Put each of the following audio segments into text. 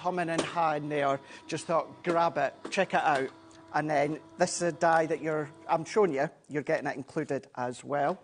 coming in hand there. Just thought, grab it, check it out. And then this is a die that I'm showing you, you're getting it included as well.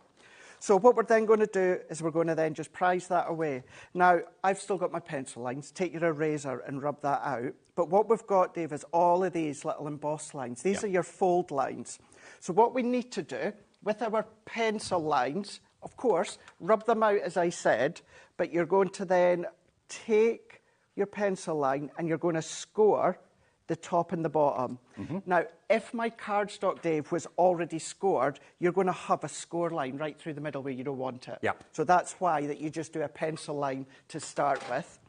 So what we're then going to do is we're going to then just prise that away. Now, I've still got my pencil lines. Take your eraser and rub that out. But what we've got, Dave, is all of these little embossed lines. These are your fold lines. So what we need to do with our pencil lines, of course, rub them out, as I said, but you're going to then take your pencil line and you're going to score the top and the bottom. Now, if my cardstock, Dave, was already scored, you're going to have a score line right through the middle where you don't want it. So that's why that you just do a pencil line to start with.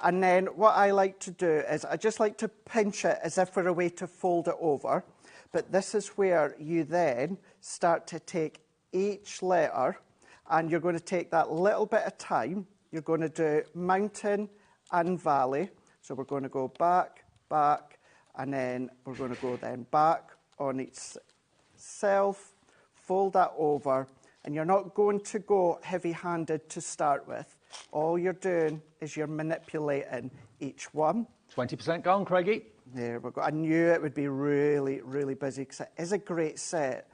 And then what I like to do is I just like to pinch it as if we're a way to fold it over. But this is where you then start to take each letter and you're going to take that little bit of time. You're going to do mountain and valley. So we're going to go back, back, and then we're going to go then back on itself, fold that over, and you're not going to go heavy-handed to start with. All you're doing is you're manipulating each one. 20% gone, Craigie. There we go. I knew it would be really, really busy because it is a great set.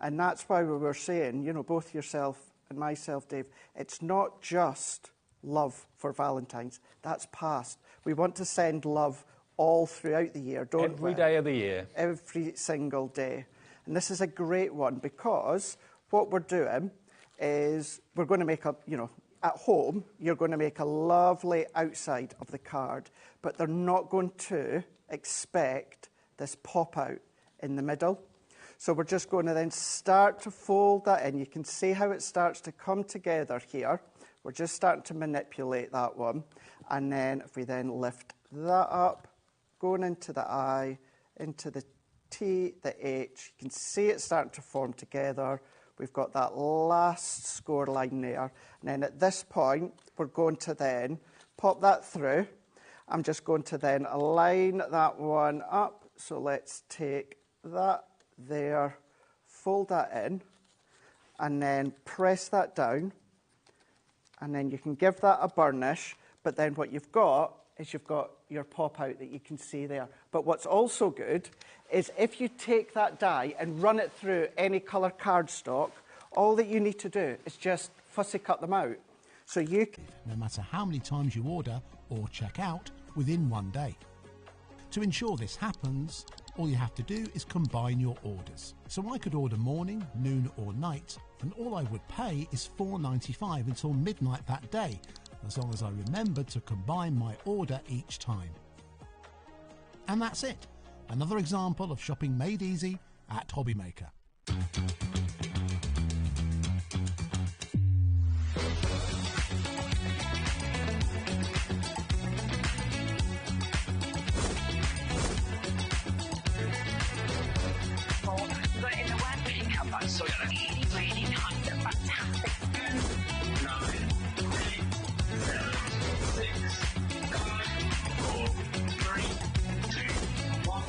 And that's why we were saying, you know, both yourself and myself, Dave, it's not just love for Valentine's. That's past. We want to send love all throughout the year, don't we? Every day of the year. Every single day. And this is a great one because what we're doing is we're going to make a, you know, at home, you're going to make a lovely outside of the card, but they're not going to expect this pop out in the middle. So we're just going to then start to fold that in. You can see how it starts to come together here. We're just starting to manipulate that one. And then if we then lift that up, going into the I, into the T, the H, you can see it starting to form together. We've got that last score line there. And then at this point, we're going to then pop that through. I'm just going to then align that one up. So let's take that there, fold that in, and then press that down. And then you can give that a burnish. But then what you've got is you've got your pop out that you can see there. But what's also good is if you take that die and run it through any colour cardstock, all that you need to do is just fussy cut them out. So you can... No matter how many times you order or check out within one day. To ensure this happens, all you have to do is combine your orders. So I could order morning, noon or night, and all I would pay is $4.95 until midnight that day, as long as I remembered to combine my order each time. And that's it. Another example of shopping made easy at HobbyMaker. So really, really nice and fantastic. 9, 8, 7, 6, 5, 4, 3, 2, 1.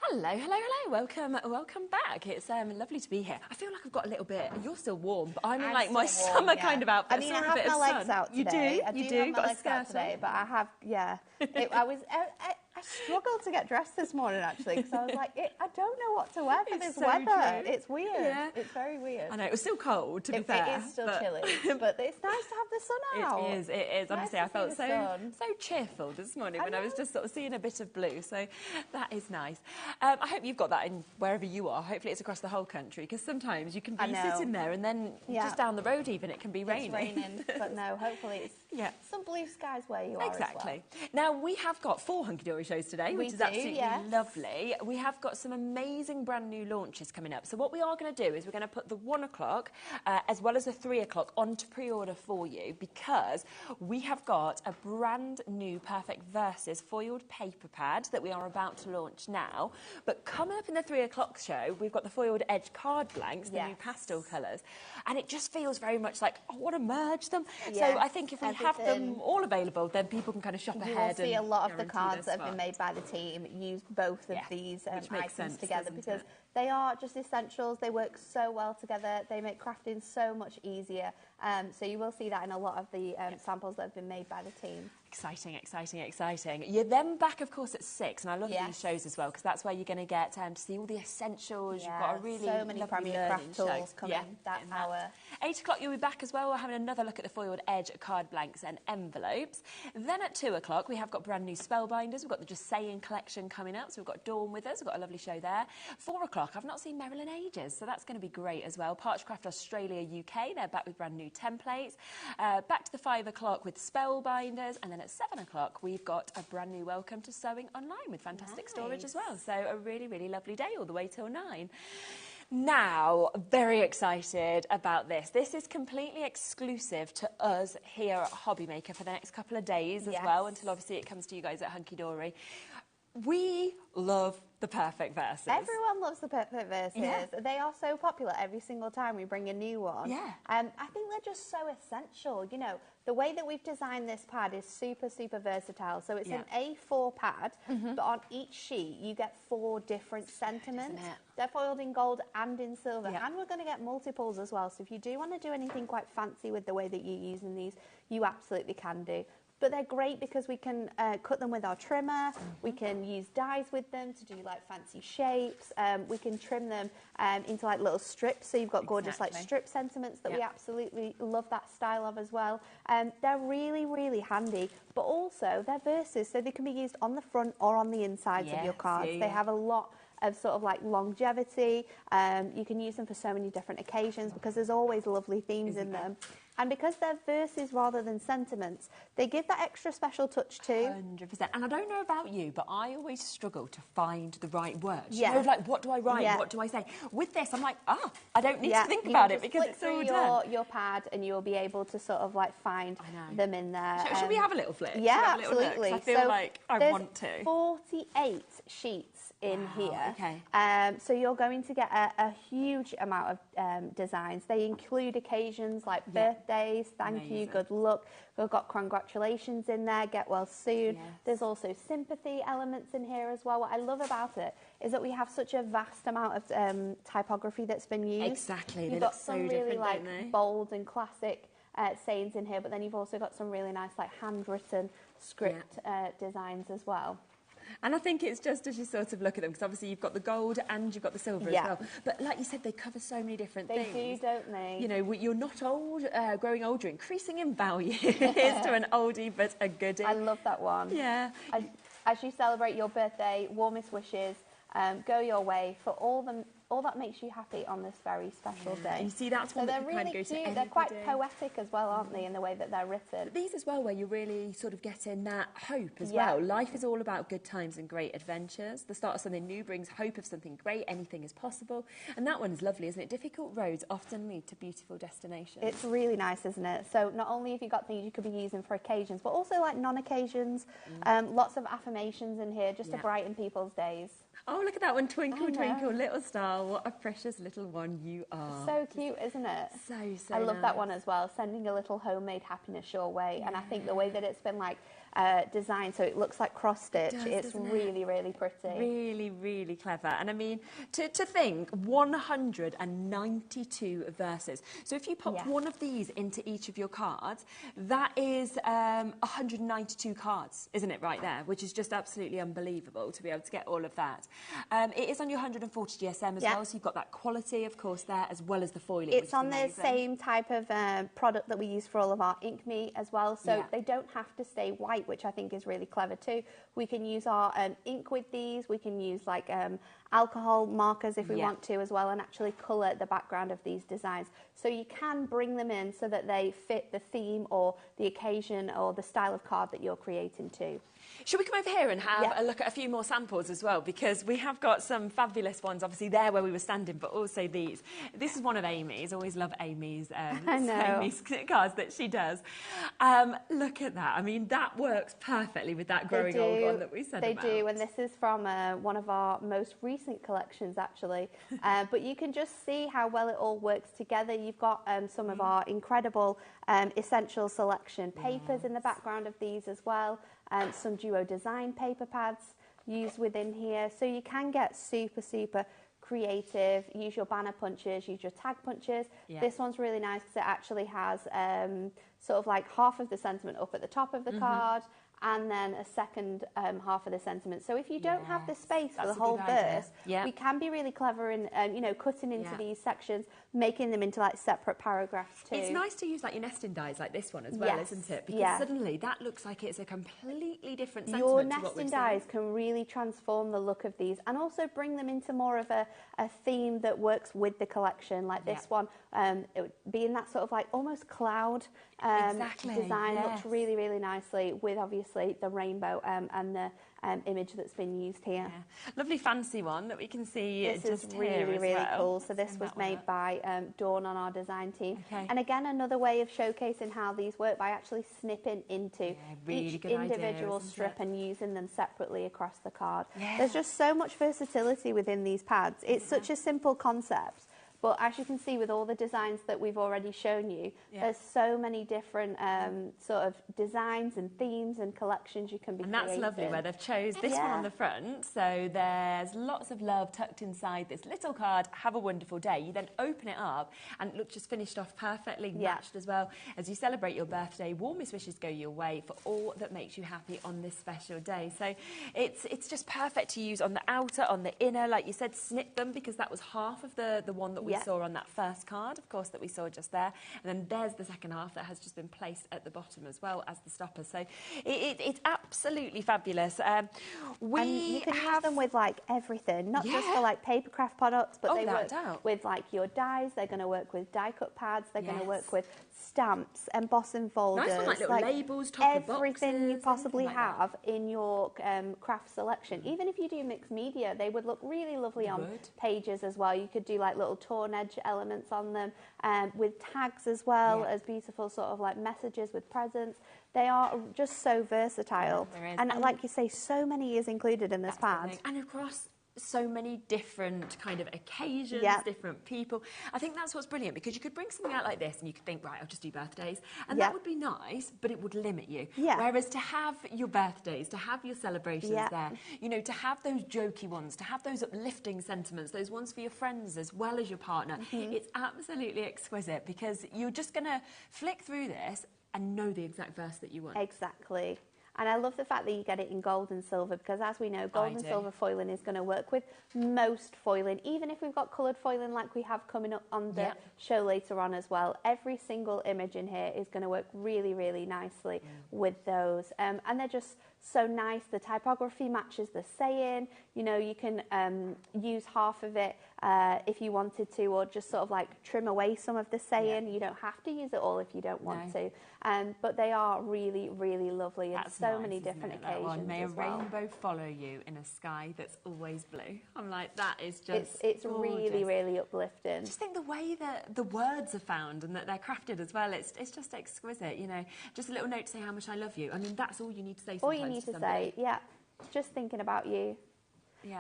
Hello, hello, hello. Welcome back. It's lovely to be here. I feel like I've got a little bit... You're still warm, but I'm in like my summer kind of outfit. I mean, I have my legs out today. You do? I do have my legs out today, but I have, yeah. I struggled to get dressed this morning, actually, because I was like, I don't know what to wear for this weather. True. It's weird. Yeah. It's very weird. I know, it was still cold, to be fair. It is still chilly, but it's nice to have the sun out. It is. Honestly, I felt so cheerful this morning when I was just sort of seeing a bit of blue, so that is nice. I hope you've got that in wherever you are. Hopefully it's across the whole country, because sometimes you can be sitting there and then just down the road even, it can be raining. It's raining, but no, hopefully it's some blue skies where you are Exactly. As well. Now, we have got 4 Hunky Dory shows today, which is absolutely lovely. We have got some amazing brand new launches coming up. So what we are going to do is we're going to put the 1 o'clock as well as the 3 o'clock onto pre-order for you, because we have got a brand new Perfect Verses foiled paper pad that we are about to launch now. But coming up in the 3 o'clock show, we've got the foiled edge card blanks, the new pastel colours. And it just feels very much like, I want to merge them. So I think if we have them all available, then people can kind of shop ahead. You will see a lot of the cards that have been made by the team use both of these items together because they are just essentials. They work so well together. They make crafting so much easier. So you will see that in a lot of the samples that have been made by the team. Exciting, exciting, exciting. You're then back, of course, at 6, and I love these shows as well because that's where you're going to get to see all the essentials. You've got a really so many Premier Craft tools coming that hour. 8 o'clock, you'll be back as well. We're having another look at the foiled edge card blanks and envelopes. Then at 2 o'clock, we have got brand new spellbinders. We've got the Just Saying collection coming up, so we've got Dawn with us. We've got a lovely show there. 4 o'clock, I've not seen Meryl in ages, so that's going to be great as well. Parchcraft Australia UK, they're back with brand new templates. Back to the 5 o'clock with spellbinders, and then at 7 o'clock, we've got a brand new welcome to Sewing Online with fantastic storage as well. So a really, really lovely day all the way till 9. Now, very excited about this. This is completely exclusive to us here at HobbyMaker for the next couple of days as well, until obviously it comes to you guys at Hunky Dory. We love the perfect verses. Everyone loves the perfect verses. Yeah. They are so popular every single time we bring a new one. Yeah. I think they're just so essential. You know, the way that we've designed this pad is super, super versatile. So it's an A4 pad, but on each sheet you get 4 different sentiments. They're foiled in gold and in silver, and we're going to get multiples as well. So if you do want to do anything quite fancy with the way that you're using these, you absolutely can do. But they're great because we can cut them with our trimmer, we can use dies with them to do like fancy shapes, we can trim them into like little strips, so you've got gorgeous like strip sentiments that we absolutely love that style of as well. They're really, really handy, but also they're verses, so they can be used on the front or on the insides of your cards. They have a lot of sort of like longevity. You can use them for so many different occasions because there's always lovely themes in them. And because they're verses rather than sentiments, they give that extra special touch too. 100%. And I don't know about you, but I always struggle to find the right words. You know, like, what do I write? What do I say? With this, I'm like, I don't need to think about it because it's all done. Your pad and you'll be able to sort of like find them in there. Should we have a little flick? Yeah, absolutely. I feel like I want to. 48 sheets in here. Okay. So you're going to get a huge amount of designs. They include occasions like birthdays, thank you, good luck. We've got congratulations in there, get well soon. There's also sympathy elements in here as well. What I love about it is that we have such a vast amount of typography that's been used. Exactly. You've got some really like bold and classic sayings in here, but then you've also got some really nice like handwritten script designs as well. And I think it's just as you sort of look at them, because obviously you've got the gold and you've got the silver as well. But like you said, they cover so many different things. They do, don't they? You know, you're not old, growing older, increasing in value. Here's to an oldie but a goodie. I love that one. Yeah. As you celebrate your birthday, warmest wishes, go your way for all that makes you happy on this very special day. You see, that's one that they're kind really of goes cute. to They're quite poetic as well, aren't they, in the way that they're written? These as well, where you're really sort of getting that hope as well. Life is all about good times and great adventures. The start of something new brings hope of something great. Anything is possible. And that one is lovely, isn't it? Difficult roads often lead to beautiful destinations. It's really nice, isn't it? So not only have you got things you could be using for occasions, but also like non-occasions. Lots of affirmations in here just to brighten people's days. Oh, look at that one. Twinkle, twinkle, little star. What a precious little one you are. So cute, isn't it? So I love that one as well. Sending a little homemade happiness your way. And I think the way that it's been like designed so it looks like cross-stitch, it's really, really pretty. Really, really clever. And I mean, to think, 192 verses. So if you pop one of these into each of your cards, that is 192 cards, isn't it, right there? Which is just absolutely unbelievable to be able to get all of that. It is on your 140 GSM as well, so you've got that quality, of course, there, as well as the foiling. It's on the same type of product that we use for all of our ink meat as well, so they don't have to stay white, which I think is really clever too. We can use our ink with these, we can use like alcohol markers if we want to as well, and actually colour the background of these designs. So you can bring them in so that they fit the theme or the occasion or the style of card that you're creating too. Should we come over here and have a look at a few more samples as well? Because we have got some fabulous ones, obviously there where we were standing, but also these. This is one of Amy's. Always love Amy's, Amy's cards that she does. Look at that. I mean, that works perfectly with that growing old one that we said about. They do, and this is from one of our most recent collections, actually. But you can just see how well it all works together. You've got some of our incredible essential selection papers in the background of these as well. some duo design paper pads used within here. So you can get super, super creative. Use your banner punches, use your tag punches. Yeah. This one's really nice because it actually has sort of like half of the sentiment up at the top of the card, and then a second half of the sentiment. So if you don't have the space for the whole verse, we can be really clever in, you know, cutting into these sections, making them into like separate paragraphs too. It's nice to use like your nesting dies like this one as well, isn't it? Because suddenly that looks like it's a completely different sentiment. Your nesting dies can really transform the look of these and also bring them into more of a theme that works with the collection, like this one, it would be in that sort of like almost cloud design. Looks really, really nicely with obviously the rainbow and the image that's been used here. Lovely fancy one that we can see. This is really, really cool. So this was made by Dawn on our design team. And again, another way of showcasing how these work by actually snipping into each individual strip and using them separately across the card. There's just so much versatility within these pads. It's such a simple concept. But as you can see with all the designs that we've already shown you, there's so many different sort of designs and themes and collections you can be creating. And that's lovely where they've chose this one on the front. So there's lots of love tucked inside this little card. Have a wonderful day. You then open it up and it looks just finished off perfectly, matched as well. As you celebrate your birthday, warmest wishes go your way for all that makes you happy on this special day. So it's just perfect to use on the outer, on the inner. Like you said, snip them because that was half of the one that we saw on that first card, of course, that we saw just there. And then there's the second half that has just been placed at the bottom as well as the stopper. So it's absolutely fabulous. And you can use them with like everything, not just for like paper craft products, but they work with like your dies. They're going to work with die cut pads. They're going to work with stamps, embossing folders, nice one, like little labels, top of boxes, everything you possibly have in your craft selection. Even if you do mixed media, they would look really lovely on pages as well. You could do like little torn edge elements on them, with tags as well as beautiful sort of like messages with presents. They are just so versatile, and like you say, so many is included in this pad. And across so many different kind of occasions, different people. I think that's what's brilliant, because you could bring something out like this and you could think, right, I'll just do birthdays, and that would be nice, but it would limit you. Whereas to have your birthdays, to have your celebrations there, you know, to have those jokey ones, to have those uplifting sentiments, those ones for your friends as well as your partner, it's absolutely exquisite, because you're just going to flick through this and know the exact verse that you want. Exactly. And I love the fact that you get it in gold and silver, because as we know, gold and silver foiling is going to work with most foiling, even if we've got coloured foiling like we have coming up on the show later on as well. Every single image in here is going to work really, really nicely with those. And they're just so nice. The typography matches the saying. You know, you can use half of it if you wanted to, or just sort of like trim away some of the saying. You don't have to use it all if you don't want to. But they are really, really lovely, and so many different occasions. May a rainbow follow you in a sky that's always blue. I'm like, that is just it's really, really uplifting. Just think the way that the words are found and that they're crafted as well. It's just exquisite. You know, just a little note to say how much I love you. I mean, that's all you need to say. All you need to say, just thinking about you.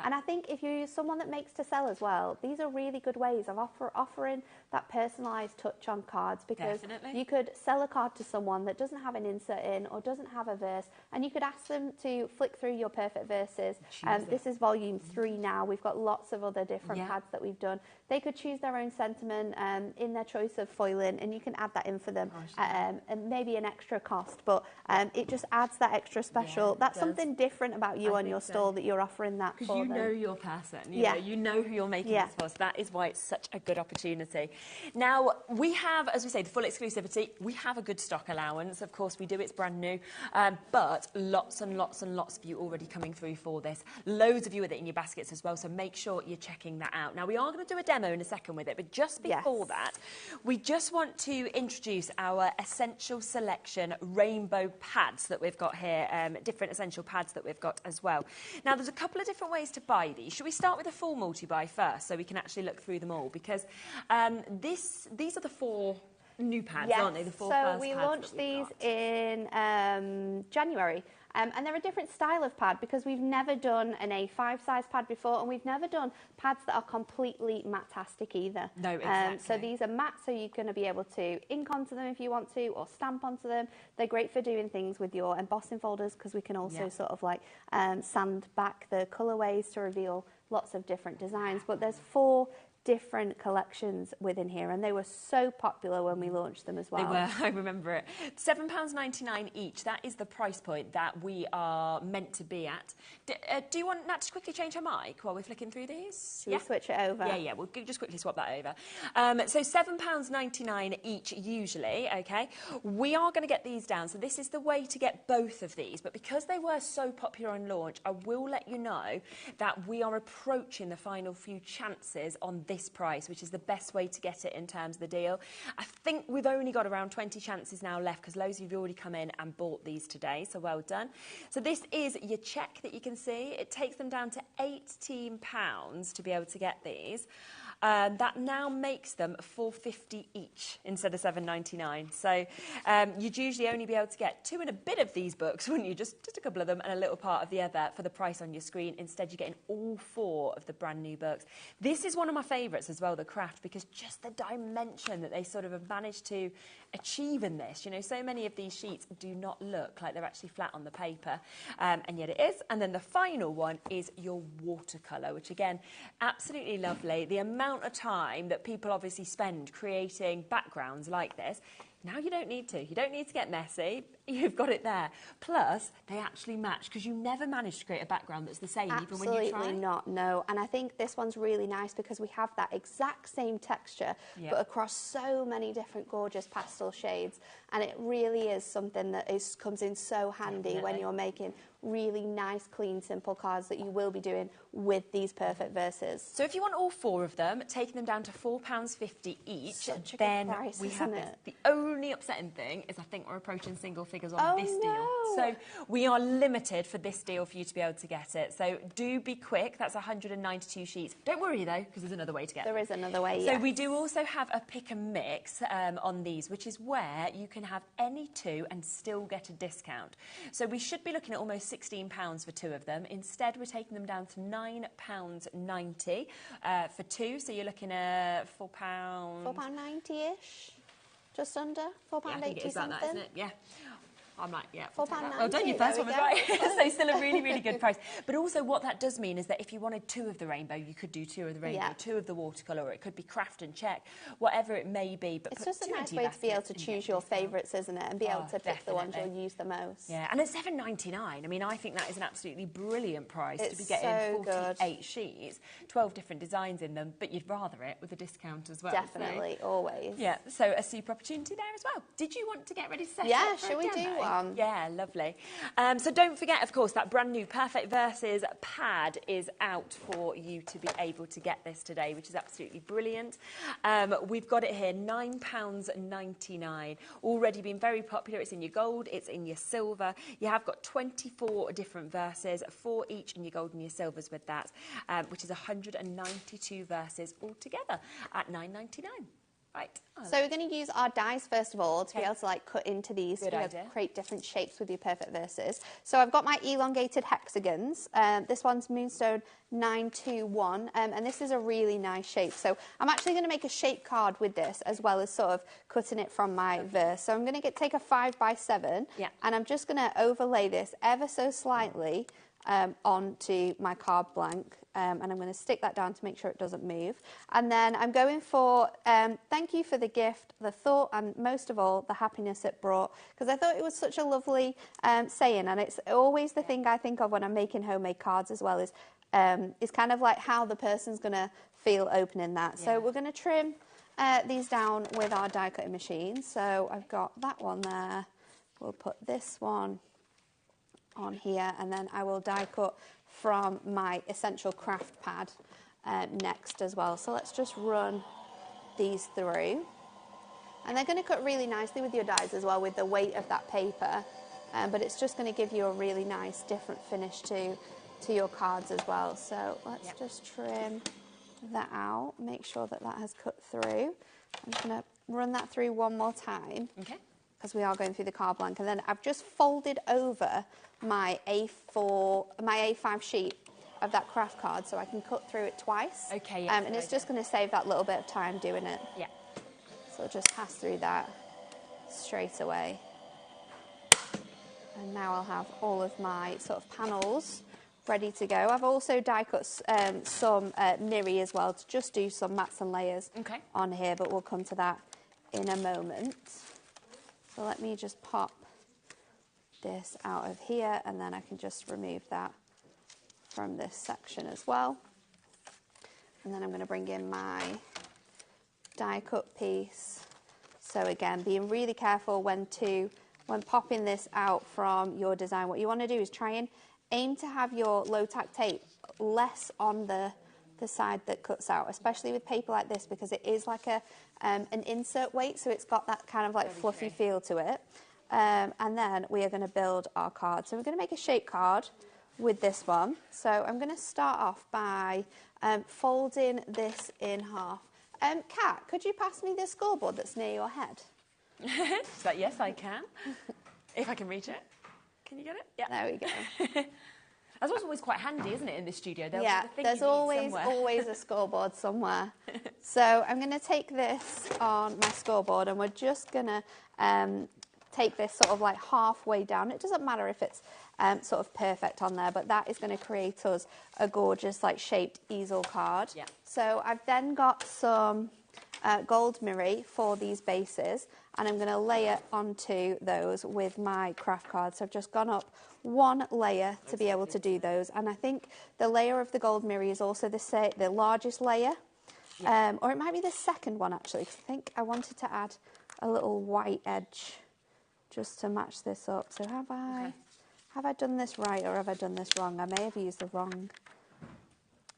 And I think if you're someone that makes to sell as well, these are really good ways of offering that personalised touch on cards, because you could sell a card to someone that doesn't have an insert in or doesn't have a verse, and you could ask them to flick through your perfect verses. This is volume 3 now. We've got lots of other different pads that we've done. They could choose their own sentiment in their choice of foiling, and you can add that in for them, and maybe an extra cost, but it just adds that extra special. That's something different about you on your stall, that you're offering that for. You know your person, you know who you're making this for, so that is why it's such a good opportunity. Now, we have, as we say, the full exclusivity. We have a good stock allowance. Of course, we do. It's brand new, but lots and lots and lots of you already coming through for this. Loads of you with it in your baskets as well, so make sure you're checking that out. Now, we are going to do a demo in a second with it, but just before that, we just want to introduce our Essential Selection rainbow pads that we've got here, different essential pads that we've got as well. Now, there's a couple of different ways to buy these. Should we start with a full multi-buy first, so we can actually look through them all? Because these are the 4 new pads, aren't they? The 4 so we launched these in January, And they're a different style of pad because we've never done an A5 size pad before, and we've never done pads that are completely matte-tastic either. No, exactly. So these are matte, so you're going to be able to ink onto them if you want to, or stamp onto them. They're great for doing things with your embossing folders because we can also sort of like sand back the colourways to reveal lots of different designs. But there's 4 different collections within here, and they were so popular when we launched them as well. They were, I remember it. £7.99 each, that is the price point that we are meant to be at. Do you want Nat to quickly change her mic while we're flicking through these? Should we switch it over? Yeah, we'll just quickly swap that over. So £7.99 each usually, okay? We are going to get these down, so this is the way to get both of these, but because they were so popular on launch, I will let you know that we are approaching the final few chances on this price, which is the best way to get it in terms of the deal. I think we've only got around 20 chances now left because loads of you have already come in and bought these today, so well done. So this is your check that you can see. It takes them down to £18 to be able to get these. That now makes them $4.50 each instead of $7.99. So you'd usually only be able to get 2 and a bit of these books, wouldn't you? Just a couple of them and a little part of the other for the price on your screen. Instead, you're getting all 4 of the brand new books. This is one of my favourites as well, the craft, because just the dimension that they sort of have managed to achieve in this. You know, so many of these sheets do not look like they're actually flat on the paper, and yet it is. And then the final one is your watercolour, which again, absolutely lovely. The amount of time that people obviously spend creating backgrounds like this, now you don't need to. You don't need to get messy. You've got it there. Plus, they actually match because you never manage to create a background that's the same even when you try. Absolutely not, no. And I think this one's really nice because we have that exact same texture, but across so many different gorgeous pastel shades. And it really is something that comes in so handy when you're making really nice, clean, simple cards that you will be doing with these perfect verses. So if you want all 4 of them, taking them down to £4.50 each, Such a then good price, we have isn't this. it? The only upsetting thing is I think we're approaching single figures on this no. deal. So we are limited for this deal for you to be able to get it. So do be quick. That's 192 sheets. Don't worry though, because there's another way to get There them. is another way, So we do also have a pick and mix on these, which is where you can have any 2 and still get a discount. So we should be looking at almost £16 for 2 of them. Instead, we're taking them down to £9.90 for 2. So you're looking at £4. £4.90-ish, just under £4.80 I think it is about that, isn't it? Yeah. I'm like, yeah. £4.90. Well done, your first one was right. So still a really, really good price. But also what that does mean is that if you wanted 2 of the rainbow, you could do 2 of the rainbow, 2 of the watercolour, or it could be craft and check, whatever it may be. But it's just a nice way to be able to choose your favourites, isn't it? And be able to pick the ones you'll use the most. Yeah, and at $7.99, I mean, I think that is an absolutely brilliant price to be getting so 48 sheets, 12 different designs in them, but you'd rather it with a discount as well. Definitely, always. Yeah, so a super opportunity there as well. Did you want to get ready to set Yeah, up for shall we do one? Yeah, lovely. So don't forget, of course, that brand new Perfect Verses pad is out for you to be able to get this today, which is absolutely brilliant. We've got it here, £9.99. Already been very popular. It's in your gold, it's in your silver. You have got 24 different verses, 4 each in your gold and your silvers with that, which is 192 verses altogether at £9.99. Right. So we're going to use our dies first of all to be able to like cut into these to create different shapes with your perfect verses. So I've got my elongated hexagons. This one's Moonstone 921, and this is a really nice shape. So I'm actually going to make a shape card with this as well as sort of cutting it from my verse. So I'm going to take a 5x7, and I'm just going to overlay this ever so slightly onto my card blank, and I'm going to stick that down to make sure it doesn't move. And then I'm going for thank you for the gift, the thought, and most of all the happiness it brought, because I thought it was such a lovely saying, and it's always the thing I think of when I'm making homemade cards as well, is kind of like how the person's going to feel opening that. So we're going to trim these down with our die cutting machine. So I've got that one there. We'll put this one on here, and then I will die cut from my Essential Craft pad next as well. So let's just run these through, and they're going to cut really nicely with your dies as well with the weight of that paper, but it's just going to give you a really nice different finish to your cards as well. So let's just trim that out, make sure that that has cut through. I'm just going to run that through one more time. Okay. as we are going through the card blank. And then I've just folded over my A5 sheet of that craft card so I can cut through it twice. Okay, yeah. And it's just going to save that little bit of time doing it. Yeah. So I'll just pass through that straight away. And now I'll have all of my sort of panels ready to go. I've also die cut some mirri as well to just do some mats and layers on here, but we'll come to that in a moment. So let me just pop this out of here, and then I can just remove that from this section as well. And then I'm going to bring in my die cut piece. So again, being really careful when popping this out from your design. What you want to do is try and aim to have your low tack tape less on the side that cuts out, especially with paper like this, because it is like an insert weight, so it's got that kind of like fluffy feel to it. And then we are going to build our card. So we're going to make a shape card with this one. So I'm going to start off by folding this in half. Kat, could you pass me the scoreboard that's near your head? Is that yes, I can. If I can reach it. Can you get it? Yeah. There we go. That's always quite handy, isn't it, in the studio? There's always a scoreboard somewhere. So I'm going to take this on my scoreboard, and we're just going to take this sort of like halfway down. It doesn't matter if it's sort of perfect on there, but that is going to create us a gorgeous like shaped easel card. Yeah. So I've then got some gold mirri for these bases, and I'm going to layer onto those with my craft card. So I've just gone up one layer to be able to do those, and I think the layer of the gold mirri is also the largest layer, or it might be the second one actually, because I think I wanted to add a little white edge just to match this up. So have I done this right, or have I done this wrong? I may have used the wrong,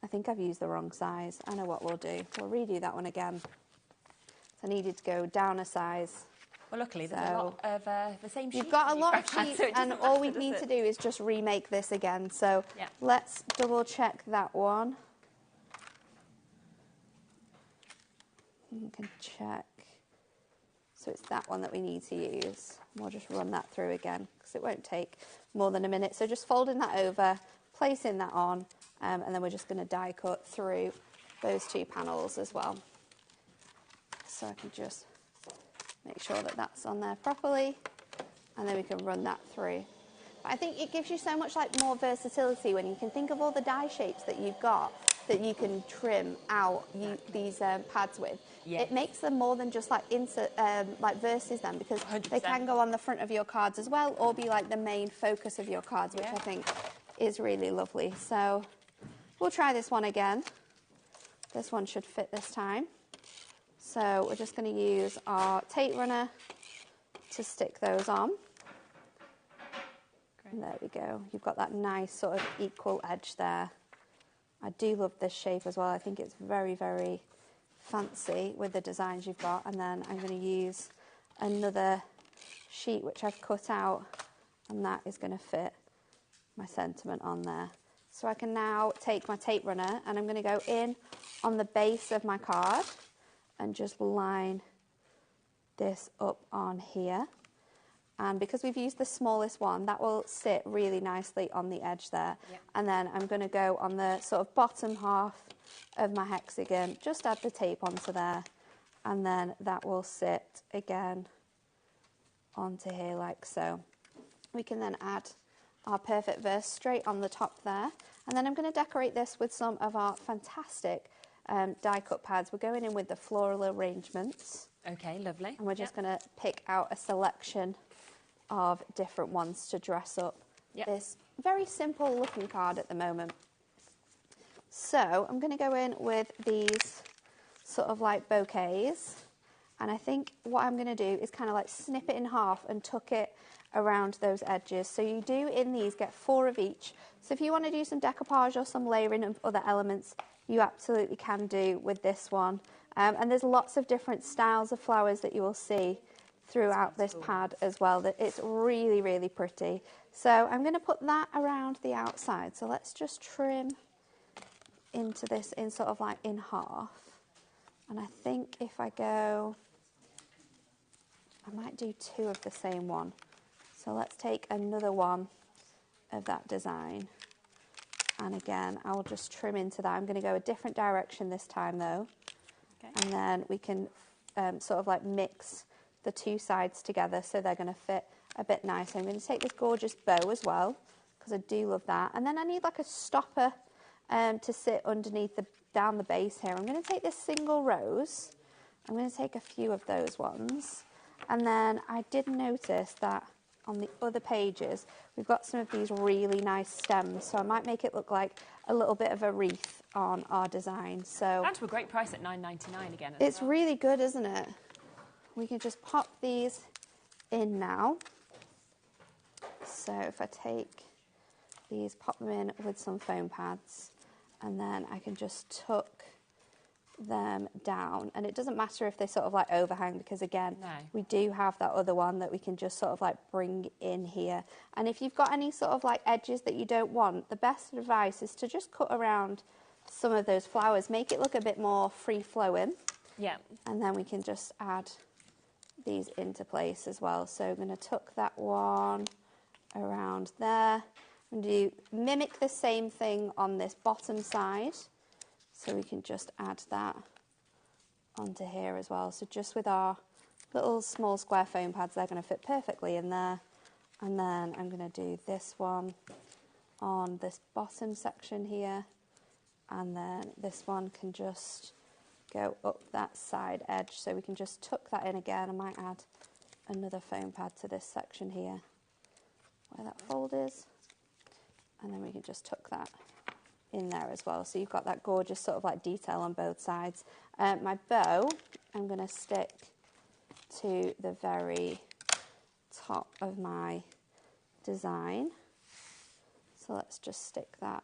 I think I've used the wrong size. I know what we'll do. We'll redo that one again. So I needed to go down a size. Well, luckily there's a lot of the same sheet. You've got a lot of sheets, and all we need to do is just remake this again. So let's double check that one. You can check. So it's that one that we need to use. We'll just run that through again, because it won't take more than a minute. So just folding that over, placing that on, and then we're just going to die cut through those two panels as well. So I can just make sure that that's on there properly, and then we can run that through. But I think it gives you so much like more versatility when you can think of all the die shapes that you've got that you can trim out these pads with. Yeah. It makes them more than just like like verses then, because 100%. they can go on the front of your cards as well, or be like the main focus of your cards, which I think is really lovely. So we'll try this one again. This one should fit this time. So we're just going to use our tape runner to stick those on. And there we go. You've got that nice sort of equal edge there. I do love this shape as well. I think it's very, very fancy with the designs you've got. And then I'm going to use another sheet which I've cut out, and that is going to fit my sentiment on there. So I can now take my tape runner, and I'm going to go in on the base of my card and just line this up on here. And because we've used the smallest one, that will sit really nicely on the edge there. Yep. And then I'm going to go on the sort of bottom half of my hexagon, just add the tape onto there, and then that will sit again onto here like so. We can then add our perfect verse straight on the top there. And then I'm going to decorate this with some of our fantastic die cut pads. We're going in with the floral arrangements. Okay, lovely. And we're just going to pick out a selection of different ones to dress up this very simple looking card at the moment. So I'm going to go in with these sort of like bouquets, and I think what I'm going to do is kind of like snip it in half and tuck it around those edges. So you do in these get 4 of each. So if you want to do some decoupage or some layering of other elements, you absolutely can do with this one. And there's lots of different styles of flowers that you will see throughout this pad as well. That it's really, really pretty. So I'm going to put that around the outside. So let's just trim into this in sort of like in half. And I think if I go I might do 2 of the same one. So let's take another one of that design. And again, I'll just trim into that. I'm going to go a different direction this time though. Okay. And then we can sort of like mix the 2 sides together so they're going to fit a bit nicer. I'm going to take this gorgeous bow as well because I do love that. And then I need like a stopper to sit underneath down the base here. I'm going to take this single rose. I'm going to take a few of those ones. And then I did notice that on the other pages, we've got some of these really nice stems. So I might make it look like a little bit of a wreath on our design. So and to a great price at $9.99 again. It's really good, isn't it? We can just pop these in now. So if I take these, pop them in with some foam pads, and then I can just tuck them down. And it doesn't matter if they sort of like overhang, because again, we do have that other one that we can just sort of like bring in here. And if you've got any sort of like edges that you don't want, the best advice is to just cut around some of those flowers, make it look a bit more free flowing. Yeah. And then we can just add these into place as well. So I'm going to tuck that one around there and mimic the same thing on this bottom side. So we can just add that onto here as well. So just with our little small square foam pads, they're going to fit perfectly in there. And then I'm going to do this one on this bottom section here. And then this one can just go up that side edge. So we can just tuck that in again. I might add another foam pad to this section here where that fold is. And then we can just tuck that in there as well. So you've got that gorgeous sort of like detail on both sides. My bow, I'm going to stick to the very top of my design. So let's just stick that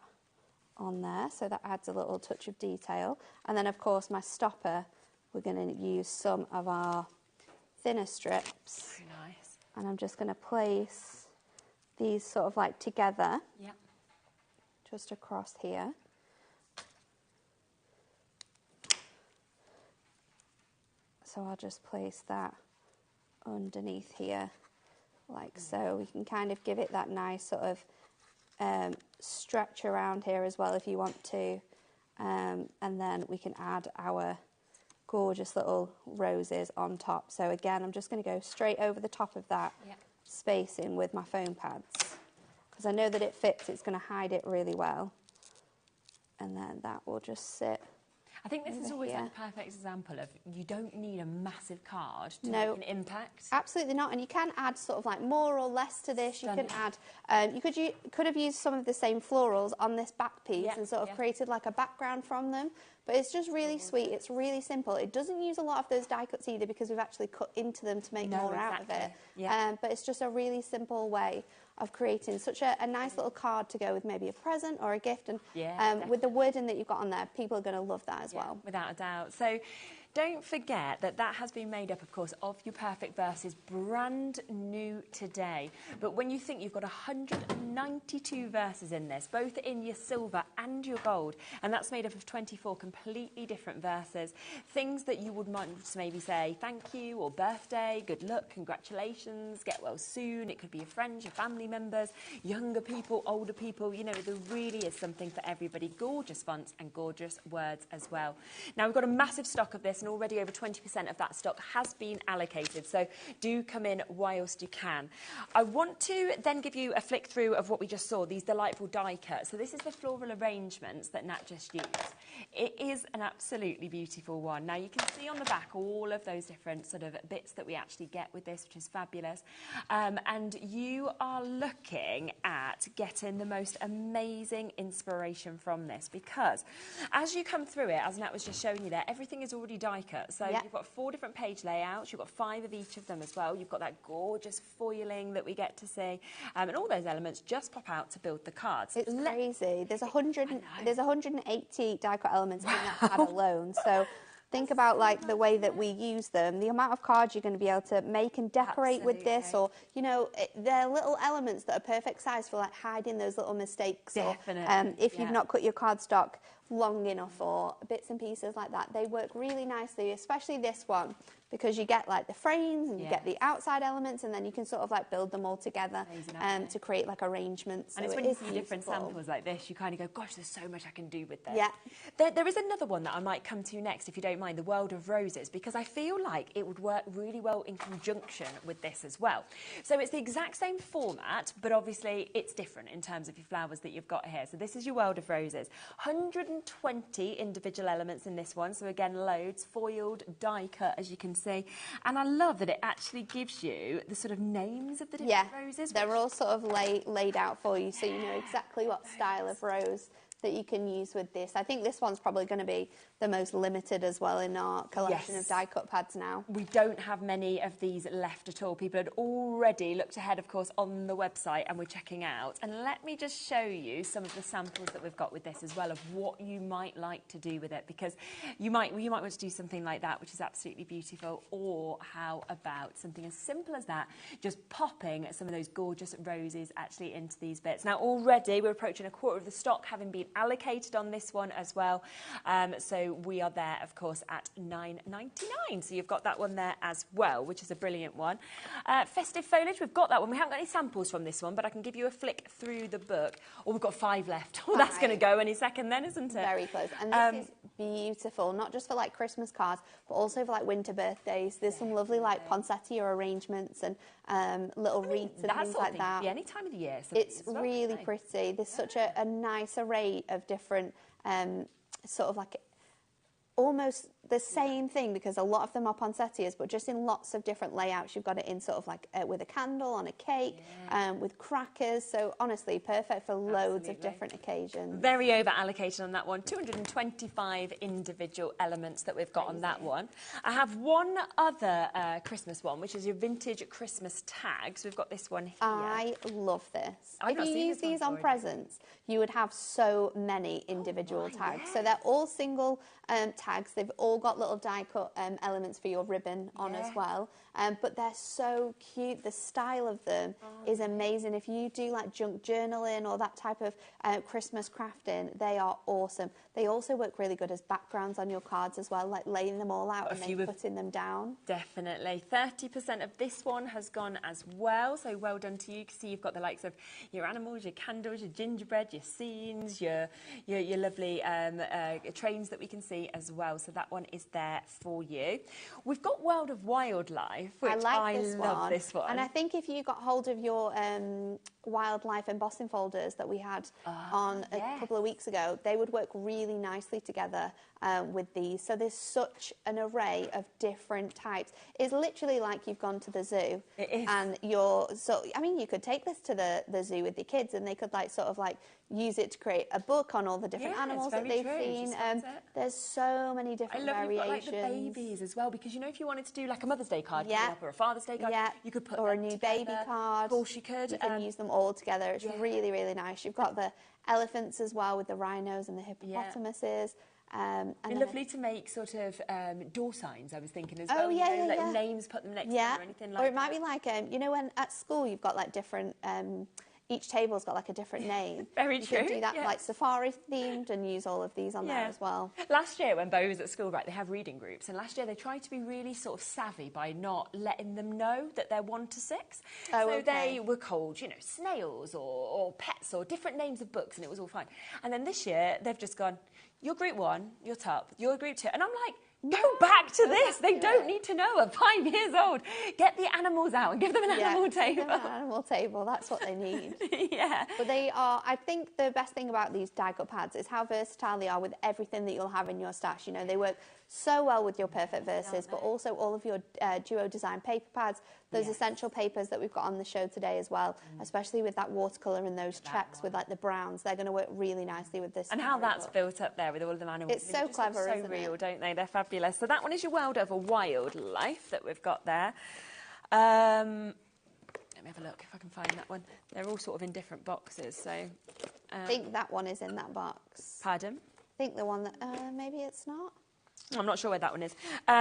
on there. So that adds a little touch of detail. And then of course my stopper, we're going to use some of our thinner strips. Very nice. And I'm just going to place these sort of like together. Yep. Just across here. So I'll just place that underneath here like so. We can kind of give it that nice sort of stretch around here as well if you want to. And then we can add our gorgeous little roses on top. So again, I'm just going to go straight over the top of that spacing with my foam pads. Because I know that it fits, it's going to hide it really well. And then that will just sit. I think this is always like a perfect example of you don't need a massive card to make an impact. Absolutely not. And you can add sort of like more or less to this. Stunning. You can add, you could have used some of the same florals on this back piece and sort of created like a background from them. But it's just really sweet. It's really simple. It doesn't use a lot of those die cuts either because we've actually cut into them to make more out of it. Yeah. But it's just a really simple way of creating such a nice little card to go with maybe a present or a gift. And with the wording that you've got on there, people are going to love that as well. Without a doubt. So don't forget that that has been made up, of course, of your Perfect Verses, brand new today. But when you think you've got 192 verses in this, both in your silver and your gold, and that's made up of 24 completely different verses, things that you would want to maybe say thank you or birthday, good luck, congratulations, get well soon. It could be your friends, your family members, younger people, older people. You know, there really is something for everybody. Gorgeous fonts and gorgeous words as well. Now, we've got a massive stock of this, and already over 20% of that stock has been allocated, so do come in whilst you can. I want to then give you a flick through of what we just saw, these delightful die cuts. So this is the floral arrangements that Nat just used. It is an absolutely beautiful one. Now you can see on the back all of those different sort of bits that we actually get with this, which is fabulous. And you are looking at getting the most amazing inspiration from this, because as you come through it, as Nat was just showing you there, everything is already die cut. So you've got 4 different page layouts, you've got 5 of each of them as well. You've got that gorgeous foiling that we get to see, and all those elements just pop out to build the cards. It's crazy. There's 180 die cut elements in that pad alone. So think about like the way that we use them, the amount of cards you're going to be able to make and decorate with this, or you know, they're little elements that are perfect size for like hiding those little mistakes. Definitely. Or if you've not cut your cardstock long enough or bits and pieces like that. They work really nicely, especially this one, because you get like the frames and you get the outside elements, and then you can sort of like build them all together to create like arrangements. And it's when you see different samples like this, you kind of go, gosh, there's so much I can do with this. Yeah. There is another one that I might come to next, if you don't mind, the World of Roses, because I feel like it would work really well in conjunction with this as well. So it's the exact same format, but obviously it's different in terms of your flowers that you've got here. So this is your World of Roses. 120 individual elements in this one. So again, loads, foiled, die cut, as you can see. And I love that it actually gives you the sort of names of the different roses. They're all sort of laid out for you, so you know exactly what style of rose that you can use with this. I think this one's probably going to be the most limited as well in our collection of die cut pads now. We don't have many of these left at all. People had already looked ahead, of course, on the website, and we're checking out. And let me just show you some of the samples that we've got with this as well, of what you might like to do with it, because you might want to do something like that, which is absolutely beautiful. Or how about something as simple as that, just popping some of those gorgeous roses actually into these bits. Now already we're approaching a quarter of the stock having been allocated on this one as well. So we are there, of course, at $9.99. So you've got that one there as well, which is a brilliant one. Festive foliage, we've got that one. We haven't got any samples from this one, but I can give you a flick through the book. Oh, we've got 5 left. Oh, that's going to go any second then, isn't it? Very close. And this is beautiful, not just for like Christmas cards, but also for like winter birthdays. There's some lovely like poinsettia arrangements and little wreaths and things like that. Yeah, any time of the year. It's really pretty. There's such a nice array of different sort of like almost the same thing, because a lot of them are poinsettias, but just in lots of different layouts. You've got it in sort of like with a candle on a cake, with crackers. So honestly, perfect for loads of different occasions. Very over allocated on that one. 225 individual elements that we've got on that one. I have one other Christmas one, which is your vintage Christmas tags. We've got this one here. I love this. If you use these on presents, you would have so many individual tags. So they're all single tags. They've all got little die cut elements for your ribbon on as well, but they're so cute. The style of them is amazing. If you do like junk journaling or that type of Christmas crafting, they are awesome. They also work really good as backgrounds on your cards as well, like laying them all out and then putting them down. Definitely. 30% of this one has gone as well, so well done to you. You can see you've got the likes of your animals, your candles, your gingerbread, your scenes, your lovely trains that we can see as well. So that one is there for you. We've got World of Wildlife, which I love this one. And I think if you got hold of your wildlife embossing folders that we had on a couple of weeks ago, they would work really nicely together with these. So there's such an array of different types. It's literally like you've gone to the zoo. It is. And I mean, you could take this to the zoo with your kids, and they could like sort of like use it to create a book on all the different animals that they've seen. There's so many different variations. You've got like the babies as well, because you know, if you wanted to do like a Mother's Day card or a Father's Day card, you could put or a new baby card. Of course you could. You can use them all together. It's really, really nice. You've got the elephants as well, with the rhinos and the hippopotamuses. And lovely to make sort of door signs, I was thinking as well. Like names, put them next to them or anything like that. Or it might be like, you know, when at school you've got like different, each table's got like a different name. Very true. You can do that like safari themed and use all of these on there as well. Last year when Bo was at school, they have reading groups, and last year they tried to be really sort of savvy by not letting them know that they're 1 to 6. So they were called, you know, snails or pets or different names of books, and it was all fine. And then this year they've just gone, you're group 1, you're top, you're group 2. And I'm like, go back to this. They don't need to know at 5 years old. Get the animals out and give them an animal table. Give them an animal table. That's what they need. But they are, I think the best thing about these die cut pads is how versatile they are with everything that you'll have in your stash. You know, they work so well with your perfect verses, but also all of your duo design paper pads, those essential papers that we've got on the show today as well, especially with that watercolour and those checks with like the browns. They're going to work really nicely with this. And how that's built up there with all of the animals. It's so clever, so real, don't they? They're fabulous. So that one is your World of Wildlife that we've got there. Let me have a look if I can find that one. They're all sort of in different boxes, so... I think that one is in that box. Pardon? I think the one that... maybe it's not. I'm not sure where that one is.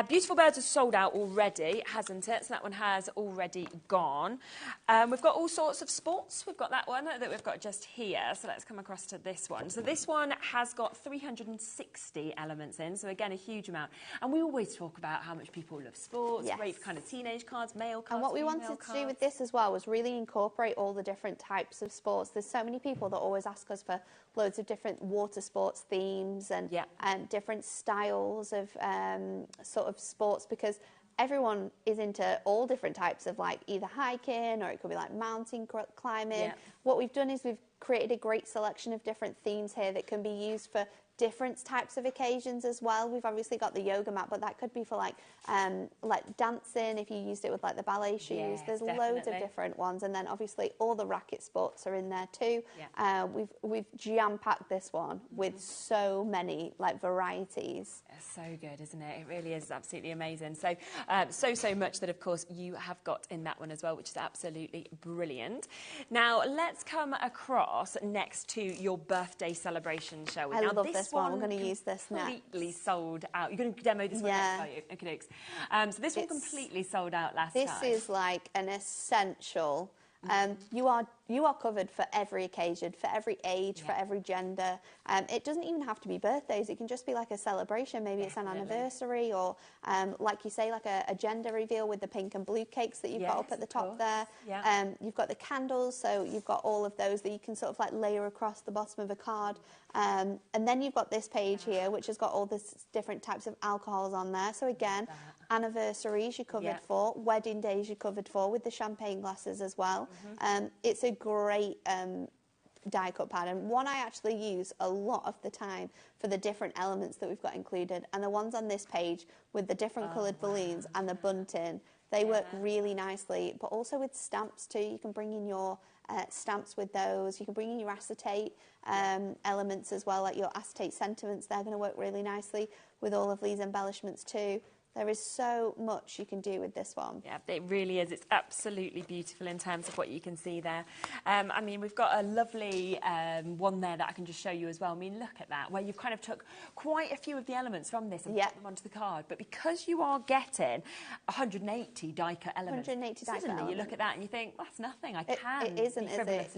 Beautiful Birds is sold out already, hasn't it? So that one has already gone. We've got all sorts of sports. We've got that one that we've got just here. So let's come across to this one. So this one has got 360 elements in. So again, a huge amount. And we always talk about how much people love sports, great for kind of teenage cards, male cards, and what we wanted to do with this as well was really incorporate all the different types of sports. There's so many people that always ask us for loads of different water sports themes and different styles of sort of sports, because everyone is into all different types of like either hiking, or it could be like mountain climbing. What we've done is we've created a great selection of different themes here that can be used for different types of occasions as well. We've obviously got the yoga mat, but that could be for like dancing if you used it with like the ballet shoes. There's loads of different ones, and then obviously all the racket sports are in there too. We've jam-packed this one with so many like varieties. It's so good, isn't it? It really is absolutely amazing. So so much that of course you have got in that one as well, which is absolutely brilliant. Now let's come across next to your birthday celebration, shall we? I love this one. We're going to use this next. Completely sold out. You're going to demo this one next, are you? Okay, so this one completely sold out last time. This is like an essential. You are covered for every occasion, for every age, for every gender. It doesn't even have to be birthdays. It can just be like a celebration. Maybe it's an anniversary, or like you say, like a gender reveal with the pink and blue cakes that you've got up at the top there. You've got the candles, so you've got all of those that you can sort of like layer across the bottom of a card. And then you've got this page here, which has got all the different types of alcohols on there. So again, anniversaries you're covered for, wedding days you're covered for, with the champagne glasses as well. It's a great die cut pad, and one I actually use a lot of the time for the different elements that we've got included. And the ones on this page with the different coloured balloons and the bunting, they work really nicely, but also with stamps too. You can bring in your stamps with those. You can bring in your acetate elements as well, like your acetate sentiments. They're going to work really nicely with all of these embellishments too. There is so much you can do with this one. Yeah, it really is. It's absolutely beautiful in terms of what you can see there. I mean, we've got a lovely one there that I can just show you as well. I mean, look at that, where you've kind of took quite a few of the elements from this and put them onto the card. But because you are getting 180 die-cut elements, 180 die-cut suddenly elements. you look at that and you think, that's nothing. It isn't, is it?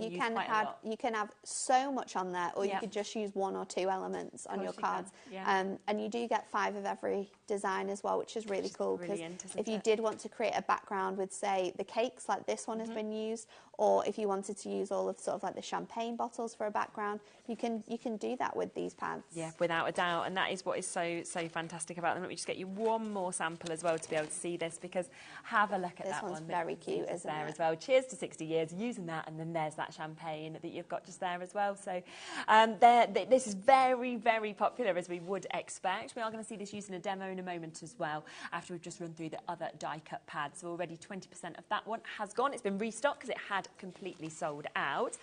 You can have so much on there, or you could just use one or two elements on your cards. And you do get 5 of every design as well, which is really cool, because if you did want to create a background with, say, the cakes, like this one has been used, or if you wanted to use all of sort of like the champagne bottles for a background, you can do that with these pads. Yeah, without a doubt, and that is what is so fantastic about them. Let me just get you one more sample as well to be able to see this, because have a look at that one. This one's very cute, isn't there it? As well. Cheers to 60 years using that, and then there's that champagne that you've got just there as well. So this is very, very popular, as we would expect. We are going to see this used in a demo in a moment as well, after we've just run through the other die-cut pads. So already 20% of that one has gone. It's been restocked because it had completely sold out.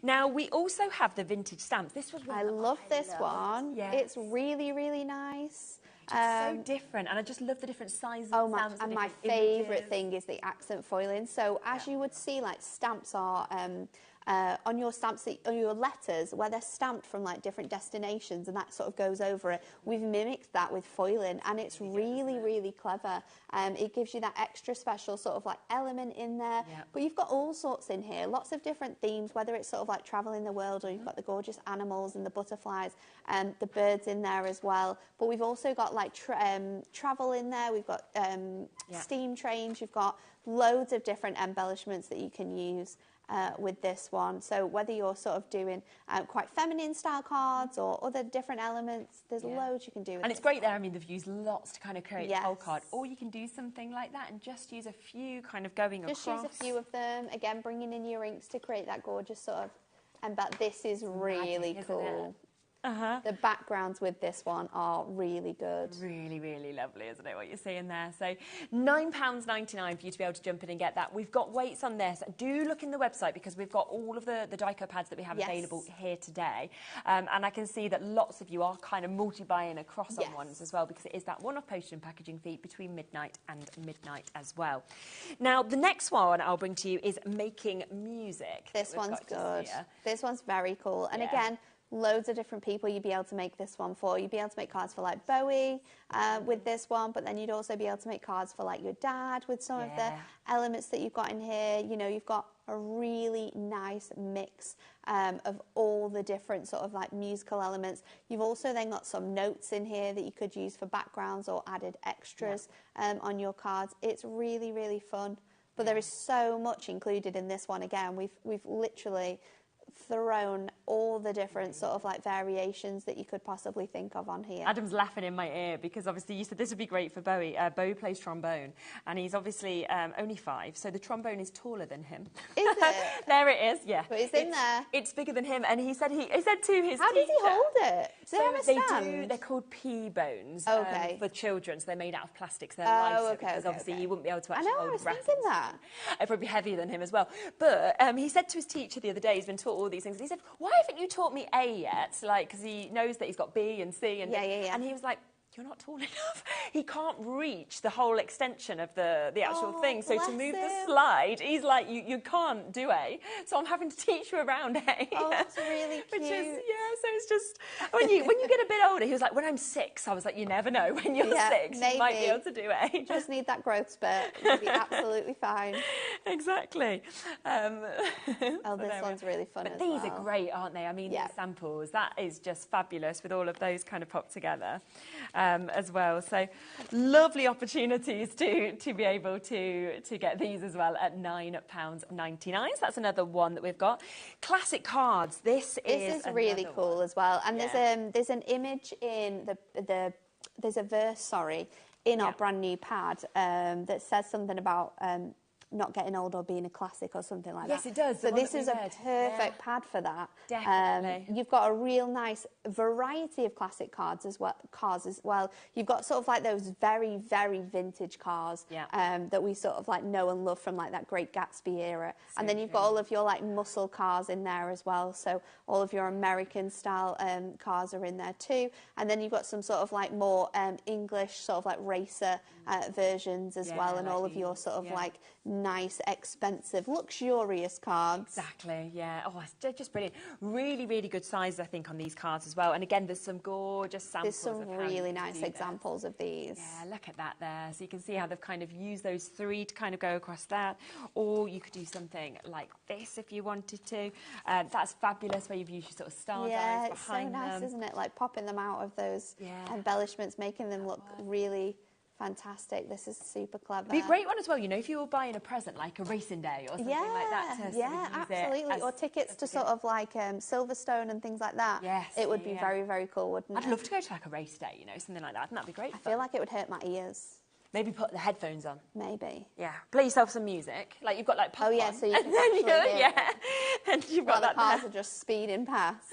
Now, we also have the vintage stamps. This was one I love this one. Yes. It's really, really nice. So different, and I just love the different sizes. And my favourite thing is the accent foiling. So as you would see, like stamps are on your stamps, on your letters, where they're stamped from like different destinations, and that sort of goes over it. We've mimicked that with foiling, and it's really, really clever. It gives you that extra special sort of like element in there. But you've got all sorts in here, lots of different themes, whether it's sort of like traveling the world, or you've got the gorgeous animals and the butterflies, and the birds in there as well. But we've also got like travel in there. We've got steam trains. You've got loads of different embellishments that you can use with this one. So whether you're sort of doing quite feminine style cards or other different elements, there's loads you can do with And it's great there. I mean, they've used lots to kind of create the whole card. Or you can do something like that and just use a few kind of going across. Just use a few of them. Again, bringing in your inks to create that gorgeous sort of... But this is really cool. The backgrounds with this one are really good. Really, really lovely, isn't it, what you're seeing there? So £9.99 for you to be able to jump in and get that. We've got weights on this. Do look in the website, because we've got all of the die-cut pads that we have available here today. And I can see that lots of you are kind of multi-buying across on ones as well, because it is that one-off postage and packaging fee between midnight and midnight as well. Now, the next one I'll bring to you is making music. This one's good. This one's very cool. And again, loads of different people you'd be able to make this one for. You'd be able to make cards for like Bowie with this one, but then you'd also be able to make cards for like your dad with some of the elements that you've got in here. You know, you've got a really nice mix of all the different sort of like musical elements. You've also then got some notes in here that you could use for backgrounds or added extras on your cards. It's really, really fun. But there is so much included in this one. Again, we've literally thrown all the different sort of like variations that you could possibly think of on here. Adam's laughing in my ear because obviously you said this would be great for Bowie. Bowie plays trombone and he's obviously only 5, so the trombone is taller than him. Is it? There it is, yeah. But it's in there. It's bigger than him, and he said to his How does he hold it? Does it have a stand? They're called pea bones for children, so they're made out of plastic, so they're lighter because obviously you wouldn't be able to actually hold I was rackets. thinking that. It'd probably be heavier than him as well. But he said to his teacher the other day, he's been taught all these things, and he said, why haven't you taught me A yet? Like, because he knows that he's got B and C and and he was like, you're not tall enough. He can't reach the whole extension of the actual thing. So to move the slide, he's like, you can't do A. So I'm having to teach you around A. Oh, that's really cute. Which is, so it's just, when you get a bit older, he was like, when I'm 6, I was like, you never know. When you're 6, maybe. you might be able to do A. Just need that growth spurt. You'll be absolutely fine. Exactly. This one's really fun as well. These are great, aren't they? I mean, these samples, that is just fabulous with all of those kind of popped together. As well, so lovely opportunities to be able to get these as well at £9.99. So that's another one that we've got. Classic cards. This is really cool as well. And there's an image in there's a verse, in our brand new pad that says something about not getting old or being a classic or something like that. Yes, it does. So this is a perfect pad for that. Definitely. You've got a real nice variety of classic cars as well. You've got sort of like those very, very vintage cars that we sort of like know and love from like that Great Gatsby era. So and then you've got all of your like muscle cars in there as well. So all of your American style cars are in there too. And then you've got some sort of like more English sort of like racer versions as well, and like all of your sort of like nice, expensive, luxurious cards. Exactly, yeah. Oh, it's just brilliant. Really, really good size, I think, on these cards as well. And again, there's some gorgeous samples. There's some really nice examples of these. Yeah, look at that there. So you can see how they've kind of used those 3 to kind of go across that. Or you could do something like this if you wanted to. That's fabulous, where you've used your sort of star dies behind them. Yeah, it's so nice, isn't it? Like popping them out of those embellishments, making them look really fantastic. This is super clever. Be a great one as well, you know, if you were buying a present like a racing day or something like that. To sort of use absolutely. Or tickets to sort of like Silverstone and things like that. Yes, it would be very, very cool, wouldn't it? I'd love to go to like a race day, you know, something like that. Wouldn't that be great? I feel like it would hurt my ears. Maybe put the headphones on. Maybe. Yeah. Play yourself some music. Like you've got like pop on. So you can actually and you've got the cars are just speeding past.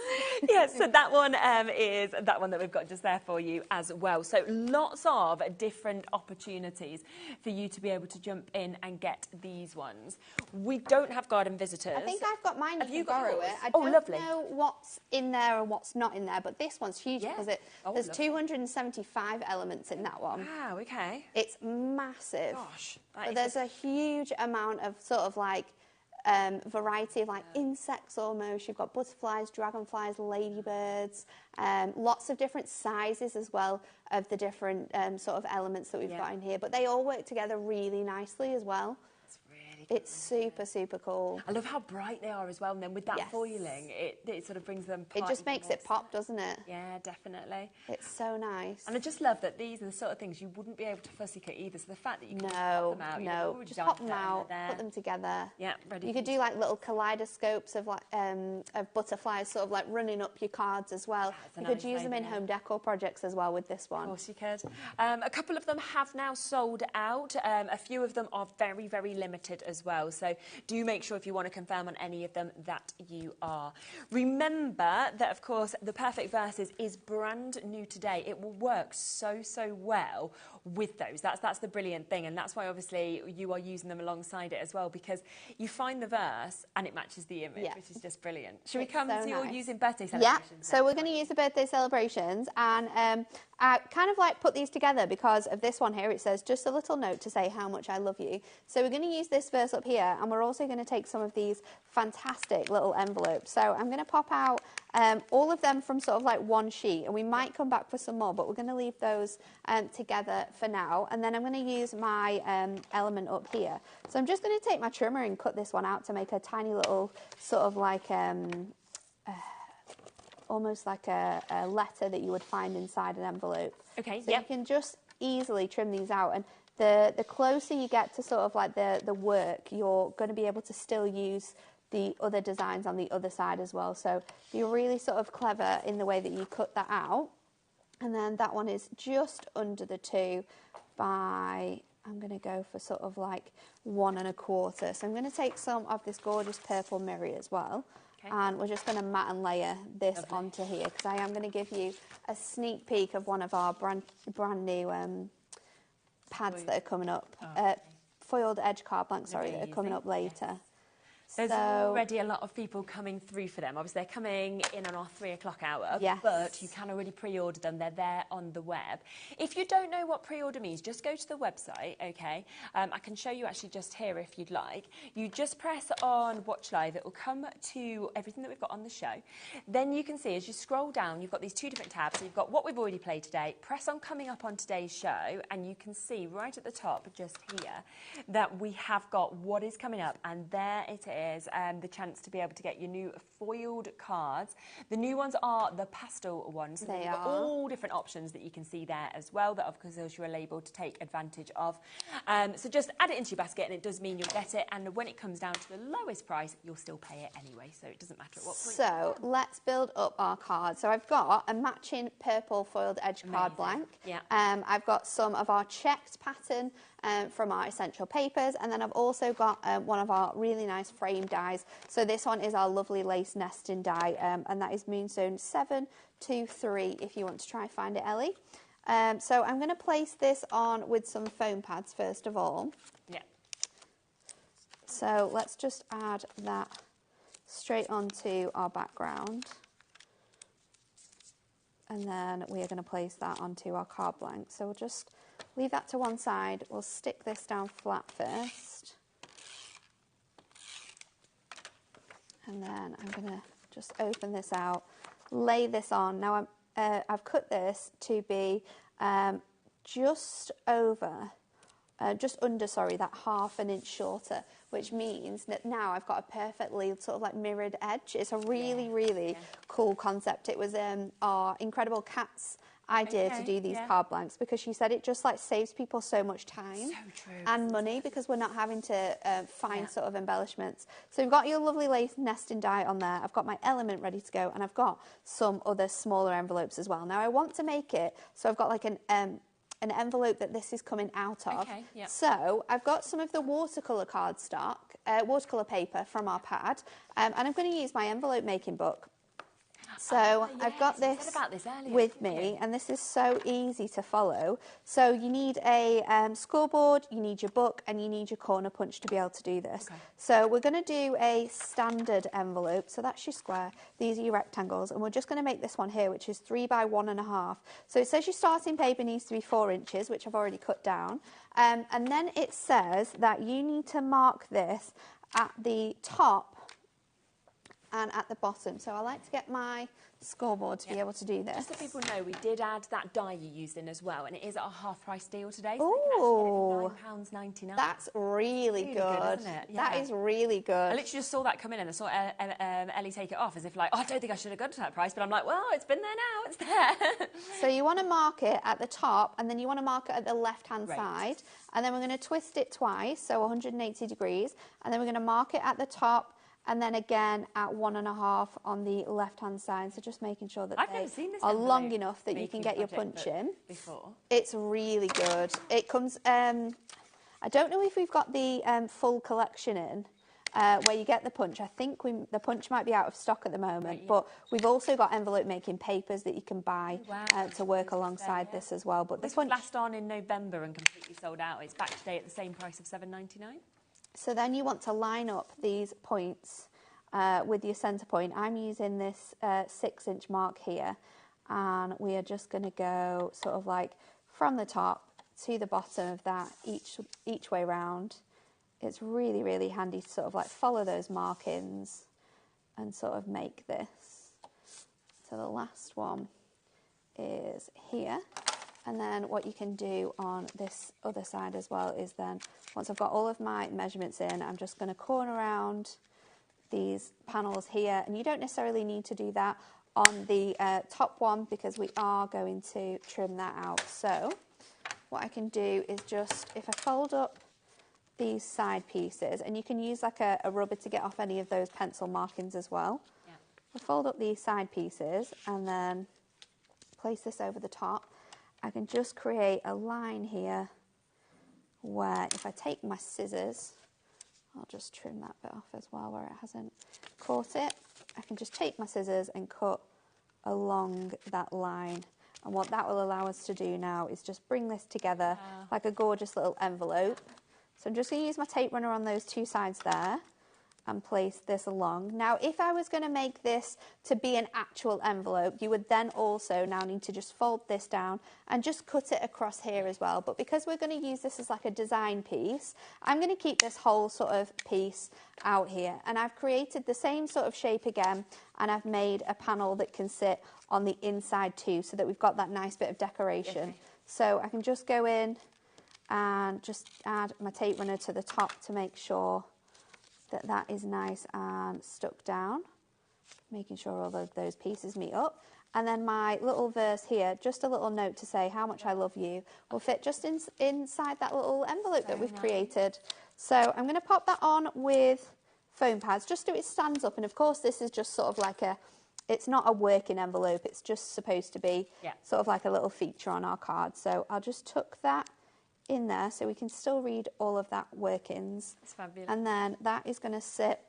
Yes, so that one is that one that we've got just there for you as well. So lots of different opportunities for you to be able to jump in and get these ones. We don't have garden visitors. I think I've got mine. Have you got borrow yours? it? I don't know what's in there and what's not in there, but this one's huge because there's 275 elements in that one. Wow, okay. It's massive. Gosh. But there's a huge amount of sort of like variety of like insects almost. You've got butterflies, dragonflies, ladybirds, lots of different sizes as well of the different sort of elements that we've got in here. But they all work together really nicely as well. It's super, super cool. I love how bright they are as well. And then with that foiling, it sort of brings them apart. It just makes it pop, doesn't it? Yeah, definitely. It's so nice. And I just love that these are the sort of things you wouldn't be able to fussy cut either. So the fact that you can pop them out. Just pop them out, put them together. Yeah, ready. You could do like little kaleidoscopes of like of butterflies sort of like running up your cards as well. You could use them in home decor projects as well with this one. Of course you could. A couple of them have now sold out. A few of them are very, very limited as well. So do make sure if you want to confirm on any of them that you are. Remember that, of course, the Perfect Verses is brand new today. It will work so, so well with those. That's the brilliant thing, and that's why obviously you are using them alongside it as well, because you find the verse and it matches the image, which is just brilliant. Should we come to your using birthday celebrations? Yeah, so we're going to use the birthday celebrations, and I kind of like put these together because of this one here. It says, just a little note to say how much I love you. So we're going to use this disperse up here, and we're also going to take some of these fantastic little envelopes. So I'm going to pop out all of them from sort of like one sheet, and we might come back for some more, but we're going to leave those together for now. And then I'm going to use my element up here. So I'm just going to take my trimmer and cut this one out to make a tiny little sort of like almost like a letter that you would find inside an envelope. Okay, so you can just easily trim these out, and the closer you get to sort of like the work, you're going to be able to still use the other designs on the other side as well. So you're really sort of clever in the way that you cut that out. And then that one is just under the 2 by, I'm going to go for sort of like 1 1/4. So I'm going to take some of this gorgeous purple mirror as well. And we're just going to mat and layer this onto here, because I am going to give you a sneak peek of one of our brand new pads that are coming up. Foiled edge card blanks, sorry, that are coming up later. There's already a lot of people coming through for them. Obviously, they're coming in on our 3 o'clock hour, but you can already pre-order them. They're there on the web. If you don't know what pre-order means, just go to the website, okay? I can show you actually just here if you'd like. You just press on Watch Live. It will come to everything that we've got on the show. Then you can see, as you scroll down, you've got these 2 different tabs. So you've got what we've already played today. Press on Coming Up on Today's Show, and you can see right at the top, just here, that we have got what is coming up, and there it is. The chance to be able to get your new foiled cards. The new ones are the pastel ones. So they've got all different options that you can see there as well, that of course you're able to take advantage of. So just add it into your basket, and it does mean you'll get it, and when it comes down to the lowest price, you'll still pay it anyway, so it doesn't matter at what point. So let's build up our cards. So I've got a matching purple foiled edge card blank. Yeah. I've got some of our checked pattern from our essential papers, and then I've also got one of our really nice frame dies. So this one is our lovely lace nesting die, and that is Moonstone 723 if you want to try find it, Ellie. So I'm going to place this on with some foam pads first of all. Yeah. So let's just add that straight onto our background, and then we are going to place that onto our card blank. So we'll just leave that to one side. We'll stick this down flat first. And then I'm going to just open this out, lay this on. Now I've cut this to be just under, that 1/2 inch shorter, which means that now I've got a perfectly sort of like mirrored edge. It's a really cool concept. It was our Incredible Cat's idea to do these card blanks, because she said it just like saves people so much time and money, because we're not having to find sort of embellishments. So we've got your lovely lace nesting die on there. I've got my element ready to go, and I've got some other smaller envelopes as well. Now I want to make it so I've got like an envelope that this is coming out of. So I've got some of the watercolour cardstock, watercolour paper from our pad, and I'm going to use my envelope making book. So I've got this with me, and this is so easy to follow. So you need a scoreboard, you need your book, and you need your corner punch to be able to do this. So we're going to do a standard envelope. So that's your square. These are your rectangles, and we're just going to make this one here, which is 3 by 1 1/2. So it says your starting paper needs to be 4 inches, which I've already cut down. And then it says that you need to mark this at the top and at the bottom. So I like to get my scoreboard to be able to do this. Just so people know, we did add that die you used in as well, and it is at a half-price deal today. So £9.99. That's really good. Isn't it? That is really good. I literally just saw that come in, and I saw Ellie take it off as if like, oh, I don't think I should have gone to that price, but I'm like, well, it's been there now, it's there. So you want to mark it at the top, and then you want to mark it at the left-hand side, and then we're going to twist it twice, so 180 degrees, and then we're going to mark it at the top, and then again at 1 1/2 on the left-hand side. So just making sure that they are long enough that you can get your punch in. It's really good. It comes, I don't know if we've got the full collection in, where you get the punch. I think the punch might be out of stock at the moment, but we've also got envelope making papers that you can buy to work alongside this as well. But this one last on in November and completely sold out. It's back today at the same price of £7.99. So then you want to line up these points with your centre point. I'm using this 6 inch mark here, and we are just going to go sort of like from the top to the bottom of that each way round, it's really, really handy to sort of like follow those markings and sort of make this. So the last one is here. And then what you can do on this other side as well is then, once I've got all of my measurements in, I'm just going to corner around these panels here. And you don't necessarily need to do that on the top one because we are going to trim that out. So what I can do is just, if I fold up these side pieces, and you can use like a rubber to get off any of those pencil markings as well. Yeah. I'll fold up these side pieces and then place this over the top. I can just create a line here where if I take my scissors, I'll just trim that bit off as well where it hasn't caught it. I can just take my scissors and cut along that line. And what that will allow us to do now is just bring this together like a gorgeous little envelope. So I'm just going to use my tape runner on those two sides there and place this along. Now, if I was going to make this to be an actual envelope, you would then also now need to just fold this down and just cut it across here as well. But because we're going to use this as like a design piece, I'm going to keep this whole sort of piece out here. And I've created the same sort of shape again, and I've made a panel that can sit on the inside too, so that we've got that nice bit of decoration. Okay. So I can just go in and just add my tape runner to the top to make sure that that is nice and stuck down, making sure all of those pieces meet up. And then my little verse here, just a little note to say how much I love you, will fit just inside that little envelope that we've created. So I'm going to pop that on with foam pads, just so it stands up. And of course, this is just sort of like it's not a working envelope, it's just supposed to be sort of like a little feature on our card. So I'll just tuck that in there so we can still read all of that workings. That's fabulous. And then that is going to sit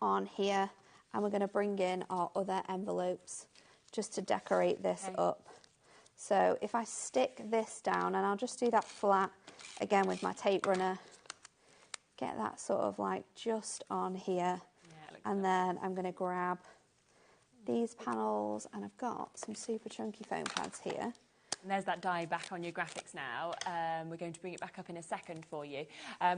on here, and we're going to bring in our other envelopes just to decorate this up. So if I stick this down, and I'll just do that flat again with my tape runner, get that sort of like just on here, and then I'm going to grab these panels, and I've got some super chunky foam pads here. And there's that die back on your graphics now. We're going to bring it back up in a second for you,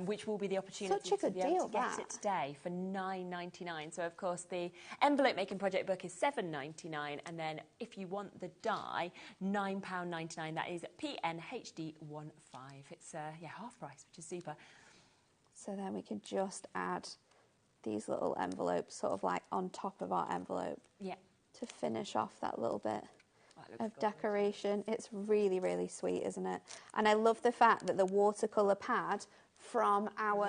which will be the opportunity to be able to get it today for $9.99. So, of course, the envelope making project book is $7.99, and then if you want the die, £9.99. That is PNHD 15. It's half price, which is super. So then we can just add these little envelopes sort of like on top of our envelope to finish off that little bit of decoration. It's really, really sweet, isn't it? And I love the fact that the watercolour pad from our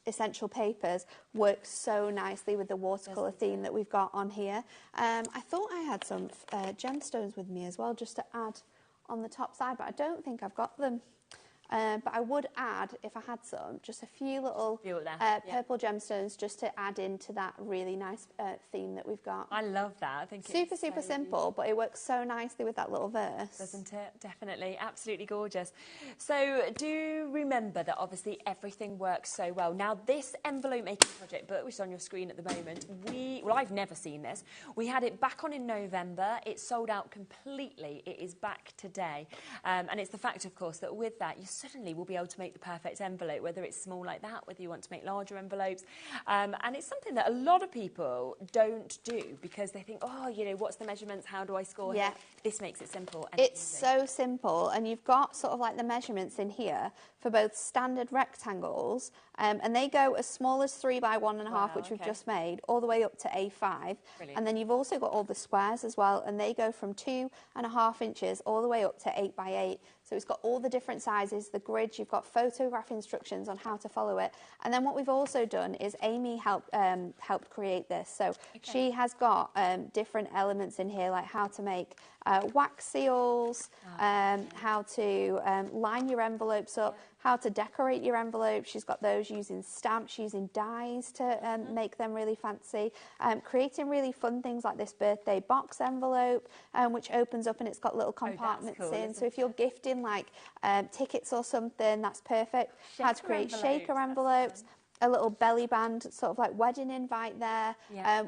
essential papers works so nicely with the watercolour theme that we've got on here. I thought I had some gemstones with me as well, just to add on the top side, but I don't think I've got them. But I would add, if I had some, just a few little purple gemstones just to add into that really nice theme that we've got. I love that. I think super, it's super simple, but it works so nicely with that little verse. Doesn't it? Definitely. Absolutely gorgeous. So do remember that obviously everything works so well. Now, this envelope making project book, which is on your screen at the moment, I've never seen this. We had it back on in November. It sold out completely. It is back today. And it's the fact, of course, that with that, you suddenly will be able to make the perfect envelope, whether it's small like that, whether you want to make larger envelopes. And it's something that a lot of people don't do because they think, what's the measurements? How do I score? Yeah. This makes it simple. And it's so simple. And you've got sort of like the measurements in here for both standard rectangles, and they go as small as 3 by 1.5, which we've just made, all the way up to A5. Brilliant. And then you've also got all the squares as well, and they go from 2.5 inches all the way up to 8 by 8. So it's got all the different sizes, the grids, you've got photograph instructions on how to follow it. And then what we've also done is Amy helped create this. So she has got different elements in here, like how to make wax seals, how to line your envelopes up, how to decorate your envelopes. She's got those using stamps, using dies to make them really fancy, creating really fun things like this birthday box envelope, which opens up and it's got little compartments in. So if you're gifting like tickets or something, that's perfect. How to create shaker envelopes. A little belly band, sort of like wedding invite there,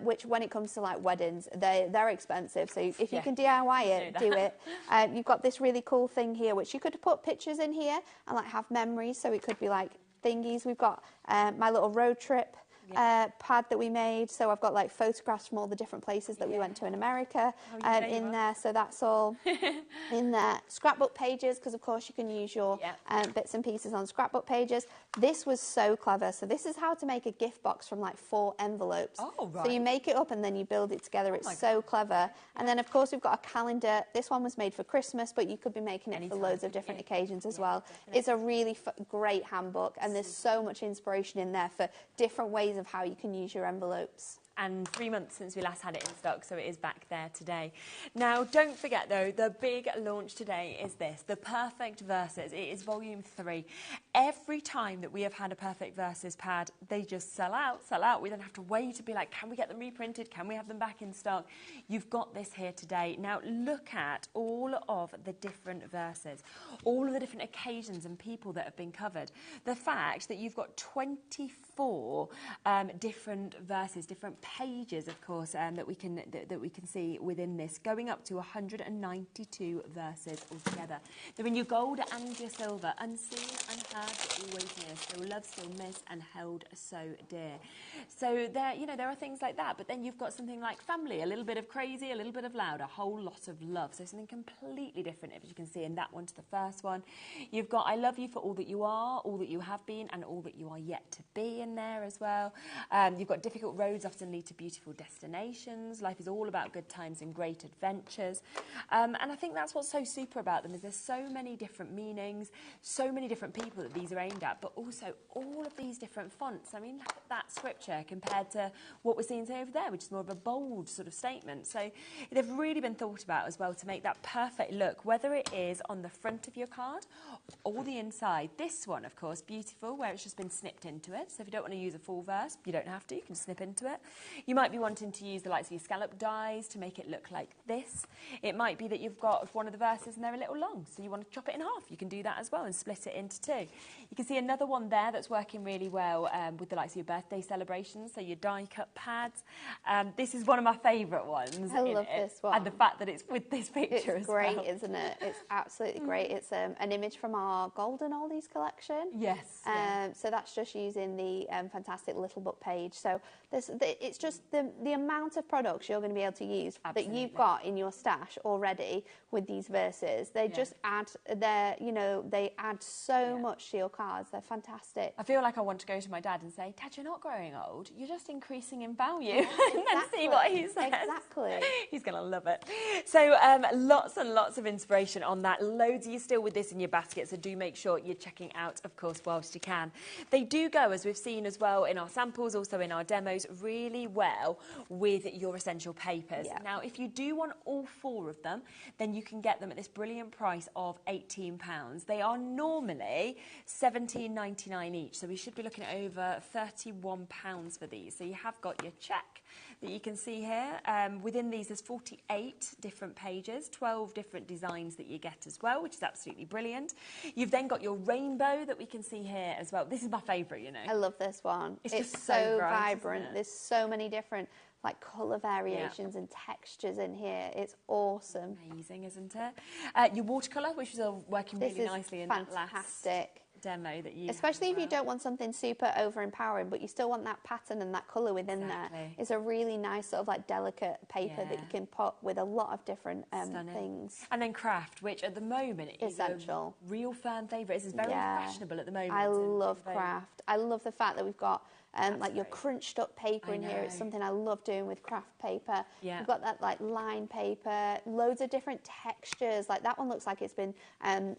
which when it comes to like weddings, they're expensive. So if you can DIY it, do it. You've got this really cool thing here, which you could put pictures in here and like have memories. So it could be like thingies. We've got my little road trip pad that we made. So I've got like photographs from all the different places that we went to in America in there. So that's all in there. Scrapbook pages, because of course you can use your bits and pieces on scrapbook pages. This was so clever. So this is how to make a gift box from like 4 envelopes. Oh, right. So you make it up and then you build it together. It's so clever. And then of course we've got a calendar. This one was made for Christmas, but you could be making it for loads of different occasions as well. Definitely. It's a really great handbook, and there's so much inspiration in there for different ways of how you can use your envelopes. And 3 months since we last had it in stock, so it is back there today. Now, don't forget, though, the big launch today is this, the Perfect Verses. It is volume 3. Every time that we have had a Perfect Verses pad, they just sell out, sell out. We don't have to wait to be like, can we get them reprinted? Can we have them back in stock? You've got this here today. Now, look at all of the different verses, all of the different occasions and people that have been covered. The fact that you've got 24 different verses, different pages, of course, that we can see within this, going up to 192 verses altogether. They're in your gold and your silver, unseen, unheard, but always near, still loved, still missed, and held so dear. So there, you know, there are things like that. But then you've got something like family, a little bit of crazy, a little bit of loud, a whole lot of love. So something completely different, as you can see in that one to the first one. You've got I love you for all that you are, all that you have been, and all that you are yet to be in there as well. You've got difficult roads often lead to beautiful destinations. Life is all about good times and great adventures. And I think that's what's so super about them, is there's so many different meanings, so many different people that these are aimed at, but also all of these different fonts. I mean, look at that scripture compared to what we're seeing over there, which is more of a bold sort of statement. So they've really been thought about as well to make that perfect look, whether it is on the front of your card or the inside. This one, of course, beautiful, where it's just been snipped into it. So if you don't want to use a full verse, you don't have to. You can snip into it. You might be wanting to use the likes of your scallop dies to make it look like this. It might be that you've got one of the verses and they're a little long, so you want to chop it in half. You can do that as well and split it into 2. You can see another one there that's working really well with the likes of your birthday celebrations, so your die-cut pads. This is one of my favourite ones. I love this one. And the fact that it's with this picture as well. It's great, isn't it? It's absolutely great. It's an image from our Golden Oldies collection. Yes. So that's just using the fantastic little book page. So it's just the amount of products you're going to be able to use that you've got in your stash already with these verses. They just add they add so much to your cards. They're fantastic. I feel like I want to go to my dad and say, Dad, you're not growing old. You're just increasing in value. And then see what he says. Exactly. He's going to love it. So lots and lots of inspiration on that. Loads of you still with this in your basket, so do make sure you're checking out, of course, whilst you can. They do go, as we've seen as well in our samples, also in our demos, really well with your essential papers. Yeah. Now, if you do want all 4 of them, then you can get them at this brilliant price of £18. They are normally £17.99 each, so we should be looking at over £31 for these. So you have got your check that you can see here. Within these, there's 48 different pages, 12 different designs that you get as well, which is absolutely brilliant. You've then got your rainbow that we can see here as well. This is my favourite, you know. I love this one. It's just so bright, vibrant. There's so many different colour variations and textures in here. It's awesome. Amazing, isn't it? Your watercolour, which is working really nicely in that last demo that you especially if you don't want something super overempowering, but you still want that pattern and that colour within there. It's a really nice sort of delicate paper that you can put with a lot of different things. And then craft, which at the moment is essential. A real fan favourite. This is very fashionable at the moment. I love craft. I love the fact that we've got your crunched up paper in here. It's something I love doing with craft paper. Yeah. You've got that line paper, loads of different textures. Like that one looks like it's been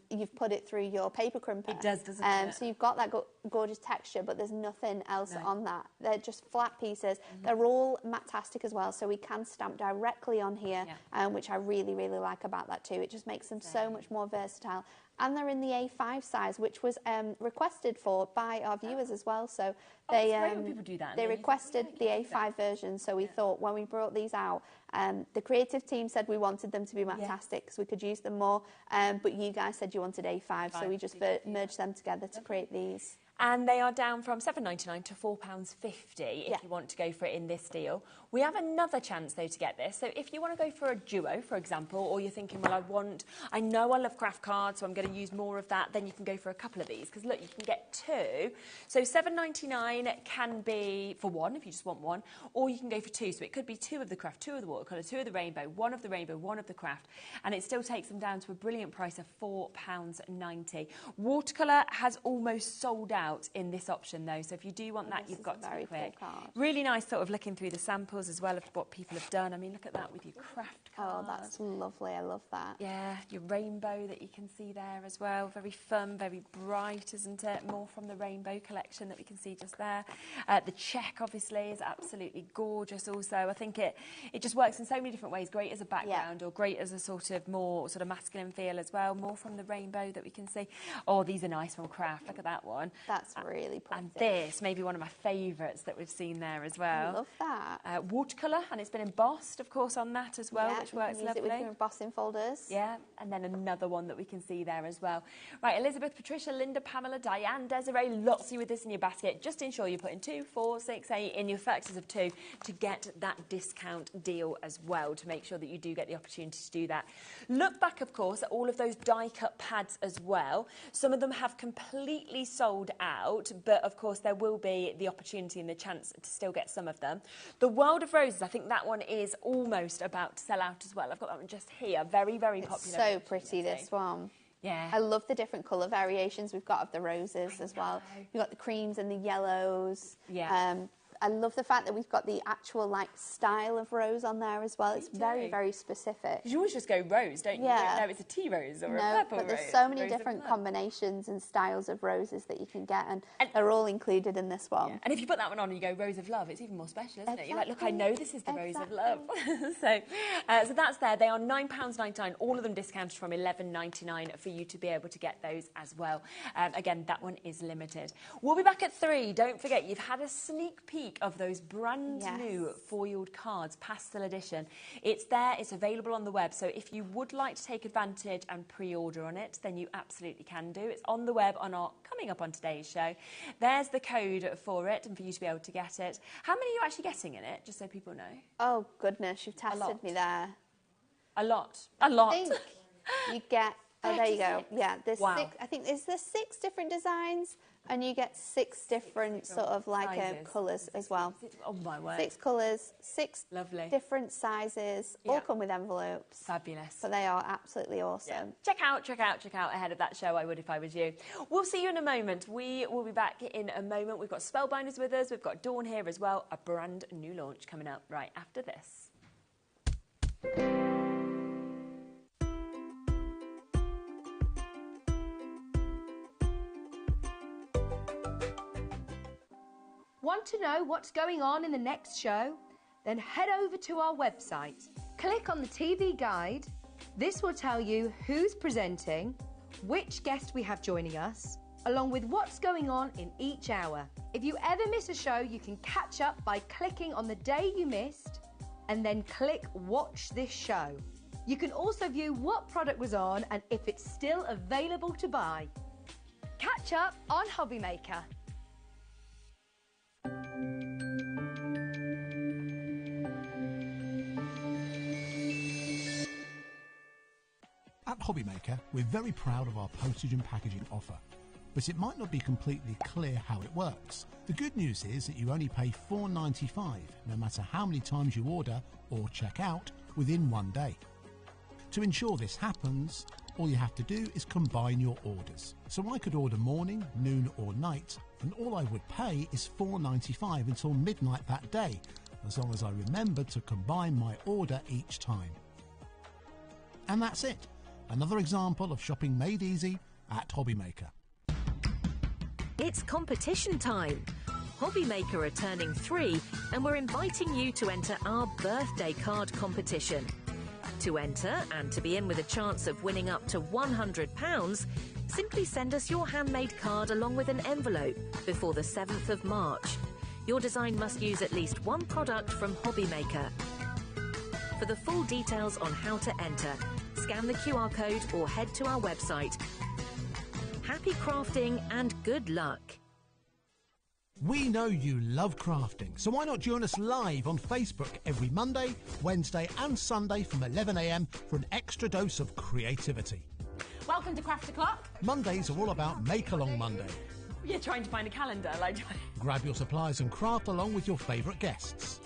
you've put it through your paper crimper. It does, doesn't it? So you've got that gorgeous texture, but there's nothing else on that. They're just flat pieces. They're all matte-tastic as well, so we can stamp directly on here, which I really, really like about that too. It just makes them so much more versatile. And they're in the A5 size, which was requested for by our viewers as well. So they people do that. They requested the A5 version. So we thought when we brought these out, the creative team said we wanted them to be matte-tastic because we could use them more. But you guys said you wanted A5, so we just merged them together to create these. and they are down from £7.99 to £4.50 if you want to go for it in this deal. We have another chance though to get this. So if you want to go for a duo, for example, or you're thinking, well, I know I love craft cards, so I'm going to use more of that, then you can go for a couple of these, because look, you can get two. So £7.99 can be for one if you just want one, or you can go for two. So it could be two of the craft, two of the watercolour, two of the rainbow, one of the rainbow, one of the craft, and it still takes them down to a brilliant price of £4.90. Watercolour has almost sold out in this option though, so if you do want that, you've got to be quick. Really nice sort of looking through the samples as well of what people have done. I mean, look at that with your craft card. Oh, that's lovely. I love that. Yeah, your rainbow that you can see there as well. Very fun, very bright, isn't it? More from the rainbow collection that we can see just there. The check, obviously, is absolutely gorgeous also. I think it just works in so many different ways. Great as a background or great as a sort of more sort of masculine feel as well. More from the rainbow that we can see. Oh, these are nice from craft. Look at that one. That's really pretty. And this, maybe one of my favourites that we've seen there as well. I love that. Watercolour, and it's been embossed, of course, on that as well, which works lovely. It with your embossing folders. Yeah, and then another one that we can see there as well. Right, Elizabeth, Patricia, Linda, Pamela, Diane, Desiree, lots of you with this in your basket. Just ensure you're putting 2, 4, 6, 8 in your factors of 2 to get that discount deal as well, to make sure that you do get the opportunity to do that. Look back, of course, at all of those die-cut pads as well. Some of them have completely sold out, but of course there will be the opportunity and the chance to still get some of them. The World of Roses, I think that one is almost about to sell out as well. I've got that one just here. Very, very popular. So pretty, this one. Yeah. I love the different colour variations we've got of the roses as well. We've got the creams and the yellows. Yeah. I love the fact that we've got the actual style of rose on there as well. It's very, very specific. You always just go rose, don't you? Yeah. You don't know it's a tea rose or a purple rose. But there's so many different combinations and styles of roses that you can get, and they're all included in this one. Yeah. And if you put that one on and you go Rose of Love, it's even more special, isn't it? You're like, look, I know this is the Rose of Love. So that's there. They are £9.99, all of them discounted from $11.99 for you to be able to get those as well. Again, that one is limited. We'll be back at 3. Don't forget, you've had a sneak peek of those brand new foiled cards, pastel edition. It's there, it's available on the web, so if you would like to take advantage and pre-order on it, then you absolutely can do. It's on the web on our coming up on today's show. There's the code for it and for you to be able to get it. How many are you actually getting in it, just so people know? Oh goodness, you've tested me there. A lot. A lot. I think you get, oh there you go. Yeah, there's 6, I think there's 6 different designs, and you get 6 different sort of colours as well. Oh my word. 6 colours, 6 different sizes, all come with envelopes. Fabulous. So they are absolutely awesome. Yeah. Check out ahead of that show. I would if I was you. We'll see you in a moment. We will be back in a moment. We've got Spellbinders with us. We've got Dawn here as well. A brand new launch coming up right after this. Want to know what's going on in the next show? Then head over to our website. Click on the TV guide. This will tell you who's presenting, which guest we have joining us, along with what's going on in each hour. If you ever miss a show, you can catch up by clicking on the day you missed and then click Watch This Show. You can also view what product was on and if it's still available to buy. Catch up on HobbyMaker. At HobbyMaker, we're very proud of our postage and packaging offer, but it might not be completely clear how it works. The good news is that you only pay $4.95 no matter how many times you order or check out within 1 day. To ensure this happens, all you have to do is combine your orders. So I could order morning, noon or night, and all I would pay is $4.95 until midnight that day, as long as I remember to combine my order each time. And that's it. Another example of shopping made easy at HobbyMaker. It's competition time. HobbyMaker are turning 3 and we're inviting you to enter our birthday card competition. To enter and to be in with a chance of winning up to £100, simply send us your handmade card along with an envelope before the 7th of March. Your design must use at least one product from HobbyMaker. For the full details on how to enter, scan the QR code or head to our website. Happy crafting and good luck! We know you love crafting, so why not join us live on Facebook every Monday, Wednesday and Sunday from 11 a.m. for an extra dose of creativity. Welcome to Craft O'Clock. Mondays are all about Make Along Monday. You're trying to find a calendar, like... Grab your supplies and craft along with your favourite guests.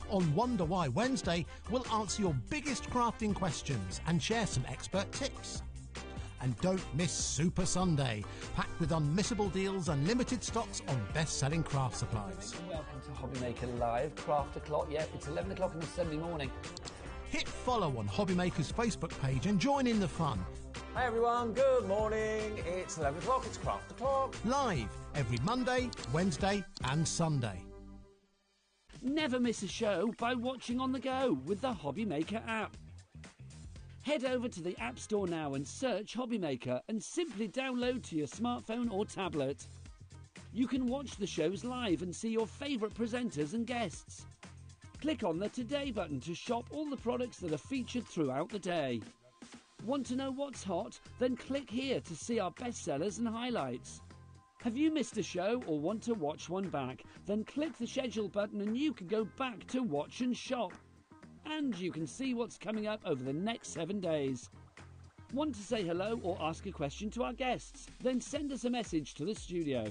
On Wonder Why Wednesday, we'll answer your biggest crafting questions and share some expert tips. And don't miss Super Sunday, packed with unmissable deals and limited stocks on best-selling craft supplies. Welcome to HobbyMaker Live, Craft O'Clock. Yep, it's 11 o'clock on a Sunday morning. Hit follow on HobbyMaker's Facebook page and join in the fun. Hi everyone, good morning. It's 11 o'clock, it's Craft O'Clock. Live every Monday, Wednesday and Sunday. Never miss a show by watching on the go with the HobbyMaker app. Head over to the App Store now and search HobbyMaker and simply download to your smartphone or tablet. You can watch the shows live and see your favourite presenters and guests. Click on the Today button to shop all the products that are featured throughout the day. Want to know what's hot? Then click here to see our bestsellers and highlights. Have you missed a show or want to watch one back? Then click the schedule button and you can go back to watch and shop. And you can see what's coming up over the next 7 days. Want to say hello or ask a question to our guests? Then send us a message to the studio.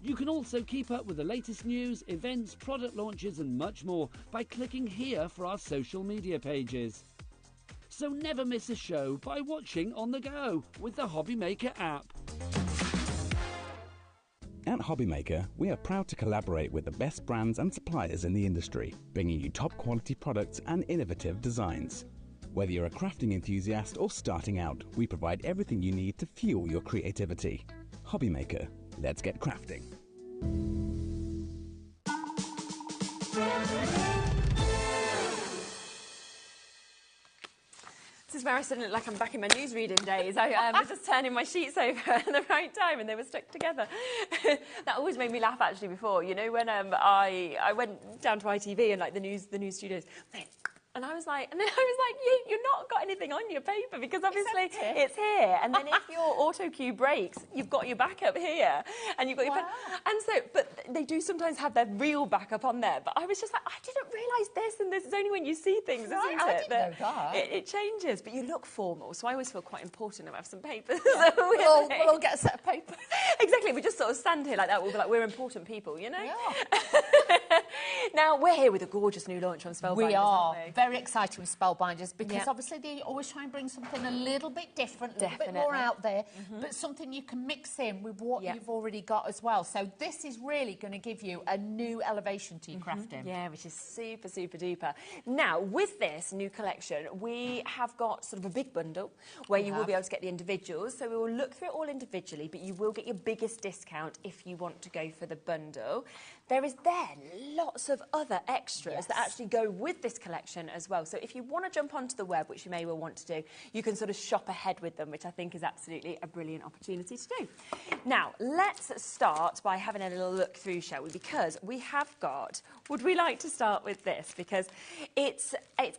You can also keep up with the latest news, events, product launches and much more by clicking here for our social media pages. So never miss a show by watching on the go with the HobbyMaker app. At HobbyMaker, we are proud to collaborate with the best brands and suppliers in the industry, bringing you top quality products and innovative designs. Whether you're a crafting enthusiast or starting out, we provide everything you need to fuel your creativity. HobbyMaker, let's get crafting. This is where I suddenly look like I'm back in my newsreading days. I was just turning my sheets over at the right time and they were stuck together. That always made me laugh actually before. You know, when I went down to ITV and like the news studios, and I was like, you've not got anything on your paper because obviously it's here. And then if your auto cue breaks, you've got your backup here, and you've got your pen. And so, but they do sometimes have their real backup on there. But I was just like, I didn't realise this, and this is only when you see things, isn't it? I didn't know that. It changes, but you look formal. So I always feel quite important to have some papers. Yeah. we'll all get a set of papers. Exactly. We just sort of stand here like that. We'll be like, we're important people, you know. Yeah. Now we're here with a gorgeous new launch on Spellbinders. We are. Aren't we? Very excited with Spellbinders because obviously they always try and bring something a little bit different, a little bit more out there, but something you can mix in with what you've already got as well. So this is really going to give you a new elevation to your crafting. Yeah, which is super, super duper. Now, with this new collection, we have got sort of a big bundle where you will be able to get the individuals. So we will look through it all individually, but you will get your biggest discount if you want to go for the bundle. There is then lots of other extras that actually go with this collection as well. So if you want to jump onto the web, which you may well want to do, you can sort of shop ahead with them, which I think is absolutely a brilliant opportunity to do. Now, let's start by having a little look through, shall we? Because we have got, would we like to start with this? Because it's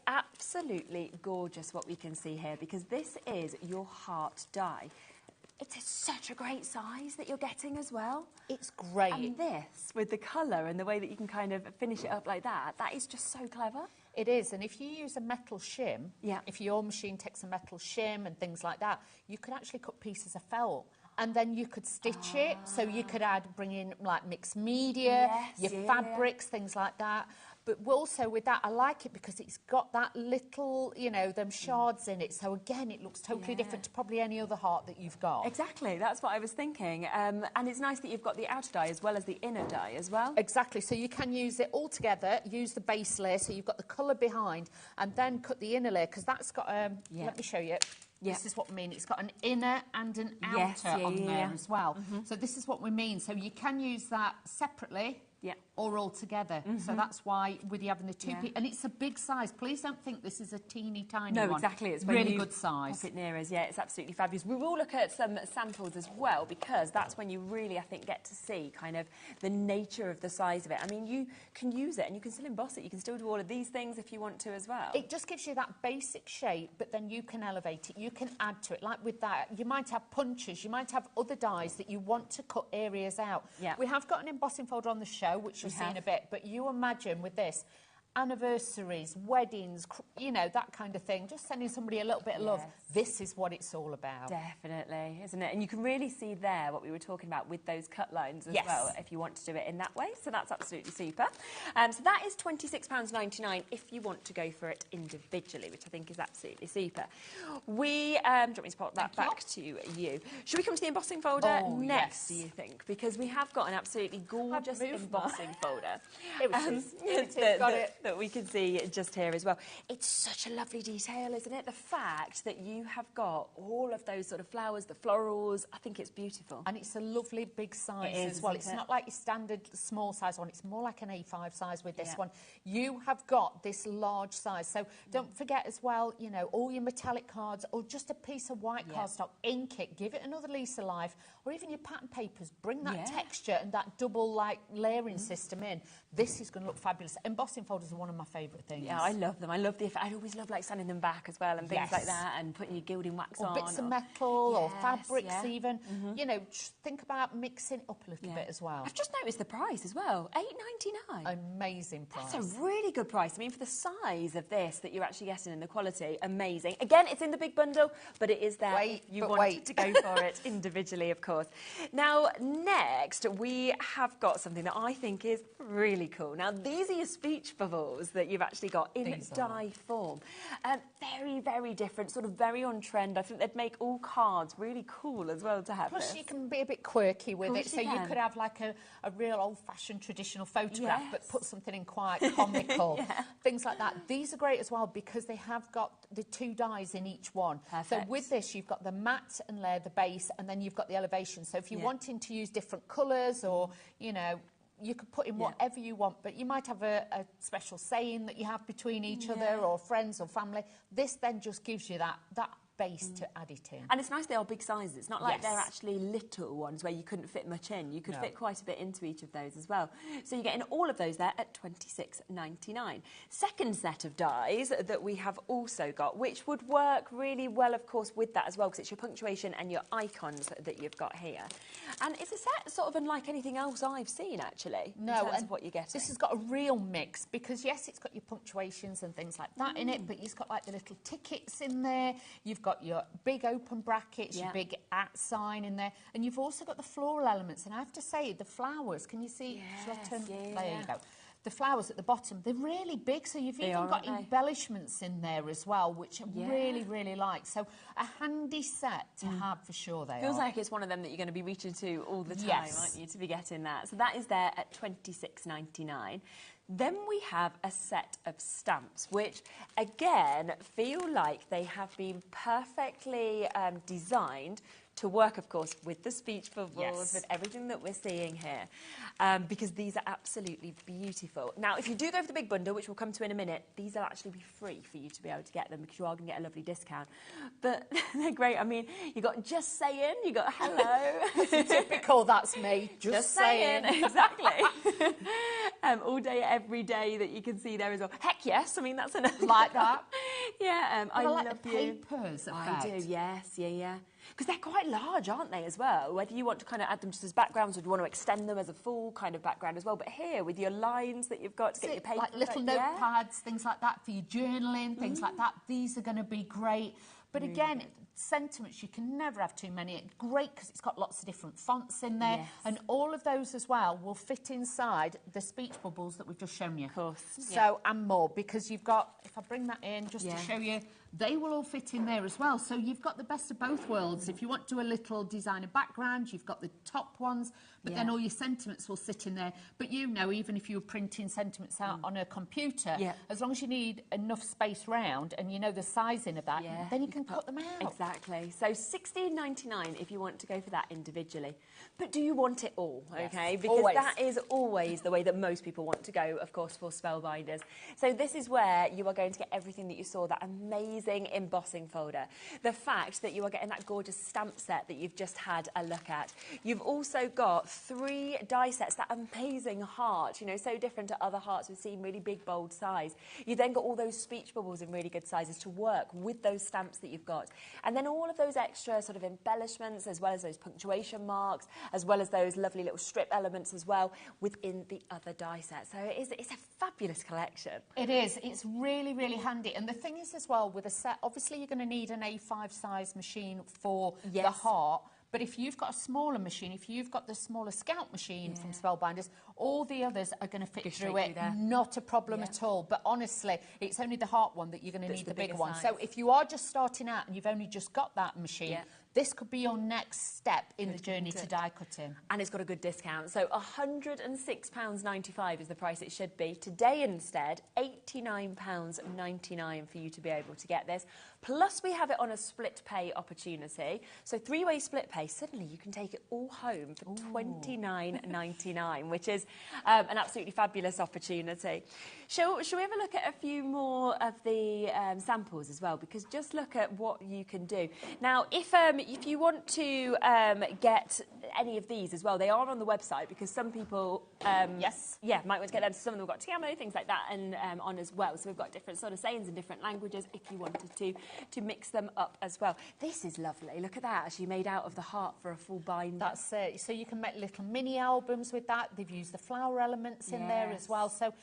absolutely gorgeous what we can see here, because this is your heart die. It's such a great size that you're getting as well. It's great. And this, with the colour and the way that you can kind of finish it up like that, that is just so clever. It is, and if you use a metal shim, if your machine takes a metal shim and things like that, you could actually cut pieces of felt. And then you could stitch it, so you could bring in like mixed media, your fabrics, things like that. But also with that, I like it because it's got that little, you know, them shards in it. So again, it looks totally different to probably any other heart that you've got. Exactly, that's what I was thinking. And it's nice that you've got the outer die as well as the inner die as well. Exactly, so you can use it all together, use the base layer, so you've got the colour behind, and then cut the inner layer, because that's got, let me show you. This is what we mean. It's got an inner and an outer on there as well. So this is what we mean. So you can use that separately. or all together. So that's why with you having the two-piece, and it's a big size. Please don't think this is a teeny tiny one. No, exactly. It's really good size. Pop it near us. Yeah, it's absolutely fabulous. We will look at some samples as well, because that's when you really, I think, get to see kind of the nature of the size of it. I mean, you can use it and you can still emboss it. You can still do all of these things if you want to as well. It just gives you that basic shape, but then you can elevate it. You can add to it. Like with that, you might have punches, you might have other dies that you want to cut areas out. Yeah. We have got an embossing folder on the show, which you'll see in a bit, but you imagine with this, anniversaries, weddings, you know, that kind of thing, just sending somebody a little bit of love. This is what it's all about. Definitely, isn't it? And you can really see there what we were talking about with those cut lines as well, if you want to do it in that way. So that's absolutely super. So that is £26.99 if you want to go for it individually, which I think is absolutely super. We, do you want me to pop that back to you? Should we come to the embossing folder next, do you think? Because we have got an absolutely gorgeous embossing folder. That we can see just here as well. It's such a lovely detail, isn't it? The fact that you have got all of those sort of flowers, the florals, I think it's beautiful. And it's a lovely big size as well. It's not like your standard small size one, it's more like an A5 size with this one. You have got this large size. So don't forget as well, you know, all your metallic cards or just a piece of white cardstock, ink it, give it another lease of life, or even your pattern papers, bring that texture and that double like layering system in. This is going to look fabulous. Embossing folders are one of my favourite things. Yeah, I love them. I love the effect. I always love like sanding them back as well and things like that, and putting your gilding wax on. Or bits of metal or fabrics even. You know, just think about mixing it up a little bit as well. I've just noticed the price as well, £8.99. Amazing price. That's a really good price. I mean, for the size of this that you're actually getting and the quality, amazing. Again, it's in the big bundle, but it is there if you want to go for it individually, of course. Now, next, we have got something that I think is really cool. Now, these are your speech bubbles that you've actually got in die form. Very, very different, sort of very on trend. I think they'd make all cards really cool as well to have. Plus, you can be a bit quirky with it. So you could have like a real old-fashioned traditional photograph, but put something in quite comical. Things like that. These are great as well because they have got the two dies in each one. So with this, you've got the matte and layer, the base, and then you've got the elevation. So if you're wanting to use different colours or, you know, you could put in whatever you want, but you might have a special saying that you have between each other or friends or family. This then just gives you that base to add it in. And it's nice they are big sizes. It's not like they're actually little ones where you couldn't fit much in. You could fit quite a bit into each of those as well. So you're getting all of those there at £26.99. Second set of dies that we have also got, which would work really well, of course, with that as well, because it's your punctuation and your icons that you've got here. And it's a set sort of unlike anything else I've seen, actually, in terms of what you're getting. This has got a real mix because, yes, it's got your punctuations and things like that in it, but you've got like the little tickets in there. You've got your big open brackets, your big @ sign in there, and you've also got the floral elements. And I have to say, the flowers, can you see? Shall I turn? There you go. The flowers at the bottom, they're really big, so you've even got embellishments in there as well, which I really, really like. So a handy set to have for sure they Feels like it's one of them that you're going to be reaching to all the time, aren't you, to be getting that. So that is there at £26.99. Then we have a set of stamps, which, again, feel like they have been perfectly designed to work, of course, with the speech bubbles, with everything that we're seeing here, because these are absolutely beautiful. Now, if you do go for the big bundle, which we'll come to in a minute, these will actually be free for you to be able to get them because you are going to get a lovely discount. But they're great. I mean, you got just saying, you got hello. Typical, that's me. Just saying. Exactly. All day, every day that you can see there as well. Heck yes, I mean, that's enough. Like that. I like love the papers. I do, yes, because they're quite large, aren't they, as well? Whether you want to kind of add them just as backgrounds or do you want to extend them as a full kind of background as well. But here, with your lines that you've got to get your paper... Like little notepads, things like that for your journaling, things like that. These are going to be great. But again, sentiments, you can never have too many. It's great because it's got lots of different fonts in there. And all of those as well will fit inside the speech bubbles that we've just shown you. Of course. So, and more, because you've got, if I bring that in just to show you, they will all fit in there as well. So you've got the best of both worlds. If you want to do a little designer background, you've got the top ones, but then all your sentiments will sit in there. But you know, even if you were printing sentiments out on a computer, as long as you need enough space round and you know the sizing of that, then you can cut them out. Exactly. So £16.99 if you want to go for that individually. But do you want it all? Okay, Yes, because always. that is always the way that most people want to go, of course, for Spellbinders. So this is where you are going to get everything that you saw, that amazing embossing folder. The fact that you are getting that gorgeous stamp set that you've just had a look at. You've also got 3 die sets, that amazing heart, you know, so different to other hearts we've seen, really big, bold size. You then got all those speech bubbles in really good sizes to work with those stamps that you've got. And then all of those extra sort of embellishments, as well as those punctuation marks, as well as those lovely little strip elements as well within the other die set. So it's a fabulous collection. It is. It's really, really handy. And the thing is as well, with a set, obviously you're going to need an A5 size machine for the heart. But if you've got a smaller machine, if you've got the smaller Scout machine from Spellbinders, all the others are going to fit through it. Not a problem at all. But honestly, it's only the heart one that you're going to need the bigger one. So if you are just starting out and you've only just got that machine, this could be your next step in the journey to die cutting. And it's got a good discount. So £106.95 is the price it should be. Today instead, £89.99 for you to be able to get this. Plus we have it on a split pay opportunity. So 3-way split pay, suddenly you can take it all home for £29.99, which is an absolutely fabulous opportunity. Shall we have a look at a few more of the samples as well? Because just look at what you can do. Now, if you want to get any of these as well, they are on the website, because some people might want to get them. Some of them have got Tiamo, things like that, and on as well. So we've got different sort of sayings in different languages if you wanted to mix them up as well. This is lovely. Look at that, actually made out of the heart for a full bind. That's it. So you can make little mini albums with that. They've used the flower elements in there as well. So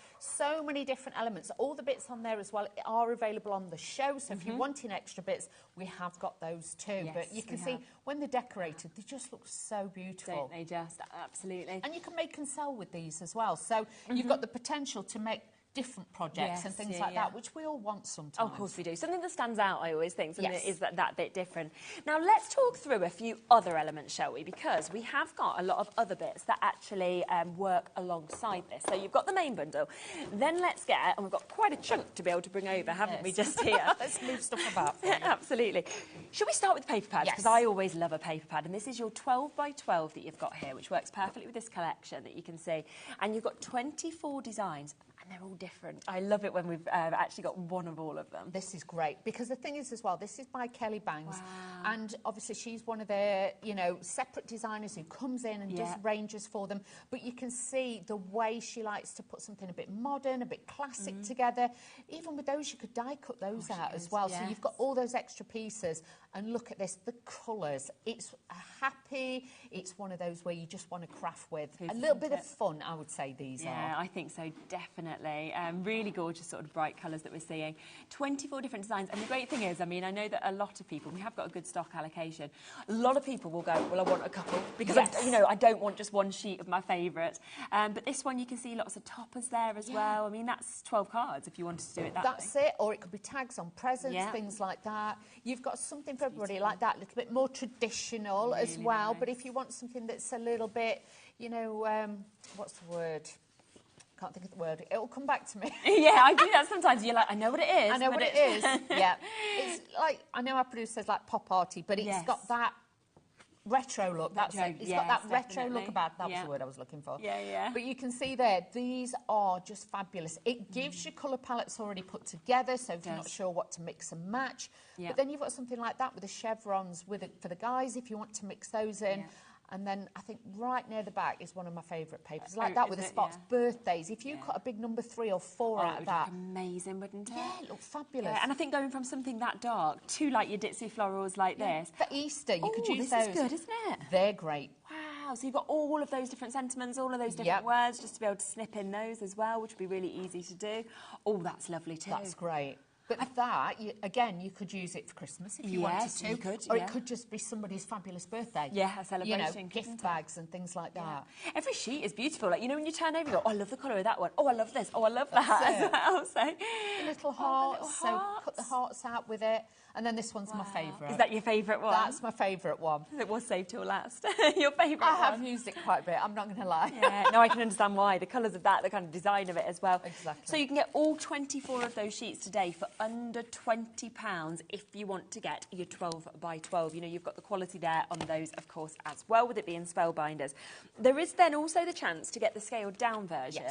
many different elements. All the bits on there as well are available on the show. So if you're wanting extra bits, we have got those too. But you can see when they're decorated, they just look so beautiful. Don't they just? Absolutely. And you can make and sell with these as well. So you've got the potential to make different projects and things like that, which we all want sometimes. Oh, of course we do. Something that stands out, I always think, something that is that bit different. Now, let's talk through a few other elements, shall we? Because we have got a lot of other bits that actually work alongside this. So you've got the main bundle. Then let's get, and we've got quite a chunk to be able to bring over, haven't we, just here? Let's move stuff about for you. Absolutely. Should we start with paper pads? Because I always love a paper pad. And this is your 12 by 12 that you've got here, which works perfectly with this collection that you can see. And you've got 24 designs. And they're all different. I love it when we've actually got one of all of them. This is great, because the thing is as well, this is by Kelly Bangs, and obviously she's one of their, separate designers who comes in and does ranges for them. But you can see the way she likes to put something a bit modern, a bit classic together. Even with those, you could die cut those out as well. So you've got all those extra pieces. And look at this, the colours. It's happy. It's one of those where you just want to craft with. A little bit of fun, I would say these are. Yeah, I think so, definitely. Really gorgeous sort of bright colours that we're seeing. 24 different designs. And the great thing is, I mean, I know that a lot of people, we have got a good stock allocation. A lot of people will go, well, I want a couple. Because, I don't want just one sheet of my favourite. But this one, you can see lots of toppers there as well. I mean, that's 12 cards if you wanted to do it that way. That's it. Or it could be tags on presents, things like that. You've got something for everybody like that, a little bit more traditional as well. Nice. But if you want something that's a little bit, what's the word? Can't think of the word. It'll come back to me. Yeah, I do that sometimes. You're like, I know what it is. I know what it is. Yeah. It's like, I know our producer says like pop arty, but it's got that retro look. That's it. It's got that retro look about it. That was the word I was looking for. Yeah. But you can see there, these are just fabulous. It gives you colour palettes already put together, so if you're not sure what to mix and match. But then you've got something like that with the chevrons for the guys, if you want to mix those in. And then I think right near the back is one of my favourite papers, like that with the spots. Birthdays. If you cut a big number 3 or 4 out of that, look amazing, wouldn't it? Yeah, it looked fabulous. And I think going from something that dark to like your ditzy florals like this for Easter, you could use those. This is good, isn't it? They're great. Wow, so you've got all of those different sentiments, all of those different words, just to be able to snip in those as well, which would be really easy to do. Oh, that's lovely too. That's great. But that, again, you could use it for Christmas if you wanted to. You could, or it could just be somebody's fabulous birthday. Yeah, a celebration. Gift bags and things like that. Every sheet is beautiful. Like, when you turn over, you go, oh, I love the colour of that one. Oh, I love this. Oh, I love that as well. So, little hearts. So cut the hearts out with it. And then this one's my favourite. Is that your favourite one? That's my favourite one. It was saved till last. Your favourite one? I have used it quite a bit, I'm not going to lie. Yeah, no, I can understand why. The colours of that, the kind of design of it as well. Exactly. So you can get all 24 of those sheets today for under £20 if you want to get your 12 by 12. You know, you've got the quality there on those, of course, as well, with it being spellbinders. There is then also the chance to get the scaled down version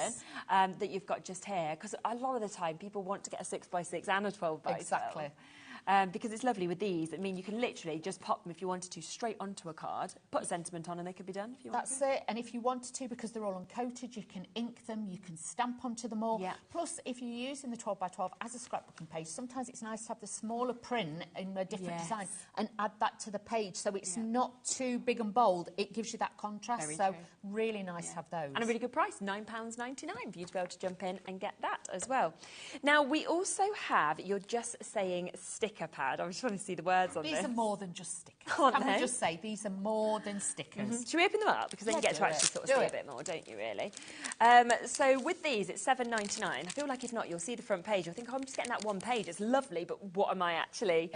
that you've got just here, because a lot of the time people want to get a 6 by 6 and a 12 by 12. Exactly. Because it's lovely with these. I mean, you can literally just pop them if you wanted to straight onto a card, put a sentiment on, and they could be done if you want to. That's it. And if you wanted to, because they're all uncoated, you can ink them, you can stamp onto them all. Yeah. Plus, if you're using the 12 by 12 as a scrapbooking page, sometimes it's nice to have the smaller print in a different design and add that to the page, so it's not too big and bold. It gives you that contrast. Very so true. really nice to have those. And a really good price, £9.99 for you to be able to jump in and get that as well. Now, we also have your Just Saying sticker pad. I just want to see the words on this. These are more than just stickers. Aren't Can they? we just say these are more than stickers? Should we open them up? Because then you get to actually sort of see a bit more, don't you, really? So with these, it's £7.99. I feel like if not, you'll see the front page. You'll think, oh, I'm just getting that one page. It's lovely, but what am I actually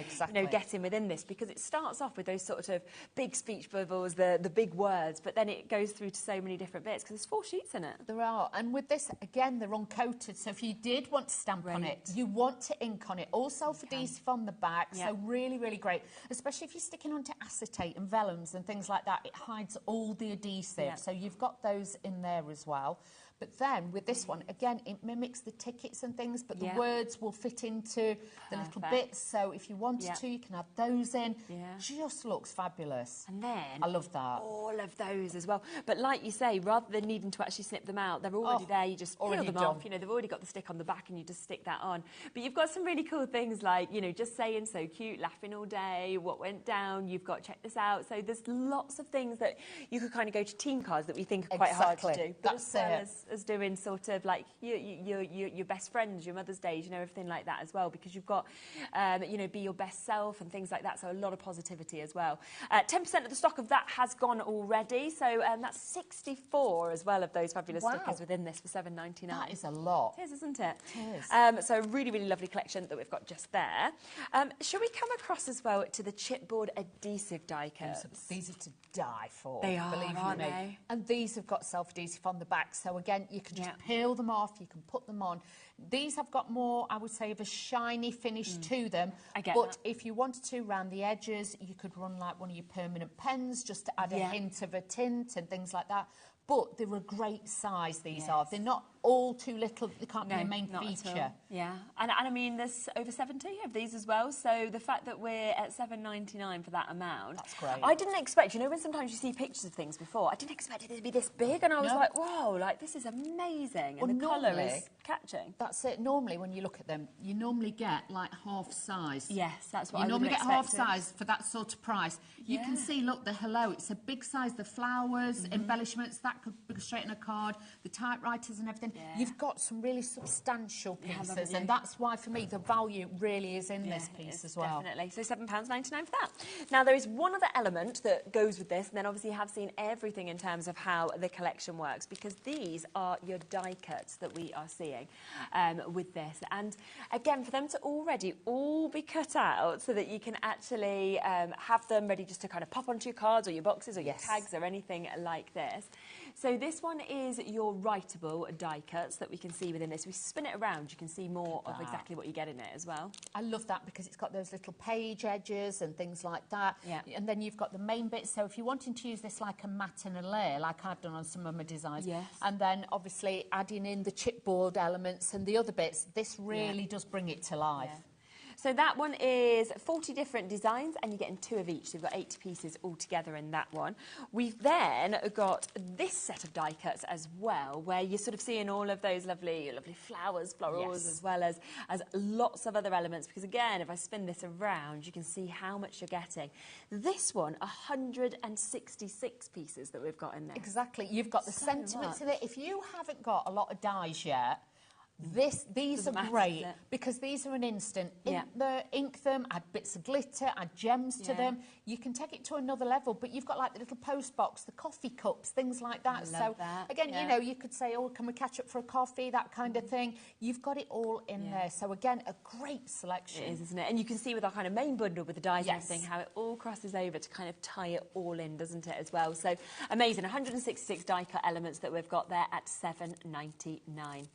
getting within this? Because it starts off with those sort of big speech bubbles, the big words, but then it goes through to so many different bits, because there's 4 sheets in it. There are. And with this, again, they're uncoated. So if you did want to stamp on it, you want to ink on it. Also for adhesive on the back. So really, really great. Especially if you're sticking onto acetate and vellums and things like that. It hides all the adhesive. So you've got those in there as well. But then with this one, again, it mimics the tickets and things, but the words will fit into the little bits. So if you wanted to, you can add those in. Just looks fabulous. And then I love that. All of those as well. But like you say, rather than needing to actually snip them out, they're already there. You just peel them off. You know, they've already got the stick on the back, and you just stick that on. But you've got some really cool things like, you know, Just Saying, so cute, laughing all day, what went down, you've got check this out. So there's lots of things that you could kind of go to team cards that we think are quite hard to do. But That's as well as doing sort of like your best friends, your Mother's Days, you know, everything like that as well, because you've got, you know, be your best self and things like that. So a lot of positivity as well. 10% of the stock of that has gone already. So that's 64 as well of those fabulous stickers within this for $7.99. That is a lot. It is, isn't it? It is. So a really, really lovely collection that we've got just there. Shall we come across as well to the chipboard adhesive die cuts? These are to die for. They are, believe aren't me. they? And these have got self-adhesive on the back. So again, you can just peel them off, you can put them on. These have got more, I would say, of a shiny finish to them. But if you wanted to, around the edges, you could run like one of your permanent pens just to add a hint of a tint and things like that. But they're a great size, these are. They're not all too little. They can't be a main feature. Yeah. And I mean, there's over 70 of these as well. So the fact that we're at $7.99 for that amount. That's great. I didn't expect, you know, when sometimes you see pictures of things before, I didn't expect it to be this big. And I was like, whoa, like, this is amazing. And the colour is catching. That's it. Normally, when you look at them, you normally get like half size. Yes, that's what you I normally would get expect half size for that sort of price. You can see, look, the hello, it's a big size, the flowers, embellishments, that could go straight in a card, the typewriters and everything. You've got some really substantial pieces, and that's why, for me, the value really is in this piece as well. Definitely. So £7.99 for that. Now, there is one other element that goes with this, and then obviously you have seen everything in terms of how the collection works, because these are your die cuts that we are seeing with this. And again, for them to already all be cut out so that you can actually have them ready just to kind of pop onto your cards or your boxes or your tags or anything like this. So this one is your writable die cuts that we can see within this. We spin it around, you can see more of exactly what you get in it as well. I love that because it's got those little page edges and things like that. And then you've got the main bits. So if you're wanting to use this like a matte and a layer, like I've done on some of my designs, and then obviously adding in the chipboard elements and the other bits, this really does bring it to life. So that one is 40 different designs, and you're getting 2 of each. So you've got 80 pieces all together in that one. We've then got this set of die cuts as well, where you're sort of seeing all of those lovely flowers, florals, as well as lots of other elements. Because again, if I spin this around, you can see how much you're getting. This one, 166 pieces that we've got in there. Exactly. You've got the sentiments in it. If you haven't got a lot of dies yet, these are great because these are an instant. Ink them, add bits of glitter, add gems to them. You can take it to another level, but you've got like the little post box, the coffee cups, things like that. Again, you know, you could say, oh, can we catch up for a coffee, that kind of thing. You've got it all in there. So again, a great selection. It is, isn't it? And you can see with our kind of main bundle with the dies and everything, how it all crosses over to kind of tie it all in, doesn't it, as well? So amazing. 166 die cut elements that we've got there at $7.99.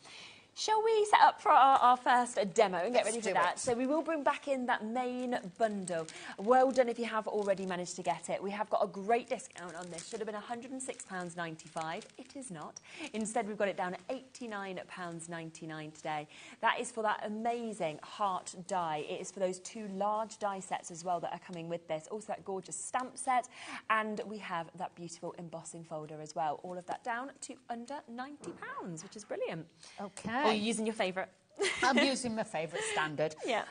Shall we set up for our first demo and get Let's ready for do that? it. So we will bring back in that main bundle. Well done if you have already managed to get it. We have got a great discount on this. Should have been £106.95. It is not. Instead, we've got it down at £89.99 today. That is for that amazing heart die. It is for those 2 large die sets as well that are coming with this. Also that gorgeous stamp set. And we have that beautiful embossing folder as well. All of that down to under £90, which is brilliant. Okay. Or are you using your favourite? I'm using my favourite standard. Yeah.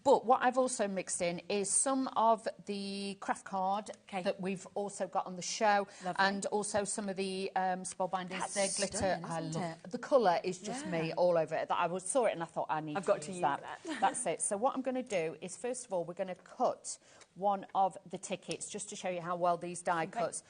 But what I've also mixed in is some of the craft card that we've also got on the show. Lovely. And also some of the spellbinders. That's Their glitter. stunning, I isn't love it? the colour is just me all over it. I saw it and I thought I need I've to got to use use that. that. That's it. So what I'm going to do is, first of all, we're going to cut one of the tickets just to show you how well these die cuts.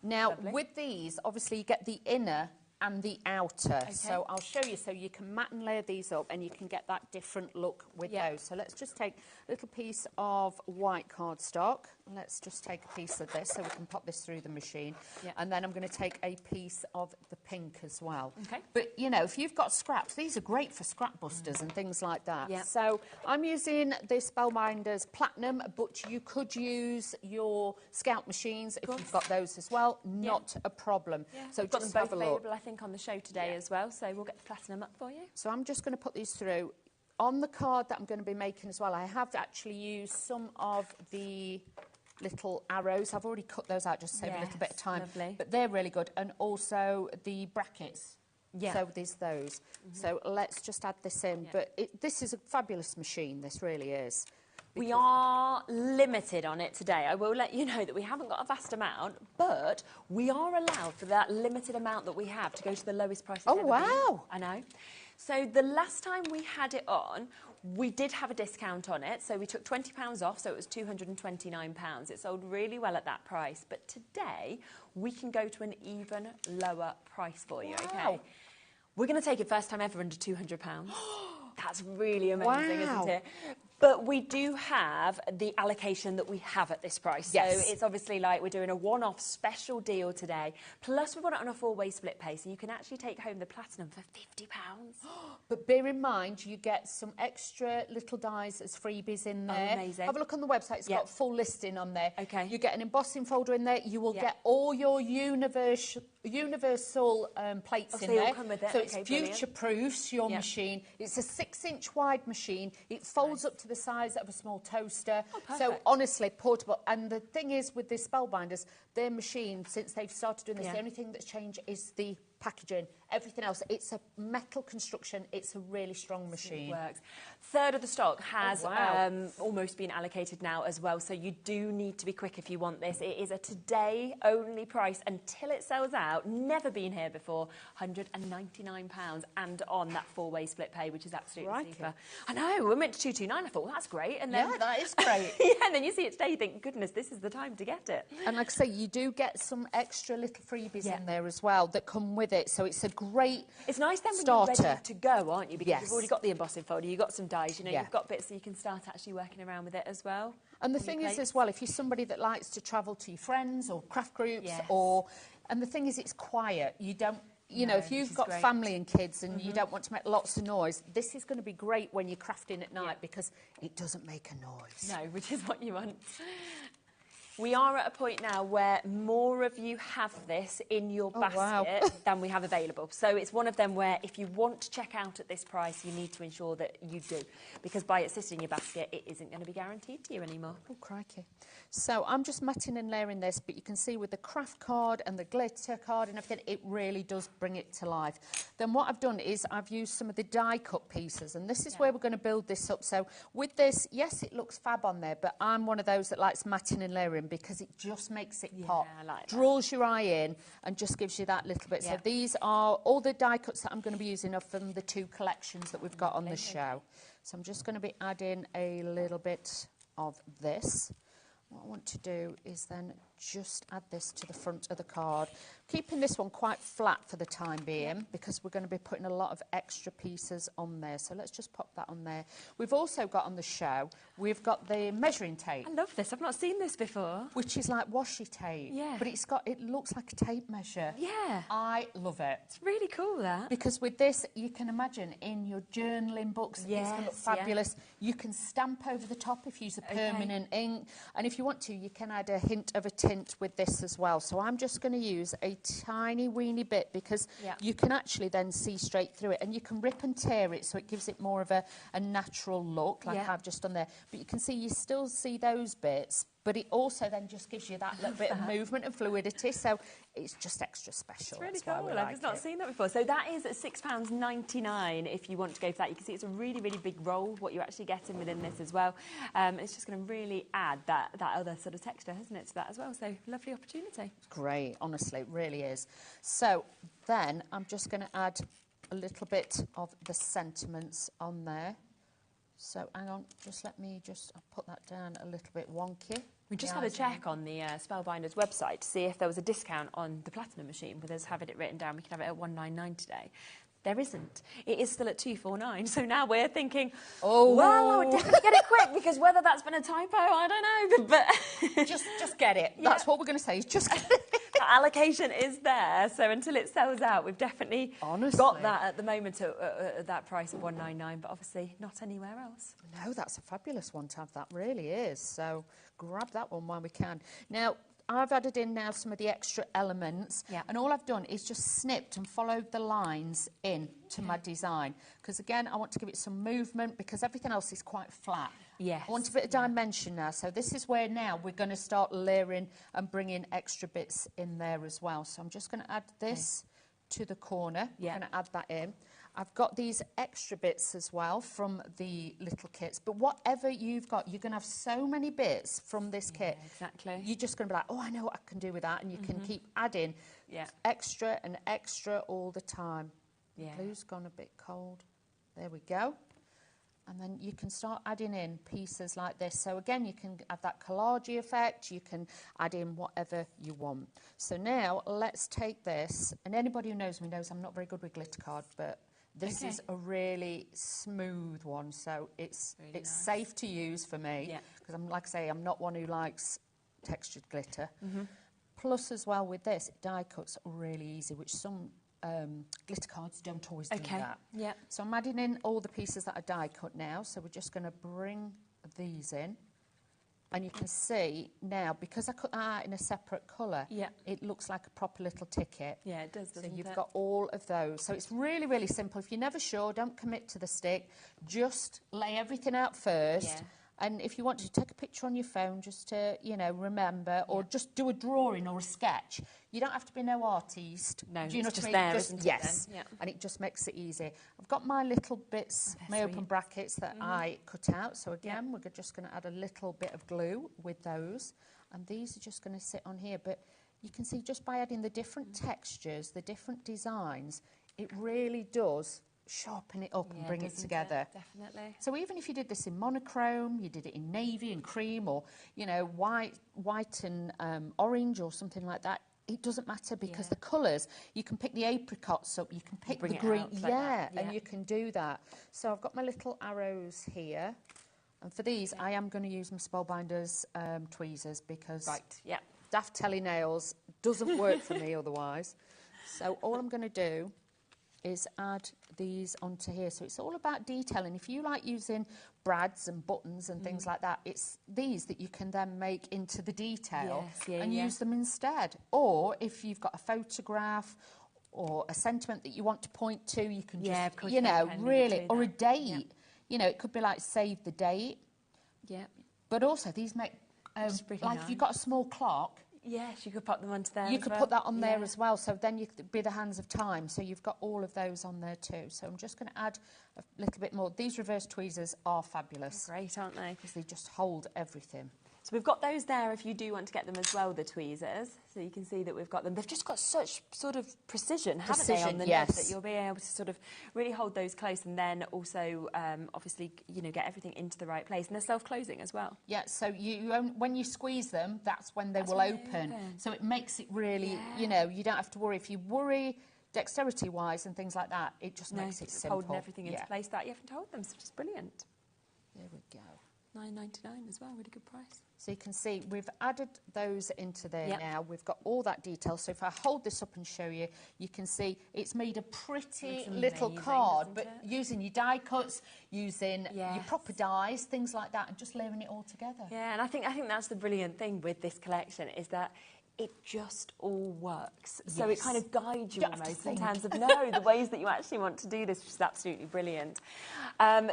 Now, Lovely. with these, obviously you get the inner and the outer. So I'll show you, so you can mat and layer these up and you can get that different look with those. So let's just take a little piece of white cardstock. Let's just take a piece of this so we can pop this through the machine. And then I'm going to take a piece of the pink as well. But, you know, if you've got scraps, these are great for scrap busters and things like that. So I'm using the Spellbinders Platinum, but you could use your Scout machines if you've got those as well. Not a problem. So We've got just them have both a look. available, I think, on the show today as well. So we'll get the platinum up for you. So I'm just going to put these through. On the card that I'm going to be making as well, I have actually used some of the little arrows. I've already cut those out just to save a little bit of time. Lovely. But they're really good. And also the brackets. So there's those. So let's just add this in. But this is a fabulous machine. This really is. We are limited on it today. I will let you know that we haven't got a vast amount, but we are allowed for that limited amount that we have to go to the lowest price. Oh, wow. I know. So the last time we had it on, we did have a discount on it. So we took £20 off, so it was £229. It sold really well at that price. But today, we can go to an even lower price for you, okay? We're going to take it first time ever under £200. That's really amazing, isn't it? But we do have the allocation that we have at this price. So it's obviously like we're doing a one-off special deal today. Plus, we've got it on a 4-way split pay, so you can actually take home the platinum for £50. But bear in mind, you get some extra little dies as freebies in there. Amazing. Have a look on the website. It's got a full listing on there. Okay. You get an embossing folder in there. You will get all your universal plates in they all there. come with it. So it's Okay, brilliant. future-proofs your machine. It's a 6-inch wide machine. It folds up to the size of a small toaster. So honestly, portable. And the thing is with the Spellbinders, their machine, since they've started doing this, the only thing that's changed is the packaging. Everything else, it's a metal construction. It's a really strong machine. It works. Third of the stock has almost been allocated now as well, so you do need to be quick if you want this. It is a today-only price until it sells out. Never been here before. £199 and on that 4-way split pay, which is absolutely super. I know, we went to 229. I thought, well, that's great. And then, that is great. and then you see it today, you think, goodness, this is the time to get it. And like I say, you do get some extra little freebies in there as well that come with it. So it's a great It's nice then starter. when you're ready to go, aren't you? Because you've already got the embossing folder, you've got some dies, you know, you've got bits so you can start actually working around with it as well. And the thing is as well, if you're somebody that likes to travel to your friends or craft groups and the thing is it's quiet. You don't, you know, if you've got family and kids and you don't want to make lots of noise, this is going to be great when you're crafting at night because it doesn't make a noise. No, which is what you want. We are at a point now where more of you have this in your basket than we have available. So it's one of them where if you want to check out at this price, you need to ensure that you do. Because by it sitting in your basket, it isn't going to be guaranteed to you anymore. Oh, crikey. So I'm just matting and layering this, but you can see with the craft card and the glitter card and everything, it really does bring it to life. Then what I've done is I've used some of the die cut pieces, and this is where we're going to build this up. So with this, yes, it looks fab on there, but I'm one of those that likes matting and layering because it just makes it pop, draws your eye in and just gives you that little bit. So these are all the die cuts that I'm going to be using are from the 2 collections that we've got on the show. So I'm just going to be adding a little bit of this. What I want to do is then just add this to the front of the card. Keeping this one quite flat for the time being because we're going to be putting a lot of extra pieces on there. So let's just pop that on there. We've also got on the show, we've got the measuring tape. I love this. I've not seen this before. Which is like washi tape. Yeah. But it looks like a tape measure. Yeah. I love it. It's really cool, that. Because with this, you can imagine in your journaling books, it's going to look fabulous. You can stamp over the top if you use a permanent ink. And if you want to, you can add a hint of a tint with this as well. So I'm just going to use a tiny weeny bit because you can actually then see straight through it, and you can rip and tear it so it gives it more of a natural look like I've just done there. But you can see, you still see those bits, but it also then just gives you that little bit of movement and fluidity, so it's just extra special. It's really cool. I've not seen that before. So that is at £6.99 if you want to go for that. You can see it's a really, really big roll, what you're actually getting within this as well. It's just going to really add that other sort of texture, isn't it, to that as well. So lovely opportunity. It's great, honestly, it really is. So then I'm just going to add a little bit of the sentiments on there. So hang on, I'll put that down a little bit wonky. We just had a check on the Spellbinders website to see if there was a discount on the Platinum machine with us having it written down. We can have it at £199 today. There isn't. It is still at £249. So now we're thinking, well, I would definitely get it quick because whether that's been a typo, I don't know. But just get it. That's what we're going to say. Is just get it. The allocation is there, so until it sells out, we've definitely got that at the moment at that price of £199, but obviously not anywhere else. No, that's a fabulous one to have. That really is. So grab that one while we can. Now, I've added in now some of the extra elements, and all I've done is just snipped and followed the lines in to my design. Because again, I want to give it some movement because everything else is quite flat. Yes. I want a bit of dimension now. So this is where now we're going to start layering and bringing extra bits in there as well. So I'm just going to add this to the corner. I'm going to add that in. I've got these extra bits as well from the little kits. But whatever you've got, you're going to have so many bits from this kit. Exactly. You're just going to be like, oh, I know what I can do with that. And you can keep adding extra and extra all the time. Yeah. Blue's gone a bit cold. There we go. And then you can start adding in pieces like this. So again, you can have that collage effect. You can add in whatever you want. So now let's take this. And anybody who knows me knows I'm not very good with glitter card, but this is a really smooth one. So it's really safe to use for me. Because I'm, like I say, I'm not one who likes textured glitter. Plus as well with this, die cuts really easy, which some glitter cards don't always do that. So I'm adding in all the pieces that are die cut now. So we're just going to bring these in. And you can see now, because I cut that out in a separate colour, it looks like a proper little ticket. Yeah, it does, doesn't it? So you've got all of those. So it's really, really simple. If you're never sure, don't commit to the stick. Just lay everything out first. And if you want to, take a picture on your phone just to, you know, remember, or just do a drawing or a sketch. You don't have to be no artiste. No, do you know it's what just I mean? there, isn't it, yes. then? And it just makes it easy. I've got my little bits, my open brackets that I cut out. So again, we're just going to add a little bit of glue with those. And these are just going to sit on here. But you can see just by adding the different textures, the different designs, it really does sharpen it up and bring it together. Definitely. So even if you did this in monochrome, you did it in navy and cream, or, you know, white and orange or something like that, it doesn't matter because the colours, you can pick the apricots up, you can pick the green, and you can do that. So I've got my little arrows here, and for these I am going to use my Spellbinders tweezers because daft telly nails doesn't work for me otherwise. So all I'm going to do is add these onto here. So it's all about detailing. If you like using brads and buttons and things like that, it's these that you can then make into the detail and use them instead. Or if you've got a photograph or a sentiment that you want to point to, you can just, you know, really, or a date. You know, it could be like save the date. But also these make, like if you've got a small clock, yes, you could put them onto there. You could put that on there as well. So then you could be the hands of time. So you've got all of those on there too. So I'm just going to add a little bit more. These reverse tweezers are fabulous. Great, aren't they? Because they just hold everything. So we've got those there if you do want to get them as well, the tweezers. So you can see that we've got them. They've just got such sort of precision, haven't they, on the nib, that you'll be able to sort of really hold those close and then also, obviously, you know, get everything into the right place. And they're self-closing as well. Yeah, so when you squeeze them, that's when they will open. So it makes it really, you know, you don't have to worry. If you worry dexterity-wise and things like that, it just makes it simple. Holding everything into place that you haven't hold them, so it's brilliant. There we go. $9.99 as well, really good price. So you can see we've added those into there now. We've got all that detail. So if I hold this up and show you, you can see it's made a pretty little card, but using your die cuts, using your proper dies, things like that, and just layering it all together. Yeah, and I think that's the brilliant thing with this collection is that it just all works. So it kind of guides you almost in terms of the ways that you actually want to do this, which is absolutely brilliant.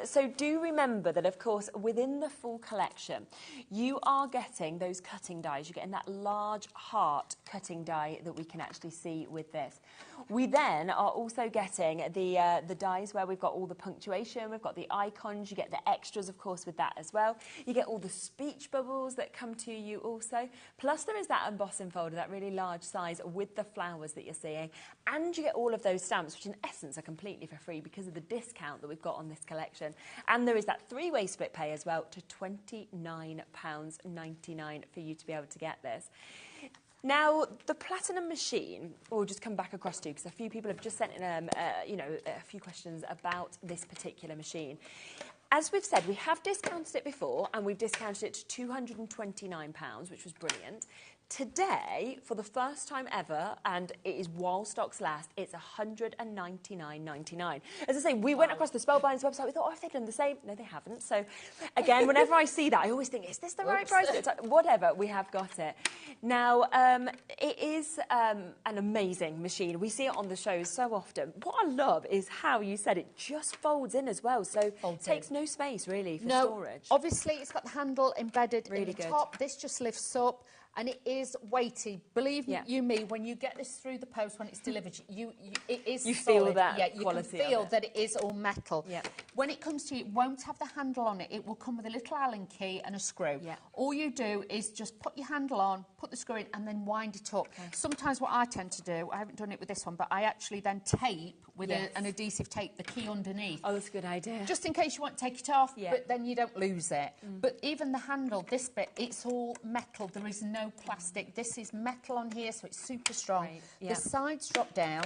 So do remember that, of course, within the full collection, you are getting those cutting dies. You're getting that large heart cutting die that we can actually see with this. We then are also getting the dies where we've got all the punctuation, we've got the icons, you get the extras, of course, with that as well. You get all the speech bubbles that come to you also. Plus there is that embossing folder, that really large size with the flowers that you're seeing. And you get all of those stamps, which in essence are completely for free because of the discount that we've got on this collection. And there is that three-way split pay as well to £29.99 for you to be able to get this. Now, the Platinum machine, we'll just come back across to, because a few people have just sent in, you know, a few questions about this particular machine. As we've said, we have discounted it before, and we've discounted it to £229, which was brilliant. Today, for the first time ever, and it is while stocks last, it's $199.99. As I say, we went across the Spellbinders website, we thought, oh, if they've done the same. No, they haven't. So, again, whenever I see that, I always think, is this the right price? It's like, whatever, we have got it. Now, it is an amazing machine. We see it on the shows so often. What I love is how you said it just folds in as well, so it takes no space, really, for storage. Obviously, it's got the handle embedded in the top. This just lifts up. And it is weighty. Believe you me, when you get this through the post, when it's delivered, it is you solid. feel that quality. You can feel that it is all metal. When it comes to it won't have the handle on it. It will come with a little Allen key and a screw. All you do is just put your handle on, put the screw in, and then wind it up. Sometimes what I tend to do, I haven't done it with this one, but I actually then tape with an adhesive tape the key underneath. Oh, that's a good idea. Just in case you want to take it off, but then you don't lose it. But even the handle, this bit, it's all metal. There is no plastic. This is metal on here, so it's super strong. The sides drop down.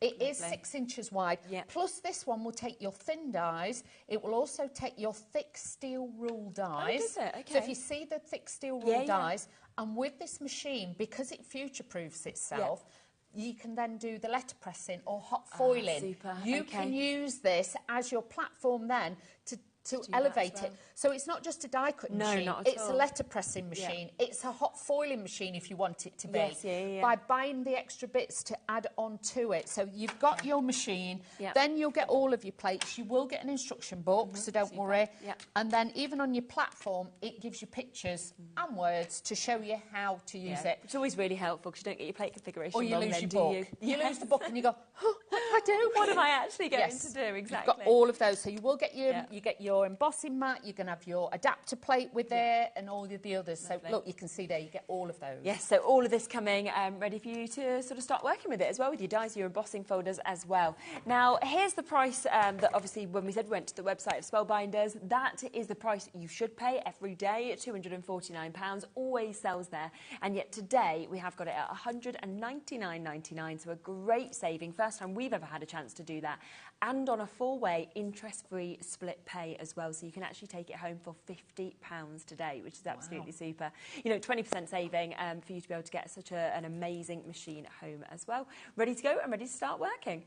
It is 6 inches wide. Plus, this one will take your thin dies. It will also take your thick steel rule dies. Oh, does it? Okay. So if you see the thick steel rule dies, and with this machine, because it future-proofs itself, you can then do the letter pressing or hot foiling. Super. You can use this as your platform then to elevate it. So it's not just a die cutting machine, not at it's all. a letter pressing machine. It's a hot foiling machine if you want it to be. By buying the extra bits to add on to it. So you've got your machine, then you'll get all of your plates. You will get an instruction book, so don't worry. And then even on your platform, it gives you pictures and words to show you how to use it. It's always really helpful because you don't get your plate configuration or you wrong lose then, your do book. You lose the book and you go, oh, what do I do? What am I actually going to do? Exactly. You've got all of those. So you will get your embossing mat, you're going to have your adapter plate with it and all of the others. So look, you can see there, you get all of those. Yes, so all of this coming ready for you to sort of start working with it as well, with your dies, your embossing folders as well. Now, here's the price that obviously when we said we went to the website of Spellbinders, that is the price you should pay every day at £249, always sells there. And yet today we have got it at £199.99, so a great saving. First time we've ever had a chance to do that. And on a 4-way interest-free split pay as well, so you can actually take it home for £50 today, which is absolutely super. You know, 20% saving for you to be able to get such an amazing machine home as well. Ready to go and ready to start working.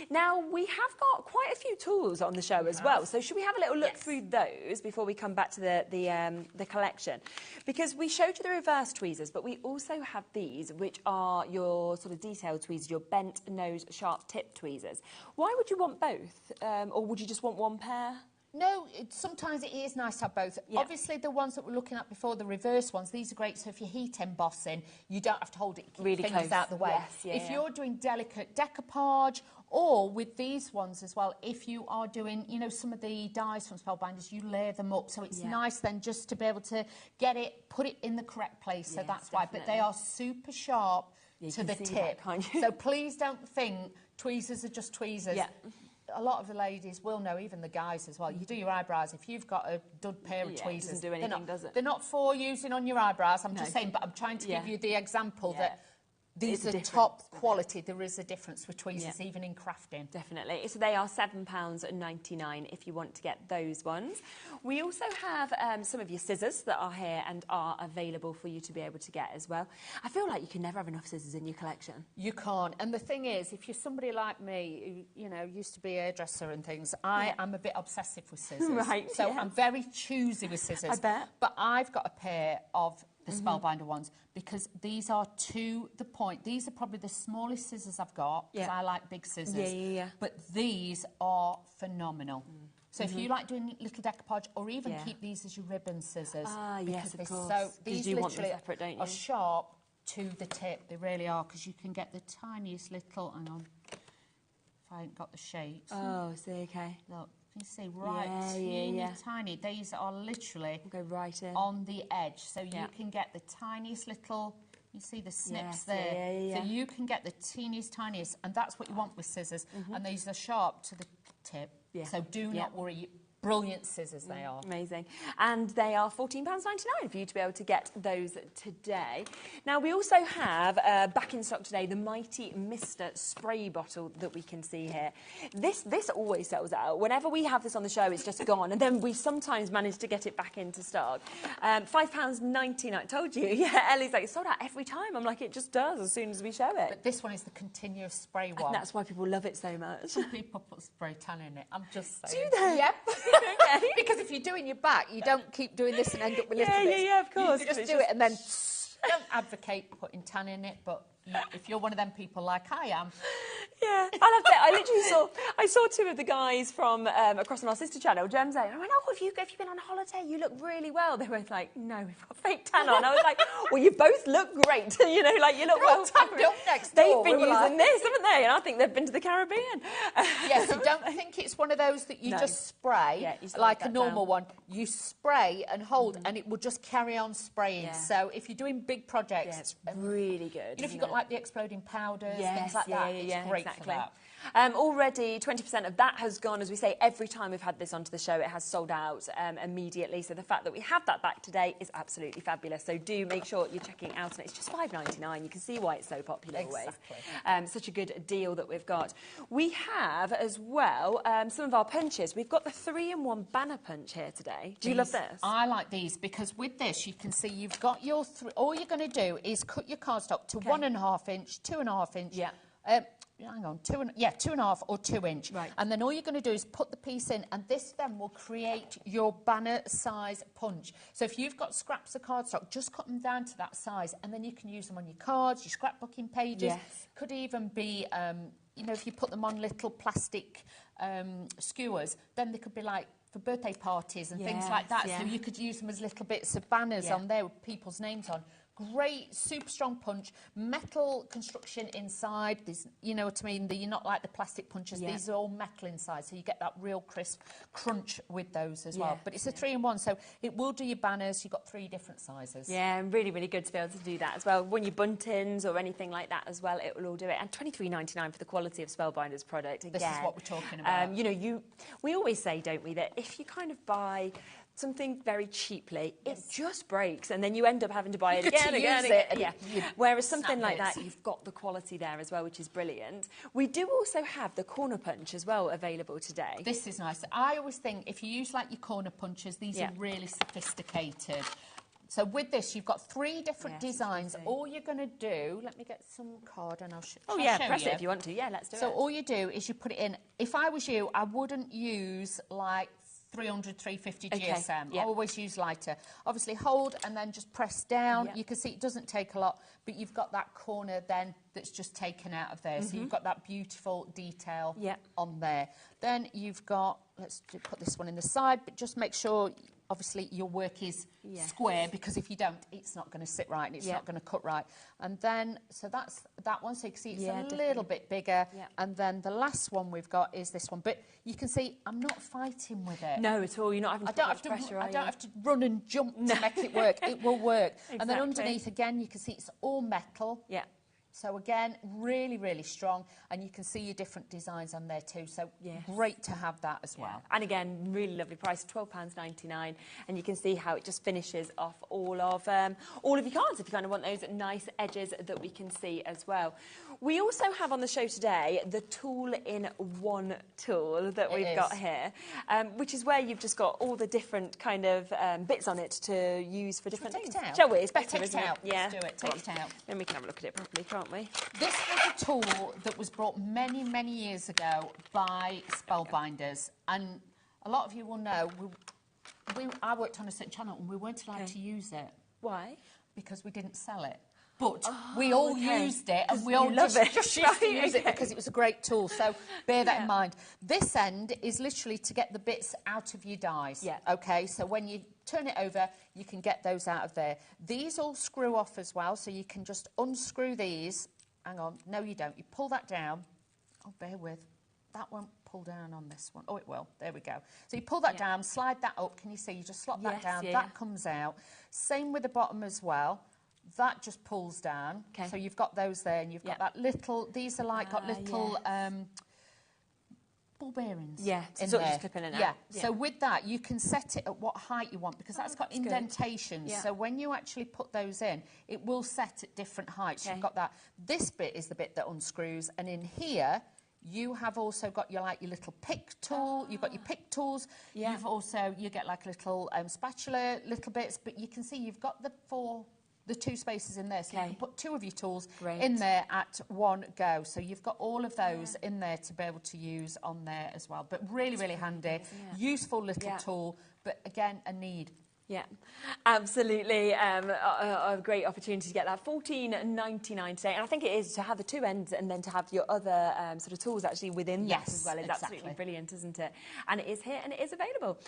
Now, we have got quite a few tools on the show as well, so should we have a little look through those before we come back to the collection? Because we showed you the reverse tweezers, but we also have these, which are your sort of detailed tweezers, your bent nose sharp tip tweezers. Why would you want both? Or would you just want one pair? No, sometimes it is nice to have both. Yeah. Obviously, the ones that we're looking at before, the reverse ones, these are great. So if you're heat embossing, you don't have to hold it, keep Really your fingers close. out the way. Yes, yeah, if you're doing delicate decoupage, or with these ones as well, if you are doing, you know, some of the dies from Spellbinders, you layer them up. So it's nice then just to be able to get it, put it in the correct place. So that's why. But they are super sharp to the tip. So please don't think tweezers are just tweezers. Yeah. A lot of the ladies will know, even the guys as well. You do your eyebrows, if you've got a dud pair of tweezers, it doesn't do anything, does it? They're not for using on your eyebrows, I'm just saying, but I'm trying to give you the example that these are top quality. There is a difference with tweezers, even in crafting. Definitely. So they are £7.99 if you want to get those ones. We also have some of your scissors that are here and are available for you to be able to get as well. I feel like you can never have enough scissors in your collection. You can't. And the thing is, if you're somebody like me, who, you know, used to be a hairdresser and things, I am a bit obsessive with scissors. Right. So I'm very choosy with scissors. I bet. But I've got a pair of the Spellbinder ones, because these are to the point. These are probably the smallest scissors I've got, because I like big scissors. But these are phenomenal. So if you like doing little decoupage, or even keep these as your ribbon scissors. Yes, of course. So these you literally want them separate, don't you? are sharp to the tip. They really are, because you can get the tiniest little, hang on, if I ain't got the shapes. Oh, see, okay. Look. You see, right, tiny. These are literally go right in on the edge, so you can get the tiniest little. You see the snips there, so you can get the teeniest, tiniest, and that's what you want with scissors. And these are sharp to the tip, so do not worry. Brilliant scissors they are. Amazing. And they are £14.99 for you to be able to get those today. Now, we also have back in stock today the Mighty Mr. spray bottle that we can see here. This always sells out. Whenever we have this on the show, it's just gone. And then we sometimes manage to get it back into stock. £5.99. Told you. Yeah, Ellie's like, it's sold out every time. I'm like, it just does as soon as we show it. But this one is the continuous spray one. And that's why people love it so much. Some people put spray tan in it. I'm just saying. Do they? Yep. Okay. Because if you're doing your back, you don't keep doing this and end up with little bits. Yeah, of course. You just do it and then don't advocate putting tan in it, but if you're one of them people like I am. Yeah, I literally saw two of the guys from across on our sister channel, Gem's and I went, oh, have you been on holiday? You look really well. They were like, no, we've got fake tan on. I was like, well, you both look great. You know, like you look well tanned up next door. They've been using this, haven't they? And I think they've been to the Caribbean. Yes, so don't think it's one of those that you just spray like a normal one. You spray and hold, and it will just carry on spraying. Yeah. So if you're doing big projects, it's really good. You know, if you've got like the exploding powders, things like that, it's great for that. Already 20% of that has gone. As we say, every time we've had this onto the show, it has sold out immediately. So the fact that we have that back today is absolutely fabulous. So do make sure you're checking out. And it's just £5.99. You can see why it's so popular always. Such a good deal that we've got. We have as well some of our punches. We've got the 3-in-1 banner punch here today. Do you love this? I like these because with this you can see you've got your all you're going to do is cut your cardstock to 1.5 inch, 2.5 inch. Yeah. Hang on, 2.5 or 2 inch. Right. And then all you're going to do is put the piece in, and this then will create your banner size punch. So if you've got scraps of cardstock, just cut them down to that size, and then you can use them on your cards, your scrapbooking pages. Yes. Could even be, you know, if you put them on little plastic skewers, then they could be like for birthday parties and things like that. So you could use them as little bits of banners on there with people's names on. Great, super strong punch, metal construction inside. These, you know what I mean? You're not like the plastic punches. Yeah. These are all metal inside, so you get that real crisp crunch with those as well. But it's a 3-in-1, so it will do your banners. You've got 3 different sizes. Yeah, and really, really good to be able to do that as well. When you buntins or anything like that as well, it will all do it. And £23.99 for the quality of Spellbinder's product. Again, this is what we're talking about. You know, we always say, don't we, that if you kind of buy something very cheaply, it just breaks, and then you end up having to buy it again. Whereas something like that, you've got the quality there as well, which is brilliant. We do also have the corner punch as well available today. This is nice. I always think if you use like your corner punches, these are really sophisticated. So with this, you've got 3 different designs. All you're going to do, let me get some card and I'll show you. Oh yeah, press it if you want to. Yeah, let's do it. So all you do is you put it in. If I was you, I wouldn't use like 300, 350 Okay, GSM. yeah. I always use lighter. Obviously hold and then just press down. Yeah. You can see it doesn't take a lot, but you've got that corner then that's just taken out of there. So you've got that beautiful detail on there. Then you've got, put this one in the side, but just make sure, obviously, your work is square, because if you don't, it's not going to sit right and it's not going to cut right. And then, so that's that one. So you can see it's a little bit bigger. Yeah. And then the last one we've got is this one. But you can see I'm not fighting with it. No, at all. You're not having to put much pressure, I don't have to run and jump to make it work. It will work. Exactly. And then underneath, again, you can see it's all metal. Yeah. So again, really, really strong, and you can see your different designs on there too. So great to have that as well. And again, really lovely price, £12.99, and you can see how it just finishes off all of your cards if you kind of want those nice edges that we can see as well. We also have on the show today the all-in-one tool that we've got here, which is where you've just got all the different kind of bits on it to use for different things. Shall we? It's better, isn't it? Yeah. Let's do it. Take it out. Then we can have a look at it properly, can't we? This was a tool that was brought many, many years ago by Spellbinders, and a lot of you will know I worked on a certain channel and we weren't allowed to use it. Why? Because we didn't sell it. But we all used it, and we all just used to use it because it was a great tool. So bear that in mind. This end is literally to get the bits out of your dies. Yeah. Okay, so when you turn it over, you can get those out of there. These all screw off as well, so you can just unscrew these. Hang on. No, you don't. You pull that down. Oh, bear with. That won't pull down on this one. Oh, it will. There we go. So you pull that down, slide that up. Can you see? You just slot that down. That comes out. Same with the bottom as well. That just pulls down. Okay. So you've got those there, and you've got that little... These are like got little ball bearings. Yeah, in sort there. of just clip in and out. Yeah. So with that, you can set it at what height you want, because that's got indentations. Yeah. So when you actually put those in, it will set at different heights. Okay. You've got that. This bit is the bit that unscrews, and in here... You have also got your little pick tool. You've got your pick tools. Yeah. You get like a little spatula, little bits. But you can see you've got the two spaces in there, so you can put two of your tools in there at one go. So you've got all of those in there to be able to use on there as well. But really, really handy, useful little tool. But again, a need. Yeah, absolutely. A great opportunity to get that $14.99 today. And I think it is to have the two ends and then to have your other sort of tools actually within that as well. It's absolutely brilliant, isn't it? And it is here and it is available.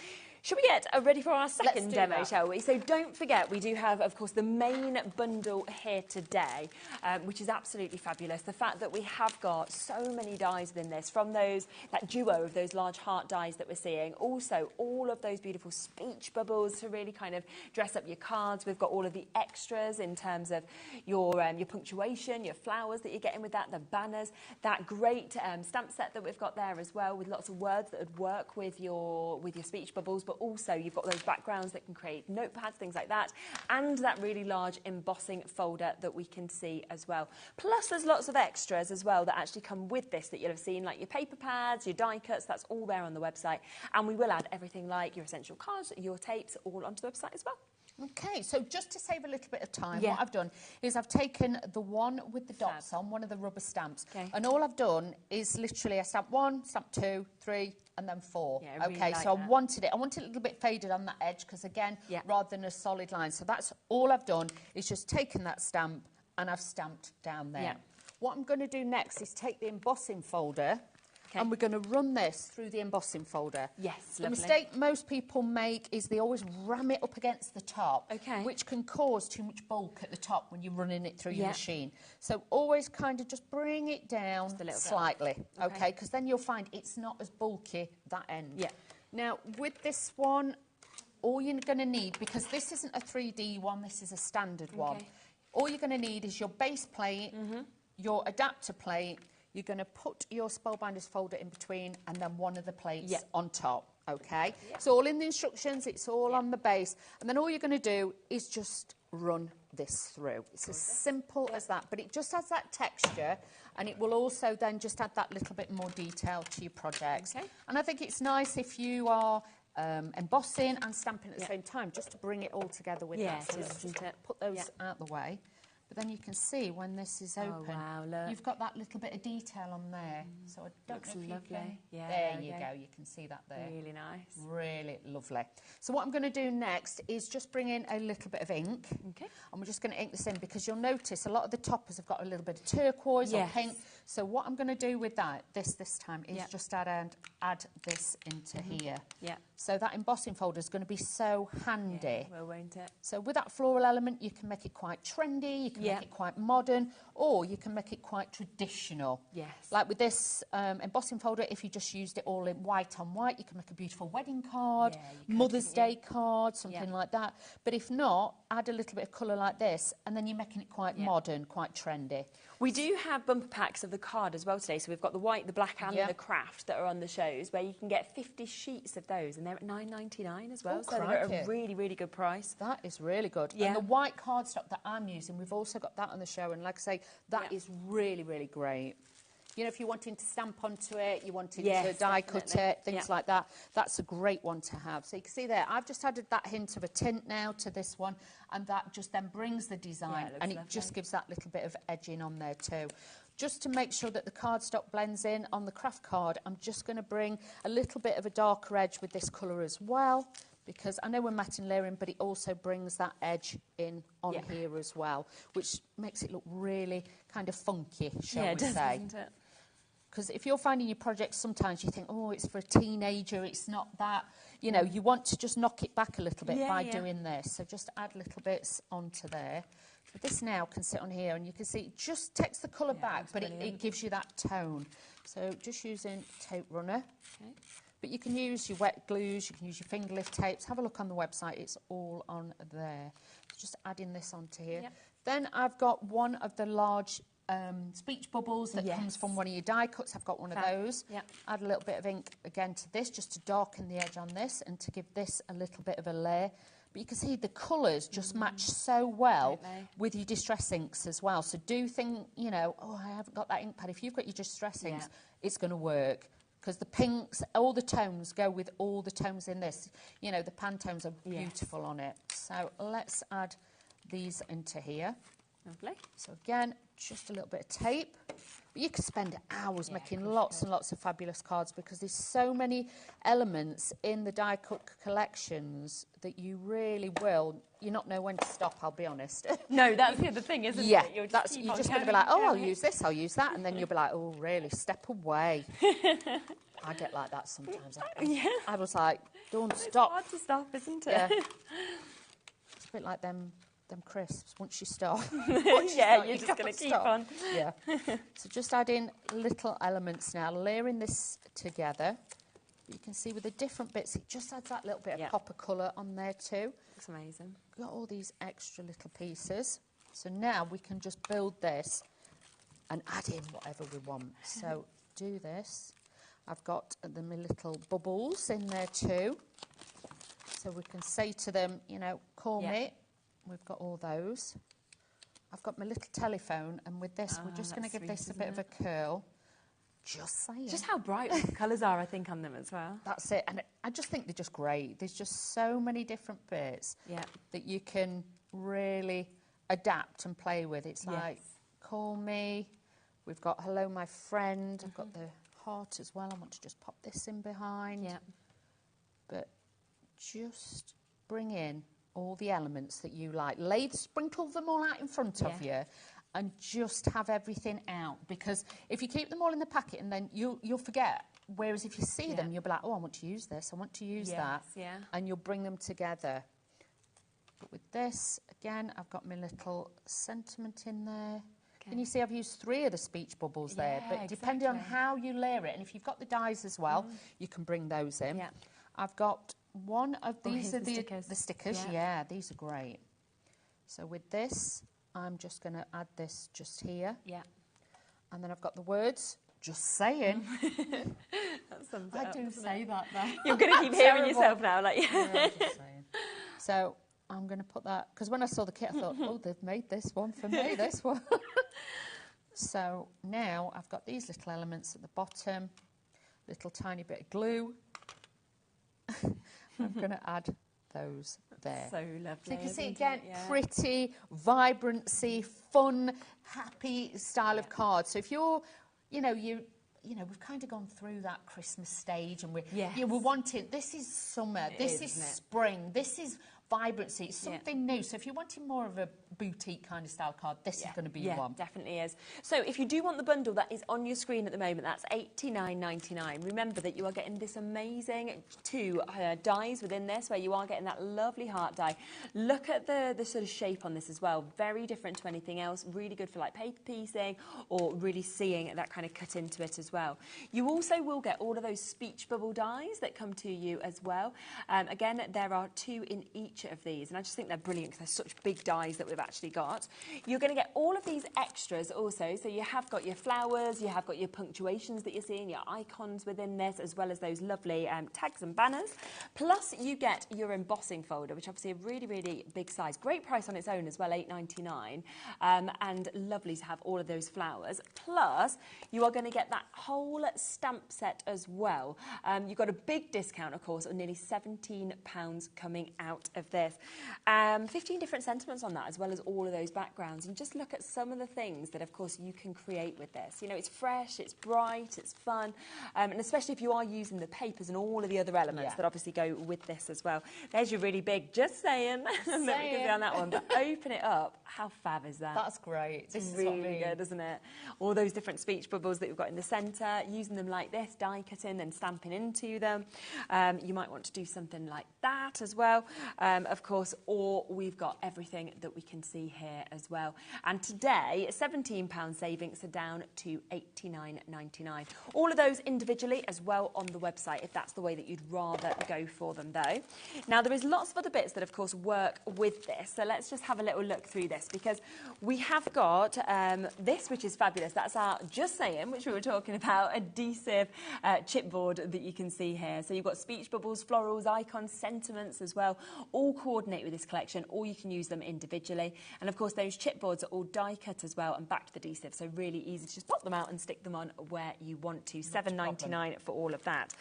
Should we get ready for our second demo, shall we? So don't forget, we do have, of course, the main bundle here today, which is absolutely fabulous. The fact that we have got so many dies within this, from that duo of those large heart dies that we're seeing, also all of those beautiful speech bubbles to really kind of dress up your cards. We've got all of the extras in terms of your punctuation, your flowers that you're getting with that, the banners, that great stamp set that we've got there as well, with lots of words that would work with your speech bubbles, but also you've got those backgrounds that can create notepads, things like that, and that really large embossing folder that we can see as well. Plus there's lots of extras as well that actually come with this that you'll have seen, like your paper pads, your die cuts. That's all there on the website, and we will add everything like your essential cards, your tapes, all onto the website as well. Okay, so just to save a little bit of time, what I've done is I've taken the one with the dots on, one of the rubber stamps, and all I've done is literally I stamp 1, stamp 2, 3, and then 4. Yeah, really okay, like so that. I wanted it a little bit faded on that edge, because again, rather than a solid line. So that's all I've done, is just taken that stamp and I've stamped down there. What I'm going to do next is take the embossing folder, and we're going to run this through the embossing folder. Yes, The mistake most people make is they always ram it up against the top, which can cause too much bulk at the top when you're running it through your machine. So always kind of just bring it down slightly, okay? Because then you'll find it's not as bulky, that end. Yeah. Now, with this one, all you're going to need, because this isn't a 3D one, this is a standard one, all you're going to need is your base plate, your adapter plate. You're going to put your Spellbinders folder in between, and then one of the plates on top, okay? It's all in the instructions, it's all on the base, and then all you're going to do is just run this through. It's as simple as that, but it just has that texture, and it will also then just add that little bit more detail to your projects. And I think it's nice if you are embossing and stamping at the same time, just to bring it all together with that. So let's just put those out the way. But then you can see when this is open, wow, look. you've got that little bit of detail on there. So I don't Looks know if lovely. you can... Yeah, there you go. You can see that there. Really nice. Really lovely. So what I'm going to do next is just bring in a little bit of ink. Okay. And we're just going to ink this in because you'll notice a lot of the toppers have got a little bit of turquoise or pink. So what I'm going to do with that this time is just add this into here. Yeah. So that embossing folder is going to be so handy. Well, won't it? So with that floral element, you can make it quite trendy, you can make it quite modern, or you can make it quite traditional. Yes. Like with this embossing folder, if you just used it all in white on white, you can make a beautiful wedding card, Mother's Day card, something like that. But if not, add a little bit of colour like this, and then you're making it quite modern, quite trendy. We do have bumper packs of the card as well today. So we've got the white, the black and the craft that are on the shows, where you can get 50 sheets of those, and they're at $9.99 as well. Oh, so they're at a really, really good price. That is really good. Yeah. And the white cardstock that I'm using, we've also got that on the show. And like I say, that is really, really great. You know, if you're wanting to stamp onto it, you wanting to die cut it, things like that, that's a great one to have. So you can see there, I've just added that hint of a tint now to this one, and that just then brings the design, and it just gives that little bit of edging on there too. Just to make sure that the cardstock blends in on the craft card, I'm just going to bring a little bit of a darker edge with this colour as well, because I know we're matte and layering, but it also brings that edge in on here as well, which makes it look really kind of funky, shall we say. Doesn't it? Because if you're finding your projects, sometimes you think, oh, it's for a teenager, it's not that. You know, you want to just knock it back a little bit by doing this. So just add little bits onto there. But this now can sit on here, and you can see it just takes the colour back, but it gives you that tone. So just using tape runner. Okay. But you can use your wet glues, you can use your finger lift tapes. Have a look on the website, it's all on there. Just adding this onto here. Yep. Then I've got one of the large speech bubbles that comes from one of your die cuts. I've got one of those. Yep. Add a little bit of ink again to this, just to darken the edge on this and to give this a little bit of a layer. But you can see the colours just match so well with your distress inks as well. So do think, you know, oh, I haven't got that ink pad. If you've got your distress inks, it's going to work. Because the pinks, all the tones go with all the tones in this. You know, the Pantones are beautiful on it. So let's add these into here. Lovely. So again, just a little bit of tape. But you could spend hours making lots and lots of fabulous cards, because there's so many elements in the die cut collections that you really will. You not know when to stop, I'll be honest. No, that's the other thing, isn't it? You're just going to be like, oh, I'll use this, I'll use that. And then you'll be like, oh, really? Step away. I get like that sometimes. I was like, don't stop. It's hard to stop, isn't it? Yeah. It's a bit like them crisps. Once you stop, you're just going to keep on. Yeah. So just adding little elements now, layering this together. You can see with the different bits, it just adds that little bit of pop of colour on there too. It's amazing. Got all these extra little pieces. So now we can just build this and add in whatever we want. So do this. I've got my little bubbles in there too. So we can say to them, you know, call me. We've got all those. I've got my little telephone, and with this, we're just going to give this a bit of a curl. Just saying. Just how bright the colours are, I think, on them as well. That's it. And I just think they're just great. There's just so many different bits that you can really adapt and play with. It's like, call me. We've got hello, my friend. I've got the heart as well. I want to just pop this in behind. Yeah. But just bring in all the elements that you like. Sprinkle them all out in front of you, and just have everything out. Because if you keep them all in the packet, and then you'll forget. Whereas if you see them, you'll be like, oh, I want to use this, I want to use that. Yeah. And you'll bring them together. But with this, again, I've got my little sentiment in there. Okay. And you see I've used 3 of the speech bubbles there. But depending on how you layer it, and if you've got the dies as well, you can bring those in. Yeah. I've got one of these are the stickers. Yeah, these are great. So with this, I'm just going to add this just here. Yeah. And then I've got the words, just saying. I do say that now. You're going to keep hearing yourself now. Like, just saying. So I'm going to put that, because when I saw the kit, I thought, oh, they've made this one for me, this one. So now I've got these little elements at the bottom, little tiny bit of glue. I'm going to add those there. So lovely. So you can see isn't again, it? Yeah. pretty, vibrancy, fun, happy style of card. So if you're, you know, we've kind of gone through that Christmas stage, and we're wanting. This is summer. This is spring. This is vibrancy. It's something new. So if you're wanting more of a boutique kind of style card, this is going to be your one. Definitely is. So if you do want the bundle that is on your screen at the moment, that's $89.99. Remember that you are getting this amazing 2 dies within this, where you are getting that lovely heart die. Look at the sort of shape on this as well. Very different to anything else. Really good for like paper piecing or really seeing that kind of cut into it as well. You also will get all of those speech bubble dies that come to you as well. Again, there are 2 in each of these, and I just think they're brilliant because they're such big dies that we've actually got. You're going to get all of these extras also, so you have got your flowers, you have got your punctuations that you're seeing, your icons within this, as well as those lovely tags and banners. Plus you get your embossing folder, which obviously a really, really big size. Great price on its own as well, $8.99, and lovely to have all of those flowers. Plus you are going to get that whole stamp set as well. You've got a big discount, of course, of nearly £17 coming out of this. 15 different sentiments on that, as well as all of those backgrounds. And just look at some of the things that, of course, you can create with this. You know, it's fresh, it's bright, it's fun, and especially if you are using the papers and all of the other elements that obviously go with this as well. There's your really big, just saying, that we can see on that one. But open it up, how fab is that? That's great. This is really good, isn't it? All those different speech bubbles that you've got in the centre, using them like this, die cutting, then stamping into them. You might want to do something like that as well. Of course, or we've got everything that we can see here as well. And today, £17 savings are down to $89.99. All of those individually as well on the website, if that's the way that you'd rather go for them, though. Now, there is lots of other bits that, of course, work with this. So let's just have a little look through this, because we have got this, which is fabulous. That's our Just Saying, which we were talking about, adhesive chipboard that you can see here. So you've got speech bubbles, florals, icons, sentiments as well, all coordinate with this collection, or you can use them individually. And of course, those chipboards are all die cut as well and backed adhesive, so really easy to just pop them out and stick them on where you want to. $7.99 for all of that.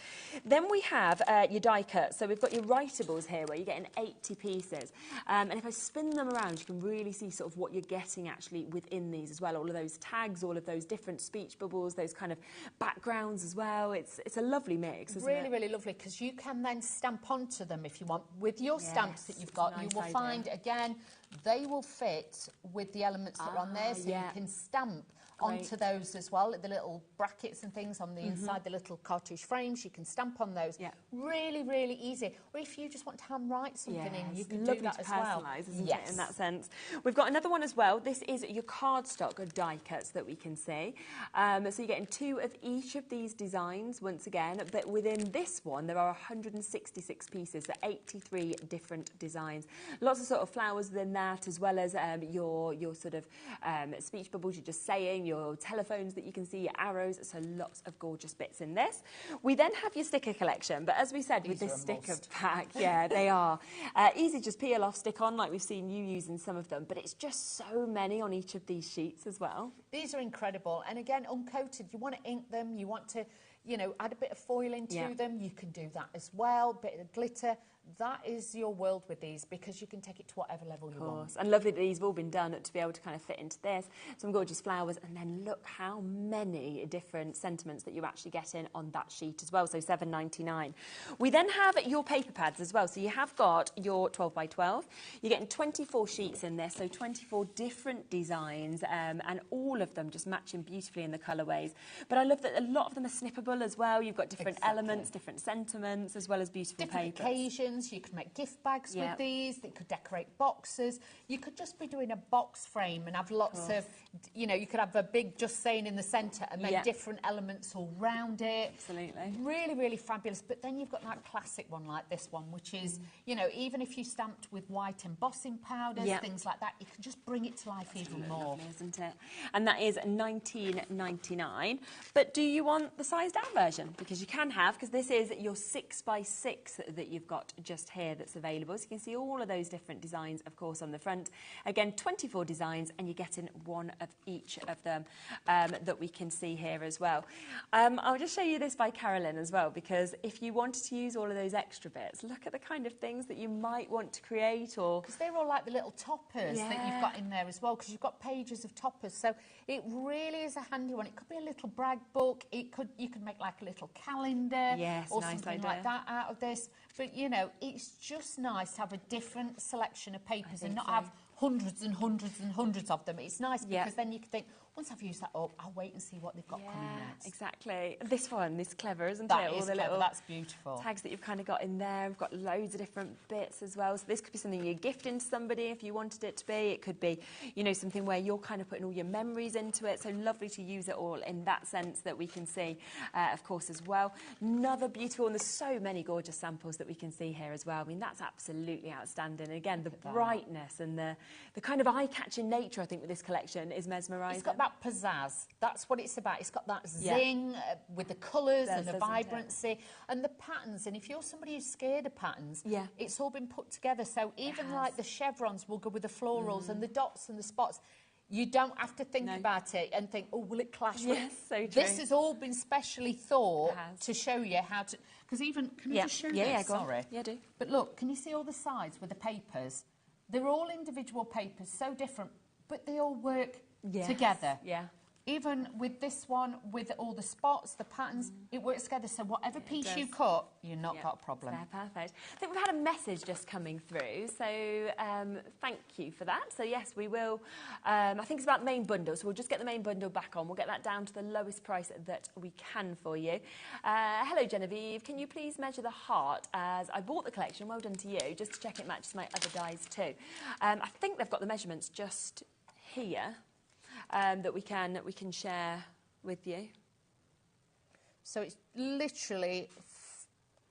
Then we have your die cut. So we've got your writables here, where you're getting 80 pieces. And if I spin them around, you can really see sort of what you're getting actually within these as well. All of those tags, all of those different speech bubbles, those kind of backgrounds as well. It's a lovely mix, isn't it? Really lovely, because you can then stamp onto them if you want. With your stamps that you've got, you will find, again, they will fit with the elements that are on there, so you can stamp onto those as well, the little brackets and things on the inside, the little cartouche frames, you can stamp on those. Really easy. Or if you just want to handwrite something in, you can do that as well. Isn't it, in that sense? We've got another one as well. This is your cardstock die cuts that we can see. So you're getting 2 of each of these designs once again, but within this one there are 166 pieces, so 83 different designs. Lots of sort of flowers within that, as well as your sort of speech bubbles, you're just saying, your telephones that you can see, your arrows, so lots of gorgeous bits in this. We then have your sticker collection, but as we said, with this sticker pack, they are easy, just peel off, stick on, like we've seen you using some of them, but it's just so many on each of these sheets as well. These are incredible, and again, uncoated. You want to ink them, you want to, you know, add a bit of foil into them, you can do that as well, bit of glitter. That is your world with these, because you can take it to whatever level you want. And lovely that these have all been done to be able to kind of fit into this. Some gorgeous flowers, and then look how many different sentiments that you're actually getting on that sheet as well, so $7.99. We then have your paper pads as well. So you have got your 12 by 12. You're getting 24 sheets in this, so 24 different designs, and all of them just matching beautifully in the colourways. But I love that a lot of them are snippable as well. You've got different elements, different sentiments, as well as beautiful different papers. Occasions. You could make gift bags with these. They could decorate boxes. You could just be doing a box frame and have lots of, you know, you could have a big Just Saying in the centre and then different elements all round it. Absolutely. Really fabulous. But then you've got that classic one like this one, which is, you know, even if you stamped with white embossing powders, things like that, you can just bring it to life even more. Lovely, isn't it? And that is $19.99. But do you want the sized down version? Because you can have, because this is your 6 by 6 that you've got just here that's available. So you can see all of those different designs, of course, on the front. Again, 24 designs, and you're getting one of each of them that we can see here as well. I'll just show you this by Carolyn as well, because if you wanted to use all of those extra bits, look at the kind of things that you might want to create. Or because they're all like the little toppers that you've got in there as well, because you've got pages of toppers. So it really is a handy one. It could be a little brag book. You could make like a little calendar or nice something idea. like that out of this. But, you know, it's just nice to have a different selection of papers and not have hundreds and hundreds and hundreds of them. It's nice because then you can think, once I've used that up, I'll wait and see what they've got coming next. Exactly. This one is clever, isn't that it? All is the clever. little That's beautiful. tags that you've kind of got in there. We've got loads of different bits as well. So this could be something you're gifting to somebody if you wanted it to be. It could be, you know, something where you're kind of putting all your memories into it. So lovely to use it all in that sense that we can see, of course, as well. Another beautiful, and there's so many gorgeous samples that we can see here as well. I mean, that's absolutely outstanding. Again, the brightness and the kind of eye-catching nature, I think, with this collection is mesmerising. It's got that pizzazz. That's what it's about. It's got that zing with the colours and the vibrancy and the patterns. And if you're somebody who's scared of patterns, it's all been put together. So even like the chevrons will go with the florals and the dots and the spots. You don't have to think about it and think, oh, will it clash with... Yes, so true. This has all been specially thought to show you how to... Because even... Can I just show this? Yeah, go Sorry. on. Yeah, do. But look, can you see all the sides with the papers? They're all individual papers, so different, but they all work together. Yeah. Even with this one, with all the spots, the patterns, it works together. So whatever piece you cut, you've not got a problem. Perfect. I think we've had a message just coming through, so thank you for that. So yes, we will. I think it's about the main bundle, so we'll just get the main bundle back on. We'll get that down to the lowest price that we can for you. Hello, Genevieve. Can you please measure the heart as I bought the collection? Well done to you. Just to check it matches my other dies too. I think they've got the measurements just here. That we can share with you. So it's literally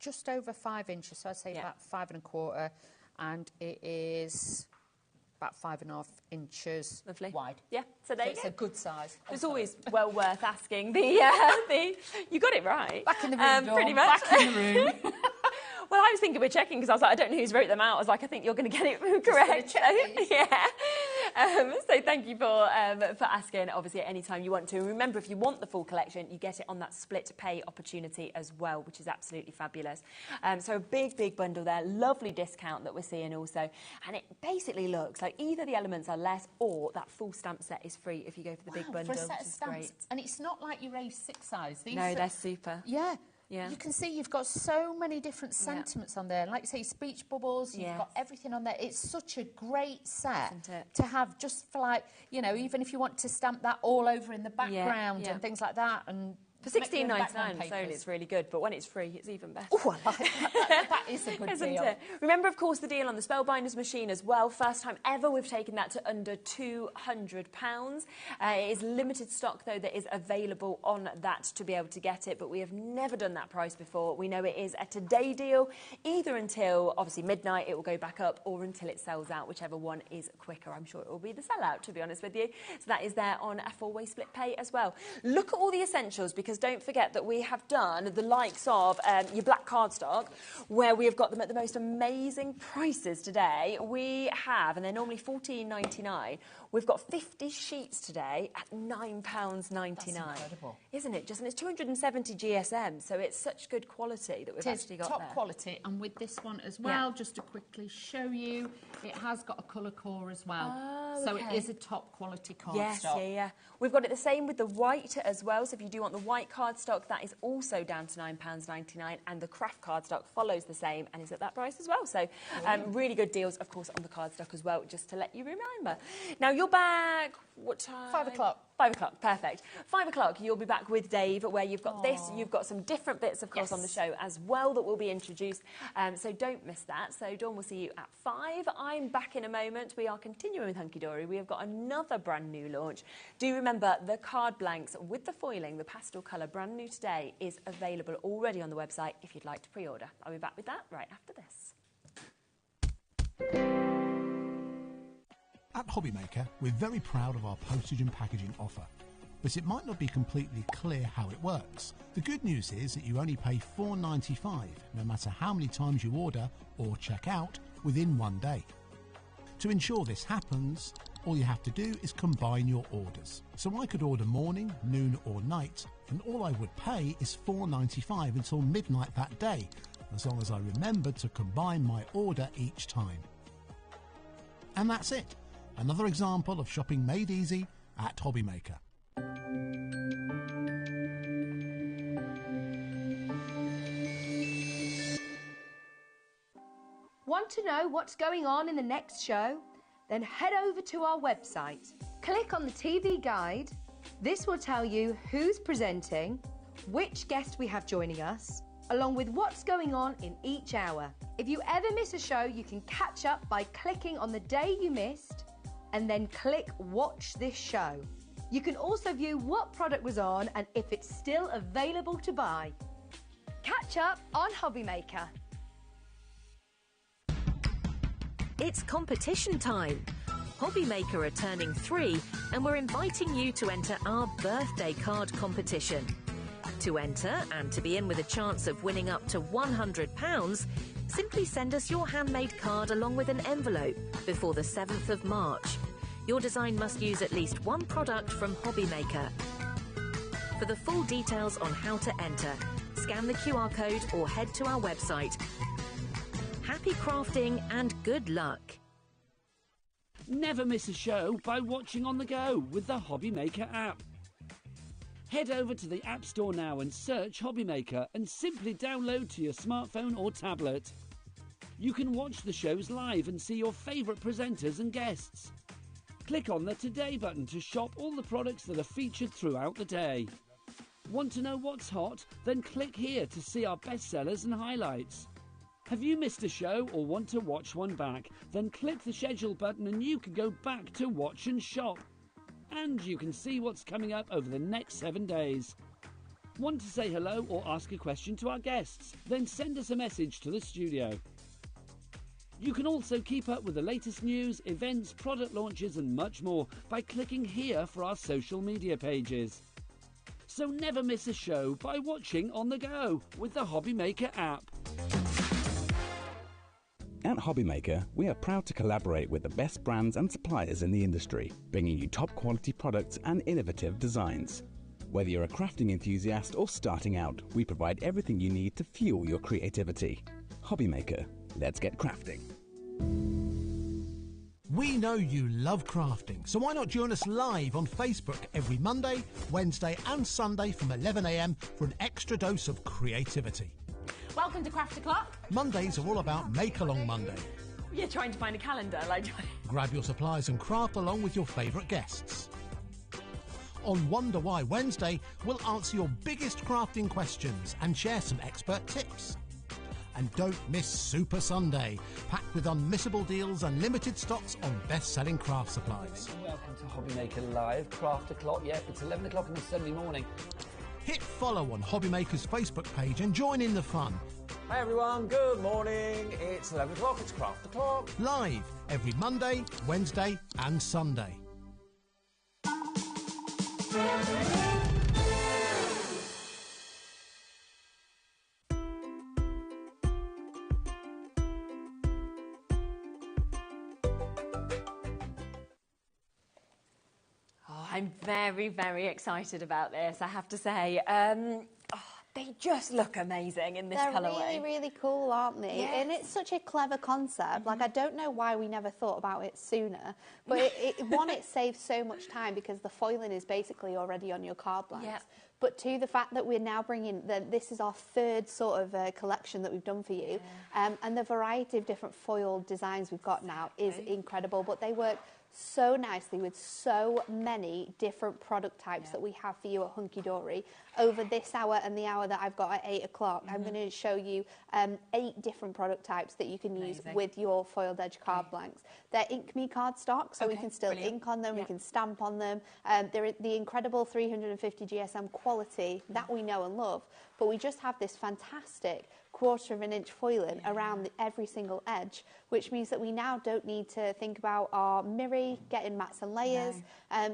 just over 5 inches, so I'd say about 5 1/4, and it is about 5.5 inches wide. Yeah, so there you it's go. a good size. It's always well worth asking. You got it right. Back in the room, pretty much. Back in the room. Well, I was thinking we're checking because I was like, I don't know who's wrote them out. I was like, I think you're going to get it correct. So thank you for asking. Obviously, at any time you want to. And remember, if you want the full collection, you get it on that split pay opportunity as well, which is absolutely fabulous. So a big bundle there. Lovely discount that we're seeing also. And it basically looks like either the elements are less or that full stamp set is free if you go for the big bundle, for a set which of is stamps. great. And it's not like your A6 size. No, they're super. Yeah. Yeah. You can see you've got so many different sentiments on there. Like you say, speech bubbles, you've got everything on there. It's such a great set to have just for like, you know, even if you want to stamp that all over in the background and things like that. And for $16.99 phone, it's really good, but when it's free, it's even better. Oh, I like that. That is a good Isn't deal. it? Remember, of course, the deal on the Spellbinders machine as well. First time ever we've taken that to under £200. It is limited stock, though, that is available on that to be able to get it, but we have never done that price before. We know it is a today deal, either until, obviously, midnight, it will go back up, or until it sells out, whichever one is quicker. I'm sure it will be the sellout, to be honest with you. So that is there on a 4-way split pay as well. Look at all the essentials, because don't forget that we have done the likes of your black cardstock, where we have got them at the most amazing prices today. We have, and they're normally $14.99. We've got 50 sheets today at £9.99. That's incredible. Isn't it? Just, and it's 270 GSM, so it's such good quality that we've actually got top there. quality, and with this one as well, just to quickly show you, it has got a colour core as well. Oh, so okay. it is a top quality cardstock. Yes, yeah. We've got it the same with the white as well, so if you do want the white cardstock, that is also down to £9.99, and the craft cardstock follows the same and is at that price as well. So really good deals, of course, on the cardstock as well, just to let you remember. Now, you're back, what time? 5 o'clock. 5 o'clock, perfect. 5 o'clock, you'll be back with Dave, where you've got this, you've got some different bits, of course, on the show as well that will be introduced. So don't miss that. So Dawn will see you at 5. I'm back in a moment. We are continuing with Hunky Dory. We have got another brand new launch. Do remember the card blanks with the foiling, the pastel colour, brand new today, is available already on the website if you'd like to pre-order. I'll be back with that right after this. At HobbyMaker, we're very proud of our postage and packaging offer. but it might not be completely clear how it works. The good news is that you only pay $4.95 no matter how many times you order or check out within one day. To ensure this happens, all you have to do is combine your orders. So I could order morning, noon or night, and all I would pay is $4.95 until midnight that day, as long as I remembered to combine my order each time. And that's it. Another example of shopping made easy at HobbyMaker. Want to know what's going on in the next show? Then head over to our website. Click on the TV guide. This will tell you who's presenting, which guest we have joining us, along with what's going on in each hour. If you ever miss a show, you can catch up by clicking on the day you missed and then click Watch This Show. You can also view what product was on and if it's still available to buy. Catch up on HobbyMaker. It's competition time. HobbyMaker are turning 3 and we're inviting you to enter our birthday card competition. To enter and to be in with a chance of winning up to £100, simply send us your handmade card along with an envelope before the 7th of March. Your design must use at least one product from HobbyMaker. For the full details on how to enter, scan the QR code or head to our website. Happy crafting and good luck. Never miss a show by watching on the go with the HobbyMaker app. Head over to the App Store now and search HobbyMaker and simply download to your smartphone or tablet. You can watch the shows live and see your favourite presenters and guests. Click on the Today button to shop all the products that are featured throughout the day. Want to know what's hot? Then click here to see our bestsellers and highlights. Have you missed a show or want to watch one back? Then click the schedule button and you can go back to watch and shop. And you can see what's coming up over the next 7 days. Want to say hello or ask a question to our guests? Then send us a message to the studio. You can also keep up with the latest news, events, product launches and much more by clicking here for our social media pages. So never miss a show by watching on the go with the HobbyMaker app. At HobbyMaker, we are proud to collaborate with the best brands and suppliers in the industry, bringing you top quality products and innovative designs. Whether you're a crafting enthusiast or starting out, we provide everything you need to fuel your creativity. HobbyMaker, let's get crafting. We know you love crafting, so why not join us live on Facebook every Monday, Wednesday and Sunday from 11 a.m. for an extra dose of creativity. Welcome to Craft O'Clock. Mondays are all about Make Along Monday. You're trying to find a calendar, like... Grab your supplies and craft along with your favourite guests. On Wonder Why Wednesday, we'll answer your biggest crafting questions and share some expert tips. And don't miss Super Sunday, packed with unmissable deals and limited stocks on best-selling craft supplies. Welcome to HobbyMaker Live, Craft O'Clock. Yep, it's 11 o'clock on a Sunday morning. Hit follow on HobbyMaker's Facebook page and join in the fun. Hi everyone, good morning. It's 11 o'clock, it's Craft O'Clock. Live every Monday, Wednesday and Sunday. I'm very, very excited about this, I have to say. They just look amazing in this colourway. They're really, really cool, aren't they? Yes. And it's such a clever concept. Like, I don't know why we never thought about it sooner. But it saves so much time because the foiling is basically already on your card blanks. Yep. But to the fact that we're now bringing, this is our third sort of collection that we've done for you. And the variety of different foil designs we've got now is incredible. But they work so nicely with so many different product types that we have for you at Hunky Dory. Over this hour and the hour that I've got at 8 o'clock, I'm going to show you 8 different product types that you can use with your foiled edge card blanks. They're Ink Me card stock, so we can still ink on them, we can stamp on them. They're the incredible 350 GSM quality that we know and love, but we just have this fantastic 1/4 inch foiling around every single edge, which means that we now don't need to think about our mirror getting mats and layers.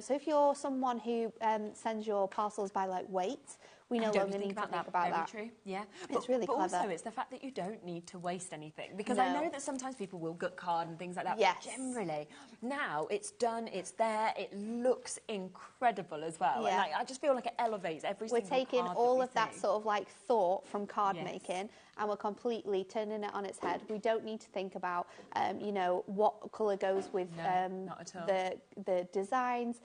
So if you're someone who sends your parcels by like weight, we no longer need to think about that. Very true. Yeah, it's really but clever. Also, it's the fact that you don't need to waste anything, because I know that sometimes people will gut card and things like that. Yes. But generally, now it's done, it's there, it looks incredible as well. Yeah. And like, I just feel like it elevates every single card. We're taking all of that sort of like thought from card making, and we're completely turning it on its head. We don't need to think about, you know, what colour goes with not at all. the designs.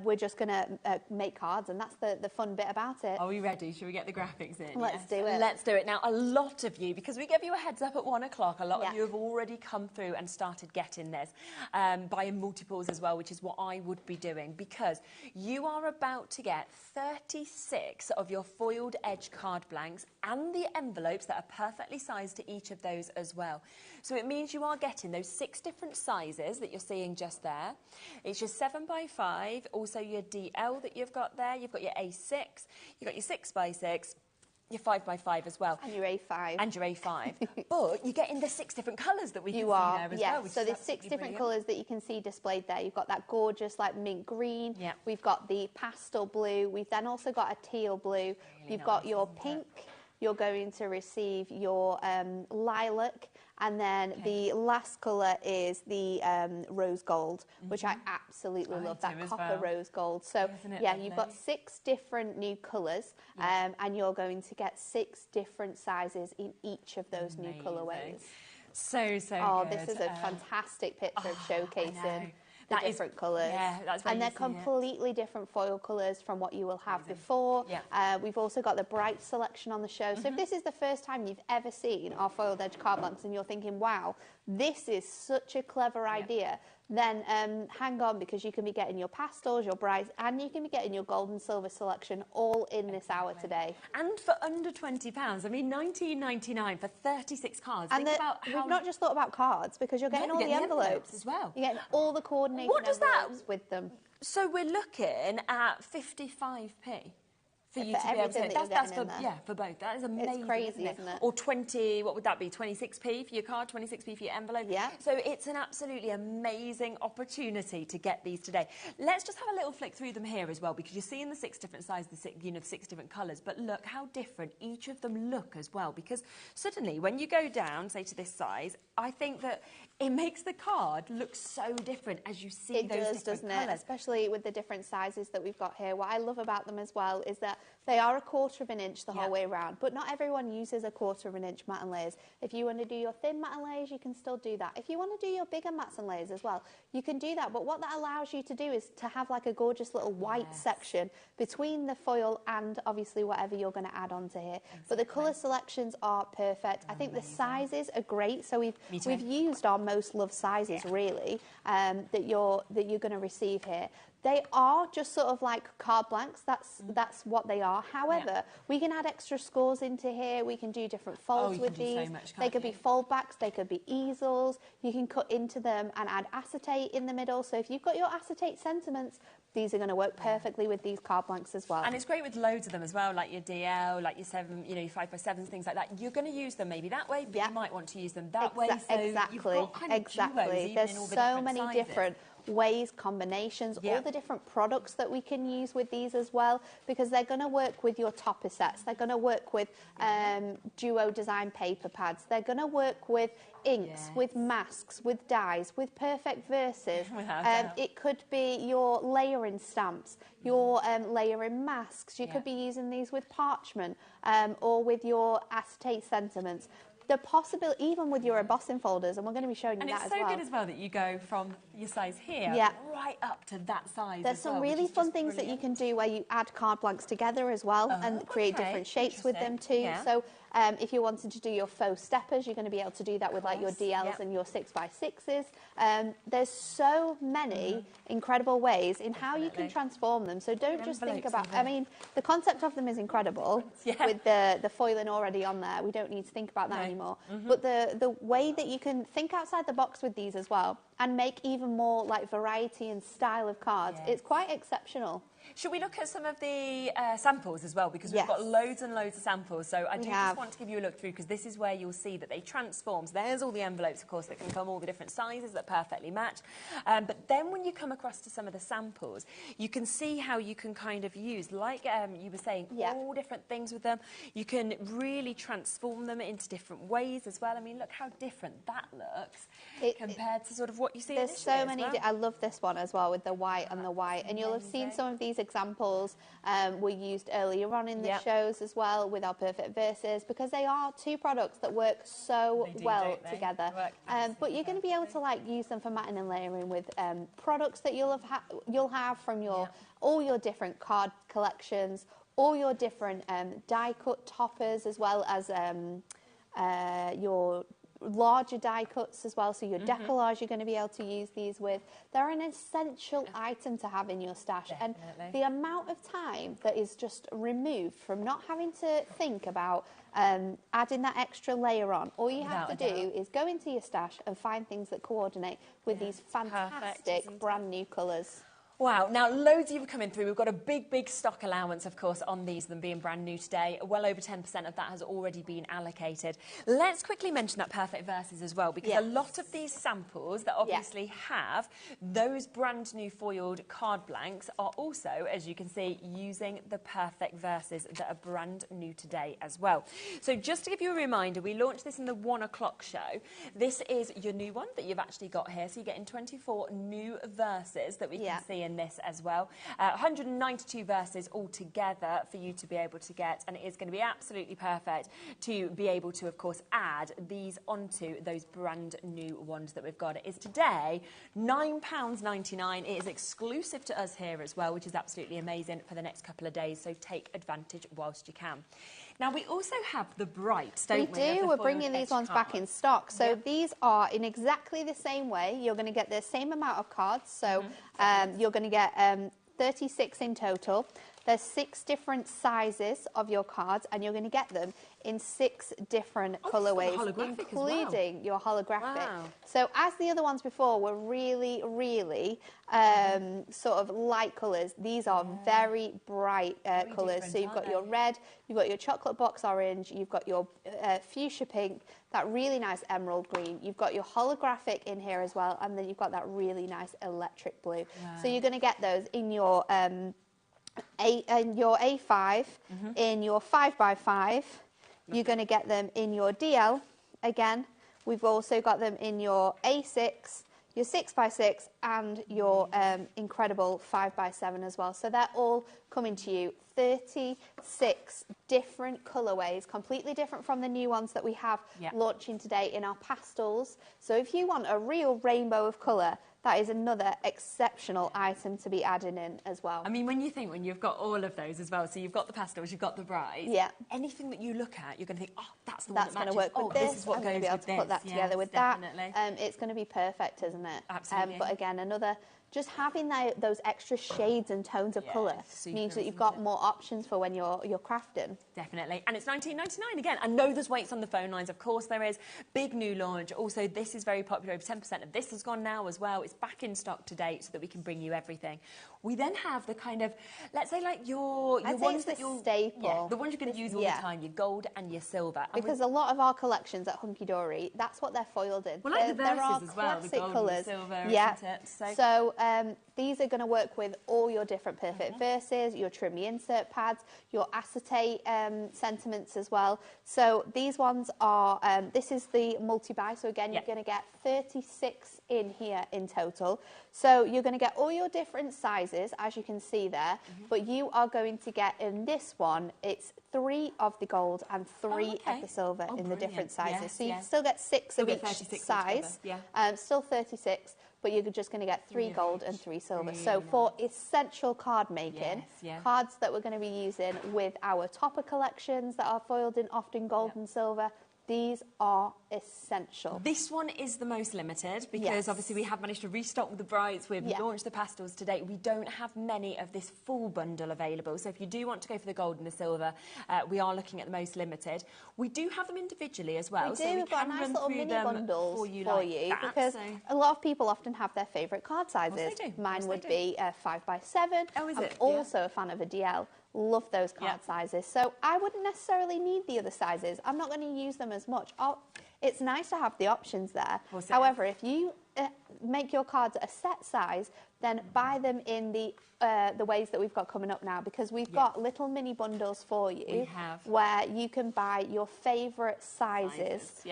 We're just going to make cards, and that's the fun bit about it. Are we ready? Should we get the graphics in? Let's do it. Let's do it. Now, a lot of you, because we gave you a heads up at 1 o'clock, a lot of you have already come through and started getting this, buying multiples as well, which is what I would be doing, because you are about to get 36 of your foiled edge card blanks and the envelopes that are perfectly sized to each of those as well. So it means you are getting those 6 different sizes that you're seeing just there. It's your 7x5, also your DL that you've got there. You've got your A6, you've got your 6x6, your 5x5 as well. And your A5. And your A5. But you're getting the 6 different colours that we can see there as well. So there's 6 different colours that you can see displayed there. You've got that gorgeous like mint green. Yeah. We've got the pastel blue. We've then also got a teal blue. You've got your pink. You're going to receive your lilac, and then the last colour is the rose gold, which I absolutely love, that copper rose gold. So yeah, you've got 6 different new colours, and you're going to get 6 different sizes in each of those new colourways. So oh, good. This is a fantastic picture of showcasing the That different colours. Yeah, that's and they're completely different foil colours from what you will have before. Yeah. We've also got the bright selection on the show. So if this is the first time you've ever seen our foiled edge card blanks and you're thinking, wow, this is such a clever idea, then hang on, because you can be getting your pastels, your brights, and you can be getting your gold and silver selection all in this hour today. And for under £20, I mean, $19.99 for 36 cards. And Think about how... we've not just thought about cards, because you're getting all the envelopes as well. You're getting all the coordinated envelopes with them. So we're looking at 55p. For you to be able to, that's for, for both. That is amazing. It's crazy, isn't it? Or 20, what would that be? 26p for your card, 26p for your envelope. Yeah. So it's an absolutely amazing opportunity to get these today. Let's just have a little flick through them here as well, because you're seeing the 6 different sizes, the 6 different colours. But look how different each of them look as well, because suddenly when you go down, say to this size, I think that it makes the card look so different as you see those different doesn't colours. it? Especially with the different sizes that we've got here. What I love about them as well is that they are 1/4 inch the whole way around, but not everyone uses 1/4 inch mat and layers. If you want to do your thin mat and layers, you can still do that. If you want to do your bigger mats and layers as well, you can do that. But what that allows you to do is to have like a gorgeous little white section between the foil and obviously whatever you're going to add onto here. But the colour selections are perfect. I think the sizes are great. So we've used our most loved sizes really that you're going to receive here. They are just sort of like card blanks. That's what they are. However, we can add extra scores into here. We can do different folds with these. They could be fold backs. They could be easels. You can cut into them and add acetate in the middle. So if you've got your acetate sentiments, these are going to work perfectly with these card blanks as well. And it's great with loads of them as well, like your DL, like your 7, you know, your 5x7s, things like that. You're going to use them maybe that way, but you might want to use them that way. So you've got kind of duos, even There's in all the so many sizes. different ways, combinations, all the different products that we can use with these as well, because they're going to work with your topper sets. They're going to work with duo design paper pads. They're going to work with inks, with masks, with dies, with perfect verses. It could be your layering stamps, your layering masks. You could be using these with parchment or with your acetate sentiments. The possibility, even with your embossing folders, and we're going to be showing you that as well. And it's so good as well that you go from your size here right up to that size. There's some really fun things that you can do where you add card blanks together as well and create different shapes with them too. So if you wanted to do your faux steppers, you're going to be able to do that with like your DLs and your 6x6s. There's so many incredible ways in how you can transform them. So don't just think about, I mean, the concept of them is incredible with the foiling already on there. We don't need to think about that anymore. But the way that you can think outside the box with these as well and make even more like variety and style of cards, it's quite exceptional. Should we look at some of the samples as well? Because we've got loads and loads of samples. So I do just want to give you a look through, because this is where you'll see that they transform. So there's all the envelopes, of course, that can come all the different sizes that perfectly match. But then when you come across to some of the samples, you can see how you can kind of use, like you were saying, all different things with them. You can really transform them into different ways as well. I mean, look how different that looks compared to sort of what you see. There's so many. I love this one as well with the white and the white. And you'll have seen some of these examples were used earlier on in the shows as well with our Perfect Verses, because they are two products that work so well together. But you're going to be able to like use them for matting and layering with products that you'll have from your all your different card collections, all your different die cut toppers, as well as your larger die cuts as well, so your decollage you're going to be able to use these with. They're an essential item to have in your stash, and the amount of time that is just removed from not having to think about adding that extra layer on. All you have to do is go into your stash and find things that coordinate with these fantastic brand new colours. Wow, now loads of you are coming through. We've got a big stock allowance, of course, on these, them being brand new today. Well over 10% of that has already been allocated. Let's quickly mention that Perfect Verses as well, because a lot of these samples that obviously have those brand new foiled card blanks are also, as you can see, using the Perfect Verses that are brand new today as well. So just to give you a reminder, we launched this in the 1 o'clock show. This is your new one that you've actually got here. So you're getting 24 new verses that we can see in this as well. 192 verses altogether for you to be able to get, and it is going to be absolutely perfect to be able to, of course, add these onto those brand new ones that we've got. It is today £9.99. It is exclusive to us here as well, which is absolutely amazing for the next couple of days, so take advantage whilst you can. Now, we also have the Brights, don't we? We do. We're bringing these ones back in stock. So these are in exactly the same way. You're going to get the same amount of cards. So you're going to get 36 in total. There's 6 different sizes of your cards, and you're going to get them in 6 different colourways, including your holographic. Wow. So as the other ones before were really sort of light colours, these are very bright colours. So you've got your red, you've got your chocolate box orange, you've got your fuchsia pink, that really nice emerald green, you've got your holographic in here as well, and then you've got that really nice electric blue. Wow. So you're going to get those in your in your A5, in your 5x5, you're going to get them in your DL again. We've also got them in your A6, your 6x6, and your incredible 5x7 as well. So they're all coming to you 36 different colourways, completely different from the new ones that we have launching today in our pastels. So if you want a real rainbow of colour, that is another exceptional item to be adding in as well. I mean, when you've got all of those as well, so you've got the pastels, you've got the brights, anything that you look at, you're going to think, oh, that's the one that matches. Work with this. This is what goes with this. I'm going to be able to put that together with that. It's going to be perfect, isn't it? Absolutely. But again, just having those extra shades and tones of colour means that you've got more options for when you're crafting. Definitely. And it's £19.99 again. I know there's waits on the phone lines. Of course there is. Big new launch. Also, this is very popular. Over 10% of this has gone now as well. It's back in stock today so that we can bring you everything. We then have the kind of, let's say, like your ones that you're staple. Yeah, the ones you're going to use all the time, your gold and your silver. Because a lot of our collections at Hunky Dory, that's what they're foiled in. Well, like the verses as well, the gold colours. And the silver, isn't it? So these are going to work with all your different Perfect Verses, your trim me insert pads, your acetate sentiments as well. So these ones are, this is the multi-buy. So again, you're going to get 36 in here in total. So you're going to get all your different sizes, as you can see there, but you are going to get in this one, it's 3 of the gold and 3 of the silver in the different sizes. Yes, so you still get 6 of each size, still 36, but you're just going to get 3 gold and 3 silver. Really so for essential card making, cards that we're going to be using with our topper collections that are foiled in often gold and silver, These are essential. This one is the most limited because Yes. obviously we have managed to restock the brights. We've Yeah. launched the pastels today. We don't have many of this full bundle available. So if you do want to go for the gold and the silver, we are looking at the most limited. We do have them individually as well. We do. So We've got can nice run little through mini them bundles for you, because a lot of people often have their favourite card sizes. they do. Mine Of course would they do. be 5x7. Oh, is I'm it? also a fan of a DL. Love those card sizes. So I wouldn't necessarily need the other sizes. I'm not going to use them as much. It's nice to have the options there. However, if you make your cards a set size, then buy them in the ways that we've got coming up now, because we've got little mini bundles for you where you can buy your favourite sizes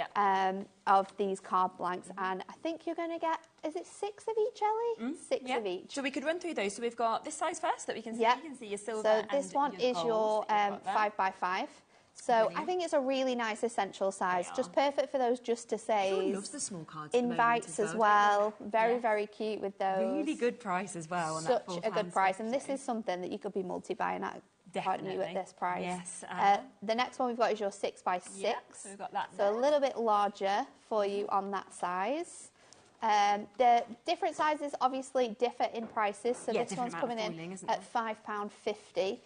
of these card blanks, and I think you're going to get, is it 6 of each, Ellie? 6 of each. So we could run through those. So we've got this size first that we can see. Yeah. You can see your silver. So this one and is your gold that you've got there. 5x5. So I think it's a really nice essential size, just perfect for those just to say. Everyone loves the small cards at the moment Invites as well. Very, very cute with those. Really good price as well. On Such that a good price, and this is something that you could be multi-buying at. Aren't you, at this price? Yes. The next one we've got is your 6x6. Yeah, so we've got that. So a little bit larger for you on that size. The different sizes obviously differ in prices. So this one's coming in at £5.50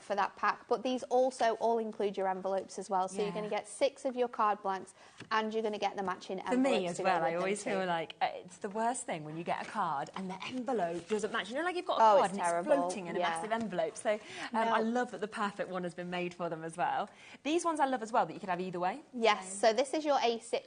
for that pack. But these also all include your envelopes as well. So you're going to get 6 of your card blanks, and you're going to get the matching envelopes. For me as well, I always feel like it's the worst thing when you get a card and the envelope doesn't match. You know, like you've got a card and it's floating in a massive envelope. So I love that the perfect one has been made for them as well. These ones I love as well, that you could have either way. Yes, so this is your A6.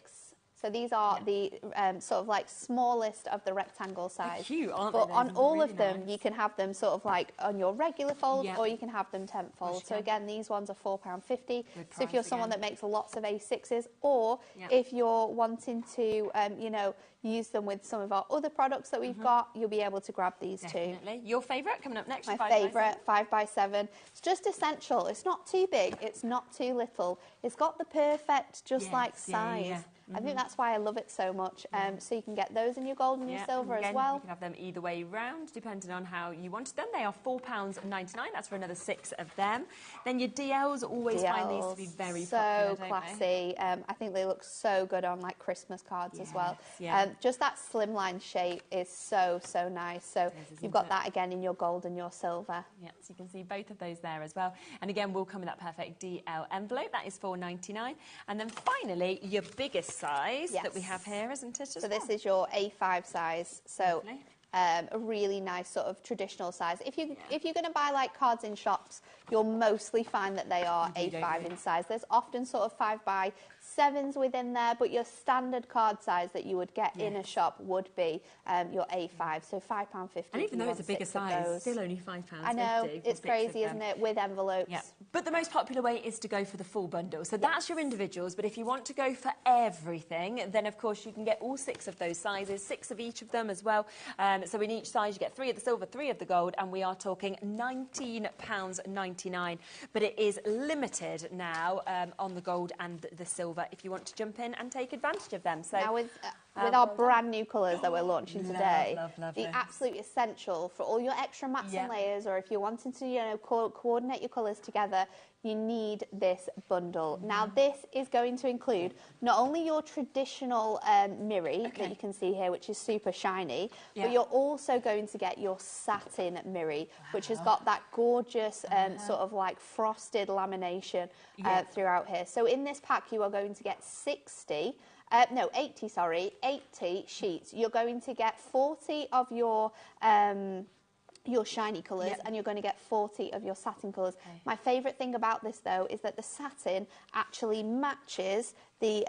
So these are the sort of like smallest of the rectangle size. They're cute, aren't but they? on all of them, you can have them sort of like on your regular fold, or you can have them 10th fold. So again, these ones are £4.50. So if you're someone that makes lots of A6s, or if you're wanting to, you know, use them with some of our other products that we've got, you'll be able to grab these too. Your favourite coming up next? My favourite, 5x7. It's just essential. It's not too big. It's not too little. It's got the perfect, just like size. I think that's why I love it so much. So you can get those in your gold and your silver as well. You can have them either way round, depending on how you wanted them. They are £4.99. That's for another 6 of them. Then your DLs, always find these to be very popular, so classy. I think they look so good on like Christmas cards as well. Just that slimline shape is so nice. So you've got that again in your gold and your silver. Yeah, so you can see both of those there as well. And again, we'll come in that perfect DL envelope. That is £4.99. And then finally, your biggest size that we have here, isn't it? So this is your A5 size. So a really nice sort of traditional size. If you're going to buy like cards in shops, you'll mostly find that they are A5 in size. There's often sort of 5x7s within there, but your standard card size that you would get in a shop would be your A5. So £5.50. And even though it's a bigger size, still only £5.50. I know, it's crazy, isn't it, with envelopes. Yeah. But the most popular way is to go for the full bundle. So that's your individuals, but if you want to go for everything, then of course you can get all 6 of those sizes, 6 of each of them as well. So in each size you get 3 of the silver, 3 of the gold, and we are talking £19.99. But it is limited now on the gold and the silver if you want to jump in and take advantage of them. So now with our brand new colours that we're launching today, love the absolute essential for all your extra mats and layers, or if you're wanting to, you know, coordinate your colours together, you need this bundle. Now this is going to include not only your traditional mirri that you can see here, which is super shiny, but you're also going to get your satin mirri, which has got that gorgeous sort of like frosted lamination throughout here. So in this pack you are going to get 80 sheets. You're going to get 40 of your shiny colours, and you're going to get 40 of your satin colours. My favourite thing about this, though, is that the satin actually matches the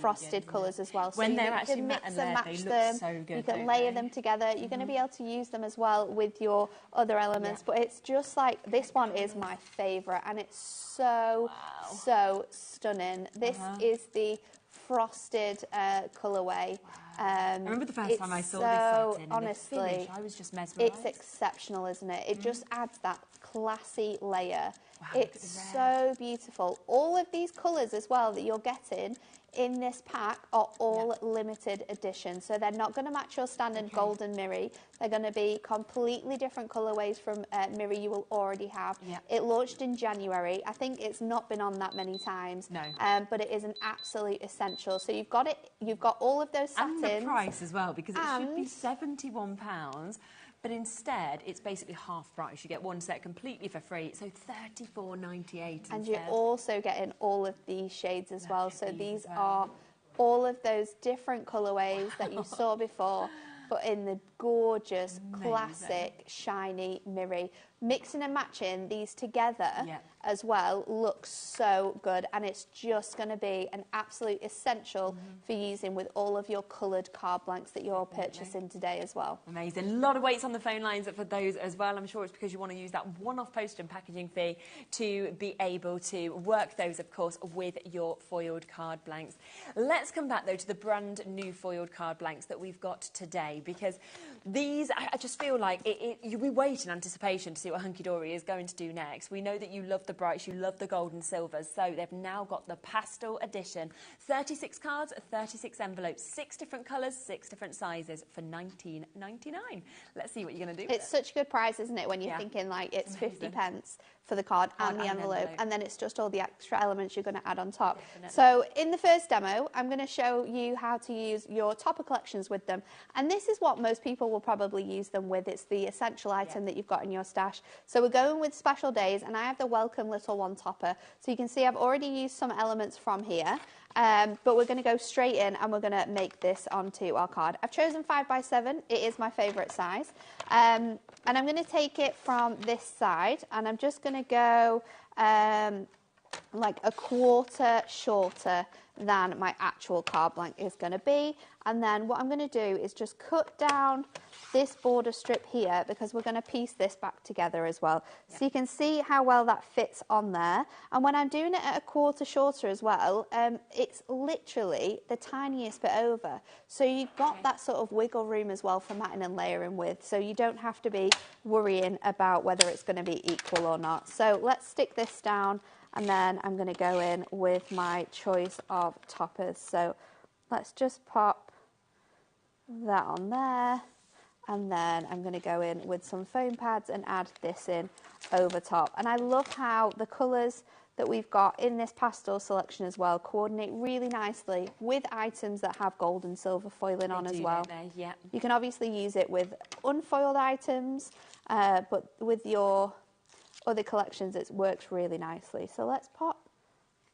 frosted colours as well. When so they're you actually can mix matte and and match they them. look so good, you can don't layer they? them together. You're going to be able to use them as well with your other elements. But it's just like, this one is my favourite, and it's so stunning. This is the frosted colourway. I remember the first time I saw this satin, honestly, the finish, I was just mesmerised. It's exceptional, isn't it? It just adds that classy layer. It's so beautiful. All of these colours as well that you're getting in this pack are all limited edition. So they're not going to match your standard golden mirror. They're going to be completely different colourways from mirror you will already have. It launched in January. I think it's not been on that many times. No. But it is an absolute essential. So you've got it. You've got all of those satins. And the price as well, because it should be £71. But instead, it's basically half price. You get one set completely for free, so $34.98. And you're also getting all of these shades as well. So these are all of those different colourways that you saw before, but in the gorgeous, classic, shiny mirror. Mixing and matching these together as well looks so good, and it's just going to be an absolute essential for using with all of your coloured card blanks that you're purchasing today as well. Amazing. A lot of weights on the phone lines for those as well. I'm sure it's because you want to use that one-off postage and packaging fee to be able to work those, of course, with your foiled card blanks. Let's come back, though, to the brand new foiled card blanks that we've got today, because these, I just feel like we wait in anticipation to see what Hunky Dory is going to do next. We know that you love the brights, you love the gold and silvers, so they've now got the pastel edition. 36 cards, 36 envelopes, 6 different colours, 6 different sizes for $19.99. Let's see what you're going to do. It's such a good price, isn't it, when you're thinking like it's 50 pence for the card and the envelope, and then it's just all the extra elements you're going to add on top. Definitely. So in the first demo, I'm going to show you how to use your topper collections with them, and this is what most people will probably use them with. It's the essential item that you've got in your stash. So we're going with special days, and I have the Welcome Little One topper. So you can see I've already used some elements from here, but we're going to go straight in and we're going to make this onto our card. I've chosen 5x7. It is my favourite size. And I'm going to take it from this side, and I'm just going to go like a quarter shorter than my actual card blank is going to be. And then what I'm going to do is just cut down this border strip here, because we're going to piece this back together as well. So you can see how well that fits on there. And when I'm doing it at a quarter shorter as well, it's literally the tiniest bit over. So you've got that sort of wiggle room as well for matting and layering with. So you don't have to be worrying about whether it's going to be equal or not. So let's stick this down, and then I'm going to go in with my choice of toppers. So let's just pop that on there, and then I'm going to go in with some foam pads and add this in over top. And I love how the colours that we've got in this pastel selection as well coordinate really nicely with items that have gold and silver foiling on as well. You can obviously use it with unfoiled items, but with your other collections it works really nicely. So let's pop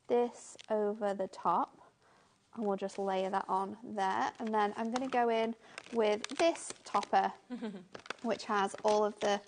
this over the top, and we'll just layer that on there. And then I'm going to go in with this topper, which has all of the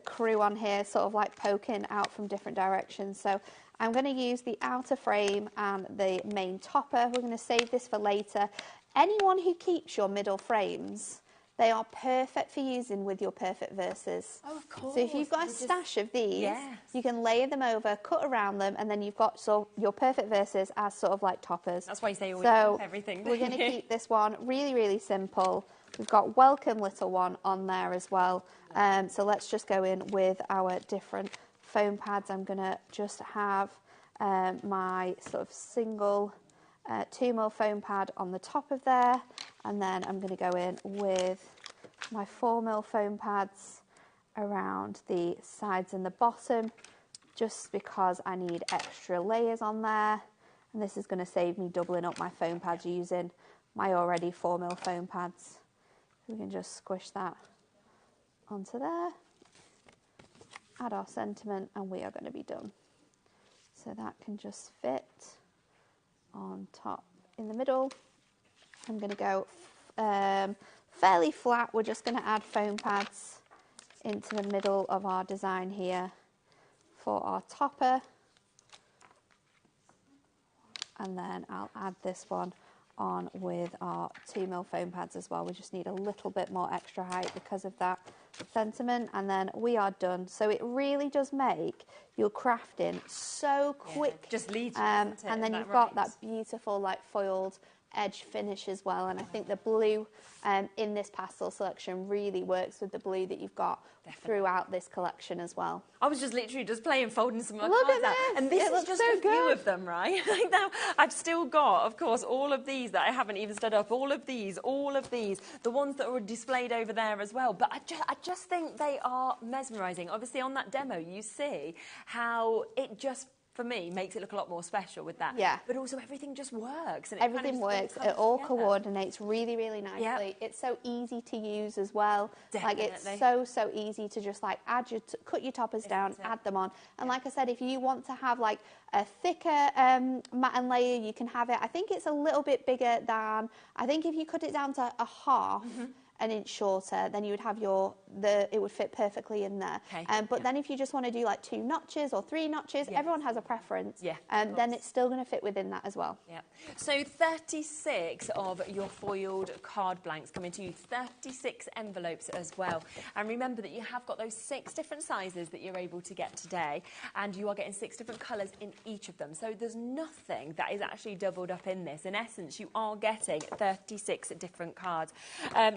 crew on here, sort of like poking out from different directions. So I'm going to use the outer frame and the main topper. We're going to save this for later. Anyone who keeps your middle frames, they are perfect for using with your perfect verses. Oh, of course. So if you've got a stash of these, you can layer them over, cut around them, and then you've got your perfect verses as sort of like toppers. That's why you say always keep everything. We're going to keep this one really, really simple. We've got Welcome Little One on there as well. So let's just go in with our different foam pads. I'm going to just have my sort of single 2mm foam pad on the top of there, and then I'm going to go in with my 4mm foam pads around the sides and the bottom, just because I need extra layers on there, and this is going to save me doubling up my foam pads using my already 4mm foam pads. We can just squish that onto there, add our sentiment, and we are going to be done. So that can just fit on top in the middle. I'm going to go fairly flat. We're just going to add foam pads into the middle of our design here for our topper, and then I'll add this one on with our 2mm foam pads as well. We just need a little bit more extra height because of that sentiment, and then we are done. So it really does make your crafting so quick. Just leads, and then you've got that beautiful like foiled edge finish as well. And I think the blue in this pastel selection really works with the blue that you've got throughout this collection as well. I was just literally just playing, folding some of my Look cards at out. this. And this It is looks just so a few good. of them, right? Like now, I've still got, of course, all of these that I haven't even stood up, all of these, the ones that are displayed over there as well. But I just think they are mesmerising. Obviously, on that demo, you see how it just, for me, makes it look a lot more special with that. Yeah. But also everything just works. And Everything works. It all coordinates really, really nicely. Yep. It's so easy to use as well. Definitely. Like it's so easy to just like cut your toppers down, add them on. And like I said, if you want to have like a thicker matten layer, you can have it. I think it's a little bit bigger than, I think if you cut it down to a half, an inch shorter, then you would have it would fit perfectly in there. Okay. But then if you just want to do like 2 notches or 3 notches, everyone has a preference. Yeah. Then it's still going to fit within that as well. Yeah. So 36 of your foiled card blanks coming to you, 36 envelopes as well. And remember that you have got those 6 different sizes that you're able to get today, and you are getting 6 different colours in each of them. So there's nothing that is actually doubled up in this. In essence, you are getting 36 different cards.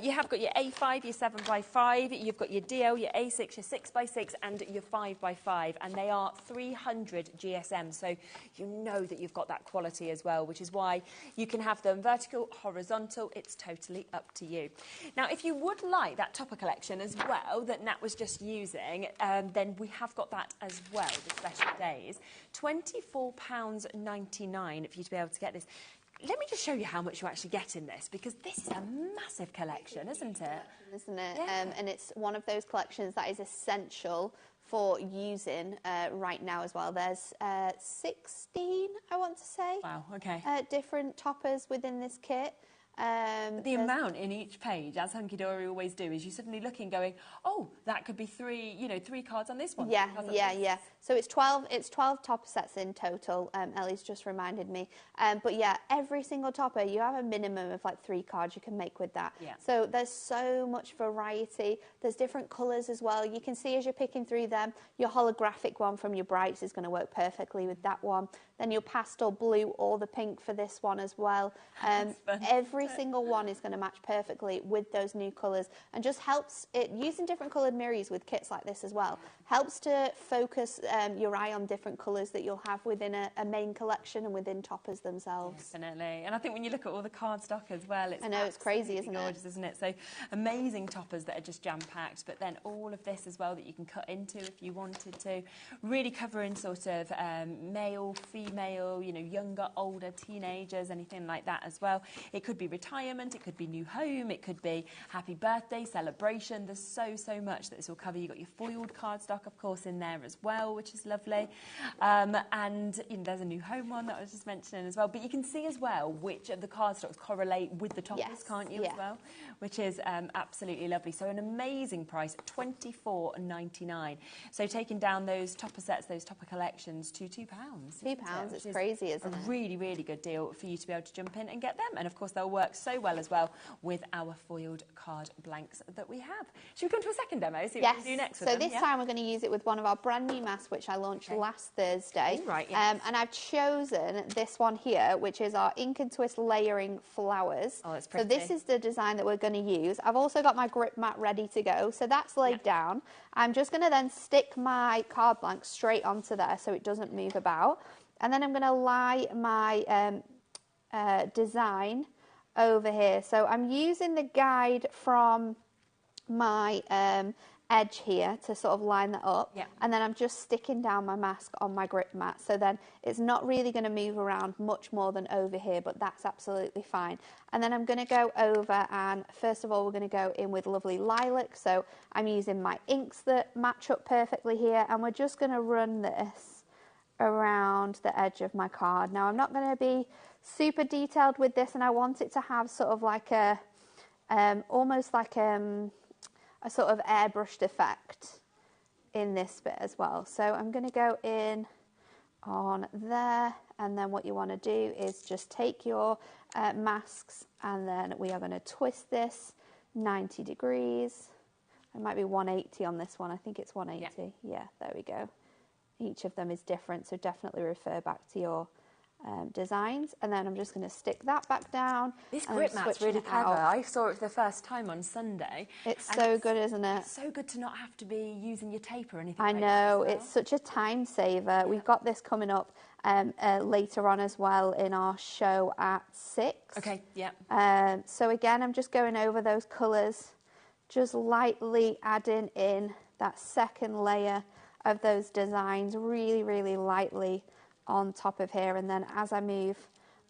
You have got your A5, your 7x5, you've got your DL, your A6, your 6x6 and your 5x5, and they are 300 GSM, so you know that you've got that quality as well, which is why you can have them vertical, horizontal, it's totally up to you. Now, if you would like that topper collection as well that Nat was just using, then we have got that as well, the special days. £24.99 for you to be able to get this. Let me just show you how much you actually get in this, because this is a massive collection, isn't it? Isn't it? Yeah. And it's one of those collections that is essential for using right now as well. There's 16, I want to say. Wow, okay. Different toppers within this kit. The amount in each page, as Hunky Dory always do, is you suddenly looking, going, oh, that could be 3 cards on this one. Yeah. So it's 12 topper sets in total. Ellie's just reminded me. But yeah, every single topper, you have a minimum of like 3 cards you can make with that. Yeah. So there's so much variety. There's different colours as well. You can see as you're picking through them, your holographic one from your brights is going to work perfectly with that one. Then your pastel blue or the pink for this one as well. Every single one is going to match perfectly with those new colours, and just helps it, using different coloured mirrors with kits like this as well, helps to focus your eye on different colours that you'll have within a main collection and within toppers themselves. Definitely. And I think when you look at all the card stock as well, it's crazy, isn't it? Gorgeous, isn't it? So amazing toppers that are just jam-packed, but then all of this as well that you can cut into if you wanted to, really covering sort of male, female, younger, older, teenagers, anything like that as well. It could be retirement, it could be new home, it could be happy birthday, celebration. There's so much that this will cover. You've got your foiled cardstock, of course, in there as well, which is lovely. And there's a new home one that I was just mentioning as well. But you can see as well which of the cardstocks correlate with the toppers, can't you, as well? Which is absolutely lovely. So an amazing price, £24.99. So taking down those topper sets, those topper collections to £2. £2, it's crazy, isn't it? A really, really good deal for you to be able to jump in and get them. And of course, they'll work so well as well with our foiled card blanks that we have. Should we come to a second demo? See what we can do next with so them? this time we're going to use it with one of our brand new masks, which I launched last Thursday. Right, yes. And I've chosen this one here, which is our Ink and Twist layering flowers. Oh, it's pretty. So this is the design that we're going to use. I've also got my grip mat ready to go. So that's laid down. I'm just going to then stick my card blank straight onto there so it doesn't move about. And then I'm going to lie my design over here. So I'm using the guide from my edge here to sort of line that up, and then I'm just sticking down my mask on my grip mat, so then it's not really going to move around much more than over here, but that's absolutely fine. And then I'm going to go over, and first of all we're going to go in with lovely lilac, so I'm using my inks that match up perfectly here, and we're just going to run this around the edge of my card. Now I'm not going to be super detailed with this, and I want it to have sort of like a almost like a sort of airbrushed effect in this bit as well. So I'm going to go in on there, and then what you want to do is just take your masks, and then we are going to twist this 90 degrees. It might be 180 on this one. I think it's 180. Yeah, there we go. Each of them is different, so definitely refer back to your designs, and then I'm just going to stick that back down. This and grip mat's really clever. out. I saw it for the first time on Sunday. It's so good, isn't it? It's so good to not have to be using your tape or anything I like know, that as well. it's such a time saver. Yeah. We've got this coming up later on as well in our show at 6. Okay, yeah. So again, I'm just going over those colours, just lightly adding in that second layer of those designs, really, really lightly on top of here. And then as I move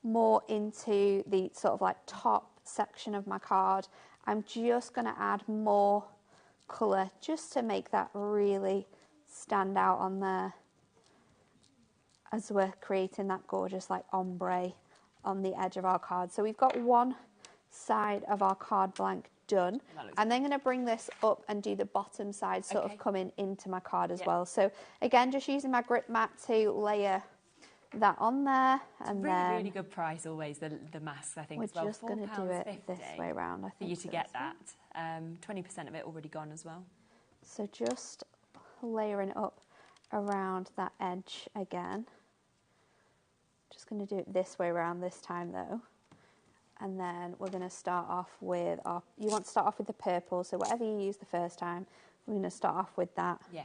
more into the sort of like top section of my card, I'm just going to add more colour just to make that really stand out on there as we're creating that gorgeous like ombre on the edge of our card. So we've got one side of our card blank done. I'm then going to bring this up and do the bottom side sort of coming into my card as well. So again, just using my grip mat to layer that on there, and then really good price always, the masks, I think, as well. We're just going to do it this way around, I think. For you to get that. 20% of it already gone as well. So just layering up around that edge again. Just going to do it this way around this time though. And then we're going to start off with our, you want to start off with the purple, so whatever you use the first time, we're going to start off with that. Yeah.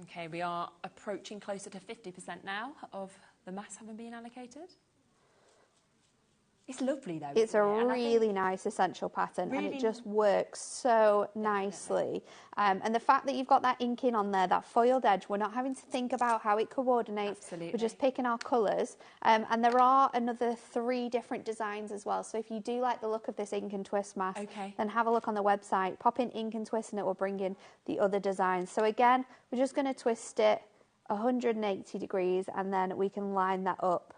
Okay, we are approaching closer to 50% now of the mass having been allocated. It's lovely though. It's a really nice essential pattern, and it just works so nicely. And the fact that you've got that inking on there, that foiled edge, we're not having to think about how it coordinates. Absolutely. We're just picking our colours. And there are another 3 different designs as well. So if you do like the look of this ink and twist mask, then have a look on the website. Pop in ink and twist and it will bring in the other designs. So again, we're just going to twist it 180 degrees, and then we can line that up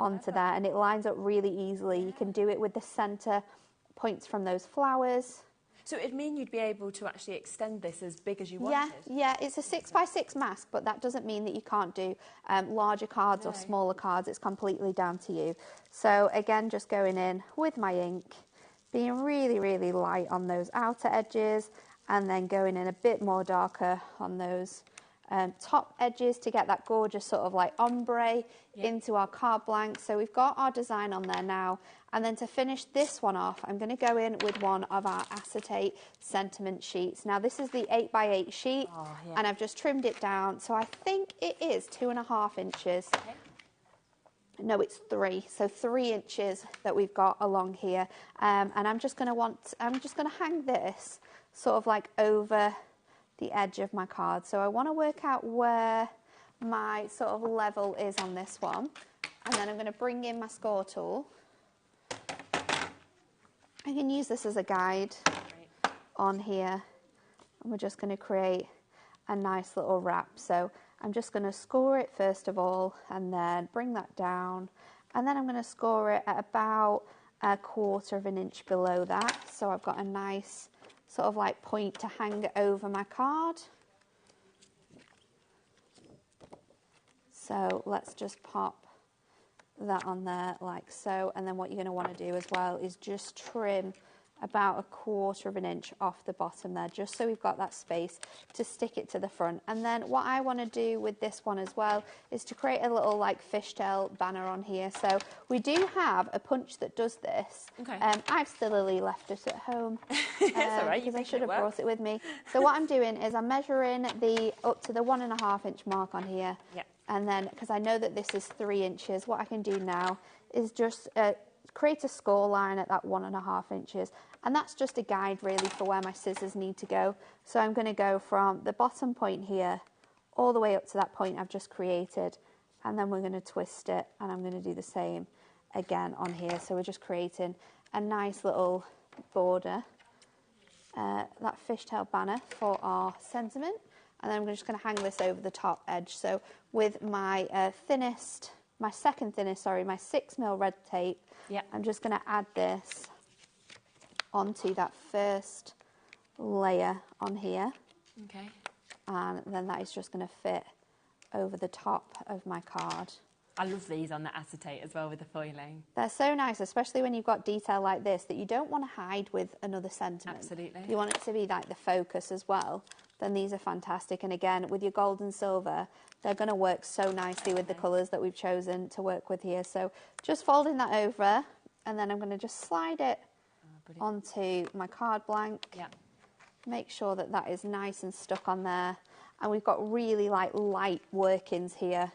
onto that, and it lines up really easily. You can do it with the centre points from those flowers. So it'd mean you'd be able to actually extend this as big as you wanted? Yeah, it's a 6x6 mask, but that doesn't mean that you can't do larger cards or smaller cards. It's completely down to you. So again, just going in with my ink, being really, really light on those outer edges, and then going in a bit more darker on those top edges to get that gorgeous sort of like ombre into our card blank. So we've got our design on there now, and then to finish this one off, I'm going to go in with one of our acetate sentiment sheets. Now this is the 8x8 sheet, and I've just trimmed it down, so I think it is 2.5 inches. No, it's 3, so 3 inches that we've got along here, and I'm just going to hang this sort of like over the edge of my card. So I want to work out where my sort of level is on this one, and then I'm going to bring in my score tool. I can use this as a guide on here, and we're just going to create a nice little wrap. So I'm just going to score it first of all, and then bring that down, and then I'm going to score it at about 1/4 inch below that, so I've got a nice sort of like point to hang over my card. So let's just pop that on there like so, and then what you're going to want to do as well is just trim about 1/4 inch off the bottom there, just so we've got that space to stick it to the front. And then what I want to do with this one as well is to create a little like fishtail banner on here. So we do have a punch that does this. I've stillily left it at home. It's all right, because I should have brought it with me. So what I'm doing is I'm measuring up to the 1.5 inch mark on here. And then, because I know that this is 3 inches, what I can do now is just create a score line at that 1.5 inches. And that's just a guide really for where my scissors need to go. So I'm going to go from the bottom point here all the way up to that point I've just created. And then we're going to twist it, and I'm going to do the same again on here. So we're just creating a nice little border, that fishtail banner for our sentiment. And then I'm just going to hang this over the top edge. So with my my 6mm red tape, I'm just going to add this onto that first layer on here. And then that is just going to fit over the top of my card. I love these on the acetate as well with the foiling. They're so nice, especially when you've got detail like this that you don't want to hide with another sentiment. Absolutely. You want it to be like the focus as well. then these are fantastic. And again, with your gold and silver, they're going to work so nicely with the colours that we've chosen to work with here. So just folding that over, and then I'm going to just slide it onto my card blank. Yeah. Make sure that that is nice and stuck on there. And we've got really like light workings here.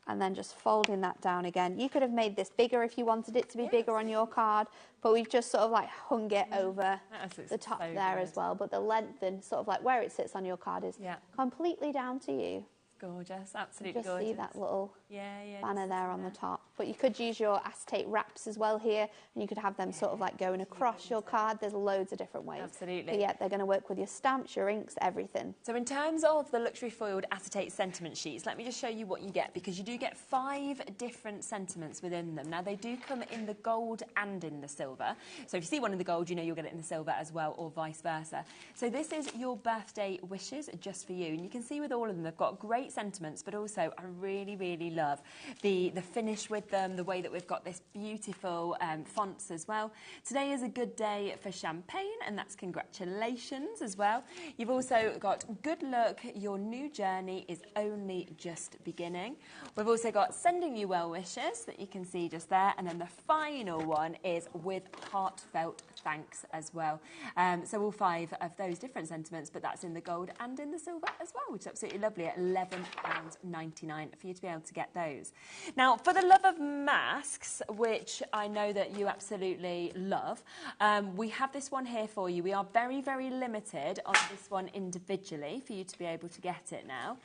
And then just folding that down again. You could have made this bigger if you wanted it to be bigger on your card, but we've just sort of like hung it over the top there as well. But the length and sort of like where it sits on your card is completely down to you. Gorgeous, absolutely gorgeous. See that little banner there on the top. But you could use your acetate wraps as well here, and you could have them sort of like going across your card. There's loads of different ways. Absolutely. But yeah, they're going to work with your stamps, your inks, everything. So in terms of the luxury foiled acetate sentiment sheets, let me just show you what you get, because you do get 5 different sentiments within them. Now, they do come in the gold and in the silver. So if you see one in the gold, you know you'll get it in the silver as well, or vice versa. So this is your birthday wishes just for you. And you can see with all of them, they've got great sentiments, but also I really, really love the finish with them, the way that we've got this beautiful fonts as well. Today is a good day for champagne, and that's congratulations as well. You've also got good luck, your new journey is only just beginning. We've also got sending you well wishes that you can see just there, and then the final one is with heartfelt thanks as well. So all 5 of those different sentiments, but that's in the gold and in the silver as well, which is absolutely lovely at £11.99 for you to be able to get those. Now, for the love of masks, which I know that you absolutely love, we have this one here for you. We are very, very limited on this one individually for you to be able to get it now.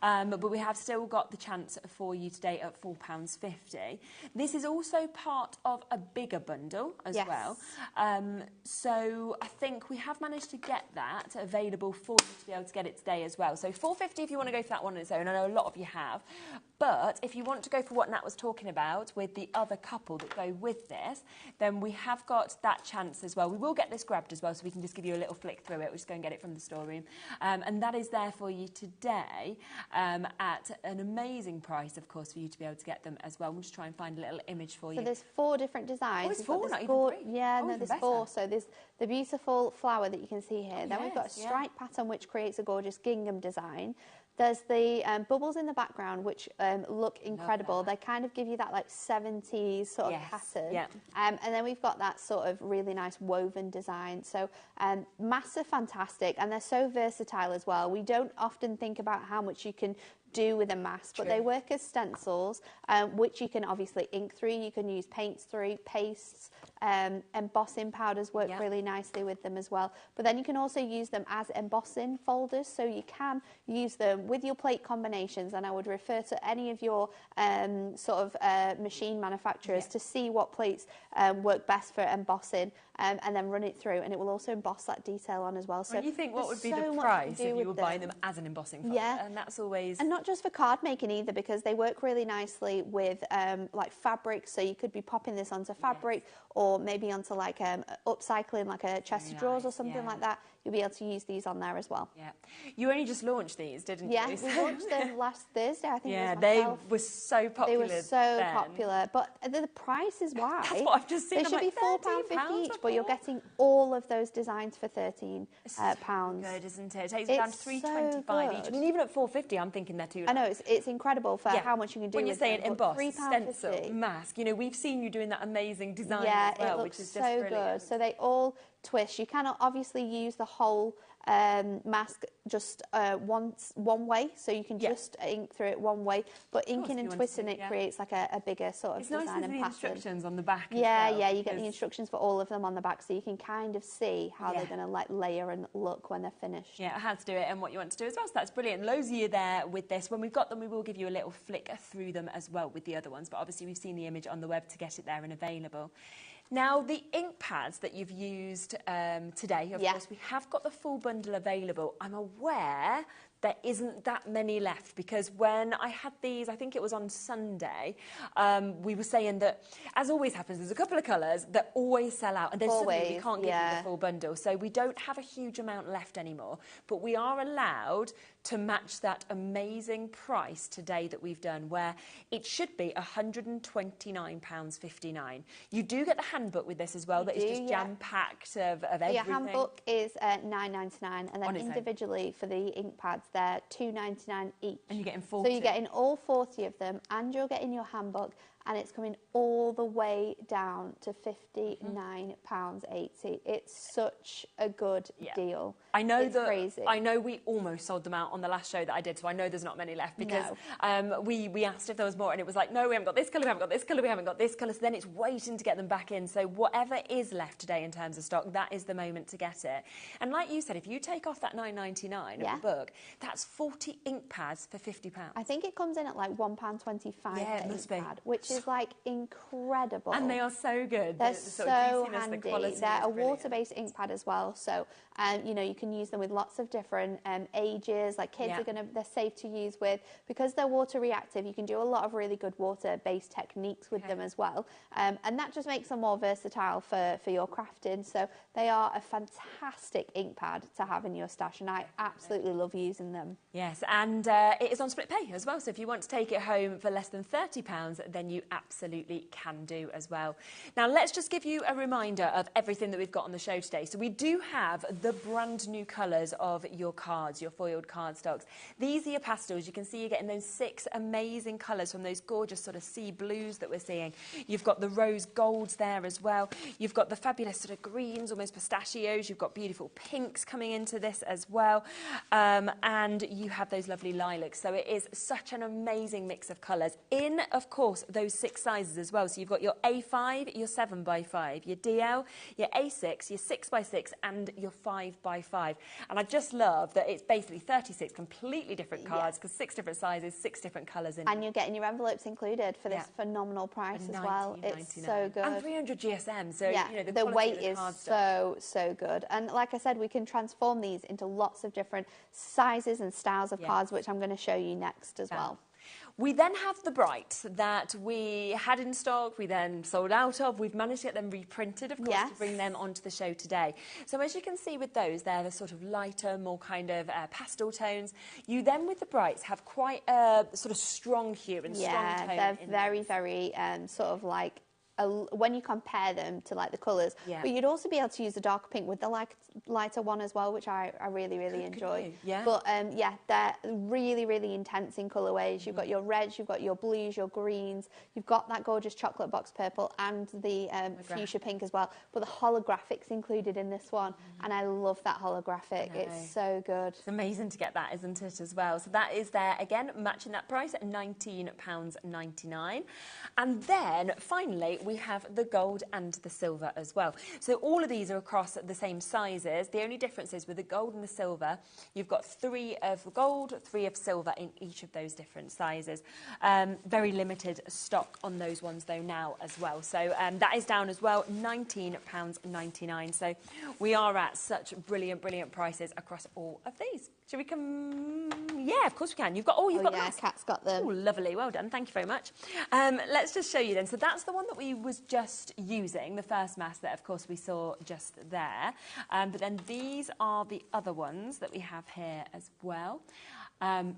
But we have still got the chance for you today at £4.50. This is also part of a bigger bundle as well. So I think we have managed to get that available for you to be able to get it today as well. So £4.50 if you want to go for that one on its own. I know a lot of you have. But if you want to go for what Nat was talking about with the other couple that go with this, then we have got that chance as well. We will get this grabbed as well, so we can just give you a little flick through it. We'll just go and get it from the storeroom. And that is there for you today at an amazing price, of course, for you to be able to get them as well. We'll just try and find a little image for you. So there's 4 different designs. Oh, it's 4, not even 3. Yeah, oh, no, there's 4. So there's the beautiful flower that you can see here. Then we've got a stripe pattern, which creates a gorgeous gingham design. There's the bubbles in the background, which look incredible. They kind of give you that like 70s sort of pattern. Yeah. And then we've got that sort of really nice woven design. So masks are fantastic, and they're so versatile as well. We don't often think about how much you can do with a mask, but they work as stencils, which you can obviously ink through. You can use paints through, pastes, embossing powders work really nicely with them as well. But then you can also use them as embossing folders, so you can use them with your plate combinations. And I would refer to any of your sort of machine manufacturers to see what plates work best for embossing, and then run it through, and it will also emboss that detail on as well. So you think what would be the price if you were buying them as an embossing folder? Yeah, and that's always... And not just for card making either, because they work really nicely with like fabric. So you could be popping this onto fabric, or maybe onto like upcycling, like a chest of drawers or something like that. You'll be able to use these on there as well. Yeah. You only just launched these, didn't you? Yeah, we launched them last Thursday, I think. Yeah, it was they myself. were so popular. They were so popular, but the price is why. That's what I've just seen. They should be £4.50 each, but you're getting all of those designs for £13. Good, isn't it? It takes around £3.25 each. I mean, even at £4.50, I'm thinking they're too low. I know, it's incredible for how much you can do when you're with saying them, emboss, £3.50. stencil, mask. You know, we've seen you doing that amazing design as well, it which looks is just so brilliant. good. So they all twist. You cannot obviously use the whole mask just one way, so you can just ink through it one way, but inking and twisting it creates like a bigger sort of design and pattern. The instructions on the back as well, yeah, you get the instructions for all of them on the back, so you can kind of see how they're going to like layer and look when they're finished. Yeah, how to do it and what you want to do as well, so that's brilliant. Loads of you there with this. When we've got them, we will give you a little flick through them as well with the other ones, but obviously we've seen the image on the web to get it there and available. Now, the ink pads that you've used today, of course, we have got the full bundle available. I'm aware there isn't that many left, because when I had these, I think it was on Sunday, we were saying that, as always happens, there's a couple of colours that always sell out, and then suddenly we can't give you the full bundle. So we don't have a huge amount left anymore, but we are allowed to match that amazing price today that we've done, where it should be £129.59. You do get the handbook with this as well, that is just jam-packed of everything. Your handbook is £9.99, and then individually for the ink pads, they're £2.99 each. And you're getting 40. So you're getting all 40 of them, and you're getting your handbook, and it's coming all the way down to £59.80. It's such a good deal. I know it's crazy. I know we almost sold them out on the last show that I did, so I know there's not many left, because we asked if there was more, and it was like, no, we haven't got this colour, we haven't got this colour, we haven't got this colour. So then it's waiting to get them back in. So whatever is left today in terms of stock, that is the moment to get it. And like you said, if you take off that £9.99 of the book, that's 40 ink pads for £50. I think it comes in at like £1.25 per ink pad, which is like incredible. And they are so good. They're so handy. They're a water-based ink pad as well, so you know, you can use them with lots of different ages. Like kids they're safe to use with, because they're water reactive. You can do a lot of really good water-based techniques with them as well, and that just makes them more versatile for your crafting. So they are a fantastic ink pad to have in your stash, and I absolutely love using them. Yes, and it is on split pay as well. So if you want to take it home for less than £30, then you absolutely can do as well. Now let's just give you a reminder of everything that we've got on the show today. So we do have the brand new colours of your cards, your foiled cardstocks. These are your pastels. You can see you're getting those 6 amazing colours from those gorgeous sort of sea blues that we're seeing. You've got the rose golds there as well. You've got the fabulous sort of greens, almost pistachios. You've got beautiful pinks coming into this as well. And you have those lovely lilacs. So it is such an amazing mix of colours in, of course, those 6 sizes as well. So you've got your A5, your 7x5, your DL, your A6, your 6x6, and your 5x5. And I just love that it's basically 36 completely different cards, because 6 different sizes, 6 different colours in. And you're getting your envelopes included for this phenomenal price as well. It's so good. And 300 GSM, so yeah, you know, the weight is so good. And like I said, we can transform these into lots of different sizes and styles of cards, which I'm going to show you next as well. We then have the Brights that we had in stock, we then sold out of. We've managed to get them reprinted, of course, to bring them onto the show today. So as you can see with those, they're the sort of lighter, more kind of pastel tones. You then, with the Brights, have quite a sort of strong hue and strong tone. Yeah, they're very sort of like, when you compare them to like the colours, but you'd also be able to use the dark pink with the lighter one as well, which I really enjoy. But they're really intense in colourways. You've got your reds, you've got your blues, your greens, you've got that gorgeous chocolate box purple and the fuchsia pink as well, but the holographics included in this one, and I love that holographic. It's so good. It's amazing to get that, isn't it, as well? So that is there again, matching that price at £19.99. And then finally we have the gold and the silver as well. So all of these are across the same sizes. The only difference is with the gold and the silver, you've got 3 of gold, 3 of silver in each of those different sizes. Very limited stock on those ones though now as well. So that is down as well, £19.99. So we are at such brilliant prices across all of these. Should we come? Yeah, of course we can. You've got that. Kat's got them. Oh, lovely. Well done. Thank you very much. Let's just show you then. So that's the one that we was just using, the first mask that, of course, we saw just there. But then these are the other ones that we have here as well.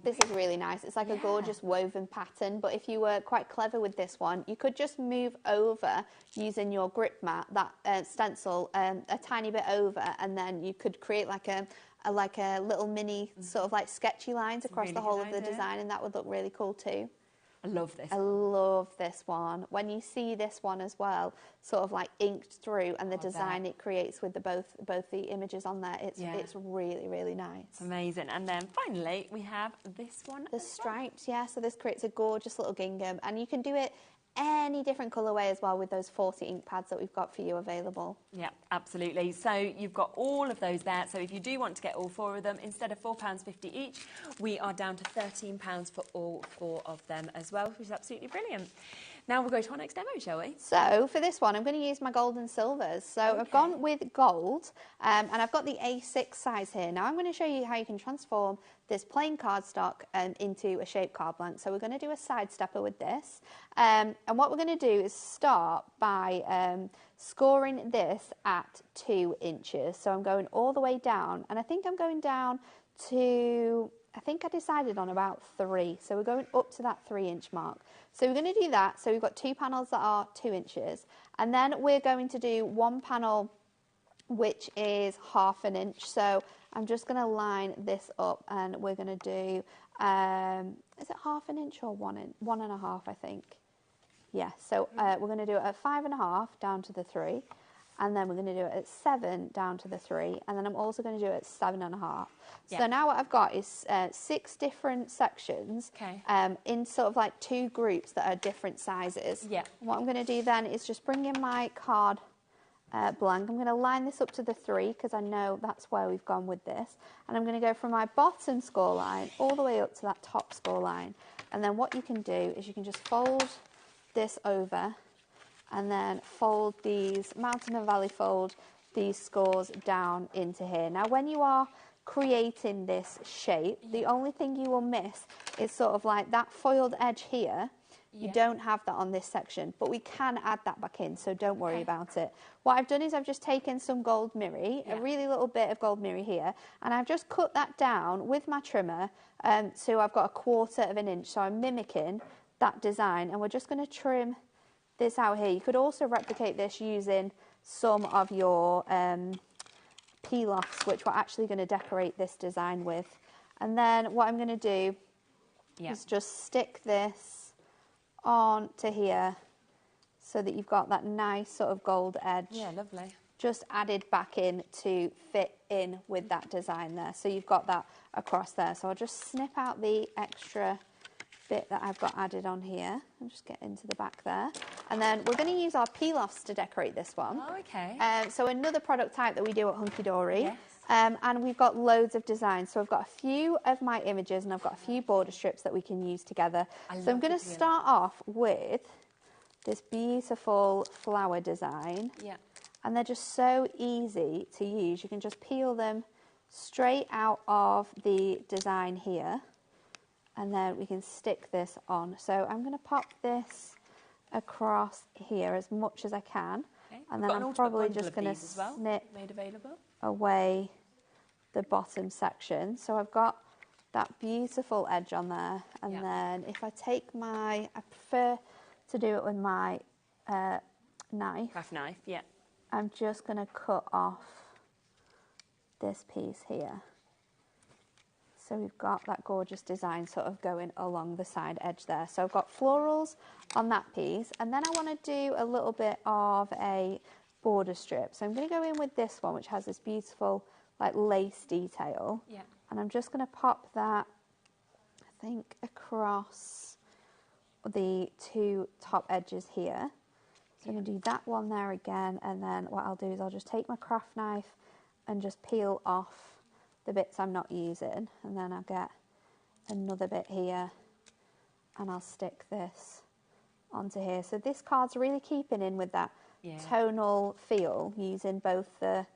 This is really nice. It's like a gorgeous woven pattern, but if you were quite clever with this one, you could just move over using your grip mat, that stencil, a tiny bit over, and then you could create like a little mini sort of like sketchy lines across the whole of the design, and that would look really cool too. I love this. I love this one. When you see this one as well, sort of like inked through, and the design it creates with both the images on there, it's really nice. It's amazing. And then finally we have this one. The stripes, so this creates a gorgeous little gingham, and you can do it any different colourway as well with those 40 ink pads that we've got for you available. Yeah, absolutely. So you've got all of those there. So if you do want to get all 4 of them, instead of £4.50 each, we are down to £13 for all 4 of them as well, which is absolutely brilliant. Now we'll go to our next demo, shall we? So for this one, I'm going to use my gold and silvers. So I've gone with gold, and I've got the A6 size here. Now I'm going to show you how you can transform this plain cardstock into a shaped card blank. So we're going to do a side stepper with this. And what we're going to do is start by scoring this at 2 inches. So I'm going all the way down, and I think I'm going down to I think I decided on about 3. So we're going up to that 3-inch mark. So we're going to do that. So we've got 2 panels that are 2 inches. And then we're going to do 1 panel which is 1/2 inch. So I'm just going to line this up and we're going to do, is it 1/2 inch or 1 inch? 1.5, I think. Yeah, so we're going to do it at 5.5 down to the 3. And then we're going to do it at 7 down to the 3. And then I'm also going to do it at 7.5. So now what I've got is 6 different sections in sort of like 2 groups that are different sizes. Yeah. What I'm going to do then is just bring in my card blank. I'm going to line this up to the 3 because I know that's where we've gone with this. And I'm going to go from my bottom score line all the way up to that top score line. And then what you can do is you can just fold this over and then fold these, mountain and valley fold these scores down into here. Now when you are creating this shape, the only thing you will miss is sort of like that foiled edge here. You don't have that on this section, but we can add that back in, so don't worry about it. What I've done is I've just taken some gold mirri, a really little bit of gold mirri here, and I've just cut that down with my trimmer, so I've got 1/4 inch, so I'm mimicking that design, and we're just going to trim this out here. You could also replicate this using some of your peel-offs, which we're actually going to decorate this design with. And then what I'm going to do is just stick this on to here so that you've got that nice sort of gold edge. Yeah, lovely. Just added back in to fit in with that design there. So you've got that across there. So I'll just snip out the extra bit that I've got added on here and just get into the back there. And then we're going to use our peel-offs to decorate this one. Oh, okay. So another product type that we do at Hunky Dory. Yes. And we've got loads of designs. So I've got a few of my images and I've got a few border strips that we can use together. So I'm going to start off with this beautiful flower design. Yeah. And they're just so easy to use. You can just peel them straight out of the design here. And then we can stick this on. So I'm going to pop this across here as much as I can. Okay. And then I'm probably just going to snip away the bottom section. So I've got that beautiful edge on there. And then if I take I prefer to do it with my knife. Craft knife, yeah. I'm just going to cut off this piece here. So we've got that gorgeous design sort of going along the side edge there. So I've got florals on that piece. And then I want to do a little bit of a border strip. So I'm going to go in with this one, which has this beautiful like lace detail. Yeah. And I'm just going to pop that, I think, across the 2 top edges here. So I'm going to do that one there again. And then what I'll do is I'll just take my craft knife and just peel off the bits I'm not using, and then I'll get another bit here and I'll stick this onto here. So this card's really keeping in with that tonal feel, using both the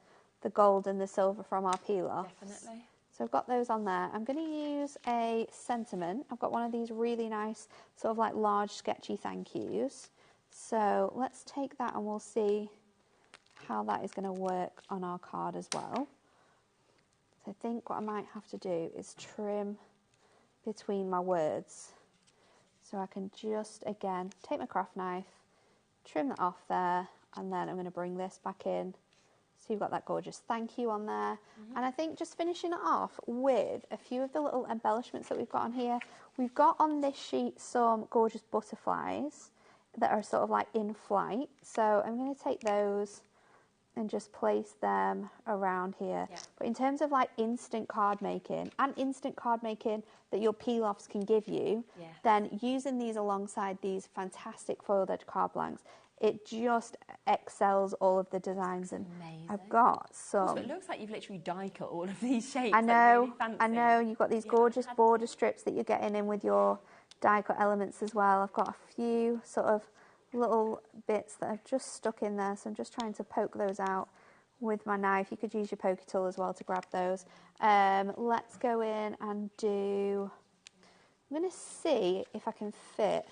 gold and the silver from our peel-offs. Definitely. So I've got those on there. I'm going to use a sentiment. I've got one of these really nice sort of like large sketchy thank yous. So let's take that and we'll see how that is going to work on our card as well. I think what I might have to do is trim between my words. So I can just, again, take my craft knife, trim that off there, and then I'm going to bring this back in. So you've got that gorgeous thank you on there. And I think just finishing it off with a few of the little embellishments that we've got on here. We've got on this sheet some gorgeous butterflies that are sort of like in flight. So I'm going to take those and just place them around here. Yeah. But in terms of like instant card making that your peel-offs can give you, then using these alongside these fantastic foiled edge card blanks, it just excels all of the designs. And I've got some. Also, it looks like you've literally die cut all of these shapes. I know, really fancy. I know. You've got these gorgeous border strips that you're getting in with your die cut elements as well. I've got a few sort of little bits that I've just stuck in there, so I'm just trying to poke those out with my knife. You could use your pokey tool as well to grab those. Let's go in and do, I'm going to see if I can fit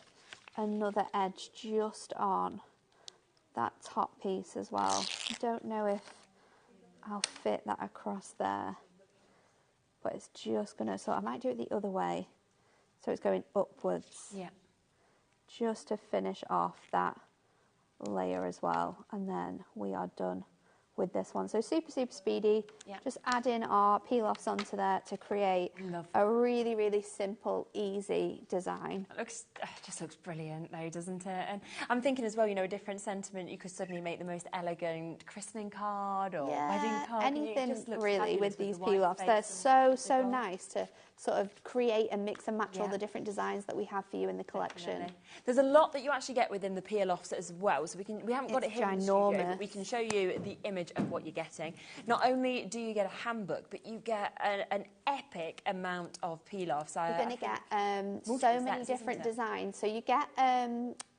another edge just on that top piece as well. I don't know if I'll fit that across there, but it's just going to, so I might do it the other way. So it's going upwards. Yeah. Just to finish off that layer as well. And then we are done with this one. So super, super speedy. Yeah. Just add in our peel-offs onto there to create a really, really simple, easy design. It just looks brilliant though, doesn't it? And I'm thinking as well, you know, a different sentiment, you could suddenly make the most elegant christening card or wedding card. Anything really with these peel-offs. They're so, so nice to sort of create and mix and match all the different designs that we have for you in the collection. Definitely. There's a lot that you actually get within the peel-offs as well, so we haven't got it here in the studio, but we can show you the image of what you're getting. Not only do you get a handbook, but you get an epic amount of peel-offs. You're going to get so many different designs. So you get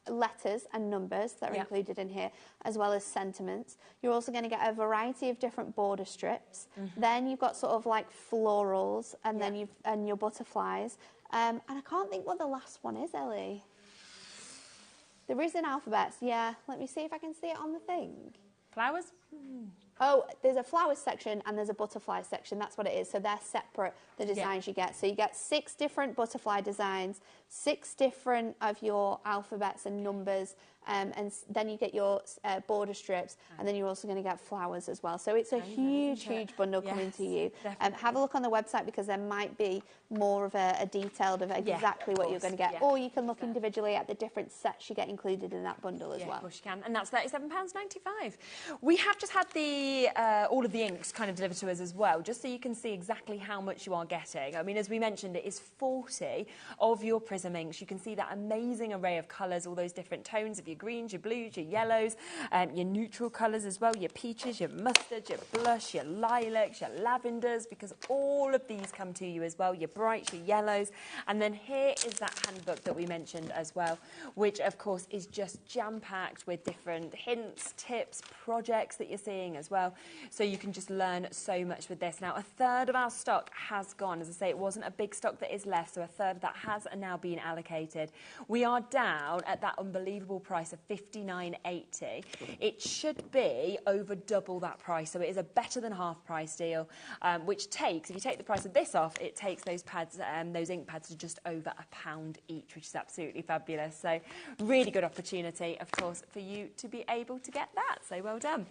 letters and numbers that are included in here, as well as sentiments. You're also going to get a variety of different border strips. Then you've got sort of like florals, and then your butterflies. And I can't think what the last one is, Ellie. There is an alphabet. Yeah, let me see if I can see it on the thing. Flowers? Oh, there's a flowers section and there's a butterfly section. That's what it is. So they're separate, the designs you get. So you get 6 different butterfly designs, 6 different of your alphabets and numbers, and then you get your border strips, and then you're also going to get flowers as well. So it's a huge, huge bundle coming to you. Have a look on the website, because there might be more of a detailed of exactly what you're going to get. Or you can look individually at the different sets you get included in that bundle as well. Of course you can. And that's £37.95. We have just had all of the inks kind of delivered to us as well, just so you can see exactly how much you are getting. I mean, as we mentioned, it is 40 of your Prism inks. You can see that amazing array of colours, all those different tones of your greens, your blues, your yellows, your neutral colours as well, your peaches, your mustard, your blush, your lilacs, your lavenders, because all of these come to you as well, your brights, your yellows. And then here is that handbook that we mentioned as well, which of course is just jam-packed with different hints, tips, projects that you're seeing as well. So you can just learn so much with this. Now, a third of our stock has gone. As I say, it wasn't a big stock that is left, so a third of that has now been allocated. We are down at that unbelievable price of $59.80. It should be over double that price, so it is a better than half price deal, which takes, if you take the price of this off, it takes those pads, those ink pads, to just over £1 each, which is absolutely fabulous. So really good opportunity, of course, for you to be able to get that. So well done.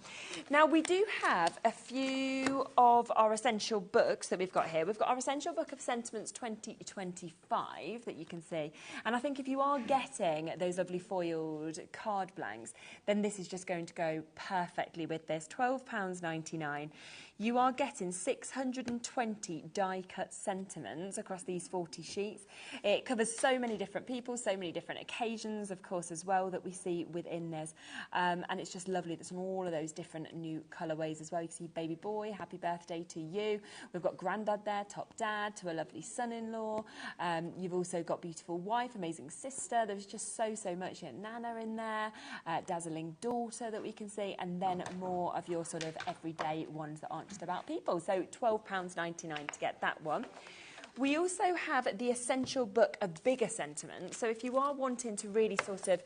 Now, we do have a few of our essential books that we've got here. We've got our essential book of sentiments 2025 that you can see. And I think if you are getting those lovely foiled card blanks, then this is just going to go perfectly with this. £12.99. You are getting 620 die-cut sentiments across these 40 sheets. It covers so many different people, so many different occasions, of course, as well, that we see within this. And it's just lovely. There's all of those different new colourways as well. You can see baby boy, happy birthday to you. We've got granddad there, top dad, to a lovely son-in-law. You've also got beautiful wife, amazing sister. There's just so much. You have Nana in there, dazzling daughter that we can see, and then more of your sort of everyday ones that aren't just about people. So £12.99 to get that one. We also have the essential book of bigger sentiments. So if you are wanting to really sort of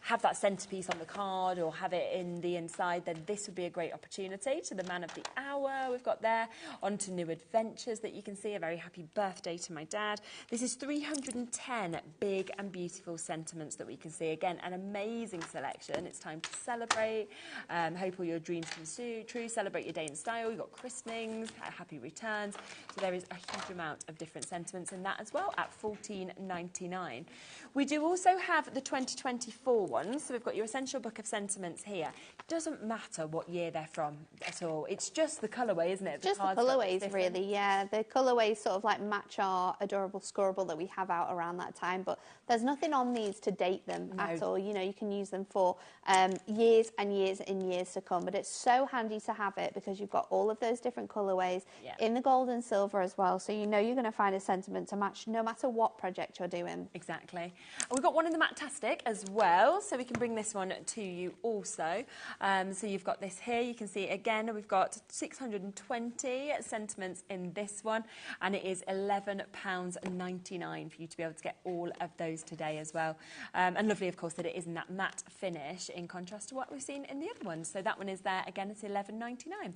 have that centrepiece on the card or have it in the inside, then this would be a great opportunity. To the man of the hour we've got there, on to new adventures that you can see, a very happy birthday to my dad. This is 310 big and beautiful sentiments that we can see. Again, an amazing selection. It's time to celebrate, hope all your dreams come true, celebrate your day in style. You've got christenings, happy returns. So there is a huge amount of different sentiments in that as well at $14.99. We do also have the 2024 ones. So we've got your essential book of sentiments here. It doesn't matter what year they're from at all. It's just the colourway, isn't it? Just the colourways, really, yeah. The colourways sort of like match our adorable scorable that we have out around that time, but there's nothing on these to date them at all. You know, you can use them for years and years and years to come, but it's so handy to have it because you've got all of those different colourways in the gold and silver as well, so you know you're going to find kind of sentiment to match no matter what project you're doing. Exactly. And we've got one in the Matte-tastic as well, so we can bring this one to you also. So you've got this here, you can see again, we've got 620 sentiments in this one, and it is £11.99 for you to be able to get all of those today as well. And lovely, of course, that it is in that matte finish in contrast to what we've seen in the other ones. So that one is there again at £11.99.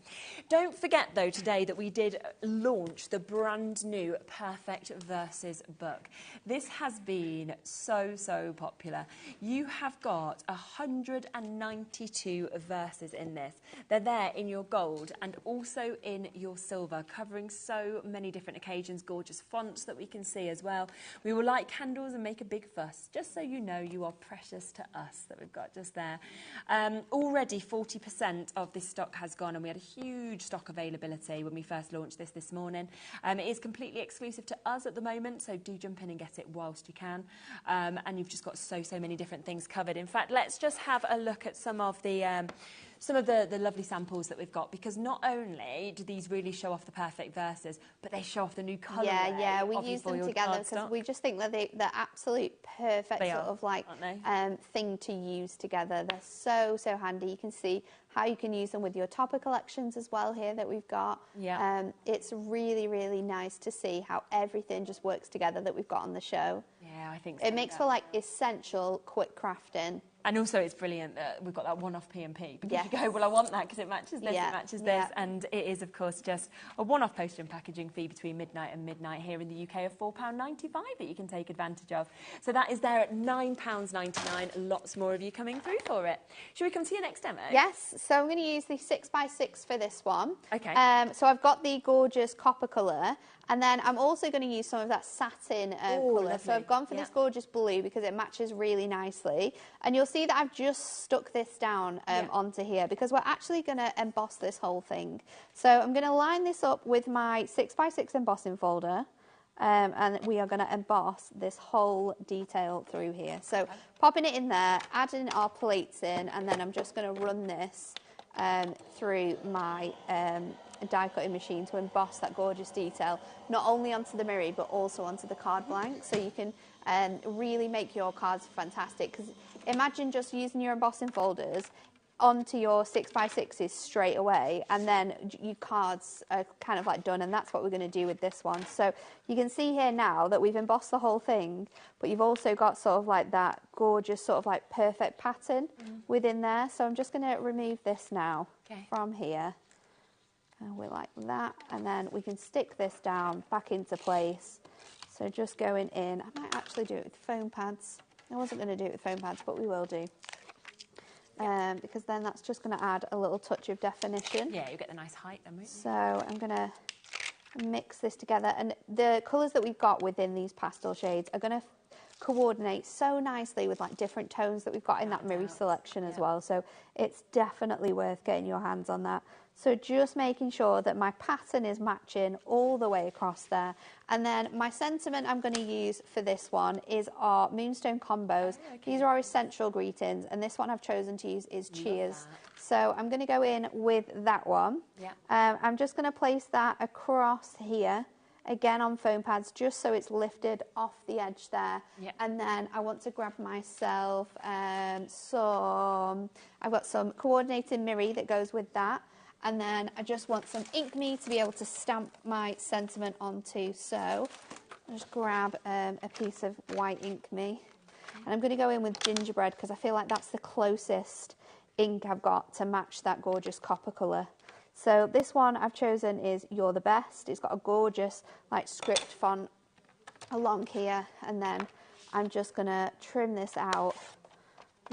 Don't forget though today that we did launch the brand new Perfect Verses book. This has been so popular. You have got 192 verses in this. They're there in your gold and also in your silver, covering so many different occasions, gorgeous fonts that we can see as well. We will light candles and make a big fuss, just so you know you are precious to us, that we've got just there. Already 40% of this stock has gone, and we had a huge stock availability when we first launched this morning. It is completely exclusive to us at the moment, so do jump in and get it whilst you can. And you've just got so many different things covered. In fact, let's just have a look at some of the lovely samples that we've got, because not only do these really show off the perfect verses, but they show off the new colour. Yeah, we use them together because we just think that they're absolute perfect thing to use together. They're so handy. You can see how you can use them with your topper collections as well here that we've got. Yeah. It's really nice to see how everything just works together that we've got on the show. Yeah, I think so. It makes for like essential quick crafting. And also it's brilliant that we've got that one-off P&P, because you go, well, I want that because it matches this, it matches this. And it is, of course, just a one-off postage and packaging fee between midnight and midnight here in the UK of £4.95 that you can take advantage of. So that is there at £9.99. Lots more of you coming through for it. Should we come to your next demo? Yes, so I'm going to use the 6x6 for this one. Okay. So I've got the gorgeous copper colour, and then I'm also going to use some of that satin colour. So I've gone for this gorgeous blue because it matches really nicely. And you'll see that I've just stuck this down onto here because we're actually going to emboss this whole thing. So I'm going to line this up with my 6x6 embossing folder. And we are going to emboss this whole detail through here. So popping it in there, adding our plates in, and then I'm just going to run this through my die cutting machine to emboss that gorgeous detail, not only onto the mirror but also onto the card blank, so you can really make your cards fantastic. Because imagine just using your embossing folders onto your 6x6s straight away, and then your cards are kind of like done, and that's what we're going to do with this one. So you can see here now that we've embossed the whole thing, but you've also got sort of like that gorgeous sort of like perfect pattern within there. So I'm just going to remove this now from here, and we're like that, and then we can stick this down back into place. So just going in, I might actually do it with foam pads. I wasn't going to do it with foam pads, but we will do. Because then that's just going to add a little touch of definition. Yeah, you get the nice height then, won't you? So I'm going to mix this together, and the colours that we've got within these pastel shades are going to coordinate so nicely with like different tones that we've got in that Miri selection as well. So it's definitely worth getting your hands on that. So just making sure that my pattern is matching all the way across there. And then my sentiment I'm going to use for this one is our Moonstone combos. These are our essential greetings, and this one I've chosen to use is Cheers. So I'm going to go in with that one. I'm just going to place that across here, again on foam pads, just so it's lifted off the edge there. And then I want to grab myself I've got some coordinated Miri that goes with that. And then I just want some ink me to be able to stamp my sentiment onto. So I'll just grab a piece of white ink me. And I'm going to go in with gingerbread because I feel like that's the closest ink I've got to match that gorgeous copper colour. So this one I've chosen is You're the Best. It's got a gorgeous like script font along here. And then I'm just going to trim this out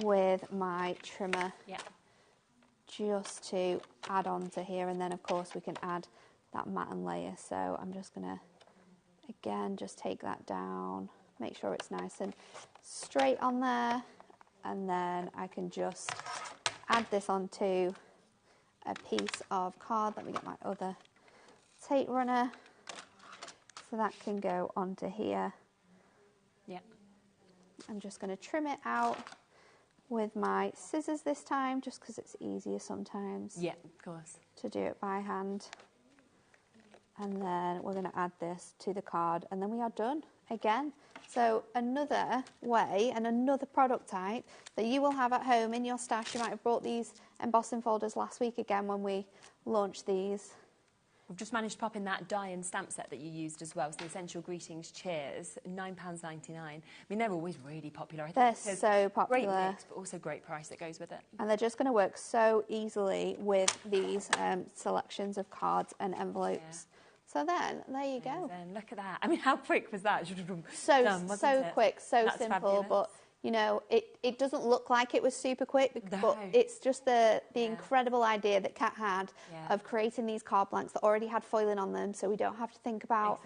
with my trimmer. Just to add on to here, and then of course we can add that matte and layer. So I'm just going to again just take that down, make sure it's nice and straight on there, and then I can just add this onto a piece of card. Let me get my other tape runner so that can go onto here. I'm just going to trim it out with my scissors this time, just because it's easier sometimes. Of course. To do it by hand. And then we're going to add this to the card, and then we are done again. So another way and another product type that you will have at home in your stash. You might have brought these embossing folders last week again when we launched these. We've just managed to pop in that die and stamp set that you used as well. So the Essential Greetings Cheers, £9.99. I mean, they're always really popular. I think They're so popular. Great mix, but also great price that goes with it. And they're just going to work so easily with these selections of cards and envelopes. Yeah. So then, there you go. Look at that. I mean, how quick was that? So quick, so simple, fabulous. But you know, it doesn't look like it was super quick, but it's just the incredible idea that Kat had of creating these card blanks that already had foiling on them, so we don't have to think about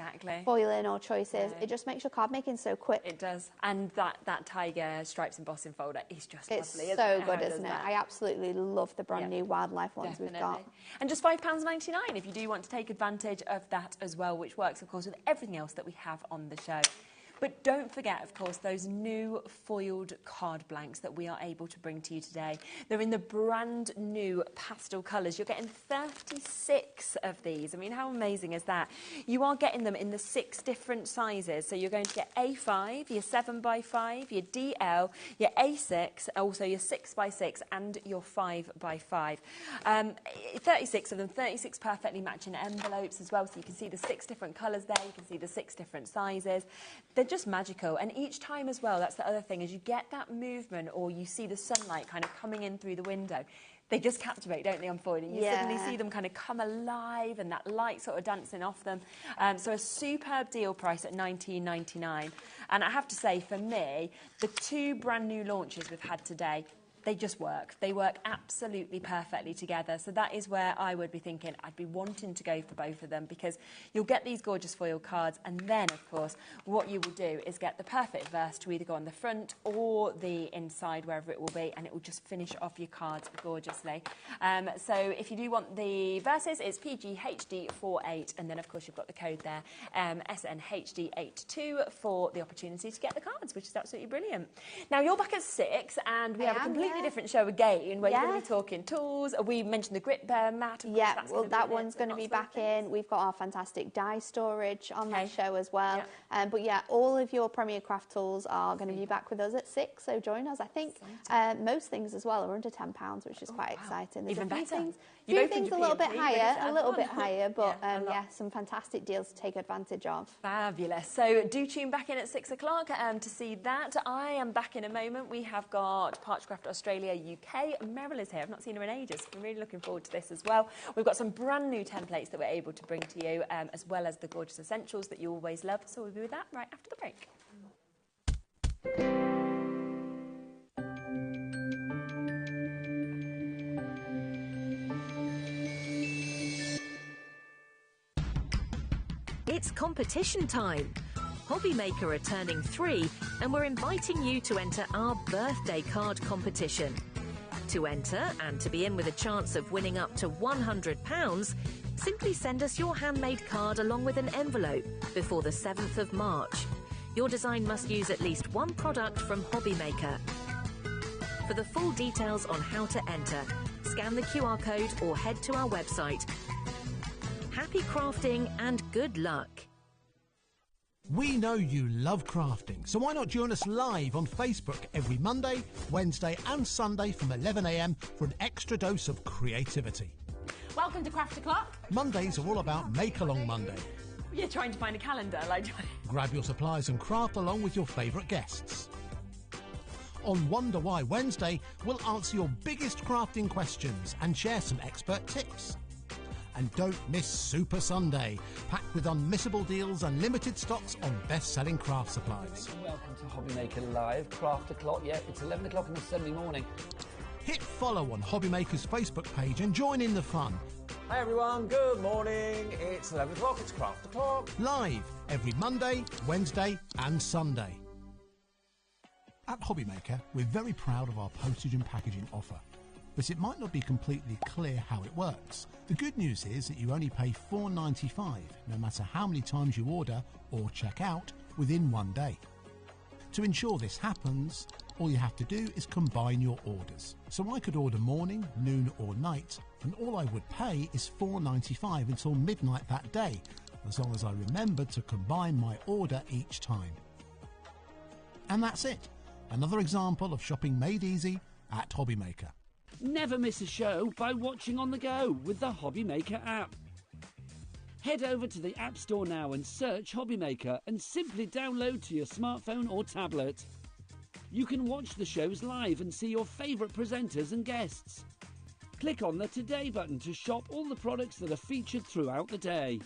foiling or choices. It just makes your card making so quick. It does. And that tiger stripes embossing folder is just lovely. It's so good, isn't it? I absolutely love the brand new wildlife ones we've got. And just £5.99 if you do want to take advantage of that as well, which works, of course, with everything else that we have on the show. But don't forget, of course, those new foiled card blanks that we are able to bring to you today. They're in the brand new pastel colours. You're getting 36 of these. I mean, how amazing is that? You are getting them in the 6 different sizes. So you're going to get A5, your 7x5, your DL, your A6, also your 6x6 and your 5x5. 36 of them, 36 perfectly matching envelopes as well. So you can see the 6 different colours there. You can see the 6 different sizes. They're just magical, and each time as well, that's the other thing, is you get that movement or you see the sunlight kind of coming in through the window. They just captivate, don't they, on foiling? You suddenly see them kind of come alive and that light sort of dancing off them. So a superb deal price at £19.99. And I have to say, for me, the 2 brand new launches we've had today, they just work. They work absolutely perfectly together. So that is where I would be thinking I'd be wanting to go for both of them, because you'll get these gorgeous foil cards, and then, of course, what you will do is get the perfect verse to either go on the front or the inside, wherever it will be, and it will just finish off your cards gorgeously. So if you do want the verses, it's PGHD48, and then, of course, you've got the code there, SNHD82, for the opportunity to get the cards, which is absolutely brilliant. Now, you're back at 6, and we have a completely different show again, where you're going to be talking tools. We mentioned the grit mat. Yeah, well, that one's going to be back in. We've got our fantastic die storage on that show as well. But yeah, all of your Premier Craft tools are going to be back with us at 6, so join us. I think most things as well are under £10, which is quite exciting. There's Even a few better. things a little bit higher, but some fantastic deals to take advantage of. Fabulous. So do tune back in at 6 o'clock to see that. I am back in a moment. We have got Parchcraft Australia UK. Meryl is here. I've not seen her in ages. I'm really looking forward to this as well. We've got some brand new templates that we're able to bring to you, as well as the gorgeous essentials that you always love. So we'll be with that right after the break. It's competition time. HobbyMaker are turning 3, and we're inviting you to enter our birthday card competition. To enter and to be in with a chance of winning up to £100, simply send us your handmade card along with an envelope before the 7th of March. Your design must use at least one product from HobbyMaker. For the full details on how to enter, scan the QR code or head to our website. Happy crafting and good luck. We know you love crafting, so why not join us live on Facebook every Monday, Wednesday and Sunday from 11 a.m. for an extra dose of creativity. Welcome to Craft O'Clock. Mondays are all about Make Along Monday. You're trying to find a calendar, like... Grab your supplies and craft along with your favourite guests. On Wonder Why Wednesday, we'll answer your biggest crafting questions and share some expert tips. And don't miss Super Sunday, packed with unmissable deals and limited stocks on best-selling craft supplies. Welcome to HobbyMaker Live, Craft O'Clock. Yeah, it's 11 o'clock on a Sunday morning. Hit follow on HobbyMaker's Facebook page and join in the fun. Hi everyone, good morning. It's 11 o'clock, it's Craft O'Clock. Live every Monday, Wednesday and Sunday. At HobbyMaker, we're very proud of our postage and packaging offer. But it might not be completely clear how it works. The good news is that you only pay $4.95, no matter how many times you order or check out within one day. To ensure this happens, all you have to do is combine your orders. So I could order morning, noon or night, and all I would pay is $4.95 until midnight that day, as long as I remembered to combine my order each time. And that's it. Another example of shopping made easy at HobbyMaker. Never miss a show by watching on the go with the HobbyMaker app. Head over to the App Store now and search HobbyMaker and simply download to your smartphone or tablet. You can watch the shows live and see your favourite presenters and guests. Click on the Today button to shop all the products that are featured throughout the day.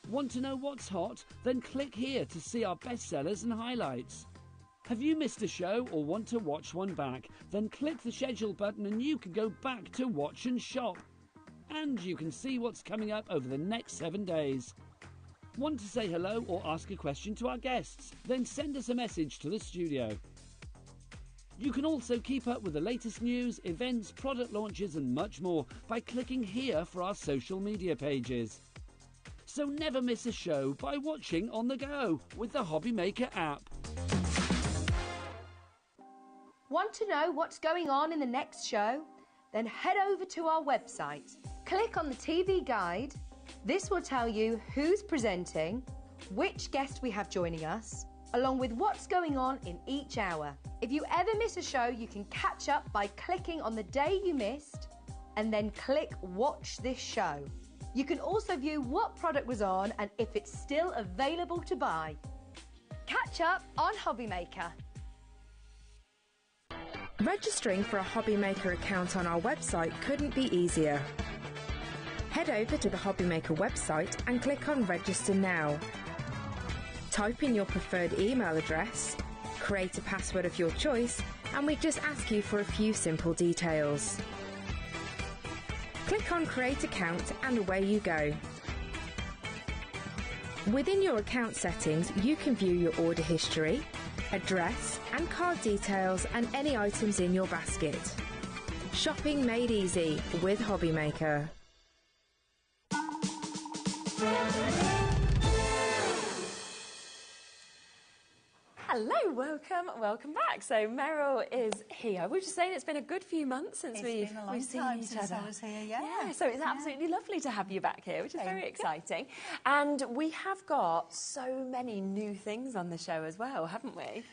Want to know what's hot? Then click here to see our bestsellers and highlights. Have you missed a show or want to watch one back? Then click the schedule button and you can go back to watch and shop. And you can see what's coming up over the next 7 days. Want to say hello or ask a question to our guests? Then send us a message to the studio. You can also keep up with the latest news, events, product launches and much more by clicking here for our social media pages. So never miss a show by watching on the go with the HobbyMaker app. Want to know what's going on in the next show? Then head over to our website. Click on the TV guide. This will tell you who's presenting, which guest we have joining us, along with what's going on in each hour. If you ever miss a show, you can catch up by clicking on the day you missed and then click Watch This Show. You can also view what product was on and if it's still available to buy. Catch up on HobbyMaker. Registering for a HobbyMaker account on our website couldn't be easier. Head over to the HobbyMaker website and click on Register Now. Type in your preferred email address, create a password of your choice, and we just ask you for a few simple details. Click on Create Account and away you go. Within your account settings, you can view your order history, address and card details and any items in your basket. Shopping made easy with HobbyMaker. Hello, welcome back. So Meryl is here. We're just saying it's been a good few months since we've seen each other. I was here, yeah. So it's absolutely lovely to have you back here, which is very exciting. And we have got so many new things on the show as well, haven't we?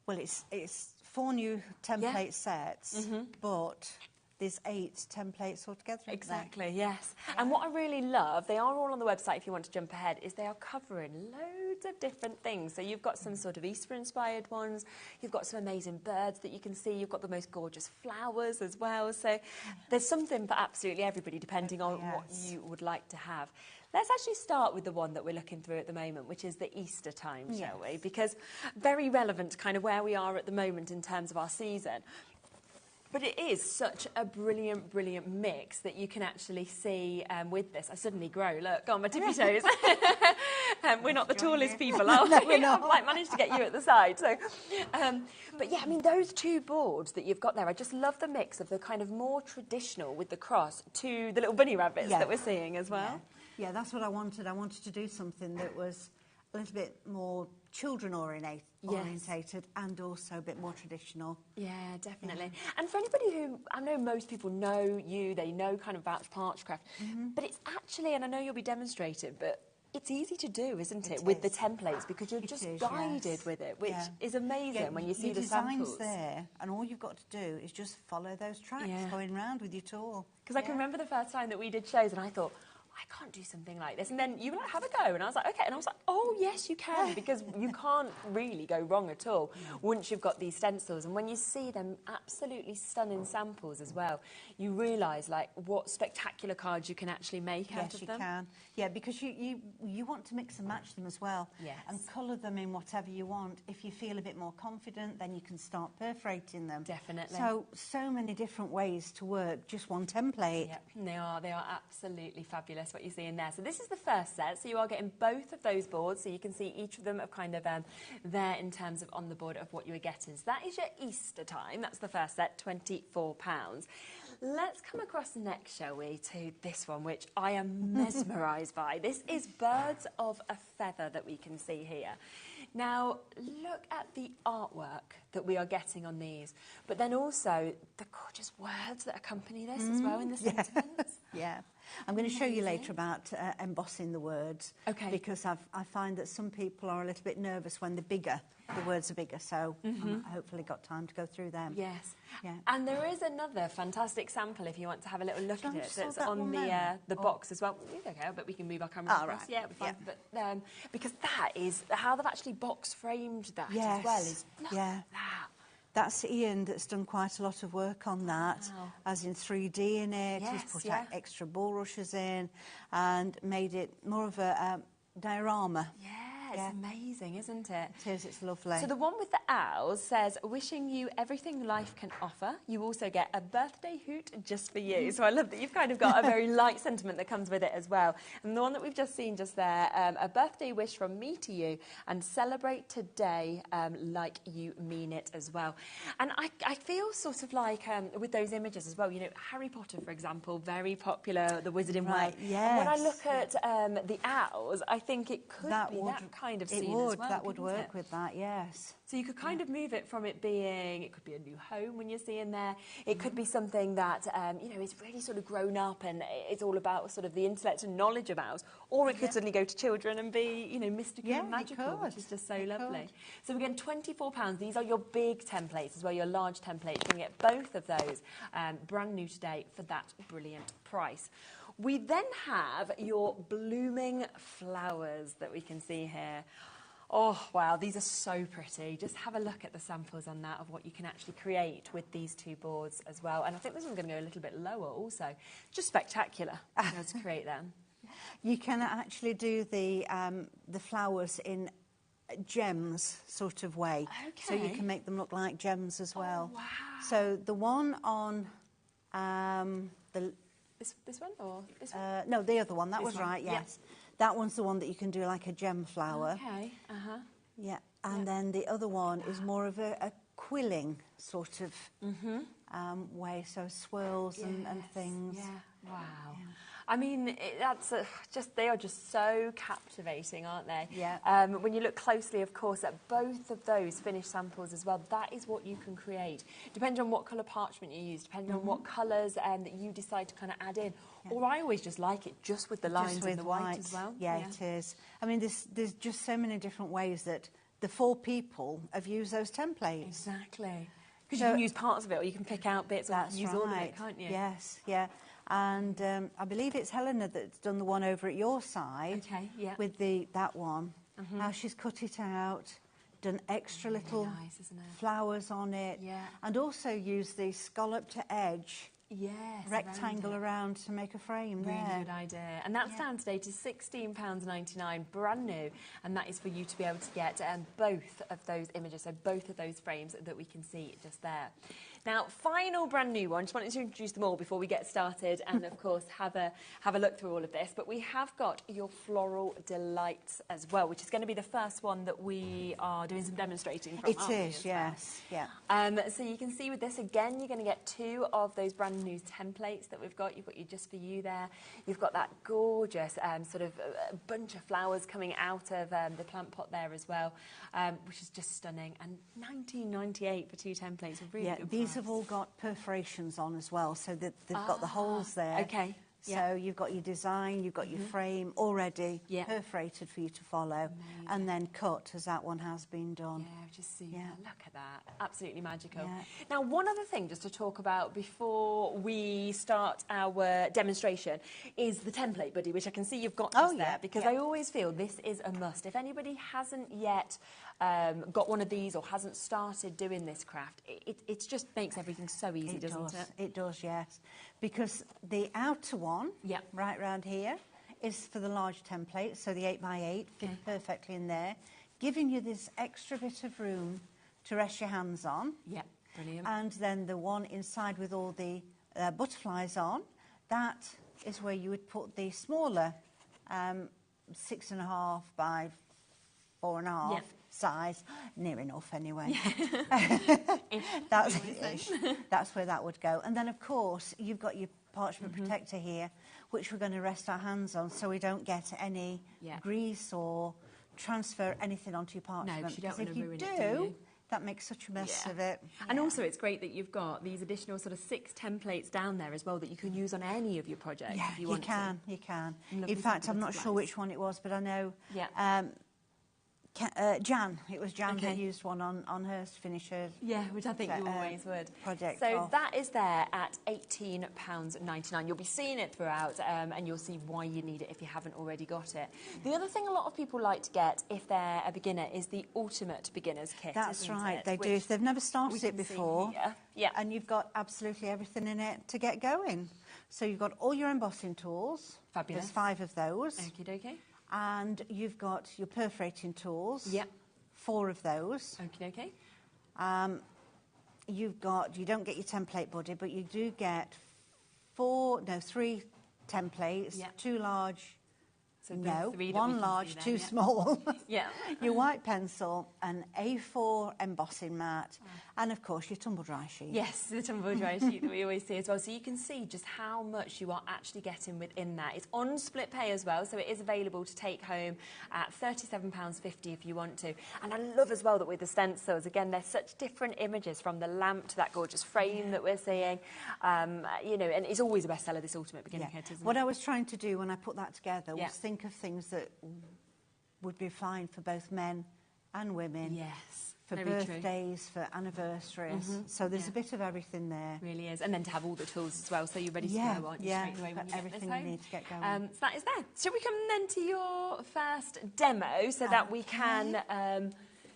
Well, it's 4 new template sets, but there's 8 templates altogether. Exactly, yes. And what I really love, they are all on the website if you want to jump ahead, is they are covering loads of different things. So you've got some sort of Easter-inspired ones, you've got some amazing birds that you can see, you've got the most gorgeous flowers as well. So there's something for absolutely everybody, depending on what you would like to have. Let's actually start with the one that we're looking through at the moment, which is the Easter time, shall we? Because very relevant to kind of where we are at the moment in terms of our season. But it is such a brilliant, brilliant mix that you can actually see with this. I suddenly grow. Look, on my tippy toes. We're not the tallest people, are we? No, we're not. I've like, managed to get you at the side. So, but yeah, I mean, those 2 boards that you've got there, I just love the mix of the kind of more traditional with the cross to the little bunny rabbits that we're seeing as well. Yeah, that's what I wanted. I wanted to do something that was a little bit more children-orientated and also a bit more traditional. Yeah, definitely. And for anybody who, I know most people know you, they know kind of about Parchcraft, but it's actually, and I know you'll be demonstrating, but it's easy to do, isn't it, with the templates, because you're just guided with it, which is amazing when you see the samples. The design's there, and all you've got to do is just follow those tracks going round with your tool. Because I can remember the first time that we did shows, and I thought, I can't do something like this. And then you were like, have a go. And I was like, OK. And I was like, oh, yes, you can, because you can't really go wrong at all once you've got these stencils. And when you see them absolutely stunning samples as well, you realise, like, what spectacular cards you can actually make out of them. Yes, you can. Yeah, because you want to mix and match them as well. Yes. And colour them in whatever you want. If you feel a bit more confident, then you can start perforating them. Definitely. So many different ways to work just one template. Yep, they are absolutely fabulous, what you see in there. So this is the first set, so you are getting both of those boards, so you can see each of them are kind of there in terms of on the board of what you were getting. So that is your Easter time. That's the first set, £24. Let's come across next, shall we, to this one, which I am mesmerised by. This is Birds of a Feather that we can see here. Now, look at the artwork that we are getting on these, but then also the gorgeous words that accompany this as well in the sentiments. Yeah. I'm going to show you later about embossing the words. Okay. Because I find that some people are a little bit nervous when they're bigger. The words are bigger, so I hopefully got time to go through them. Yes. Yeah. And there is another fantastic sample if you want to have a little look at it. That's on the Oh. box as well. Okay, but we can move our camera across. Right. Yeah, we're fine. But, because that is how they've actually box framed that as well. Is look at that. That's Ian that's done quite a lot of work on that, as in 3D in it. Yes, He's put extra bulrushes in and made it more of a diorama. It's amazing, isn't it? It is, it's lovely. So the one with the owls says, wishing you everything life can offer. You also get a birthday hoot just for you. So I love that you've kind of got a very light sentiment that comes with it as well. And the one that we've just seen just there, a birthday wish from me to you, and celebrate today like you mean it as well. And I feel sort of like with those images as well, you know, Harry Potter, for example, very popular, The Wizard in White. Yes. And when I look at the owls, I think it could be that kind of scene as well. That would work it? with that, yes. So you could kind of move it from it being, it could be a new home when you're seeing there. It could be something that, you know, is really sort of grown up and it's all about sort of the intellect and knowledge of owls. Or it could suddenly go to children and be, you know, mystical and magical, which is just so lovely. So again, £24. These are your big templates as well, your large templates. You can get both of those brand new today for that brilliant price. We then have your blooming flowers that we can see here. Oh, wow, these are so pretty. Just have a look at the samples on that of what you can actually create with these two boards as well. And I think this one's going to go a little bit lower also. Just spectacular to create them. You can actually do the flowers in gems sort of way. Okay. So you can make them look like gems as well. Oh, wow. So the one on the... This one or this one? No, the other one. That This was one. right, Yep. yes. That one's the one that you can do like a gem flower. Okay, Yeah, and then the other one is more of a quilling sort of way, so swirls and things. Yeah, wow. Yeah. I mean, they are just so captivating, aren't they? Yeah. When you look closely, of course, at both of those finished samples as well, that is what you can create. Depending on what colour parchment you use, depending on what colours that you decide to kind of add in. Yeah. Or I always just like it just with the lines and the white as well. Yeah, it is. I mean, there's just so many different ways that the 4 people have used those templates. Exactly. Because you can use parts of it or you can pick out bits or use all of it, can't you? Yes, yeah. And I believe it's Helena that's done the one over at your side. Okay, yeah. With that one. How she's cut it out, done extra little nice, isn't it? flowers on it. Yeah. And also used the scallop to edge rectangle around to make a frame really there. Good idea. And that's down today to £16.99, brand new. And that is for you to be able to get both of those images, so both of those frames that we can see just there. Now, final brand new one. Just wanted to introduce them all before we get started and, of course, have a look through all of this. But we have got your Floral Delights as well, which is going to be the first one that we are doing some demonstrating from. It is, yes. Yeah. So you can see with this, again, you're going to get 2 of those brand new templates that we've got. You've got your Just For You there. You've got that gorgeous sort of bunch of flowers coming out of the plant pot there as well, which is just stunning. And £19.98 for 2 templates. Really good These price. have all got perforations on as well, so that they've got the holes there. Okay. So you've got your design, you've got your frame already perforated for you to follow, and then cut as that one has been done. Yeah, just see. Yeah. Look at that. Absolutely magical. Yeah. Now, one other thing just to talk about before we start our demonstration is the template buddy, which I can see you've got just there, because I always feel this is a must. If anybody hasn't yet got one of these or hasn't started doing this craft, it just makes everything so easy, doesn't it? It does, yes. Because the outer one, right round here, is for the large template, so the 8x8 fit perfectly in there, giving you this extra bit of room to rest your hands on. Yeah, brilliant. And then the one inside with all the butterflies on, that is where you would put the smaller 6.5 by 4.5 size, near enough anyway. That's where that would go. And then, of course, you've got your parchment protector here, which we're going to rest our hands on so we don't get any grease or transfer anything onto your parchment. No, 'cause you don't want to ruin if it, you do do, you? that makes such a mess Yeah. of it. And also it's great that you've got these additional sort of 6 templates down there as well that you can use on any of your projects Yeah, if you want to. you can. Lovely In fact, simple I'm not supplies. sure which one it was, but I know Yeah. Jan. It was Jan Okay. that used one on hers to finish hers. Yeah, which I think you always would. Project So off. that is there at £18.99. You'll be seeing it throughout, and you'll see why you need it if you haven't already got it. The other thing a lot of people like to get if they're a beginner is the ultimate beginner's kit. That's isn't right, it? they do. Which If they've never we started it can see before, here. Yeah. and you've got absolutely everything in it to get going. So you've got all your embossing tools. Fabulous. There's 5 of those. Okie dokie. And you've got your perforating tools. Yep. 4 of those. Okie dokie. You don't get your template body, but you do get 3 templates, Yeah. 2 large, So the no, 3 that we 1 can large, see there, 2 yeah. small. Yeah. Your white pencil, an A4 embossing mat, and of course your tumble dry sheet. Yes, the tumble dry sheet that we always see as well. So you can see just how much you are actually getting within that. It's on split pay as well, so it is available to take home at £37.50 if you want to. And I love as well that with the stencils, again, they're such different images from the lamp to that gorgeous frame that we're seeing. You know, and it's always a bestseller, this Ultimate Beginner Kit, isn't What it? I was trying to do when I put that together Yeah. was think of things that would be fine for both men and women. Yes, For very true. birthdays, for anniversaries. So there's a bit of everything there. Really is. And then to have all the tools as well, so you're ready to Yeah, go, aren't you, yeah, straight away when got you get everything this you home. need to get going. So that is there. Shall we come then to your first demo so that we can...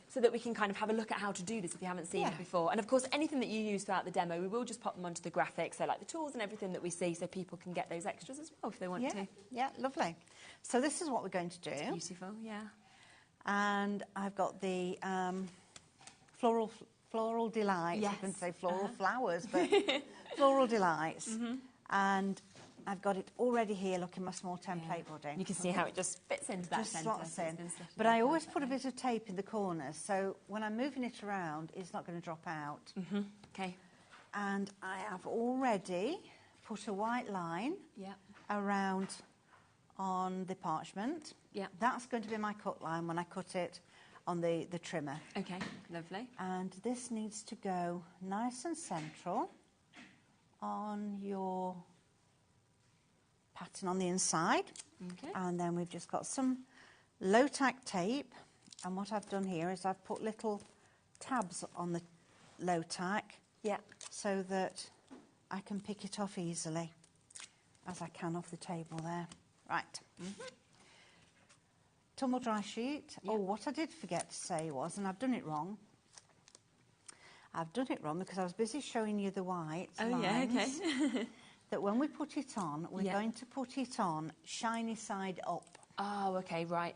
so that we can kind of have a look at how to do this if you haven't seen it before. And of course, anything that you use throughout the demo, we will just pop them onto the graphics, so like the tools and everything that we see, so people can get those extras as well if they want to. Yeah, lovely. So this is what we're going to do. Beautiful, yeah. And I've got the floral delights. Yes. I couldn't say floral flowers, but floral delights. And I've got it already here. Look in my small template body. You can see how it just fits into that just centre. slots so it's in. been slotted But in I always put a perfectly. bit of tape in the corners, so when I'm moving it around, it's not going to drop out. Okay. And I have already put a white line Yeah. around on the parchment. Yeah. That's going to be my cut line when I cut it on the trimmer. Okay, lovely. And this needs to go nice and central on your pattern on the inside. Okay. And then we've just got some low tack tape, and what I've done here is I've put little tabs on the low tack, so that I can pick it off easily as I can off the table there. Right. Tumble dry sheet. Oh, what I did forget to say was, and I've done it wrong, because I was busy showing you the white lines, okay. that when we put it on, we're going to put it on shiny side up. Oh, okay, right.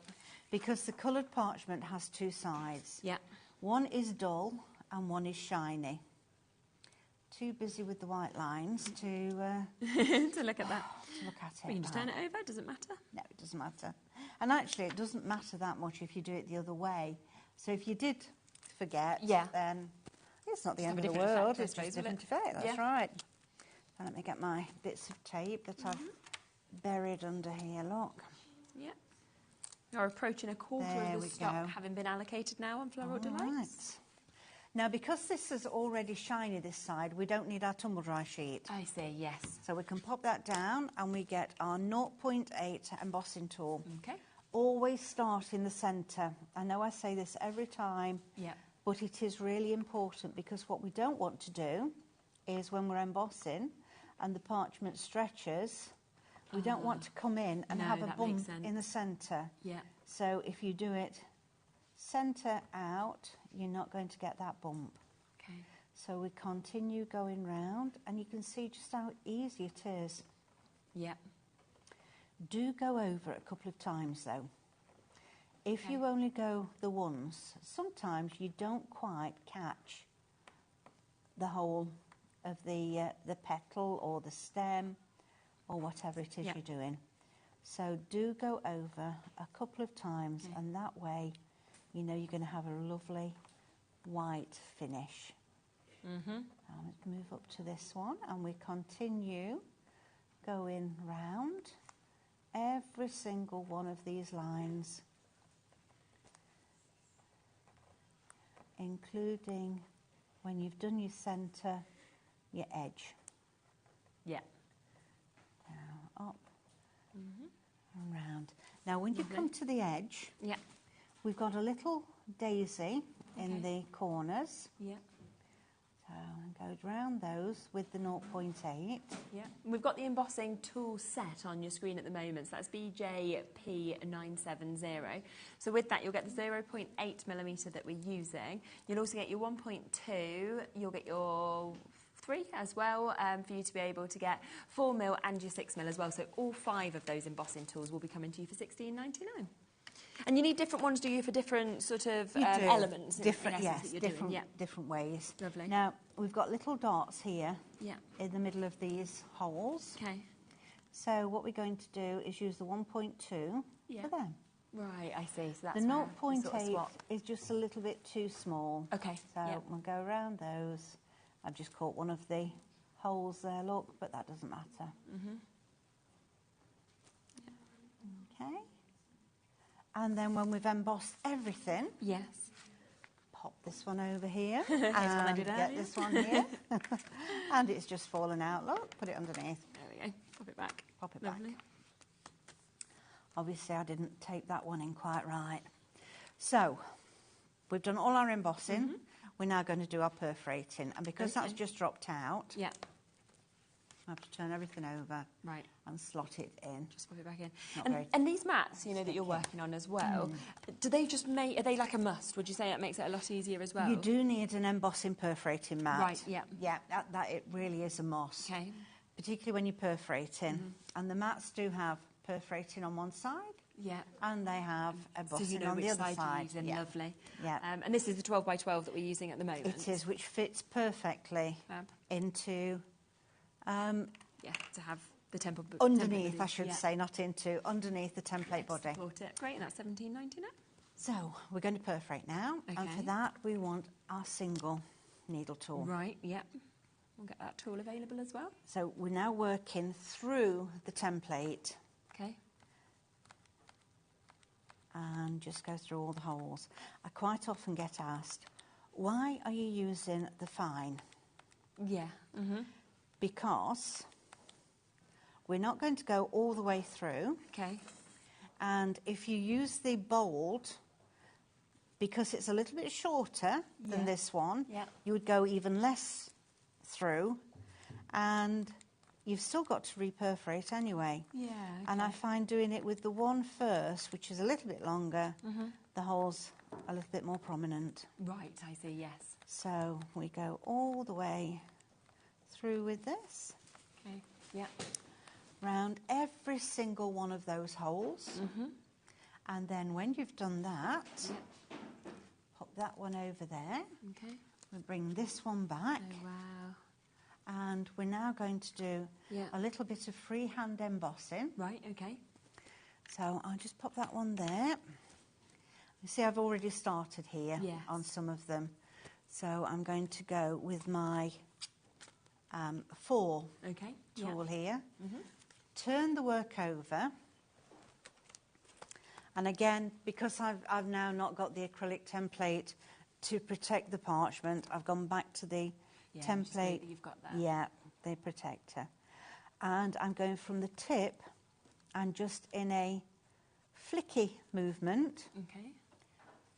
Because the coloured parchment has 2 sides. Yeah. One is dull and one is shiny. Too busy with the white lines to... to look at that. To look at it. We can just turn it over, doesn't matter. No, it doesn't matter. And actually, it doesn't matter that much if you do it the other way. So if you did forget, then it's not the end of the world. It's just a different effect. That's right. And let me get my bits of tape that I've buried under here. Look. Yeah. You're approaching a quarter of the stock having been allocated now on Floral Delights. Right. Now, because this is already shiny this side, we don't need our tumble dry sheet. I see, yes. So we can pop that down and we get our 0.8 embossing tool. Okay. Always start in the centre. I know I say this every time, but it is really important, because what we don't want to do is when we're embossing and the parchment stretches, we don't want to come in and have a bump in the centre. Yeah. So if you do it centre out, you're not going to get that bump. Okay. So we continue going round, and you can see just how easy it is. Yeah. Do go over it a couple of times though. If you only go the once, sometimes you don't quite catch the whole of the petal or the stem or whatever it is you're doing. So do go over a couple of times, and that way you know you're going to have a lovely white finish. Now let's move up to this one, and we continue going round every single one of these lines including when you've done your centre, your edge. Yeah. Now up and round. Now when you come to the edge, we've got a little daisy in the corners. Yeah. So go around those with the 0.8. Yeah. We've got the embossing tool set on your screen at the moment. So that's BJP970. So with that, you'll get the 0.8mm that we're using. You'll also get your 1.2. You'll get your 3 as well, for you to be able to get 4mm and your 6mm as well. So all 5 of those embossing tools will be coming to you for $16.99. And you need different ones, do you, for different sort of elements? Different, in essence, that you're different, doing. different ways. Lovely. Now, we've got little dots here Yeah. in the middle of these holes. Okay. So what we're going to do is use the 1.2 for them. Right, I see. So that's the where 0.8 sort of swap. is just a little bit too small. Okay. So we'll go around those. I've just caught one of the holes there, look, but that doesn't matter. Okay. And then when we've embossed everything, pop this one over here and get this one here. And it's just fallen out, look, put it underneath. There we go, pop it back. Pop it Lovely. back. Obviously I didn't tape that one in quite right. So, we've done all our embossing. We're now going to do our perforating. And because that's just dropped out, I have to turn everything over and slot it in. Just pop it back in. And these mats, you know, that you're working on as well, do they just make, are they like a must? Would you say that makes it a lot easier as well? You do need an embossing perforating mat. Right, yeah. Yeah, that it really is a must. Okay. Particularly when you're perforating. And the mats do have perforating on one side. Yeah. And they have embossing so you know on the which other side. side. Lovely. Yeah. And this is the 12 by 12 that we're using at the moment. It is, which fits perfectly into... to have the underneath, I should say, not into, underneath the template body. Support it. Great, and that's $17.99. So, we're going to perforate now, and for that we want our single needle tool. Right, we'll get that tool available as well. So, we're now working through the template. Okay. And just go through all the holes. I quite often get asked, why are you using the fine? Yeah. Because we're not going to go all the way through. Okay. And if you use the bold, because it's a little bit shorter than this one, you would go even less through, and you've still got to reperforate anyway. Yeah. Okay. And I find doing it with the one first, which is a little bit longer, the holes are a little bit more prominent. Right, I see, yes. So we go all the way through with this. Okay, yeah. Round every single one of those holes. And then when you've done that, pop that one over there. Okay. We bring this one back. Oh, wow. And we're now going to do a little bit of freehand embossing. Right, okay. So I'll just pop that one there. You see, I've already started here on some of them. So I'm going to go with my 4 tool here. Turn the work over. And again, because I've now not got the acrylic template to protect the parchment, I've gone back to the template. You've got that. Yeah, the protector. And I'm going from the tip and just in a flicky movement,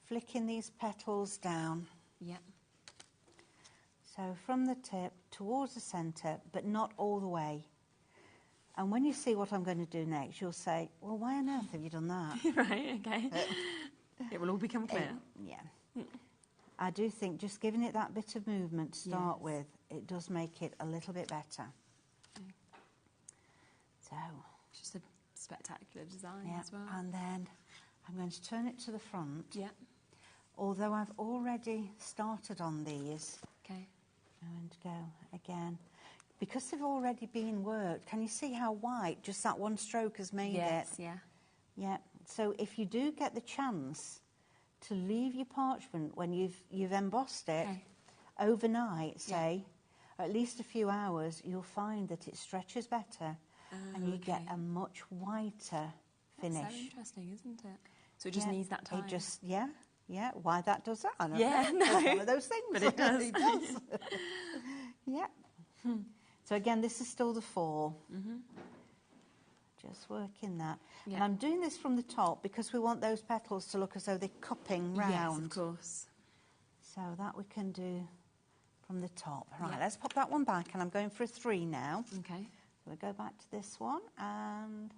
flicking these petals down. Yeah. So from the tip towards the centre, but not all the way. And when you see what I'm going to do next, you'll say, well, why on earth have you done that? Right, okay. It will all become clear. I do think just giving it that bit of movement to start with, it does make it a little bit better. So, it's just a spectacular design as well. And then I'm going to turn it to the front. Yeah. Although I've already started on these. Okay. I'm going to go again. Because they've already been worked, can you see how white just that one stroke has made it? Yes, yeah. Yeah. So if you do get the chance to leave your parchment when you've embossed it overnight, say, or at least a few hours, you'll find that it stretches better and you get a much whiter finish. That's so interesting, isn't it? So it just needs that time. It just, Yeah, why that does that? I don't Yeah, know. no. It's one of those things. But it does. It does. Yeah. So again, this is still the 4. Just working that. Yeah. And I'm doing this from the top because we want those petals to look as though they're cupping round. Yes, of course. So that we can do from the top. Right, let's pop that one back, and I'm going for a 3 now. Okay. So we'll go back to this one, and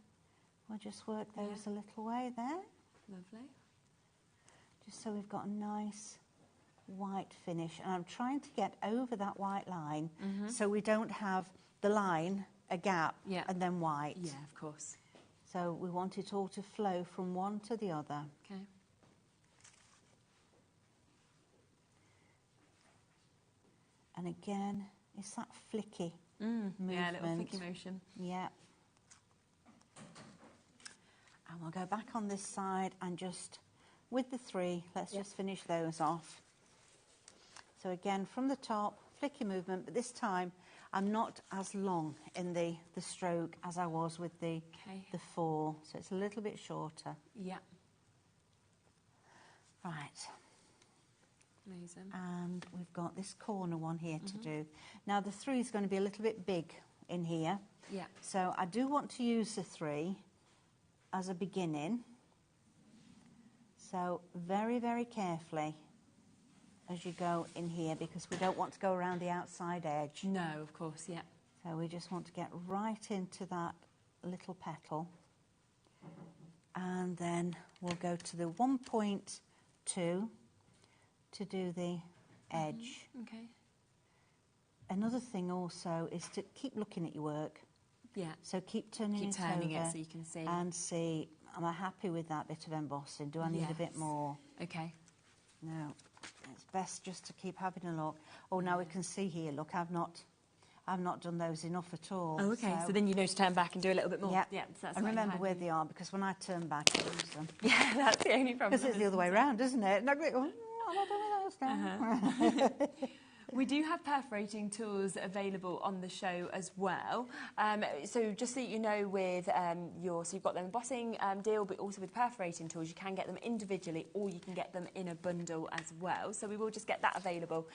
we'll just work those a little way there. Lovely. Just so we've got a nice white finish. And I'm trying to get over that white line so we don't have the line, a gap, and then white. Yeah, of course. So we want it all to flow from one to the other. Okay. And again, it's that flicky movement. Yeah, a little flicky motion. Yeah. And we'll go back on this side and just, with the 3, let's just finish those off. So again, from the top, flicky movement, but this time I'm not as long in the stroke as I was with the 4, so it's a little bit shorter. Yeah. Right. Amazing. And we've got this corner one here to do. Now the 3 is going to be a little bit big in here. Yeah. So I do want to use the 3 as a beginning. So very, very carefully as you go in here, because we don't want to go around the outside edge. No, of course, yeah. So we just want to get right into that little petal. And then we'll go to the 1.2 to do the edge. Okay. Another thing also is to keep looking at your work. Yeah. So keep turning it it so you can see. and see, am I happy with that bit of embossing? Do I need a bit more? Okay. No. It's best just to keep having a look. Oh, now we can see here, look, I've not done those enough at all. Oh, okay. So then you know to turn back and do a little bit more. Yeah. Yeah, so that's and fine. remember where they are, because when I turn back, I lose them. Yeah, that's the only problem. Because it's the other way around, isn't it? And I go, oh, I'm not doing those now. We do have perforating tools available on the show as well. So just so you know, with so you've got the embossing deal, but also with perforating tools, you can get them individually or you can get them in a bundle as well. So we will just get that available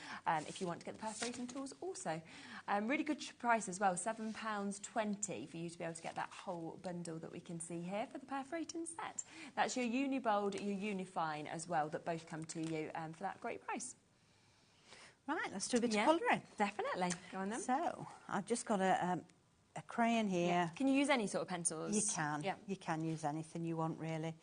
if you want to get the perforating tools also. Really good price as well, £7.20 for you to be able to get that whole bundle that we can see here for the perforating set. That's your Unibold, your Unifine as well, that both come to you for that great price. Right, let's do a bit of colouring. Definitely. Go on then. So, I've just got a crayon here. Yeah. Can you use any sort of pencils? You can. Yeah. You can use anything you want, really.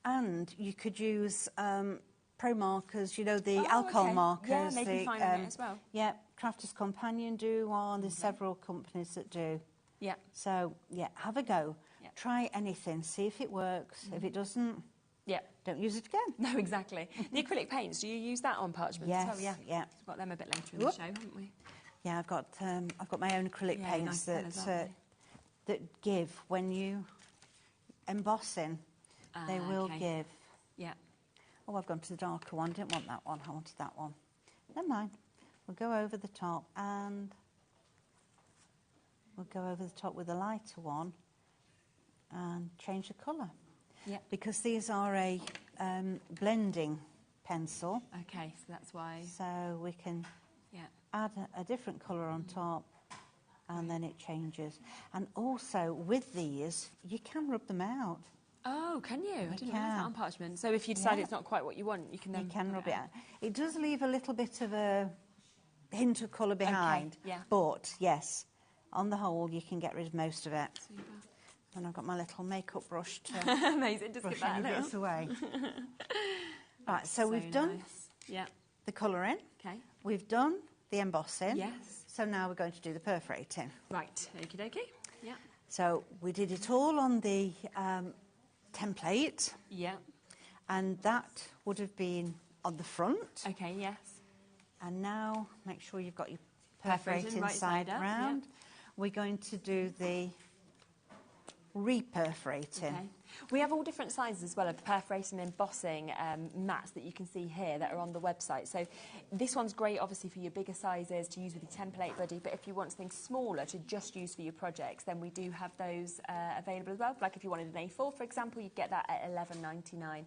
And you could use pro markers, you know, the alcohol markers. Yeah, making fine on it as well. Yeah, Crafters Companion do one. There's several companies that do. Yeah. So, yeah, have a go. Yeah. Try anything. See if it works. If it doesn't, don't use it again. No, exactly. The acrylic paints, do you use that on parchment as well? Yeah. We've got them a bit later in the show, haven't we? Yeah, I've got my own acrylic paints nice that give when you embossing. They will give. Yeah. Oh, I've gone to the darker one. Didn't want that one. I wanted that one. Never mind. We'll go over the top and we'll go over the top with a lighter one and change the colour. Yeah. Because these are a blending pencil. Okay, so that's why. So we can add a different colour on top and then it changes. And also with these, you can rub them out. Oh, can you? I didn't realise that on parchment. So if you decide it's not quite what you want, you can then... You can rub it out. It does leave a little bit of a hint of colour behind. Okay, yeah. But, yes, on the whole, you can get rid of most of it. Super. And I've got my little makeup brush to Amazing, just brush give that any a little. bits away. Right, so we've done the colouring. Okay. We've done the embossing. Yes. So now we're going to do the perforating. Right, okie dokie. Yeah. So we did it all on the template. Yeah. And that would have been on the front. Okay, yes. And now make sure you've got your perforating right side up, round. We're going to do the reperforating. Okay. We have all different sizes as well of perforating and embossing mats that you can see here that are on the website. So this one's great, obviously, for your bigger sizes to use with your template buddy, but if you want something smaller to just use for your projects, then we do have those available as well. Like if you wanted an A4, for example, you'd get that at £11.99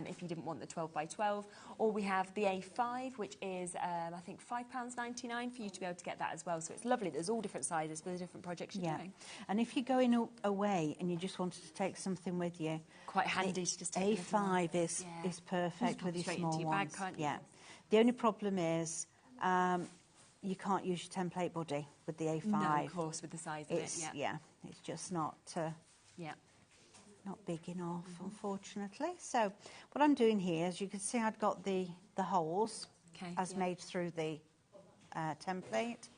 if you didn't want the 12 by 12. Or we have the A5, which is, I think, £5.99 for you to be able to get that as well. So it's lovely. There's all different sizes for the different projects you're doing. And if you're going away and you just wanted to take something with you, quite handy to just take A5 is perfect with your small into your ones. bag, can't you? Yeah. The only problem is you can't use your template buddy with the A5. No, of course, with the size of it. Yeah, it's just not. Not big enough, unfortunately. So what I'm doing here, as you can see, I've got the holes as made through the template.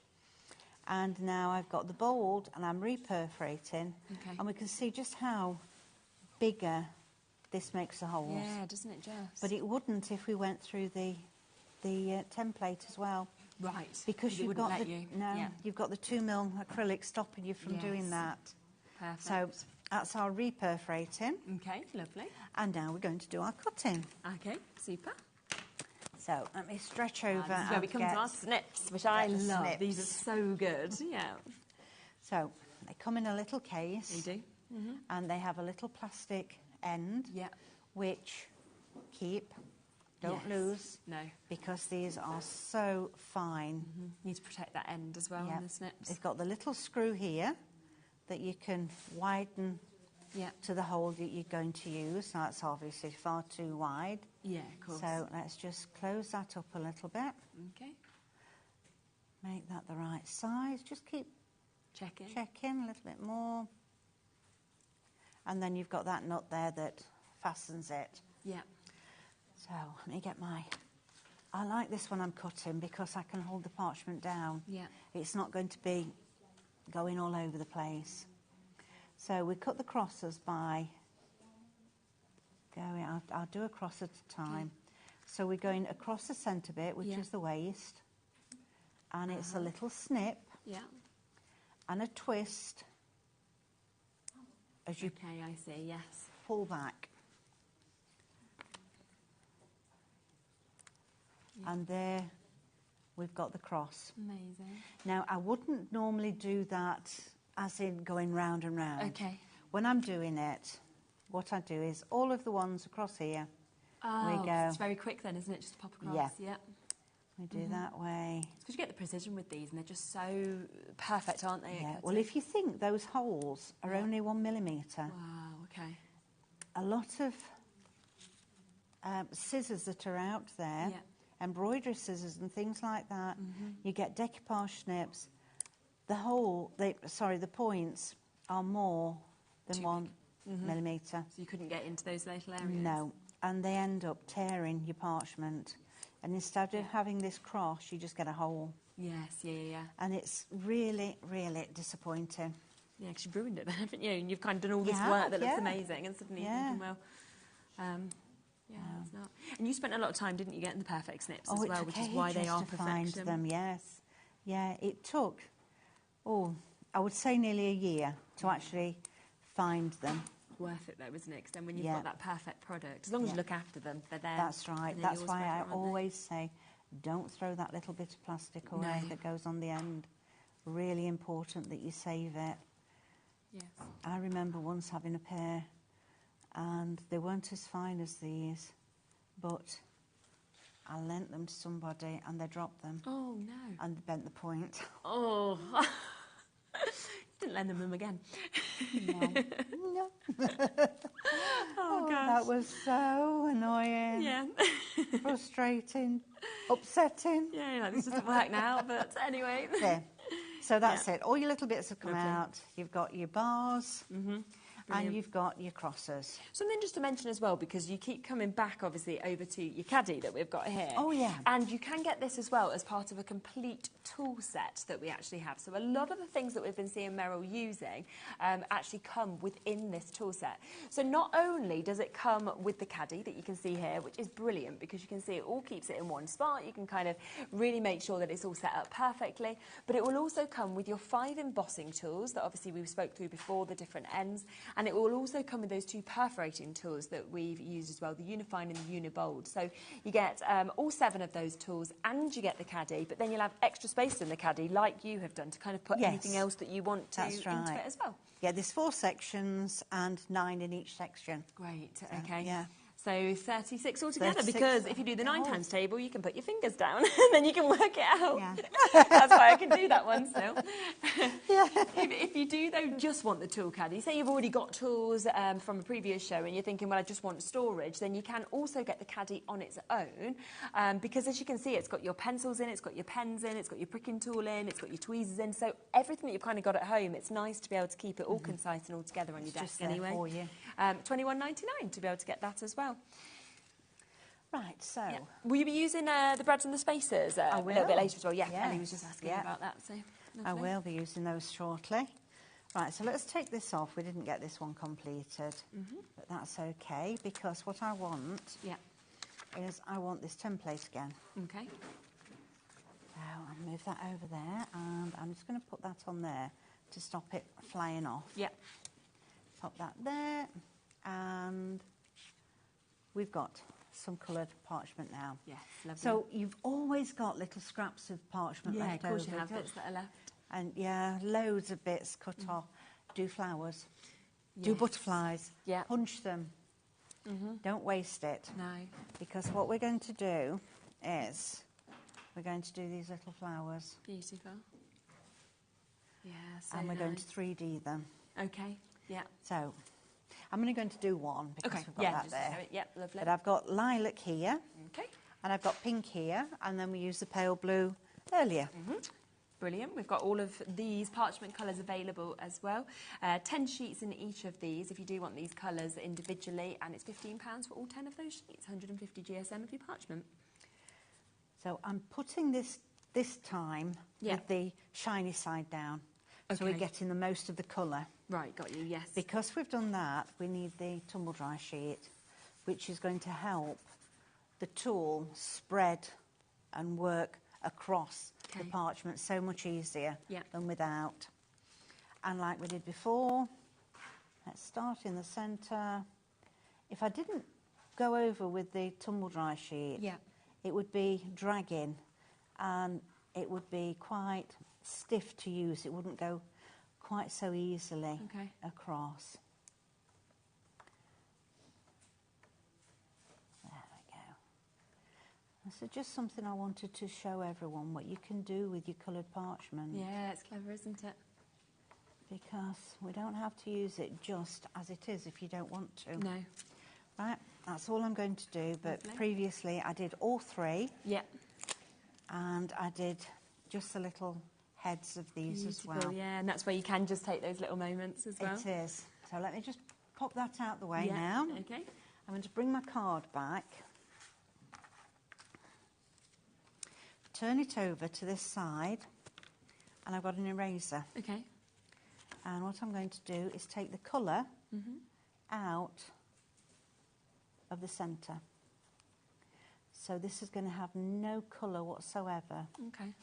And now I've got the bold and I'm reperforating. And we can see just how bigger this makes the holes. Yeah, doesn't it just? But it wouldn't if we went through the template as well. Right. Because you've got the you've got the 2mm acrylic stopping you from doing that. Perfect. So that's our reperforating. Okay, lovely. And now we're going to do our cutting. Okay, super. So let me stretch over. This is where we come to our snips, which I love. Snips. These are so good. Yeah. So they come in a little case. They do. And they have a little plastic end. Which don't lose. No. Because these are so fine. Need to protect that end as well on the snips. They've got the little screw here that you can widen to the hole that you're going to use. Now, that's obviously far too wide. Yeah, of course. So let's just close that up a little bit. Okay. Make that the right size. Just keep checking a little bit more. And then you've got that nut there that fastens it. Yeah. So let me get I like this one I'm cutting because I can hold the parchment down. Yeah. It's not going to be going all over the place. So we cut the crosses by going, I'll do a cross at a time. So we're going across the centre bit, which is the waist, and it's a little snip and a twist as you I see, yes. pull back. And there we've got the cross. Amazing. Now, I wouldn't normally do that as in going round and round. Okay. When I'm doing it, what I do is all of the ones across here, we go. It's very quick then, isn't it? Just pop across. Yeah. We do that way. It's because you get the precision with these and they're just so perfect, aren't they? Yeah. Well, if you think those holes are only 1mm. Wow, okay. A lot of scissors that are out there, embroidery scissors and things like that, you get decoupage snips. The points are more than 1mm. So you couldn't get into those little areas? No, and they end up tearing your parchment. And instead of having this cross, you just get a hole. Yes, yeah. And it's really, really disappointing. Yeah, because you've ruined it, haven't you? And you've kind of done all this work that looks amazing, and suddenly you're thinking, well, it's not. And you spent a lot of time, didn't you, getting the perfect snips as well, which is why they are perfection. Find them, yes. Yeah, it took, I would say nearly a year to actually find them. Worth it though, isn't it? Because then when you've got that perfect product, as long as you look after them, they're there. That's right. That's why I always say, don't throw that little bit of plastic away that goes on the end. Really important that you save it. Yes. I remember once having a pair, and they weren't as fine as these, but I lent them to somebody and they dropped them. Oh no! And they bent the point. Oh. Didn't lend them again. No. Oh, gosh. That was so annoying. Yeah. Frustrating. Upsetting. Yeah, this doesn't work now, but anyway. Yeah. So that's it. All your little bits have come out. You've got your bars. And you've got your crosses. Something just to mention as well, because you keep coming back, obviously, over to your caddy that we've got here. Oh, yeah. And you can get this as well as part of a complete tool set that we actually have. So a lot of the things that we've been seeing Meryl using actually come within this tool set. So not only does it come with the caddy that you can see here, which is brilliant because you can see it all keeps it in one spot. You can kind of really make sure that it's all set up perfectly. But it will also come with your 5 embossing tools that obviously we spoke through before, the different ends. And it will also come with those 2 perforating tools that we've used as well, the Unifine and the Unibold. So you get all 7 of those tools and you get the caddy, but then you'll have extra space in the caddy like you have done to kind of put anything else that you want to into it as well. Yeah, there's 4 sections and 9 in each section. Great, So, okay. Yeah. So 36 altogether, 36 because if you do the 9 times table, you can put your fingers down and then you can work it out. Yeah. That's why I can do that one still. Yeah. If you do, though, just want the tool caddy, say you've already got tools from a previous show and you're thinking, well, I just want storage, then you can also get the caddy on its own because, as you can see, it's got your pencils in, it's got your pens in, it's got your pricking tool in, it's got your tweezers in. So everything that you've kind of got at home, it's nice to be able to keep it all concise and all together on your desk anyway. For you. $21.99 to be able to get that as well. Right, so... Yeah. Will you be using the breads and the spacers a little bit later as well? Yeah, yes. Ellie was just asking about that. So I will be using those shortly. Right, so let's take this off. We didn't get this one completed, but that's okay, because what I want is I want this template again. Okay. So I'll move that over there, and I'm just going to put that on there to stop it flying off. Yeah. Pop that there, and we've got some coloured parchment now. Yes, lovely. So you've always got little scraps of parchment left over. Yeah, of course you have bits that are left. And yeah, loads of bits cut off. Do flowers. Do butterflies. Yeah. Punch them. Don't waste it. No. Because what we're going to do is we're going to do these little flowers. Beautiful. Yeah, so and we're going to 3D them. Okay, yeah. So I'm only going to do one because we've got that there. Yeah, lovely. But I've got lilac here. Okay. And I've got pink here. And then we used the pale blue earlier. Brilliant. We've got all of these parchment colours available as well. 10 sheets in each of these if you do want these colours individually. And it's £15 for all 10 of those sheets. 150 GSM of your parchment. So I'm putting this time with the shiny side down. So we're getting the most of the colour. Right, got you, yes. Because we've done that, we need the tumble dry sheet, which is going to help the tool spread and work across the parchment so much easier than without. And like we did before, let's start in the centre. If I didn't go over with the tumble dry sheet, it would be dragging and it would be quite stiff to use. It wouldn't go quite so easily across. There we go. This is just something I wanted to show everyone, what you can do with your coloured parchment. Yeah, it's clever, isn't it? Because we don't have to use it just as it is if you don't want to. No. Right, that's all I'm going to do, but previously I did all 3. Yeah. And I did just the little heads of these as well. Yeah, and that's where you can just take those little moments as well. It is. So let me just pop that out the way now. Okay. I'm going to bring my card back. Turn it over to this side. And I've got an eraser. Okay. And what I'm going to do is take the colour out of the centre. So this is going to have no colour whatsoever. Okay.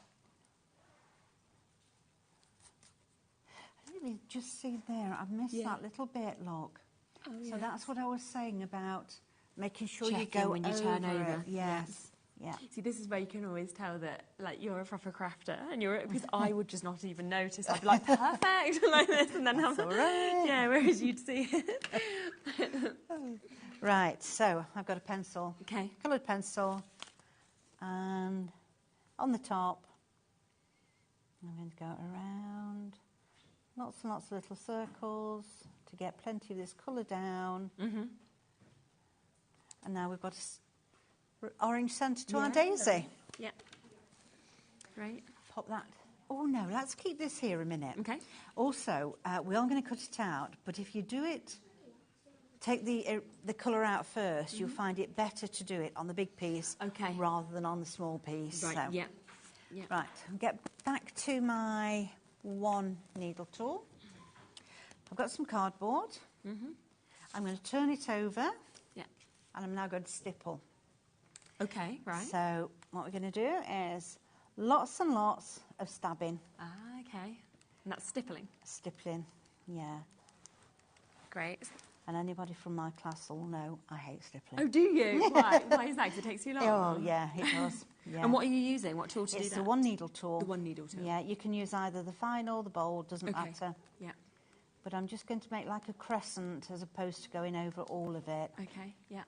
Really, just see there, I've missed that little bit, look. Oh, so that's what I was saying about making sure Checking you go when you turn over. It. Yes. Yeah. See, this is where you can always tell that, like, you're a proper crafter, and because I would just not even notice. I'd be like, perfect, like this, and then that's all right. Yeah, whereas you'd see it. Right, so I've got a pencil. Okay. Coloured pencil, and on the top, I'm going to go around, lots and lots of little circles to get plenty of this colour down. And now we've got orange centre to our daisy. Yeah. Right. Pop that. Oh no, let's keep this here a minute. Okay. Also, we are going to cut it out, but if you do it, take the colour out first, you'll find it better to do it on the big piece rather than on the small piece. Right, so. yeah. Right, I'll get back to my one needle tool. I've got some cardboard. I'm going to turn it over. Yeah. And I'm now going to stipple. Okay, right. So what we're going to do is lots and lots of stabbing. Ah, okay. And that's stippling? Stippling, yeah. Great. And anybody from my class will know I hate stippling. Oh, do you? Why? Why is that? 'Cause it takes too long? Oh, yeah, it does. Yeah. And what are you using? What tool to do that? It's the one needle tool. The one needle tool. Yeah, you can use either the fine or the bold, doesn't matter. Yeah. But I'm just going to make like a crescent as opposed to going over all of it. Okay, yeah.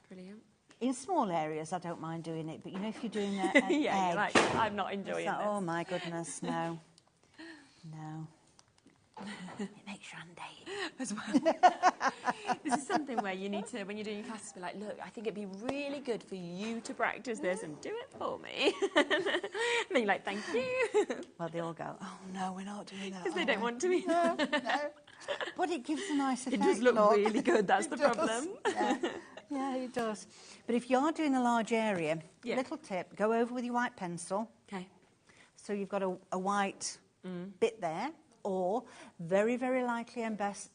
Brilliant. In small areas, I don't mind doing it, but you know, if you're doing an yeah, edge, you're like, I'm not enjoying like, this. oh my goodness, no. No. It makes your hand ache. As well. This is something where you need to, when you're doing your classes, be like, look, I think it'd be really good for you to practice this and do it for me. And then you're like, thank you. Well, they all go, oh no, we're not doing that. Because they don't want to be. No, no. But it gives a nice effect. It does look really good, that's the problem. Yeah. Yeah, it does. But if you are doing a large area, little tip, go over with your white pencil. Okay. So you've got a white bit there, or very, very lightly emboss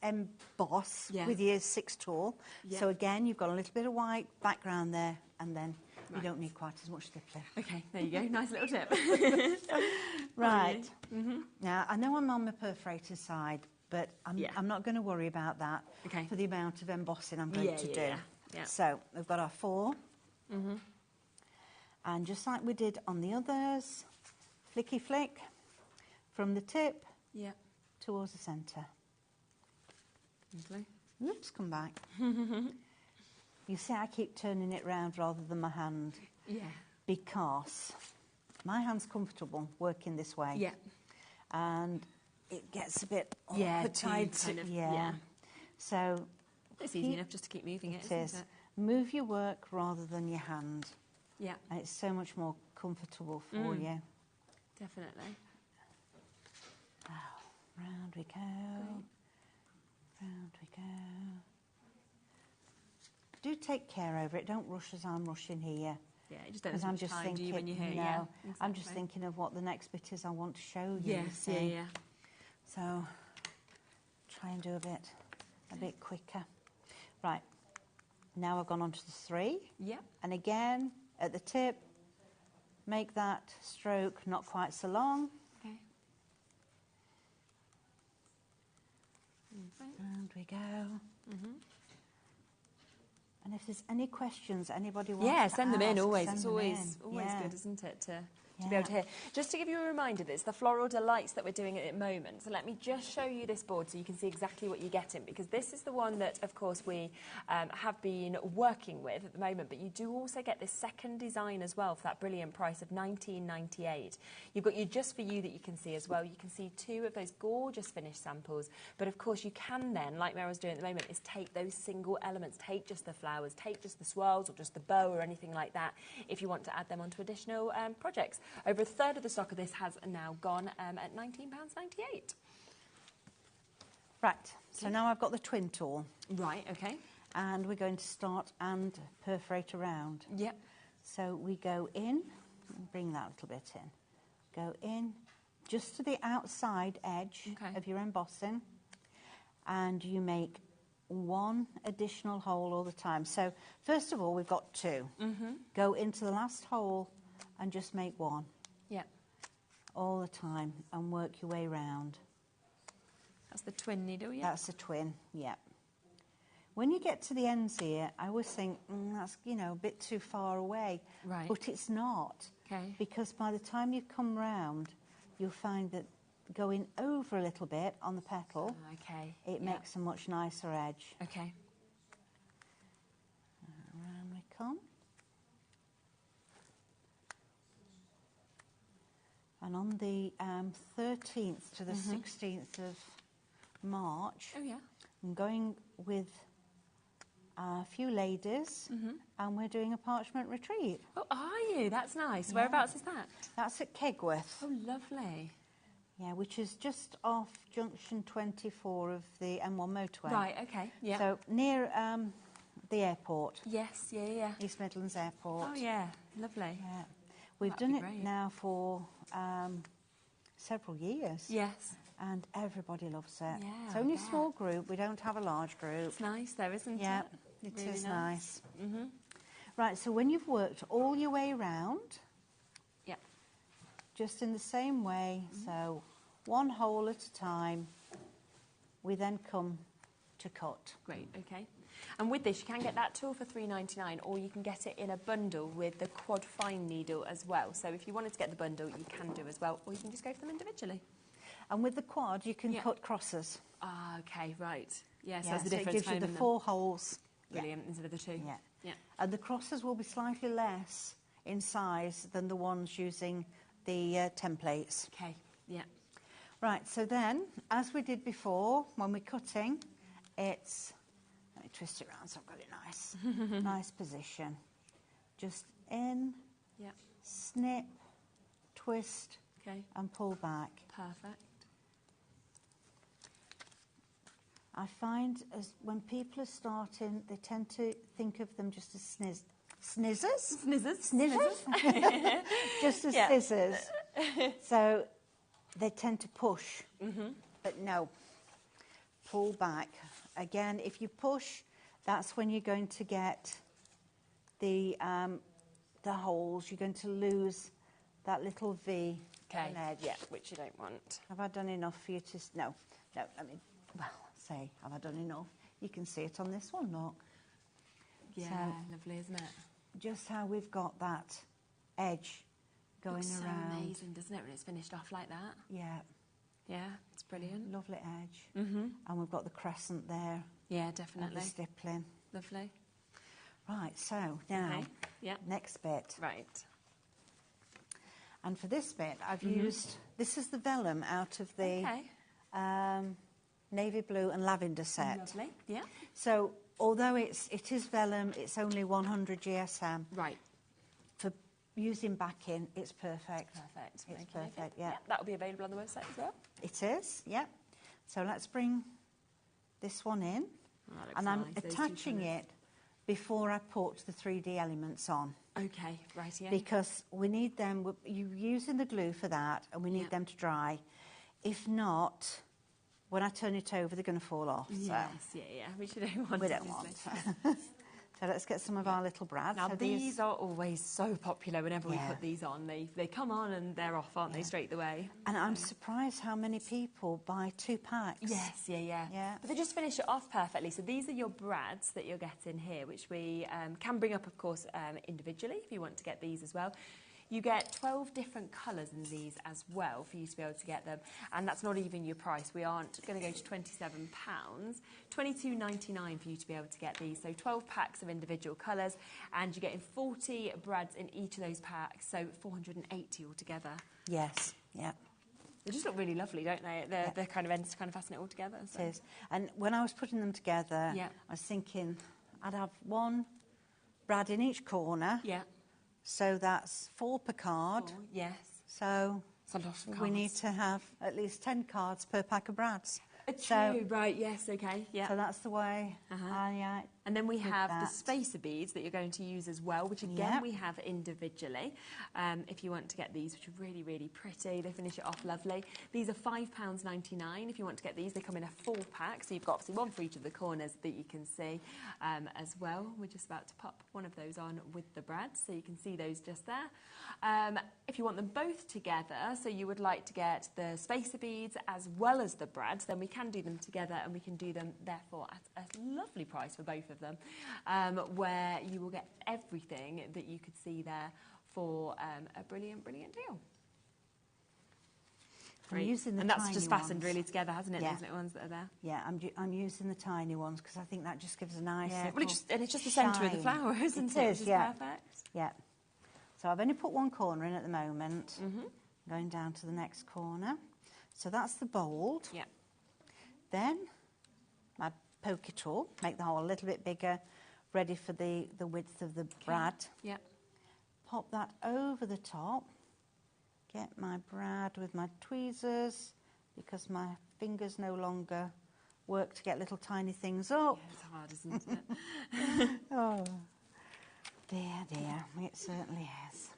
with your 6 tool. Yeah. So again, you've got a little bit of white background there, and then you don't need quite as much stippling. Okay, there you go. Nice little tip. Right. Now, I know I'm on the perforated side, but I'm not going to worry about that for the amount of embossing I'm going to do. Yeah. So we've got our 4. And just like we did on the others, flicky flick from the tip towards the centre. Lovely. Oops, come back. You see, I keep turning it round rather than my hand. Yeah. Because my hand's comfortable working this way. Yeah. And it gets a bit tied to, yeah. So it's easy enough just to keep moving it, is. isn't it? Move your work rather than your hand. Yeah. And it's so much more comfortable for you. Definitely. Oh, round we go. Round we go. Do take care over it. Don't rush as I'm rushing here. Yeah, you just don't have much time, do you, when you're here? No, yeah, exactly. I'm just thinking of what the next bit is I want to show you. Yes, yeah. So, try and do a bit quicker. Right, now I've gone on to the 3. Yeah. And again, at the tip, make that stroke not quite so long. Okay. And we go. And if there's any questions anybody wants to send them in always. Send It's them always in. good, isn't it, to be able to hear. Just to give you a reminder, it's the Floral Delights that we're doing at the moment. So let me just show you this board so you can see exactly what you're getting, because this is the one that, of course, we have been working with at the moment. But you do also get this second design as well for that brilliant price of $19.98. You've got your Just For You that you can see as well. You can see 2 of those gorgeous finished samples. But, of course, you can then, like Meryl's doing at the moment, is take those single elements, take just the flowers, take just the swirls or just the bow or anything like that if you want to add them onto additional projects. Over a third of the stock of this has now gone at £19.98. Right, so now I've got the twin tool. Right, okay. And we're going to start and perforate around. Yep. So we go in, bring that little bit in. Go in just to the outside edge of your embossing, and you make 1 additional hole all the time. So first of all, we've got 2. Go into the last hole and just make 1. Yeah. All the time, and work your way round. That's the twin needle, yeah? That's the twin, yeah. When you get to the ends here, I always think, that's, a bit too far away. Right. But it's not. Okay. Because by the time you come round, you'll find that going over a little bit on the petal, it makes a much nicer edge. Okay. Around we come. And on the 13th to the 16th of March, I'm going with a few ladies, and we're doing a parchment retreat. Oh, are you? That's nice. Whereabouts is that? That's at Kegworth. Oh, lovely. Yeah, which is just off junction 24 of the M1 motorway. Right, okay, yeah. So near the airport. Yes, yeah. East Midlands Airport. Oh, yeah, lovely. Yeah. We've done it now for several years. Yes. And everybody loves it. Yeah, it's only a small group. We don't have a large group. It's nice though, isn't it? Yeah, it really is nice. Right, so when you've worked all your way round, just in the same way, so 1 hole at a time, we then come to cut. Great, okay. And with this, you can get that tool for £3.99, or you can get it in a bundle with the quad fine needle as well. So if you wanted to get the bundle, you can do as well, or you can just go for them individually. And with the quad, you can cut crosses. Ah, okay, right. Yes, Yeah, that's the so difference. it gives you the 4 holes. Brilliant, instead of the 2. Yeah. Yeah. And the crosses will be slightly less in size than the ones using the templates. Okay, yeah. Right, so then, as we did before, when we're cutting, it's... Let me twist it around so I've got it nice. Nice position. Just in, snip, twist, and pull back. Perfect. I find when people are starting, they tend to think of them just as snizzers. Snizzers. Just as scissors. So they tend to push. But no, pull back. Again, if you push, that's when you're going to get the holes. You're going to lose that little V on edge. Yeah, which you don't want. Have I done enough for you to... No, let me... Well, say, have I done enough? You can see it on this one, look. Yeah, so, lovely, isn't it? Just how we've got that edge going Looks around. so amazing, doesn't it, when it's finished off like that? Yeah. Yeah, it's brilliant. Lovely edge. And we've got the crescent there. Yeah, definitely. And the stippling. Lovely. Right, so now, next bit. Right. And for this bit, I've used... This is the vellum out of the navy blue and lavender set. Lovely, yeah. So, although it is vellum, it's only 100 GSM. Right. For using backing, it's perfect. Perfect. It's perfect, yeah. That'll be available on the website as well. It is, yeah. So let's bring this one in. And I'm attaching it before I put the 3D elements on. Okay, right, yeah. Because we need them, you're using the glue for that, and we need them to dry. If not, when I turn it over, they're going to fall off. Yes, yeah, which you don't want. We don't want. So let's get some of our little brads. Now, so these are always so popular whenever we put these on. They come on and they're off, aren't they, straight away? And I'm surprised how many people buy 2 packs. Yes, yeah. But they just finish it off perfectly. So these are your brads that you're getting here, which we can bring up, of course, individually if you want to get these as well. You get 12 different colours in these as well for you to be able to get them, and that's not even your price. We aren't going to go to £27, £22.99 for you to be able to get these. So 12 packs of individual colours, and you're getting 40 brads in each of those packs, so 480 altogether. Yes, yeah. They just look really lovely, don't they? They're kind of ends kind of fasten it all together. So. It is. And when I was putting them together, I was thinking I'd have 1 brad in each corner. Yeah. So that's 4 per card. Oh, yes. So it's a lot of cards. We need to have at least 10 cards per pack of brads. True, right, yes, okay, yeah. So that's the way and then we have the spacer beads that you're going to use as well, which again we have individually. If you want to get these, which are really, really pretty, they finish it off lovely. These are £5.99 if you want to get these. They come in a 4-pack, so you've got obviously 1 for each of the corners that you can see as well. We're just about to pop one of those on with the brads, so you can see those just there. If you want them both together, so you would like to get the spacer beads as well as the brads, then we can do them together, and we can do them therefore at a lovely price for both of them, where you will get everything that you could see there for a brilliant, brilliant deal. And that's just fastened really together, hasn't it? Those little ones that are there. Yeah, I'm using the tiny ones because I think that just gives a nice well, it's just the centre of the flower, isn't it? It is, yeah. Perfect. Yeah. So I've only put 1 corner in at the moment. Going down to the next corner. So that's the bold. Yeah. Then my pokey tool, make the hole a little bit bigger, ready for the width of the brad. Yeah. Pop that over the top. Get my brad with my tweezers, because my fingers no longer work to get little tiny things up. Yeah, it's hard, isn't it? Oh, dear, it certainly is.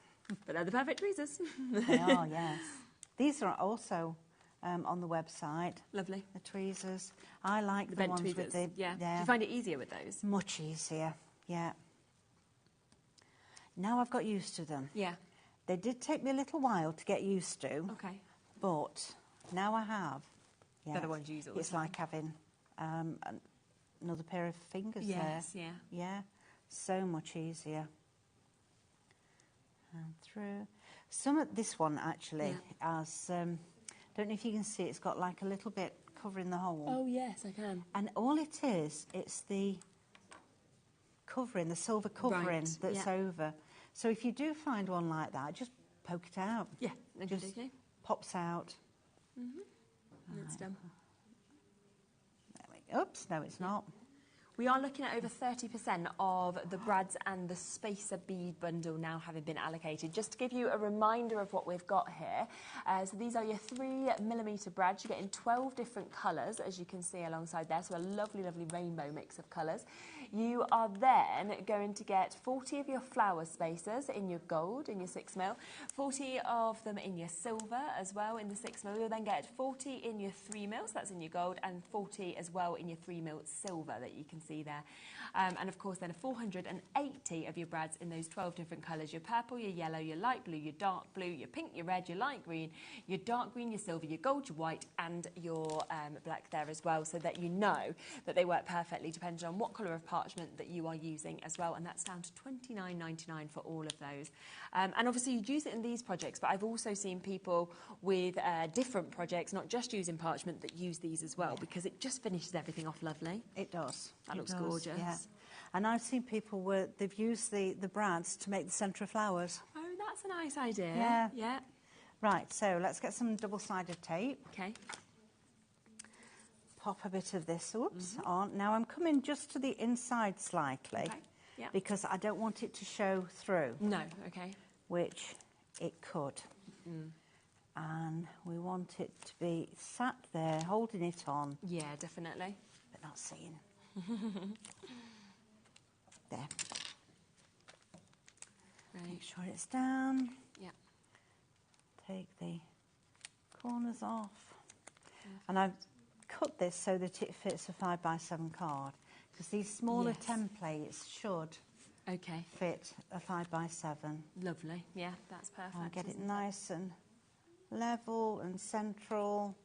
But they're the perfect tweezers. They are, yes. These are also on the website. Lovely. The tweezers. I like the ones tweezers. with the... Yeah. Do you find it easier with those? Much easier, yeah. Now I've got used to them. Yeah. They did take me a little while to get used to. Okay. But now I have. Yeah. They're the ones you use all the It's time. like having another pair of fingers Yes, there. yeah. Yeah, so much easier. And through. This one actually has, don't know if you can see, it's got like a little bit covering the hole. Oh, yes, I can. And all it is, it's the covering, the silver covering that's over. So if you do find one like that, just poke it out. Yeah, just pops out. That's done. Oops, no, it's not. We are looking at over 30% of the brads and the spacer bead bundle now having been allocated. Just to give you a reminder of what we've got here. So these are your 3mm brads. You're getting 12 different colours, as you can see alongside there. So a lovely, lovely rainbow mix of colours. You are then going to get 40 of your flower spacers in your gold, in your 6mm, 40 of them in your silver as well in the 6mm. You'll then get 40 in your 3mm, so that's in your gold, and 40 as well in your 3mm silver that you can see there. And of course then 480 of your brads in those 12 different colours. Your purple, your yellow, your light blue, your dark blue, your pink, your red, your light green, your dark green, your silver, your gold, your white, and your black there as well, so that you know that they work perfectly depending on what colour of parchment that you are using as well. And that's down to $29.99 for all of those. And obviously you'd use it in these projects, but I've also seen people with different projects, not just using parchment, that use these as well, because it just finishes everything off lovely. It does. That looks gorgeous. Yeah. And I've seen people where they've used the brads to make the centre of flowers. Oh, that's a nice idea. Yeah. Yeah. Right, so let's get some double-sided tape. Okay. Pop a bit of this on. Now I'm coming just to the inside slightly, because I don't want it to show through. No, okay. Which it could. And we want it to be sat there, holding it on. Yeah, definitely. But not seen. There. Right. Make sure it's down. Yeah. Take the corners off. And I've cut this so that it fits a 5x7 card, because these smaller templates should fit a 5x7. Lovely. Yeah, that's perfect. I'll get it nice and level and central.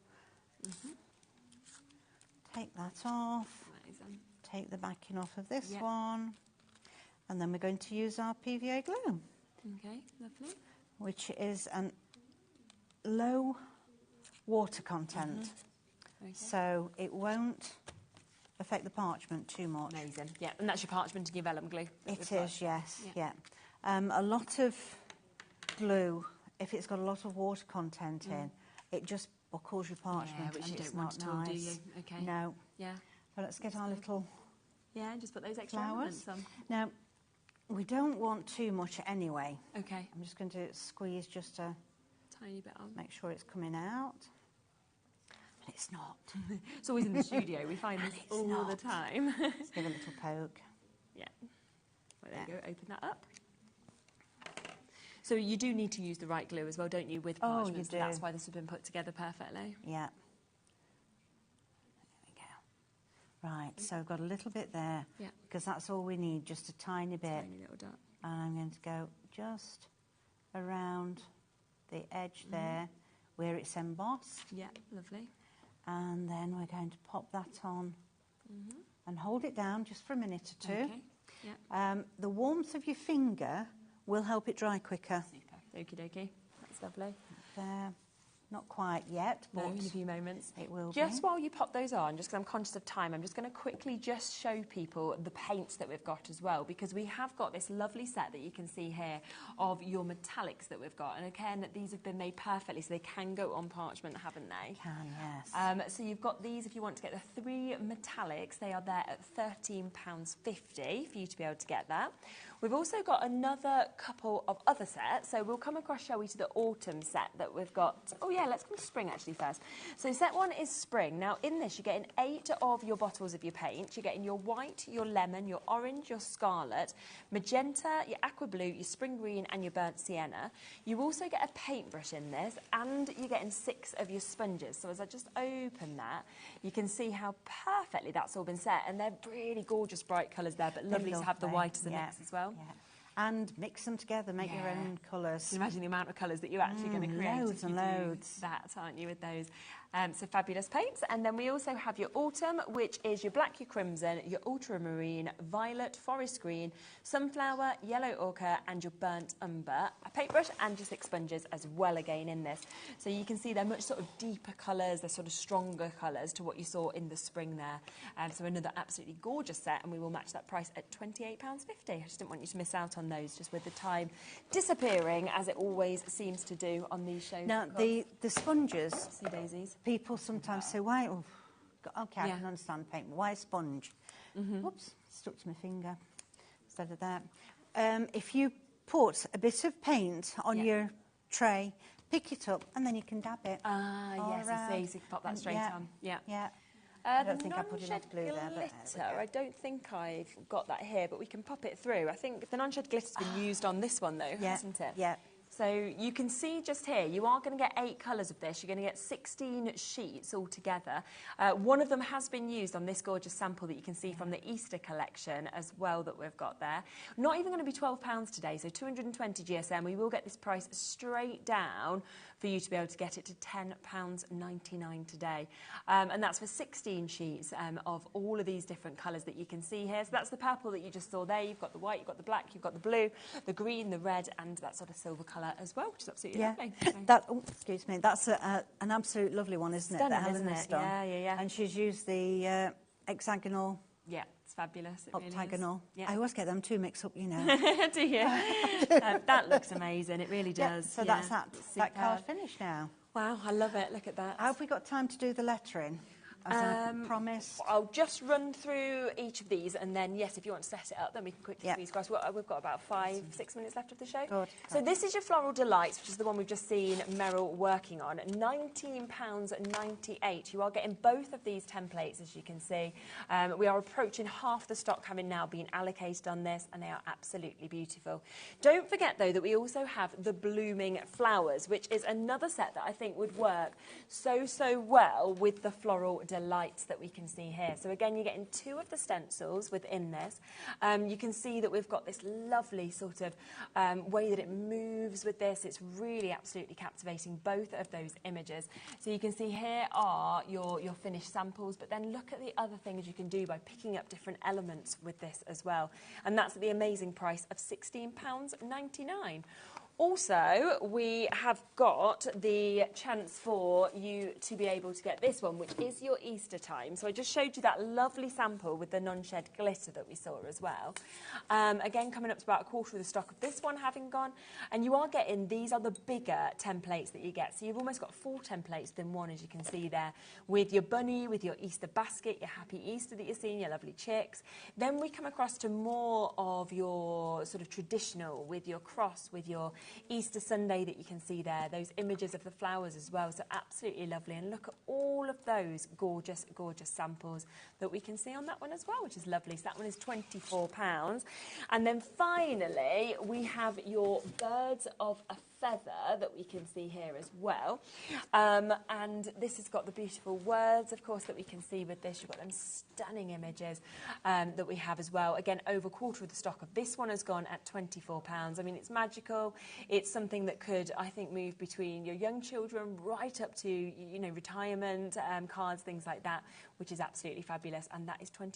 Take that off. Amazing. Take the backing off of this one. And then we're going to use our PVA glue. Okay, lovely. Which is a low water content. Okay. So it won't affect the parchment too much. Amazing. Yeah, and that's your parchment and your vellum glue. It is, yes. Yeah. A lot of glue, if it's got a lot of water content in, it just buckles your parchment, which and you it's don't want not at all, nice. do you? Okay. No. Yeah. So let's get our little just put those extra flowers. elements on. Now, we don't want too much anyway. Okay. I'm just going to squeeze just a tiny bit on. Make sure it's coming out. And it's not. It's always in the studio. We find this all the time. Let's give it a little poke. Yeah. Well, there you go. Open that up. So you do need to use the right glue as well, don't you, with parchment? You So do. that's why this has been put together perfectly. Yeah. There we go. Right, so I've got a little bit there. Yeah. Because that's all we need, just a tiny bit. Tiny little dot. And I'm going to go just around the edge there where it's embossed. Yeah, lovely. And then we're going to pop that on and hold it down just for a minute or two. Okay. Yeah. The warmth of your finger will help it dry quicker. Super. Okie dokie. That's lovely. There. Not quite yet, but in a few moments. It will Just be. while you pop those on, just because I'm conscious of time, I'm just going to quickly just show people the paints that we've got as well, because we have got this lovely set that you can see here of your metallics that we've got. And again, these have been made perfectly, so they can go on parchment, haven't they? Can, yes. So you've got these, if you want to get the 3 metallics, they are there at £13.50 for you to be able to get that. We've also got another couple of other sets. So we'll come across, shall we, to the autumn set that we've got. Oh yeah, let's come to spring actually first. So set 1 is spring. Now in this, you're getting 8 of your bottles of your paint. You're getting your white, your lemon, your orange, your scarlet, magenta, your aqua blue, your spring green, and your burnt sienna. You also get a paintbrush in this, and you're getting 6 of your sponges. So as I just open that, you can see how perfectly that's all been set. And they're really gorgeous bright colours there, but lovely to have the white as a mix as well. Yeah. And mix them together, make your own colours. Can you imagine the amount of colours that you're actually going to create? Loads and loads. That, aren't you, with those? So fabulous paints. And then we also have your autumn, which is your black, your crimson, your ultramarine, violet, forest green, sunflower, yellow ochre, and your burnt umber. A paintbrush and your 6 sponges as well again in this. So you can see they're much sort of deeper colours, they're sort of stronger colours to what you saw in the spring there. So another absolutely gorgeous set, and we will match that price at £28.50. I just didn't want you to miss out on those, just with the time disappearing, as it always seems to do on these shows. Now, the sponges, see daisies. People sometimes say, why? Oh, okay, I can understand paint. Why a sponge? Whoops, stuck to my finger instead of that. If you put a bit of paint on your tray, pick it up, and then you can dab it. Yes, I see. So you can pop that straight on. Yeah. I don't think I put enough glue there. But I don't think I've got that here, but we can pop it through. I think the non-shed glitter's been used on this one, though, hasn't it? Yeah. So you can see just here, you are going to get 8 colours of this. You're going to get 16 sheets altogether. One of them has been used on this gorgeous sample that you can see from the Easter collection as well that we've got there. Not even going to be £12 today, so 220 GSM. We will get this price straight down for you to be able to get it to £10.99 today. And that's for 16 sheets of all of these different colours that you can see here. So that's the purple that you just saw there. You've got the white, you've got the black, you've got the blue, the green, the red, and that sort of silver colour as well, which is absolutely lovely. Excuse me, that's an absolute lovely one, isn't it? Stunning, isn't it? Yeah. And she's used the hexagonal. Yeah, it's fabulous. It octagonal. Really is. Yeah. I always get them two mixed up, you know. Do you? That looks amazing. It really does. So that's that card finished now. Wow, I love it. Look at that. Have we got time to do the lettering? As I promised. I'll just run through each of these, and then, yes, if you want to set it up, then we can quickly squeeze across. We've got about 5-6 minutes left of the show. Good. So this is your Floral Delights, which is the one we've just seen Meryl working on. £19.98. You are getting both of these templates, as you can see. We are approaching half the stock having now been allocated on this, and they are absolutely beautiful. Don't forget, though, that we also have the Blooming Flowers, which is another set that I think would work so well with the Floral Delights that we can see here. So again, you're getting 2 of the stencils within this. You can see that we've got this lovely sort of way that it moves with this. It's really absolutely captivating, both of those images. So you can see here are your finished samples, but then look at the other things you can do by picking up different elements with this as well. And that's at the amazing price of £16.99. Also, we have got the chance for you to be able to get this one, which is your Easter time. So I just showed you that lovely sample with the non-shed glitter that we saw as well. Again, coming up to about a quarter of the stock of this one having gone. And you are getting, these are the bigger templates that you get. So you've almost got 4 templates than one, as you can see there, with your bunny, with your Easter basket, your Happy Easter that you're seeing, your lovely chicks. Then we come across to more of your sort of traditional, with your cross, with your Easter Sunday that you can see there, those images of the flowers as well, so absolutely lovely. And look at all of those gorgeous, gorgeous samples that we can see on that one as well, which is lovely. So that one is £24. And then finally, we have your Birds of a Feather that we can see here as well. And this has got the beautiful words, of course, that we can see with this. You've got them stunning images that we have as well. Again, over a quarter of the stock of this one has gone at £24. I mean, it's magical. It's something that could, I think, move between your young children right up to, you know, retirement cards, things like that, which is absolutely fabulous. And that is £24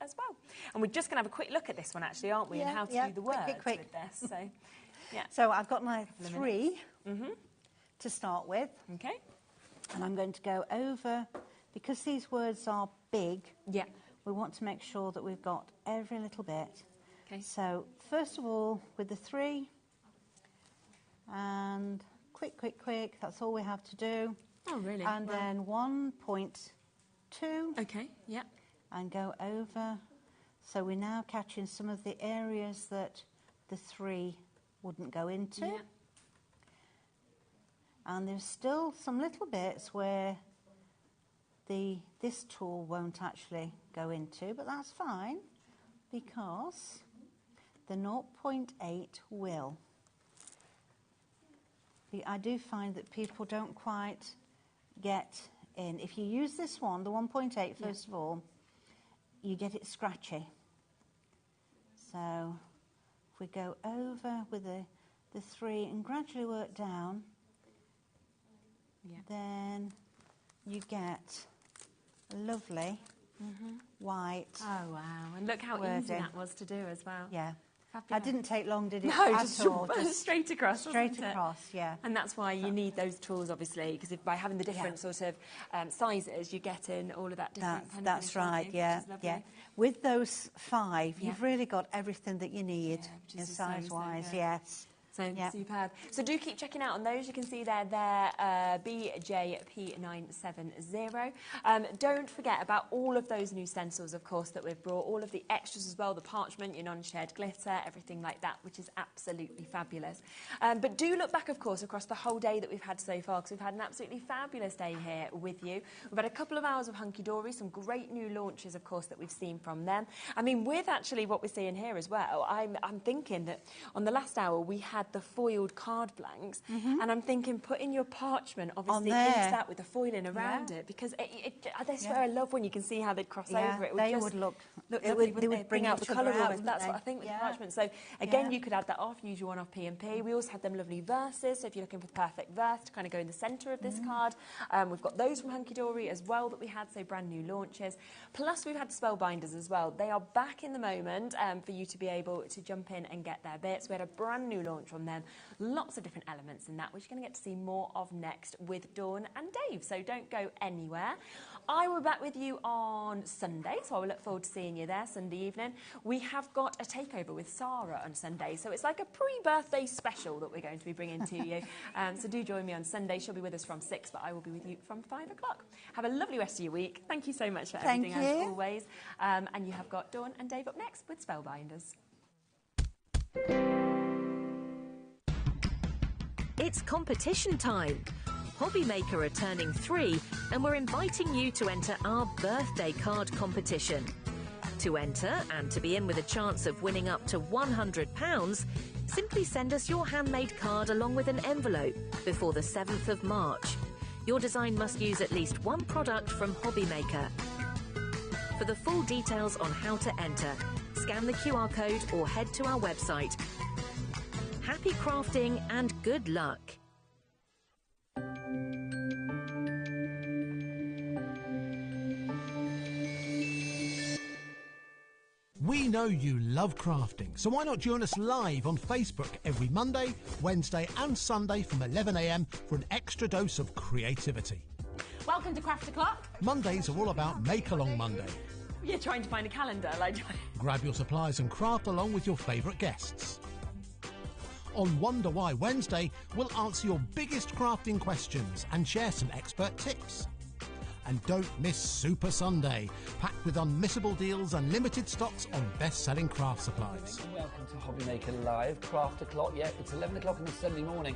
as well. And we're just going to have a quick look at this one, actually, aren't we, and how to do the words quick. with this. So, yeah. So I've got my 3 to start with. Okay. And I'm going to go over, because these words are big, we want to make sure that we've got every little bit. Okay. So first of all, with the 3, and quick, that's all we have to do. Oh, really? And then 1.2. Okay, yeah. And go over. So we're now catching some of the areas that the 3 wouldn't go into. Yeah. And there's still some little bits where this tool won't actually go into, but that's fine, because the 0.8 will. I do find that people don't quite get in. If you use this one, the 1.8, first of all, you get it scratchy. So if we go over with the 3 and gradually work down, then you get a lovely white. Oh, wow. And look how easy that was to do as well. Yeah. Fabulous. That didn't take long, did it? No, at just all? Just straight across. Straight across, yeah. And that's why you need those tools, obviously, because by having the different sort of sizes, you get in all of that different. That's right, yeah. With those 5, you've really got everything that you need in size-wise, yes. So superb. So do keep checking out on those. You can see they're BJP970. Don't forget about all of those new stencils, of course, that we've brought. All of the extras as well, the parchment, your non-shared glitter, everything like that, which is absolutely fabulous. But do look back, of course, across the whole day that we've had so far, because we've had an absolutely fabulous day here with you. We've had a couple of hours of hunky-dory, some great new launches, of course, that we've seen from them. I mean, with actually what we're seeing here as well, I'm thinking that on the last hour we had the foiled card blanks, and I'm thinking putting your parchment obviously into that with the foiling around it, because I swear I love when you can see how they'd cross over. It would lovely, they would bring out the colour almost. That's what I think with the parchment. So again, you could add that off, use your one off P&P. We also had them lovely verses, so if you're looking for the perfect verse to kind of go in the centre of this card, we've got those from Hunky Dory as well that we had, so brand new launches. Plus we've had spellbinders as well. They are back in the moment for you to be able to jump in and get their bits. We had a brand new launch from them. Lots of different elements in that, which you're going to get to see more of next with Dawn and Dave, so don't go anywhere. I will be back with you on Sunday, so I will look forward to seeing you there Sunday evening. We have got a takeover with Sarah on Sunday, so it's like a pre-birthday special that we're going to be bringing to you. So do join me on Sunday. She'll be with us from 6, but I will be with you from 5 o'clock. Have a lovely rest of your week. Thank you so much for everything, as always. And you have got Dawn and Dave up next with Spellbinders. It's competition time. HobbyMaker are turning 3 and we're inviting you to enter our birthday card competition. To enter and to be in with a chance of winning up to £100, simply send us your handmade card along with an envelope before the 7th of March. Your design must use at least one product from HobbyMaker. For the full details on how to enter, scan the QR code or head to our website. Happy crafting and good luck. We know you love crafting, so why not join us live on Facebook every Monday, Wednesday and Sunday from 11 a.m. for an extra dose of creativity. Welcome to Craft O'Clock. Mondays are all about Make Along Monday. You're trying to find a calendar, like... Grab your supplies and craft along with your favourite guests. On Wonder Why Wednesday, we'll answer your biggest crafting questions and share some expert tips. And don't miss Super Sunday, packed with unmissable deals and limited stocks on best-selling craft supplies. Welcome to HobbyMaker Live, Craft O'Clock. Yeah, it's 11 o'clock on a Sunday morning.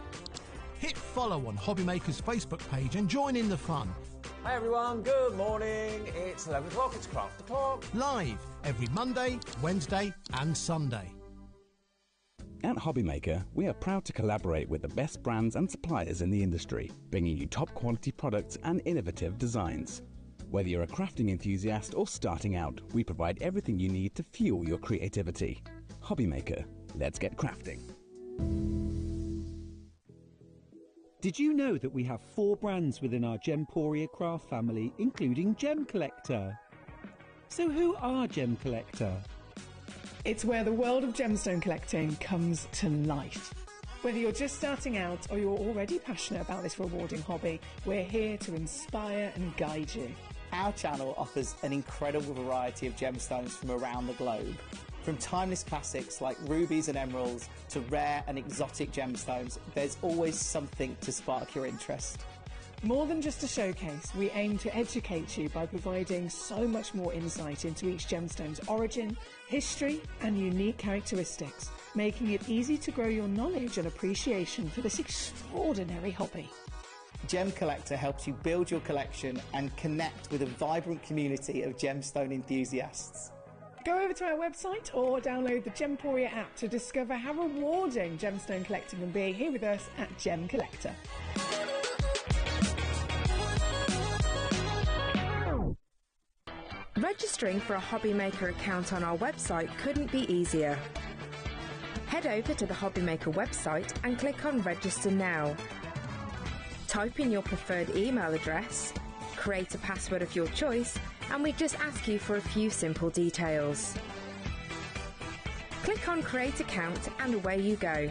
Hit follow on HobbyMaker's Facebook page and join in the fun. Hi everyone, good morning. It's 11 o'clock, it's Craft O'Clock. Live every Monday, Wednesday and Sunday. At HobbyMaker, we are proud to collaborate with the best brands and suppliers in the industry, bringing you top quality products and innovative designs. Whether you're a crafting enthusiast or starting out, we provide everything you need to fuel your creativity. HobbyMaker, let's get crafting. Did you know that we have 4 brands within our Gemporia craft family, including Gem Collector? So who are Gem Collector? It's where the world of gemstone collecting comes to life. Whether you're just starting out or you're already passionate about this rewarding hobby, we're here to inspire and guide you. Our channel offers an incredible variety of gemstones from around the globe. From timeless classics like rubies and emeralds to rare and exotic gemstones, there's always something to spark your interest. More than just a showcase, we aim to educate you by providing so much more insight into each gemstone's origin, history and unique characteristics, making it easy to grow your knowledge and appreciation for this extraordinary hobby. Gem Collector helps you build your collection and connect with a vibrant community of gemstone enthusiasts. Go over to our website or download the Gemporia app to discover how rewarding gemstone collecting can be here with us at Gem Collector. Registering for a HobbyMaker account on our website couldn't be easier. Head over to the HobbyMaker website and click on Register Now. Type in your preferred email address, create a password of your choice, and we just ask you for a few simple details. Click on Create Account and away you go.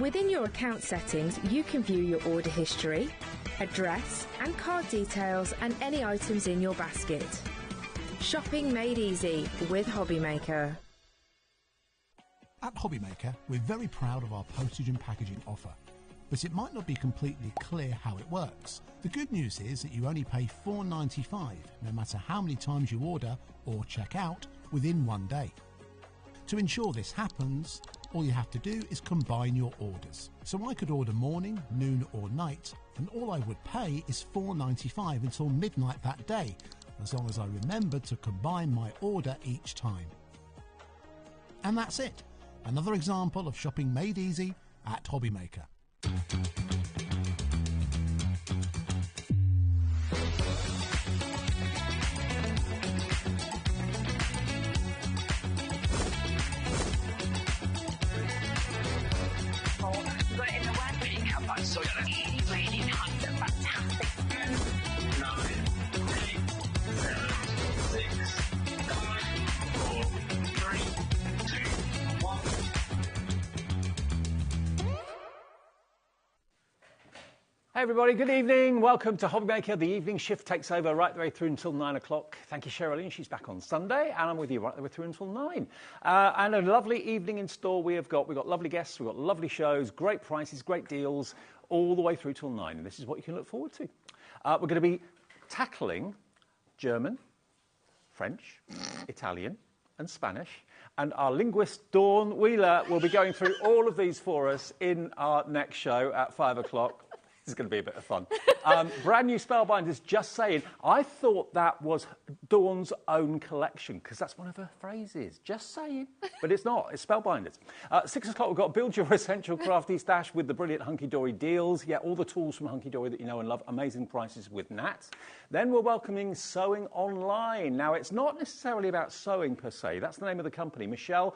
Within your account settings, you can view your order history, address and card details and any items in your basket. Shopping made easy with HobbyMaker. At HobbyMaker, we're very proud of our postage and packaging offer, but it might not be completely clear how it works. The good news is that you only pay $4.95 no matter how many times you order or check out within 1 day. To ensure this happens, all you have to do is combine your orders. So I could order morning, noon or night, and all I would pay is $4.95 until midnight that day, as long as I remembered to combine my order each time. And that's it. Another example of shopping made easy at HobbyMaker. So really nice and fantastic. 9, 8, 7, 6, 5, 4, 3, 2, 1. Hey everybody, good evening. Welcome to HobbyMaker. The evening shift takes over right the way through until 9 o'clock. Thank you, Sherilyn. She's back on Sunday, and I'm with you right the way through until 9. And a lovely evening in store we've got lovely guests, we've got lovely shows, great prices, great deals, all the way through till 9. And this is what you can look forward to. We're going to be tackling German, French, Italian, and Spanish. And our linguist, Dawn Wheeler, will be going through all of these for us in our next show at 5 o'clock. This is going to be a bit of fun. Brand new Spellbinders, just saying. I thought that was Dawn's own collection, because that's one of her phrases. Just saying. But it's not. It's Spellbinders. 6 o'clock, we've got Build Your Essential Crafty Stash with the brilliant Hunky Dory deals. Yeah, all the tools from Hunky Dory that you know and love. Amazing prices with Nat. Then we're welcoming Sewing Online. Now, it's not necessarily about sewing per se. That's the name of the company. Michelle,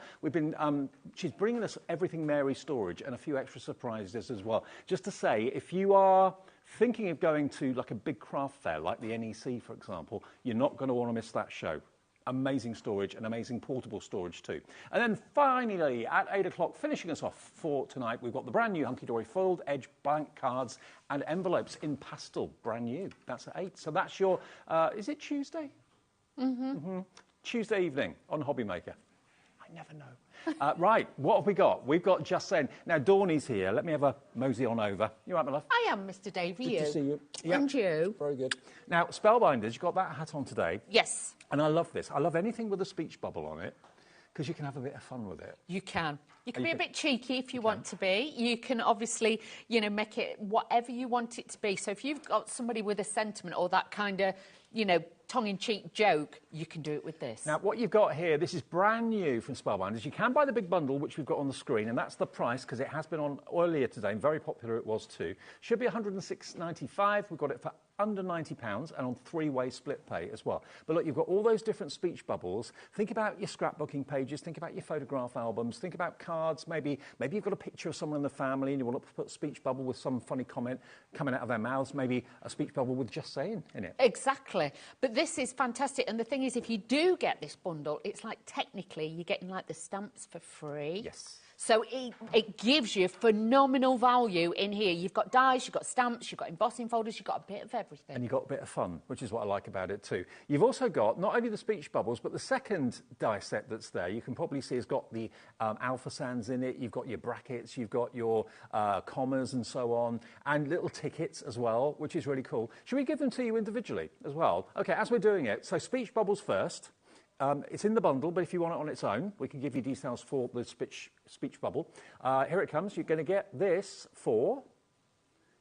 she's bringing us everything Mary storage and a few extra surprises as well. Just to say, if you are thinking of going to like a big craft fair, like the NEC, for example, you're not going to want to miss that show. Amazing storage and amazing portable storage too. And then finally, at 8 o'clock, finishing us off for tonight, we've got the brand new Hunky Dory foiled edge blank cards and envelopes in pastel, brand new. That's at 8. So that's your, is it Tuesday? Mm-hmm. Tuesday evening on HobbyMaker. I never know. Right, what have we got? We've got Just Saying. Now, Dawnie's here. Let me have a mosey on over. You all right, my love? I am, Mr. Davey. Good to see you. Yep. And you. Very good. Now, Spellbinders, you've got that hat on today. Yes. And I love this. I love anything with a speech bubble on it, because you can have a bit of fun with it. You can. You can be a bit cheeky if you want to be. You can obviously, make it whatever you want it to be. So if you've got somebody with a sentiment or that kind of, tongue-in-cheek joke, you can do it with this. Now, what you've got here, this is brand new from Spellbinders. You can buy the big bundle, which we've got on the screen, and that's the price, because it has been on earlier today, and very popular it was too. Should be $106.95. We've got it for under £90 and on 3-way split pay as well. But look, you've got all those different speech bubbles. Think about your scrapbooking pages, think about your photograph albums, think about cards. Maybe you've got a picture of someone in the family and you want to put a speech bubble with some funny comment coming out of their mouths, maybe a speech bubble with Just Saying in it. Exactly. But this is fantastic. And the thing is, if you do get this bundle, it's like technically you're getting like the stamps for free. Yes. So it gives you phenomenal value in here. You've got dies, you've got stamps, you've got embossing folders, you've got a bit of everything. And you've got a bit of fun, which is what I like about it too. You've also got not only the speech bubbles, but the second die set that's there, you can probably see has got the alpha sands in it, you've got your brackets, you've got your commas and so on, and little tickets as well, which is really cool. Should we give them to you individually as well? OK, as we're doing it, so speech bubbles first. It's in the bundle, but if you want it on its own, we can give you details for the speech bubble. Here it comes. You're going to get this for...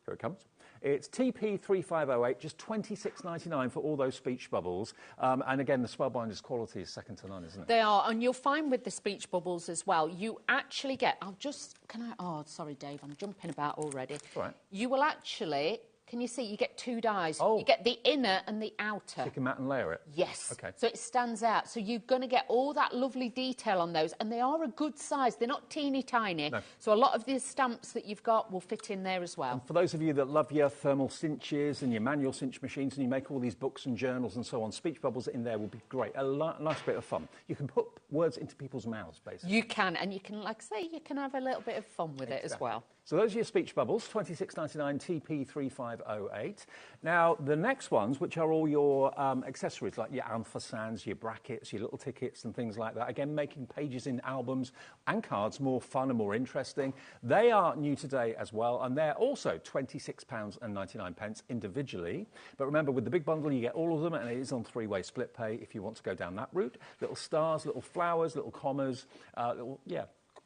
Here it comes. It's TP3508, just $26.99 for all those speech bubbles. And again, the Spellbinders quality is second to none, isn't it? They are, and you'll find with the speech bubbles as well, you actually get... Oh, sorry, Dave, I'm jumping about already. All right. You will actually... can you see, you get 2 dies. Oh. You get the inner and the outer. So you can mat and layer it? Yes. Okay. So it stands out. So you're going to get all that lovely detail on those, and they are a good size. They're not teeny tiny. No. So a lot of the stamps that you've got will fit in there as well. And for those of you that love your thermal cinches and your manual cinch machines and you make all these books and journals and so on, speech bubbles in there will be great. A nice bit of fun. You can put words into people's mouths, basically. You can, and you can, like I say, you can have a little bit of fun with it as well. So those are your speech bubbles, $26.99 TP3508. Now, the next ones, which are all your accessories, like your ampersands, your brackets, your little tickets and things like that, again, making pages in albums and cards more fun and more interesting. They are new today as well, and they're also £26.99 individually. But remember, with the big bundle, you get all of them, and it is on 3-way split pay if you want to go down that route. Little stars, little flowers, little commas,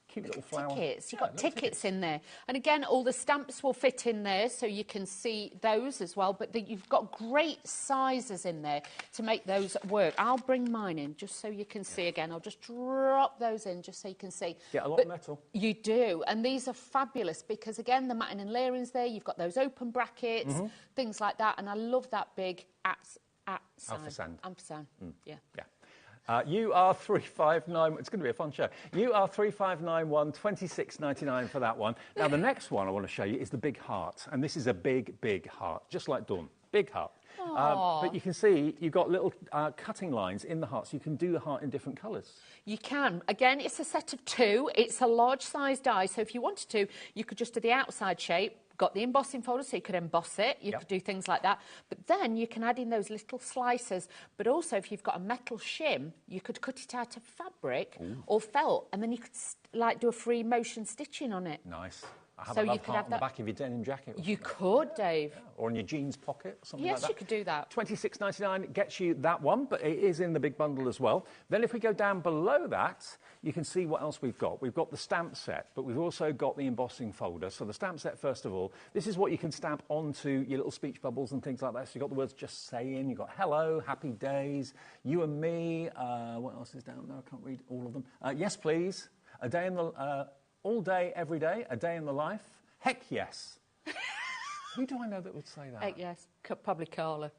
cute little flower. Tickets. You've got tickets in there. And again, all the stamps will fit in there, so you can see those as well. But you've got great sizes in there to make those work. I'll bring mine in just so you can see again. I'll just drop those in just so you can see. Get a lot of metal. You do. And these are fabulous because, again, the matting and layering's there. You've got those open brackets, things like that. And I love that big ampersand. Ampersand. Yeah. You are 359. It's going to be a fun show. You are 3591, 26.99 for that one. Now the next one I want to show you is the big heart, and this is a big, big heart, just like Dawn. Big heart. But you can see you've got little cutting lines in the heart, so you can do the heart in different colours. You can. Again, it's a set of 2. It's a large size die, so if you wanted to, you could just do the outside shape. Got the embossing folder, so you could emboss it. You could do things like that. But then you can add in those little slices. But also, if you've got a metal shim, you could cut it out of fabric or felt, and then you could do a free motion stitching on it. Nice. I have So a you love could heart have on the that- back of your denim jacket. You could, Dave. Or in your jeans pocket, something like Yes, that. you could do that. $26.99 gets you that one, but it is in the big bundle as well. Then if we go down below that, you can see what else we've got. We've got the stamp set, but we've also got the embossing folder. So the stamp set, first of all, this is what you can stamp onto your little speech bubbles and things like that. So you've got the words just saying, you've got hello, happy days, you and me. What else is down there? I can't read all of them. Yes, please. A day in the, all day, every day, a day in the life. Heck yes. Who do I know that would say that? Heck yes. Probably Carla.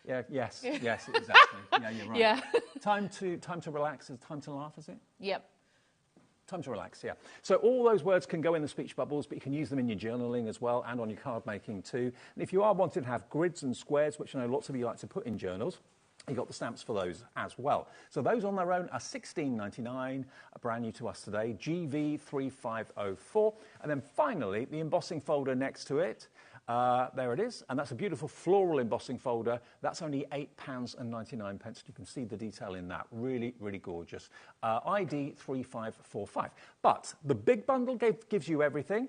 Yeah, yes, yes, exactly. Yeah, you're right. Yeah. Time to relax, is time to laugh, is it? Yep. Time to relax, yeah. So all those words can go in the speech bubbles, but you can use them in your journaling as well and on your card making too. And if you are wanting to have grids and squares, which I know lots of you like to put in journals, you've got the stamps for those as well. So those on their own are $16.99, brand new to us today, GV3504. And then finally, the embossing folder next to it. There it is, and that's a beautiful floral embossing folder. That's only £8.99. You can see the detail in that. Really, really gorgeous. ID 3545. But the big bundle gives you everything.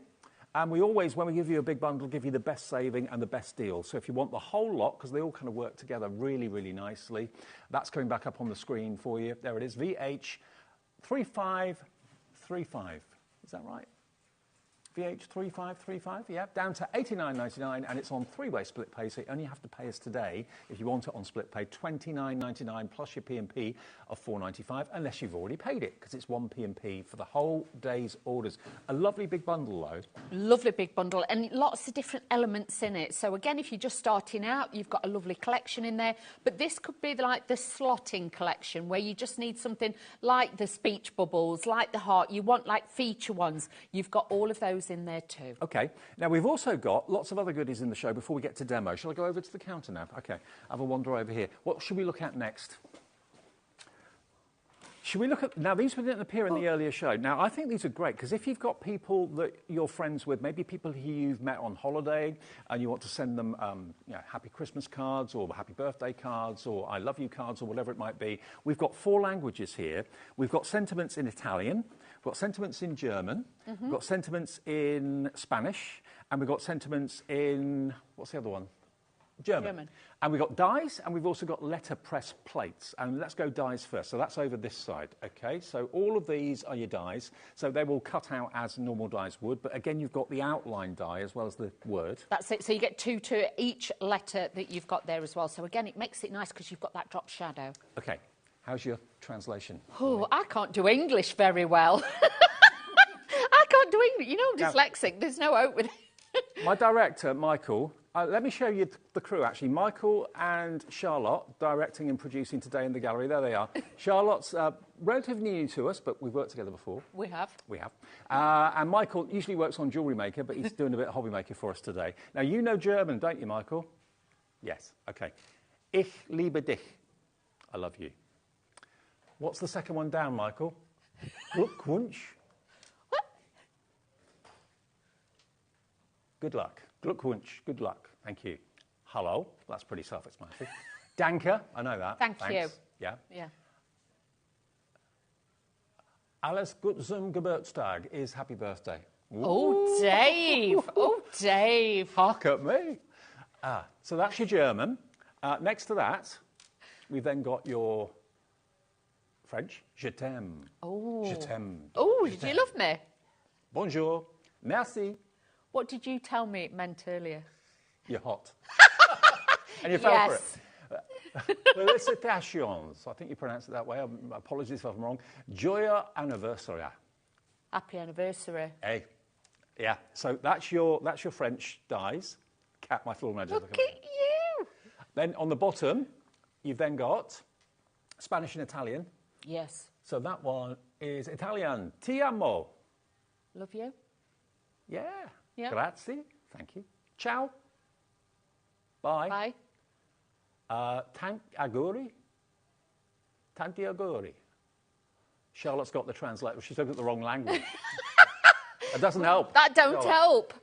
And we always, when we give you a big bundle, give you the best saving and the best deal. So if you want the whole lot, because they all kind of work together really, really nicely, that's coming back up on the screen for you. There it is, VH3535. Is that right? VH3535, yeah, down to $89.99, and it's on 3-way split pay, so you only have to pay us today if you want it on split pay, $29.99 plus your P&P of $4.95, unless you've already paid it, because it's one P&P for the whole day's orders. A lovely big bundle, though. Lovely big bundle, and lots of different elements in it. So again, if you're just starting out, you've got a lovely collection in there, but this could be like the slotting collection, where you just need something like the speech bubbles, like the heart. You want like feature ones. You've got all of those in there too. Okay, now we've also got lots of other goodies in the show before we get to demo. Shall I go over to the counter now? Okay, have a wander over here. What should we look at next? Should we look at... Now, these didn't appear in the earlier show. Now, I think these are great, because if you've got people that you're friends with, maybe people who you've met on holiday, and you want to send them happy Christmas cards or happy birthday cards or I love you cards or whatever it might be, we've got 4 languages here. We've got sentiments in Italian, we've got sentiments in German, we've got sentiments in Spanish, and we've got sentiments in... What's the other one? German. And we've got dies, and we've also got letterpress plates. And let's go dies first. So that's over this side, okay? So all of these are your dies. So they will cut out as normal dies would. But again, you've got the outline die as well as the word. That's it. So you get 2 to each letter that you've got there as well. So again, it makes it nice because you've got that drop shadow. Okay. How's your translation? Oh, I can't do English very well. I can't do English. You know I'm dyslexic. There's no hope with it. My director, Michael, Let me show you the crew, actually. Michael and Charlotte, directing and producing today in the gallery. There they are. Charlotte's relatively new to us, but we've worked together before. We have. We have. And Michael usually works on Jewellery Maker, but he's doing a bit of HobbyMaker for us today. Now, you know German, don't you, Michael? Yes. OK. Ich liebe dich. I love you. What's the second one down, Michael? Glückwunsch. What? Good luck. Glückwunsch. Good luck. Thank you. Hello. That's pretty self-explanatory. Danke. I know that. Thanks. You. Yeah. Yeah. Alles Gute zum Geburtstag is happy birthday. Ooh. Oh, Dave. Oh, Dave. Hark at me. So that's your German. Next to that, we've then got your French. Je t'aime. Oh. Je t'aime. Oh, did you love me? Bonjour. Merci. What did you tell me it meant earlier? You're hot. And you fell for it. Felicitations. I think you pronounce it that way. Apologies if I'm wrong. Joyeux anniversaire. Happy anniversary. Hey. Yeah. So that's your French dies. Cat, my floor manager. Look at you. Then on the bottom, you've then got Spanish and Italian. Yes. So that one is Italian. Ti amo. Love you. Yeah. Yeah. Grazie. Thank you. Ciao. Bye. Bye. Auguri. Tanti auguri. Charlotte's got the translator. She's looking at the wrong language. That doesn't help. That don't help.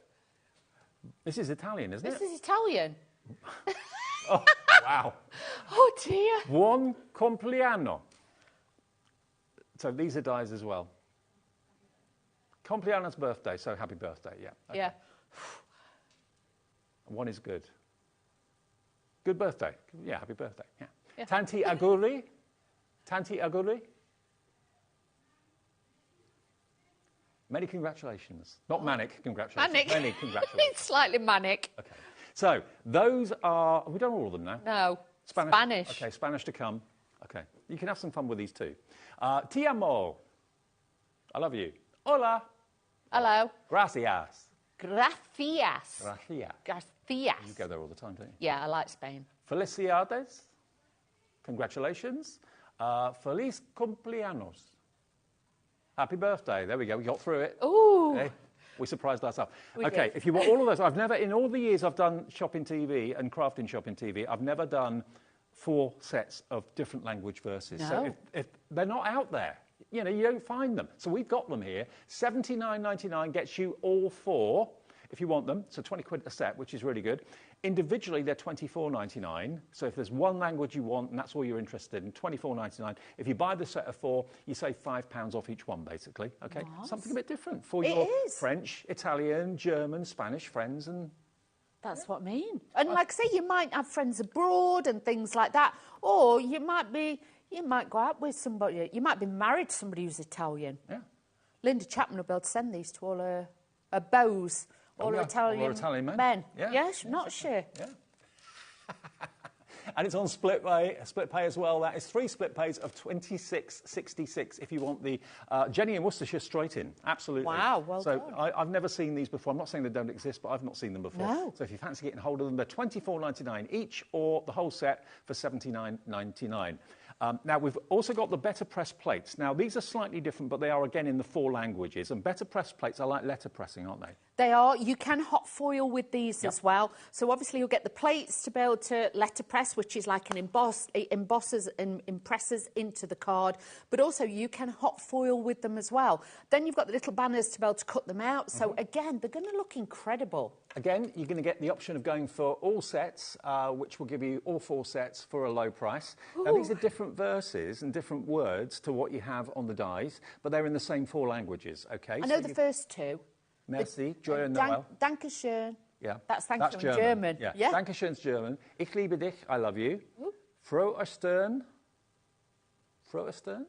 This is Italian, isn't it? This is Italian. Oh, wow. Oh, dear. Buon compleanno. So these are dies as well. Compleanno's birthday, so happy birthday, yeah. Okay. Yeah. One is good. Good birthday. Yeah, happy birthday. Yeah. Yeah. Tanti auguri. Tanti auguri. Many congratulations. Not manic congratulations. Manic. Many congratulations. It's slightly manic. Okay. So those are. Have we done all of them now? No. Spanish. Okay, Spanish to come. Okay. You can have some fun with these too. Ti amo. I love you. Hola. Hello. Gracias. Gracias. Gracias. Gracias. You go there all the time, don't you? Yeah, I like Spain. Felicidades. Congratulations. Feliz cumpleaños. Happy birthday. There we go. We got through it. Ooh. Okay. We surprised ourselves. We Okay, did. if you want all of those, I've never, in all the years I've done shopping TV and crafting shopping TV, I've never done 4 sets of different language verses. No. So if they're not out there, you know, you don't find them. So we've got them here. $79.99 gets you all 4 if you want them. So 20 quid a set, which is really good. Individually, they're $24.99. So if there's one language you want and that's all you're interested in, $24.99. If you buy the set of 4, you save £5 off each one, basically. Okay, Nice. Something a bit different for your French, Italian, German, Spanish friends, and That's what I mean. And like I say, you might have friends abroad and things like that, or you might go out with somebody. You might be married to somebody who's Italian. Yeah. Linda Chapman will be able to send these to all her beaux. All yeah. Italian, All her Italian men. Yeah. Yes, not sure. Yeah. And it's on split pay as well. That is 3 split pays of $26.66 if you want the Jenny in Worcestershire straight in. Absolutely. Wow, well so done. I've never seen these before. I'm not saying they don't exist, but I've not seen them before. No. So if you fancy getting hold of them, they're $24.99 each, or the whole set for $79.99. Now, we've also got the better press plates. Now, these are slightly different, but they are, again, in the 4 languages. And better press plates are like letter pressing, aren't they? They are. You can hot foil with these as well. So obviously you'll get the plates to be able to letter press, which is like an embossers and impressors into the card. But also you can hot foil with them as well. Then you've got the little banners to be able to cut them out. So again, they're going to look incredible. Again, you're going to get the option of going for all sets, which will give you all 4 sets for a low price. Ooh. Now, these are different verses and different words to what you have on the dies, but they're in the same 4 languages, okay? I know the first 2. Merci, Joy and Noel. Dankeschön. Yeah. That's thank you in German. Yeah. Dankeschön's German. Ich liebe dich, I love you. Frohe Ostern. Frohe Ostern?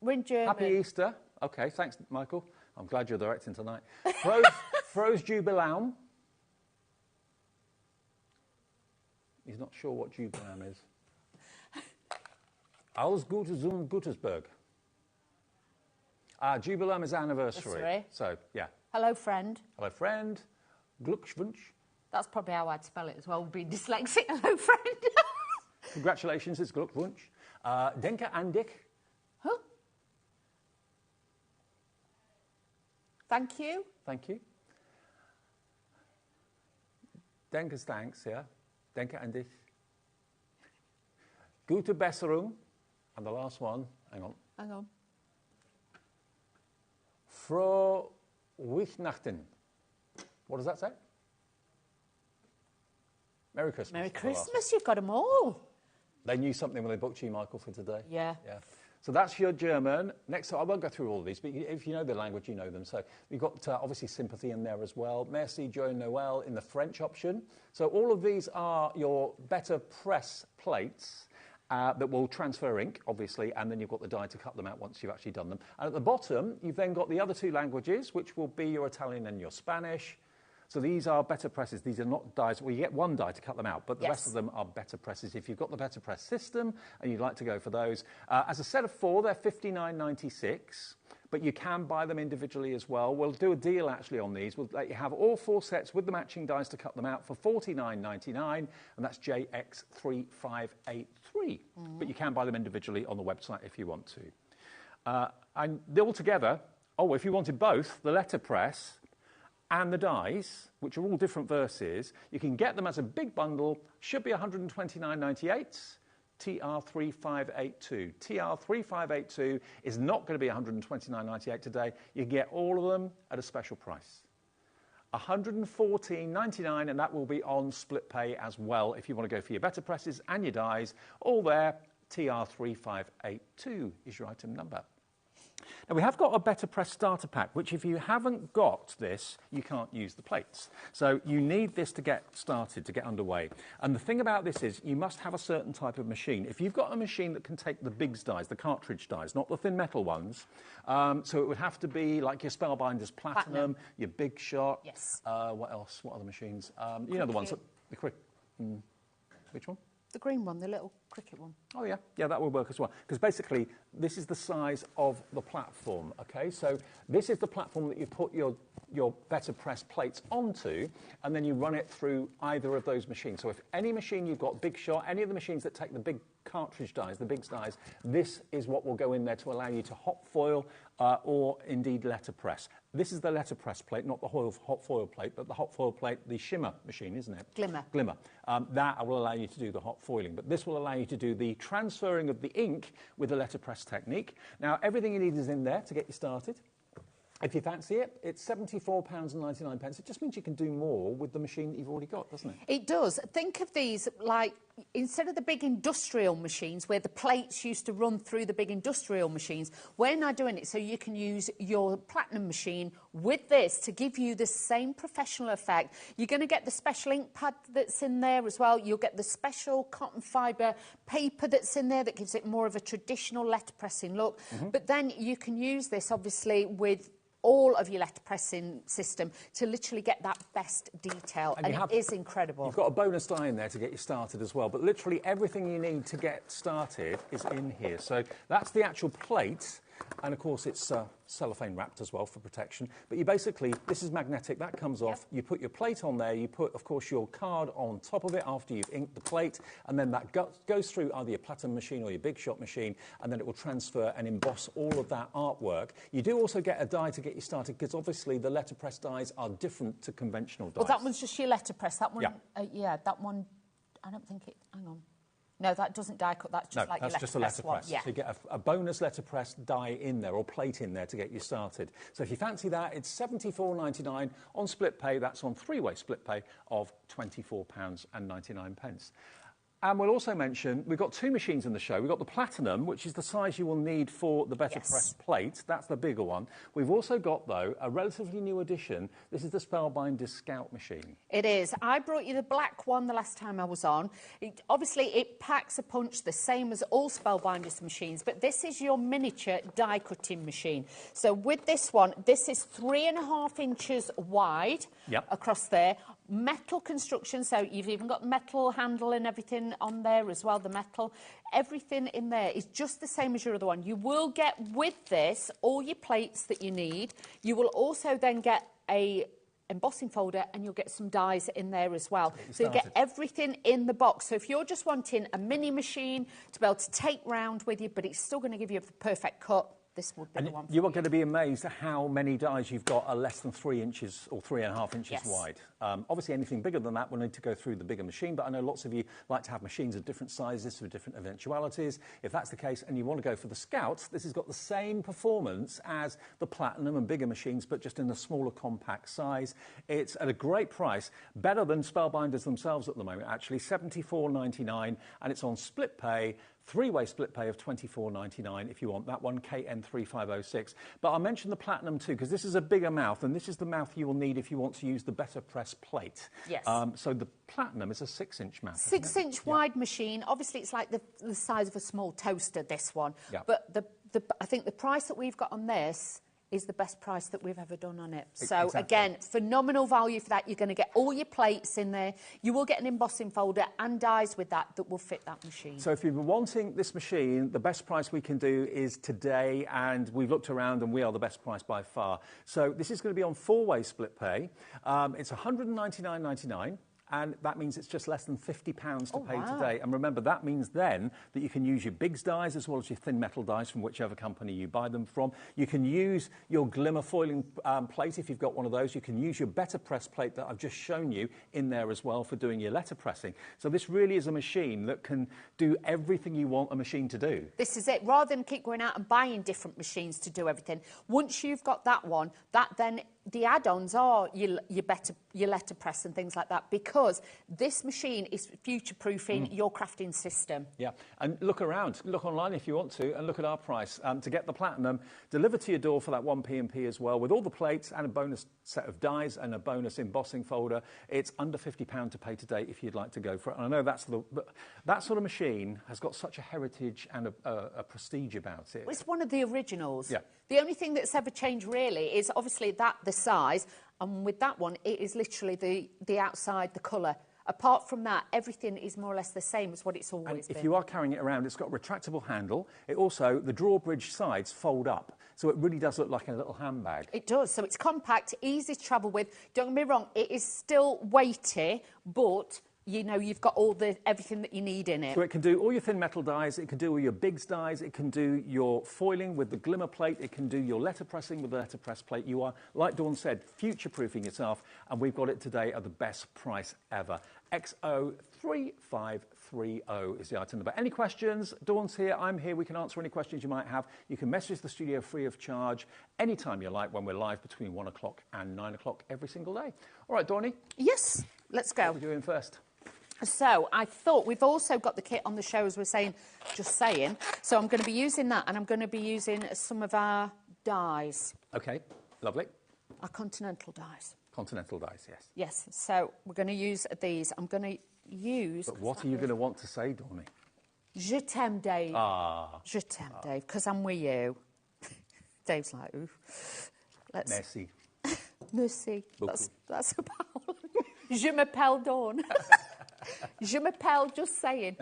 We're in German. Happy Easter. Okay, thanks, Michael. I'm glad you're directing tonight. Frohes Jubiläum. He's not sure what Jubiläum is. Alles Gute zum Gutesberg. Jubiläum is anniversary. So, yeah. Hello, friend. Hello, friend. Glückwunsch. That's probably how I'd spell it as well, being dyslexic. Hello, friend. Congratulations, it's Glückwunsch. Denke an dich. Huh? Thank you. Thank you. Denke thanks, yeah. Denke an dich. Gute Besserung. And the last one, hang on. Hang on. Frohe Weihnachten. What does that say? Merry Christmas. Merry Christmas, you've got them all. They knew something when they booked you, Michael, for today. Yeah. Yeah. So that's your German. Next, I won't go through all of these, but if you know the language, you know them. So we've got obviously sympathy in there as well. Merci, Joyeux Noël in the French option. So all of these are your better press plates that will transfer ink, obviously, and then you've got the die to cut them out once you've actually done them. And at the bottom, you've then got the other two languages, which will be your Italian and your Spanish. So these are better presses. These are not dies. Well, you get one die to cut them out, but the rest of them are better presses. If you've got the better press system and you'd like to go for those, as a set of 4, they're $59.96, but you can buy them individually as well. We'll do a deal actually on these. We'll let you have all 4 sets with the matching dies to cut them out for $49.99, and that's JX3583. But you can buy them individually on the website if you want to. And all together, if you wanted both, the letterpress and the dies, which are all different verses, you can get them as a big bundle, should be $129.98, TR3582. TR3582 is not going to be $129.98 today. You can get all of them at a special price. $114.99, and that will be on split pay as well if you want to go for your better presses and your dies. All there, TR3582 is your item number. Now, we have got a better press starter pack, which if you haven't got this, you can't use the plates. So you need this to get started, to get underway. And the thing about this is you must have a certain type of machine. If you've got a machine that can take the big dies, the cartridge dies, not the thin metal ones, so it would have to be like your Spellbinders Platinum, your Big Shot. Yes. What else? What other machines? You know the ones that... The quick... which one? The green one, the little cricket one. Oh, yeah. Yeah, that will work as well. Because basically, this is the size of the platform, OK? So this is the platform that you put your better press plates onto, and then you run it through either of those machines. So if any machine you've got, Big Shot, any of the machines that take the big cartridge dies, the big dies, this is what will go in there to allow you to hot foil or indeed letterpress. This is the letterpress plate, not the hot foil plate, but the hot foil plate, the shimmer machine, isn't it? Glimmer. Glimmer. That will allow you to do the hot foiling, but this will allow you to do the transferring of the ink with the letterpress technique. Now, everything you need is in there to get you started. If you fancy it, it's £74.99. It just means you can do more with the machine that you've already got, doesn't it? It does. Think of these like, instead of the big industrial machines where the plates used to run through the big industrial machines, we're now doing it so you can use your Platinum machine with this to give you the same professional effect. You're going to get the special ink pad that's in there as well. You'll get the special cotton fibre paper that's in there that gives it more of a traditional letterpressing look. But then you can use this, obviously, with all of your letterpressing system to literally get that best detail, and it is incredible. You've got a bonus die in there to get you started as well, but literally everything you need to get started is in here. So that's the actual plate, and of course it's cellophane wrapped as well for protection. But you basically, this is magnetic, that comes off, you put your plate on there, you put, of course, your card on top of it after you've inked the plate, and then that goes through either your Platinum machine or your Big Shot machine, and then it will transfer and emboss all of that artwork. You do also get a die to get you started, because obviously the letterpress dies are different to conventional dies. Well, that one's just your letterpress. That one, yeah, that one, I don't think it, hang on. No, that doesn't die cut. That's just like your letterpress. No, that's just a letterpress. Yeah. So you get a bonus letterpress die in there or plate in there to get you started. So if you fancy that, it's $74.99 on split pay. That's on three-way split pay of £24.99. And we'll also mention, we've got two machines in the show. We've got the Platinum, which is the size you will need for the better press plate. That's the bigger one. We've also got, though, a relatively new addition. This is the Spellbinders Scout machine. It is. I brought you the black one the last time I was on. Obviously, it packs a punch the same as all Spellbinders machines, but this is your miniature die-cutting machine. So with this one, this is 3.5 inches wide across there. Metal construction, so you've even got metal handle and everything on there as well, the metal. Everything in there is just the same as your other one. You will get with this all your plates that you need. You will also then get a embossing folder, and you'll get some dies in there as well. So you get everything in the box. So if you're just wanting a mini machine to be able to take round with you, but it's still going to give you the perfect cut, this would be the one for you are going to be amazed at how many dies you've got are less than 3 inches or 3.5 inches wide. Obviously, anything bigger than that will need to go through the bigger machine, but I know lots of you like to have machines of different sizes for different eventualities. If that's the case and you want to go for the Scouts, this has got the same performance as the Platinum and bigger machines, but just in a smaller, compact size. It's at a great price, better than Spellbinders themselves at the moment, actually, $74.99, and it's on split pay. 3-way split pay of $24.99 if you want that one, KN3506. But I'll mention the Platinum too, because this is a bigger mouth, and this is the mouth you will need if you want to use the better press plate. Yes. So the Platinum is a 6-inch mouth. 6-inch wide machine. Obviously, it's like the size of a small toaster, this one. Yeah. But I think the price that we've got on this is the best price that we've ever done on it. So, again, phenomenal value for that. You're going to get all your plates in there. You will get an embossing folder and dies with that will fit that machine. So if you've been wanting this machine, the best price we can do is today, and we've looked around and we are the best price by far. So this is going to be on 4-way split pay. It's $199.99. And that means it's just less than £50 to pay today. And remember, that means then that you can use your Biggs dies as well as your thin metal dies from whichever company you buy them from. You can use your glimmer foiling plate if you've got one of those. You can use your better press plate that I've just shown you in there as well for doing your letter pressing. So this really is a machine that can do everything you want a machine to do. This is it. Rather than keep going out and buying different machines to do everything, once you've got that one, that then the add-ons are your letter press and things like that, because this machine is future-proofing your crafting system. Yeah, and look around, look online if you want to, and look at our price. To get the Platinum delivered to your door for that 1 P&P as well, with all the plates and a bonus set of dies and a bonus embossing folder, it's under £50 to pay today if you'd like to go for it. And I know that sort of machine has got such a heritage and a prestige about it. It's one of the originals. Yeah. The only thing that's ever changed really is obviously the size, and with that one it is literally the outside, the colour. Apart from that, everything is more or less the same as what it's always been. If you are carrying it around, it's got a retractable handle. It also, the drawbridge sides fold up, so it really does look like a little handbag. It does, so it's compact, easy to travel with. Don't get me wrong, it is still weighty, but you know, you've got everything that you need in it. So it can do all your thin metal dies, it can do all your Biggs dies, it can do your foiling with the glimmer plate, it can do your letter pressing with the letter press plate. You are, like Dawn said, future-proofing yourself, and we've got it today at the best price ever. XO3530 is the item number. Any questions? Dawn's here, I'm here, we can answer any questions you might have. You can message the studio free of charge anytime you like when we're live between 1 o'clock and 9 o'clock every single day. All right, Dawnie? Yes, let's go. What are we doing first? So I thought we've also got the kit on the show, as we're saying, just saying. So I'm going to be using that, and I'm going to be using some of our dies. OK, lovely. Our continental dies. Continental dies, yes. Yes, so we're going to use these. I'm going to use... But what are you going to want to say, Dawnie? Je t'aime, Dave. Ah. Je t'aime, Dave, because I'm with you. Dave's like, ooh. Merci. Merci. That's about... Je m'appelle Dawn. Je m'appelle, just saying.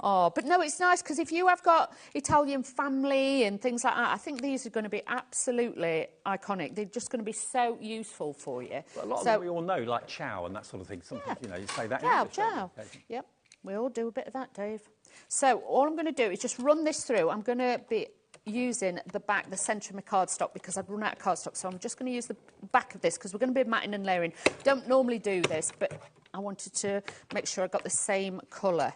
Oh, but no, it's nice because if you have got Italian family and things like that, I think these are going to be absolutely iconic. They're just going to be so useful for you. But a lot of them we all know, like chow and that sort of thing. Sometimes, you know, you say that in English. Chow. Yep, we all do a bit of that, Dave. So all I'm going to do is just run this through. I'm going to be using the centre of my cardstock because I've run out of cardstock. So I'm just going to use the back of this because we're going to be matting and layering. Don't normally do this, but I wanted to make sure I got the same colour.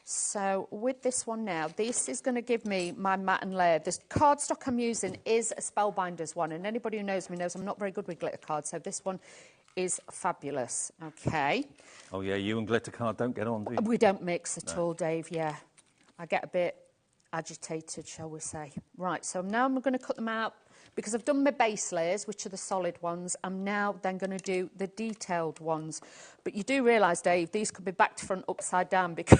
So with this one now, this is going to give me my mat and layer. This cardstock I'm using is a Spellbinders one, and anybody who knows me knows I'm not very good with glitter cards, so this one is fabulous. Okay. Oh, yeah, you and glitter card don't get on, do you? We don't mix at all, Dave, yeah. I get a bit agitated, shall we say. Right, so now I'm going to cut them out. Because I've done my base layers, which are the solid ones, I'm now then going to do the detailed ones. But you do realise, Dave, these could be back to front upside down because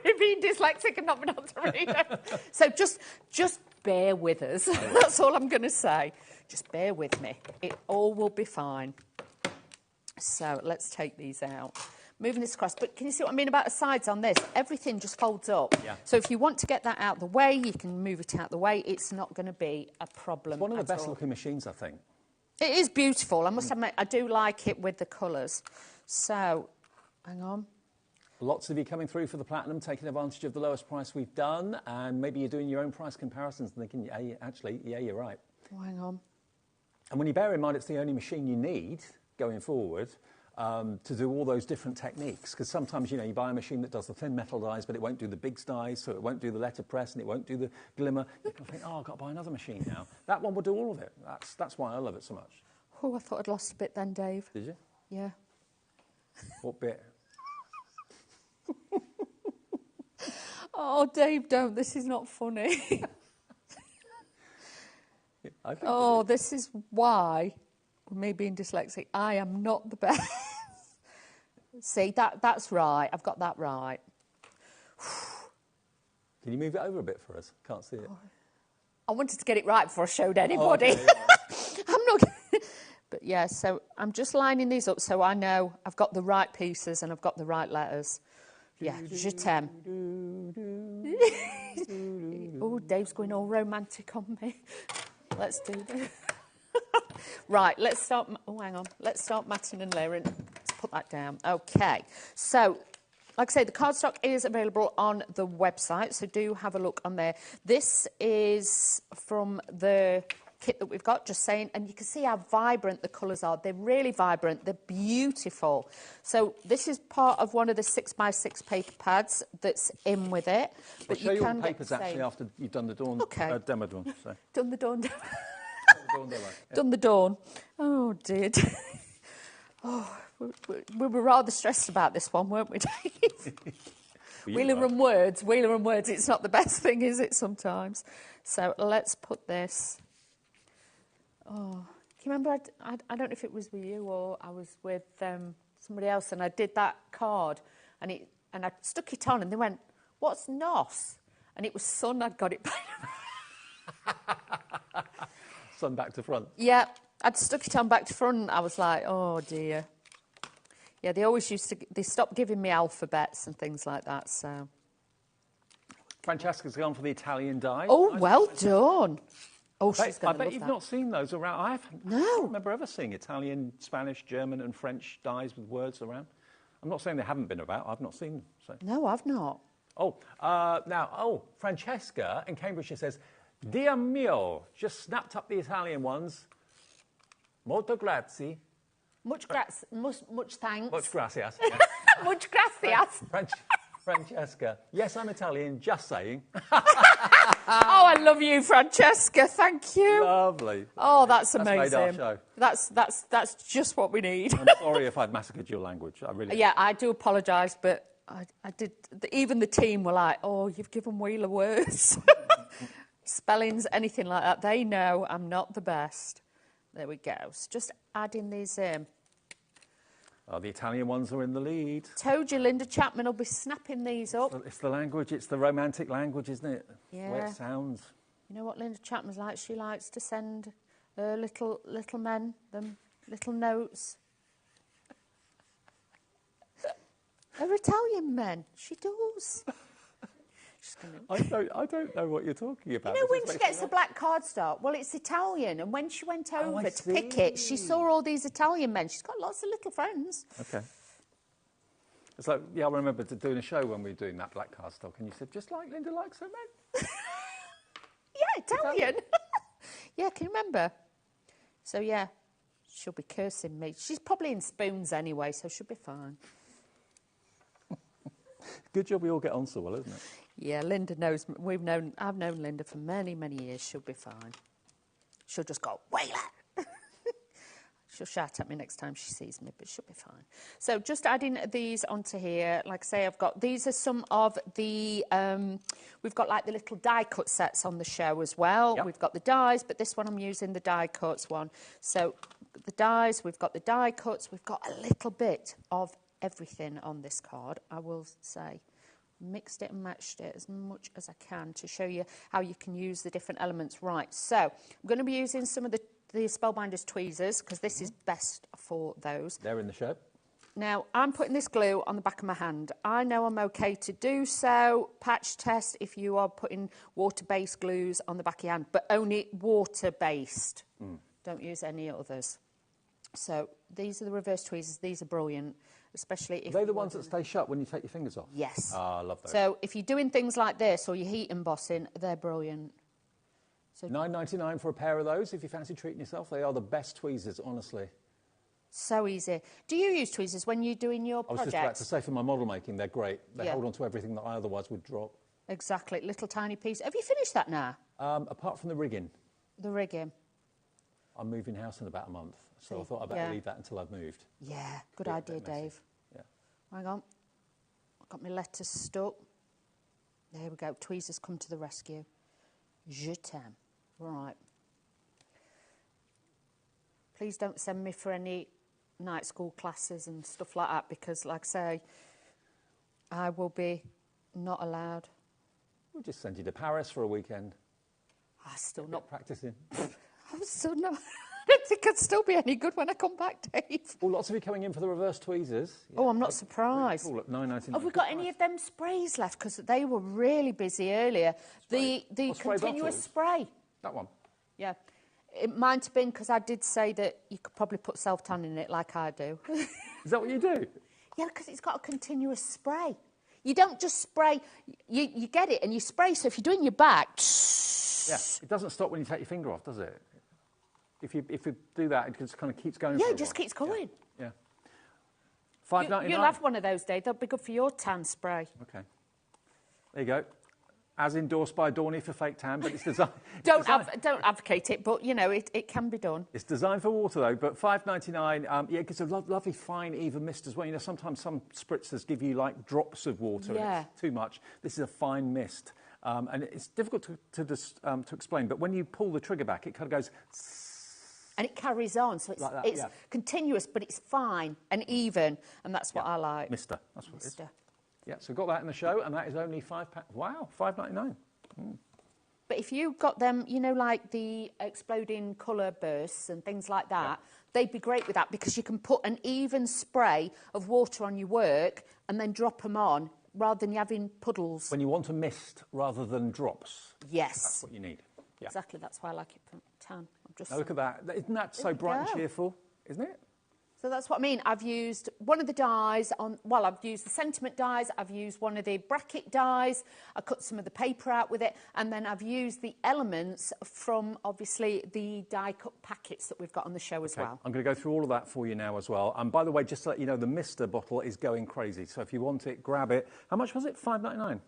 we've been dyslexic and not been able to read them. So just bear with us. That's all I'm going to say. Just bear with me. It all will be fine. So let's take these out. Moving this across, but can you see what I mean about the sides on this? Everything just folds up. Yeah. So if you want to get that out the way, you can move it out the way. It's not going to be a problem. It's one of the best looking machines, I think. It is beautiful. I must admit, I do like it with the colours. So, hang on. Lots of you coming through for the platinum, taking advantage of the lowest price we've done, and maybe you're doing your own price comparisons and thinking, yeah, you're right. Oh, hang on. And when you bear in mind it's the only machine you need going forward to do all those different techniques, because sometimes, you buy a machine that does the thin metal dies, but it won't do the big dies, so it won't do the letterpress and it won't do the glimmer. You can think, I've got to buy another machine now. That one will do all of it. That's why I love it so much. Oh, I thought I'd lost a bit then, Dave. Did you? Yeah. What bit? Oh, Dave, don't. This is not funny. Oh, this is why, with me being dyslexic, I am not the best. See, that's right. I've got that right. Can you move it over a bit for us? Can't see it. I wanted to get it right before I showed anybody. Oh, okay, yeah. I'm not... But, yeah, so I'm just lining these up so I know I've got the right pieces and I've got the right letters. Yeah, je t'aime. Oh, Dave's going all romantic on me. Let's do this. Right, let's start... Oh, hang on. Let's start matting and layering. Let's put that down. OK. So, like I say, the cardstock is available on the website, so do have a look on there. This is from the kit that we've got, just saying, and you can see how vibrant the colours are. They're really vibrant. They're beautiful. So this is part of one of the 6x6 paper pads that's in with it. But I'll show you all the papers actually after you've done the dawn demo dawn. So. Done the dawn. Dawn demo, yeah. Done the dawn. Oh, dear. Oh, we were rather stressed about this one, weren't we, Dave? Wheeler and words. It's not the best thing, is it, sometimes? So let's put this... Oh, can you remember, I don't know if it was with you or I was with somebody else, and I did that card, and I stuck it on, and they went, what's NOS? And it was sun, I'd got it back. Sun back to front? Yeah, I'd stuck it on back to front, and I was like, oh, dear. Yeah, they always they stopped giving me alphabets and things like that, so... Francesca's gone for the Italian die. Oh, well done. Oh, she's going to love that. I bet you've not seen those around. I don't remember ever seeing Italian, Spanish, German and French dies with words around. I'm not saying they haven't been about. I've not seen them. So. No, I've not. Oh, Francesca in Cambridgeshire says, Dio mio, just snapped up the Italian ones. Molto grazie. Much thanks. Much gracias. Much gracias. Francesca, yes, I'm Italian, just saying. Oh, I love you, Francesca. Thank you. Lovely. Oh, that's amazing. That's made our show. That's just what we need. I'm sorry if I've massacred your language. I really. Yeah, I do apologise, but I did. Even the team were like, "Oh, you've given Wheeler words, spellings, anything like that." They know I'm not the best. There we go. So just adding these in. Oh, the Italian ones are in the lead. Told you, Linda Chapman will be snapping these up. It's the language. It's the romantic language, isn't it? Yeah. The way it sounds. You know what Linda Chapman's like? She likes to send her little men them little notes. Her Italian men. She does. I don't know what you're talking about. You know when she gets a black cardstock? Well, it's Italian, and when she went over to pick it, she saw all these Italian men. She's got lots of little friends. Okay. It's like, yeah, I remember doing a show when we were doing that black cardstock, and you said, just like Linda likes her men. Yeah, Italian. Yeah, can you remember? So, yeah, she'll be cursing me. She's probably in spoons anyway, so she'll be fine. Good job we all get on so well, isn't it? Yeah, Linda knows. I've known Linda for many, many years. She'll be fine. She'll just go, Wheeler! She'll shout at me next time she sees me, but she'll be fine. So just adding these onto here. Like I say, these are some of the, we've got like the little die cut sets on the show as well. Yep. We've got the dies, but this one I'm using the die cuts one. So the dies, we've got the die cuts, we've got a little bit of everything on this card, I will say. Mixed it and matched it as much as I can to show you how you can use the different elements. Right, so I'm going to be using some of the Spellbinders tweezers because this is best for those. They're in the show. Now, I'm putting this glue on the back of my hand. I know I'm okay to do so. Patch test if you are putting water-based glues on the back of your hand, but only water-based. Don't use any others. So these are the reverse tweezers. These are brilliant, especially if... Are they the ones that stay shut when you take your fingers off? Yes. Ah, I love those. So if you're doing things like this or you're heat embossing, they're brilliant. So $9.99 for a pair of those if you fancy treating yourself. They are the best tweezers, honestly. So easy. Do you use tweezers when you're doing your I was projects? just about to say, for my model making, they're great. They Yeah. hold on to everything that I otherwise would drop. Exactly. Little tiny piece. Have you finished that now? Apart from the rigging. The rigging. I'm moving house in about a month, so I See, thought I'd better yeah. leave that until I've moved. Yeah, good Bit idea, messy. Dave. Yeah. Hang on. I've got my letters stuck. There we go. Tweezers come to the rescue. Je t'aime. Right. Please don't send me for any night school classes and stuff like that because, like I say, I will be not allowed. We'll just send you to Paris for a weekend. I'm still not practicing. I'm still not. I don't think I'd still be any good when I come back, Dave. Well, lots of you coming in for the reverse tweezers. Oh, I'm not surprised. Really cool at $9.99. Have we got any of them sprays left? Because they were really busy earlier. The spray continuous bottles? spray. That one. Yeah. It might have been because I did say that you could probably put self-tan in it like I do. Is that what you do? Yeah, because it's got a continuous spray. You don't just spray. You get it and you spray. So if you're doing your back... Yeah, it doesn't stop when you take your finger off, does it? If you do that, it just kind of keeps going. Yeah, for a it just while. keeps going. Yeah. $5.99. You'll have one of those, Dave. They'll be good for your tan spray. Okay. There you go. As endorsed by Dawny for fake tan, but it's designed. Don't advocate it, but you know it can be done. It's designed for water though, but $5.99. Yeah, it gives a lovely fine even mist as well. You know, sometimes some spritzers give you like drops of water. Yeah. And it's too much. This is a fine mist, and it's difficult to explain. But when you pull the trigger back, it kind of goes. And it carries on, so it's, Like that, it's yeah. continuous, but it's fine and even, and that's what I like. Mister, that's what it is. Mister. Yeah, so we've got that in the show, and that is only £5. Wow, $5.99. Mm. But if you've got them, you know, like the exploding colour bursts and things like that, they'd be great with that because you can put an even spray of water on your work and then drop them on rather than you having puddles. When you want a mist rather than drops. Yes. That's what you need. Yeah. Exactly, that's why I like it tan. I'm just... Now look at that. Isn't that so bright and cheerful? Isn't it? So that's what I mean. I've used one of the dies on, well, I've used the sentiment dies, I've used one of the bracket dies, I cut some of the paper out with it, and then I've used the elements from, obviously, the die cut packets that we've got on the show as well. I'm going to go through all of that for you now as well. And by the way, just to let you know, the Mister bottle is going crazy. So if you want it, grab it. How much was it? $5.99.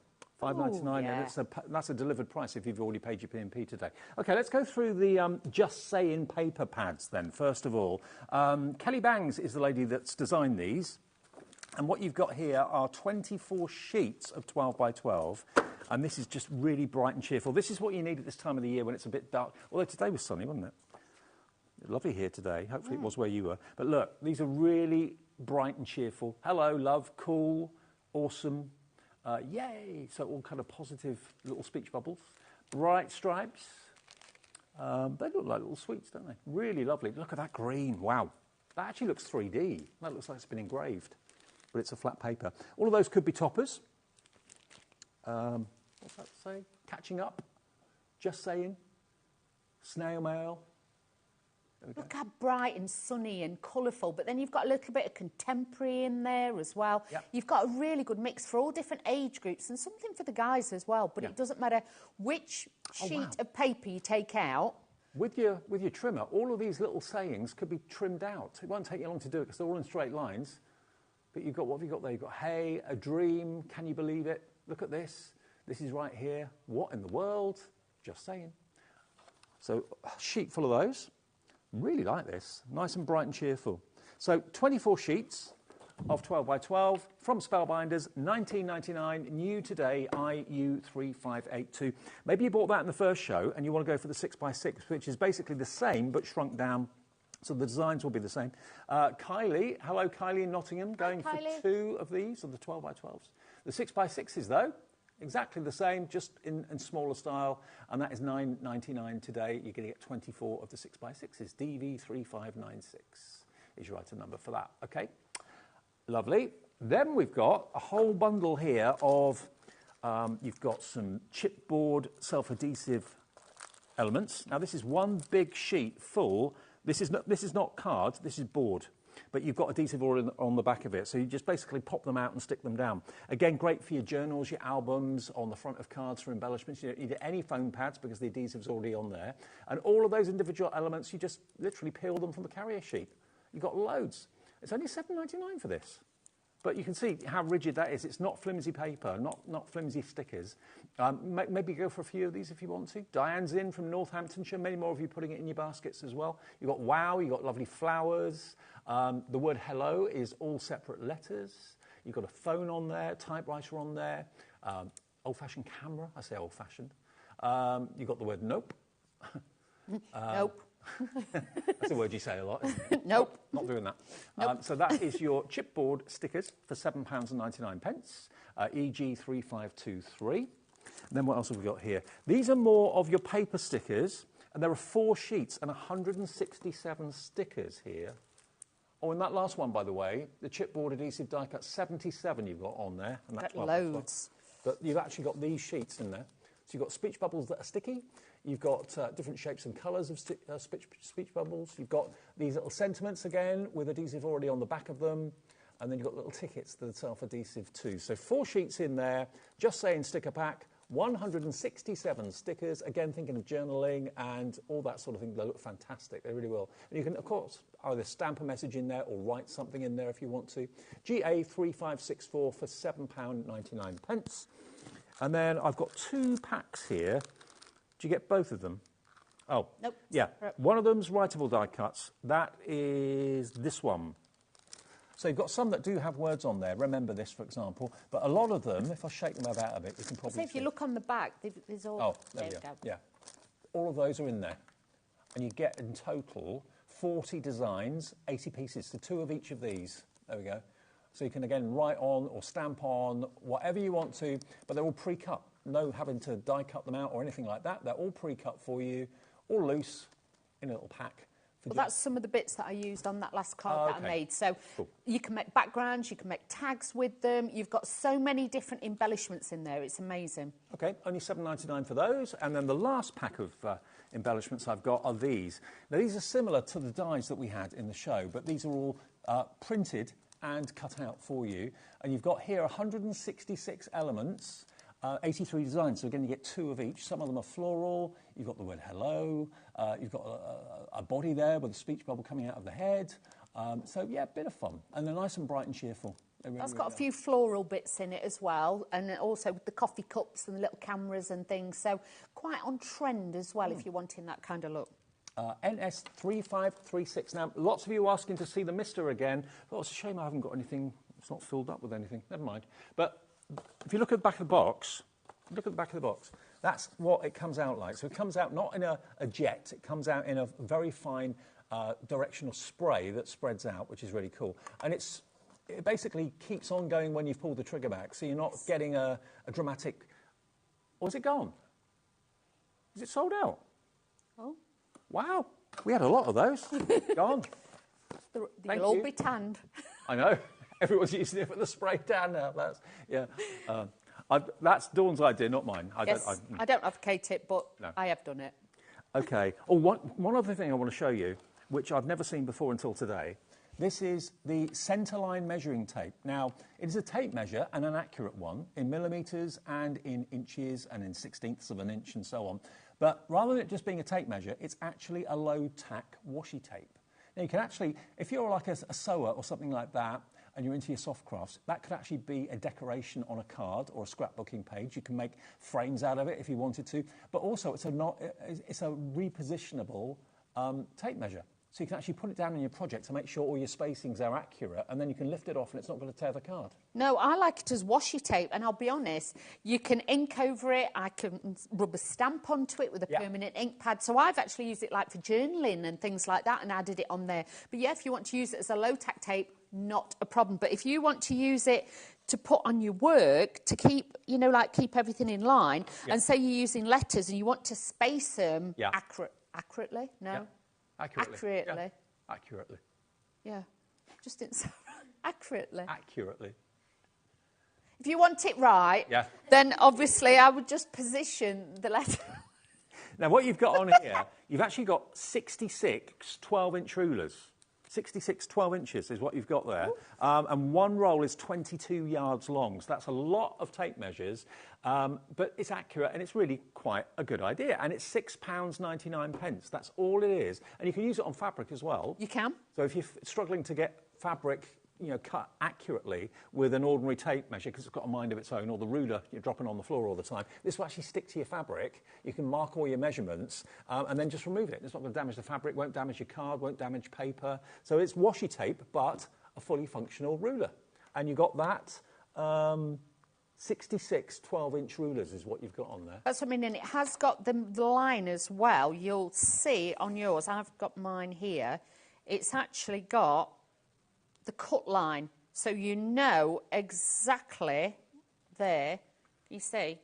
$5.99, yeah. and that's a delivered price if you've already paid your P&P today. OK, let's go through the Just Saying paper pads then, first of all. Kelly Bangs is the lady that's designed these. And what you've got here are 24 sheets of 12 by 12. And this is just really bright and cheerful. This is what you need at this time of the year when it's a bit dark. Although today was sunny, wasn't it? Lovely here today. Hopefully it was where you were. But look, these are really bright and cheerful. Hello, love, cool, awesome. Yay! So all kind of positive little speech bubbles. Bright stripes. They look like little sweets, don't they? Really lovely. Look at that green. Wow. That actually looks 3D. That looks like it's been engraved. But it's a flat paper. All of those could be toppers. What's that say? Catching up. Just saying. Snail mail. Look how bright and sunny and colourful, but then you've got a little bit of contemporary in there as well. Yep. You've got a really good mix for all different age groups and something for the guys as well, but it doesn't matter which sheet of paper you take out. With your trimmer, all of these little sayings could be trimmed out. It won't take you long to do it because they're all in straight lines. But you've got, what have you got there? You've got, hey, a dream, can you believe it? Look at this. This is right here. What in the world? Just saying. So a sheet full of those. Really like this. Nice and bright and cheerful. So 24 sheets of 12 by 12 from Spellbinders, $19.99, new today, IU3582. Maybe you bought that in the first show and you want to go for the 6 by 6, which is basically the same but shrunk down. So the designs will be the same. Kylie, hello Kylie in Nottingham, going for 2 of these, of the 12 by 12s. The 6 by 6s though, exactly the same, just in smaller style, and that is $9.99 today. You're going to get 24 of the 6 by 6s. DV3596 is your item number for that. Okay, lovely. Then we've got a whole bundle here of, you've got some chipboard self-adhesive elements. Now, this is one big sheet full. This is not card, this is board. But you've got adhesive already on the back of it, so you just basically pop them out and stick them down. Again, great for your journals, your albums, on the front of cards for embellishments. You don't need any foam pads because the adhesive's already on there. And all of those individual elements, you just literally peel them from the carrier sheet. You've got loads. It's only $7.99 for this. But you can see how rigid that is. It's not flimsy paper, not flimsy stickers. Maybe go for a few of these if you want to. Diane's in from Northamptonshire. Many more of you putting it in your baskets as well. You've got wow, you've got lovely flowers. The word hello is all separate letters. You've got a phone on there, typewriter on there, old-fashioned camera. I say old-fashioned. You've got the word nope. Nope. That's a word you say a lot, isn't it? Nope. Not doing that. Nope. So that is your chipboard stickers for £7.99, EG3523. And then what else have we got here? These are more of your paper stickers, and there are 4 sheets and 167 stickers here. Oh, and that last one, by the way, the chipboard adhesive die cut, 77 you've got on there. And that's loads. But you've actually got these sheets in there. So you've got speech bubbles that are sticky. You've got different shapes and colours of speech bubbles. You've got these little sentiments again with adhesive already on the back of them. And then you've got little tickets that are self-adhesive too. So 4 sheets in there, just saying sticker pack, 167 stickers. Again, thinking of journaling and all that sort of thing. They look fantastic. They really will. And you can, of course, either stamp a message in there or write something in there if you want to. GA3564 for £7.99. And then I've got 2 packs here. Do you get both of them? Oh, nope. Yeah. One of them's writable die cuts. That is this one. So you've got some that do have words on there. Remember this, for example. But a lot of them, if I shake them about a bit, you can probably see. If you look on the back, there's all... Oh, there we go. Yeah. All of those are in there. And you get in total 40 designs, 80 pieces. So 2 of each of these. There we go. So you can, again, write on or stamp on, whatever you want to, but they're all pre-cut. No having to die cut them out or anything like that. They're all pre-cut for you, all loose in a little pack. Well, that's some of the bits that I used on that last card that I made. So you can make backgrounds, you can make tags with them. You've got so many different embellishments in there. It's amazing. OK, only $7.99 for those. And then the last pack of embellishments I've got are these. Now, these are similar to the dies that we had in the show, but these are all printed and cut out for you. And you've got here 166 elements, 83 designs. So again, you get 2 of each. Some of them are floral. You've got the word hello. You've got a body there with a speech bubble coming out of the head. So, yeah, a bit of fun. And they're nice and bright and cheerful. Really, that's got a few floral bits in it as well. And also with the coffee cups and the little cameras and things. So quite on trend as well if you're wanting that kind of look. NS3536. Now, lots of you are asking to see the Mister again. Oh, it's a shame I haven't got anything. It's not filled up with anything. Never mind. But if you look at the back of the box, that's what it comes out like. So it comes out not in a jet. It comes out in a very fine directional spray that spreads out, which is really cool. And it basically keeps on going when you've pulled the trigger back. So you're not getting a dramatic... Or is it gone? Is it sold out? Oh. Wow, we had a lot of those. Gone. They'll all be tanned. I know. Everyone's using it for the spray tan now. That's Dawn's idea, not mine. I don't advocate it, but no. I have done it. OK. Oh, one other thing I want to show you, which I've never seen before until today. This is the centerline measuring tape. Now, it is a tape measure, and an accurate one, in millimetres and in inches and in 1/16ths of an inch and so on. But rather than it just being a tape measure, it's actually a low-tack washi tape. Now, you can actually, if you're like a sewer or something like that, and you're into your soft crafts, that could actually be a decoration on a card or a scrapbooking page. You can make frames out of it if you wanted to. But also, it's a repositionable tape measure. So you can actually put it down in your project to make sure all your spacings are accurate, and then you can lift it off and it's not going to tear the card. No, I like it as washi tape, and I'll be honest, you can ink over it, I can rub a stamp onto it with a permanent ink pad, so I've actually used it like for journaling and things like that and added it on there. But yeah, if you want to use it as a low-tack tape, not a problem. But if you want to use it to put on your work, to keep, you know, like keep everything in line, and say you're using letters and you want to space them accurately, no? Yeah. Accurately. Accurately. Yeah. Just didn't say accurately. Accurately. If you want it right, then obviously I would just position the letter. Now, what you've got on here, you've actually got 66 12-inch rulers. 66 12 inches is what you've got there. And one roll is 22 yards long. So that's a lot of tape measures, but it's accurate and it's really quite a good idea. And it's £6.99. That's all it is. And you can use it on fabric as well. You can. So if you're struggling to get fabric, you know, cut accurately with an ordinary tape measure because it's got a mind of its own, or the ruler you're dropping on the floor all the time, this will actually stick to your fabric. You can mark all your measurements and then just remove it. It's not going to damage the fabric, won't damage your card, won't damage paper. So it's washi tape, but a fully functional ruler. And you've got that 66 12-inch rulers is what you've got on there. That's what I mean, and it has got the line as well. You'll see on yours, I've got mine here, it's actually got the cut line, so you know exactly there, you see.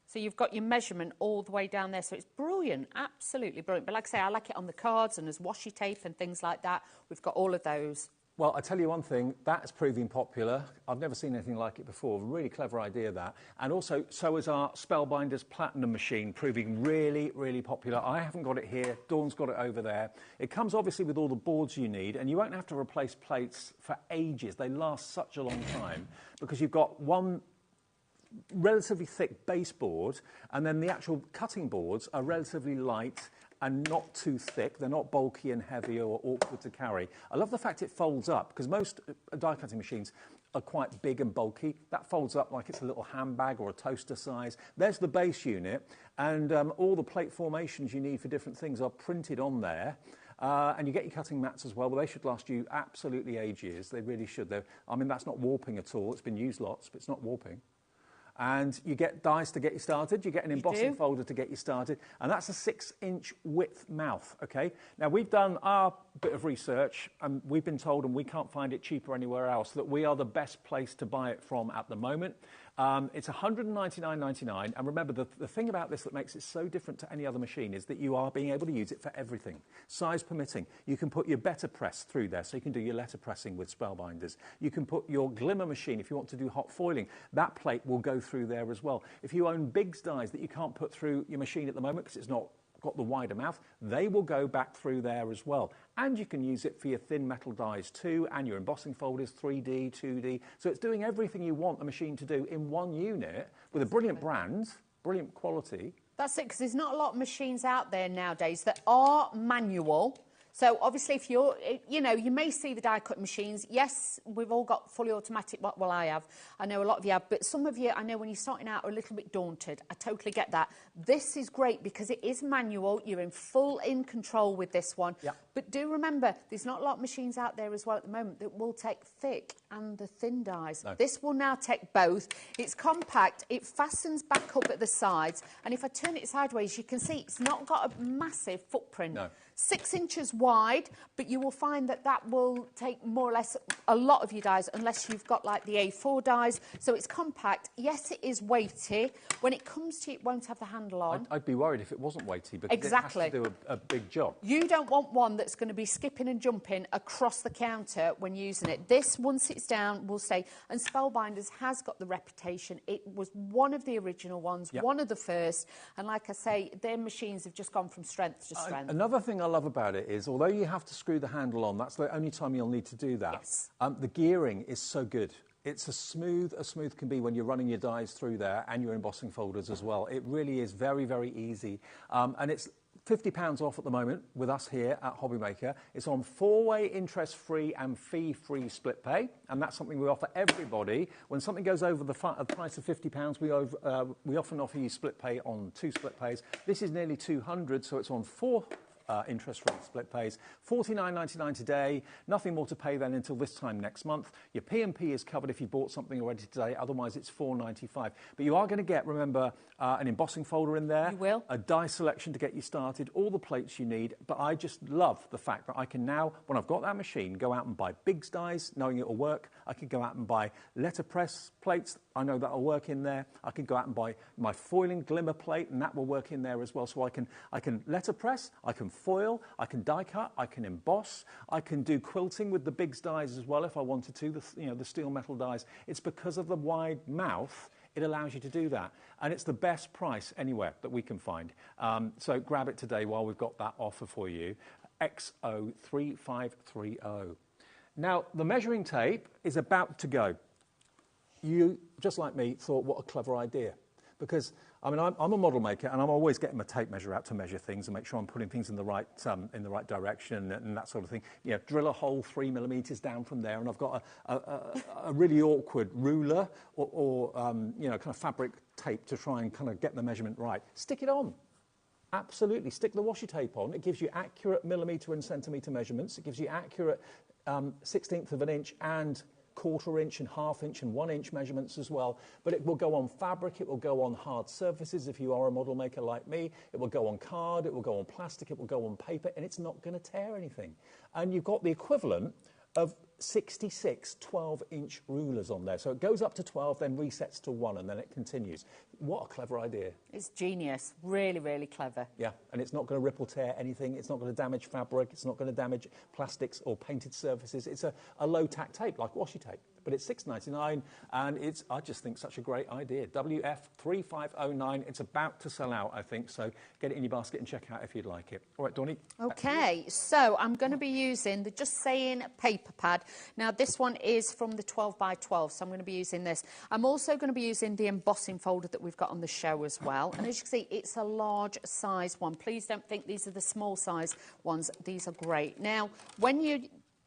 So you've got your measurement all the way down there, so it's brilliant, absolutely brilliant. But like I say, I like it on the cards and as washi tape and things like that. We've got all of those. Well, I tell you one thing, that's proving popular. I've never seen anything like it before. Really clever idea, that. And also, so is our Spellbinders Platinum machine, proving really, really popular. I haven't got it here. Dawn's got it over there. It comes, obviously, with all the boards you need, and you won't have to replace plates for ages. They last such a long time because you've got one relatively thick baseboard, and then the actual cutting boards are relatively light and not too thick. They're not bulky and heavy or awkward to carry. I love the fact it folds up, because most die cutting machines are quite big and bulky. That folds up like it's a little handbag or a toaster size. There's the base unit, and all the plate formations you need for different things are printed on there. And you get your cutting mats as well. Well, they should last you absolutely ages. They really should. I mean, that's not warping at all. It's been used lots, but it's not warping. And you get dies to get you started. You get an embossing folder to get you started. And that's a 6-inch width mouth, OK? Now, we've done our bit of research, and we've been told, and we can't find it cheaper anywhere else, that we are the best place to buy it from at the moment. It's $199.99. And remember, the thing about this that makes it so different to any other machine is that you are being able to use it for everything, size permitting. You can put your better press through there, so you can do your letter pressing with Spellbinders. You can put your glimmer machine, if you want to do hot foiling, that plate will go through there as well. If you own Biggs dies that you can't put through your machine at the moment because it's not got the wider mouth, they will go back through there as well. And you can use it for your thin metal dies too, and your embossing folders, 3D, 2D. So it's doing everything you want a machine to do in one unit with a brilliant brand, brilliant quality. That's it, because there's not a lot of machines out there nowadays that are manual. So obviously, if you're, you know, you may see the die cut machines. Yes, we've all got fully automatic. Well, I have. I know a lot of you have, but some of you, I know when you're starting out, are a little bit daunted. I totally get that. This is great because it is manual. You're in full control with this one. Yep. But do remember, there's not a lot of machines out there as well at the moment that will take thick and the thin dies. No. This will now take both. It's compact. It fastens back up at the sides, and if I turn it sideways, you can see it's not got a massive footprint. No. 6 inches wide, but you will find that that will take more or less a lot of your dies, unless you've got like the A4 dies. So it's compact. Yes, it is weighty. When it comes to it, won't have the handle on. I'd be worried if it wasn't weighty, because it has to do a big job. You don't want one that's going to be skipping and jumping across the counter when using it. This, once it's down, will stay. And Spellbinders has got the reputation. It was one of the original ones, one of the first. And like I say, their machines have just gone from strength to strength. Another thing I love about it is, although you have to screw the handle on, that's the only time you'll need to do that. Yes. The gearing is so good. It's as smooth can be when you're running your dies through there, and your embossing folders as well. It really is very, very easy. And it's £50 off at the moment with us here at HobbyMaker. It's on 4-way interest-free and fee-free split pay, and that's something we offer everybody. When something goes over the price of £50, we often offer you split pay on 2 split pays. This is nearly 200, so it's on 4 interest-free split pays. $49.99 today. Nothing more to pay then until this time next month. Your P&P is covered if you bought something already today. Otherwise, it's $4.95. But you are going to get, remember, an embossing folder in there. You will. A die selection to get you started. All the plates you need. But I just love the fact that I can now, when I've got that machine, go out and buy Biggs dies, knowing it will work. I could go out and buy letterpress plates. I know that will work in there. I can go out and buy my foiling glimmer plate, and that will work in there as well. So I can letterpress, I can foil, I can die cut, I can emboss, I can do quilting with the Biggs dies as well if I wanted to, the steel metal dies. It's because of the wide mouth. it allows you to do that. And it's the best price anywhere that we can find. So grab it today while we've got that offer for you. XO3530. Now, the measuring tape is about to go. You, just like me, thought, what a clever idea. Because, I mean, I'm a model maker, and I'm always getting my tape measure out to measure things and make sure I'm putting things in the right direction and that sort of thing. You know, drill a hole 3 millimetres down from there, and I've got a really awkward ruler or you know, kind of fabric tape to try and kind of get the measurement right. Stick it on. Absolutely. Stick the washi tape on. It gives you accurate millimetre and centimetre measurements. It gives you accurate 1/16 of an inch and 1/4 inch and 1/2 inch and 1 inch measurements as well. But it will go on fabric, it will go on hard surfaces if you are a model maker like me. It will go on card, it will go on plastic, it will go on paper, and it's not going to tear anything. And you've got the equivalent of 66 12-inch rulers on there. So it goes up to 12, then resets to 1, and then it continues. What a clever idea. It's genius. Really, really clever. Yeah, and it's not going to rip or tear anything. It's not going to damage fabric. It's not going to damage plastics or painted surfaces. It's a low-tack tape, like washi tape. But it's $6.99, and it's, I just think, such a great idea. WF3509. It's about to sell out, I think, so get it in your basket and check out if you'd like it. All right, Donnie. Okay, so I'm going to be using the Just Saying paper pad. Now, this one is from the 12 by 12, so I'm going to be using this. I'm also going to be using the embossing folder that we've got on the show as well. And as you can see, it's a large size one. Please don't think these are the small size ones. These are great. Now,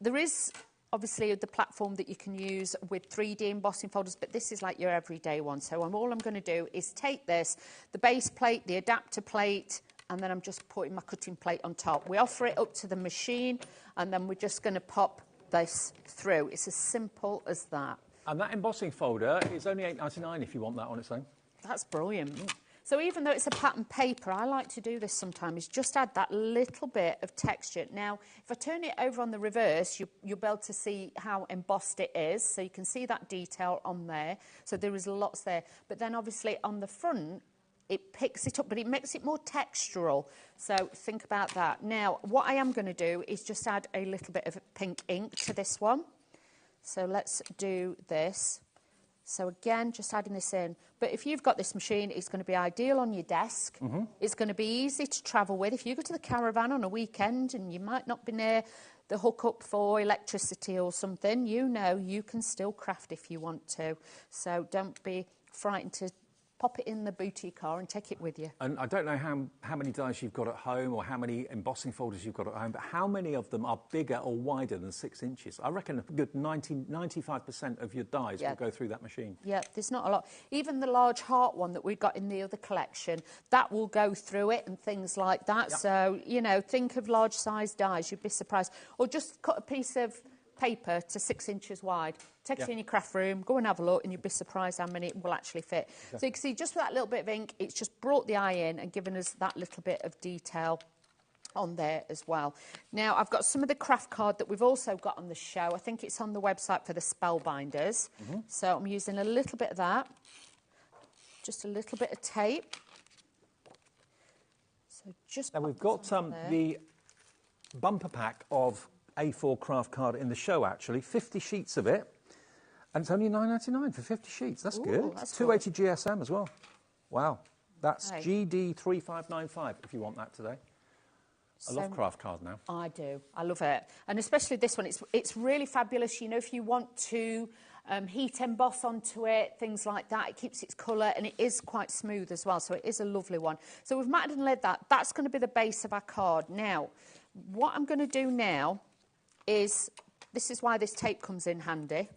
there is obviously the platform that you can use with 3D embossing folders, but this is like your everyday one. So all I'm going to do is take this, the base plate, the adapter plate, and then I'm just putting my cutting plate on top. We offer it up to the machine, and then we're just going to pop this through. It's as simple as that. And that embossing folder is only $8.99 if you want that on its own. That's brilliant. So even though it's a pattern paper, I like to do this sometimes, just add that little bit of texture. Now, if I turn it over on the reverse, you'll be able to see how embossed it is. So you can see that detail on there. So there is lots there. But then obviously on the front, it picks it up, but it makes it more textural. So think about that. Now, what I am going to do is just add a little bit of pink ink to this one. So let's do this. So again, just adding this in. But if you've got this machine, it's going to be ideal on your desk. It's going to be easy to travel with. If you go to the caravan on a weekend and you might not be near the hookup for electricity or something, you know you can still craft if you want to. So don't be frightened to pop it in the boot of your car and take it with you. And I don't know how many dies you've got at home or how many embossing folders you've got at home, but how many of them are bigger or wider than 6 inches? I reckon a good 95% of your dies will go through that machine. Yeah, there's not a lot. Even the large heart one that we've got in the other collection, that will go through it and things like that. Yep. So, you know, think of large size dies, you'd be surprised. Or just cut a piece of paper to 6 inches wide. Take it in your craft room, go and have a look, and you'll be surprised how many will actually fit. Okay. So you can see just with that little bit of ink, it's just brought the eye in and given us that little bit of detail on there as well. Now, I've got some of the craft card that we've also got on the show. I think it's on the website for the spellbinders. So I'm using a little bit of that, just a little bit of tape. So just now we've got the bumper pack of A4 craft card in the show, actually, 50 sheets of it. And it's only $9.99 for 50 sheets. That's good. That's 280 GSM as well. Wow. That's GD3595 if you want that today. I love craft card now. I do. I love it. And especially this one. It's really fabulous. You know, if you want to heat emboss onto it, things like that, it keeps its colour and it is quite smooth as well. So it is a lovely one. So we've matted and laid that. That's going to be the base of our card. Now, what I'm going to do now is, this is why this tape comes in handy,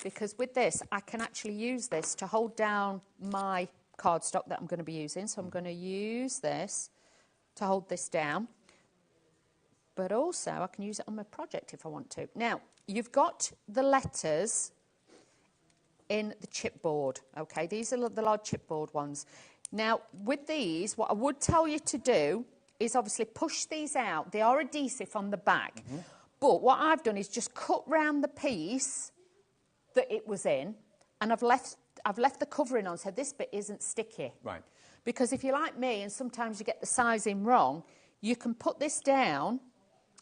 because with this I can actually use this to hold down my cardstock that I'm going to be using. So I'm going to use this to hold this down, but also I can use it on my project if I want to. Now, you've got the letters in the chipboard, okay? These are the large chipboard ones. Now, with these, what I would tell you to do is obviously push these out. They are adhesive on the back. But what I've done is just cut round the piece that it was in, and I've left the covering on so this bit isn't sticky. Right. Because if you're like me and sometimes you get the sizing wrong, you can put this down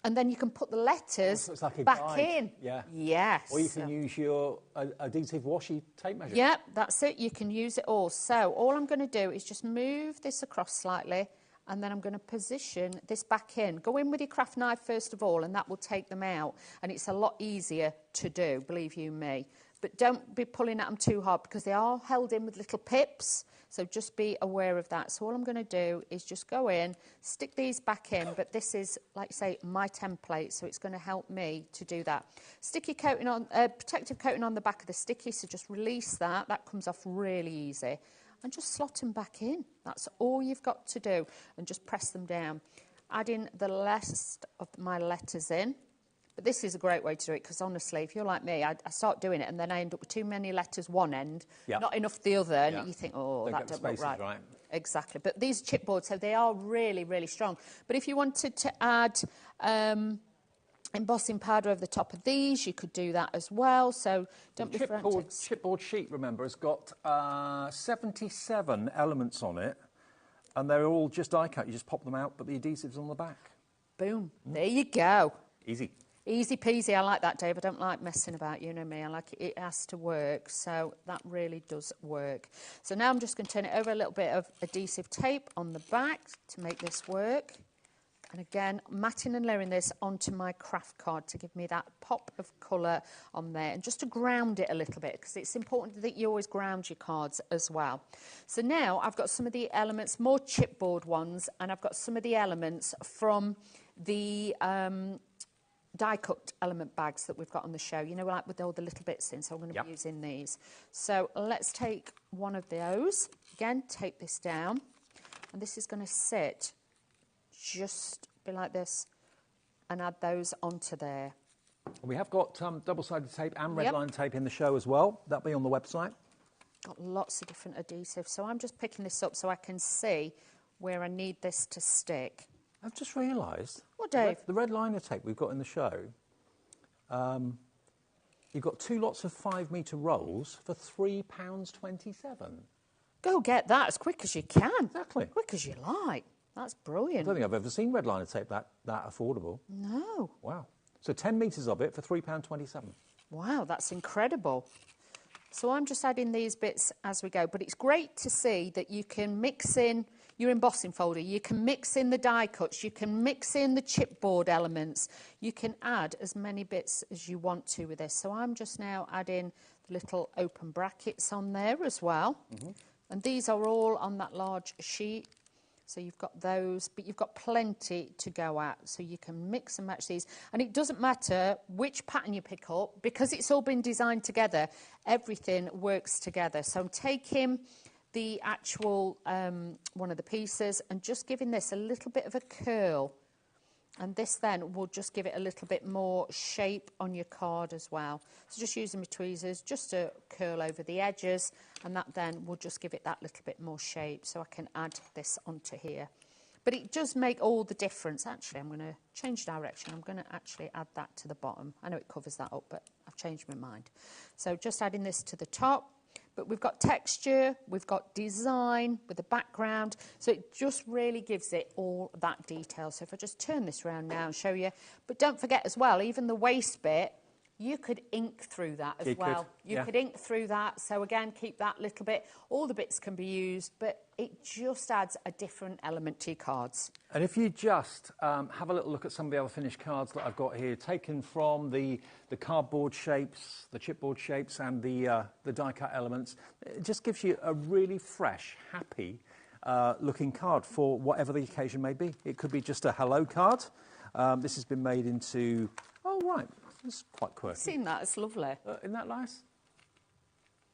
and then you can put the letters So it's like a back guide. in. Yeah. Yes. Or you can use your adhesive washi tape measure. Yep, that's it. You can use it all. So all I'm going to do is just move this across slightly, and then I'm going to position this back in. Go in with your craft knife first of all, and that will take them out. And it's a lot easier to do, believe you me. But don't be pulling at them too hard because they are held in with little pips. So just be aware of that. So all I'm going to do is just go in, stick these back in. But this is, like I say, my template, so it's going to help me to do that. Sticky coating on, protective coating on the back of the sticky. So just release that. That comes off really easy. And just slot them back in. That's all you've got to do. And just press them down. Add in the rest of my letters in. But this is a great way to do it because, honestly, if you're like me, I start doing it and then I end up with too many letters one end, not enough the other, and you think, oh, that doesn't look right. Exactly. But these are chipboard, so they are really, really strong. But if you wanted to add embossing powder over the top of these, you could do that as well. So don't be frantic. Chipboard sheet, remember, has got 77 elements on it, and they're all just die cut. You just pop them out, but the adhesive's on the back. Boom. There you go. Easy. Easy peasy. I like that, Dave. I don't like messing about, you know me. I like it has to work, so that really does work. So now I'm just going to turn it over a little bit of adhesive tape on the back to make this work. And again, matting and layering this onto my craft card to give me that pop of colour on there and just to ground it a little bit because it's important that you always ground your cards as well. So now I've got some of the elements, more chipboard ones, and I've got some of the elements from the die-cut element bags that we've got on the show, you know, like with all the little bits in, so I'm going to be using these. So let's take one of those. Again, tape this down, and this is going to sit just be like this and add those onto there. We have got double-sided tape and red line tape in the show as well. That'll be on the website. Got lots of different adhesives, so I'm just picking this up so I can see where I need this to stick. I've just realised. What, Dave? The red liner tape we've got in the show, you've got 2 lots of 5 metre rolls for £3.27. Go get that as quick as you can. Exactly. Quick as you like. That's brilliant. I don't think I've ever seen red liner tape that affordable. No. Wow. So 10 metres of it for £3.27. Wow, that's incredible. So I'm just adding these bits as we go. But it's great to see that you can mix in your embossing folder, you can mix in the die cuts, you can mix in the chipboard elements. You can add as many bits as you want to with this. So I'm just now adding the little open brackets on there as well. And these are all on that large sheet. So you've got those, but you've got plenty to go at. So you can mix and match these. And it doesn't matter which pattern you pick up, because it's all been designed together, everything works together. So I'm taking the actual one of the pieces and just giving this a little bit of a curl. And this then will just give it a little bit more shape on your card as well. So just using my tweezers just to curl over the edges, and that then will just give it that little bit more shape, so I can add this onto here. But it does make all the difference. Actually, I'm going to change direction. I'm going to actually add that to the bottom. I know it covers that up, but I've changed my mind. So just adding this to the top. But we've got texture, we've got design with the background, so it just really gives it all that detail. So if I just turn this around now and show you, but don't forget as well, even the waist bit, you could ink through that as well. You could ink through that, so again, keep that little bit. All the bits can be used, but it just adds a different element to your cards. And if you just have a little look at some of the other finished cards that I've got here, taken from the cardboard shapes, the chipboard shapes, and the die-cut elements, it just gives you a really fresh, happy looking card for whatever the occasion may be. It could be just a hello card. This has been made into, oh, right. It's quite quirky. I've seen that, it's lovely. Isn't that nice?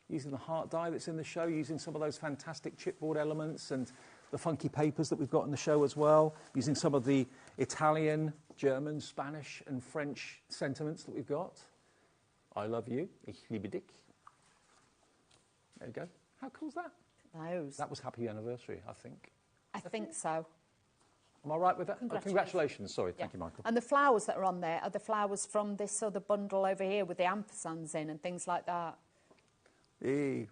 Using the heart die that's in the show, using some of those fantastic chipboard elements and the funky papers that we've got in the show as well, using some of the Italian, German, Spanish and French sentiments that we've got. I love you, ich liebe dich. There you go. How cool's that? Those. That was happy anniversary, I think. I think so. Am I right with that? Congratulations. Congratulations. Sorry, thank you, Michael. And the flowers that are on there are the flowers from this other bundle over here with the ampersands in and things like that. Hey.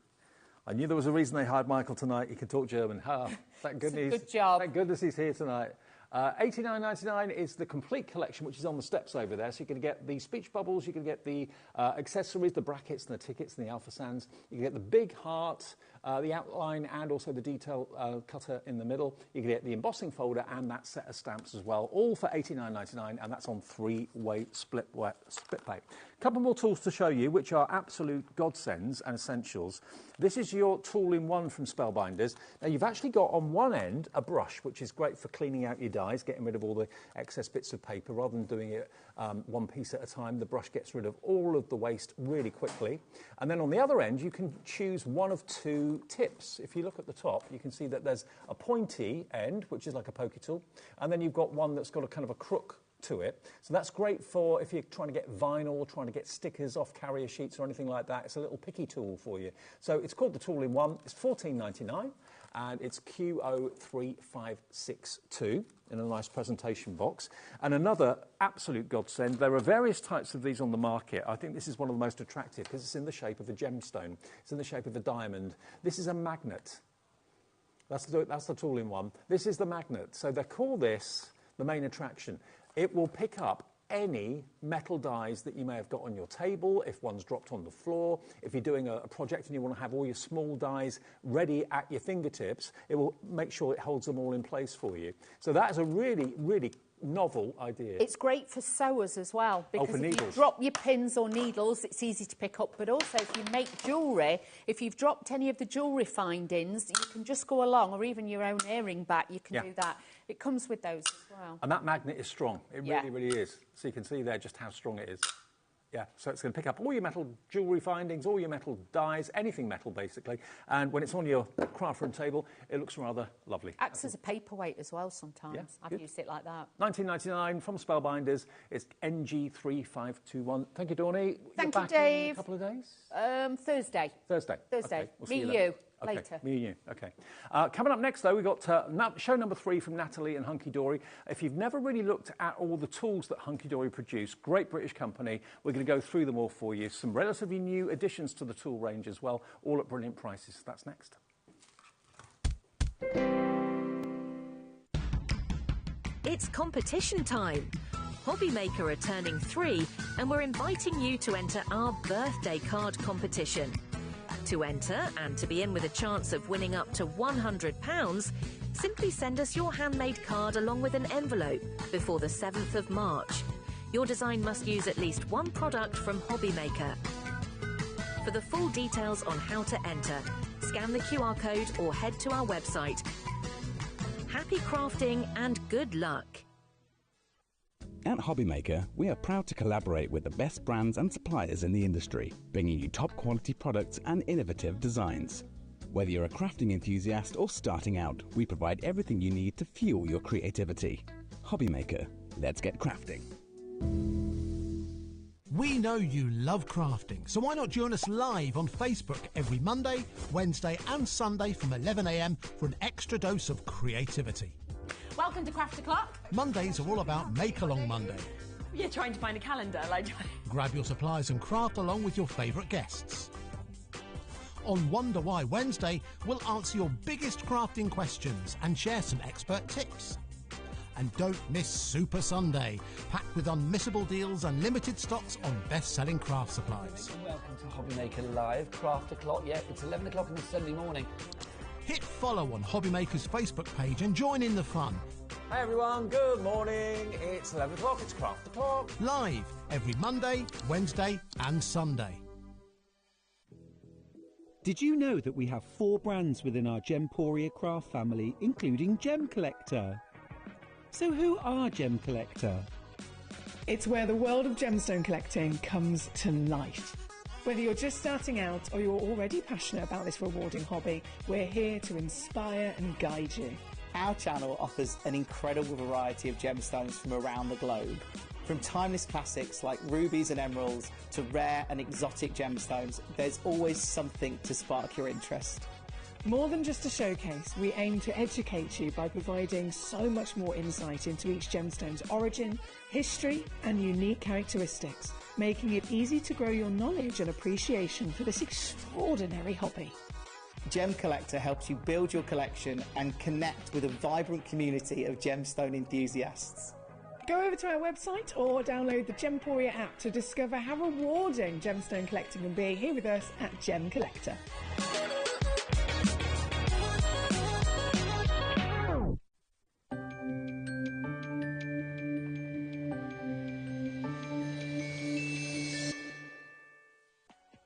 I knew there was a reason they hired Michael tonight. He can talk German. Thank goodness. Good job. Thank goodness he's here tonight. $89.99 is the complete collection, which is on the steps over there. So you're going to get the speech bubbles, you can get the accessories, the brackets and the tickets and the alpha sands. You can get the big heart, the outline and also the detail cutter in the middle. You can get the embossing folder and that set of stamps as well, all for $89.99, and that's on 3-way split pay. A couple more tools to show you, which are absolute godsends and essentials. This is your tool-in-one from Spellbinders. Now, you've actually got on one end a brush, which is great for cleaning out your dies, getting rid of all the excess bits of paper. Rather than doing it one piece at a time, the brush gets rid of all of the waste really quickly. And then on the other end, you can choose one of two tips. If you look at the top, you can see that there's a pointy end, which is like a pokey tool, and then you've got one that's got a kind of a crook to it. So that's great for if you're trying to get vinyl, trying to get stickers off carrier sheets or anything like that. It's a little picky tool for you. So it's called the Tool-in-One. It's $14.99 and it's QO3562 in a nice presentation box. And another absolute godsend, there are various types of these on the market. I think this is one of the most attractive because it's in the shape of a gemstone. It's in the shape of a diamond. This is a magnet. That's the Tool-in-One. This is the magnet. So they call this the main attraction. It will pick up any metal dies that you may have got on your table, if one's dropped on the floor. If you're doing a project and you want to have all your small dies ready at your fingertips, it will make sure it holds them all in place for you. So that is a really, really novel idea. It's great for sewers as well, because if needles. you drop your pins or needles, it's easy to pick up. But also, if you make jewellery, if you've dropped any of the jewellery findings, you can just go along, or even your own earring back, you can do that. It comes with those as well. And that magnet is strong. It really, really is. So you can see there just how strong it is. Yeah, so it's going to pick up all your metal jewellery findings, all your metal dies, anything metal basically. And when it's on your craft room table, it looks rather lovely. Acts as a paperweight as well sometimes. Yeah, I've used it like that. $19.99 from Spellbinders. It's NG3521. Thank you, Dawney. Thank you, you, Dave. In a couple of days? Thursday. Thursday. Okay, we'll see Me you and then. you. Okay, Later. me and you. Okay. Coming up next, though, we've got show number 3 from Natalie and Hunky Dory. If you've never really looked at all the tools that Hunky Dory produce, great British company, we're going to go through them all for you. Some relatively new additions to the tool range as well, all at brilliant prices. That's next. It's competition time. HobbyMaker are turning 3 and we're inviting you to enter our birthday card competition. To enter and to be in with a chance of winning up to £100, simply send us your handmade card along with an envelope before the 7th of March. Your design must use at least one product from HobbyMaker. For the full details on how to enter, scan the QR code or head to our website. Happy crafting and good luck. At HobbyMaker, we are proud to collaborate with the best brands and suppliers in the industry, bringing you top quality products and innovative designs. Whether you're a crafting enthusiast or starting out, we provide everything you need to fuel your creativity. HobbyMaker, let's get crafting. We know you love crafting, so why not join us live on Facebook every Monday, Wednesday and Sunday from 11 a.m. for an extra dose of creativity. Welcome to Craft O'Clock. Mondays are all about Make Along Monday. You're trying to find a calendar, like. Grab your supplies and craft along with your favourite guests. On Wonder Why Wednesday, we'll answer your biggest crafting questions and share some expert tips. And don't miss Super Sunday, packed with unmissable deals and limited stocks on best-selling craft supplies. Welcome to HobbyMaker Live, Craft O'Clock. Yeah, it's 11 o'clock on a Sunday morning. Hit follow on HobbyMaker's Facebook page and join in the fun. Hi everyone, good morning. It's 11 o'clock, it's Craft O'Clock. Live every Monday, Wednesday and Sunday. Did you know that we have 4 brands within our Gemporia craft family, including Gem Collector? So who are Gem Collector? It's where the world of gemstone collecting comes to life. Whether you're just starting out or you're already passionate about this rewarding hobby, we're here to inspire and guide you. Our channel offers an incredible variety of gemstones from around the globe. From timeless classics like rubies and emeralds to rare and exotic gemstones, there's always something to spark your interest. More than just a showcase, we aim to educate you by providing so much more insight into each gemstone's origin, history and unique characteristics, making it easy to grow your knowledge and appreciation for this extraordinary hobby. Gem Collector helps you build your collection and connect with a vibrant community of gemstone enthusiasts. Go over to our website or download the Gemporia app to discover how rewarding gemstone collecting can be here with us at Gem Collector.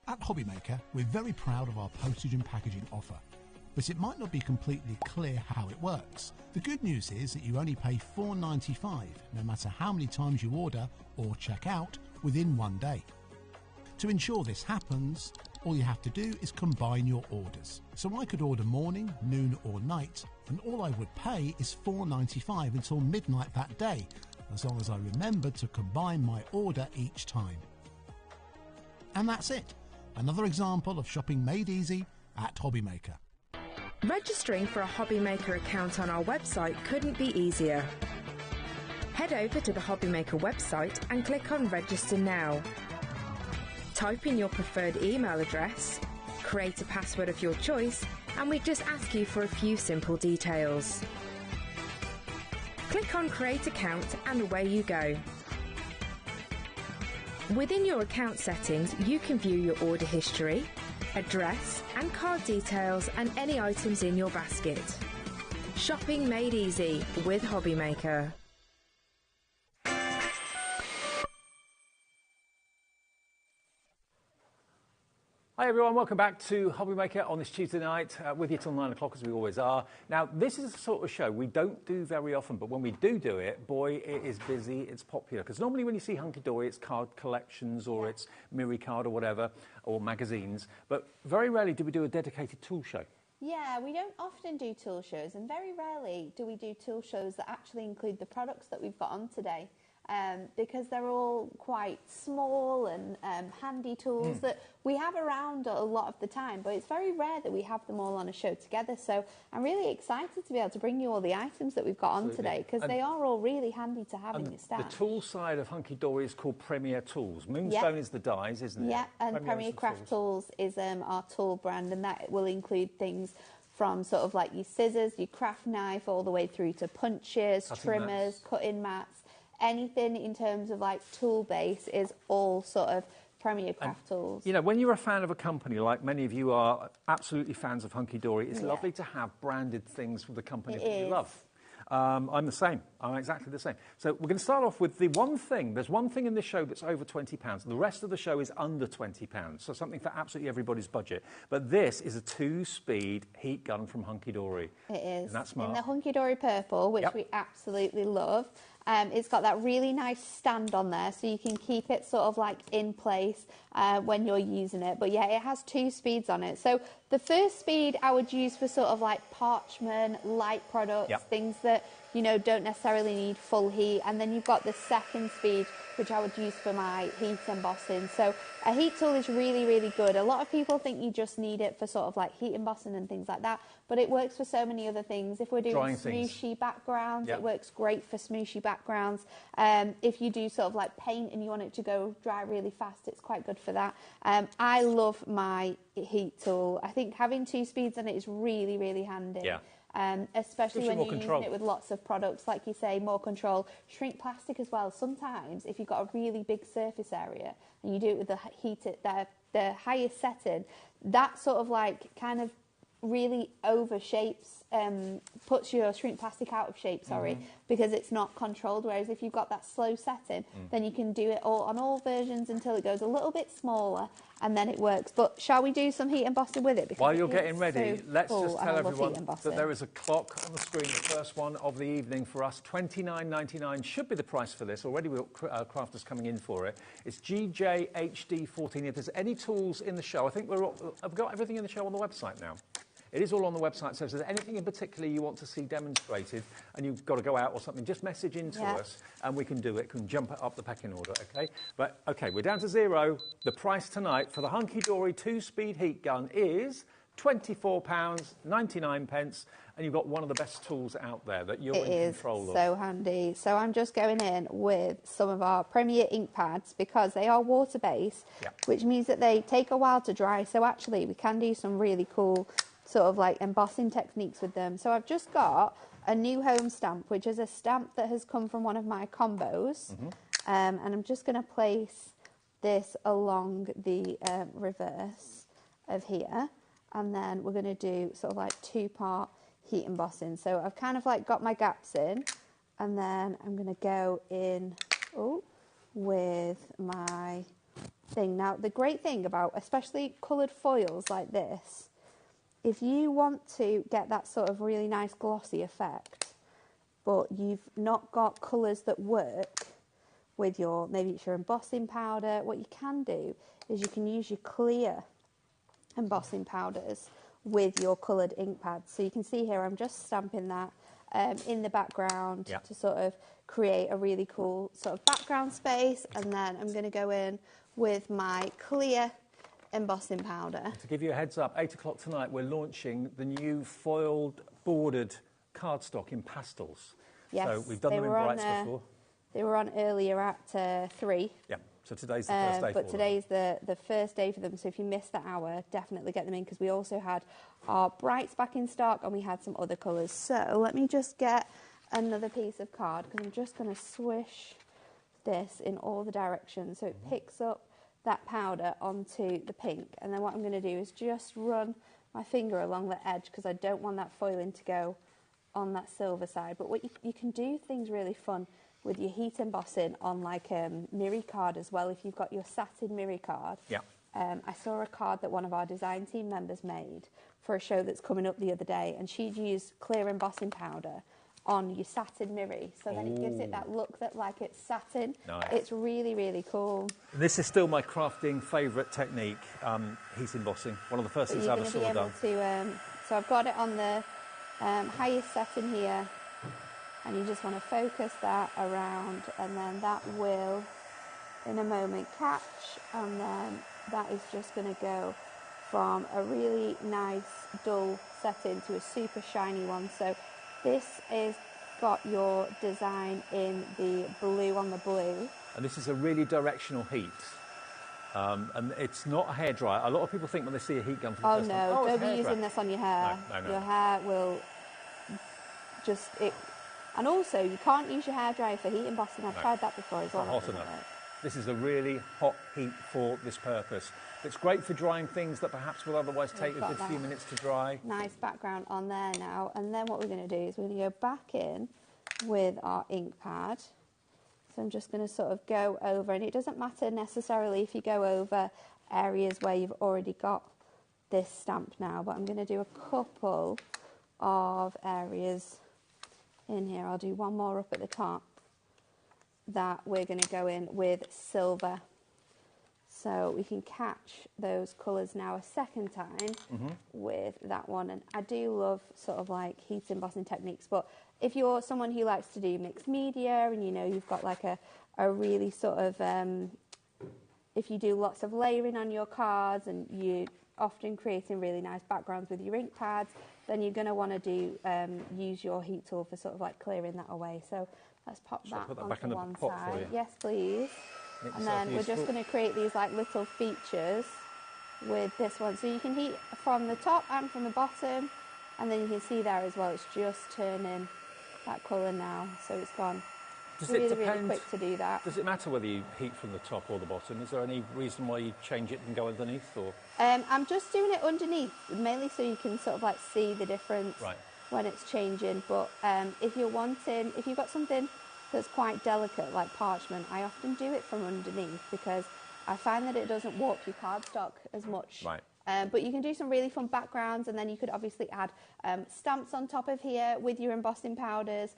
At HobbyMaker, we're very proud of our postage and packaging offer, but it might not be completely clear how it works. The good news is that you only pay $4.95 no matter how many times you order or check out within 1 day. To ensure this happens, all you have to do is combine your orders. So I could order morning, noon or night, and all I would pay is $4.95 until midnight that day, as long as I remembered to combine my order each time. And that's it. Another example of shopping made easy at HobbyMaker. Registering for a HobbyMaker account on our website couldn't be easier. Head over to the HobbyMaker website and click on Register Now. Type in your preferred email address, create a password of your choice, and we just ask you for a few simple details. Click on Create Account and away you go. Within your account settings, you can view your order history, address and card details and any items in your basket. Shopping made easy with HobbyMaker. Hi everyone, welcome back to HobbyMaker on this Tuesday night, with you till 9 o'clock as we always are. Now this is the sort of show we don't do very often, but when we do it, boy, it is busy, it's popular. Because normally when you see Hunky Dory, it's card collections or it's Miri Card or whatever, or magazines, but very rarely do we do a dedicated tool show. Yeah, we don't often do tool shows, and very rarely do we do tool shows that actually include the products that we've got on today. Because they're all quite small and handy tools that we have around a lot of the time, but it's very rare that we have them all on a show together. So I'm really excited to be able to bring you all the items that we've got on today, because they are all really handy to have in your stash. The tool side of Hunky Dory is called Premier Tools. Moonstone is the dies, isn't it? Yeah, and Premier Craft Tools is our tool brand, and that will include things from sort of like your scissors, your craft knife, all the way through to punches, trimmers, cutting mats. Anything in terms of like tool base is all sort of Premier Craft Tools. You know, when you're a fan of a company, like many of you are absolutely fans of Hunky Dory, it's lovely to have branded things from the company that you love. I'm the same. I'm exactly the same. So we're going to start off with the one thing. There's one thing in this show that's over £20. The rest of the show is under £20. So something for absolutely everybody's budget. But this is a 2-speed heat gun from Hunky Dory. It is. Isn't that smart? In the Hunky Dory purple, which we absolutely love. It's got that really nice stand on there, so you can keep it sort of like in place when you're using it. But yeah, it has 2 speeds on it. So the first speed I would use for sort of like parchment, light products, things that, you know, don't necessarily need full heat. And then you've got the second speed, which I would use for my heat embossing. So a heat tool is really, really good. A lot of people think you just need it for sort of like heat embossing and things like that, but it works for so many other things. If we're doing smooshy backgrounds, it works great for smooshy backgrounds. If you do sort of like paint and you want it to go dry really fast, it's quite good for that. I love my heat tool. I think having 2 speeds on it is really, really handy. Especially when you're using it with lots of products, like you say, more control. Shrink plastic as well. Sometimes if you've got a really big surface area and you do it with the highest setting, that sort of like kind of really overshapes, puts your shrink plastic out of shape, because it's not controlled. Whereas if you've got that slow setting, then you can do it all on all versions until it goes a little bit smaller, and then it works. But shall we do some heat embossing with it? Because while you're getting ready, let's just tell everyone that there is a clock on the screen, the first one of the evening for us. $29.99 should be the price for this. Already we've got crafters coming in for it. It's GJHD14. If there's any tools in the show, I think I've got everything in the show on the website now. It is all on the website, so if there's anything in particular you want to see demonstrated and you've got to go out or something, just message in to us and we can do it, can jump it up the pecking order, OK? But, OK, we're down to 0. The price tonight for the Hunky Dory 2-speed heat gun is £24.99, and you've got one of the best tools out there that you're in control of. It is so handy. So I'm just going in with some of our Premier ink pads because they are water-based, which means that they take a while to dry. So actually we can do some really cool sort of like embossing techniques with them. So I've just got a new home stamp, which is a stamp that has come from one of my combos. And I'm just going to place this along the reverse of here. And then we're going to do sort of like 2-part heat embossing. So I've kind of like got my gaps in, and then I'm going to go in with my thing. Now, the great thing about especially coloured foils like this, if you want to get that sort of really nice glossy effect, but you've not got colours that work with your, maybe it's your embossing powder, what you can do is you can use your clear embossing powders with your coloured ink pads. So you can see here I'm just stamping that in the background to sort of create a really cool sort of background space, and then I'm going to go in with my clear embossing powder. To give you a heads up, 8 o'clock tonight we're launching the new foiled bordered cardstock in pastels. Yes, so we've done them in brights before. They were on earlier at 3. Yeah, so today's the first day for But today's the first day for them, so if you missed that hour, definitely get them in, because we also had our brights back in stock and we had some other colours. So let me just get another piece of card, because I'm just going to swish this in all the directions so it picks up that powder onto the pink. And then what I'm going to do is just run my finger along the edge, because I don't want that foiling to go on that silver side. But what you can do things really fun with your heat embossing on like mirror card as well. If you've got your satin mirror card, I saw a card that one of our design team members made for a show that's coming up the other day, and she'd used clear embossing powder on your satin mirror, so then it gives it that look that like it's satin. Nice. It's really, really cool. This is still my crafting favourite technique, heat embossing. One of the first things I ever saw done. So I've got it on the highest setting here, and you just want to focus that around, and then that will in a moment catch, and then that is just going to go from a really nice dull setting to a super shiny one. So this is got your design in the blue on the blue. And this is a really directional heat. And it's not a hairdryer. A lot of people think when they see a heat gun for the first time, don't be using this on your hair. No. Your hair will just... And also, you can't use your hairdryer for heat embossing. I've tried that before as well. Hot enough. This is a really hot heat for this purpose. It's great for drying things that perhaps will otherwise take a good few minutes to dry. Nice background on there now. And then what we're going to do is we're going to go back in with our ink pad. So I'm just going to sort of go over, and it doesn't matter necessarily if you go over areas where you've already got this stamp now, but I'm going to do a couple of areas in here. I'll do one more up at the top that we're going to go in with silver, so we can catch those colours now a second time with that one. And I do love sort of like heat embossing techniques, but if you're someone who likes to do mixed media and you know you've got like a really sort of if you do lots of layering on your cards and you're often creating really nice backgrounds with your ink pads, then you're going to want to do use your heat tool for sort of like clearing that away. So let's put that onto one side. Yes, please. And then we're just going to create these like little features with this one. So you can heat from the top and from the bottom, and then you can see there as well, it's just turning that colour now. So it's gone. It's really quick to do that. Does it matter whether you heat from the top or the bottom? Is there any reason why you change it and go underneath? Or I'm just doing it underneath, mainly so you can sort of like see the difference when it's changing. But if you've got something that's quite delicate like parchment, I often do it from underneath because I find that it doesn't warp your cardstock as much. But you can do some really fun backgrounds, and then you could obviously add stamps on top of here with your embossing powders.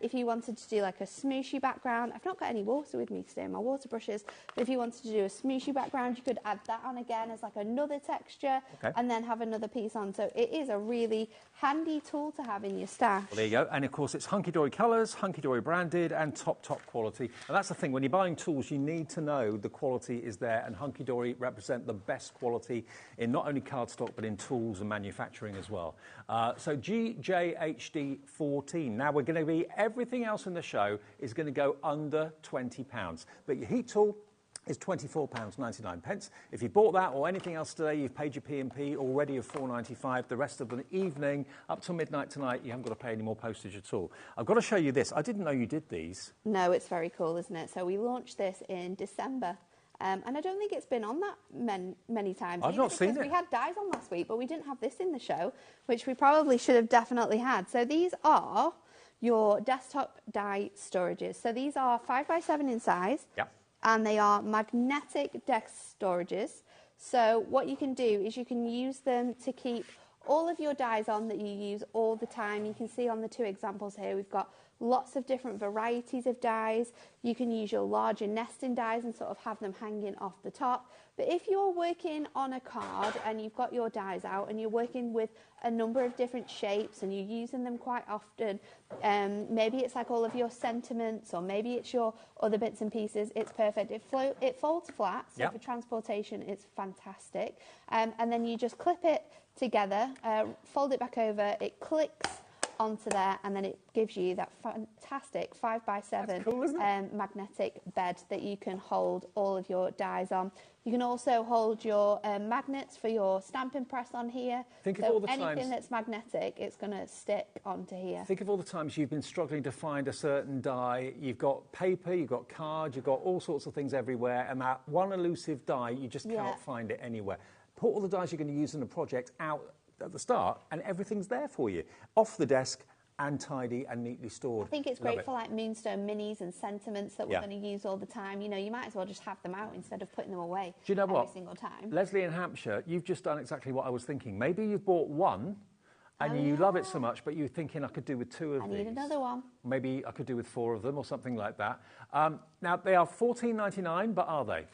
If you wanted to do like a smooshy background, I've not got any water with me today, my water brushes, but if you wanted to do a smooshy background, you could add that on again as like another texture, and then have another piece on. So it is a really handy tool to have in your stash. Well, there you go. And of course, it's hunky-dory colours, hunky-dory branded, and top quality. And that's the thing, when you're buying tools, you need to know the quality is there, and hunky-dory represent the best quality in not only cardstock, but in tools and manufacturing as well. So GJHD 14. Now we're going to be, everything else in the show is going to go under £20. But your heat tool is £24.99. If you bought that or anything else today, you've paid your P&P already of £4.95. The rest of the evening, up till midnight tonight, you haven't got to pay any more postage at all. I've got to show you this. I didn't know you did these. No, it's very cool, isn't it? So we launched this in December. And I don't think it's been on that many times. I've not seen it. We had dies on last week, but we didn't have this in the show, which we probably should have definitely had. So these are your desktop die storages. So these are 5x7 in size. Yeah. And they are magnetic desk storages. So what you can do is you can use them to keep all of your dies on that you use all the time. You can see on the two examples here, we've got lots of different varieties of dies. You can use your larger nesting dies and sort of have them hanging off the top. But if you're working on a card and you've got your dies out and you're working with a number of different shapes and you're using them quite often, maybe it's like all of your sentiments or maybe it's your other bits and pieces, it's perfect. It folds flat, so for transportation it's fantastic. And then you just clip it together, fold it back over, it clicks onto there, and then it gives you that fantastic 5x7 cool, magnetic bed that you can hold all of your dies on. You can also hold your magnets for your stamping press on here. Think of all the anything times that's magnetic, it's going to stick onto here. Think of all the times you've been struggling to find a certain die. You've got paper, you've got cards, you've got all sorts of things everywhere, and that one elusive die, you just cannot find it anywhere. Put all the dies you're going to use in the project out at the start, and everything's there for you, off the desk and tidy and neatly stored. I think it's great for like Moonstone minis and sentiments that we're going to use all the time. You know, you might as well just have them out instead of putting them away. Do you know what? Every single time. Leslie in Hampshire, you've just done exactly what I was thinking. Maybe you've bought one and you love it so much, but you're thinking I could do with two of these. I need another one. Maybe I could do with 4 of them or something like that. Now, they are $14.99, but are they?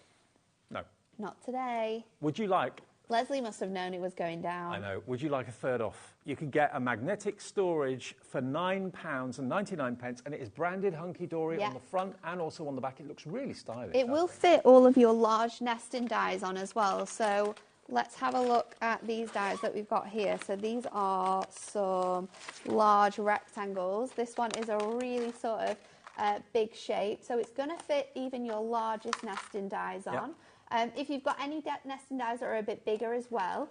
No. Not today. Would you like... Leslie must have known it was going down. I know. Would you like a third off? You can get a magnetic storage for £9.99, and it is branded hunky-dory on the front and also on the back. It looks really stylish. It will fit all of your large nesting dies on as well. So let's have a look at these dies that we've got here. So these are some large rectangles. This one is a really sort of big shape. So it's going to fit even your largest nesting dies on. If you've got any nesting dies that are a bit bigger as well,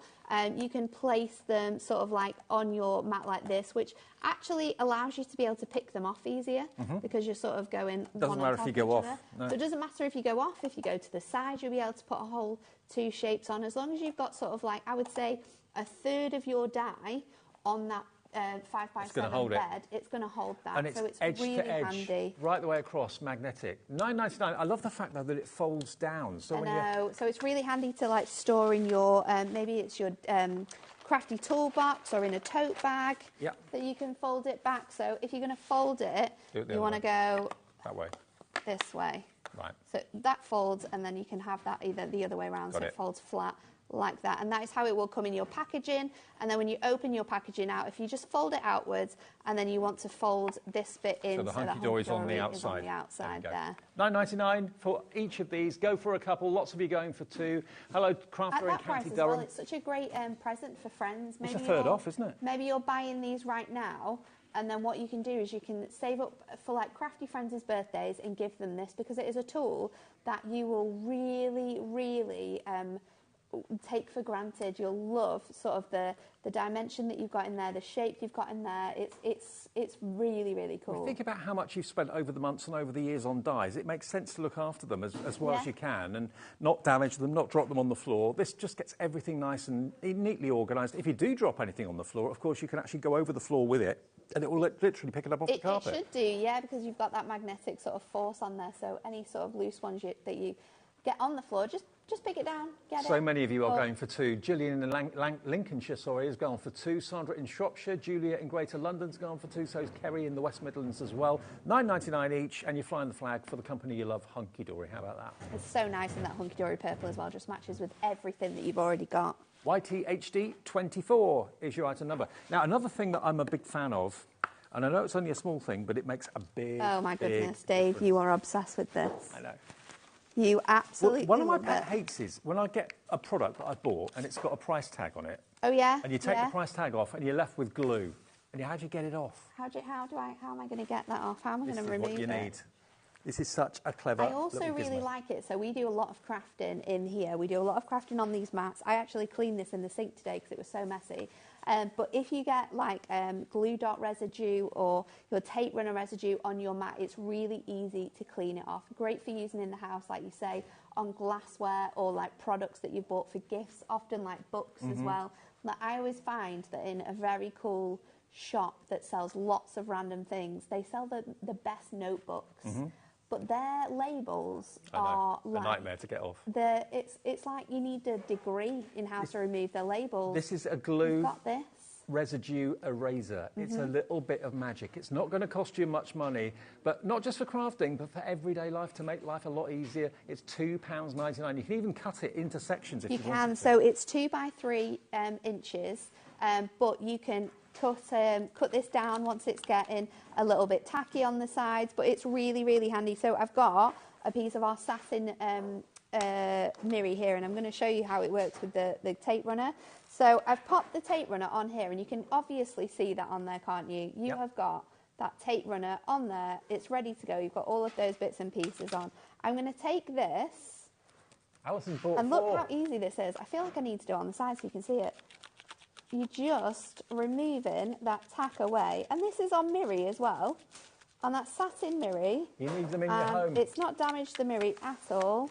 you can place them sort of like on your mat like this, which actually allows you to be able to pick them off easier because you're sort of going doesn't matter if you go off. No. So it doesn't matter if you go off. If you go to the side, you'll be able to put a whole 2 shapes on, as long as you've got sort of like, I would say, a third of your die on that 5x7 bed, it's going to hold that. And it's so it's edge really to edge, handy. right the way across, magnetic. $9.99. I love the fact though that it folds down. So I know. So it's really handy to like store in your maybe it's your crafty toolbox or in a tote bag that you can fold it back. So if you're going to fold it, you want to go that way, this way. Right. So that folds, and then you can have that either the other way around, so it folds flat like that, and that is how it will come in your packaging. And then when you open your packaging out, if you just fold it outwards and then you want to fold this bit in, so the hunky-dory is on the outside. There. $9.99 for each of these. Go for a couple. Lots of you going for 2. Hello, Crafter in County Durham. Well, it's such a great present for friends. Maybe it's a third off, isn't it? Maybe you're buying these right now, and then what you can do is you can save up for like crafty friends' birthdays and give them this, because it is a tool that you will really, really take for granted. You'll love sort of the dimension that you've got in there, the shape you've got in there. It's really, really cool. Well, think about how much you've spent over the months and over the years on dies. It makes sense to look after them as well as you can and not damage them, not drop them on the floor. This just gets everything nice and neatly organised. If you do drop anything on the floor, of course, you can actually go over the floor with it and it will literally pick it up off the carpet. It should do, yeah, because you've got that magnetic sort of force on there. So any sort of loose ones that you get on the floor, just pick it down, get it. So many of you are going for 2. Gillian in Lincolnshire, has gone for 2. Sandra in Shropshire, Julia in Greater London's gone for 2. So is Kerry in the West Midlands as well. $9.99 each, and you're flying the flag for the company you love, Hunky Dory. How about that? It's so nice, and that Hunky Dory purple as well just matches with everything that you've already got. YTHD24 is your item number. Now, another thing that I'm a big fan of, and I know it's only a small thing, but it makes a big Oh my goodness, Dave, you are obsessed with this. I know. You absolutely One of my pet hates is when I get a product that I bought and it's got a price tag on it. Oh yeah. And you take the price tag off and you're left with glue. And how do you get it off? How am I going to get that off? How am I going to remove it? This is what you need. This is such a clever I also really like it. So we do a lot of crafting in here. We do a lot of crafting on these mats. I actually cleaned this in the sink today because it was so messy. But if you get like glue dot residue or your tape runner residue on your mat, it's really easy to clean it off. Great for using in the house, like you say, on glassware or like products that you've bought for gifts, often like books as well. Like, I always find that in a very cool shop that sells lots of random things, they sell the best notebooks. But their labels are like a nightmare to get off. It's like you need a degree in how to remove their labels. This is a glue You've got this. residue eraser. It's a little bit of magic. It's not going to cost you much money, but not just for crafting, but for everyday life, to make life a lot easier. It's £2.99. You can even cut it into sections if you want. You can. So it's 2 by 3 inches, but you can cut this down once it's getting a little bit tacky on the sides, but it's really, really handy. So I've got a piece of our satin mirror here, and I'm going to show you how it works with the tape runner. So I've popped the tape runner on here, and you can obviously see that on there, can't you? You have got that tape runner on there. It's ready to go. You've got all of those bits and pieces on. I'm going to take this, and look how easy this is. I feel like I need to do it on the side so you can see it. You're just removing that tack away, and this is on mirror as well, on that satin mirror. You need them in your home. It's not damaged the mirror at all,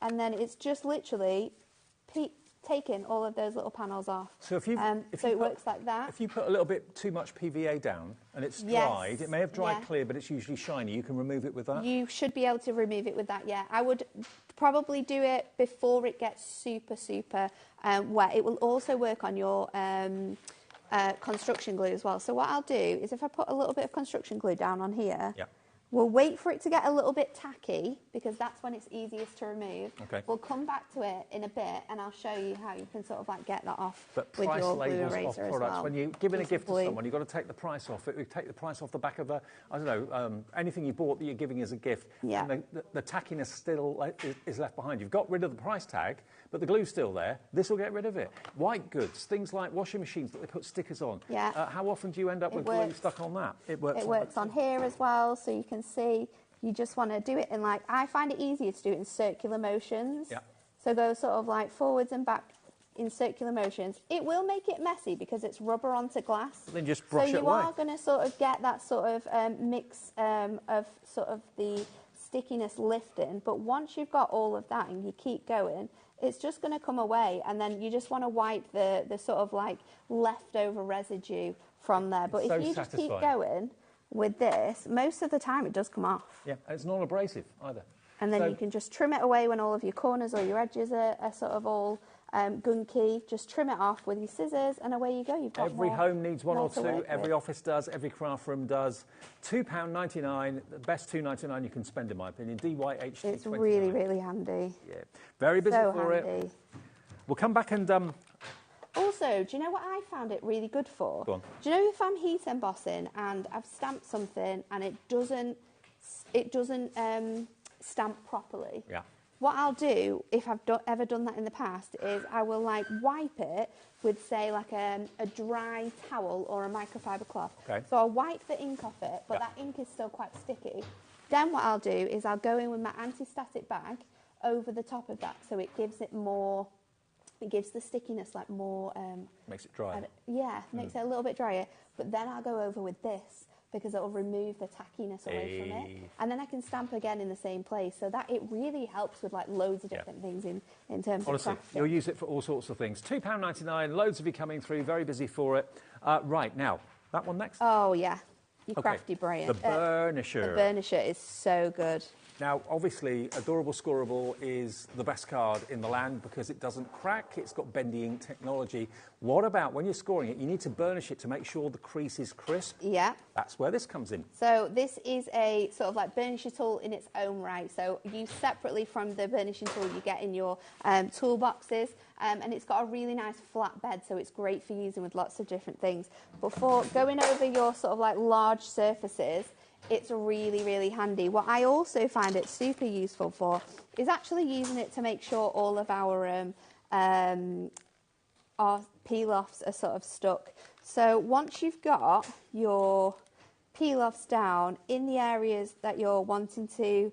and then it's just literally taking all of those little panels off. So if you it works like that. If you put a little bit too much PVA down and it's dried, it may have dried clear, but it's usually shiny. You can remove it with that. You should be able to remove it with that. Yeah, I would probably do it before it gets super wet. It will also work on your construction glue as well. So what I'll do is, if I put a little bit of construction glue down on here, we'll wait for it to get a little bit tacky, because that's when it's easiest to remove. We'll come back to it in a bit, and I'll show you how you can sort of like get that off with your glue eraser as well. When you're giving a gift to someone, you've got to take the price off. It would take the price off the back of anything you bought that you're giving as a gift. And the tackiness still is left behind. You've got rid of the price tag, but the glue's still there. This will get rid of it. White goods, things like washing machines that they put stickers on. How often do you end up with glue stuck on that? It works on here as well, so you can see. You just want to do it in, like, I find it easier to do it in circular motions. So go sort of like forwards and back in circular motions. It will make it messy because it's rubber onto glass. Then just brush it away. So you are going to sort of get that sort of mix of sort of the stickiness lifting. But once you've got all of that and you keep going, it's just going to come away, and then you just want to wipe the sort of like leftover residue from there. But if you just keep going with this, most of the time it does come off. Yeah, and it's not abrasive either. And then you can just trim it away when all of your corners or your edges are sort of all gunky. Just trim it off with your scissors, and away you go. You've got every home needs one or two. Every office does. Every craft room does. £2.99, the best $2.99 you can spend, in my opinion. DYHT. It's really, really handy. Yeah, very busy for it. We'll come back and. Also, do you know what I found it really good for? Go on. Do you know if I'm heat embossing and I've stamped something and it doesn't stamp properly? Yeah. What I'll do, if I've ever done that in the past, is I will like wipe it with, say, like a dry towel or a microfiber cloth. So I'll wipe the ink off it, but that ink is still quite sticky. Then what I'll do is I'll go in with my anti-static bag over the top of that, so it gives it more. It gives the stickiness like more. Makes it dry. Makes it a little bit drier. But then I'll go over with this, because it'll remove the tackiness away from it, and then I can stamp again in the same place. So that it really helps with like loads of different things in terms of crafting. You'll use it for all sorts of things. £2.99. Loads of you coming through. Very busy for it. Right now, that one next. Oh yeah, your crafty brain. The burnisher. The burnisher is so good. Now, obviously, Adorable Scoreable is the best card in the land because it doesn't crack. It's got bendy ink technology. What about when you're scoring it? You need to burnish it to make sure the crease is crisp. Yeah. That's where this comes in. So this is a sort of like burnisher tool in its own right. So used separately from the burnishing tool you get in your toolboxes. And it's got a really nice flat bed, so it's great for using with lots of different things. But for going over your sort of like large surfaces, it's really, really handy. What I also find it super useful for is actually using it to make sure all of our peel-offs are sort of stuck. So once you've got your peel-offs down in the areas that you're wanting to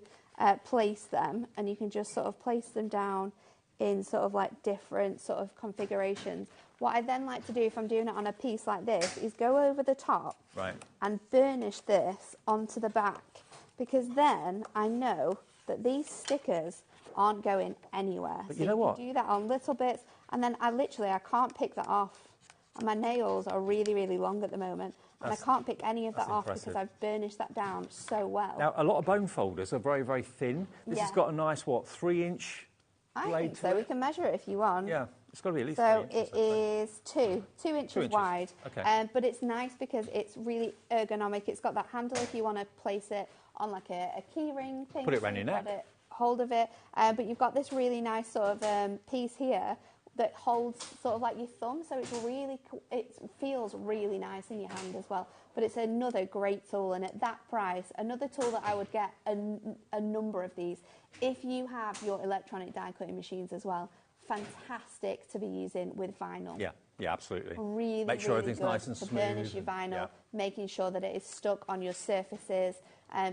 place them, and you can just sort of place them down in sort of like different sort of configurations. What I then like to do if I'm doing it on a piece like this is go over the top and burnish this onto the back, because then I know that these stickers aren't going anywhere. But so you know what? Can do that on little bits, and then I can't pick that off. And my nails are really, really long at the moment, and I can't pick any of that off because I've burnished that down so well. Now, a lot of bone folders are very, very thin. This has got a nice, 3-inch blade I think to so. it? We can measure it if you want. Yeah, it's got to be at least 3 So inches. it is 2 inches wide. Okay. But it's nice because it's really ergonomic. It's got that handle if you want to place it on like a key ring thing. Put it around your neck. Hold of it. But you've got this really nice sort of piece here that holds sort of like your thumb, so it feels really nice in your hand as well. But it's another great tool, and at that price, another tool that I would get a number of these. If you have your electronic die cutting machines as well, fantastic to be using with vinyl. Yeah, absolutely. Really, make sure really everything's good nice and to smooth. burnish your vinyl, making sure that it is stuck on your surfaces,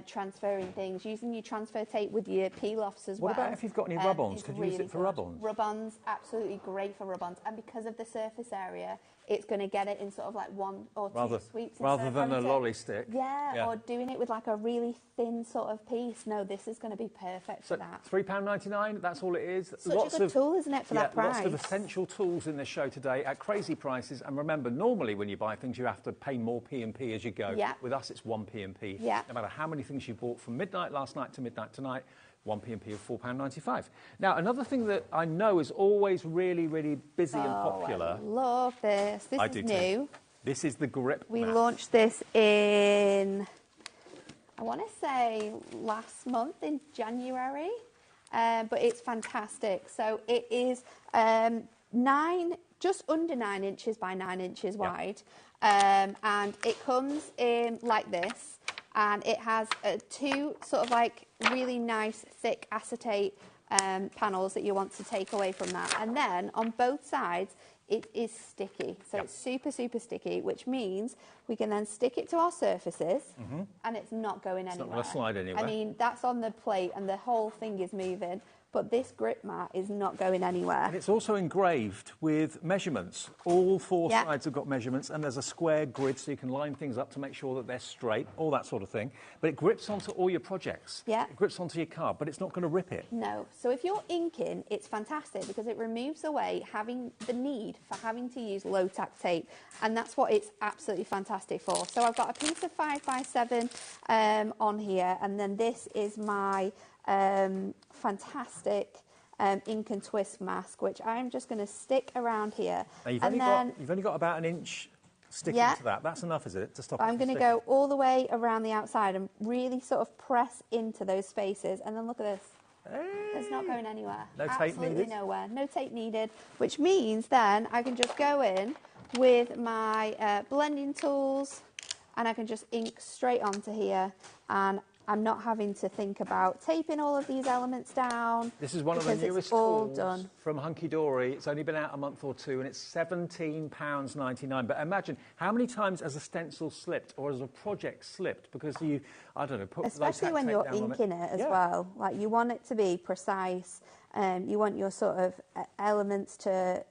transferring things, using your transfer tape with your peel-offs as well. What about if you've got any rub-ons? Could you use it for rub-ons? Rub-ons, absolutely great for rub-ons. And because of the surface area, it's going to get it in sort of like 1 or 2 sweeps. Rather than a lolly stick. Yeah, or doing it with like a really thin sort of piece. No, this is going to be perfect for that. £3.99, that's all it is. Such a good tool, isn't it, for that price? Lots of essential tools in this show today at crazy prices. And remember, normally when you buy things, you have to pay more P&P as you go. Yeah. With us, it's 1 P&P. Yeah. No matter how many things you bought from midnight last night to midnight tonight, 1 P&P of £4.95. Now, another thing that I know is always really, really busy and popular. I love this. This is new. Too. This is the grip We mat. launched this in, I want to say last month in January, but it's fantastic. So it is just under 9 inches by 9 inches wide, and it comes in like this. And it has 2 sort of like really nice thick acetate panels that you want to take away from that. And then on both sides, it is sticky. So it's super, super sticky, which means we can then stick it to our surfaces and it's not going anywhere. It's not going to slide anywhere. I mean, that's on the plate and the whole thing is moving. But this grip mat is not going anywhere. And it's also engraved with measurements. All 4 sides have got measurements, and there's a square grid so you can line things up to make sure that they're straight, all that sort of thing. But it grips onto all your projects. Yeah. It grips onto your card, but it's not going to rip it. No. So if you're inking, it's fantastic because it removes away having the need for having to use low-tack tape. And that's what it's absolutely fantastic for. So I've got a piece of 5x7 on here, and then this is my fantastic ink and twist mask, which I'm just going to stick around here. Now you've only got about 1 inch sticking to that. That's enough, is it, to stop it I'm going to go all the way around the outside and really sort of press into those spaces. And then look at this. It's not going anywhere. No tape Absolutely needed? nowhere. No tape needed, which means then I can just go in with my blending tools and I can just ink straight onto here, and I'm not having to think about taping all of these elements down. This is one of the newest tools done from Hunky Dory. It's only been out a month or 2, and it's £17.99. But imagine how many times has a stencil slipped or has a project slipped because you, I don't know, put especially when you're inking it as well. Like you want it to be precise. You want your sort of elements to.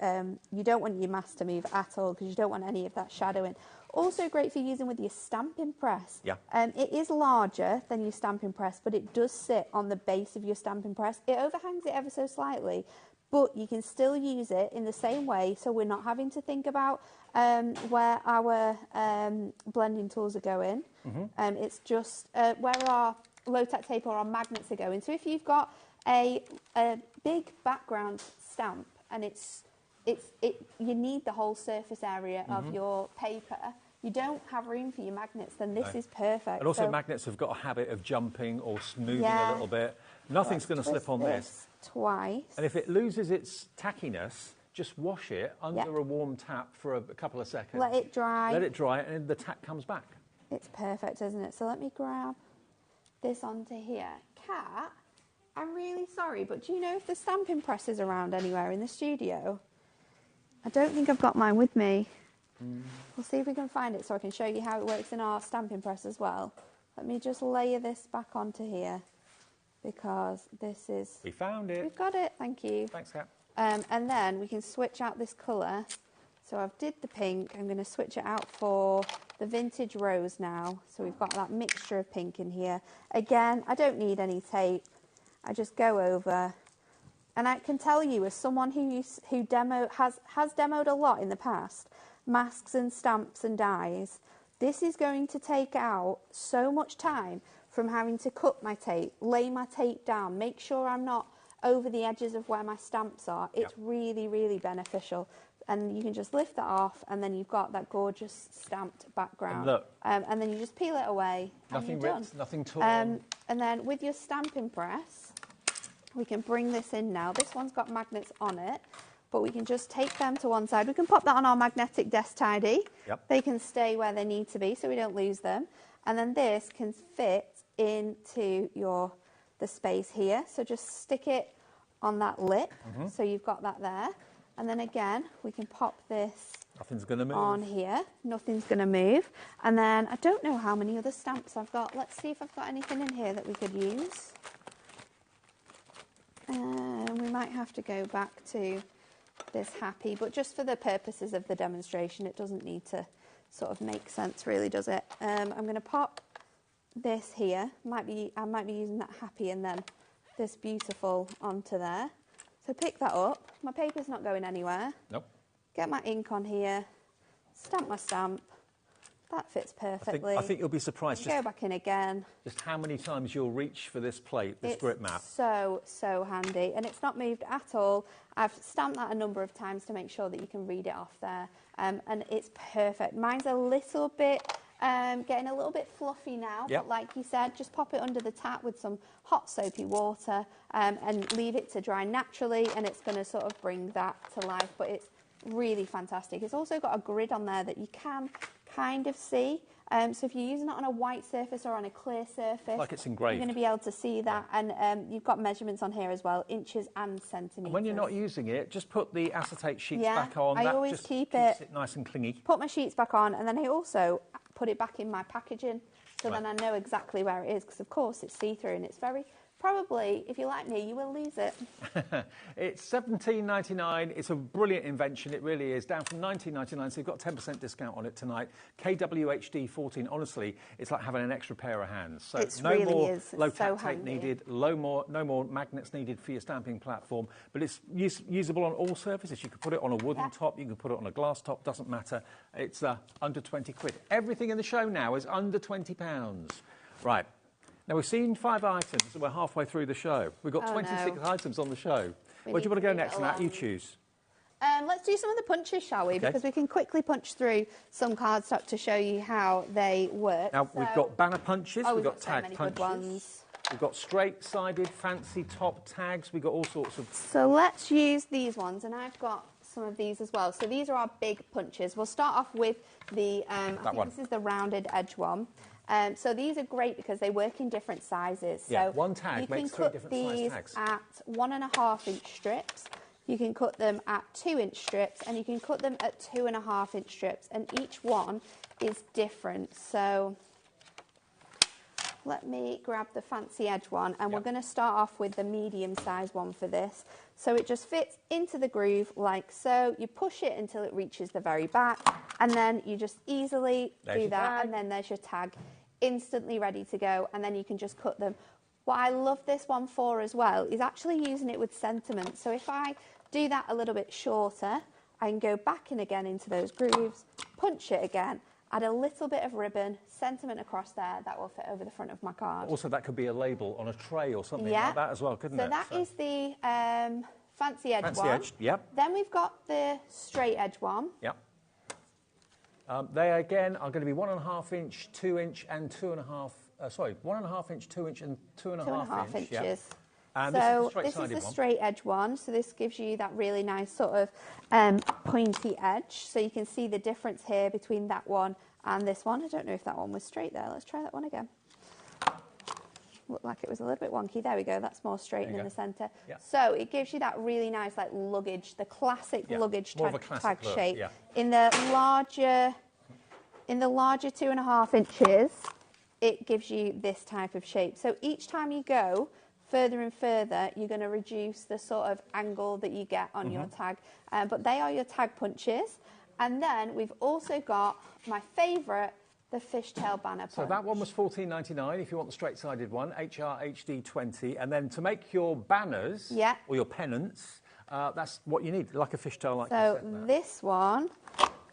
You don't want your mask to move at all because you don't want any of that shadowing. Also great for using with your stamping press. Yeah. It is larger than your stamping press, but it does sit on the base of your stamping press. It overhangs it ever so slightly, but you can still use it in the same way, so we're not having to think about where our blending tools are going. It's just where our low-tack tape or our magnets are going. So if you've got a big background stamp and you need the whole surface area of your paper, you don't have room for your magnets, then this is perfect. And also magnets have got a habit of jumping or moving a little bit. Nothing's going to slip on this. Twice. And if it loses its tackiness, just wash it under a warm tap for a couple of seconds. Let it dry. Let it dry, and the tack comes back. It's perfect, isn't it? So let me grab this onto here. Kat, I'm really sorry, but do you know if the stamping press is around anywhere in the studio? I don't think I've got mine with me. We'll see if we can find it so I can show you how it works in our stamping press as well. Let me just layer this back onto here because this is... We found it. We've got it, thank you. Thanks, Kat. And then we can switch out this colour. So I've did the pink, I'm going to switch it out for the vintage rose now. So we've got that mixture of pink in here. Again, I don't need any tape. I just go over. And I can tell you, as someone who has demoed a lot in the past, masks and stamps and dies, this is going to take out so much time from having to cut my tape, lay my tape down, make sure I'm not over the edges of where my stamps are. It's really, really beneficial. And you can just lift that off, and then you've got that gorgeous stamped background. And look. And then you just peel it away. Nothing and you're ripped, done. nothing torn. And then with your stamping press, we can bring this in now. This one's got magnets on it, but we can just take them to one side. We can pop that on our magnetic desk tidy. Yep. They can stay where they need to be so we don't lose them. And then this can fit into the space here. So just stick it on that lip. So you've got that there. And then again, we can pop this Nothing's going to move. on here. Nothing's going to move. And then I don't know how many other stamps I've got. Let's see if I've got anything in here that we could use. We might have to go back to this happy, but just for the purposes of the demonstration, it doesn't need to sort of make sense, really, does it? I'm going to pop this here. I might be using that happy and then this beautiful onto there. So pick that up. My paper's not going anywhere. Nope. Get my ink on here. Stamp my stamp. That fits perfectly. I think you'll be surprised. Go back in again. Just how many times you'll reach for this plate, this grip mat. So handy, and it's not moved at all. I've stamped that a number of times to make sure that you can read it off there, and it's perfect. Mine's a little bit getting a little bit fluffy now, but like you said, just pop it under the tap with some hot soapy water and leave it to dry naturally, and it's going to sort of bring that to life. But it's really fantastic. It's also got a grid on there that you can kind of see. So if you're using it on a white surface or on a clear surface, like it's engraved, you're going to be able to see that. And you've got measurements on here as well, inches and centimetres. And when you're not using it, just put the acetate sheets back on. I that always just keeps it nice and clingy. Put my sheets back on, and then I also put it back in my packaging, so then I know exactly where it is, because of course it's see-through, and it's very... Probably, if you're like me, you will lose it. It's $17.99. It's a brilliant invention. It really is. Down from $19.99, so you've got a 10% discount on it tonight. KWHD 14. Honestly, it's like having an extra pair of hands. So it no really more is. low tack tape needed. No more magnets needed for your stamping platform. But it's usable on all surfaces. You can put it on a wooden top. You can put it on a glass top. Doesn't matter. It's under 20 quid. Everything in the show now is under £20. Right. Now, we've seen 5 items, and we're halfway through the show. We've got 26 items on the show. Where do you want to go next, Nat? You choose. Let's do some of the punches, shall we? Okay. Because we can quickly punch through some cardstock to show you how they work. Now, we've got banner punches, we've got so tag many punches. good ones. We've got straight-sided, fancy top tags. We've got all sorts of... So let's use these ones, and I've got some of these as well. So these are our big punches. We'll start off with the... I think this is the rounded edge one. So these are great because they work in different sizes. Yeah, so one tag makes 3 different size tags. You can cut these at 1.5-inch strips. You can cut them at 2-inch strips, and you can cut them at 2.5-inch strips. And each one is different. So let me grab the fancy edge one, and we're going to start off with the medium size one for this. So it just fits into the groove like so. You push it until it reaches the very back, and then you just easily do that, and then there's your tag, instantly ready to go, and then you can just cut them. What I love this one for as well is actually using it with sentiment. So if I do that a little bit shorter, I can go back in again into those grooves, punch it again, add a little bit of ribbon, sentiment across there, that will fit over the front of my card. Also, that could be a label on a tray or something like that as well, couldn't it? So that is the fancy edge one. Fancy edge, yep. Then we've got the straight edge one. Yep. They, again, are going to be 1.5-inch, 2-inch and 2.5... 1.5-inch, 2-inch and 2.5 inches. Yep. And so this is the straight edge one. So this gives you that really nice sort of pointy edge. So you can see the difference here between that one and this one. I don't know if that one was straight there. Let's try that one again. looked like it was a little bit wonky. There we go. That's more straight in the centre. Yeah. So it gives you that really nice like luggage, the classic luggage More of a classic tag look, shape. yeah. In the larger 2.5 inches, it gives you this type of shape. So each time you go further and further, you're going to reduce the sort of angle that you get on your tag. But they are your tag punches. And then we've also got my favourite, the fishtail banner punch. So that one was $14.99 if you want the straight-sided one, HRHD 20. And then to make your banners or your pennants, that's what you need, like a fishtail like you said. So this one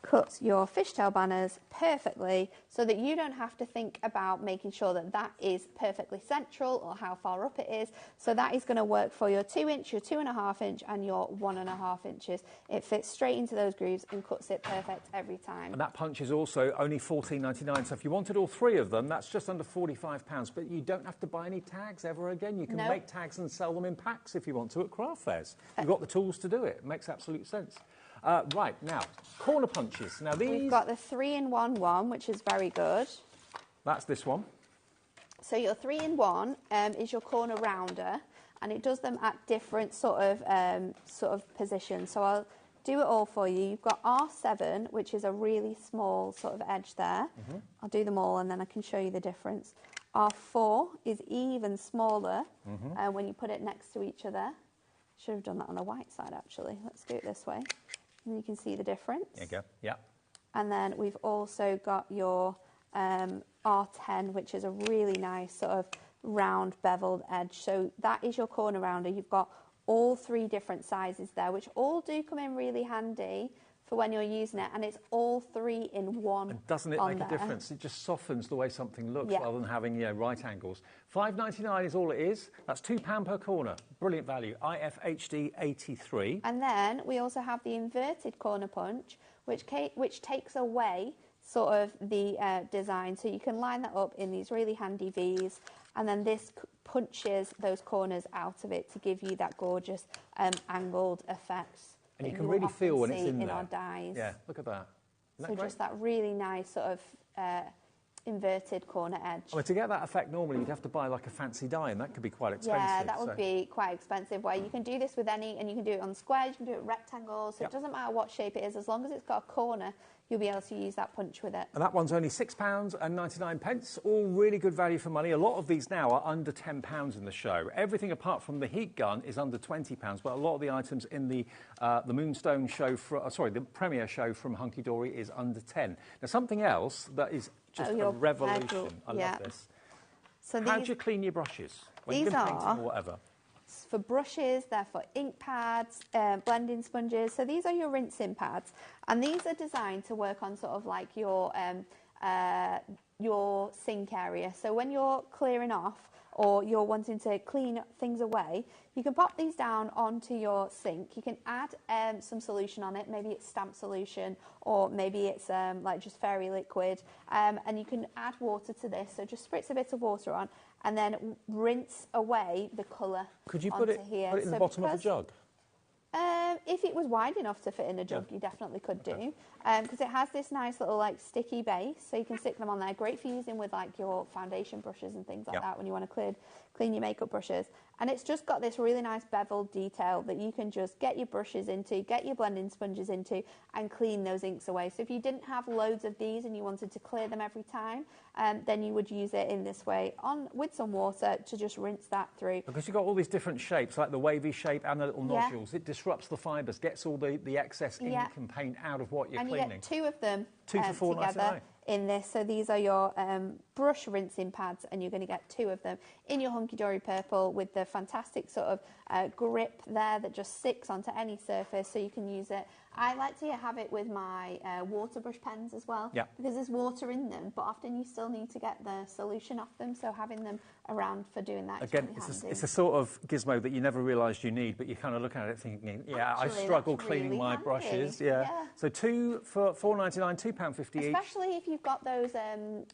cuts your fishtail banners perfectly so that you don't have to think about making sure that that is perfectly central or how far up it is. So that is going to work for your 2 inch, your 2.5 inch and your 1.5 inches. It fits straight into those grooves and cuts it perfect every time. And that punch is also only $14.99. So if you wanted all three of them, that's just under £45. But you don't have to buy any tags ever again. You can make tags and sell them in packs if you want to at craft fairs. You've got the tools to do it. It makes absolute sense. Right, now, corner punches. Now these... We've got the 3-in-1 one, which is very good. That's this one. So your 3-in-1 is your corner rounder, and it does them at different sort of positions. So I'll do it all for you. You've got R7, which is a really small sort of edge there. I'll do them all, and then I can show you the difference. R4 is even smaller when you put it next to each other. Should have done that on the white side, actually. Let's do it this way. And you can see the difference. There you go, yeah. And then we've also got your R10, which is a really nice sort of round beveled edge. So that is your corner rounder. You've got all three different sizes there, which all do come in really handy for when you're using it, and it's all 3-in-1. And doesn't it make a difference? It just softens the way something looks rather than having, you know, right angles. $5.99 is all it is. That's £2 per corner. Brilliant value. IFHD 83. And then we also have the inverted corner punch, which takes away sort of the design. So you can line that up in these really handy V's, and then this punches those corners out of it to give you that gorgeous angled effect. And you can really feel when it's in there. Our dies. Yeah, look at that. Isn't So that just that really nice sort of inverted corner edge. I mean, to get that effect normally you'd have to buy like a fancy die, and that could be quite expensive. Yeah, that would be quite expensive. Where you can do this with any, and you can do it on squares, you can do it rectangles, so it doesn't matter what shape it is, as long as it's got a corner, you'll be able to use that punch with it. And that one's only £6.99, all really good value for money. A lot of these now are under £10 in the show. Everything apart from the heat gun is under £20, but a lot of the items in the Moonstone show, the premiere show from Hunky Dory is under 10. Now, something else that is just a revolution. I love this. So how do you clean your brushes when you've been painting or whatever? For brushes, they're for ink pads, blending sponges. So these are your rinsing pads, and these are designed to work on sort of like your sink area. So when you're clearing off or you're wanting to clean things away, you can pop these down onto your sink. You can add some solution on it. Maybe it's stamp solution, or maybe it's like just fairy liquid. And you can add water to this. So just spritz a bit of water on, and then rinse away the colour. Could you put it in the bottom of a jug? If it was wide enough to fit in a jug, you definitely could do. Because it has this nice little like sticky base, so you can stick them on there. Great for using with like your foundation brushes and things like that when you want to clean your makeup brushes. And it's just got this really nice beveled detail that you can just get your brushes into, get your blending sponges into, and clean those inks away. So if you didn't have loads of these and you wanted to clear them every time, then you would use it in this way with some water to just rinse that through. Because you've got all these different shapes, like the wavy shape and the little nodules. It disrupts the fibres, gets all the excess ink and paint out of what you're cleaning. And you get two of them together in this. So these are your brush rinsing pads, and you're going to get two of them in your Hunky Dory purple with the fantastic sort of grip there that just sticks onto any surface, so you can use it. I like to have it with my water brush pens as well, because there's water in them, but often you still need to get the solution off them, so having them around for doing that Again, is really handy. it's a sort of gizmo that you never realised you need, but you kind of look at it thinking, I struggle cleaning really my handy. brushes. So two for $4.99, £2.50 each. Especially if you've got those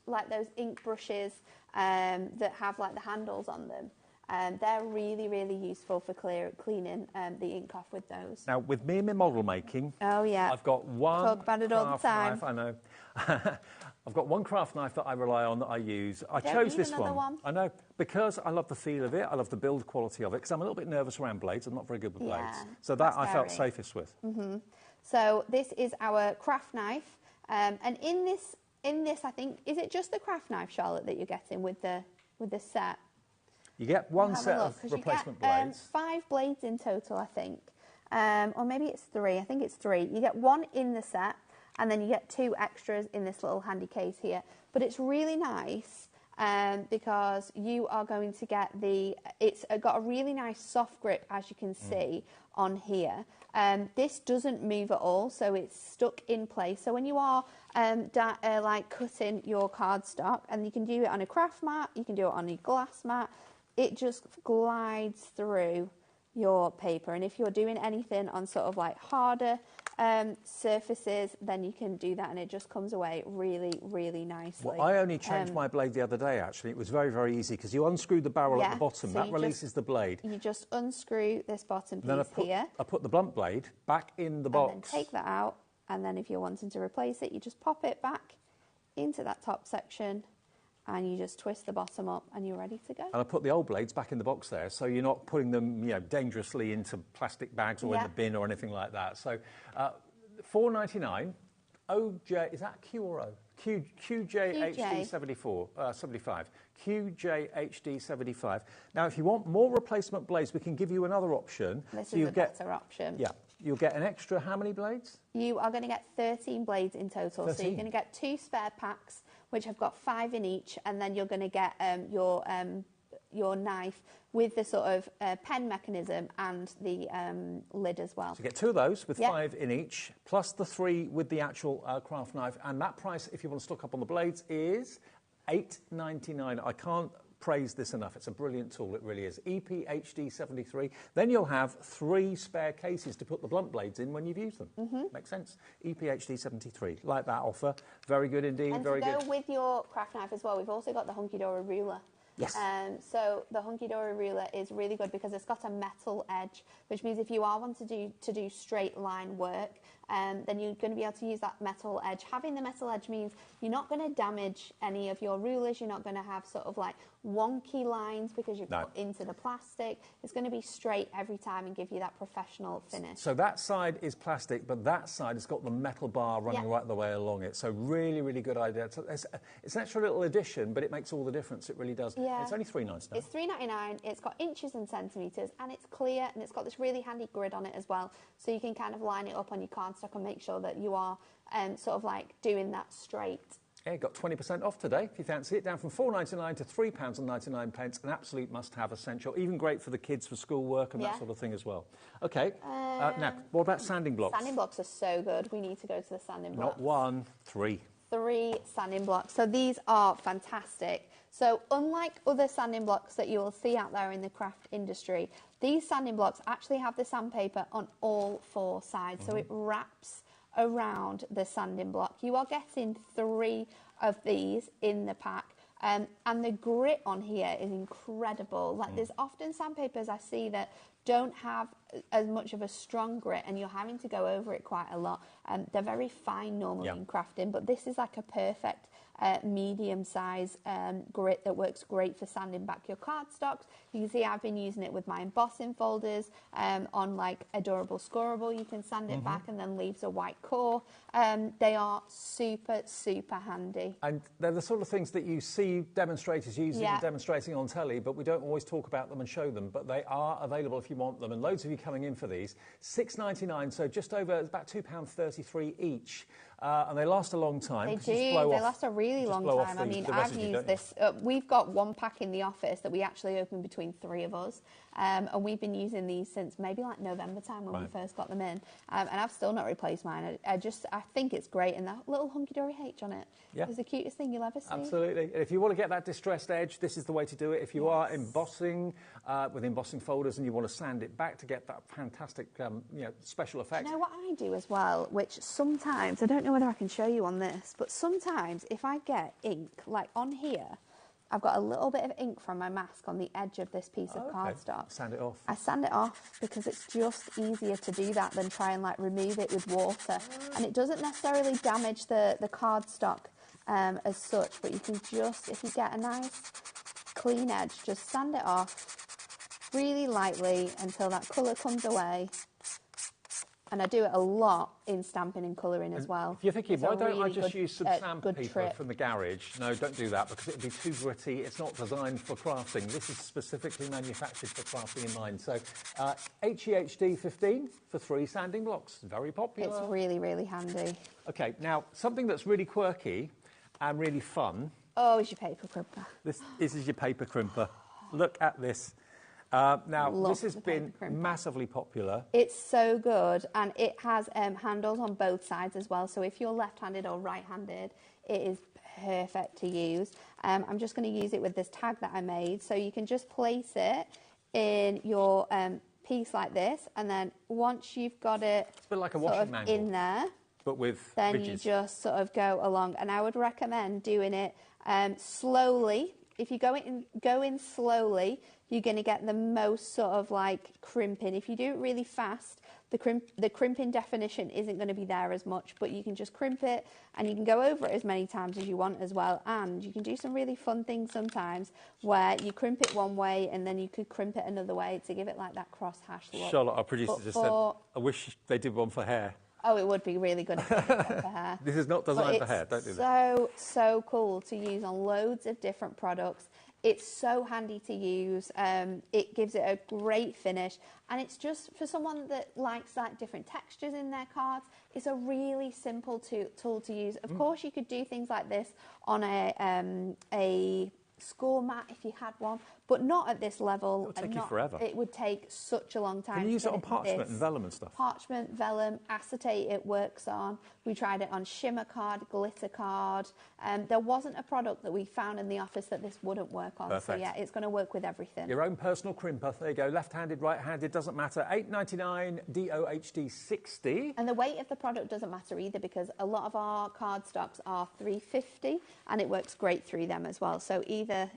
like those ink brushes that have like the handles on them. They're really, really useful for cleaning the ink off with those. Now, with me and my model making, I've got one. Talk about it all the time. I know. I've got one craft knife that I rely on, that I use. I Don't chose need this another one. I know, because I love the feel of it, I love the build quality of it, because I'm a little bit nervous around blades. I'm not very good with blades. So that I felt safest with. So this is our craft knife. And in this, I think, is it just the craft knife, Charlotte, that you're getting with the set? You get one set of replacement blades. 5 blades in total, I think. Or maybe it's 3. I think it's 3. You get 1 in the set, and then you get 2 extras in this little handy case here. But it's really nice because you are going to get it's got a really nice soft grip, as you can see on here. This doesn't move at all, so it's stuck in place. So when you are like cutting your cardstock, and you can do it on a craft mat, you can do it on a glass mat, it just glides through your paper. And if you're doing anything on sort of like harder surfaces, then you can do that, and it just comes away really, really nicely. Well, I only changed my blade the other day, actually. It was very, very easy, because you unscrew the barrel at the bottom. So that releases the blade. You just unscrew this bottom piece here. I put the blunt blade back in the box. And then take that out, and then if you're wanting to replace it, you just pop it back into that top section, and you just twist the bottom up, and you're ready to go. And I put the old blades back in the box there, so you're not putting them, dangerously into plastic bags or in the bin or anything like that. So, $4.99. OJ, is that Q or O? QJHD74, 75. QJHD75. Now, if you want more replacement blades, we can give you another option. This is a better option. Yeah. You'll get an extra how many blades? You are going to get 13 blades in total. 13. So you're going to get 2 spare packs, which have got 5 in each, and then you're going to get your knife with the sort of pen mechanism and the lid as well. So you get 2 of those with 5 in each, plus the 3 with the actual craft knife. And that price, if you want to stock up on the blades, is $8.99. I can't praise this enough. It's a brilliant tool, it really is. EPHD73. Then you'll have 3 spare cases to put the blunt blades in when you've used them. Makes sense. EPHD73. Like that offer. Very good indeed. And very to go good. with your craft knife as well, we've also got the Hunky Dory ruler. Yes. So the Hunky Dory ruler is really good because it's got a metal edge, which means if you are wanting to do straight line work, then you're going to be able to use that metal edge. Having the metal edge means you're not going to damage any of your rulers. You're not going to have sort of like wonky lines because you've put into the plastic. It's going to be straight every time and give you that professional finish. So that side is plastic, but that side has got the metal bar running right the way along it. So really, really good idea. It's an extra little addition, but it makes all the difference. It really does. Yeah. It's only $3.99. It's $3.99. It's got inches and centimetres, and it's clear, and it's got this really handy grid on it as well. So you can kind of line it up on your cardstock and make sure that you are sort of like doing that straight. Yeah, got 20% off today, if you fancy it, down from $4.99 to £3.99. An absolute must-have essential, even great for the kids for schoolwork and that sort of thing as well. Okay, now, what about sanding blocks? Sanding blocks are so good. We need to go to the sanding blocks. Not 1, 3. 3 sanding blocks. So these are fantastic. So unlike other sanding blocks that you will see out there in the craft industry, these sanding blocks actually have the sandpaper on all 4 sides. So it wraps around the sanding block. You are getting 3 of these in the pack. And the grit on here is incredible. Like there's often sandpapers I see that don't have as much of a strong grit, and you're having to go over it quite a lot. They're very fine normally in crafting, but this is like a perfect medium size grit that works great for sanding back your cardstocks. You can see I've been using it with my embossing folders on like Adorable Scorable. You can sand it back and then leaves a white core. They are super, super handy. And they're the sort of things that you see demonstrators using and demonstrating on telly, but we don't always talk about them and show them, but they are available if you want them, and loads of you coming in for these. $6.99, so just over, about £2.33 each. And they last a long time. They do. They last a really long time. I mean, I've used this. We've got 1 pack in the office that we actually opened between 3 of us. And we've been using these since maybe like November time when we first got them in. And I've still not replaced mine. I think it's great. And that little hunky-dory H on it is the cutest thing you'll ever see. Absolutely. And if you want to get that distressed edge, this is the way to do it. If you are embossing with embossing folders and you want to sand it back to get that fantastic special effect. You know what I do as well, which sometimes, I don't know whether I can show you on this, but sometimes if I get ink, like on here, I've got a little bit of ink from my mask on the edge of this piece of cardstock. Sand it off. I sand it off because it's just easier to do that than try and like remove it with water. And it doesn't necessarily damage the cardstock as such, but you can just, if you get a nice clean edge, just sand it off really lightly until that colour comes away. And I do it a lot in stamping and colouring as well. If you're thinking, It's why a don't I really just good, use some sandpaper from the garage? No, don't do that because it'd be too gritty. It's not designed for crafting. This is specifically manufactured for crafting in mind. So HEHD 15 for 3 sanding blocks. Very popular. It's really, really handy. Okay, now something that's really quirky and really fun. Oh, is your paper crimper. This is your paper crimper. Look at this. Now, this has been massively popular. It's so good, and it has handles on both sides as well. So if you're left-handed or right-handed, it is perfect to use. I'm just going to use it with this tag that I made. So you can just place it in your piece like this, and then once you've got it it's a bit like a washing manual, in there, but with then ridges. You just sort of go along. And I would recommend doing it slowly. If you go in slowly, you're going to get the most sort of like crimping. If you do it really fast, the crimping definition isn't going to be there as much, but you can just crimp it and you can go over it as many times as you want as well. And you can do some really fun things sometimes where you crimp it one way and then you could crimp it another way to give it like that cross-hash look. Charlotte, our producer, just said, I wish they did one for hair. Oh, it would be really good if they did one for hair. This is not designed for hair, don't do that. So cool to use on loads of different products. It's so handy to use. It gives it a great finish, and it's just for someone that likes like different textures in their cards. It's a really simple tool to use. Of course, you could do things like this on a score mat if you had one, but not at this level. It would take you forever. It would take such a long time. Can you use it on parchment and vellum and stuff? Parchment, vellum, acetate it works on. We tried it on shimmer card, glitter card. There wasn't a product that we found in the office that this wouldn't work on. Perfect. So yeah, it's going to work with everything. Your own personal crimper. There you go. Left-handed, right-handed, doesn't matter. $8.99, DOHD 60. And the weight of the product doesn't matter either because a lot of our card stocks are $3.50 and it works great through them as well. So either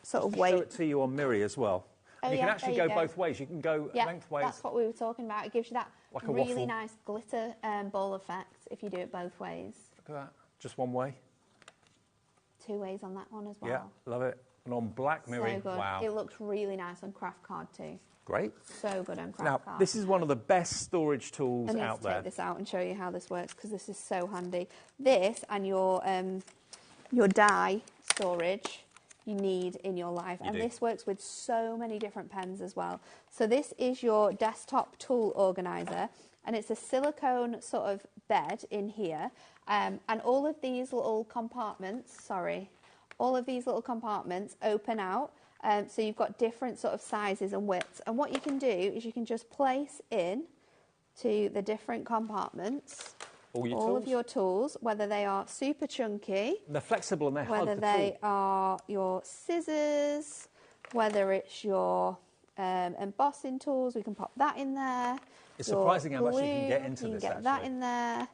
sort of weight. Show it to you on Miri as well. Oh, you yeah, can actually go both ways. You can go lengthways. That's what we were talking about. It gives you that like a really waffle. nice glitter ball effect if you do it both ways. Look at that. Just one way. 2 ways on that one as well. Yeah, love it. And on black Miri, so good. wow. It looks really nice on craft card too. Great. So good on craft now, card. This is one of the best storage tools I need out to there. take this out and show you how this works because this is so handy. This and your die storage you need in your life. And this works with so many different pens as well. So this is your desktop tool organizer and it's a silicone sort of bed in here. And all of these little compartments, open out. So you've got different sort of sizes and widths. And what you can do is you can just place in to the different compartments all of your tools, whether they are super chunky, and they're flexible and they hug whether the they tool. are your scissors, whether it's your embossing tools, we can pop that in there. It's surprising how much you can get into this, You can get that in there.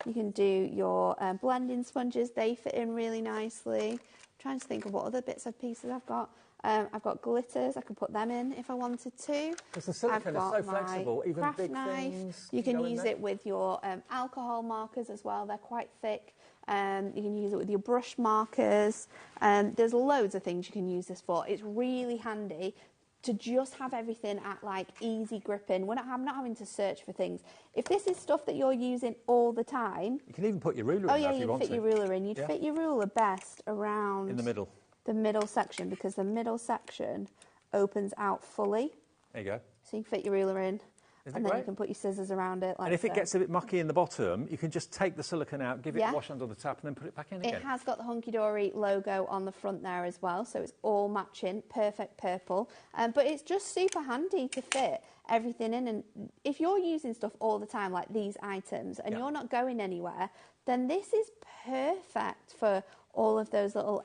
You can do your blending sponges, they fit in really nicely. I'm trying to think of what other bits of pieces I've got. I've got glitters, I could put them in if I wanted to. Because the silicone is so flexible, even craft big knife. things. You can use it with your alcohol markers as well, they're quite thick. You can use it with your brush markers. There's loads of things you can use this for. It's really handy to just have everything at like easy gripping. I'm not having to search for things. If this is stuff that you're using all the time... You can even put your ruler in there if you want to. Oh yeah, you'd fit your ruler in. You'd fit your ruler best around... In the middle. The middle section, because the middle section opens out fully. There you go. So you can fit your ruler in. Isn't and it then great? you can put your scissors around it. Like and if it so. gets a bit mucky in the bottom, you can just take the silicone out, give it a wash under the tap, and then put it back in again. It has got the Hunky Dory logo on the front there as well, so it's all matching, perfect purple. But it's just super handy to fit everything in. And if you're using stuff all the time, like these items, and you're not going anywhere, then this is perfect for all of those little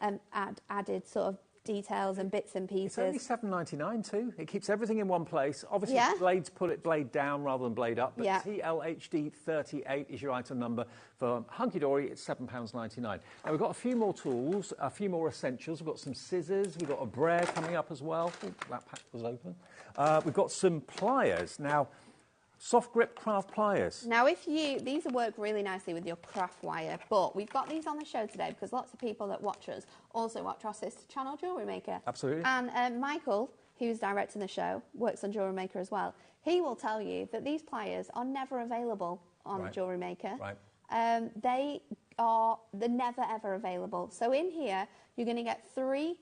added sort of details and bits and pieces. It's only $7.99 too. It keeps everything in one place. Obviously, blades pull it blade down rather than blade up, but TLHD 38 is your item number. For Hunky Dory, it's £7.99. Now, we've got a few more tools, a few more essentials. We've got some scissors. We've got a brayer coming up as well. Ooh, that pack was open. We've got some pliers. Now, Soft grip craft pliers. Now, these work really nicely with your craft wire, but we've got these on the show today because lots of people that watch us also watch our sister channel, Jewellery Maker. Absolutely. And Michael, who's directing the show, works on Jewellery Maker as well. He will tell you that these pliers are never available on Jewellery Maker. Right. They're never ever available. So in here, you're going to get 3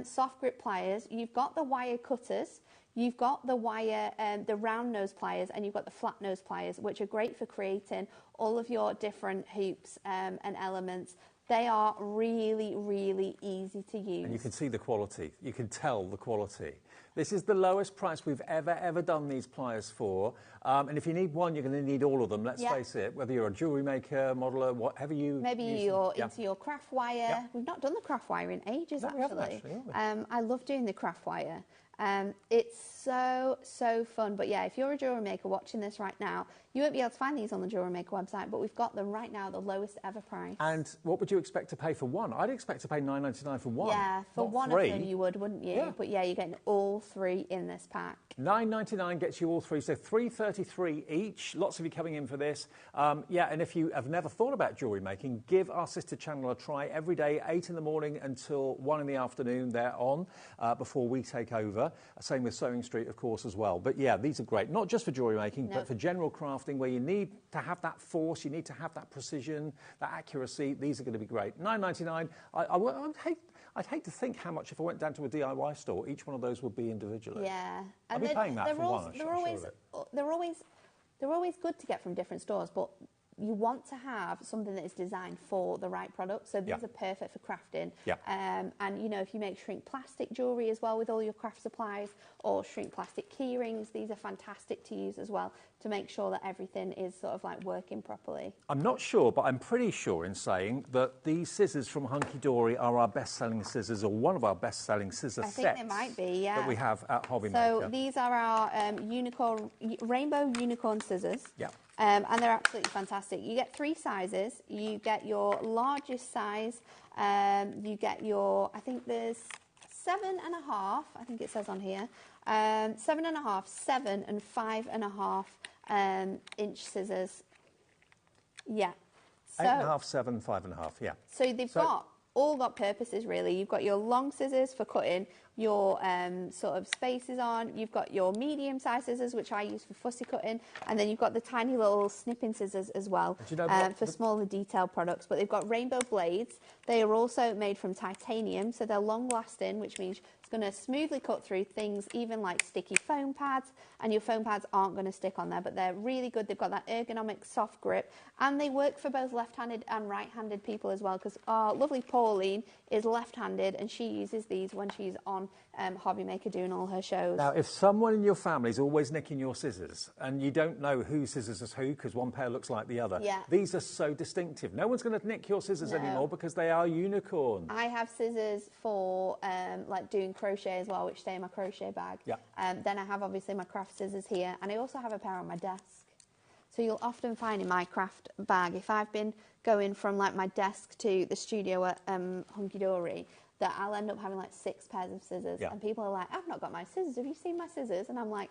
soft grip pliers. You've got the wire cutters. You've got the wire, the round nose pliers, and you've got the flat nose pliers, which are great for creating all of your different hoops and elements. They are really, really easy to use. And you can see the quality. You can tell the quality. This is the lowest price we've ever done these pliers for. And if you need one, you're going to need all of them, let's face it. Whether you're a jewellery maker, modeller, whatever you Maybe you're into your craft wire. We've not done the craft wire in ages, actually. I love doing the craft wire. It's so fun. But yeah, if you're a jewellery maker watching this right now, you won't be able to find these on the Jewellery Maker website, but we've got them right now, the lowest ever price. And what would you expect to pay for one? I'd expect to pay $9.99 for one. Yeah, for one of them you would, wouldn't you? Yeah. But yeah, you're getting all 3 in this pack. $9.99 gets you all 3, so $3.33 each. Lots of you coming in for this. Yeah, and if you have never thought about jewellery making, give our sister channel a try every day, 8 in the morning until 1 in the afternoon. They're on before we take over. Same with Sewing Street, of course, as well. But yeah, these are great, not just for jewellery making, but for general crafting, where you need to have that force, you need to have that precision, that accuracy. These are going to be great. $9.99. I'd hate to think how much, if I went down to a DIY store, each one of those would be individually. Yeah, I'd be paying that for one. They're always good to get from different stores, but you want to have something that is designed for the right product. So these are perfect for crafting. And, you know, if you make shrink plastic jewellery as well with all your craft supplies, or shrink plastic key rings, these are fantastic to use as well to make sure that everything is sort of like working properly. I'm not sure, but I'm pretty sure in saying that these scissors from Hunky Dory are our best-selling scissors, or one of our best-selling scissor sets. I think they might be, that we have at HobbyMaker. So these are our rainbow unicorn scissors. And they're absolutely fantastic. You get 3 sizes. You get your largest size. You get your, I think there's 7.5, I think it says on here. 7.5, 7 and 5.5 inch scissors. Yeah. So, 8.5, 7, 5.5, yeah. So they've all got purposes, really. You've got your long scissors for cutting your sort of spaces on. You've got your medium-sized scissors, which I use for fussy cutting, and then you've got the tiny little snipping scissors as well for smaller detailed products. But they've got rainbow blades. They are also made from titanium, so they're long-lasting, which means it's going to smoothly cut through things, even like sticky foam pads, and your foam pads aren't going to stick on there, but they're really good. They've got that ergonomic soft grip, and they work for both left-handed and right-handed people as well, because our lovely Pauline is left-handed, and she uses these when she's on HobbyMaker doing all her shows. Now, if someone in your family is always nicking your scissors, and you don't know whose scissors is who, because one pair looks like the other, these are so distinctive. No one's going to nick your scissors anymore, because they are unicorn. I have scissors for like doing crochet as well, which stay in my crochet bag. Then I have obviously my craft scissors here, and I also have a pair on my desk. So you'll often find in my craft bag, if I've been going from like my desk to the studio at Hunky Dory, that I'll end up having like 6 pairs of scissors. And people are like, I've not got my scissors. Have you seen my scissors? And I'm like,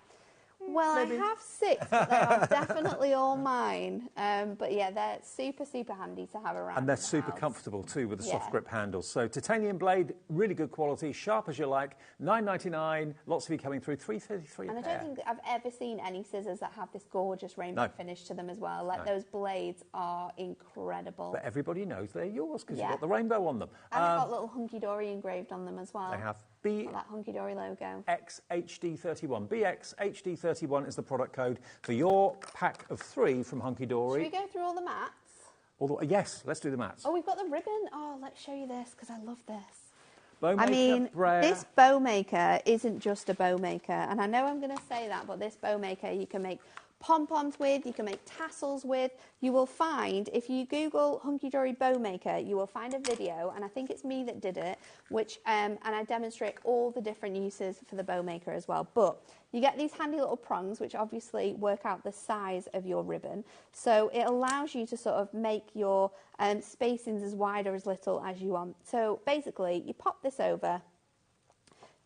well, I have 6, but they are definitely all mine. But yeah, they're super, super handy to have around. And they're super comfortable too with the soft grip handles. So titanium blade, really good quality, sharp as you like, $9.99, lots of you coming through, $3.33 And I don't think I've ever seen any scissors that have this gorgeous rainbow finish to them as well. Like those blades are incredible. But everybody knows they're yours because you've got the rainbow on them. And they've got little Hunky Dory engraved on them as well. They have. That Hunky Dory logo. BXHD31. BXHD31 is the product code for your pack of 3 from Hunky Dory. Should we go through all the mats? Yes, let's do the mats. Oh, we've got the ribbon. Oh, let's show you this because I love this. Bowmaker, this bow maker isn't just a bow maker, and I know I'm going to say that, but this bow maker you can make pom-poms with, you can make tassels with. You will find, if you Google Hunky Dory bow maker, you will find a video, and I think it's me that did it, which and I demonstrate all the different uses for the bow maker as well. But you get these handy little prongs, which obviously work out the size of your ribbon. So it allows you to sort of make your spacings as wide or as little as you want. So basically, you pop this over.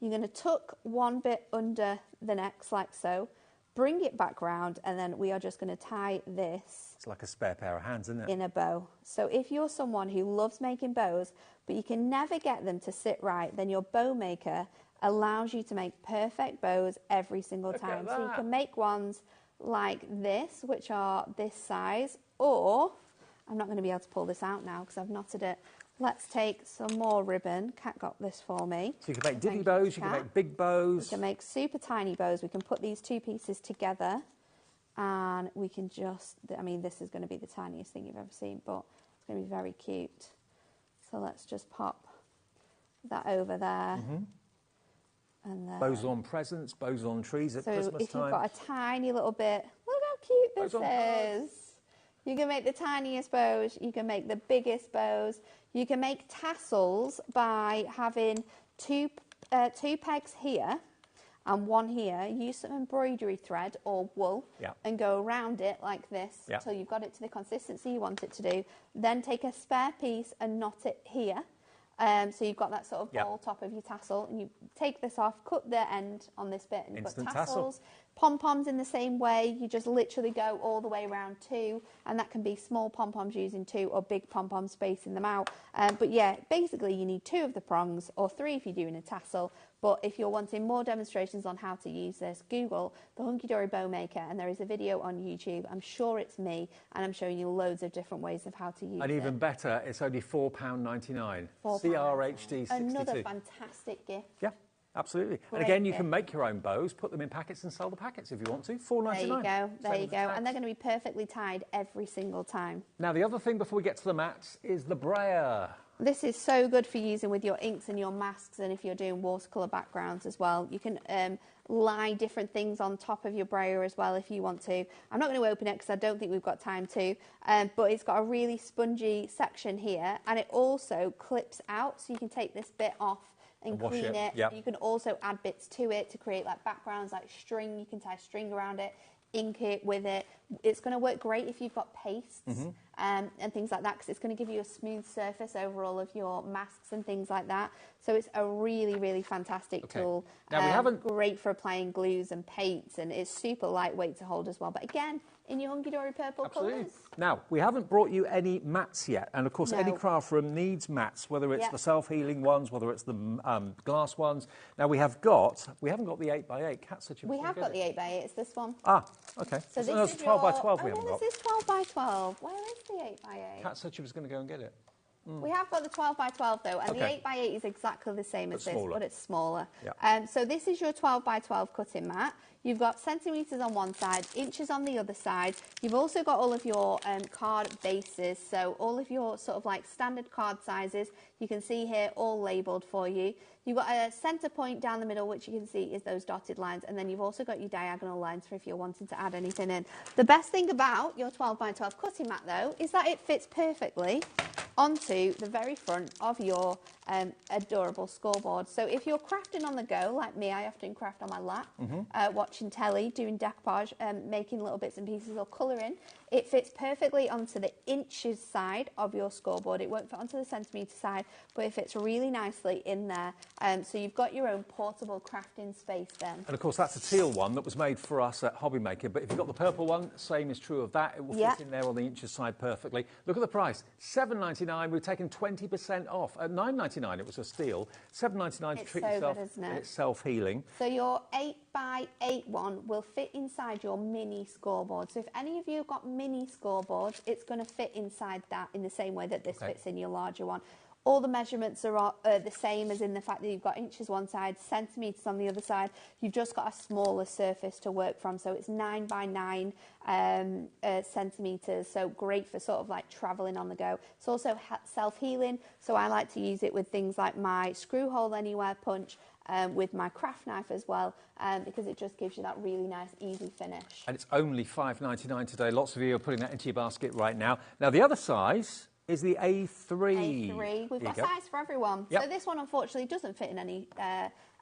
You're going to tuck one bit under the neck, like so. bring it back round, and then we are just going to tie this. It's like a spare pair of hands, isn't it? In a bow. So if you're someone who loves making bows, but you can never get them to sit right, then your bow maker allows you to make perfect bows every single time. So you can make ones like this, which are this size, or I'm not going to be able to pull this out now because I've knotted it. Let's take some more ribbon. Kat got this for me. So you can make divvy bows, you can make big bows. We can make super tiny bows. We can put these two pieces together and we can just, I mean, this is going to be the tiniest thing you've ever seen, but it's going to be very cute. So let's just pop that over there. And then, bows on presents, bows on trees at Christmas time. So if you've got a tiny little bit, look how cute this is. You can make the tiniest bows, you can make the biggest bows. You can make tassels by having two pegs here and one here. Use some embroidery thread or wool and go around it like this until you've got it to the consistency you want it to do. Then take a spare piece and knot it here. So you've got that sort of ball top of your tassel, and you take this off, cut the end on this bit, and put tassels. Pom-poms in the same way, you just literally go all the way around two, and that can be small pom-poms using two or big pom-poms spacing them out. But yeah, basically you need two of the prongs, or three if you're doing a tassel. But if you're wanting more demonstrations on how to use this, Google the Hunky Dory Bow Maker, and there is a video on YouTube. I'm sure it's me, and I'm showing you loads of different ways of how to use it. And even better, it's only £4.99. CRHD 62. Another fantastic gift. Yeah. Absolutely. Great and again, you gift. can make your own bows, put them in packets and sell the packets if you want to. $4.99. There you go. There you go. And they're going to be perfectly tied every single time. Now, the other thing before we get to the mats is the brayer. This is so good for using with your inks and your masks, and if you're doing watercolour backgrounds as well. You can lie different things on top of your brayer as well if you want to. I'm not going to open it because I don't think we've got time to, but it's got a really spongy section here, and it also clips out, so you can take this bit off and clean it. Yep. You can also add bits to it to create like backgrounds, like string. You can tie string around it, ink it with it. It's going to work great if you've got pastes and things like that, because it's going to give you a smooth surface over all of your masks and things like that. So it's a really, really fantastic tool. Now we haven't... Great for applying glues and paints, and it's super lightweight to hold as well. But again, in your Hunky Dory purple colours. Now, we haven't brought you any mats yet, and of course any craft room needs mats, whether it's the self-healing ones, whether it's the glass ones. Now we haven't got the 8x8. Kat said we have got the 8x8, it's this one. Ah, okay. So this is 12x12 we haven't got. This is 12x12. Where is the 8x8? Kat said she was going to go and get it. We have got the 12x12 though, and the 8x8 is exactly the same as this, but it's smaller. So this is your 12x12 cutting mat. You've got centimetres on one side, inches on the other side. You've also got all of your card bases, so all of your sort of like standard card sizes, you can see here all labelled for you. You've got a centre point down the middle, which you can see is those dotted lines, and then you've also got your diagonal lines for if you're wanting to add anything in. The best thing about your 12x12 cutting mat though is that it fits perfectly onto the very front of your adorable scoreboard. So if you're crafting on the go, like me, I often craft on my lap, watching telly, doing decoupage, making little bits and pieces or colouring, it fits perfectly onto the inches side of your scoreboard. It won't fit onto the centimetre side, but it fits really nicely in there. So you've got your own portable crafting space then. And of course that's a teal one that was made for us at HobbyMaker, but if you've got the purple one, same is true of that. It will fit in there on the inches side perfectly. Look at the price, $7.99. We've taken 20% off. At $9.99 it was a steal. $7.99 to treat yourself. Good, isn't it? It's self-healing. So your 8x8 one will fit inside your mini scoreboard. So if any of you have got mini scoreboards, it's going to fit inside that in the same way that this fits in your larger one. All the measurements are the same, as in the fact that you've got inches one side, centimetres on the other side. You've just got a smaller surface to work from. So it's 9 by 9 centimetres. So great for sort of like travelling on the go. It's also self-healing. So I like to use it with things like my screw hole anywhere punch, with my craft knife as well, because it just gives you that really nice, easy finish. And it's only $5.99 today. Lots of you are putting that into your basket right now. Now, the other size is the A3. A3. We've got size for everyone. So this one, unfortunately, doesn't fit in any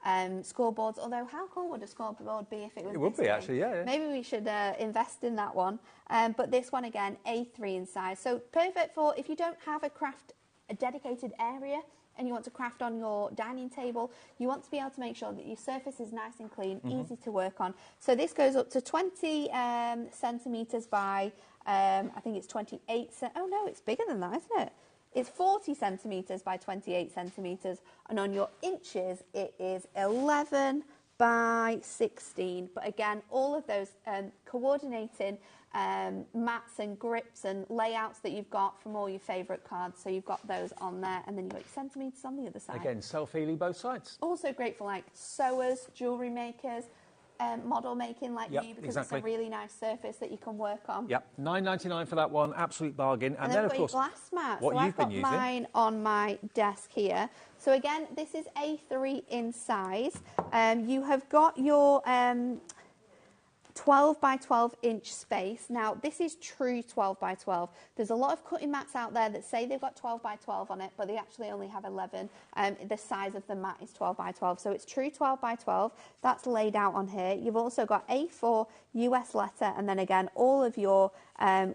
scoreboards, although how cool would a scoreboard be if it was It would be, actually, yeah. Maybe we should invest in that one. But this one, again, A3 in size. So perfect for if you don't have a craft a dedicated area and you want to craft on your dining table, you want to be able to make sure that your surface is nice and clean, easy to work on. So this goes up to 20 centimetres by, I think it's 28, oh no, it's bigger than that, isn't it? It's 40 centimetres by 28 centimetres, and on your inches, it is 11 by 16. But again, all of those coordinating mats and grips and layouts that you've got from all your favourite cards. So you've got those on there, and then you've got your centimetres on the other side. Again, self-healing both sides. Also great for like sewers, jewellery makers, model making like you, because it's a really nice surface that you can work on. Yep, $9.99 for that one, absolute bargain. And then, of course, glass mat. what so you've been using. I've got mine on my desk here. So again, this is A3 in size. You have got your 12 by 12 inch space. Now, this is true 12 by 12. There's a lot of cutting mats out there that say they've got 12 by 12 on it, but they actually only have 11. The size of the mat is 12 by 12. So it's true 12 by 12. That's laid out on here. You've also got A4 US letter, and then again, all of your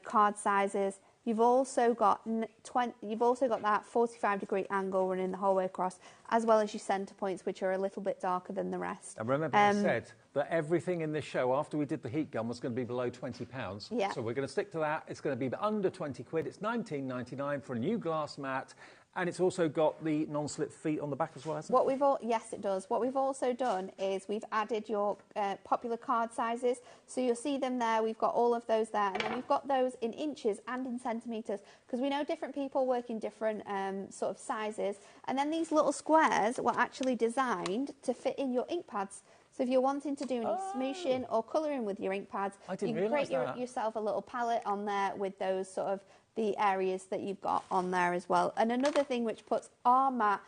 card sizes. You've also got that 45-degree angle running the whole way across, as well as your centre points, which are a little bit darker than the rest. And remember, I said that everything in this show, after we did the heat gun, was going to be below £20. Yeah. So we're going to stick to that. It's going to be under 20 quid. It's $19.99 for a new glass mat. And it's also got the non-slip feet on the back as well, hasn't it? Yes, it does. What we've also done is we've added your popular card sizes. So you'll see them there. We've got all of those there. And then we've got those in inches and in centimetres, because we know different people work in different sort of sizes. And then these little squares were actually designed to fit in your ink pads. So if you're wanting to do any smooshing or colouring with your ink pads, you can create yourself a little palette on there with those sort of the areas that you've got on there as well. And another thing which puts our mat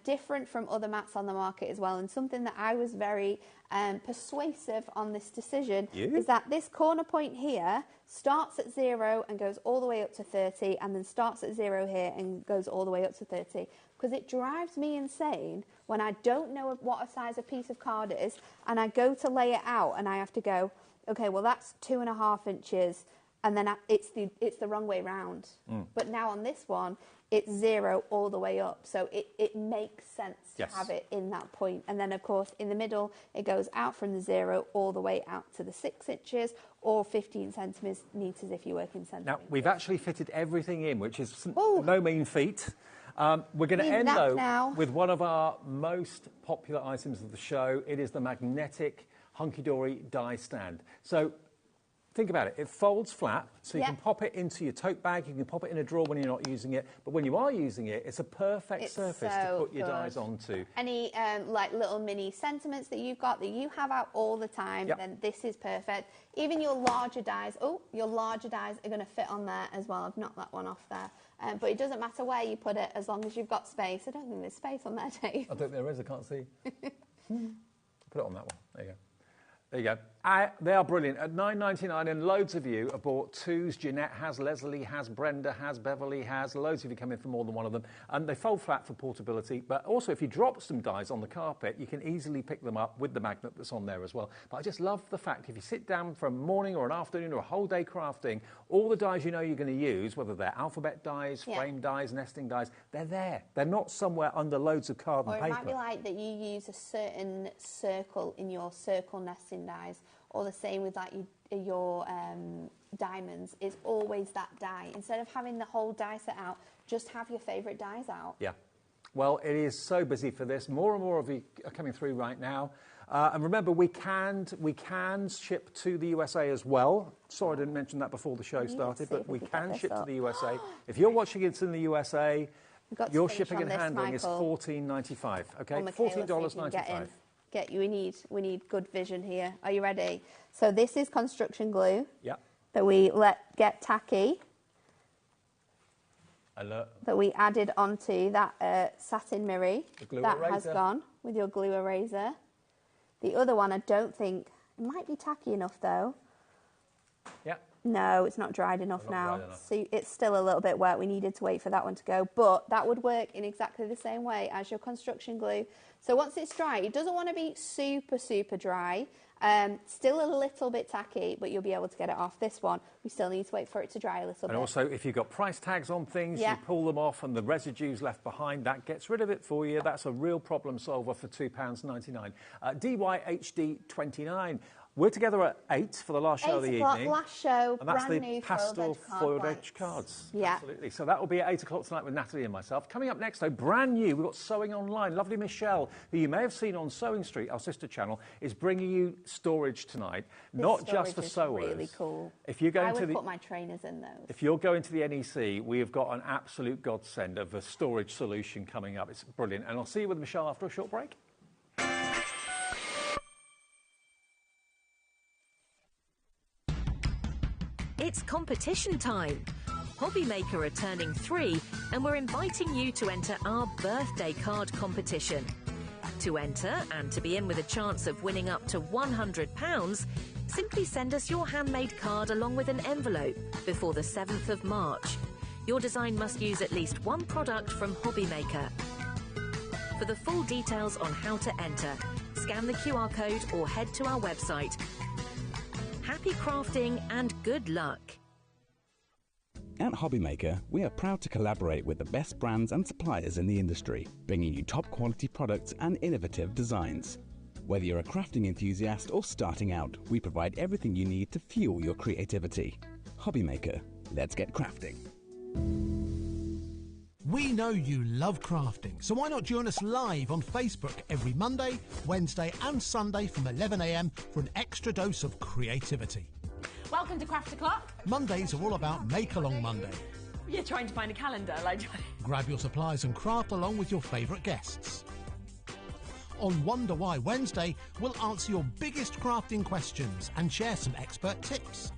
different from other mats on the market as well, and something that I was very persuasive on this decision, is that this corner point here starts at 0 and goes all the way up to 30, and then starts at 0 here and goes all the way up to 30. Because it drives me insane when I don't know what a size a piece of card is, and I go to lay it out and I have to go, okay, well that's 2.5 inches, and then it's the wrong way round. But now on this one, it's 0 all the way up. So it makes sense to have it in that point. And then, of course, in the middle, it goes out from the 0 all the way out to the 6 inches or 15 centimetres if you work in centimetres. Now, we've actually fitted everything in, which is no mean feat. We're going to end, though, with one of our most popular items of the show. It is the magnetic hunky-dory die stand. So think about it. It folds flat, so you can pop it into your tote bag. You can pop it in a drawer when you're not using it. But when you are using it, it's a perfect surface to put your dies onto. Any like little mini sentiments that you've got that you have out all the time, then this is perfect. Even your larger dies, your larger dies are going to fit on there as well. I've knocked that one off there. But it doesn't matter where you put it as long as you've got space. I don't think there's space on there, Dave. I think there is. I can't see. Put it on that one. There you go. There you go. They are brilliant. At $9.99, and loads of you have bought twos. Jeanette has, Leslie has, Brenda has, Beverly has. Loads of you come in for more than one of them. And they fold flat for portability. But also, if you drop some dies on the carpet, you can easily pick them up with the magnet that's on there as well. But I just love the fact if you sit down for a morning or an afternoon or a whole day crafting, all the dies you know you're going to use, whether they're alphabet dies, frame dies, nesting dies, they're there. They're not somewhere under loads of card and paper. Or it might be like that you use a certain circle in your circle nesting dies, or the same with like your diamonds. Is always that die. Instead of having the whole die set out, just have your favourite dies out. Yeah. Well, it is so busy for this. More and more of you are coming through right now. And remember, we can ship to the USA as well. Sorry I didn't mention that before the show started, but we can ship to the USA. If you're watching it in the USA, your shipping and handling is $14.95. Okay, $14.95. We need good vision here. Are you ready? So this is construction glue. Yeah. That we get tacky. Alert. That we added onto that satin mirror. That eraser has gone with your glue eraser. The other one, I don't think, it might be tacky enough though. Yeah. No, it's not dried enough now. So it's still a little bit wet. We needed to wait for that one to go. But that would work in exactly the same way as your construction glue. So once it's dry, it doesn't want to be super, super dry. Still a little bit tacky, but you'll be able to get it off. This one, we still need to wait for it to dry a little bit. And also, if you've got price tags on things, you pull them off and the residue's left behind, that gets rid of it for you. That's a real problem solver for £2.99. DYHD29. We're together at 8 for the last show of the evening. Last show, and that's brand the new pastel foiled edge cards. Yeah. Absolutely. So that will be at 8 o'clock tonight with Natalie and myself. Coming up next, though, brand new, we've got Sewing Online. Lovely Michelle, who you may have seen on Sewing Street, our sister channel, is bringing you storage tonight. Not just for sewers. Really cool. If you're going I would to put my trainers in those. If you're going to the NEC, we have got an absolute godsend of a storage solution coming up. It's brilliant. And I'll see you with Michelle after a short break. It's competition time. HobbyMaker are turning 3 and we're inviting you to enter our birthday card competition. To enter and to be in with a chance of winning up to £100, simply send us your handmade card along with an envelope before the 7th of March. Your design must use at least one product from HobbyMaker. For the full details on how to enter, scan the QR code or head to our website. Happy crafting and good luck. At HobbyMaker, we are proud to collaborate with the best brands and suppliers in the industry, bringing you top quality products and innovative designs. Whether you're a crafting enthusiast or starting out, we provide everything you need to fuel your creativity. HobbyMaker, let's get crafting. We know you love crafting, so why not join us live on Facebook every Monday, Wednesday and Sunday from 11 a.m. for an extra dose of creativity. Welcome to Craft O'Clock. Mondays are all about Make Along Monday. You're trying to find a calendar, like... Grab your supplies and craft along with your favourite guests. On Wonder Why Wednesday, we'll answer your biggest crafting questions and share some expert tips.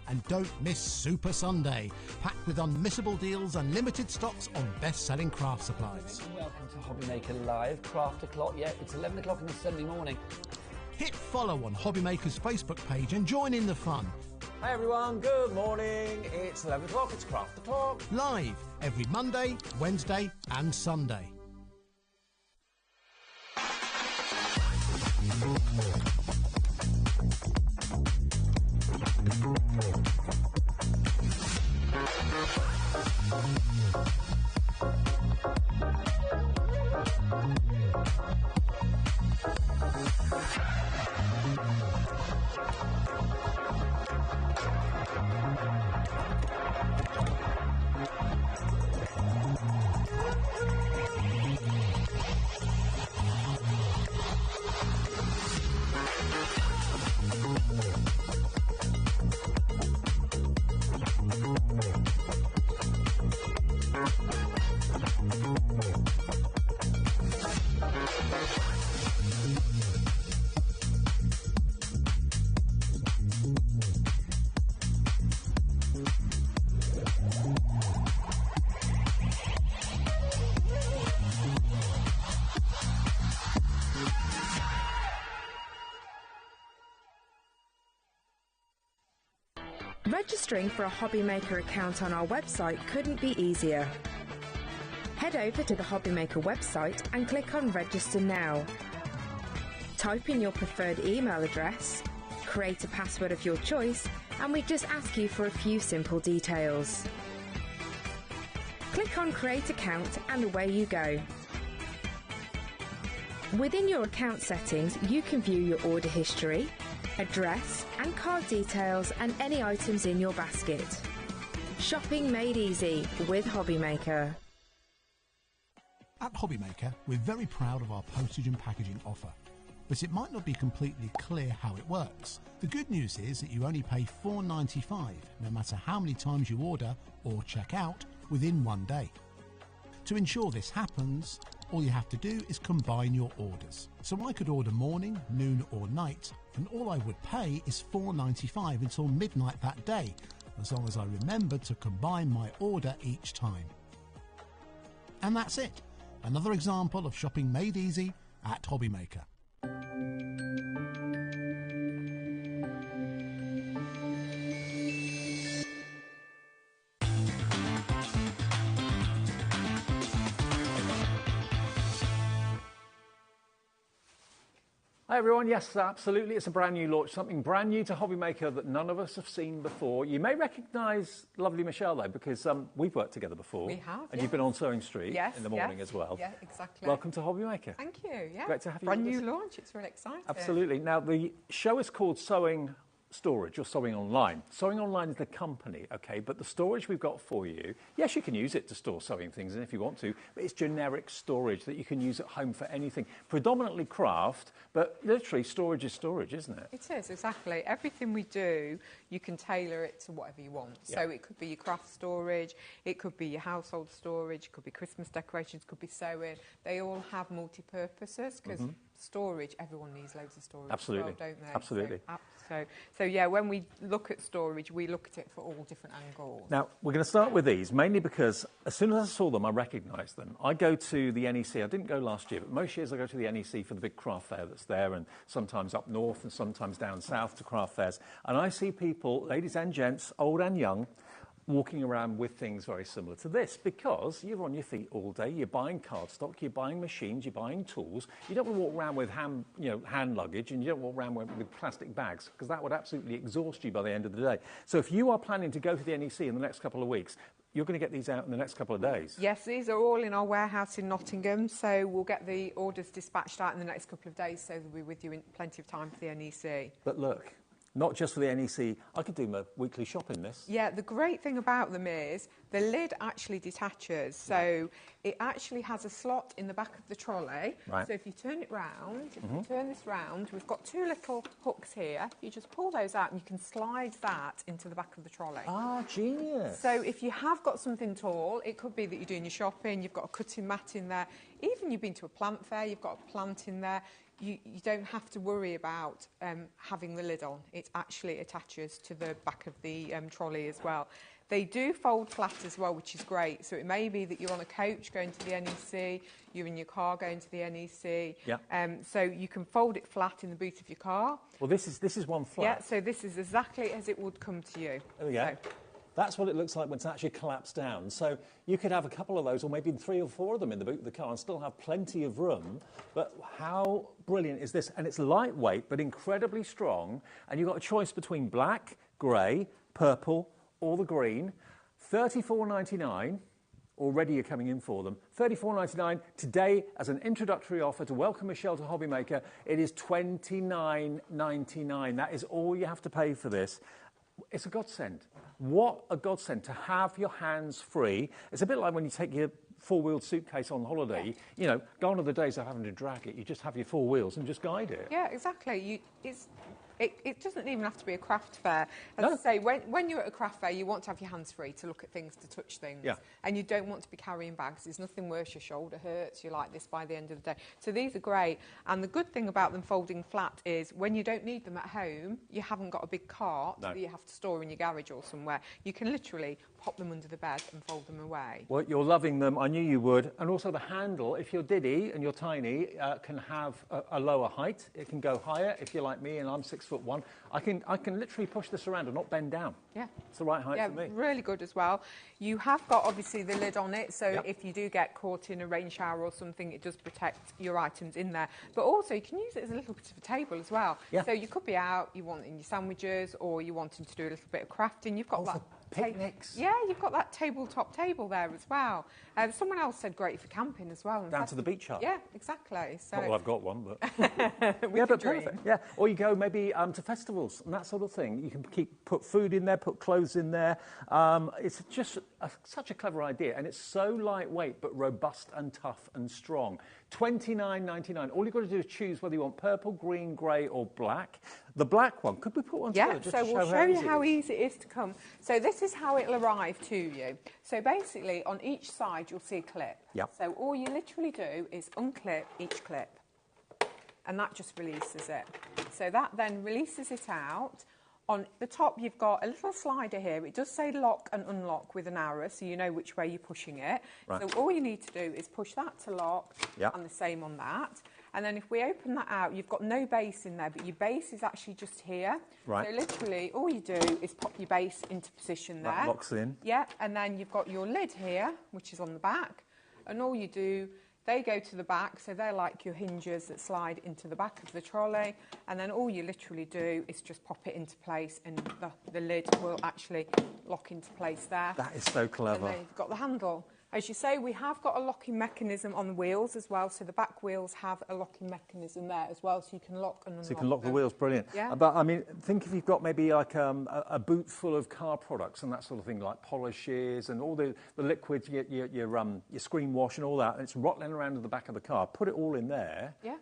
And don't miss Super Sunday, packed with unmissable deals and limited stocks on best-selling craft supplies. Welcome to HobbyMaker Live, Craft O'Clock. Yeah, it's 11 o'clock on a Sunday morning. Hit follow on HobbyMaker's Facebook page and join in the fun. Hi everyone, good morning. It's 11 o'clock, it's Craft O'Clock. Live every Monday, Wednesday and Sunday. Registering for a HobbyMaker account on our website couldn't be easier. Head over to the HobbyMaker website and click on Register Now. Type in your preferred email address, create a password of your choice, and we just ask you for a few simple details. Click on Create Account and away you go. Within your account settings, you can view your order history, address and card details and any items in your basket. Shopping made easy with HobbyMaker. At HobbyMaker, we're very proud of our postage and packaging offer, but it might not be completely clear how it works. The good news is that you only pay $4.95 no matter how many times you order or check out within one day. To ensure this happens, all you have to do is combine your orders. So I could order morning, noon or night, and all I would pay is $4.95 until midnight that day, as long as I remembered to combine my order each time. And that's it. Another example of shopping made easy at HobbyMaker. Hi everyone, yes, absolutely, it's a brand new launch, something brand new to HobbyMaker that none of us have seen before. You may recognise lovely Michelle though, because we've worked together before. We have, And you've been on Sewing Street in the morning as well. Yeah, exactly. Welcome to HobbyMaker. Thank you, yeah. Great to have you Brand with new us. launch, it's really exciting. Absolutely. Now, the show is called Sewing Storage or Sewing Online. Sewing Online is the company, okay, but the storage we've got for you, yes, you can use it to store sewing things in if you want to, but it's generic storage that you can use at home for anything. Predominantly craft, but literally storage is storage, isn't it? It is, exactly. Everything we do, you can tailor it to whatever you want. Yeah. So it could be your craft storage, it could be your household storage, it could be Christmas decorations, it could be sewing. They all have multi-purposes because storage, everyone needs loads of storage. Absolutely. As well, don't they? Absolutely. So yeah, when we look at storage, we look at it for all different angles. Now, we're going to start with these, mainly because as soon as I saw them, I recognised them. I go to the NEC. I didn't go last year, but most years I go to the NEC for the big craft fair that's there, and sometimes up north and sometimes down south to craft fairs. And I see people, ladies and gents, old and young, walking around with things very similar to this, because you're on your feet all day, you're buying cardstock, you're buying machines, you're buying tools. You don't want to walk around with hand luggage, and you don't walk around with plastic bags, because that would absolutely exhaust you by the end of the day. So if you are planning to go to the NEC in the next couple of weeks, you're going to get these out in the next couple of days. Yes, these are all in our warehouse in Nottingham, so we'll get the orders dispatched out in the next couple of days, so they'll be with you in plenty of time for the NEC. But look, not just for the NEC, I could do my weekly shop in this. Yeah, the great thing about them is the lid actually detaches, so it actually has a slot in the back of the trolley. Right. So if you turn it round, if you turn this round, we've got two little hooks here. You just pull those out and you can slide that into the back of the trolley. Ah, genius. So if you have got something tall, it could be that you're doing your shopping, you've got a cutting mat in there. Even you've been to a plant fair, you've got a plant in there. You don't have to worry about having the lid on. It actually attaches to the back of the trolley as well. They do fold flat as well, which is great. So it may be that you're on a coach going to the NEC, you're in your car going to the NEC. Yeah. So you can fold it flat in the boot of your car. Well, this is one flat. Yeah, so this is exactly as it would come to you. There we go. That's what it looks like when it's actually collapsed down. So you could have a couple of those, or maybe 3 or 4 of them in the boot of the car and still have plenty of room. But how brilliant is this? And it's lightweight, but incredibly strong. And you've got a choice between black, grey, purple, or the green. $34.99. Already you're coming in for them. $34.99. Today, as an introductory offer to welcome Michelle to HobbyMaker, it is $29.99. That is all you have to pay for this. It's a godsend. What a godsend to have your hands free. It's a bit like when you take your 4-wheeled suitcase on holiday. Yeah. You know, gone are the days of having to drag it. You just have your 4 wheels and just guide it. Yeah, exactly. It doesn't even have to be a craft fair. As I say, when you're at a craft fair, you want to have your hands free to look at things, to touch things. Yeah. And you don't want to be carrying bags. There's nothing worse. Your shoulder hurts. You're like this by the end of the day. So these are great. And the good thing about them folding flat is when you don't need them at home, you haven't got a big cart that you have to store in your garage or somewhere. You can literally pop them under the bed and fold them away. Well, you're loving them. I knew you would. And also the handle, if you're Diddy and you're tiny, can have a lower height. It can go higher. If you're like me and I'm 6'1", I can literally push this around and not bend down. Yeah. It's the right height for me. Yeah, really good as well. You have got, obviously, the lid on it, so if you do get caught in a rain shower or something, it does protect your items in there. But also, you can use it as a little bit of a table as well. Yeah. So you could be out, you want in your sandwiches, or you're wanting to do a little bit of crafting. You've got that... Picnics. Yeah, you've got that tabletop table there as well. Someone else said great for camping as well. Down to the beach hut. Yeah, exactly. So Not that I've got one, but... yeah, but perfect. Yeah, or you go maybe to festivals and that sort of thing. You can put food in there, put clothes in there. It's just such a clever idea, and it's so lightweight but robust and tough and strong. $29.99. All you've got to do is choose whether you want purple, green, grey or black. The black one, could we put one together? Yeah, so we'll show you how easy it is to come. So this is how it'll arrive to you. So basically, on each side, you'll see a clip. Yep. So all you literally do is unclip each clip, and that just releases it. So that then releases it out. On the top, you've got a little slider here. It does say lock and unlock with an arrow, so you know which way you're pushing it. Right. So all you need to do is push that to lock, and the same on that. And then if we open that out, you've got no base in there, but your base is actually just here. Right. So literally, all you do is pop your base into position there. That locks in. Yeah, and then you've got your lid here, which is on the back. And all you do They go to the back, so they're like your hinges that slide into the back of the trolley, and then all you literally do is just pop it into place, and the lid will actually lock into place there. That is so clever. And then you've got the handle. As you say, we have got a locking mechanism on the wheels as well, so the back wheels have a locking mechanism there as well, so you can lock and unlock. So you can lock the wheels, brilliant. Yeah. But I mean, think if you've got maybe like a boot full of car products and that sort of thing, like polishes and all the liquids, your screen wash and all that, and it's rattling around in the back of the car. Put it all in there. Yeah.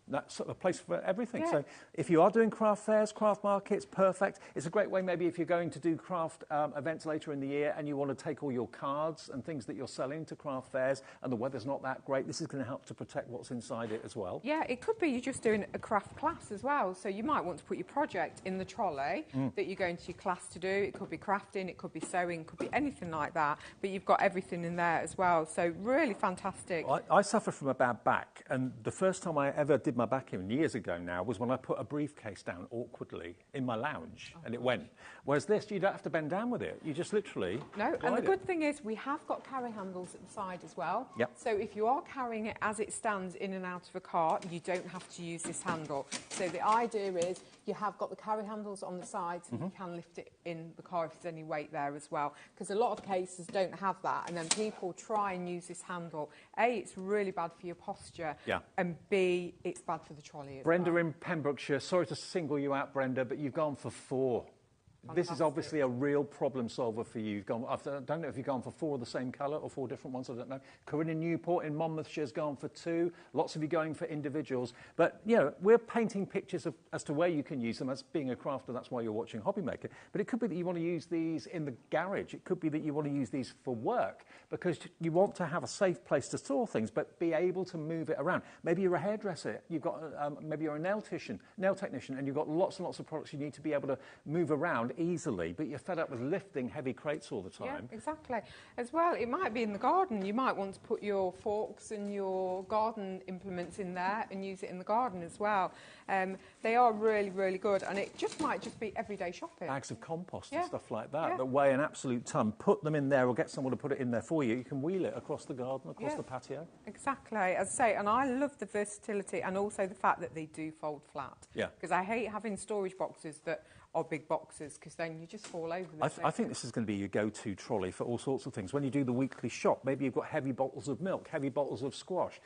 That's sort of a place for everything. Yeah. So if you are doing craft fairs, craft markets, perfect. It's a great way maybe if you're going to do craft events later in the year and you want to take all your cards and things that you're selling to craft fairs and the weather's not that great, this is going to help to protect what's inside it as well. Yeah, it could be you're just doing a craft class as well. So you might want to put your project in the trolley that you're going to your class to do. It could be crafting, it could be sewing, it could be anything like that. But you've got everything in there as well. So really fantastic. I suffer from a bad back, and the first time I ever did my back in years ago now was when I put a briefcase down awkwardly in my lounge and it went. Whereas this, you don't have to bend down with it. You just literally And the good thing is we have got carry handles at the side as well. Yep. So if you are carrying it as it stands in and out of a cart, you don't have to use this handle. So the idea is you have got the carry handles on the side so you can lift it in the car if there's any weight there as well. Because a lot of cases don't have that, and then people try and use this handle. A, it's really bad for your posture, and B, it's bad for the trolley as Brenda well. in Pembrokeshire, sorry to single you out, Brenda, but you've gone for 4. This is obviously a real problem solver for you. You've gone, I don't know if you've gone for 4 of the same colour or 4 different ones, I don't know. Corinne in Newport in Monmouthshire has gone for 2. Lots of you going for individuals. But, you know, we're painting pictures as to where you can use them. As being a crafter, that's why you're watching HobbyMaker. But it could be that you want to use these in the garage. It could be that you want to use these for work because you want to have a safe place to store things, but be able to move it around. Maybe you're a hairdresser. You've got, maybe you're a nail technician, and you've got lots and lots of products you need to be able to move around easily, but you're fed up with lifting heavy crates all the time. Yeah, exactly. As well, it might be in the garden. You might want to put your forks and your garden implements in there and use it in the garden as well. They are really, really good, and it might just be everyday shopping. Bags of compost and stuff like that that weigh an absolute ton. Put them in there or get someone to put it in there for you. You can wheel it across the garden, across the patio. Exactly. As I say, and I love the versatility and also the fact that they do fold flat. Yeah. Because I hate having storage boxes that are big boxes because then you just fall over them. I think this is going to be your go-to trolley for all sorts of things. When you do the weekly shop, maybe you've got heavy bottles of milk, heavy bottles of squash,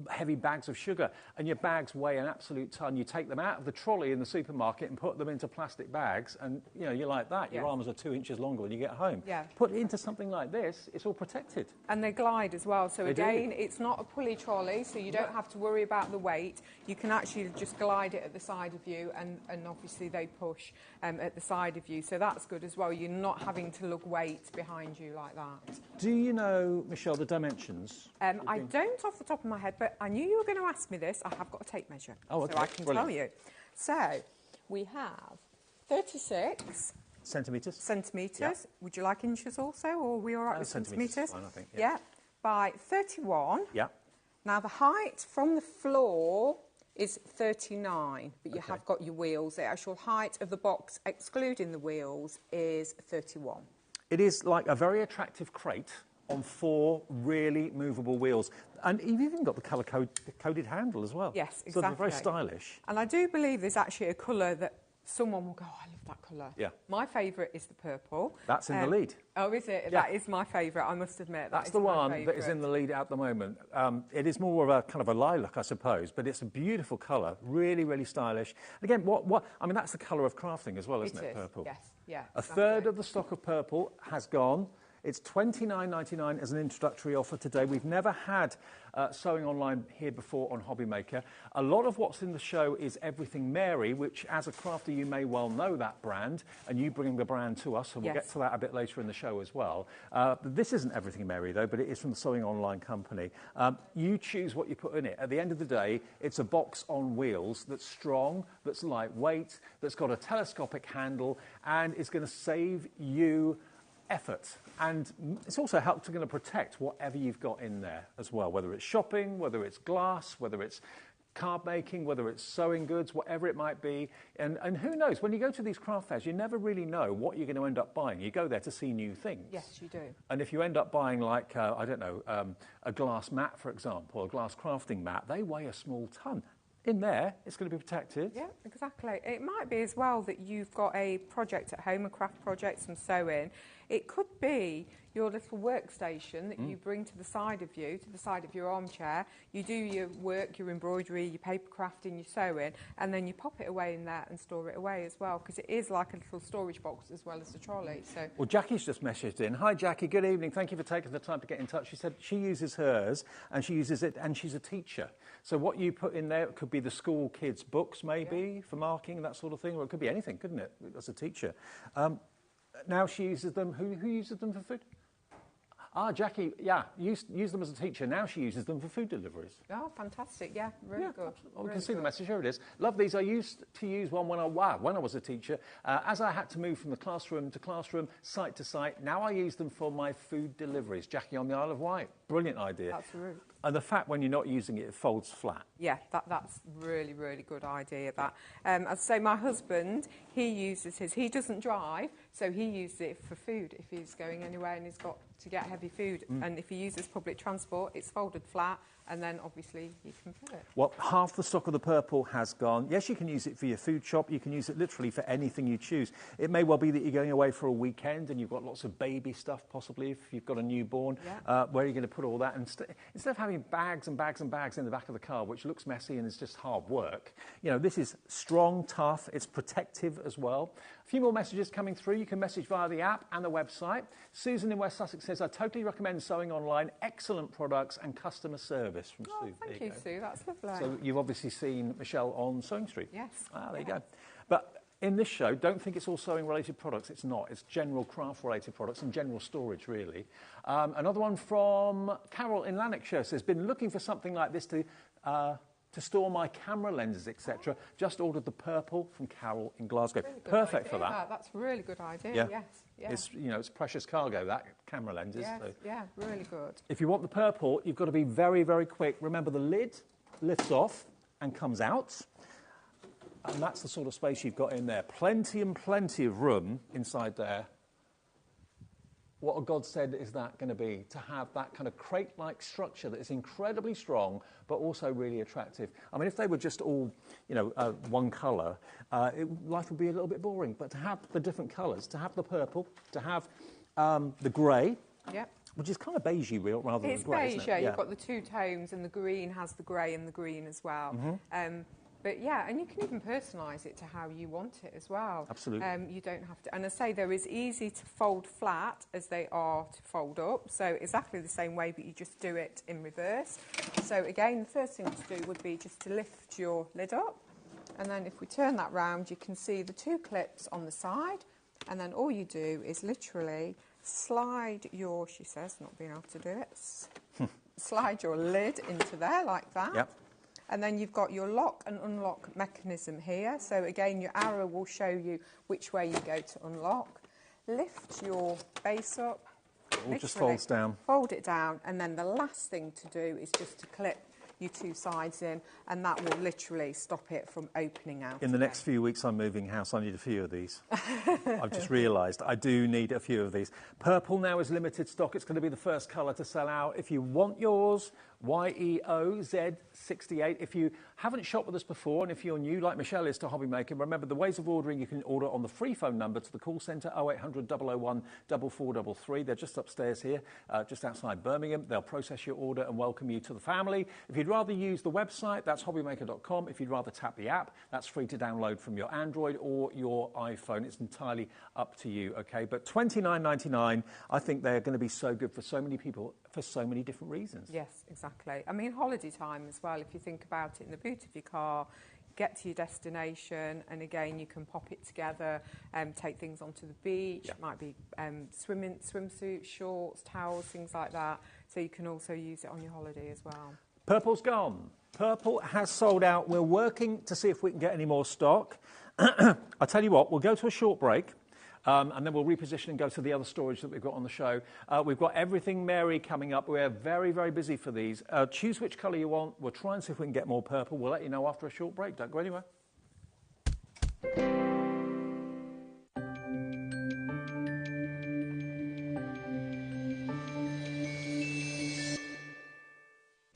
heavy bags of sugar, and your bags weigh an absolute ton. You take them out of the trolley in the supermarket and put them into plastic bags, and you know, you're like that. Your arms are 2 inches longer when you get home. Yeah. Put it into something like this, it's all protected. And they glide as well. So again, it's not a pulley trolley, so you don't have to worry about the weight. You can actually just glide it at the side of you, and obviously they push at the side of you. So that's good as well. You're not having to lug weight behind you like that. Do you know, Michelle, the dimensions? I don't off the top of my head, but I knew you were going to ask me this. I have got a tape measure, so I can tell you. So we have 36 centimetres. Yeah. Would you like inches also, or are we all right with centimetres? Fine, I think, yeah. By 31. Yeah. Now the height from the floor is 39, but you have got your wheels. The actual height of the box, excluding the wheels, is 31. It is like a very attractive crate on 4 really movable wheels. And you've even got the colour-coded handle as well. Yes, exactly. So they're very stylish. And I do believe there's actually a colour that someone will go, oh, I love that colour. Yeah. My favourite is the purple. That's in the lead. Oh, is it? Yeah. That is my favourite, I must admit. That's the one that is in the lead at the moment. It is more of a kind of a lilac, I suppose, but it's a beautiful colour, really, really stylish. Again, I mean, that's the colour of crafting as well, isn't it? Purple. Yes, yeah. A third of the stock of purple has gone. It's $29.99 as an introductory offer today. We've never had sewing online here before on HobbyMaker. A lot of what's in the show is Everything Mary, which as a crafter you may well know that brand, and you bring the brand to us, and we'll get to that a bit later in the show as well. This isn't Everything Mary though, but it is from the Sewing Online company. You choose what you put in it. At the end of the day, it's a box on wheels that's strong, that's lightweight, that's got a telescopic handle, and is going to save you effort, and it's also going to protect whatever you've got in there as well, whether it's shopping, whether it's glass, whether it's card making, whether it's sewing goods, whatever it might be. And who knows, when you go to these craft fairs, you never really know what you're going to end up buying. You go there to see new things. Yes, you do. And if you end up buying, like, I don't know, a glass mat, for example, a glass crafting mat, they weigh a small ton. In there, it's going to be protected. Yeah, exactly. It might be as well that you've got a project at home, a craft project, some sewing. It could be your little workstation that you bring to the side of you, to the side of your armchair. You do your work, your embroidery, your paper crafting, your sewing, and then you pop it away in there and store it away as well, because it is like a little storage box as well as a trolley. So. Well, Jackie's just messaged in. Hi, Jackie. Good evening. Thank you for taking the time to get in touch. She said she uses hers, and she uses it, and she's a teacher. So what you put in there could be the school kids' books, maybe, for marking, that sort of thing, or it could be anything, couldn't it, as a teacher. Now she uses them. Who uses them for food? Ah, Jackie, yeah, used them as a teacher. Now she uses them for food deliveries. Oh, fantastic. Yeah, really good. Oh, we can see the message. Here it is. Love these. I used to use one when I was a teacher. As I had to move from the classroom to classroom, site to site, now I use them for my food deliveries. Jackie on the Isle of Wight. Brilliant idea. That's rude. And the fact when you're not using it, it folds flat. Yeah, that's really, really good idea, that. As I say, my husband, he uses his, he doesn't drive, so he uses it for food if he's going anywhere and he's got to get heavy food. And if he uses public transport, it's folded flat, and then obviously you can put it. Well, half the stock of the purple has gone. Yes, you can use it for your food shop. You can use it literally for anything you choose. It may well be that you're going away for a weekend and you've got lots of baby stuff, possibly, if you've got a newborn. Yeah. Where are you going to put all that? And instead of having bags and bags and bags in the back of the car, which looks messy and is just hard work, you know, this is strong, tough. It's protective as well. A few more messages coming through. You can message via the app and the website. Susan in West Sussex says, I totally recommend sewing online. Excellent products and customer service from Sue. Thank you, Sue. That's lovely. So you've obviously seen Michelle on Sewing Street. Yes. Ah, there you go. But in this show, don't think it's all sewing-related products. It's not. It's general craft-related products and general storage, really. Another one from Carol in Lanarkshire says, been looking for something like this to store my camera lenses, etc. Just ordered the purple from Carol in Glasgow. Really Perfect for that. That's a really good idea, Yeah. yes. Yeah. It's, you know, it's precious cargo, that camera lenses. Yes, so. yeah, really good. If you want the purple, you've got to be very, very quick. Remember, the lid lifts off and comes out. And that's the sort of space you've got in there. Plenty and plenty of room inside there. What a godsend is that going to be, to have that kind of crate-like structure that is incredibly strong, but also really attractive. I mean, if they were just all, you know, one colour, life would be a little bit boring. But to have the different colours, to have the purple, to have the grey, which is kind of beigey rather than grey, It's beige, isn't it? You've got the two tones, and the green has the grey and the green as well. But yeah, and you can even personalise it to how you want it as well. Absolutely. You don't have to, and I say they're as easy to fold flat as they are to fold up. So exactly the same way, but you just do it in reverse. So again, the first thing to do would be just to lift your lid up. And then if we turn that round, you can see the two clips on the side. And then all you do is literally slide your, she says, not being able to do it, slide your lid into there like that. Yep. And then you've got your lock and unlock mechanism here. So again, your arrow will show you which way you go to unlock. Lift your base up. It all just folds down. Fold it down. And then the last thing to do is just to clip your two sides in, and that will literally stop it from opening out. In the next few weeks, I'm moving house. I need a few of these. I've just realised I do need a few of these. Purple now is limited stock. It's going to be the first colour to sell out. If you want yours, YEOZ68. If you haven't shopped with us before, and if you're new, like Michelle is, to HobbyMaker, remember the ways of ordering. You can order on the free phone number to the call centre, 0800 001 4433. They're just upstairs here, just outside Birmingham. They'll process your order and welcome you to the family. If you'd rather use the website, that's hobbymaker.com. If you'd rather tap the app, that's free to download from your Android or your iPhone. It's entirely up to you, okay? But $29.99, I think they're going to be so good for so many people for so many different reasons. Yes, exactly. I mean, holiday time as well, if you think about it, in the boot of your car, get to your destination, and again, you can pop it together, take things onto the beach. It might be swimsuits, shorts, towels, things like that. So you can also use it on your holiday as well. Purple's gone. Purple has sold out. We're working to see if we can get any more stock. I'll tell you what, we'll go to a short break. And then we'll reposition and go to the other storage that we've got on the show. We've got Everything Mary coming up. We're very, very busy for these. Choose which colour you want. We'll try and see if we can get more purple. We'll let you know after a short break. Don't go anywhere.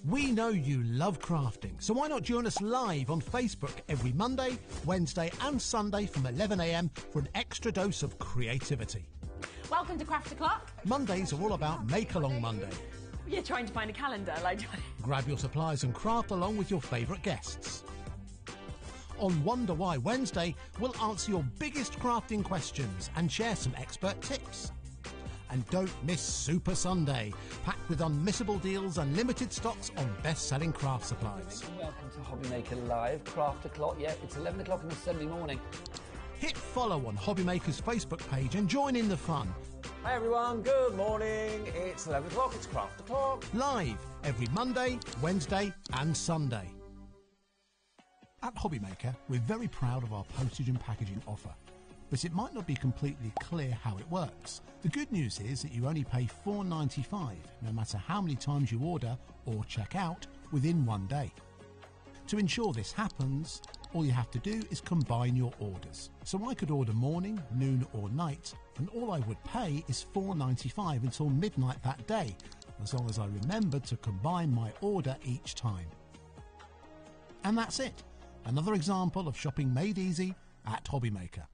We know you love crafting, so why not join us live on Facebook every Monday, Wednesday and Sunday from 11 a.m. for an extra dose of creativity. Welcome to Craft O'Clock. Mondays are all about Make Along Monday. You're trying to find a calendar, like... Grab your supplies and craft along with your favourite guests. On Wonder Why Wednesday, we'll answer your biggest crafting questions and share some expert tips. And don't miss Super Sunday, packed with unmissable deals and limited stocks on best-selling craft supplies. Welcome to HobbyMaker Live, Craft O'Clock. Yeah, it's 11 o'clock on a Sunday morning. Hit follow on HobbyMaker's Facebook page and join in the fun. Hi everyone, good morning. It's 11 o'clock, it's Craft O'Clock. Live every Monday, Wednesday and Sunday. At HobbyMaker, we're very proud of our postage and packaging offer. But it might not be completely clear how it works. The good news is that you only pay $4.95 no matter how many times you order or check out within 1 day. To ensure this happens, all you have to do is combine your orders. So I could order morning, noon or night, and all I would pay is $4.95 until midnight that day, as long as I remembered to combine my order each time. And that's it. Another example of shopping made easy at HobbyMaker.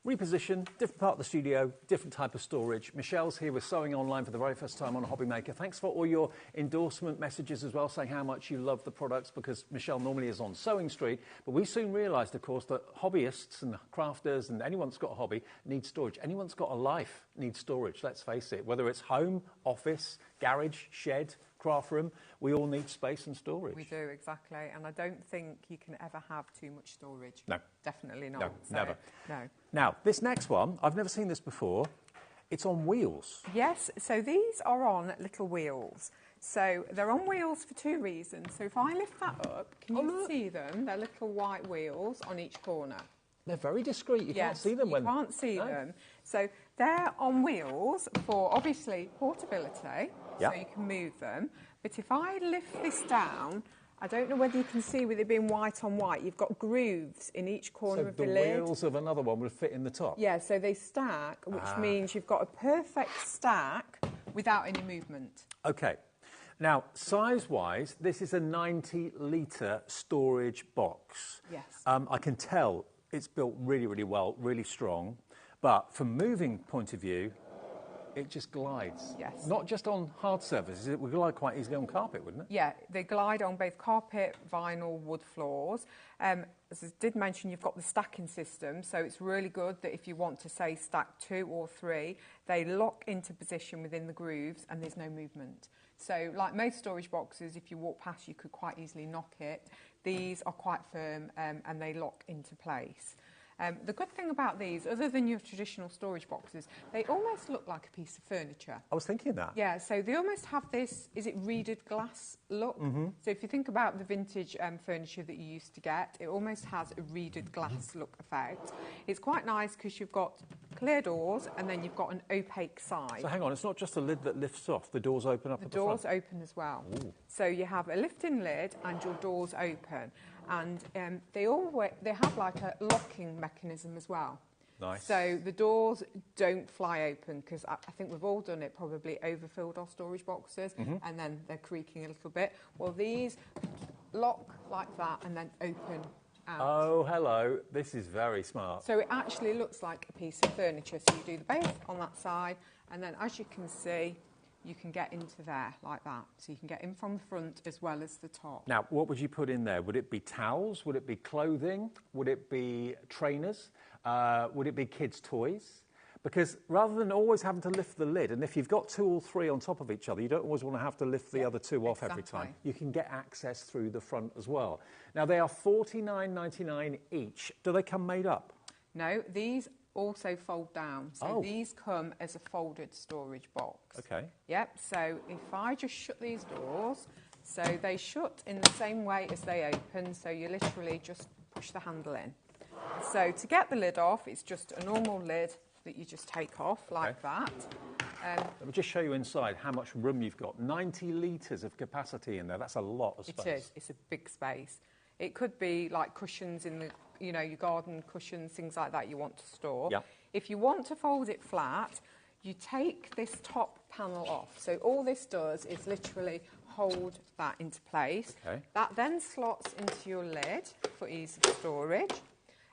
Reposition, different part of the studio, different type of storage. Michelle's here with Sewing Online for the very first time on HobbyMaker. Thanks for all your endorsement messages as well, saying how much you love the products, because Michelle normally is on Sewing Street. But we soon realised, of course, that hobbyists and crafters and anyone that's got a hobby needs storage. Anyone that's got a life needs storage, let's face it. Whether it's home, office, garage, shed, craft room, we all need space and storage. We do, exactly. And I don't think you can ever have too much storage. No. Definitely not. No, So, never. No. Now, this next one, I've never seen this before. It's on wheels. Yes, so these are on little wheels. So they're on wheels for two reasons. So if I lift that up, can you see them? They're little white wheels on each corner. They're very discreet. You can't see them when... you can't see them. So they're on wheels for, obviously, portability, so you can move them. But if I lift this down, I don't know whether you can see with it being white on white, you've got grooves in each corner of the lid. So the wheels of another one will fit in the top? Yeah, so they stack, which means you've got a perfect stack without any movement. OK. Now, size-wise, this is a 90-litre storage box. Yes. I can tell it's built really, really well, really strong. But from moving point of view, it just glides. Yes. Not just on hard surfaces, it would glide quite easily on carpet, wouldn't it? Yeah, they glide on both carpet, vinyl, wood floors. As I did mention, you've got the stacking system, so it's really good that if you want to, say, stack 2 or 3, they lock into position within the grooves and there's no movement. So, like most storage boxes, if you walk past, you could quite easily knock it. These are quite firm and they lock into place. The good thing about these, other than your traditional storage boxes, they almost look like a piece of furniture. I was thinking that. Yeah, so they almost have this, is it reeded glass look? So if you think about the vintage furniture that you used to get, it almost has a reeded glass look effect. It's quite nice because you've got clear doors and then you've got an opaque side. So hang on, it's not just a lid that lifts off, the doors open up at the front? The doors open as well. Ooh. So you have a lifting lid and your doors open. And they have like a locking mechanism as well. Nice. So the doors don't fly open, because I think we've all done it, probably overfilled our storage boxes and then they're creaking a little bit. Well, these lock like that and then open out. Oh, hello. This is very smart. So it actually looks like a piece of furniture. So you do the base on that side and then, as you can see, you can get into there like that. So you can get in from the front as well as the top. Now, what would you put in there? Would it be towels? Would it be clothing? Would it be trainers? Would it be kids' toys? Because rather than always having to lift the lid, and if you've got 2 or 3 on top of each other, you don't always want to have to lift the other 2 off every time. You can get access through the front as well. Now, they are $49.99 each. Do they come made up? No, these also fold down. So these come as a folded storage box. Okay. Yep, so if I just shut these doors, so they shut in the same way as they open, so you literally just push the handle in. So to get the lid off, it's just a normal lid that you just take off like that. Let me just show you inside how much room you've got. 90 litres of capacity in there. That's a lot of space. It is. It's a big space. It could be like cushions in the, you know, your garden cushions, things like that you want to store. Yeah. If you want to fold it flat, you take this top panel off. So all this does is literally hold that into place. Okay. That then slots into your lid for ease of storage.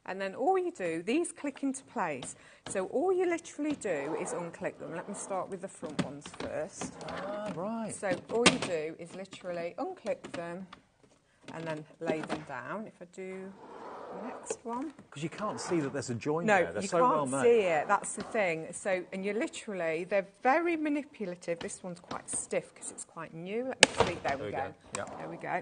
And then all you do, these click into place. So all you literally do is unclick them. Let me start with the front ones first. Ah, right. So all you do is literally unclick them and then lay them down. If I do the next one. Because you can't see that there's a joint No, there. They're you so can't well made. see it. That's the thing. So, and you literally, they're very manipulative. This one's quite stiff because it's quite new. Let me see. There we go. Yeah. There we go.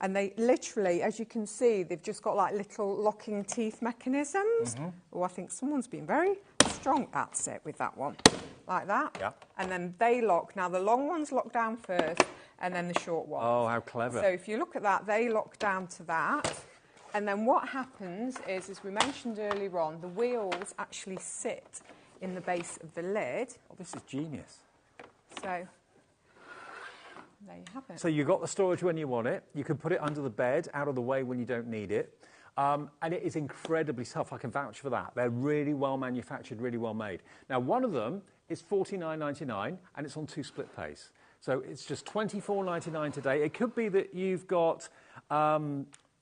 And they literally, as you can see, they've just got like little locking teeth mechanisms. Oh, I think someone's been very strong at it with that one. Like that. Yeah. And then they lock. Now, the long ones lock down first and then the short ones. Oh, how clever. So if you look at that, they lock down to that. And then what happens is, as we mentioned earlier on, the wheels actually sit in the base of the lid. Oh, this is genius. So there you have it. So you've got the storage when you want it. You can put it under the bed, out of the way when you don't need it. And it is incredibly tough. I can vouch for that. They're really well manufactured, really well made. Now, one of them is $49.99, and it's on 2 split pays. So it's just $24.99 today. It could be that you've got,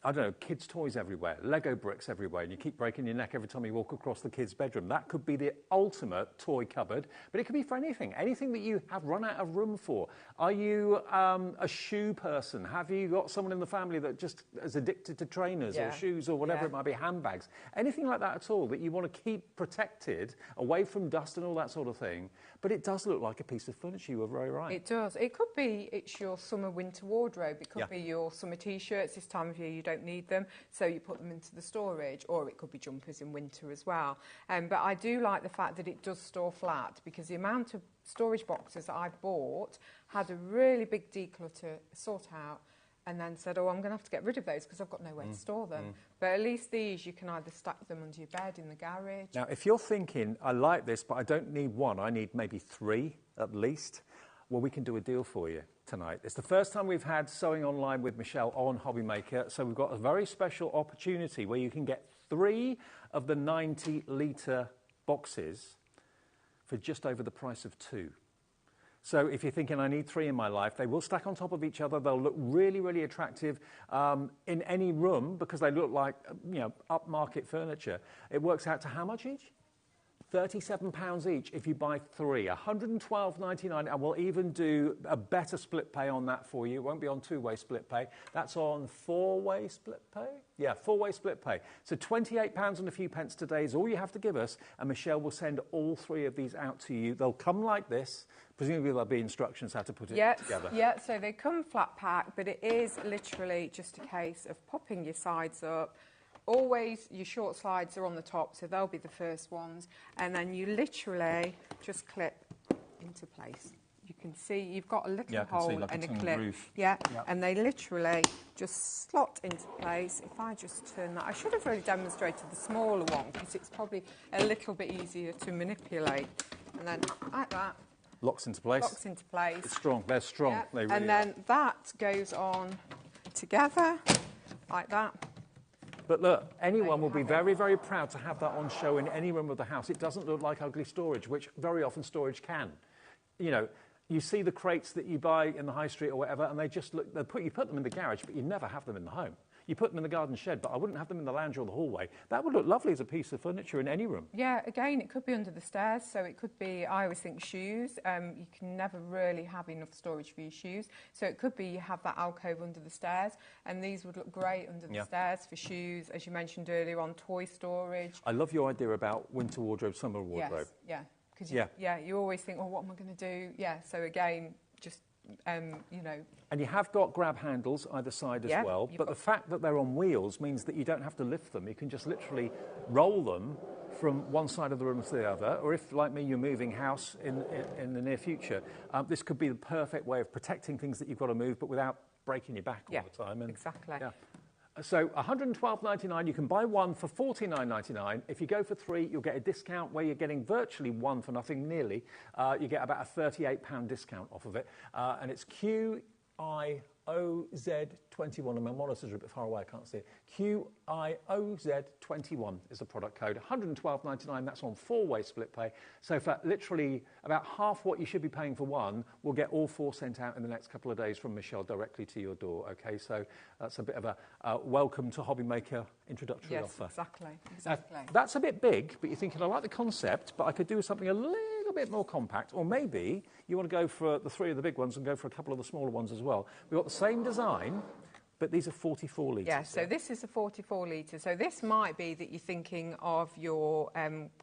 I don't know, kids' toys everywhere, Lego bricks everywhere, and you keep breaking your neck every time you walk across the kids' bedroom. That could be the ultimate toy cupboard, but it could be for anything that you have run out of room for. Are you a shoe person? Have you got someone in the family that just is addicted to trainers or shoes or whatever it might be, handbags? Anything like that at all that you want to keep protected away from dust and all that sort of thing, but it does look like a piece of furniture. You were very right. It does. It could be it's your summer-winter wardrobe. It could be your summer T-shirts. This time of year you don't need them, so you put them into the storage, or it could be jumpers in winter as well. But I do like the fact that it does store flat, because the amount of storage boxes that I bought had a really big declutter, sort out, and then said, oh, I'm going to have to get rid of those because I've got nowhere to store them. But at least these, you can either stack them under your bed, in the garage. Now, if you're thinking, I like this, but I don't need one, I need maybe 3 at least, well, we can do a deal for you tonight. It's the first time we've had Sewing Online with Michelle on HobbyMaker, so we've got a very special opportunity where you can get 3 of the 90-litre boxes for just over the price of 2. So if you're thinking, I need 3 in my life, they will stack on top of each other. They'll look really, really attractive in any room because they look like, upmarket furniture. It works out to how much each? £37 each if you buy 3, $112.99, and we'll even do a better split pay on that for you. It won't be on 2-way split pay. That's on 4-way split pay? Yeah, 4-way split pay. So £28 and a few pence today is all you have to give us, and Michelle will send all 3 of these out to you. They'll come like this. Presumably there'll be instructions how to put it together. Yeah, so they come flat pack, but it is literally just a case of popping your sides up. Always your short slides are on the top, so they'll be the first ones. And then you literally just clip into place. You can see you've got a little hole like and a tongue clip. groove. Yeah, and they literally just slot into place. If I just turn that, I should have really demonstrated the smaller one because it's probably a little bit easier to manipulate. And then like that. Locks into place. Locks into place. It's strong. They're strong. Yeah. They really and then that goes on together like that. But look, anyone will be very, very proud to have that on show in any room of the house. It doesn't look like ugly storage, which very often storage can. You know, you see the crates that you buy in the high street or whatever, and they just look, you put them in the garage, but you never have them in the home. You put them in the garden shed, but I wouldn't have them in the lounge or the hallway. That would look lovely as a piece of furniture in any room. Yeah, again, it could be under the stairs, so it could be, I always think, shoes. You can never really have enough storage for your shoes. So it could be you have that alcove under the stairs, and these would look great under the stairs for shoes, as you mentioned earlier on, toy storage. I love your idea about winter wardrobe, summer wardrobe. Yes, because you always think, oh, what am I going to do? Yeah, so again, just... And you have got grab handles either side as well, but the fact that they're on wheels means that you don't have to lift them. You can just literally roll them from one side of the room to the other, or if, like me, you're moving house in the near future, this could be the perfect way of protecting things that you've got to move, but without breaking your back all the time. And, exactly. Yeah. So $112.99, you can buy one for $49.99. If you go for three, you'll get a discount where you're getting virtually one for nothing, nearly. You get about a £38 discount off of it. And it's QIOZ21, and my monitors are a bit far away, I can't see it. QIOZ21 is the product code. $112.99, that's on four-way split pay. So for literally about half what you should be paying for one, we'll get all four sent out in the next couple of days from Michelle directly to your door, okay? So that's a bit of a welcome to HobbyMaker introductory offer. Yes, exactly. That's a bit big, but you're thinking, I like the concept, but I could do something a little bit more compact, or maybe you want to go for the three of the big ones and go for a couple of the smaller ones as well. We've got the same design, but these are 44 litres. Yeah, so this is a 44 litre. So this might be that you're thinking of your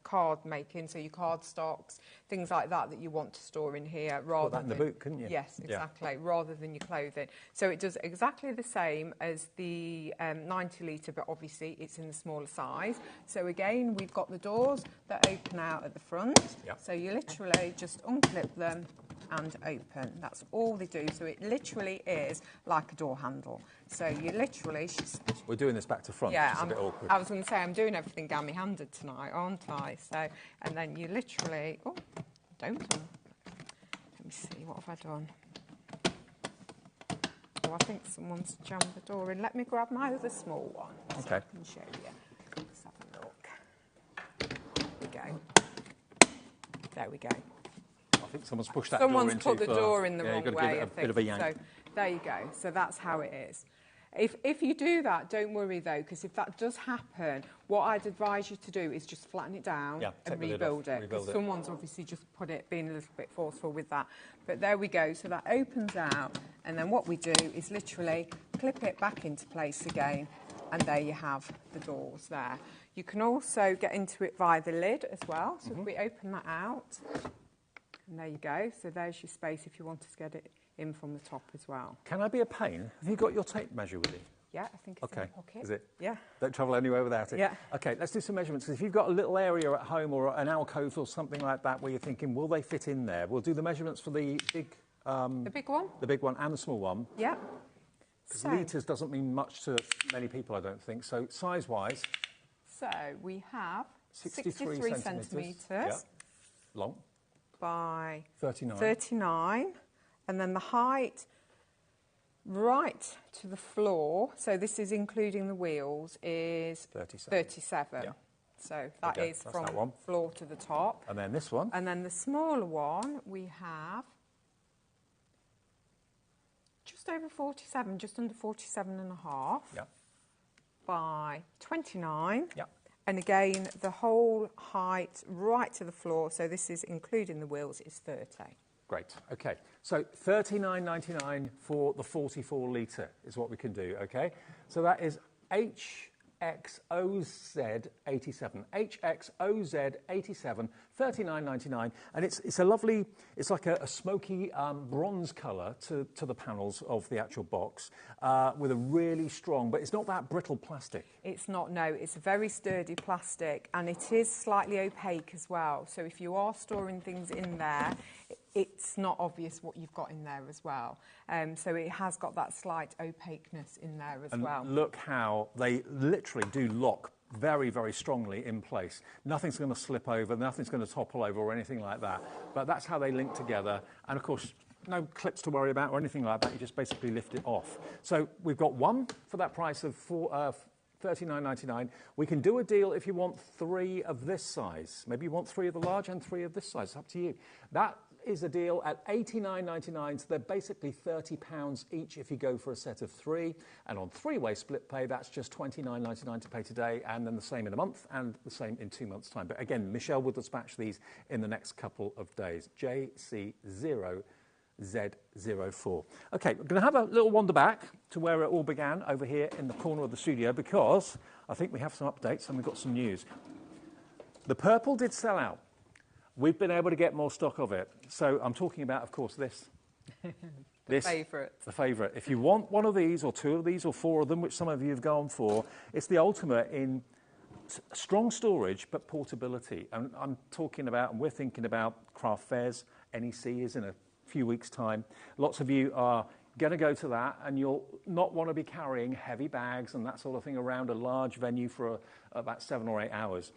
card making, so your card stocks, things like that you want to store in here rather than... Put that in the boot, couldn't you? Yes, exactly, rather than your clothing. So it does exactly the same as the 90 litre, but obviously it's in the smaller size. So again, we've got the doors that open out at the front. Yep. So you literally just unclip them and open. That's all they do. So it literally is like a door handle. So you literally... We're doing this back to front, yeah, which is a bit awkward. I was going to say, I'm doing everything gammy-handed tonight, aren't I? So, and then you literally... Oh, don't. Let me see, what have I done? Oh, I think someone's jammed the door in. Let me grab my other small one. So I can show you. Let's have a look. There we go. There we go. I think someone's pushed that door in too far. Someone's put the door in the wrong way, give it a bit of a yank. So there you go. So that's how it is. If you do that, don't worry though, because if that does happen, what I'd advise you to do is just flatten it down and rebuild it. Because someone's obviously just put it, being a little bit forceful with that. But there we go. So that opens out, and then what we do is literally clip it back into place again, and there you have the doors there. You can also get into it via the lid as well. So if we open that out, and there you go. So there's your space if you wanted to get it in from the top as well. Can I be a pain? Have you got your tape measure with you? Yeah, I think it's in the pocket. Is it? Yeah. Don't travel anywhere without it? Yeah. OK, let's do some measurements. If you've got a little area at home or an alcove or something like that where you're thinking, will they fit in there? We'll do the measurements for the big... the big one? The big one and the small one. Yeah. Because litres doesn't mean much to many people, I don't think. So size-wise... So we have 63 centimetres. Yeah. Long. By 39. And then the height right to the floor, so this is including the wheels, is 37. Yeah. So that is from that floor to the top. And then this one. And then the smaller one, we have just over 47, just under 47 and a half. Yeah. By 29. Yeah. And again, the whole height right to the floor, so this is including the wheels, is 30. Great. OK. So $39.99 for the 44 litre is what we can do, OK? So that is HXOZ87. HXOZ87, $39.99. And it's a lovely, it's like a smoky bronze colour to the panels of the actual box with a really strong, but it's not that brittle plastic. It's not, no. It's a very sturdy plastic, and it is slightly opaque as well. So if you are storing things in there, it's not obvious what you've got in there as well. So it has got that slight opaqueness in there as well. And look how they literally do lock very, very strongly in place. Nothing's going to slip over, nothing's going to topple over or anything like that. But that's how they link together. And of course, no clips to worry about or anything like that. You just basically lift it off. So we've got one for that price of $39.99. We can do a deal if you want three of this size. Maybe you want three of the large and three of this size. It's up to you. That is a deal at $89.99, so they're basically £30 each if you go for a set of three. And on three-way split pay, that's just $29.99 to pay today, and then the same in a month, and the same in 2 months' time. But again, Michelle will dispatch these in the next couple of days. JC0Z04. OK, we're going to have a little wander back to where it all began, over here in the corner of the studio, because I think we have some updates and we've got some news. The purple did sell out. We've been able to get more stock of it. So I'm talking about, of course, this. The favourite. The favourite. If you want one of these, or two of these, or four of them, which some of you have gone for, it's the ultimate in strong storage, but portability. And I'm talking about, and we're thinking about craft fairs. NEC is in a few weeks' time. Lots of you are going to go to that, and you'll not want to be carrying heavy bags and that sort of thing around a large venue for about 7 or 8 hours.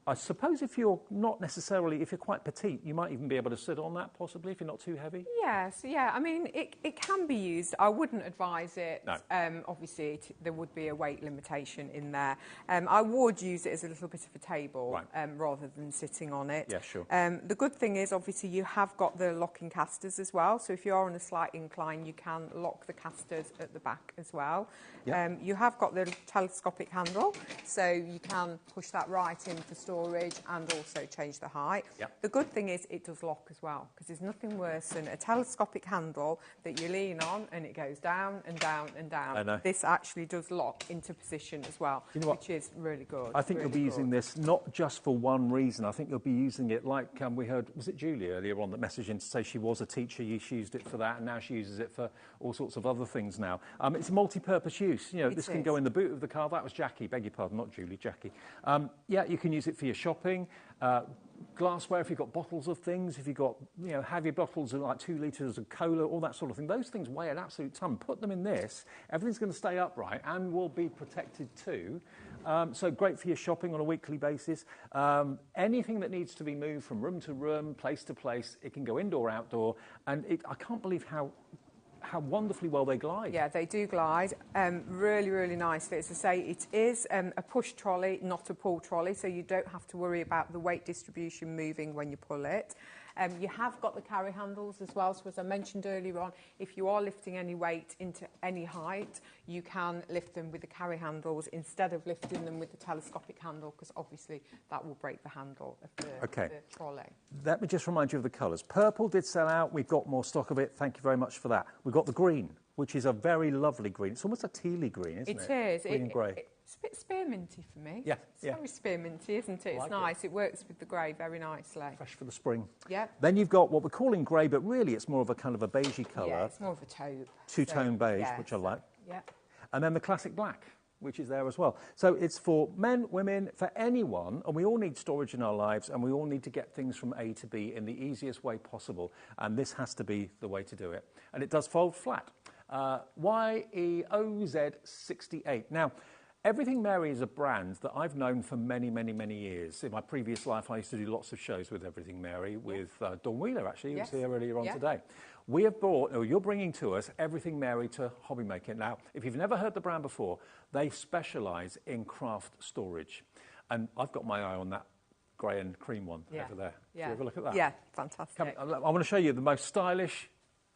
I suppose if you're not necessarily, if you're quite petite, you might even be able to sit on that possibly if you're not too heavy. Yes, yeah. I mean, it can be used. I wouldn't advise it. No. Obviously, there would be a weight limitation in there. I would use it as a little bit of a table rather than sitting on it. Yeah, sure. The good thing is, obviously, you have got the locking casters as well. So if you are on a slight incline, you can lock the casters at the back as well. Yep. You have got the telescopic handle, so you can push that right in for storage and also change the height. Yep. The good thing is it does lock as well, because there's nothing worse than a telescopic handle that you lean on and it goes down and down and down. I know. This actually does lock into position as well, you know what? which is really good. I think really you'll be using this not just for one reason. I think you'll be using it like we heard, was it Julie earlier on that messaged in to say she was a teacher, she used it for that, and now she uses it for all sorts of other things now. It's a multi-purpose use. You know, this can go in the boot of the car. That was Jackie, beg your pardon, not Julie, Jackie. Yeah, you can use it for your shopping. Glassware, if you've got bottles of things, if you've got, heavy bottles of like 2 litres of cola, all that sort of thing, those things weigh an absolute ton. Put them in this, everything's going to stay upright and will be protected too. So great for your shopping on a weekly basis. Anything that needs to be moved from room to room, place to place, it can go indoor, outdoor, and I can't believe how wonderfully well they glide. Yeah, they do glide really, really nicely. As I say, it is a push trolley, not a pull trolley, so you don't have to worry about the weight distribution moving when you pull it. You have got the carry handles as well, so as I mentioned earlier on, if you are lifting any weight into any height, you can lift them with the carry handles instead of lifting them with the telescopic handle, because obviously that will break the handle of the trolley. Let me just remind you of the colours. Purple did sell out. We've got more stock of it. Thank you very much for that. We've got the green, which is a very lovely green. It's almost a tealy green, isn't it? It is. Green and grey. It's a bit spearminty for me. Yeah, it's very spearminty, isn't it? It's nice. It works with the grey very nicely. Fresh for the spring. Yeah. Then you've got what we're calling grey, but really it's more of a kind of a beigey colour. Yeah, it's more of a taupe. Two-tone beige, which I like. Yeah. And then the classic black, which is there as well. So it's for men, women, for anyone, and we all need storage in our lives, and we all need to get things from A to B in the easiest way possible, and this has to be the way to do it. And it does fold flat. YEOZ68. Now, Everything Mary is a brand that I've known for many, many, many years. In my previous life, I used to do lots of shows with Everything Mary, with Dawn Wheeler, actually, who was here earlier on today. We have brought, or you're bringing to us, Everything Mary to HobbyMaker. Now, if you've never heard the brand before, they specialise in craft storage. And I've got my eye on that grey and cream one over there. Yeah. So have a look at that. Yeah, fantastic. I want to show you the most stylish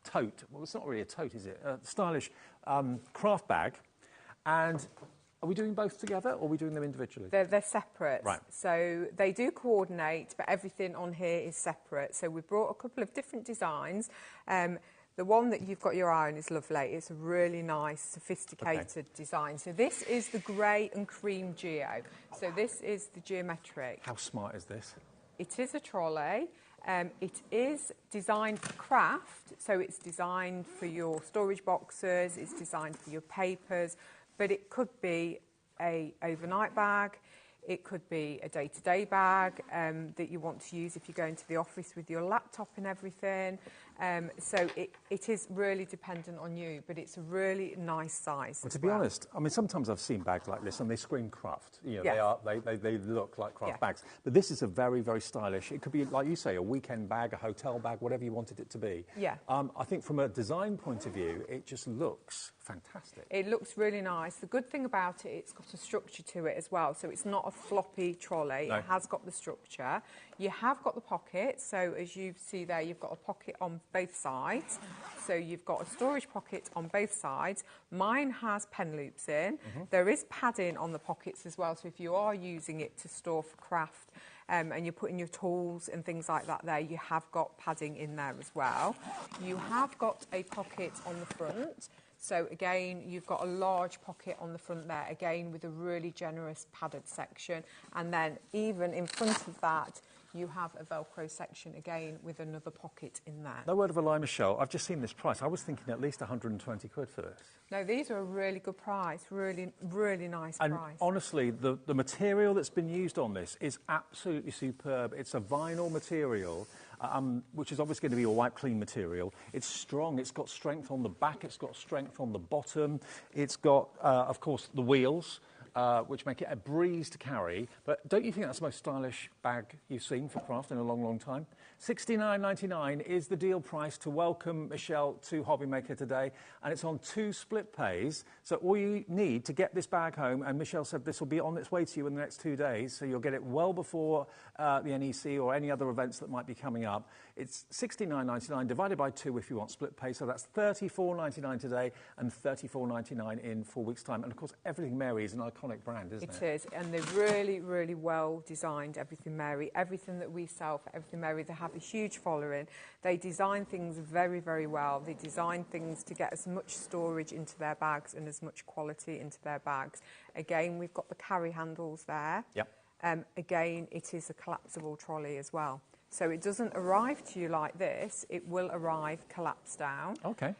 tote. Well, it's not really a tote, is it? Stylish craft bag. And are we doing both together, or are we doing them individually? They're separate. Right. So they do coordinate, but everything on here is separate. So we've brought a couple of different designs. The one that you've got your eye on is lovely. It's a really nice, sophisticated design. So this is the grey and cream geo. So this is the geometric. How smart is this? It is a trolley. It is designed for craft, so it's designed for your storage boxes, it's designed for your papers, but it could be a overnight bag, it could be a day-to-day bag that you want to use if you go into the office with your laptop and everything. So it is really dependent on you, but it's a really nice size. Well, to be honest, I mean, sometimes I've seen bags like this and they scream craft. You know, they look like craft bags. But this is a very, very stylish. It could be, like you say, a weekend bag, a hotel bag, whatever you wanted it to be. Yeah. I think from a design point of view, it just looks fantastic. It looks really nice. The good thing about it, it's got a structure to it as well. So it's not a floppy trolley. No. It has got the structure. You have got the pocket. So as you see there, you've got a pocket on both sides. So you've got a storage pocket on both sides. Mine has pen loops in. There is padding on the pockets as well. So if you are using it to store for craft and you're putting your tools and things like that there, you have got padding in there as well. You have got a pocket on the front. So again, you've got a large pocket on the front there, again with a really generous padded section. And then even in front of that, you have a Velcro section again with another pocket in there. No word of a lie, Michelle. I've just seen this price. I was thinking at least 120 quid for this. No, these are a really good price. Really, really nice and price. Honestly, the material that's been used on this is absolutely superb. It's a vinyl material. which is obviously going to be a white clean material. It's strong, it's got strength on the back, it's got strength on the bottom, it's got, of course, the wheels, which make it a breeze to carry. But don't you think that's the most stylish bag you've seen for craft in a long, long time? $69.99 is the deal price to welcome Michelle to HobbyMaker today, and it's on 2 split pays. So all you need to get this bag home, and Michelle said this will be on its way to you in the next 2 days, so you'll get it well before the NEC or any other events that might be coming up. It's $69.99 divided by 2 if you want split pay, so that's $34.99 today and $34.99 in 4 weeks' time. And of course, Everything Mary is an iconic brand, isn't it? It is, and they're really, really well designed, Everything Mary. Everything that we sell for Everything Mary, they have a huge following. They design things very, very well. They design things to get as much storage into their bags and as much quality into their bags. Again, we've got the carry handles there. Yep. Again, it is a collapsible trolley as well. So it doesn't arrive to you like this, it will arrive collapsed down. Okay.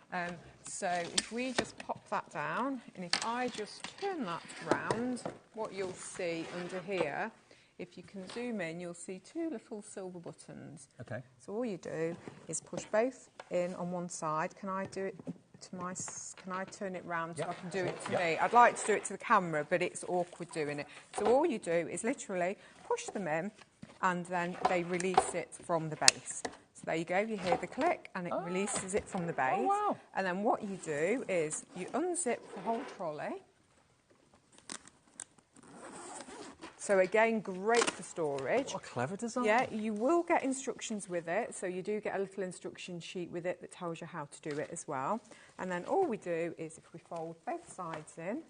So if we just pop that down, and if I just turn that round, what you'll see under here, if you can zoom in, you'll see 2 little silver buttons. Okay. So all you do is push both in on one side. Can I do it to my, can I turn it round so I can do it to me? I'd like to do it to the camera, but it's awkward doing it. So all you do is literally push them in, and then they release it from the base. So there you go, you hear the click and it releases it from the base. Oh, wow. And then what you do is you unzip the whole trolley. So again, great for storage. What a clever design. Yeah, you will get instructions with it, so you do get a little instruction sheet with it that tells you how to do it as well. And then all we do is if we fold both sides in,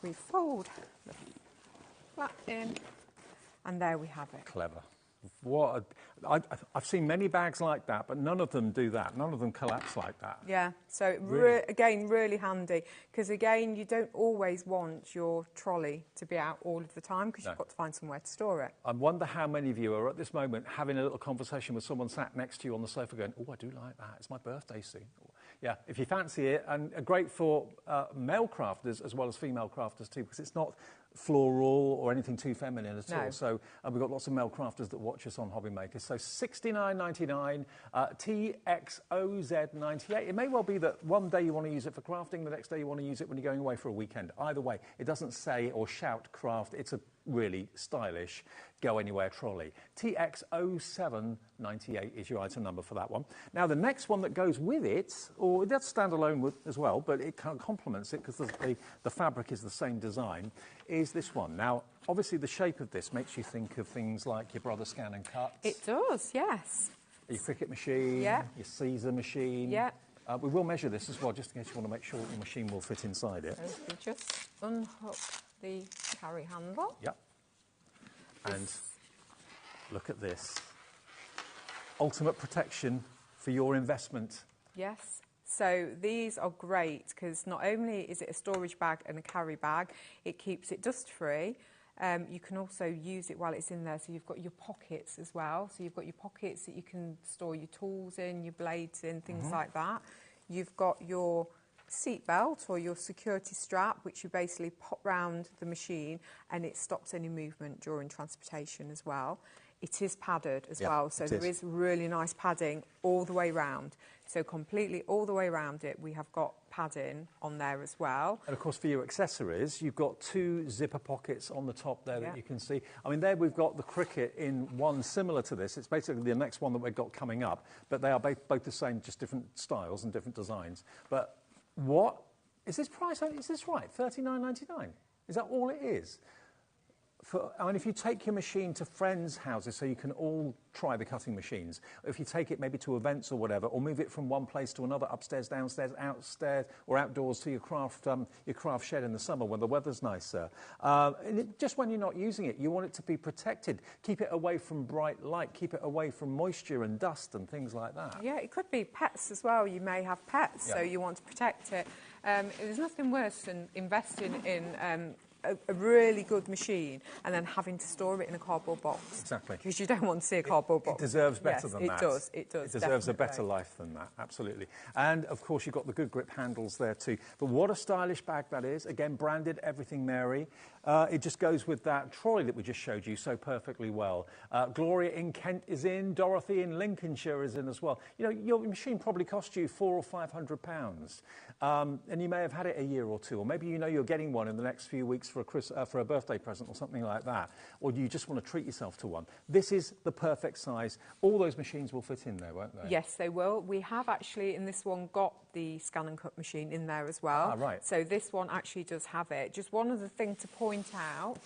we fold the flap in, and there we have it. Clever. I've seen many bags like that, but none of them do that. None of them collapse like that. Yeah, so Really? again, really handy, because again, you don't always want your trolley to be out all of the time, because you've got to find somewhere to store it. I wonder how many of you are at this moment having a little conversation with someone sat next to you on the sofa going, oh, I do like that. It's my birthday soon. Yeah, if you fancy it, and great for male crafters as well as female crafters too, because it's not floral or anything too feminine at all. So we've got lots of male crafters that watch us on HobbyMaker. So $69.99, TXOZ98. It may well be that one day you want to use it for crafting, the next day you want to use it when you're going away for a weekend. Either way, it doesn't say or shout craft. It's a really stylish go anywhere trolley. TX0798 is your item number for that one. Now the next one that goes with it, or it does stand alone with as well, but it kind of complements it because the fabric is the same design, is this one. Now obviously the shape of this makes you think of things like your Brother Scan and Cut. It does, yes. Your Cricut machine, your Caesar machine. Yeah. We will measure this as well, just in case you want to make sure that your machine will fit inside it. So we just unhook the carry handle. Yep. And look at this. Ultimate protection for your investment. Yes. So these are great because not only is it a storage bag and a carry bag, it keeps it dust-free. You can also use it while it's in there, so you've got your pockets as well. So you've got your pockets that you can store your tools in, your blades in, things like that. You've got your seat belt or your security strap, which you basically pop round the machine and it stops any movement during transportation as well. It is padded as well, so there is really nice padding all the way round. So completely all the way around it, we have got padding on there as well. And of course for your accessories, you've got 2 zipper pockets on the top there that you can see. I mean, there we've got the Cricut in one similar to this. It's basically the next one that we've got coming up, but they are both the same, just different styles and different designs. But what is this price? Is this right? $39.99? Is that all it is? I mean, if you take your machine to friends' houses so you can all try the cutting machines, if you take it maybe to events or whatever, or move it from one place to another, upstairs, downstairs, outstairs, or outdoors to your craft shed in the summer when the weather's nicer, just when you're not using it, you want it to be protected. Keep it away from bright light, keep it away from moisture and dust and things like that. Yeah, it could be pets as well. You may have pets, so you want to protect it. There's nothing worse than investing in a really good machine and then having to store it in a cardboard box. Exactly. Because you don't want to see a cardboard box. It deserves better than that. It does, it does. It deserves a better life than that, absolutely. And, of course, you've got the good grip handles there too. But what a stylish bag that is. Again, branded Everything Mary. It just goes with that trolley that we just showed you so perfectly well. Gloria in Kent is in, Dorothy in Lincolnshire is in as well. You know, your machine probably cost you £400 or £500, and you may have had it a year or two, or maybe you know you're getting one in the next few weeks for a birthday present or something like that, or you just want to treat yourself to one. This is the perfect size. All those machines will fit in there, won't they? Yes, they will. We have actually in this one got the scan and cut machine in there as well. Ah, right. So this one actually does have it. Just one other thing to point out,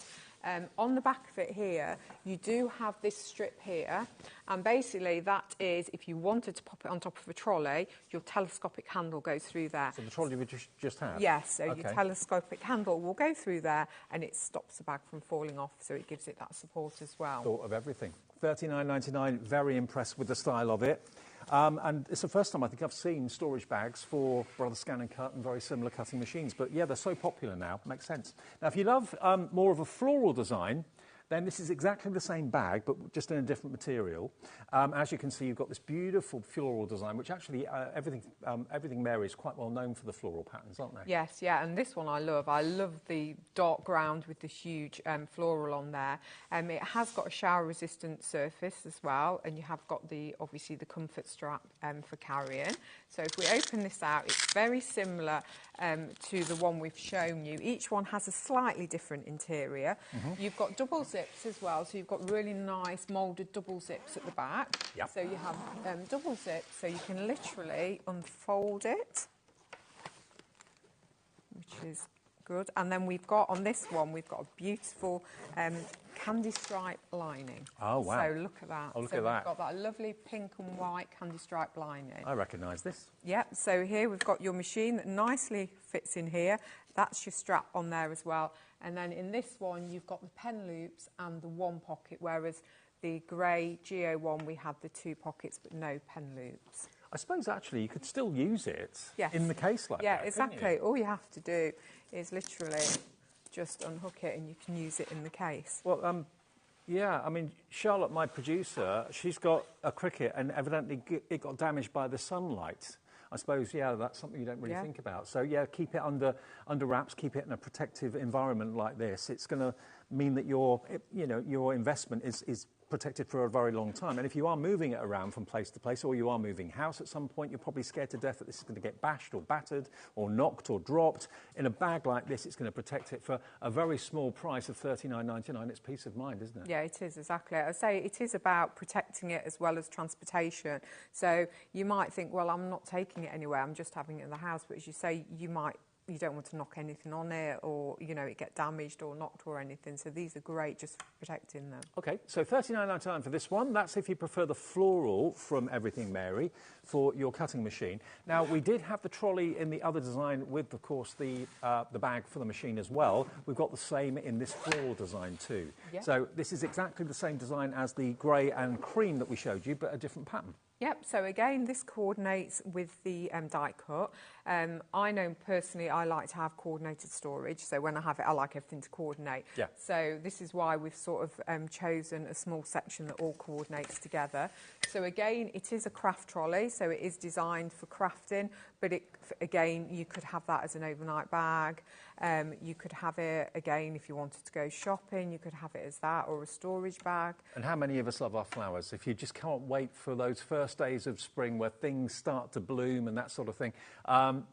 on the back of it here, you do have this strip here, and basically that is, if you wanted to pop it on top of a trolley, your telescopic handle goes through there. So the trolley we just had? Yes, so your telescopic handle will go through there and it stops the bag from falling off, so it gives it that support as well. Thought of everything. $39.99, very impressed with the style of it. And it's the first time I think I've seen storage bags for rather scan and cut and very similar cutting machines. But yeah, they're so popular now. Makes sense. Now, if you love more of a floral design, then this is exactly the same bag, but just in a different material. As you can see, you've got this beautiful floral design, which actually Everything Mary is quite well known for the floral patterns, aren't they? Yes, yeah, and this one I love. I love the dark ground with the huge floral on there. It has got a shower-resistant surface as well, and you have got obviously the comfort strap for carrying. So if we open this out, it's very similar to the one we've shown you. Each one has a slightly different interior. Mm-hmm. You've got double zips as well, so you've got really nice moulded double zips at the back. Yep. So you have double zips, so you can literally unfold it, which is good. And then we've got, on this one, we've got a beautiful candy stripe lining. Oh, wow. So look at that. Oh, look so at that. We've got that lovely pink and white candy stripe lining. I recognise this. Yep, so here we've got your machine that nicely fits in here. That's your strap on there as well. And then in this one, you've got the pen loops and the one pocket, whereas the grey Geo one, we had the two pockets but no pen loops. I suppose actually you could still use it Yes. in the case like that. Yeah, exactly. All you have to do is literally just unhook it and you can use it in the case. Well, yeah, I mean, Charlotte, my producer, she's got a Cricket and evidently it got damaged by the sunlight. I suppose, yeah, that's something you don't really think about. So, yeah, keep it under wraps, keep it in a protective environment like this. It's going to mean that your investment is protected for a very long time. And if you are moving it around from place to place, or you are moving house at some point, you're probably scared to death that this is going to get bashed or battered or knocked or dropped. In a bag like this, it's going to protect it for a very small price of $39.99. It's peace of mind, isn't it? Yeah, it is, exactly. I say it is about protecting it as well as transportation. So you might think, well, I'm not taking it anywhere, I'm just having it in the house. But as you say, you don't want to knock anything on it, or it get damaged or knocked or anything. So these are great just for protecting them. Okay, so $39.99 for this one. That's if you prefer the floral from Everything Mary for your cutting machine. Now, we did have the trolley in the other design with, of course, the bag for the machine as well. We've got the same in this floral design too. Yeah. So this is exactly the same design as the grey and cream that we showed you, but a different pattern. Yep, so again, this coordinates with the die cut. I know personally I like to have coordinated storage, so when I have it, I like everything to coordinate. Yeah. So this is why we've sort of chosen a small section that all coordinates together. So again, it is a craft trolley, so it is designed for crafting, but again, you could have that as an overnight bag. You could have it, again, if you wanted to go shopping, you could have it as that, or a storage bag. And how many of us love our flowers? If you just can't wait for those first days of spring where things start to bloom and that sort of thing,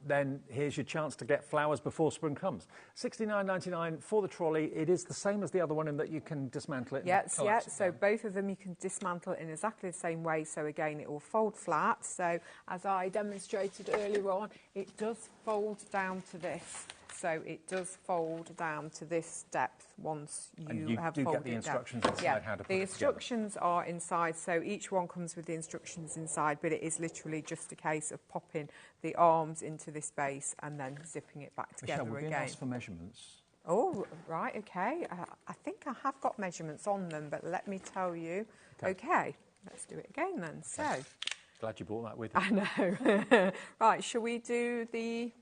then here's your chance to get flowers before spring comes. $69.99 for the trolley. It is the same as the other one in that you can dismantle it. Yes, yeah, so both of them you can dismantle in exactly the same way. So again, it will fold flat. So as I demonstrated earlier on, it does fold down to this. So it does fold down to this depth once you have folded it down. And you do get the instructions inside how to put it together. The instructions are inside, so each one comes with the instructions inside, but it is literally just a case of popping the arms into this base and then zipping it back together Michelle, again. Michelle, ask for measurements. Oh, right, OK. I think I have got measurements on them, but let me tell you. OK, let's do it again then. So. Glad you brought that with you. I know. Right, shall we do the...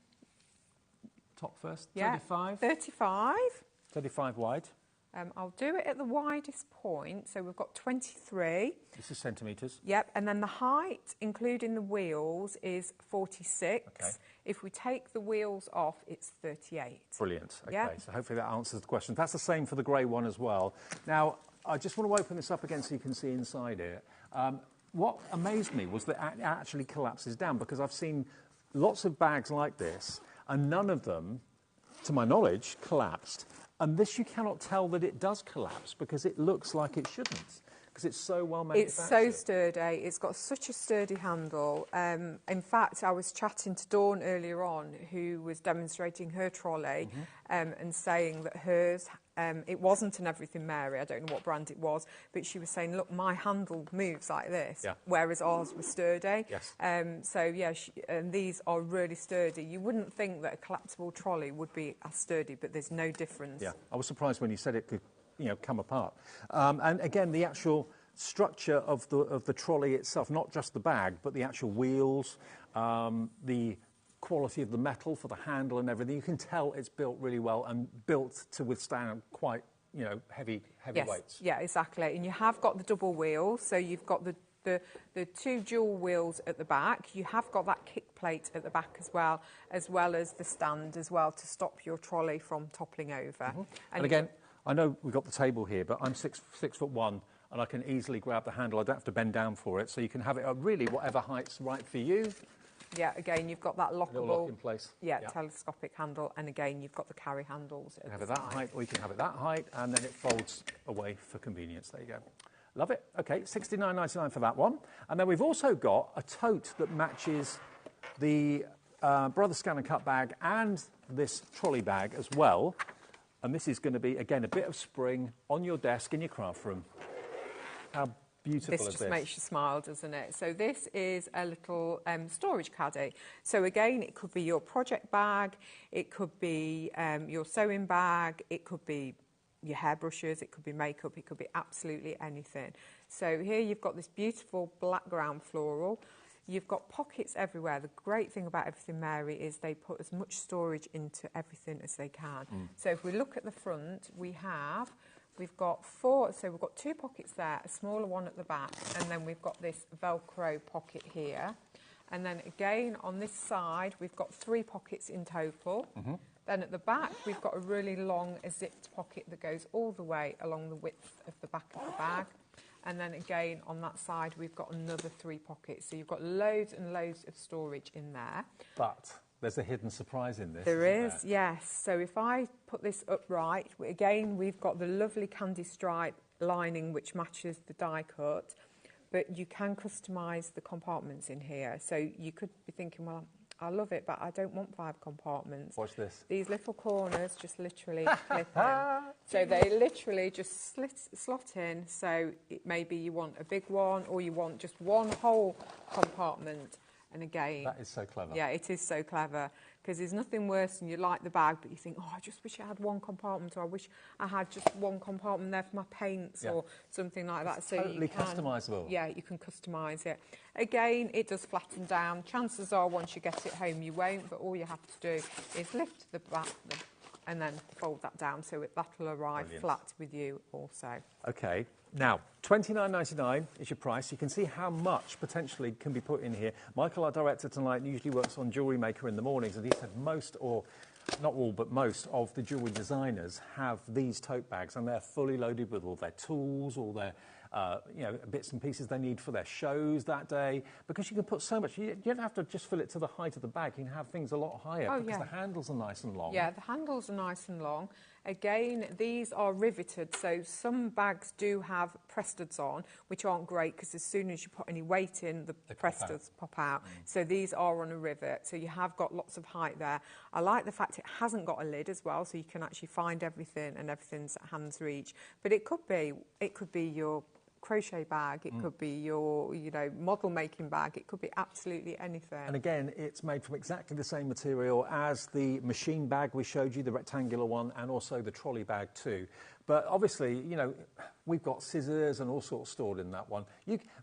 Top first, Yeah, 35. 35. 35 wide. I'll do it at the widest point. So we've got 23. This is centimetres. Yep, and then the height, including the wheels, is 46. Okay. If we take the wheels off, it's 38. Brilliant. Okay, Yep. so hopefully that answers the question. That's the same for the grey one as well. Now, I just want to open this up again so you can see inside it. What amazed me was that it actually collapses down, because I've seen lots of bags like this, and none of them, to my knowledge, collapsed. And this, you cannot tell that it does collapse, because it looks like it shouldn't, because it's so well manufactured. It's so sturdy. It's got such a sturdy handle. In fact, I was chatting to Dawn earlier on, who was demonstrating her trolley, and saying that hers, it wasn't an Everything Mary, I don't know what brand it was, but she was saying, look, my handle moves like this, whereas ours was sturdy. Yes. So, yeah, and these are really sturdy. You wouldn't think that a collapsible trolley would be as sturdy, but there's no difference. Yeah, I was surprised when you said it could, you know, come apart. And again, the actual structure of the trolley itself, not just the bag, but the actual wheels, the quality of the metal for the handle and everything, you can tell it's built really well and built to withstand quite, you know, heavy weights. Yeah, exactly. And you have got the double wheels, so you've got the two dual wheels at the back. You have got that kick plate at the back as well as the stand as well, to stop your trolley from toppling over. And again, I know we've got the table here, but I'm 6'1", and I can easily grab the handle. I don't have to bend down for it, so you can have it at really whatever height's right for you. Yeah, again, you've got that lockable, little lock in place. Yeah, telescopic handle, and again, you've got the carry handles. You can have it that height, or you can have it that height, and then it folds away for convenience. There you go. Love it. Okay, $69.99 for that one. And then we've also got a tote that matches the Brother Scan and Cut bag and this trolley bag as well. And this is going to be, again, a bit of spring on your desk in your craft room. How beautiful is this? This just makes you smile, doesn't it? So this is a little storage caddy. So again, it could be your project bag, it could be your sewing bag, it could be your hairbrushes, it could be makeup, it could be absolutely anything. So here you've got this beautiful black ground floral. You've got pockets everywhere. The great thing about Everything Mary is they put as much storage into everything as they can. So if we look at the front, we've got four, so we've got two pockets there, a smaller one at the back, and then we've got this Velcro pocket here. And then again, on this side, we've got three pockets in total. Then at the back, we've got a really long zipped pocket that goes all the way along the width of the back of the bag. And then again, on that side, we've got another three pockets. So you've got loads and loads of storage in there. But there's a hidden surprise in this. There is, yes. So if I put this upright, again, we've got the lovely candy stripe lining, which matches the die cut. But you can customise the compartments in here. So you could be thinking, well, I love it, but I don't want 5 compartments. Watch this. These little corners just literally clip in. So they literally just slot in. So maybe you want a big one, or you want just one whole compartment. And again... That is so clever. Yeah, it is so clever. Because there's nothing worse than you like the bag, but you think, oh, I just wish I had one compartment, or I wish I had just one compartment there for my paints, or something like that. So totally customisable. Yeah, you can customise it. Again, it does flatten down. Chances are, once you get it home, you won't, but all you have to do is lift the back and then fold that down, so that'll arrive flat with you also. Okay. Now, $29.99 is your price. You can see how much potentially can be put in here. Michael, our director tonight, usually works on Jewellery Maker in the mornings, and he said most, or not all, but most of the jewellery designers have these tote bags, and they're fully loaded with all their tools, all their bits and pieces they need for their shows that day, because you can put so much. You don't have to just fill it to the height of the bag. You can have things a lot higher because the handles are nice and long. Yeah, the handles are nice and long. Again, these are riveted, so some bags do have press studs on, which aren't great because as soon as you put any weight in, the press studs pop out. So these are on a rivet, so you have got lots of height there. I like the fact it hasn't got a lid as well, so you can actually find everything and everything's at hand's reach. But it could be your crochet bag, it could be your model making bag, it could be absolutely anything. And again, it's made from exactly the same material as the machine bag we showed you, the rectangular one, and also the trolley bag too. But obviously, you know, we've got scissors and all sorts stored in that one.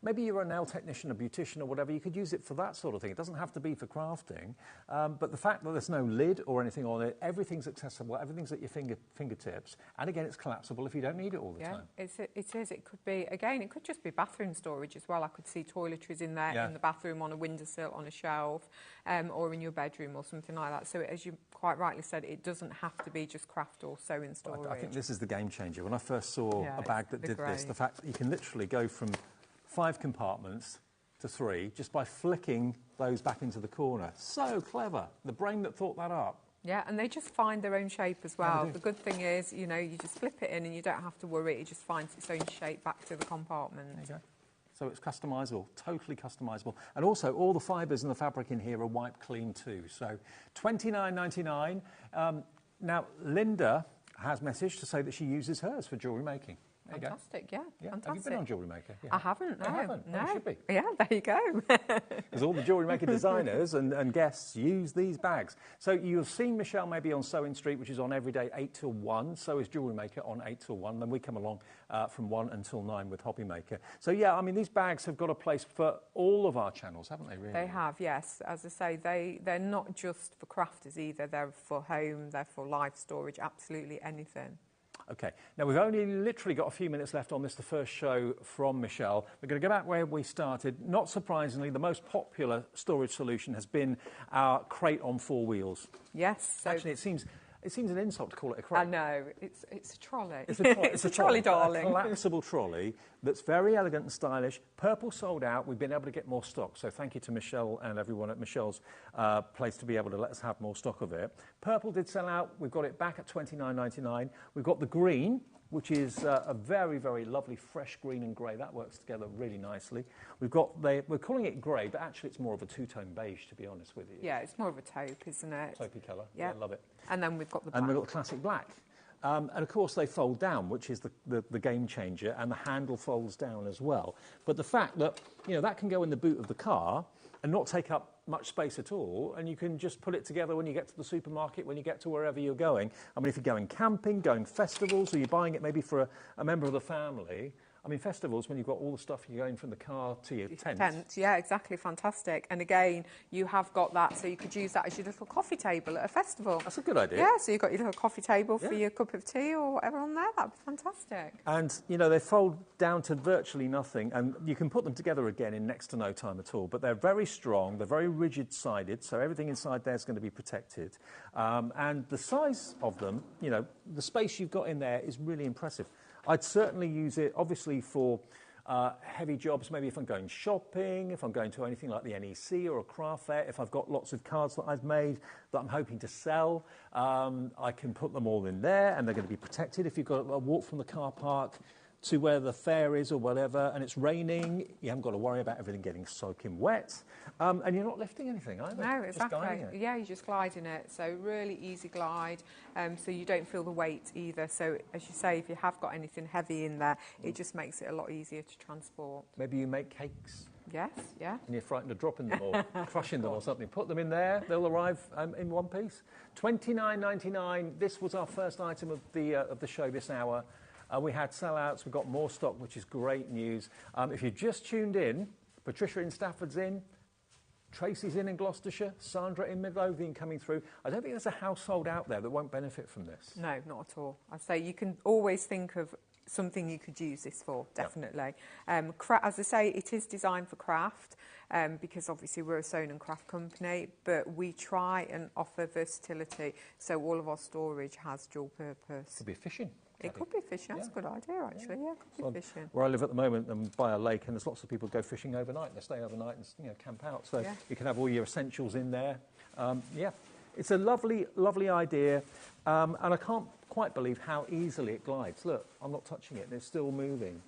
Maybe you're a nail technician, a beautician or whatever, you could use it for that sort of thing. It doesn't have to be for crafting. But the fact that there's no lid or anything on it, everything's accessible, everything's at your fingertips. And again, it's collapsible if you don't need it all the time. It is. It could be, again, it could just be bathroom storage as well. I could see toiletries in there, in the bathroom, on a windowsill, on a shelf, or in your bedroom or something like that. So as you quite rightly said, it doesn't have to be just craft or sewing storage. I think this is the game changer. When I first saw a bag that did this, the fact that you can literally go from 5 compartments to 3 just by flicking those back into the corner. So clever. The brain that thought that up. Yeah, and they just find their own shape as well. The good thing is, you know, you just flip it in and you don't have to worry. It just finds its own shape back to the compartment. There you go. So it's customisable, totally customisable. And also, all the fibres and the fabric in here are wipe clean too. So $29.99. Now, Linda has messaged to say that she uses hers for jewellery making. There Fantastic, you go. Fantastic. Have you been on Jewellery Maker? I haven't, no. You haven't? No. Oh, you should be. Yeah, there you go. Because all the Jewellery Maker designers and guests use these bags. So you've seen Michelle maybe on Sewing Street, which is on every day 8 till 1. So is Jewellery Maker on 8 till 1. Then we come along from 1 until 9 with HobbyMaker. So yeah, I mean, these bags have got a place for all of our channels, haven't they, really? They have, yes. As I say, they're not just for crafters either. They're for home, they're for live storage, absolutely anything. Okay, now we've only literally got a few minutes left on this, the first show from Michelle. We're going to go back where we started. Not surprisingly, the most popular storage solution has been our crate on 4 wheels. Yes. So actually, it seems an insult to call it a crate. I know, it's a trolley. It's a trolley. It's a trolley, darling. A collapsible trolley that's very elegant and stylish. Purple sold out. We've been able to get more stock, so thank you to Michelle and everyone at Michelle's place to be able to let us have more stock of it. Purple did sell out. We've got it back at $29.99. We've got the green, which is a very, very lovely fresh green and grey. That works together really nicely. We're calling it grey, but actually it's more of a two-tone beige, to be honest with you. Yeah, it's more of a taupe, isn't it? Taupey colour. Yeah, I love it. And then we've got the black. And we've got the classic black. And of course they fold down, which is the game changer, and the handle folds down as well. But the fact that, you know, that can go in the boot of the car and not take up much space at all, and you can just put it together when you get to the supermarket, when you get to wherever you're going. I mean, if you're going camping, going festivals, or you're buying it maybe for a member of the family. I mean, festivals, when you've got all the stuff, you're going from the car to your tent. Yeah, exactly, fantastic. And again, you have got that, so you could use that as your little coffee table at a festival. That's a good idea. Yeah, so you've got your little coffee table for your cup of tea or whatever on there. That'd be fantastic. And, you know, they fold down to virtually nothing, and you can put them together again in next to no time at all. But they're very strong, they're very rigid-sided, so everything inside there is going to be protected. And the size of them, you know, the space you've got in there is really impressive. I'd certainly use it, obviously, for heavy jobs, maybe if I'm going shopping, if I'm going to anything like the NEC or a craft fair, if I've got lots of cards that I've made that I'm hoping to sell, I can put them all in there and they're going to be protected. If you've got a walk from the car park to where the fair is or whatever, and it's raining, you haven't got to worry about everything getting soaking wet, and you're not lifting anything either. No, exactly. Just guiding it. Yeah, you're just gliding it, so really easy glide, so you don't feel the weight either. So as you say, if you have got anything heavy in there, it just makes it a lot easier to transport. Maybe you make cakes. Yes, yeah. And you're frightened of dropping them or crushing them or something. Put them in there, they'll arrive in one piece. $29.99. This was our first item of the show this hour. We had sellouts, we've got more stock, which is great news. If you just tuned in, Patricia in Stafford's in, Tracy's in Gloucestershire, Sandra in Midlothian coming through. I don't think there's a household out there that won't benefit from this. No, not at all. I say you can always think of something you could use this for, definitely. Yep. As I say, it is designed for craft, because obviously we're a sewn and craft company, but we try and offer versatility, so all of our storage has dual purpose. Could be fishing. It could be fishing. That's a good idea, actually. Yeah, it could be fishing. Where I live at the moment, I'm by a lake, and there's lots of people go fishing overnight. They stay overnight and, you know, camp out. So you can have all your essentials in there. Yeah, it's a lovely, lovely idea, and I can't quite believe how easily it glides. Look, I'm not touching it, and it's still moving.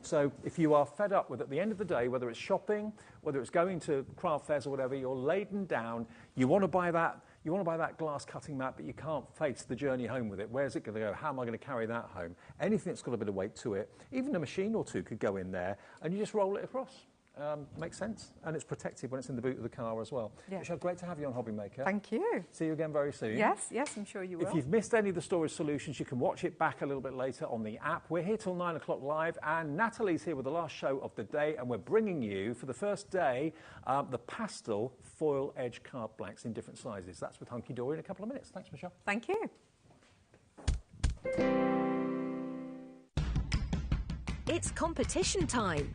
So if you are fed up with it, at the end of the day, whether it's shopping, whether it's going to craft fairs or whatever, you're laden down, you want to buy that glass cutting mat, but you can't face the journey home with it. Where's it going to go? How am I going to carry that home? Anything that's got a bit of weight to it, even a machine or two could go in there, and you just roll it across. makes sense, and it's protected when it's in the boot of the car as well. Yeah. Michelle, great to have you on HobbyMaker. Thank you. See you again very soon. Yes, I'm sure you will. If you've missed any of the storage solutions, you can watch it back a little bit later on the app. We're here till 9 o'clock live, and Natalie's here with the last show of the day, and we're bringing you, for the first day, the pastel foil edge card blanks in different sizes. That's with Hunky Dory in a couple of minutes. Thanks, Michelle. Thank you. It's competition time.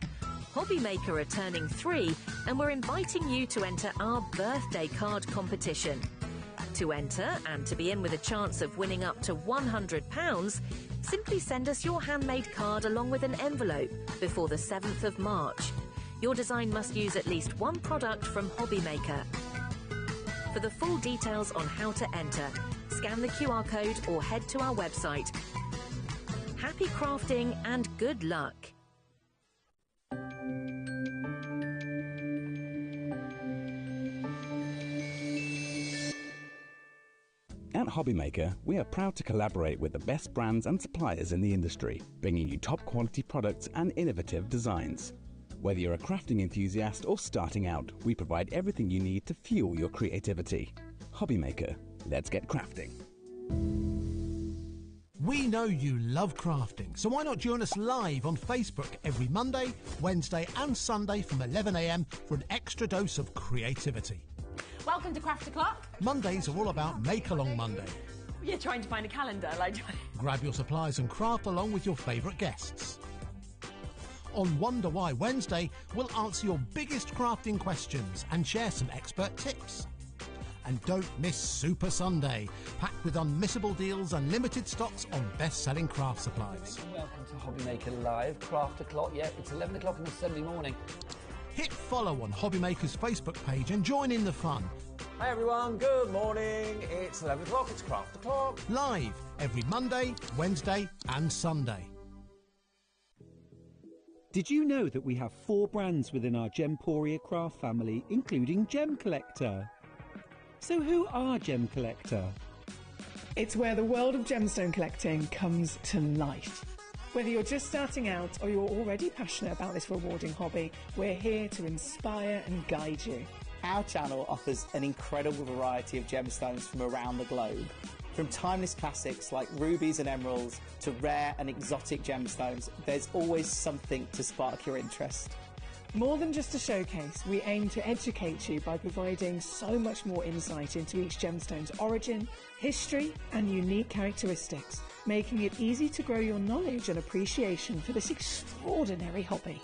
HobbyMaker are turning 3 and we're inviting you to enter our birthday card competition. To enter and to be in with a chance of winning up to £100, simply send us your handmade card along with an envelope before the 7th of March. Your design must use at least one product from HobbyMaker. For the full details on how to enter, scan the QR code or head to our website. Happy crafting and good luck. At HobbyMaker, we are proud to collaborate with the best brands and suppliers in the industry, bringing you top quality products and innovative designs. Whether you're a crafting enthusiast or starting out, we provide everything you need to fuel your creativity. HobbyMaker, let's get crafting. We know you love crafting, so why not join us live on Facebook every Monday, Wednesday and Sunday from 11 a.m. for an extra dose of creativity. Welcome to Craft O'Clock. Mondays are all about Make Along Monday. You're trying to find a calendar, like... Grab your supplies and craft along with your favourite guests. On Wonder Why Wednesday, we'll answer your biggest crafting questions and share some expert tips. And don't miss Super Sunday, packed with unmissable deals and limited stocks on best-selling craft supplies. Welcome to HobbyMaker Live, Craft O'Clock. Yeah, it's 11 o'clock on a Sunday morning. Hit follow on HobbyMaker's Facebook page and join in the fun. Hi everyone, good morning. It's 11 o'clock, it's Craft O'Clock. Live every Monday, Wednesday and Sunday. Did you know that we have 4 brands within our Gemporia craft family, including Gem Collector? So who are Gem Collector? It's where the world of gemstone collecting comes to life. Whether you're just starting out or you're already passionate about this rewarding hobby, we're here to inspire and guide you. Our channel offers an incredible variety of gemstones from around the globe. From timeless classics like rubies and emeralds to rare and exotic gemstones, there's always something to spark your interest. More than just a showcase, we aim to educate you by providing so much more insight into each gemstone's origin, history and unique characteristics, making it easy to grow your knowledge and appreciation for this extraordinary hobby.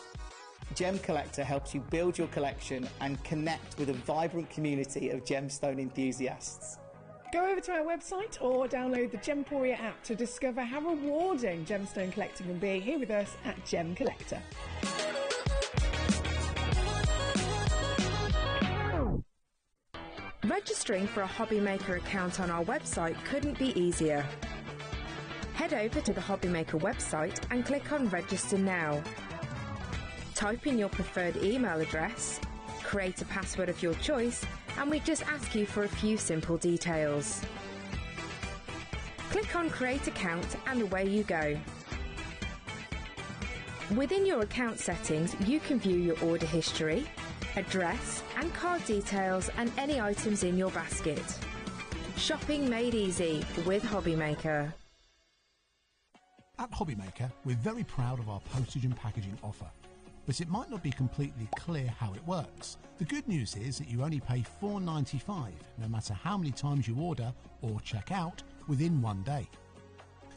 Gem Collector helps you build your collection and connect with a vibrant community of gemstone enthusiasts. Go over to our website or download the Gemporia app to discover how rewarding gemstone collecting can be here with us at Gem Collector. Registering for a HobbyMaker account on our website couldn't be easier. Head over to the HobbyMaker website and click on Register Now. Type in your preferred email address, create a password of your choice, and we just ask you for a few simple details. Click on Create Account and away you go. Within your account settings, you can view your order history, address and card details and any items in your basket. Shopping made easy with HobbyMaker. At HobbyMaker, we're very proud of our postage and packaging offer, but it might not be completely clear how it works. The good news is that you only pay $4.95 no matter how many times you order or check out within one day.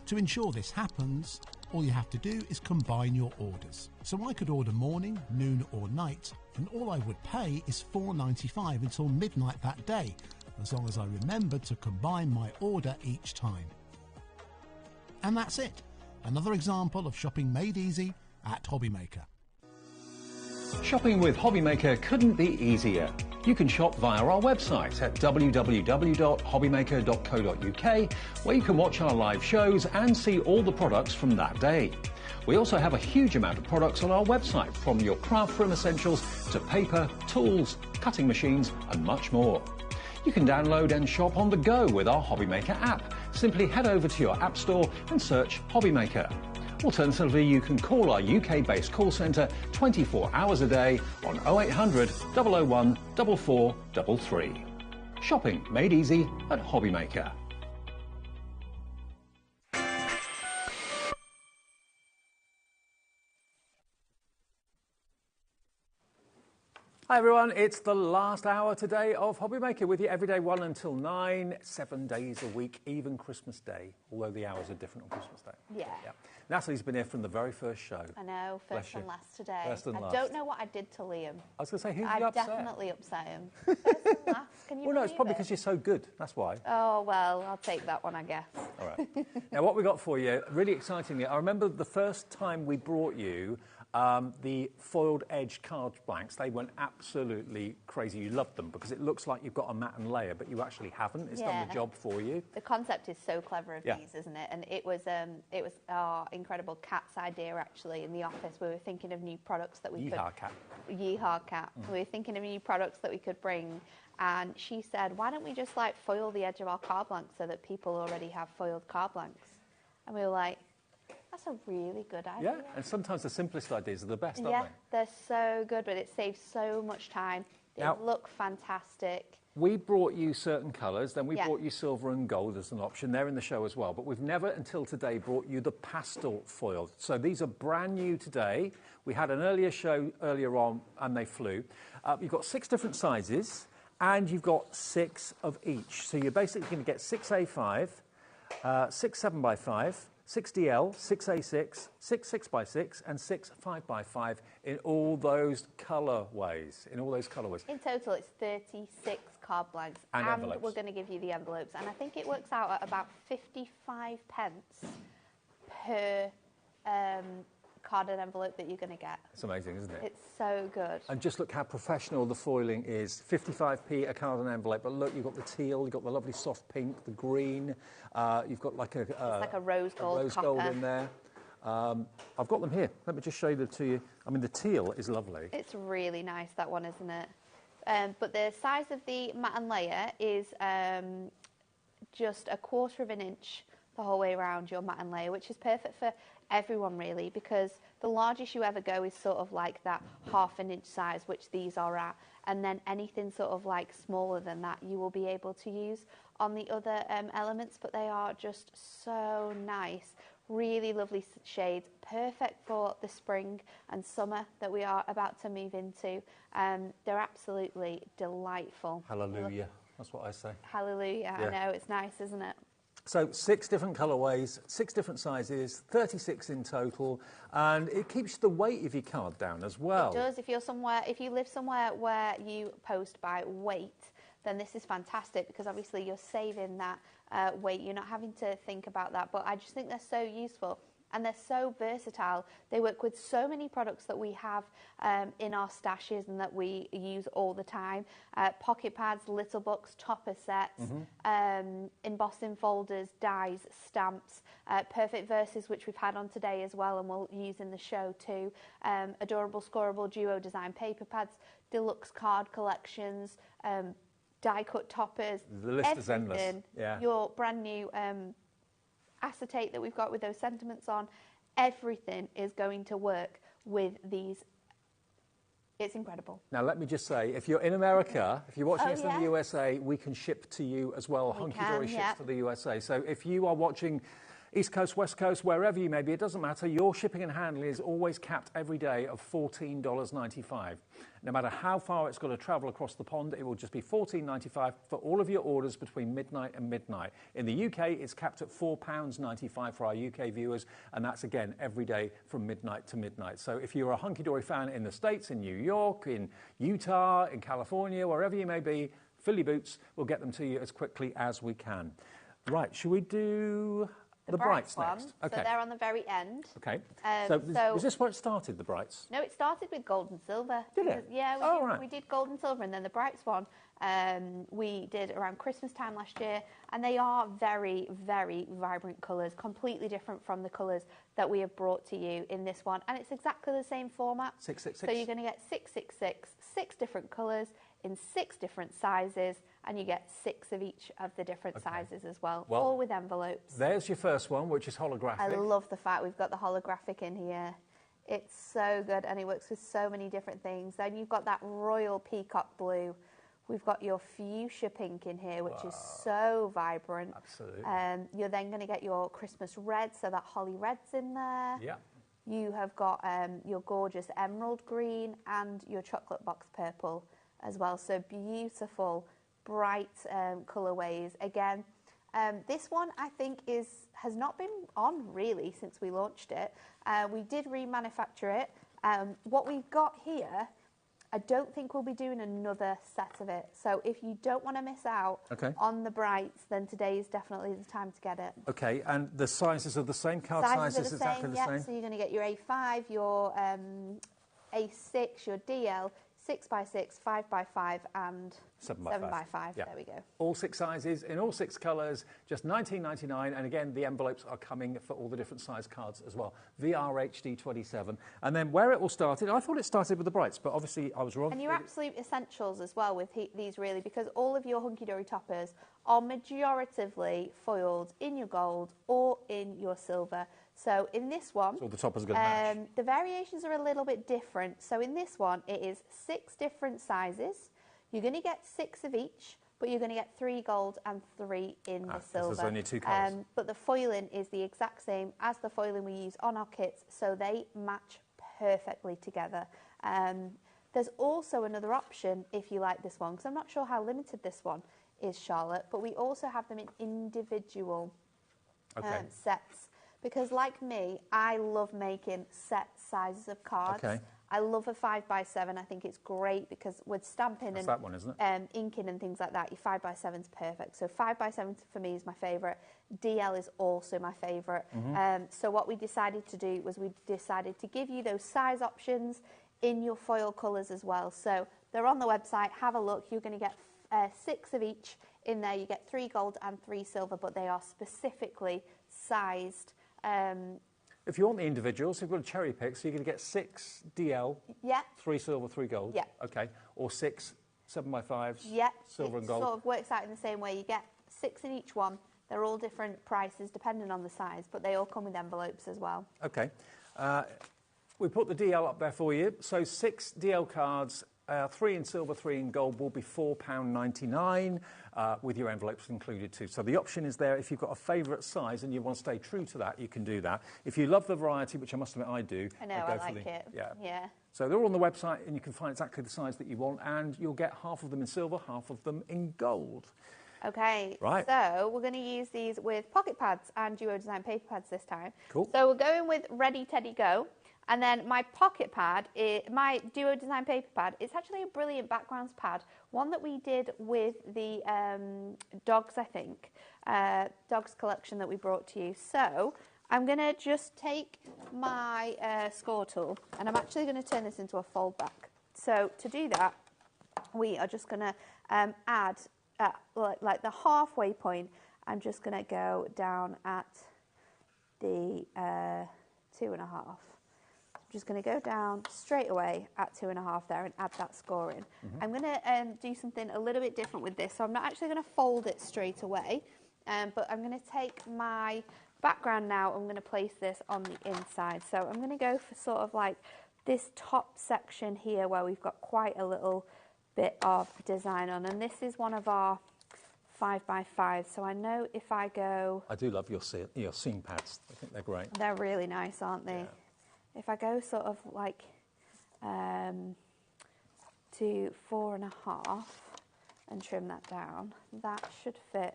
To ensure this happens, all you have to do is combine your orders. So I could order morning, noon or night, and all I would pay is $4.95 until midnight that day, as long as I remembered to combine my order each time. And that's it. Another example of shopping made easy at HobbyMaker. Shopping with HobbyMaker couldn't be easier. You can shop via our website at www.hobbymaker.co.uk, where you can watch our live shows and see all the products from that day. We also have a huge amount of products on our website, from your craft room essentials to paper, tools, cutting machines and much more. You can download and shop on the go with our HobbyMaker app. Simply head over to your app store and search HobbyMaker. Alternatively, you can call our UK-based call centre 24 hours a day on 0800 001 4433. Shopping made easy at HobbyMaker. Hi everyone, it's the last hour today of HobbyMaker with you every day 1 until 9, 7 days a week, even Christmas Day, although the hours are different on Christmas Day. Yeah. Natalie's been here from the very first show. I know, first and last today. First and I last. don't know what I did to Liam. I was going to say, who's you I upset? definitely upset him. First and last, can you Well, no, it's believe probably it? because you're so good, that's why. Oh, well, I'll take that one, I guess. All right. Now, what we got for you, really excitingly, I remember the first time we brought you the foiled edge card blanks. They went absolutely crazy. You loved them because it looks like you've got a matte and layer, but you actually haven't. It's done the job for you. The concept is so clever of these, isn't it? And it was our incredible Cat's idea, actually, in the office. We were thinking of new products that we could... Cat. Yeehaw Cat. We were thinking of new products that we could bring. And she said, why don't we just, like, foil the edge of our card blanks so that people already have foiled card blanks? And we were like... That's a really good idea. Yeah, and sometimes the simplest ideas are the best, aren't Yeah, they're so good, but it saves so much time. They look fantastic. We brought you certain colours, then we brought you silver and gold as an option. They're in the show as well, but we've never until today brought you the pastel foil. So these are brand new today. We had an earlier show earlier on and they flew. You've got 6 different sizes and you've got 6 of each. So you're basically going to get 6A5, 6 7x5, 6DL, 6A6, 6 6x6 and 6 5x5 in all those colourways. In total, it's 36 card blanks. And envelopes. We're going to give you the envelopes. And I think it works out at about 55 pence per card and envelope that you're going to get. It's amazing, isn't it? It's so good. And just look how professional the foiling is. 55p a card and envelope, but look, you've got the teal, you've got the lovely soft pink, the green, you've got like it's like a rose gold gold in there. I've got them here. Let me just show them to you. I mean, the teal is lovely. It's really nice, that one, isn't it? But the size of the matte and layer is just 1/4 of an inch the whole way around your matte and layer, which is perfect for everyone really, because the largest you ever go is sort of like that 1/2 an inch size, which these are at, and then anything sort of like smaller than that you will be able to use on the other elements, but they are just so nice. Really lovely shades, perfect for the spring and summer that we are about to move into. They're absolutely delightful. Hallelujah, that's what I say. Hallelujah, I know, it's nice, isn't it? So 6 different colourways, 6 different sizes, 36 in total, and it keeps the weight of your card down as well. It does. If you live somewhere where you post by weight, then this is fantastic because obviously you're saving that weight. You're not having to think about that, but I just think they're so useful. And they're so versatile. They work with so many products that we have in our stashes and that we use all the time. Pocket pads, little books, topper sets, embossing folders, dies, stamps, perfect verses, which we've had on today as well and we'll use in the show too. Adorable, scoreable duo design paper pads, deluxe card collections, die-cut toppers. The list is endless. Yeah. Your brand new... acetate that we've got with those sentiments on, everything is going to work with these. It's incredible. Now let me just say, if you're in America, if you're watching us in the USA, we can ship to you as well. Hunky-dory ships to the USA. So if you are watching East Coast, West Coast, wherever you may be, it doesn't matter. Your shipping and handling is always capped every day of $14.95. No matter how far it's got to travel across the pond, it will just be $14.95 for all of your orders between midnight and midnight. In the UK, it's capped at £4.95 for our UK viewers, and that's, again, every day from midnight to midnight. So if you're a hunky-dory fan in the States, in New York, in Utah, in California, wherever you may be, fill your boots. We'll get them to you as quickly as we can. Right, should we do... The Brights next. Okay. So they're on the very end. Okay. So was this where it started, the Brights? No, it started with gold and silver. Did it? Yeah, we did gold and silver, and then the Brights one we did around Christmas time last year, and they are very, very vibrant colours, completely different from the colours that we have brought to you in this one. And it's exactly the same format. 666. So you're going to get 666, 6 different colours in 6 different sizes, and you get 6 of each of the different sizes as well, all with envelopes. There's your first one, which is holographic. I love the fact we've got the holographic in here. It's so good, and it works with so many different things. Then you've got that royal peacock blue. We've got your fuchsia pink in here, which is so vibrant. Absolutely. You're then going to get your Christmas red, so that holly red's in there. Yeah. You have got your gorgeous emerald green and your chocolate box purple as well. So beautiful, bright colourways. Again, this one I think has not been on really since we launched it. We did remanufacture it. What we've got here, I don't think we'll be doing another set of it. So if you don't want to miss out on the brights, then today is definitely the time to get it. Okay, and the sizes are the same? Card sizes exactly the same? So you're going to get your A5, your A6, your DL, 6x6, 5x5 and 7x5. Yeah. There we go. All 6 sizes in all 6 colours, just $19.99. And again, the envelopes are coming for all the different size cards as well. VRHD27. And then where it all started, I thought it started with the brights, but obviously I was wrong. And your absolute essentials as well with these really, because all of your hunky-dory toppers are majoritively foiled in your gold or in your silver. So in this one, so the toppers are going to match. The variations are a little bit different. So in this one, it is 6 different sizes. You're going to get 6 of each, but you're going to get 3 gold and 3 in the silver. There's only 2 colours. But the foiling is the exact same as the foiling we use on our kits, so they match perfectly together. There's also another option if you like this one, because I'm not sure how limited this one is, Charlotte, but we also have them in individual sets. Because like me, I love making set sizes of cards. Okay. I love a 5x7. I think it's great because with stamping That's that one, isn't it? Inking and things like that, your 5x7 is perfect. So 5x7 for me is my favourite. DL is also my favourite. So what we decided to do was we decided to give you those size options in your foil colours as well. So they're on the website. Have a look. You're going to get 6 of each in there. You get 3 gold and 3 silver, but they are specifically sized. If you want the individuals, you've got a cherry pick, so you're going to get 6 DL, 3 silver, 3 gold. Yeah. Okay. Or 6 7x5s, yeah, silver and gold. It sort of works out in the same way. You get 6 in each one. They're all different prices depending on the size, but they all come with envelopes as well. Okay. We put the DL up there for you. So 6 DL cards, 3 in silver, 3 in gold will be £4.99 with your envelopes included too. So the option is there. If you've got a favourite size and you want to stay true to that, you can do that. If you love the variety, which I must admit I do. I know, I like it. Yeah. So they're all on the website and you can find exactly the size that you want, and you'll get half of them in silver, half of them in gold. Okay, right. So we're going to use these with pocket pads and Duo Design paper pads this time. Cool. So we're going with Ready, Teddy, Go. And then my pocket pad, my Duo Design paper pad, it's actually a brilliant backgrounds pad. One that we did with the dogs, I think. Dogs collection that we brought to you. So I'm going to just take my score tool and I'm actually going to turn this into a fold back. So to do that, we are just going to add, like the halfway point, I'm just going to go down at the 2.5. I'm just going to go down straight away at 2.5 there and add that score in. I'm going to do something a little bit different with this. So I'm not actually going to fold it straight away, but I'm going to take my background now. I'm going to place this on the inside. So I'm going to go for sort of like this top section here where we've got quite a little bit of design on. And this is one of our 5x5. So I know if I go... I do love your seam pads. I think they're great. They're really nice, aren't they? Yeah. If I go sort of like to 4.5 and trim that down, that should fit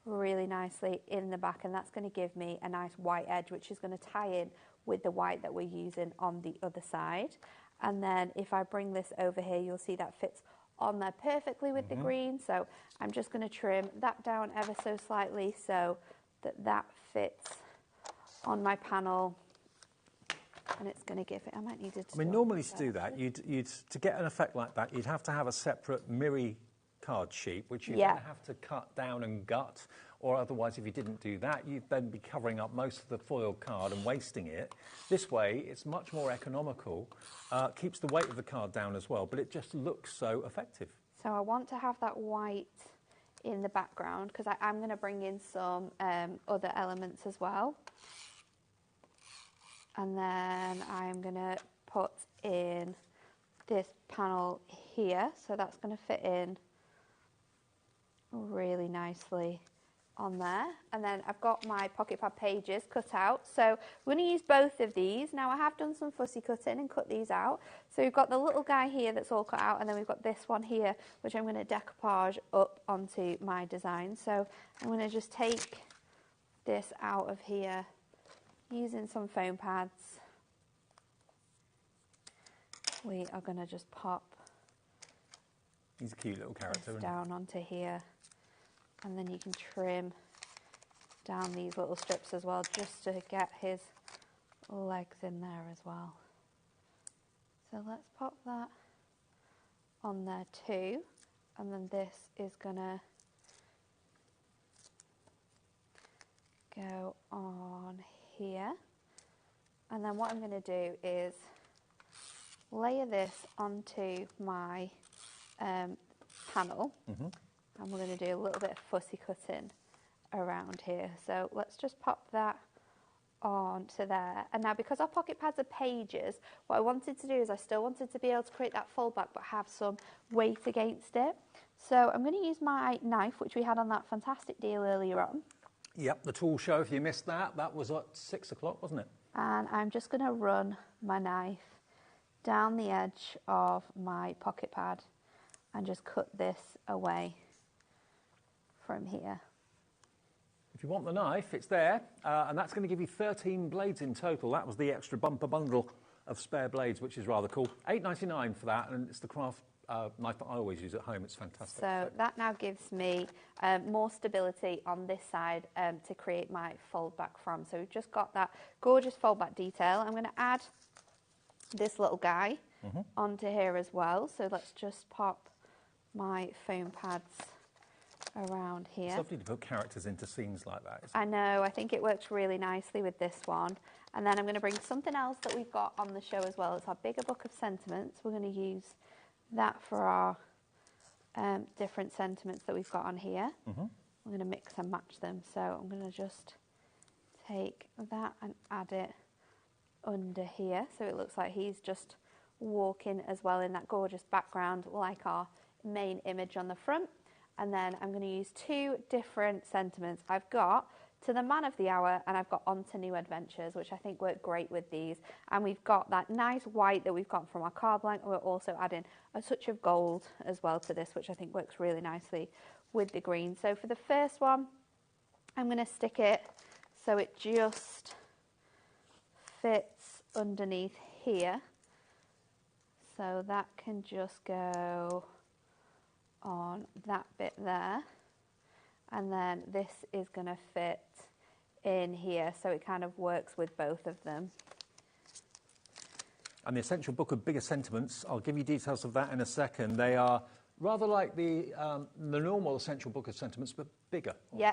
really nicely in the back, and that's going to give me a nice white edge, which is going to tie in with the white that we're using on the other side. And then if I bring this over here, you'll see that fits on there perfectly with the green. So I'm just going to trim that down ever so slightly so that that fits on my panel. And it's going to give it. I might need to. I mean, normally to do that, you'd to get an effect like that, you'd have to have a separate mirror card sheet, which you then have to cut down and gut, or otherwise if you didn't do that, you'd then be covering up most of the foil card and wasting it. This way, it's much more economical, keeps the weight of the card down as well, but it just looks so effective. So I want to have that white in the background because I'm going to bring in some other elements as well. And then I'm going to put in this panel here, so that's going to fit in really nicely on there. And then I've got my pocket pad pages cut out, so we're going to use both of these. Now I have done some fussy cutting and cut these out, so we've got the little guy here that's all cut out, and then we've got this one here which I'm going to decoupage up onto my design. So I'm going to just take this out of here using some foam pads. We are going to just pop He's a cute little character, this down onto here, and then you can trim down these little strips as well, just to get his legs in there as well. So let's pop that on there too, and then this is going to go on here. And then what I'm going to do is layer this onto my panel, and we're going to do a little bit of fussy cutting around here. So let's just pop that onto there. And now, because our pocket pads are pages, what I wanted to do is I still wanted to be able to create that fold back but have some weight against it. So I'm going to use my knife, which we had on that fantastic deal earlier on. Yep, the tool show, if you missed that, that was at 6 o'clock, wasn't it? And I'm just going to run my knife down the edge of my pocket pad and just cut this away from here. If you want the knife, it's there, and that's going to give you 13 blades in total. That was the extra bumper bundle of spare blades, which is rather cool. $8.99 for that, and it's the craft knife that I always use at home. It's fantastic. So that now gives me more stability on this side to create my fold back from. So we've just got that gorgeous fold back detail. I'm going to add this little guy onto here as well. So let's just pop my foam pads around here. It's lovely to put characters into scenes like that. I know, I think it works really nicely with this one. And then I'm going to bring something else that we've got on the show as well. It's our bigger book of sentiments. We're going to use that for our different sentiments that we've got on here. We're going to mix and match them. So I'm going to just take that and add it under here, so it looks like he's just walking as well in that gorgeous background like our main image on the front. And then I'm going to use two different sentiments. I've got To the Man of the Hour and I've got On to New Adventures, which I think work great with these. And we've got that nice white that we've got from our card blank, and we're also adding a touch of gold as well to this, which I think works really nicely with the green. So for the first one, I'm going to stick it so it just fits underneath here. So that can just go on that bit there. And then this is going to fit in here, so it kind of works with both of them. And the Essential Book of Bigger Sentiments, I'll give you details of that in a second. They are rather like the normal Essential Book of Sentiments, but bigger. Yeah,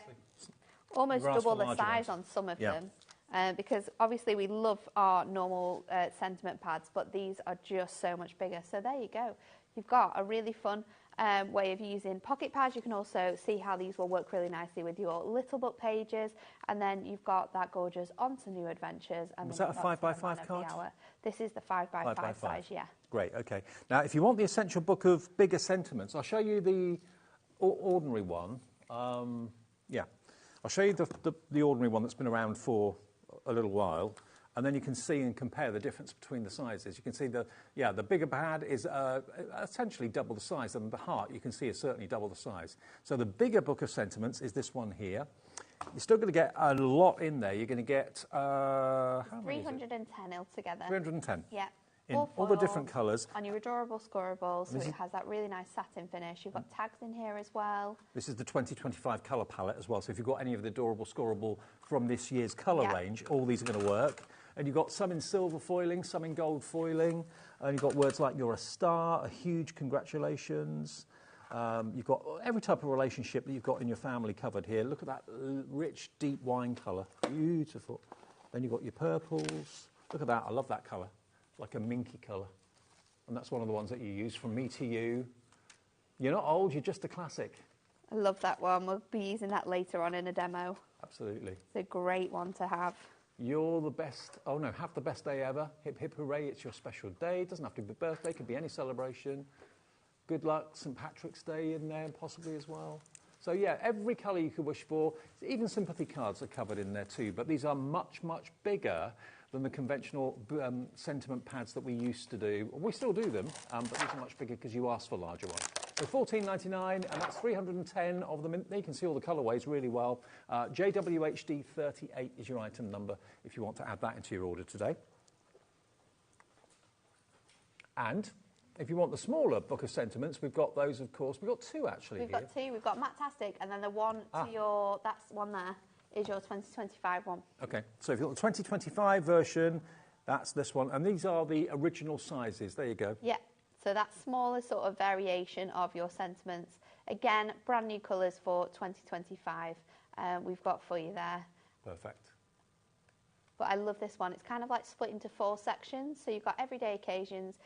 almost double the size on some of them. Because obviously we love our normal sentiment pads, but these are just so much bigger. So there you go. You've got a really fun way of using pocket pads. You can also see how these will work really nicely with your little book pages. And then you've got that gorgeous On to New Adventures. And was that a 5x5 card? This is the 5x5 size, yeah. Great, okay. Now, if you want the Essential Book of Bigger Sentiments, I'll show you the ordinary one. Yeah, I'll show you the ordinary one that's been around for a little while, and then you can see and compare the difference between the sizes. You can see the bigger pad is essentially double the size, and the heart you can see is certainly double the size. So the bigger Book of Sentiments is this one here. You're still going to get a lot in there. You're going to get how many 310 altogether. 310. Yeah. In all the different colours. On your adorable scorable, so it has that really nice satin finish. You've got tags in here as well. This is the 2025 colour palette as well, so if you've got any of the adorable scorable from this year's colour range, all these are going to work. And you've got some in silver foiling, some in gold foiling, and you've got words like "You're a Star," "A Huge Congratulations," You've got every type of relationship that you've got in your family covered here. Look at that rich, deep wine colour. Beautiful. Then you've got your purples. Look at that. I love that colour. Like a minky colour. And that's one of the ones that you use from me to you. You're not old, you're just a classic. I love that one. We'll be using that later on in a demo. Absolutely. It's a great one to have. You're the best. Oh no, have the best day ever. Hip hip hooray, it's your special day. It doesn't have to be a birthday, it could be any celebration. Good luck, St. Patrick's Day in there possibly as well. So yeah, every colour you could wish for. Even sympathy cards are covered in there too, but these are much, much bigger than the conventional sentiment pads that we used to do. We still do them, but these are much bigger because you asked for larger ones. So $14.99, and that's 310 of them. There you can see all the colourways really well. JWHD 38 is your item number if you want to add that into your order today. And if you want the smaller book of sentiments, we've got those, of course. We've got two, actually, We've got two. We've got Matastic, and then the one to your, that's one there, is your 2025 one. OK, so if you've got the 2025 version, that's this one. And these are the original sizes. There you go. Yeah, so that smaller sort of variation of your sentiments. Again, brand new colours for 2025 we've got for you there. Perfect. But I love this one. It's kind of like split into 4 sections. So you've got everyday occasions,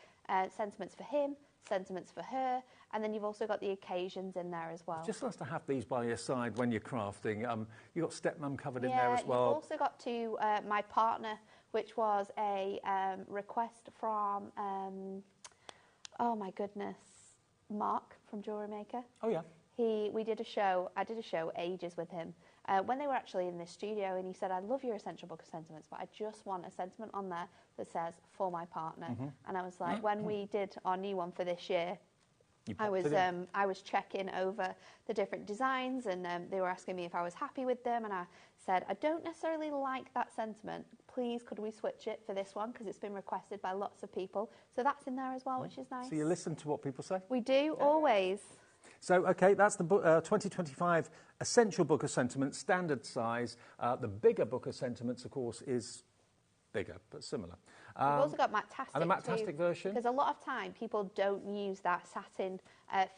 sentiments for him, sentiments for her, and then you've also got the occasions in there as well. Just nice to have these by your side when you're crafting. You've got stepmom covered in there as well. You've also got to my partner, which was a request from, oh my goodness, Mark from Jewelry Maker. Oh yeah. We did a show. I did a show ages with him when they were actually in this studio, and he said, "I love your essential book of sentiments, but I just want a sentiment on there that says for my partner." And I was like, when we did our new one for this year, I was checking over the different designs, and they were asking me if I was happy with them, and I said, "I don't necessarily like that sentiment. Please, could we switch it for this one, because it's been requested by lots of people." So that's in there as well, which is nice. So you listen to what people say? We do, always. So, OK, that's the 2025 Essential Book of Sentiments, standard size. The bigger Book of Sentiments, of course, is bigger, but similar. We've also got Matastic and the Matastic version. Because a lot of time people don't use that satin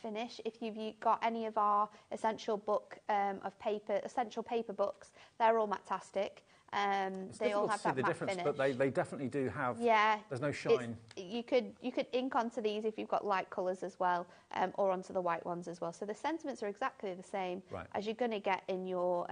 finish. If you've got any of our essential paper books, they're all Matastic. They all have that the matte difference, finish. but they definitely do have. Yeah, there's no shine. You could ink onto these if you've got light colours as well, or onto the white ones as well. So the sentiments are exactly the same as you're going to get in your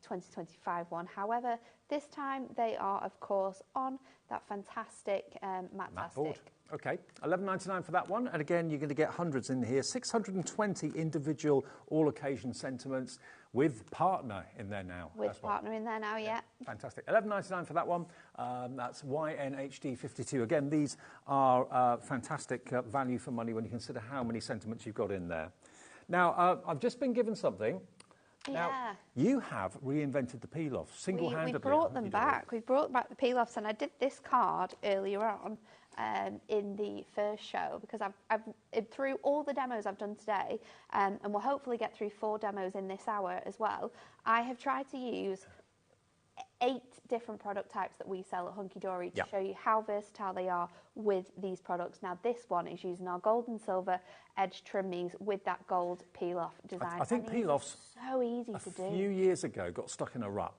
2025 one. However, this time they are, of course, on that fantastic Matastic. Board. OK, $11.99 for that one. And again, you're going to get hundreds in here. 620 individual all-occasion sentiments with partner in there now. With partner in there now, yeah. Fantastic. $11.99 for that one. That's YNHD52. Again, these are fantastic value for money when you consider how many sentiments you've got in there. Now, I've just been given something. Now, you have reinvented the peel-offs single-handedly. We brought them back. We brought back the peel-offs, and I did this card earlier on in the first show, because I've through all the demos I've done today, and we'll hopefully get through 4 demos in this hour as well. I have tried to use 8 different product types that we sell at Hunky Dory to show you how versatile they are with these products. Now, this one is using our gold and silver edge trimmies with that gold peel-off design. I think peel-offs so easy to do. A few years ago got stuck in a rut.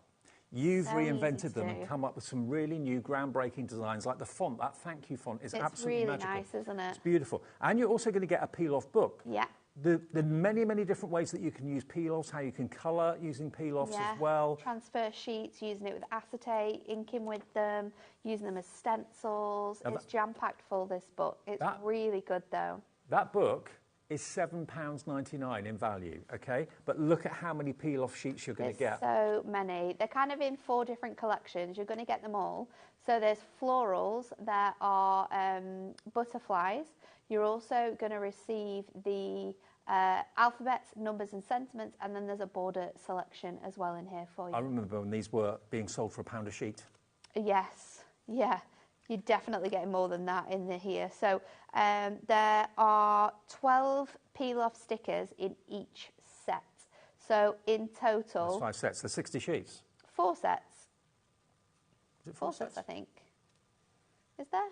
You've reinvented them and come up with some really new groundbreaking designs, like the font. That thank you font is absolutely magical. It's really nice, isn't it? It's beautiful. And you're also going to get a peel-off book. Yeah. The many, many different ways that you can use peel-offs, how you can colour using peel-offs as well. Transfer sheets, using it with acetate, inking with them, using them as stencils. It's jam-packed full, this book. It's really good, though. That book is £7.99 in value, OK? But look at how many peel-off sheets you're going to get. So many. They're kind of in 4 different collections. You're going to get them all. So there's florals, there are butterflies. You're also going to receive the alphabets, numbers and sentiments, and then there's a border selection as well in here for you. I remember when these were being sold for £1 a sheet. Yes, yeah. You're definitely getting more than that in here. So there are 12 peel-off stickers in each set. So in total... That's 5 sets. There's 60 sheets. 4 sets. Is it 4 sets? I think. Is there?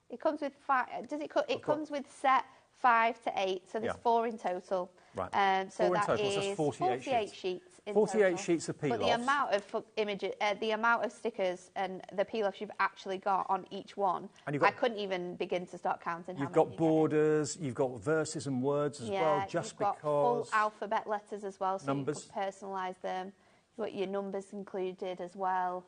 It comes with 5... Does it? It comes with set 5 to 8, so there's Yeah. 4 in total. Right. So 4 in that total, so is 48 sheets in 48 total. sheets of But the peel-offs. amount of images, the amount of stickers and the peel-offs you've actually got on each one, And you've got- I couldn't even begin to start counting how You've many got you borders, you've got verses and words as well, just you've got full because. alphabet letters as well, so Numbers. you can personalise them. You've got your numbers included as well.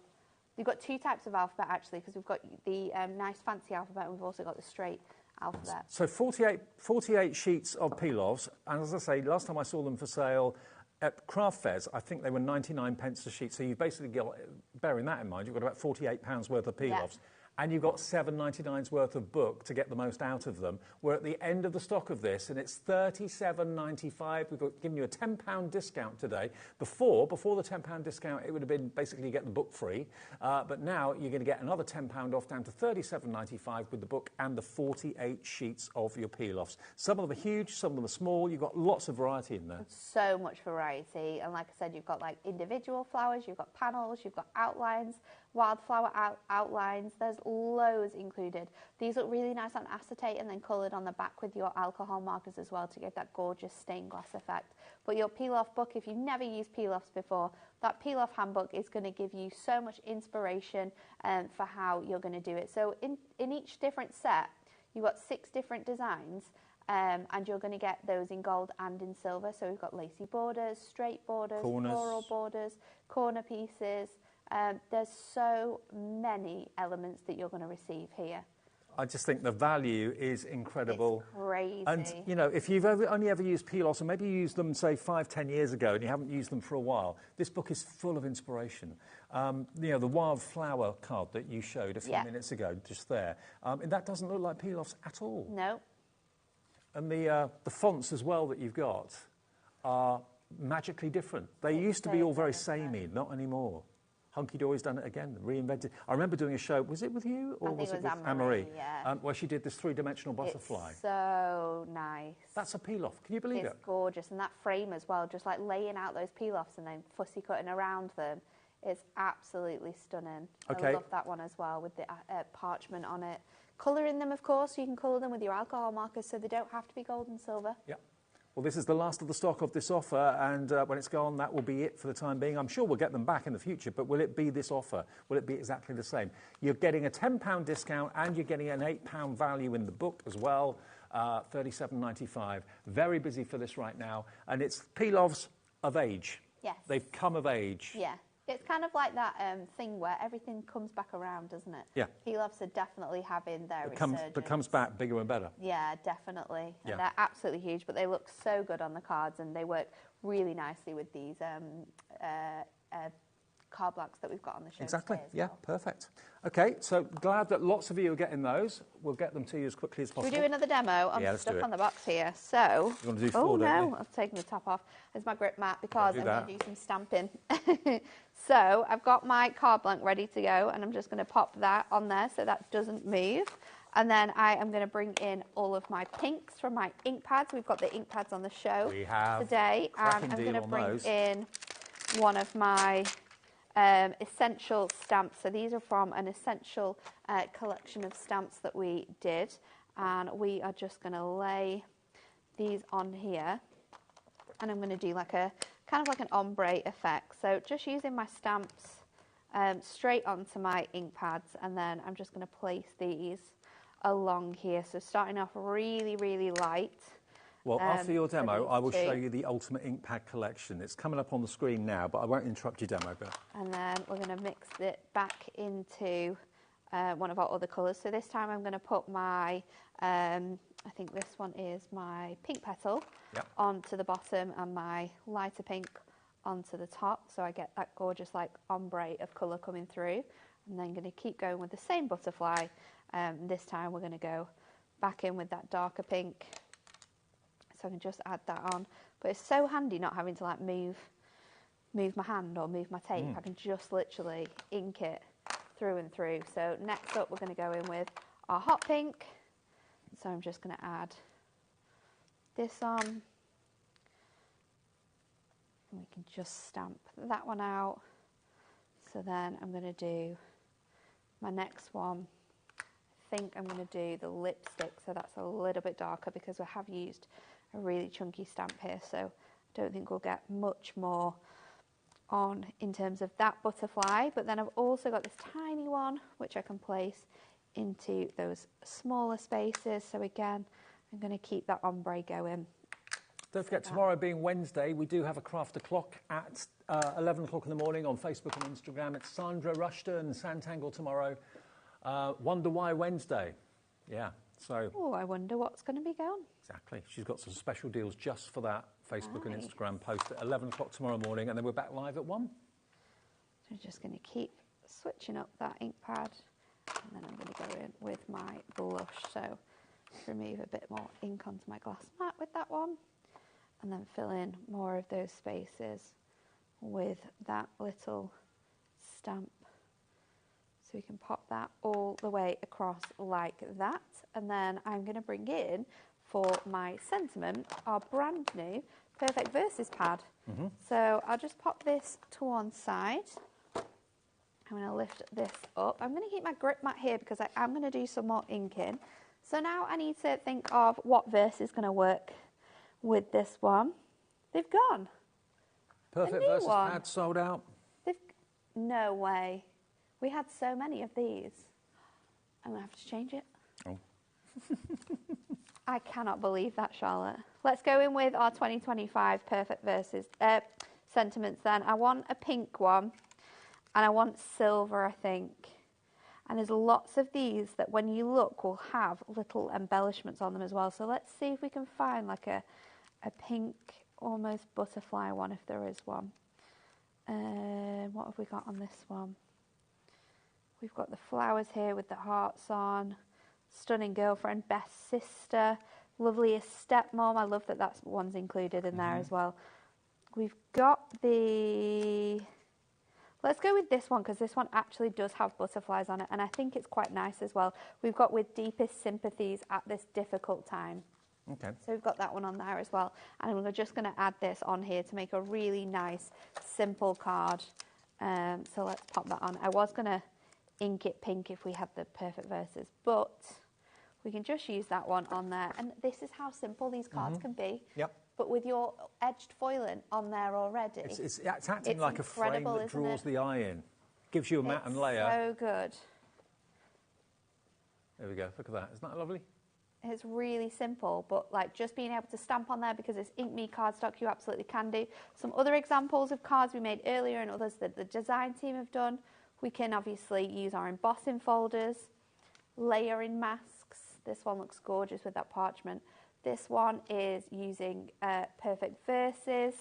You've got 2 types of alphabet actually, because we've got the nice fancy alphabet and we've also got the straight alphabet. So 48 sheets of peel-offs, and as I say, last time I saw them for sale at craft fairs, I think they were 99 pence a sheet. So you've basically got, bearing that in mind, you've got about £48 worth of peel-offs. And you've got £7.99's worth of book to get the most out of them. We're at the end of the stock of this, and it's £37.95. We've given you a £10 discount today. Before the £10 discount, it would have been basically you get the book free. But now you're going to get another £10 off down to £37.95 with the book and the 48 sheets of your peel-offs. Some of them are huge, some of them are small. You've got lots of variety in there. So much variety, and like I said, you've got like individual flowers, you've got panels, you've got outlines, wildflower outlines. There's loads included. These look really nice on acetate and then coloured on the back with your alcohol markers as well to give that gorgeous stained glass effect. But your peel-off book, if you've never used peel-offs before, that peel-off handbook is going to give you so much inspiration for how you're going to do it. So in each different set, you've got 6 different designs. And you're going to get those in gold and in silver. So we've got lacy borders, straight borders, Corners. floral borders, corner pieces. There's so many elements that you're going to receive here. I just think the value is incredible. It's crazy. And, you know, if you've only ever used peel-offs, or maybe you used them, say, 5-10 years ago, and you haven't used them for a while, this book is full of inspiration. You know, the wildflower card that you showed a few minutes ago, just there, and that doesn't look like peel-offs at all. No. And the fonts as well that you've got are magically different. They used to be all very samey, not anymore. Hunky Dory's done it again, reinvented. I remember doing a show, was it with you or was it with Anne-Marie? Yeah. Where she did this 3-dimensional butterfly. It's so nice. That's a peel-off. Can you believe it? It's gorgeous. And that frame as well, just like laying out those peel-offs and then fussy cutting around them. It's absolutely stunning. Okay. I love that one as well with the parchment on it. Colouring them, of course, you can colour them with your alcohol markers so they don't have to be gold and silver. Yeah. Well, this is the last of the stock of this offer, and when it's gone, that will be it for the time being. I'm sure we'll get them back in the future, but will it be this offer? Will it be exactly the same? You're getting a £10 discount, and you're getting an £8 value in the book as well, $37.95. Very busy for this right now, and it's peel-offs of age. Yes. They've come of age. Yeah. It's kind of like that thing where everything comes back around, doesn't it? Yeah. Peel-offs are definitely having their resurgence. But comes back bigger and better. Yeah, definitely. Yeah. And they're absolutely huge, but they look so good on the cards and they work really nicely with these card blocks that we've got on the show. Exactly. Today as Yeah, well. perfect. Okay, so glad that lots of you are getting those. We'll get them to you as quickly as Should possible. we do another demo? I'm let's do stuck it. on the box here. So, You want to do oh 4, don't no, you? I've taken the top off. There's my grip mat because do I'm that. going to do some stamping. So I've got my card blank ready to go, and I'm just going to pop that on there so that doesn't move. And then I am going to bring in all of my pinks from my ink pads. We've got the ink pads on the show We have. today, and Cracking I'm deal going to on bring those. in one of my essential stamps. So these are from an essential collection of stamps that we did, and we are just going to lay these on here, and I'm going to do like a kind of like an ombre effect. So just using my stamps straight onto my ink pads, and then I'm just going to place these along here. So starting off really, really light. Well, after your for demo, these I will show two. you the Ultimate Ink Pad collection. It's coming up on the screen now, but I won't interrupt your demo. But And then we're going to mix it back into one of our other colours. So this time I'm going to put my, I think this one is my pink petal onto the bottom and my lighter pink onto the top. So I get that gorgeous like ombre of colour coming through. And then going to keep going with the same butterfly. This time we're going to go back in with that darker pink. So I can just add that on. But it's so handy not having to like move my hand or move my tape. I can just literally ink it through and through. So next up we're going to go in with our hot pink. So I'm just going to add this on. And we can just stamp that one out. So then I'm going to do my next one. I think I'm going to do the lipstick, so that's a little bit darker because we have used a really chunky stamp here, so I don't think we'll get much more on in terms of that butterfly. But then I've also got this tiny one which I can place into those smaller spaces. So again, I'm going to keep that ombre going. Don't forget, tomorrow being Wednesday, we do have a craft o'clock at 11 o'clock in the morning on Facebook and Instagram. It's Sandra Rushton, Santangle tomorrow. Wonder Why Wednesday. Yeah, so... Oh, I wonder what's going to be going. Exactly. She's got some special deals just for that Facebook and Instagram post at 11 o'clock tomorrow morning, and then we're back live at 1. So I'm just going to keep switching up that ink pad, and then I'm going to go in with my blush. So remove a bit more ink onto my glass mat with that one, and then fill in more of those spaces with that little stamp. So we can pop that all the way across like that. And then I'm going to bring in, for my sentiment, our brand new Perfect Verses pad. So I'll just pop this to one side. I'm going to lift this up. I'm going to keep my grip mat here because I am going to do some more inking. So now I need to think of what verse is going to work with this one. They've gone. Perfect Verses pad sold out. No way. We had so many of these. I'm going to have to change it. Oh. I cannot believe that, Charlotte. Let's go in with our 2025 Perfect Verses sentiments then. I want a pink one, and I want silver, I think. And there's lots of these that when you look will have little embellishments on them as well. So let's see if we can find like a pink, almost butterfly one, if there is one. What have we got on this one? We've got the flowers here with the hearts on. Stunning Girlfriend, Best Sister, Loveliest Stepmom. I love that that's one's included in there as well. We've got the... Let's go with this one because this one actually does have butterflies on it, and I think it's quite nice as well. We've got With Deepest Sympathies at This Difficult Time. Okay. So we've got that one on there as well. And we're just going to add this on here to make a really nice, simple card. So let's pop that on. I was going to ink it pink if we had the Perfect Verses, but we can just use that one on there. And this is how simple these cards can be. Yep. But with your edged foiling on there already. It's acting like a frame that draws the eye in. Gives you a mat and layer. So good. There we go. Look at that. Isn't that lovely? It's really simple, but like just being able to stamp on there because it's Ink Me cardstock, you absolutely can do. Some other examples of cards we made earlier and others that the design team have done. We can obviously use our embossing folders, layering masks. This one looks gorgeous with that parchment. This one is using Perfect Verses.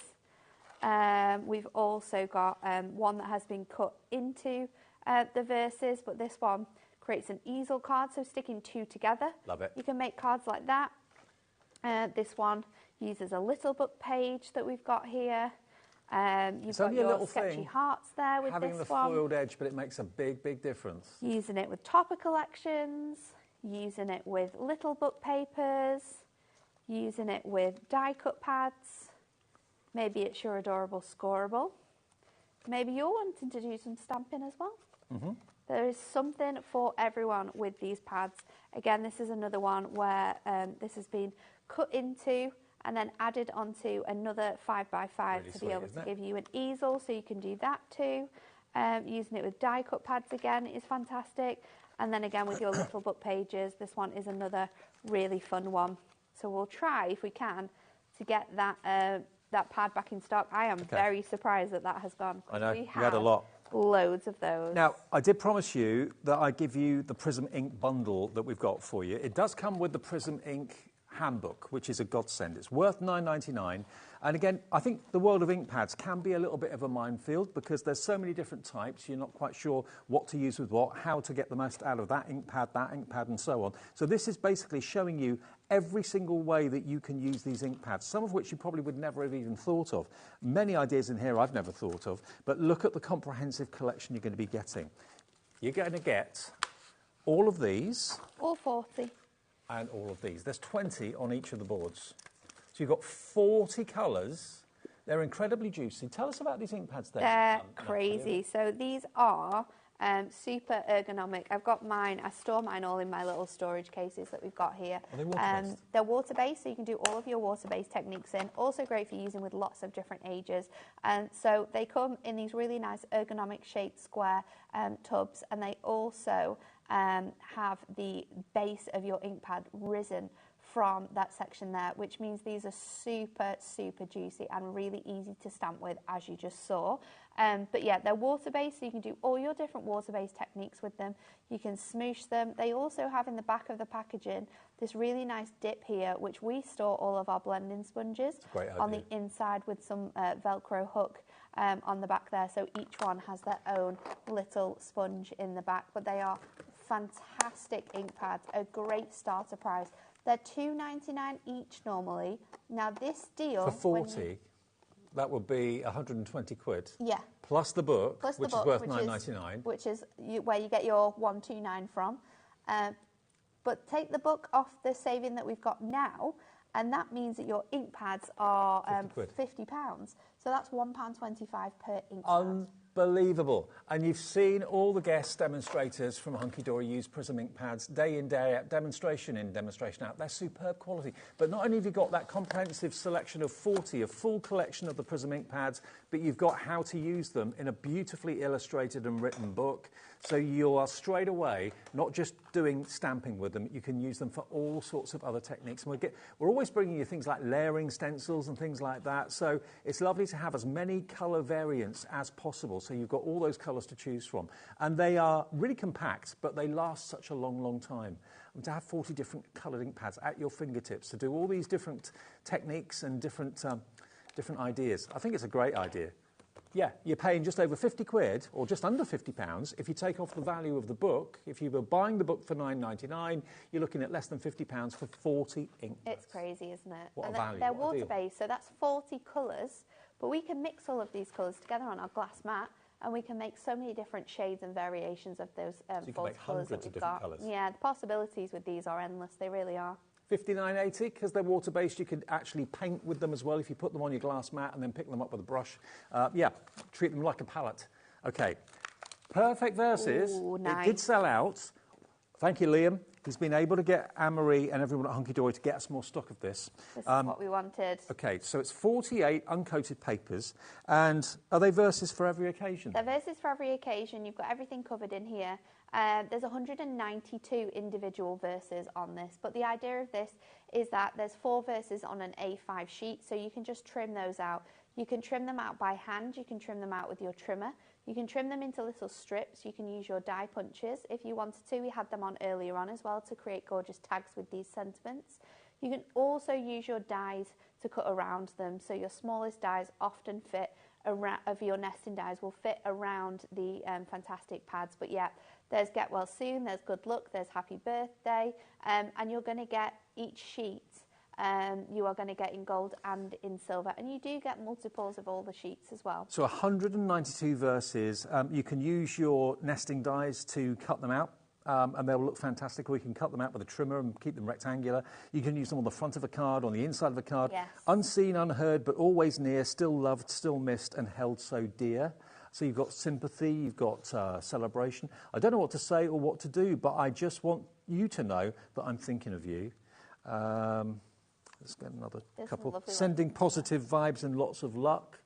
We've also got one that has been cut into the verses, but this one creates an easel card, so sticking two together. Love it. You can make cards like that. This one uses a little book page that we've got here. You've got your sketchy hearts there with this one. Having the foiled edge, but it makes a big, big difference. Using it with topper collections, using it with little book papers, using it with die cut pads. Maybe it's your adorable scoreable. Maybe you're wanting to do some stamping as well. There is something for everyone with these pads. Again, this is another one where this has been cut into and then added onto another 5x5 to be able to give you an easel, so you can do that too. Using it with die cut pads again is fantastic. And then again with your little book pages, this one is another really fun one. So we'll try, if we can, to get that that pad back in stock. I am very surprised that that has gone. I know, we had a lot. Loads of those. Now, I did promise you that I'd give you the Prism Ink bundle that we've got for you. It does come with the Prism Ink handbook, which is a godsend. It's worth $9.99. And again, I think the world of ink pads can be a little bit of a minefield because there's so many different types. You're not quite sure what to use with what, how to get the most out of that ink pad, and so on. So this is basically showing you every single way that you can use these ink pads, some of which you probably would never have even thought of. Many ideas in here I've never thought of, but look at the comprehensive collection you're going to be getting. You're going to get all of these. All 40. And all of these. There's 20 on each of the boards. So you've got 40 colours. They're incredibly juicy. Tell us about these ink pads then. They're crazy. So these are Super ergonomic. I've got mine, I store mine all in my little storage cases that we've got here. Are they water-based? They're water-based, so you can do all of your water-based techniques in. Also great for using with lots of different ages. And so they come in these really nice ergonomic shaped square tubs, and they also have the base of your ink pad risen from that section there, which means these are super, super juicy and really easy to stamp with, as you just saw. But yeah, they're water-based, so you can do all your different water-based techniques with them. You can smoosh them. They also have in the back of the packaging this really nice dip here, which we store all of our blending sponges on the inside with some Velcro hook on the back there. So each one has their own little sponge in the back, but they are fantastic ink pads, a great starter price. They're $2.99 each normally. Now this deal... For 40, that would be 120 quid. Yeah. Plus the book, Plus the which book, is worth £9.99. Which is where you get your 129 from. But take the book off the saving that we've got now, and that means that your ink pads are £50. So that's £1.25 per ink pad. Unbelievable. And you've seen all the guest demonstrators from Hunky Dory use Prism ink pads day in, day out, demonstration in, demonstration out. They're superb quality. But not only have you got that comprehensive selection of 40, a full collection of the Prism ink pads, but you've got how to use them in a beautifully illustrated and written book. So you are straight away not just doing stamping with them, you can use them for all sorts of other techniques. And we're always bringing you things like layering stencils and things like that. So it's lovely to have as many colour variants as possible. So you've got all those colours to choose from. And they are really compact, but they last such a long, long time. And to have 40 different coloured ink pads at your fingertips, to do all these different techniques and different ideas, I think it's a great idea. Yeah, you're paying just over 50 quid, or just under £50. If you take off the value of the book, if you were buying the book for $9.99, you're looking at less than £50 for 40 ink pads. It's crazy, isn't it? What and a value, they're what a deal. water-based, so that's 40 colours, but we can mix all of these colours together on our glass mat, and we can make so many different shades and variations of those So you can 40 make colours that hundreds of we've different got. colours. Yeah, the possibilities with these are endless, they really are. $59.80, because they're water-based, you could actually paint with them as well if you put them on your glass mat and then pick them up with a brush. Yeah, treat them like a palette. OK, Perfect Verses. Ooh, nice. It did sell out. Thank you, Liam. He's been able to get Anne-Marie and everyone at Hunky Dory to get us more stock of this. This is what we wanted. OK, so it's 48 uncoated papers. And are they verses for every occasion? They're verses for every occasion. You've got everything covered in here. There's 192 individual verses on this, but the idea of this is that there's 4 verses on an A5 sheet, so you can just trim those out. You can trim them out by hand, you can trim them out with your trimmer, you can trim them into little strips, you can use your die punches if you wanted to. We had them on earlier on as well to create gorgeous tags with these sentiments. You can also use your dies to cut around them, so your smallest dies often fit around, of your nesting dies will fit around the fantastic pads. But yeah, there's Get Well Soon, there's Good Luck, there's Happy Birthday, and you're going to get each sheet, you are going to get in gold and in silver, and you do get multiples of all the sheets as well. So 192 verses. You can use your nesting dies to cut them out. And they'll look fantastic. We can cut them out with a trimmer and keep them rectangular. You can use them on the front of a card, on the inside of a card. Yes. Unseen, unheard, but always near, still loved, still missed, and held so dear. So you've got sympathy, you've got celebration. I don't know what to say or what to do, but I just want you to know that I'm thinking of you. Let's get another couple. Sending positive vibes and lots of luck.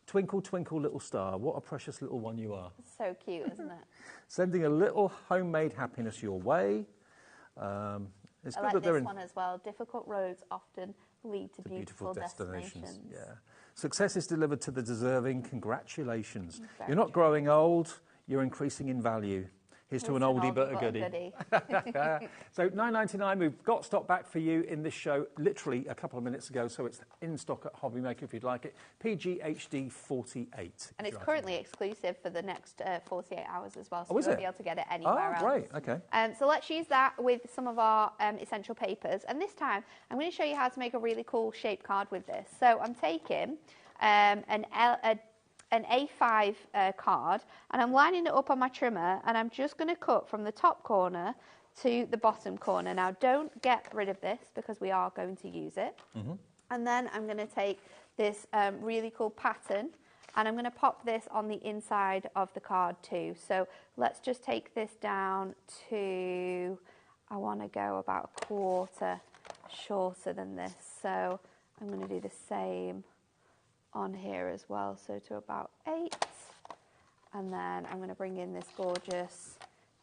Twinkle, twinkle, little star. What a precious little one you are. It's so cute, isn't it? Sending a little homemade happiness your way. It's I good like that they're this in one as well. Difficult roads often lead to beautiful destinations. Yeah. Success is delivered to the deserving. Congratulations. Very You're not growing old. You're increasing in value. Here's to an oldie but a goodie. So $9.99, we've got stock back for you in this show literally a couple of minutes ago, so it's in stock at HobbyMaker if you'd like it. PGHD 48. And it's currently exclusive for the next 48 hours as well, so you won't be able to get it anywhere else. Oh, great, OK. So let's use that with some of our essential papers. And this time, I'm going to show you how to make a really cool shaped card with this. So I'm taking an A5 card, and I'm lining it up on my trimmer, and I'm just going to cut from the top corner to the bottom corner. Now, don't get rid of this because we are going to use it. And then I'm going to take this really cool pattern And I'm going to pop this on the inside of the card too. So let's just take this down to, I want to go about a quarter shorter than this. So I'm going to do the same on here as well. So to about 8. And then I'm going to bring in this gorgeous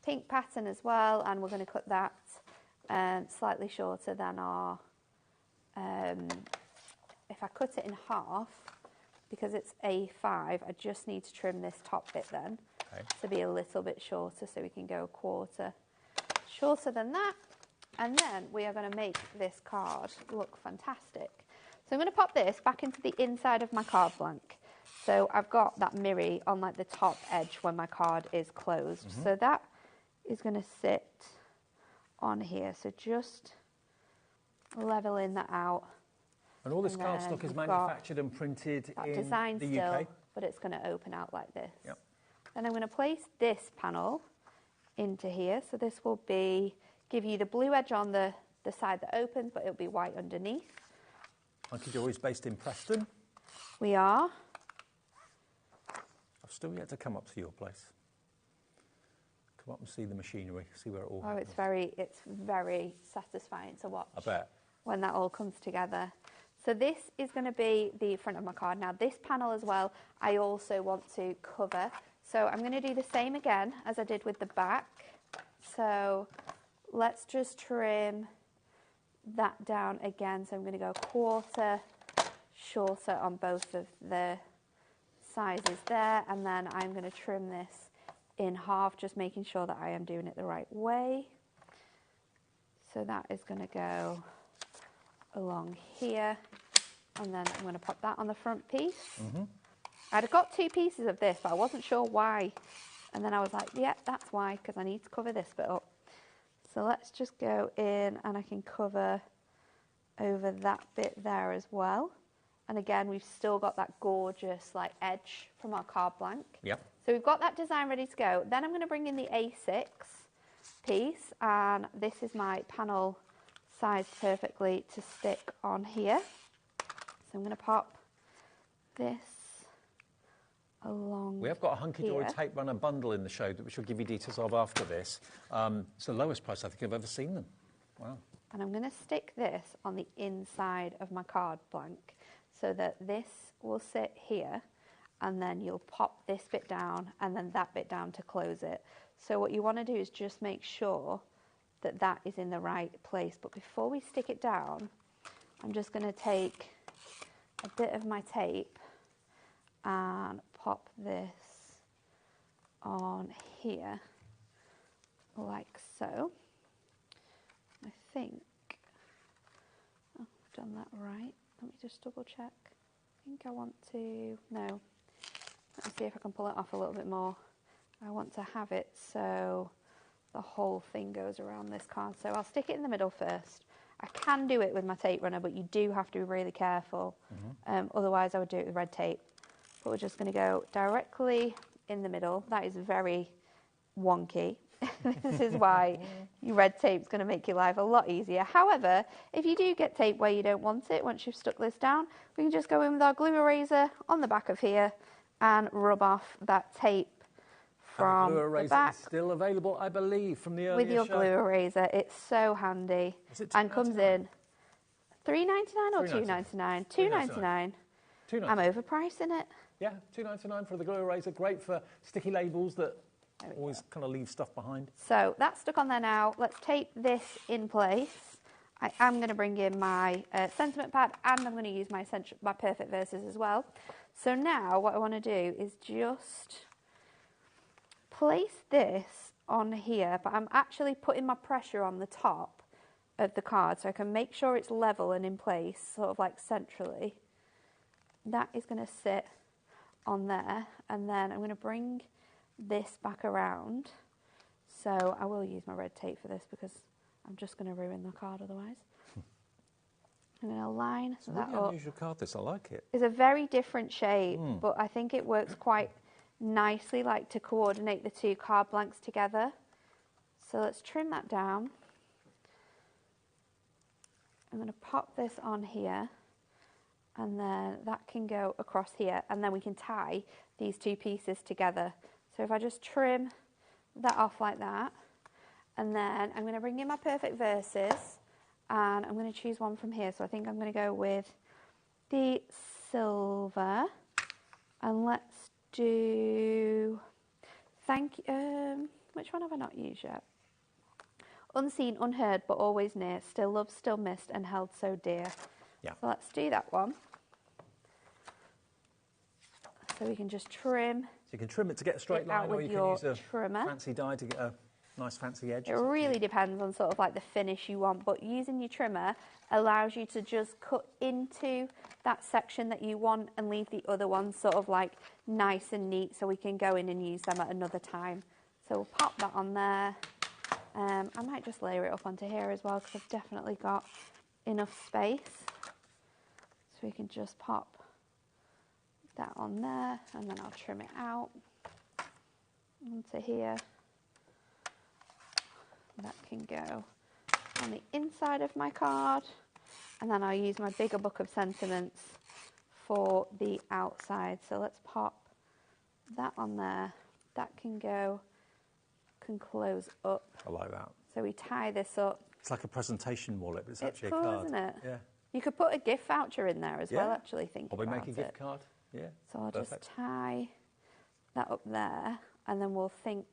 pink pattern as well. And we're going to cut that slightly shorter than our, if I cut it in half, because it's A5, I just need to trim this top bit then to be a little bit shorter, so we can go a quarter shorter than that. And then we are going to make this card look fantastic. So I'm going to pop this back into the inside of my card blank. So I've got that mirror on like the top edge when my card is closed. So that is going to sit on here. So just leveling that out. And all this cardstock is manufactured and printed in design the still, UK? but it's going to open out like this. Yep. Then I'm going to place this panel into here. So this will give you the blue edge on the side that opens, but it'll be white underneath. Hunky Dory's based in Preston. We are. I've still yet to come up to your place. Come up and see the machinery, see where it all happens. It's very satisfying to watch. I bet. When that all comes together. So this is going to be the front of my card. Now this panel as well, I also want to cover. So I'm going to do the same again as I did with the back. So let's just trim that down again. So I'm going to go a quarter shorter on both of the sizes there. And then I'm going to trim this in half, just making sure that I am doing it the right way. So that is going to go along here, and then I'm going to pop that on the front piece. I'd got 2 pieces of this, but I wasn't sure why, and then I was like, yeah, that's why, because I need to cover this bit up. So let's just go in, and I can cover over that bit there as well. And again, we've still got that gorgeous like edge from our card blank. Yep. So we've got that design ready to go. Then I'm going to bring in the A6 piece, and this is my panel sized perfectly to stick on here. So I'm going to pop this along. We have got a Hunky Dory tape runner bundle in the show, which we'll give you details of after this. It's the lowest price I think I've ever seen them. Wow. And I'm going to stick this on the inside of my card blank so that this will sit here, and then you'll pop this bit down and then that bit down to close it. So what you want to do is just make sure that that is in the right place. But before we stick it down, I'm just going to take a bit of my tape and pop this on here like so. I think I've done that right. Let me just double check. I think I want to, no, let me see if I can pull it off a little bit more. I want to have it so the whole thing goes around this card. So I'll stick it in the middle first. I can do it with my tape runner, but you do have to be really careful. Otherwise, I would do it with red tape. But we're just going to go directly in the middle. That is very wonky. This is why your red tape's going to make your life a lot easier. However, if you do get tape where you don't want it, once you've stuck this down, we can just go in with our glue eraser on the back of here and rub off that tape from glue eraser the back. is still available, I believe, from the earlier with your glue eraser. It's so handy. Is it and comes in $3.99 or $2.99? $2.99. I'm overpricing it. Yeah, $2.99 for the glue eraser. Great for sticky labels that always kind of leave stuff behind. So that's stuck on there now. Let's tape this in place. I am going to bring in my sentiment pad, and I'm going to use my Perfect Verses as well. So now what I want to do is just place this on here, but I'm actually putting my pressure on the top of the card so I can make sure it's level and in place, sort of like centrally. That is going to sit on there, and then I'm going to bring this back around. So I will use my red tape for this because I'm just going to ruin the card otherwise. I'm going to line It's a that really up. unusual card, this. I like it. It's a very different shape, but I think it works quite nicely, like to coordinate the two card blanks together. So let's trim that down. I'm going to pop this on here, And then that can go across here, and then we can tie these two pieces together. So if I just trim that off like that, and then I'm going to bring in my Perfect Verses, and I'm going to choose one from here. So I think I'm going to go with the silver, and let's do, which one have I not used yet? Unseen, unheard, but always near, still loved, still missed, and held so dear. Yeah. So let's do that one. So we can just trim. So you can trim it to get a straight line, or you can use a fancy die to get a nice fancy edge. It really depends on sort of like the finish you want, but using your trimmer allows you to just cut into that section that you want and leave the other ones sort of like nice and neat, so we can go in and use them at another time. So we'll pop that on there. I might just layer it up onto here as well, because I've definitely got enough space. So we can just pop that on there, and then I'll trim it out onto here. That can go on the inside of my card, and then I'll use my bigger book of sentiments for the outside. So let's pop that on there. That can close up. I like that. So we tie this up. It's like a presentation wallet, but it's actually cool, a card. Isn't it? Yeah. You could put a gift voucher in there as well, actually, thinking about it. HobbyMaker gift card, yeah. So I'll Perfect. just tie that up there, and then we'll think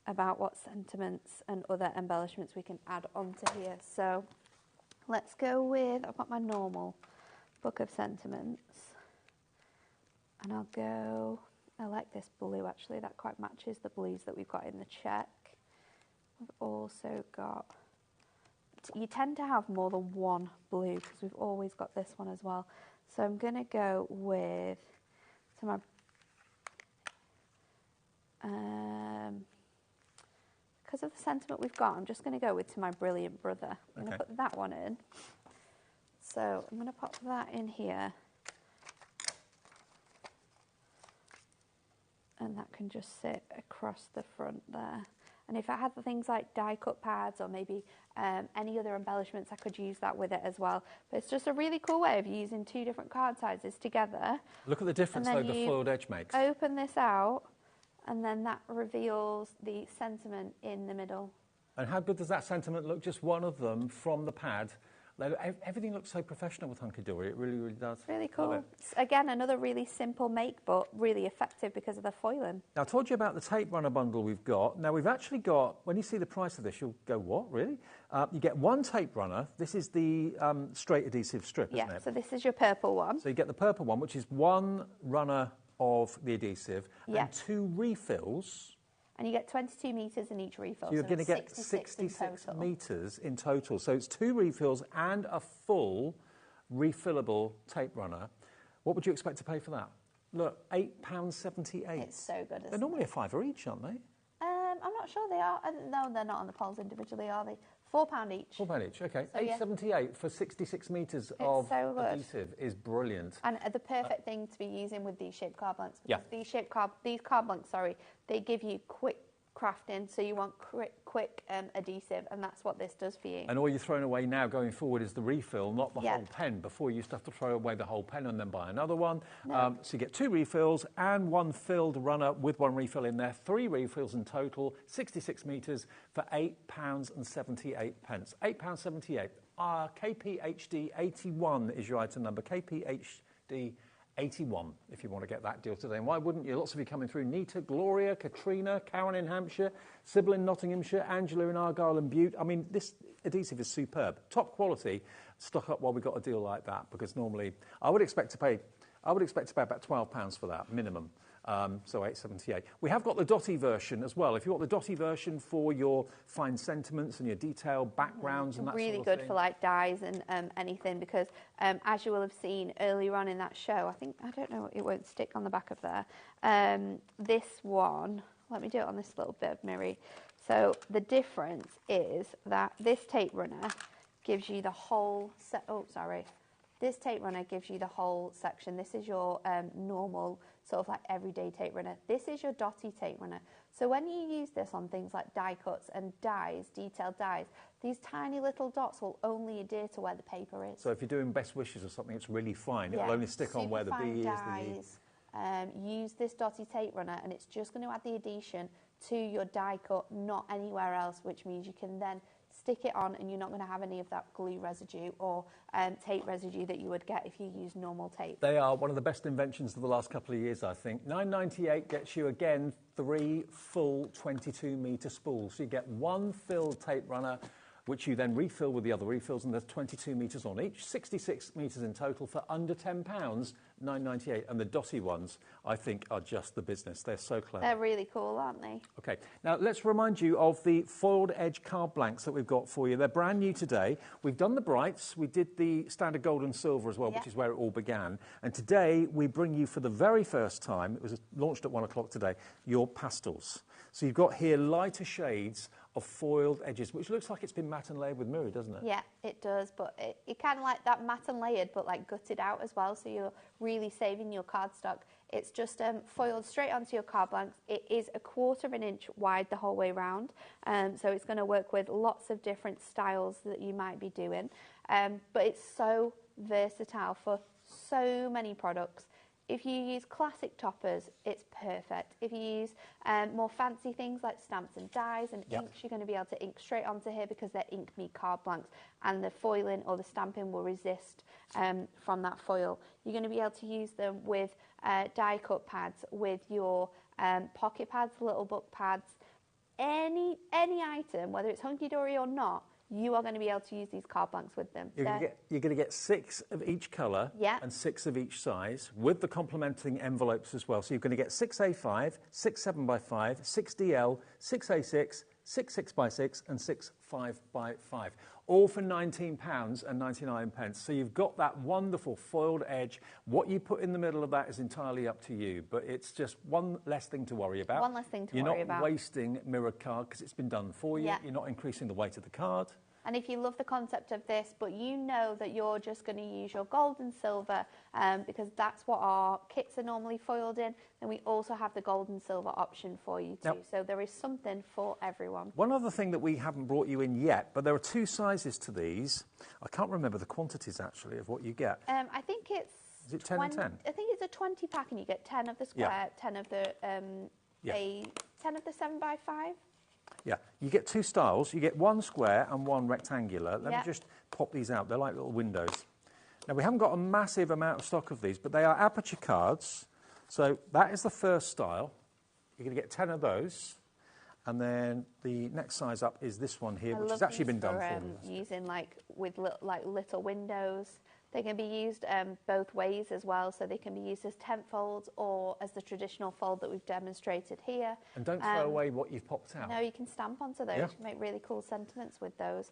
about what sentiments and other embellishments we can add onto here. So let's go with, I've got my normal book of sentiments, and I like this blue actually, that quite matches the blues that we've got in the check. We've also got, you tend to have more than one blue because we've always got this one as well. So I'm going to go with some because of the sentiment we've got, I'm just going to go with To My Brilliant Brother. I'm going to put that one in. So I'm going to pop that in here. And that can just sit across the front there. And if I had the things like die cut pads or maybe any other embellishments, I could use that with it as well. But it's just a really cool way of using two different card sizes together. Look at the difference though the foiled edge makes. Open this out, and then that reveals the sentiment in the middle. And how good does that sentiment look? Just one of them from the pad. Everything looks so professional with Hunky Dory. It really, really does. Really cool. Again, another really simple make, but really effective because of the foiling. Now, I told you about the tape runner bundle we've got. Now, we've actually got, when you see the price of this, you'll go, what, really? You get one tape runner. This is the straight adhesive strip, isn't it? So this is your purple one. So you get the purple one, which is one runner of the adhesive and two refills. And you get 22 metres in each refill. So you're going to get 66 metres in total. So it's two refills and a full refillable tape runner. What would you expect to pay for that? Look, £8.78. It's so good. They're normally a £5 each, aren't they? I'm not sure they are. No, they're not on the polls individually, are they? £4 each. £4 each, okay. So, £8.78 for 66 metres of adhesive is brilliant. And the perfect thing to be using with these shaped card blanks. Yeah. These card blanks, they give you quick crafting, so you want quick adhesive, and that's what this does for you. And all you're throwing away now going forward is the refill, not the whole pen. Before you used to have to throw away the whole pen and then buy another one. No. So you get two refills and one filled runner with one refill in there. 3 refills in total, 66 metres for £8.78. £8.78. KPHD 81 is your item number. KPHD 81 if you want to get that deal today. And why wouldn't you? Lots of you coming through. Nita, Gloria, Katrina, Karen in Hampshire, Sybil in Nottinghamshire, Angela in Argyll and Bute. I mean, this adhesive is superb. Top quality. Stock up while we got a deal like that, because normally I would expect to pay about £12 for that minimum. So £8.78. We have got the dotty version as well. If you want the dotty version for your fine sentiments and your detailed backgrounds and that really sort of thing. good for like dyes and anything, because as you will have seen earlier on in that show, I don't know, it won't stick on the back of there. This one, let me do it on this little bit of mirror. So the difference is that this tape runner gives you the whole set. Oh, sorry. This tape runner gives you the whole section. This is your normal sort of like everyday tape runner. This is your dotty tape runner. So when you use this on things like die cuts and dyes, detailed dyes, these tiny little dots will only adhere to where the paper is. So if you're doing best wishes or something, it's really fine. It'll only stick on where the B is. Dies, use this dotty tape runner, and it's just going to add the adhesion to your die cut, not anywhere else, which means you can then stick it on and you're not going to have any of that glue residue or tape residue that you would get if you use normal tape. They are one of the best inventions of the last couple of years, I think. $9.98 gets you, again, 3 full 22-metre spools. So you get one filled tape runner, which you then refill with the other refills, and there's 22 metres on each, 66 metres in total for under £10, $9.98. And the dotty ones, I think, are just the business. They're so clever. They're really cool, aren't they? OK, now let's remind you of the foiled edge card blanks that we've got for you. They're brand new today. We've done the brights. We did the standard gold and silver as well, which is where it all began. And today we bring you for the very first time, it was launched at 1 o'clock today, your pastels. So you've got here lighter shades of foiled edges, which looks like it's been matte and layered with mirror, doesn't it? Yeah, it does, but it kind of like that matte and layered, but like gutted out as well, so you're really saving your cardstock. It's just foiled straight onto your card blanks. It is 1/4 of an inch wide the whole way round, so it's going to work with lots of different styles that you might be doing, but it's so versatile for so many products. If you use classic toppers, it's perfect. If you use more fancy things like stamps and dies and inks, you're going to be able to ink straight onto here because they're Ink Me card blanks, and the foiling or the stamping will resist from that foil. You're going to be able to use them with die cut pads, with your pocket pads, little book pads, any item, whether it's hunky-dory or not, you are going to be able to use these card blanks with them. You're going to get 6 of each colour and 6 of each size with the complementing envelopes as well. So you're going to get 6 A5, 6 7x5, 6 DL, 6 A6, 6 6x6 and 6 5x5. All for £19.99. So you've got that wonderful foiled edge. What you put in the middle of that is entirely up to you, but it's just one less thing to worry about. One less thing to worry about. You're not wasting mirrored card because it's been done for you. You're not increasing the weight of the card. And if you love the concept of this, but you know that you're just going to use your gold and silver because that's what our kits are normally foiled in, then we also have the gold and silver option for you too. So there is something for everyone. One other thing that we haven't brought you in yet, but there are 2 sizes to these. I can't remember the quantities actually of what you get. I think it's... Is it 10 and 10? I think it's a 20 pack and you get 10 of the square, 10 of the 10 of the 7x5. Yeah, you get 2 styles. You get one square and one rectangular. Let me just pop these out. They're like little windows. Now, we haven't got a massive amount of stock of these, but they are aperture cards. So that is the first style. You're going to get 10 of those. And then the next size up is this one here, which has actually been done for me. Using with little windows. They can be used both ways as well, so they can be used as tent folds or as the traditional fold that we've demonstrated here. And don't throw away what you've popped out. No, you can stamp onto those. You can make really cool sentiments with those.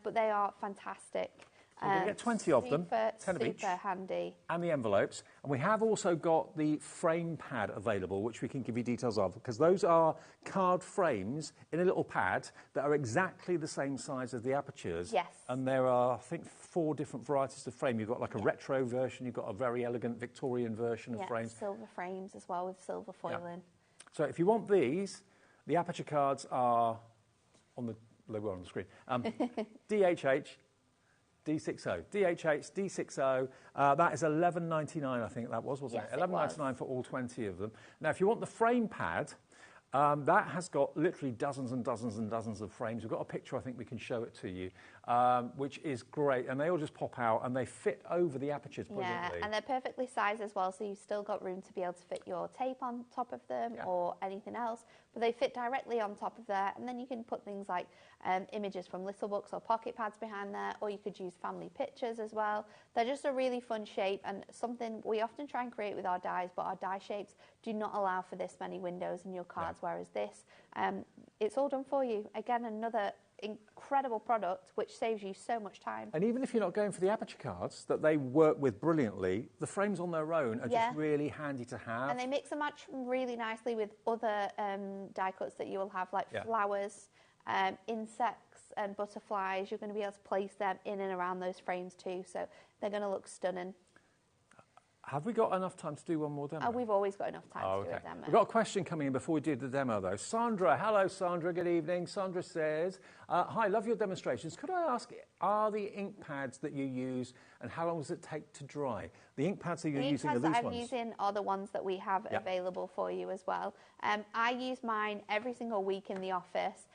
But they are fantastic. So you're going to get 20 of them, 10 of each. Super handy. And the envelopes. And we have also got the frame pad available, which we can give you details of, because those are card frames in a little pad that are exactly the same size as the apertures. Yes. And there are, I think, 4 different varieties of frame. You've got like a retro version, you've got a very elegant Victorian version of frames. Silver frames as well with silver foiling. So if you want these, the aperture cards are on the, they were on the screen. DHH, D60, DHH, D60, that is $11.99, I think that was, wasn't it? $11.99 for all 20 of them. Now, if you want the frame pad, that has got literally dozens and dozens and dozens of frames. We've got a picture, I think we can show it to you, which is great. And they all just pop out and they fit over the apertures brilliantly. Yeah, and they're perfectly sized as well, so you've still got room to be able to fit your tape on top of them or anything else. But they fit directly on top of there, and then you can put things like images from little books or pocket pads behind there, or you could use family pictures as well. They're just a really fun shape and something we often try and create with our dies, but our die shapes do not allow for this many windows in your cards, whereas this, it's all done for you. Again, another incredible product which saves you so much time. And even if you're not going for the aperture cards that they work with brilliantly, the frames on their own are just really handy to have. And they mix and match really nicely with other die cuts that you will have, like flowers, insects and butterflies. You're going to be able to place them in and around those frames too, so they're going to look stunning. Have we got enough time to do one more demo? We've always got enough time to do a demo. We've got a question coming in before we do the demo, though. Sandra, hello, Sandra. Good evening. Sandra says, hi, love your demonstrations. Could I ask, are the ink pads that you use, and how long does it take to dry? The ink pads that you're using are loose ones? The ink pads that I'm using are the ones that we have available for you as well. I use mine every single week in the office.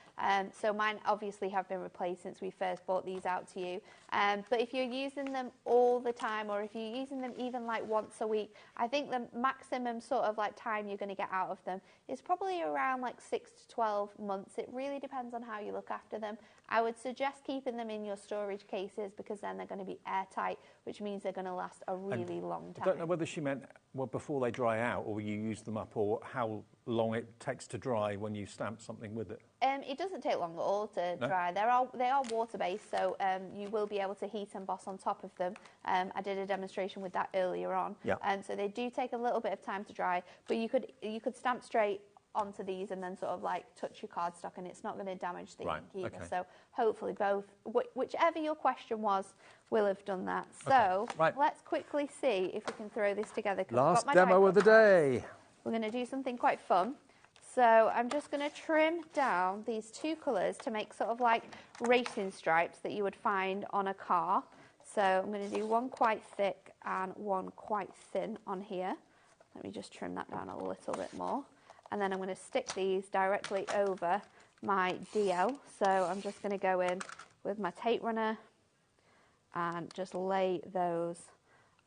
So mine obviously have been replaced since we first brought these out to you. But if you're using them all the time, or if you're using them even like once a week, I think the maximum sort of like time you're going to get out of them is probably around like 6 to 12 months. It really depends on how you look after them. I would suggest keeping them in your storage cases, because then they're going to be airtight, which means they're going to last a really long time. I don't know whether she meant before they dry out, or you use them up, or how long it takes to dry when you stamp something with it. It doesn't take long at all to dry. They are water-based, so you will be able to heat and emboss on top of them. I did a demonstration with that earlier on. So they do take a little bit of time to dry, but you could stamp straight onto these and then sort of like touch your cardstock, and it's not going to damage the ink either. So hopefully both, whichever your question was, will have done that. So let's quickly see if we can throw this together. Last demo of the day. We're going to do something quite fun. So I'm just going to trim down these two colours to make sort of like racing stripes that you would find on a car. So I'm going to do one quite thick and one quite thin on here. Let me just trim that down a little bit more. And then I'm going to stick these directly over my DL. So I'm just going to go in with my tape runner and just lay those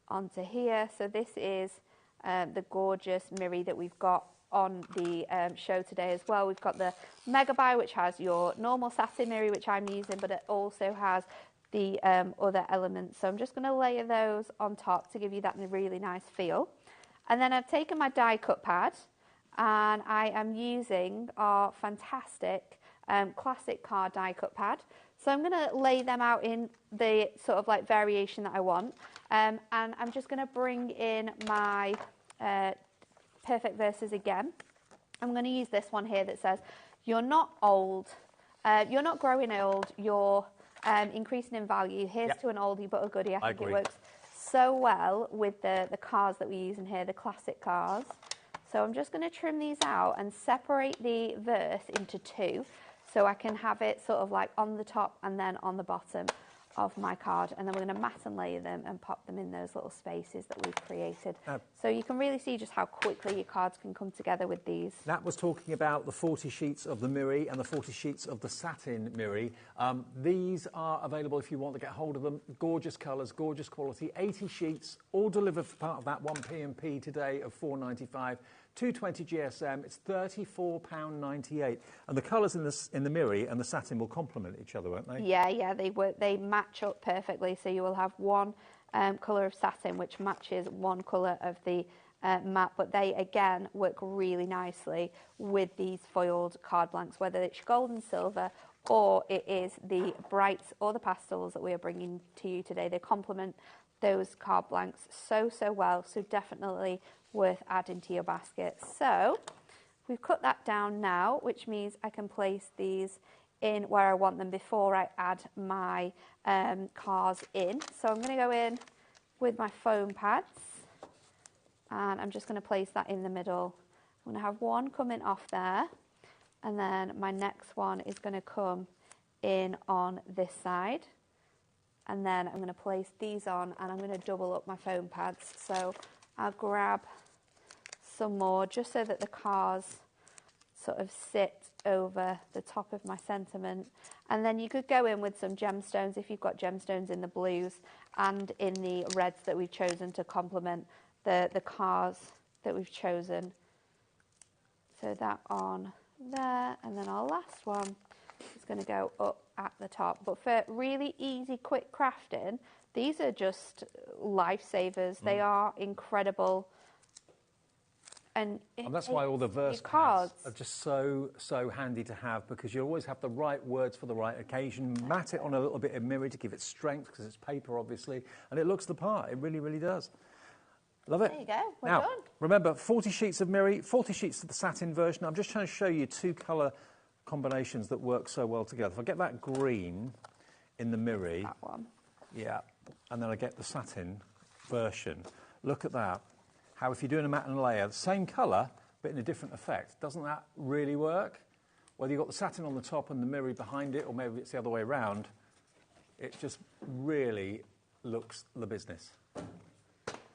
onto here. So this is the gorgeous mirror that we've got on the show today as well. We've got the Mega Buy, which has your normal satin mirror, which I'm using, but it also has the other elements. So I'm just going to layer those on top to give you that really nice feel. And then I've taken my die cut pad, and I am using our fantastic classic card die cut pad. So I'm going to lay them out in the sort of like variation that I want. And I'm just going to bring in my Perfect Verses again. I'm going to use this one here that says, you're not old, you're not growing old, you're increasing in value. Here's to an oldie but a goodie. I think it works so well with the cars that we use in here, the classic cars. So I'm just going to trim these out and separate the verse into two, so I can have it sort of like on the top and then on the bottom of my card, and then we're going to mat and layer them and pop them in those little spaces that we've created. So you can really see just how quickly your cards can come together with these. Nat was talking about the 40 sheets of the Miri and the 40 sheets of the satin Miri. These are available if you want to get hold of them. Gorgeous colours, gorgeous quality. 80 sheets, all delivered for part of that 1P&P today of £4.95. 220 GSM, it's £34.98. And the colours in the Miri and the satin will complement each other, won't they? Yeah, they match up perfectly. So you will have one colour of satin which matches one colour of the matte, but they again work really nicely with these foiled card blanks, whether it's gold and silver or it is the brights or the pastels that we are bringing to you today. They complement those card blanks so well, so definitely worth adding to your basket. So we've cut that down now, which means I can place these in where I want them before I add my cards in. So I'm going to go in with my foam pads, and I'm just going to place that in the middle. I'm going to have one coming off there, and then my next one is going to come in on this side. And then I'm going to place these on, and I'm going to double up my foam pads. So I'll grab some more just so that the cards sort of sit over the top of my sentiment. And then you could go in with some gemstones if you've got gemstones in the blues and in the reds that we've chosen to complement the cards that we've chosen. So that on there, and then our last one is going to go up at the top. But for really easy, quick crafting, these are just lifesavers. They are incredible. And that's why all the verse cards are just so handy to have, because you always have the right words for the right occasion. Mat it on a little bit of mirror to give it strength, because it's paper, obviously, and it looks the part. It really, really does. Love it. There you go. We're now, done. Remember, 40 sheets of mirror, 40 sheets of the satin version. I'm just trying to show you two colour combinations that work so well together. If I get that green in the mirror, that one, yeah, and then I get the satin version. Look at that. How if you're doing a matte and layer, the same colour, but in a different effect. Doesn't that really work? Whether you've got the satin on the top and the mirror behind it, or maybe it's the other way around, it just really looks the business.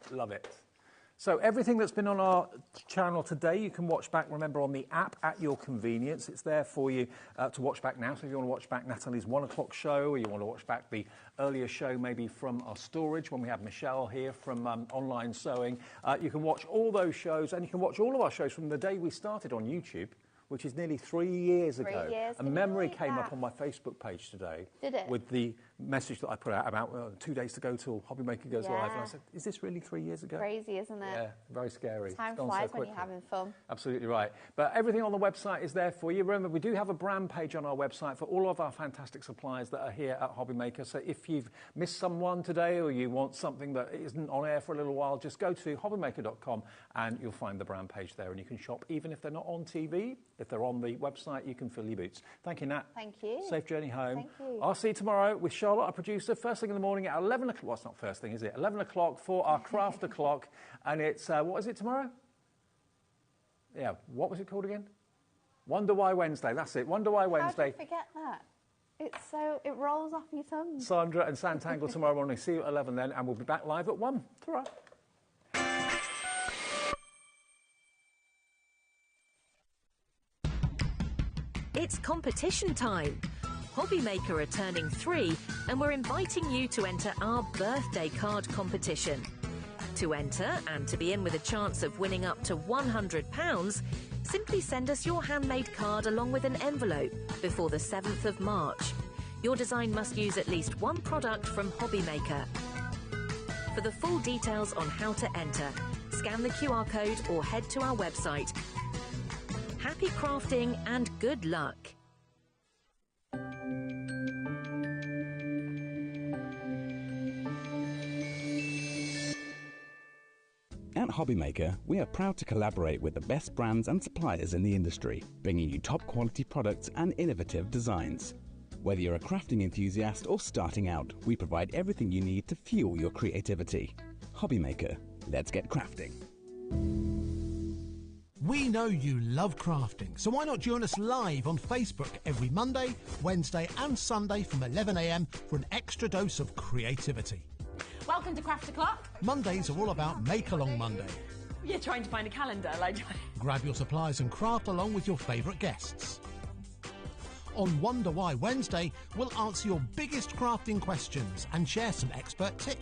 Love it. So everything that's been on our channel today, you can watch back, remember, on the app at your convenience. It's there for you to watch back now. So if you want to watch back Natalie's 1 o'clock show, or you want to watch back the earlier show maybe from our storage when we have Michelle here from Online Sewing, you can watch all those shows, and you can watch all of our shows from the day we started on YouTube, which is nearly 3 years ago. 3 years. A memory came up on my Facebook page today. Did it? With the message that I put out about 2 days to go till HobbyMaker goes live. And I said, is this really 3 years ago? Crazy, isn't it? Yeah, very scary. Time It's gone flies so when you're quickly. having fun. Absolutely right. But everything on the website is there for you. Remember, we do have a brand page on our website for all of our fantastic suppliers that are here at HobbyMaker. So if you've missed someone today, or you want something that isn't on air for a little while, just go to hobbymaker.com and you'll find the brand page there, and you can shop even if they're not on TV. If they're on the website, you can fill your boots. Thank you, Nat. Thank you. Safe journey home. Thank you. I'll see you tomorrow with Charlotte, our producer, first thing in the morning at 11 o'clock. Well, it's not first thing, is it? 11 o'clock for our craft o'clock. And it's, what is it tomorrow? Yeah, what was it called again? Wonder Why Wednesday. That's it, Wonder Why Wednesday. How do you forget that? It's so, it rolls off your tongue. Sandra and Santangle tomorrow morning. See you at 11 then, and we'll be back live at 1. Ta-ra. It's competition time. HobbyMaker are turning 3, and we're inviting you to enter our birthday card competition. To enter and to be in with a chance of winning up to £100, simply send us your handmade card along with an envelope before the 7th of March. Your design must use at least one product from HobbyMaker. For the full details on how to enter, scan the QR code or head to our website. Happy crafting and good luck. At HobbyMaker, we are proud to collaborate with the best brands and suppliers in the industry, bringing you top quality products and innovative designs. Whether you're a crafting enthusiast or starting out, we provide everything you need to fuel your creativity. HobbyMaker, let's get crafting. We know you love crafting, so why not join us live on Facebook every Monday, Wednesday and Sunday from 11 a.m. for an extra dose of creativity. Welcome to Craft O'Clock. Mondays are all about Make Along Monday. You're trying to find a calendar, like... Grab your supplies and craft along with your favourite guests. On Wonder Why Wednesday, we'll answer your biggest crafting questions and share some expert tips.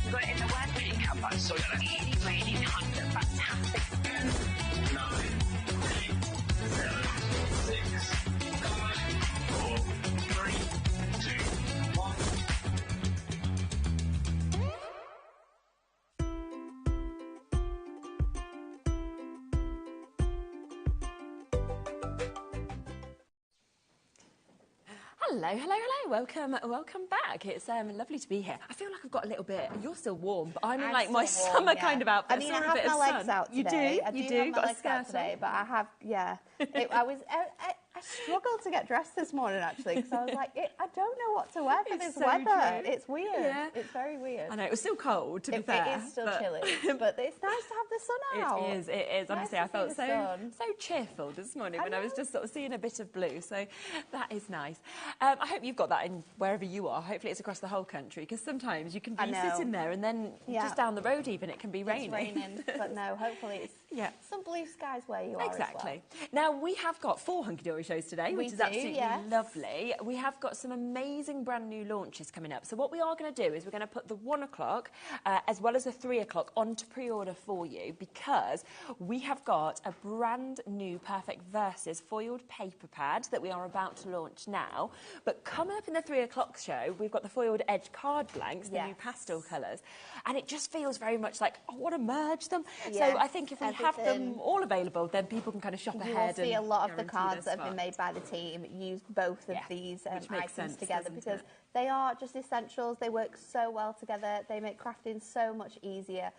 You've got it in the word pickup, but so really, really kind of fantastic. 9, 8, 7, 6, 5, 4, 3, 2, 1. Hello, hello, hello. Welcome back. It's lovely to be here. I feel like I've got a little bit... You're still warm, but I'm in like my summer kind of outfit. I mean, I have my legs out today. You do? I do have my legs out today, but I have, yeah. I struggled to get dressed this morning, actually, because I was like, I don't know what to wear for this weather. True. It's weird. Yeah. It's very weird. I know, it was still cold, to be fair. It is still chilly, but it's nice to have the sun out. It is. Honestly, I felt so cheerful this morning when I was just sort of seeing a bit of blue, so that is nice. I hope you've got that in wherever you are. Hopefully it's across the whole country, because sometimes you can be sitting there and then just down the road even, it can be raining. It's raining, but no, hopefully it's some blue skies where you are Exactly. Now, we have got 4 hunky-dory shows today, which is absolutely lovely. We have got some amazing brand new launches coming up. So what we are going to do is we're going to put the 1 o'clock as well as the 3 o'clock onto pre-order for you, because we have got a brand new Perfect Verses foiled paper pad that we are about to launch now. But coming up in the 3 o'clock show, we've got the foiled edge card blanks, the new pastel colours, and it just feels very much like, I want to merge them. So I think if we have them all available, then people can kind of shop ahead. You will see a lot of the cards that have been made by the team use both of these items sense, together, because They are just essentials. They work so well together. They make crafting so much easier.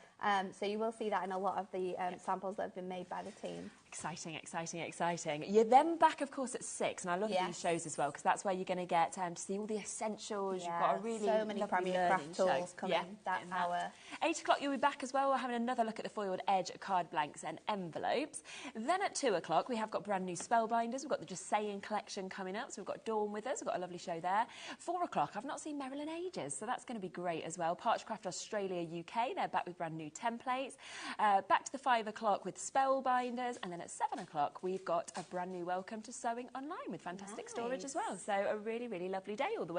So you will see that in a lot of the samples that have been made by the team. Exciting, exciting, exciting. You're then back, of course, at 6, and I love these shows as well, because that's where you're going to get to see all the essentials. You've got a really so many lovely Premier learning craft tools show. coming that hour. 8 o'clock, you'll be back as well. We're having another look at the foiled edge card blanks and envelopes. Then at 2 o'clock, we have got brand new spellbinders. We've got the Just Saying collection coming up, so we've got Dawn with us. We've got a lovely show there. 4 o'clock, I've not seen Meryl in ages, so that's going to be great as well. Parchcraft Australia UK, they're back with brand new templates. Back to the 5 o'clock with spellbinders, and then at 7 o'clock, we've got a brand new welcome to Sewing Online with fantastic storage as well. So a really, really lovely day all the way.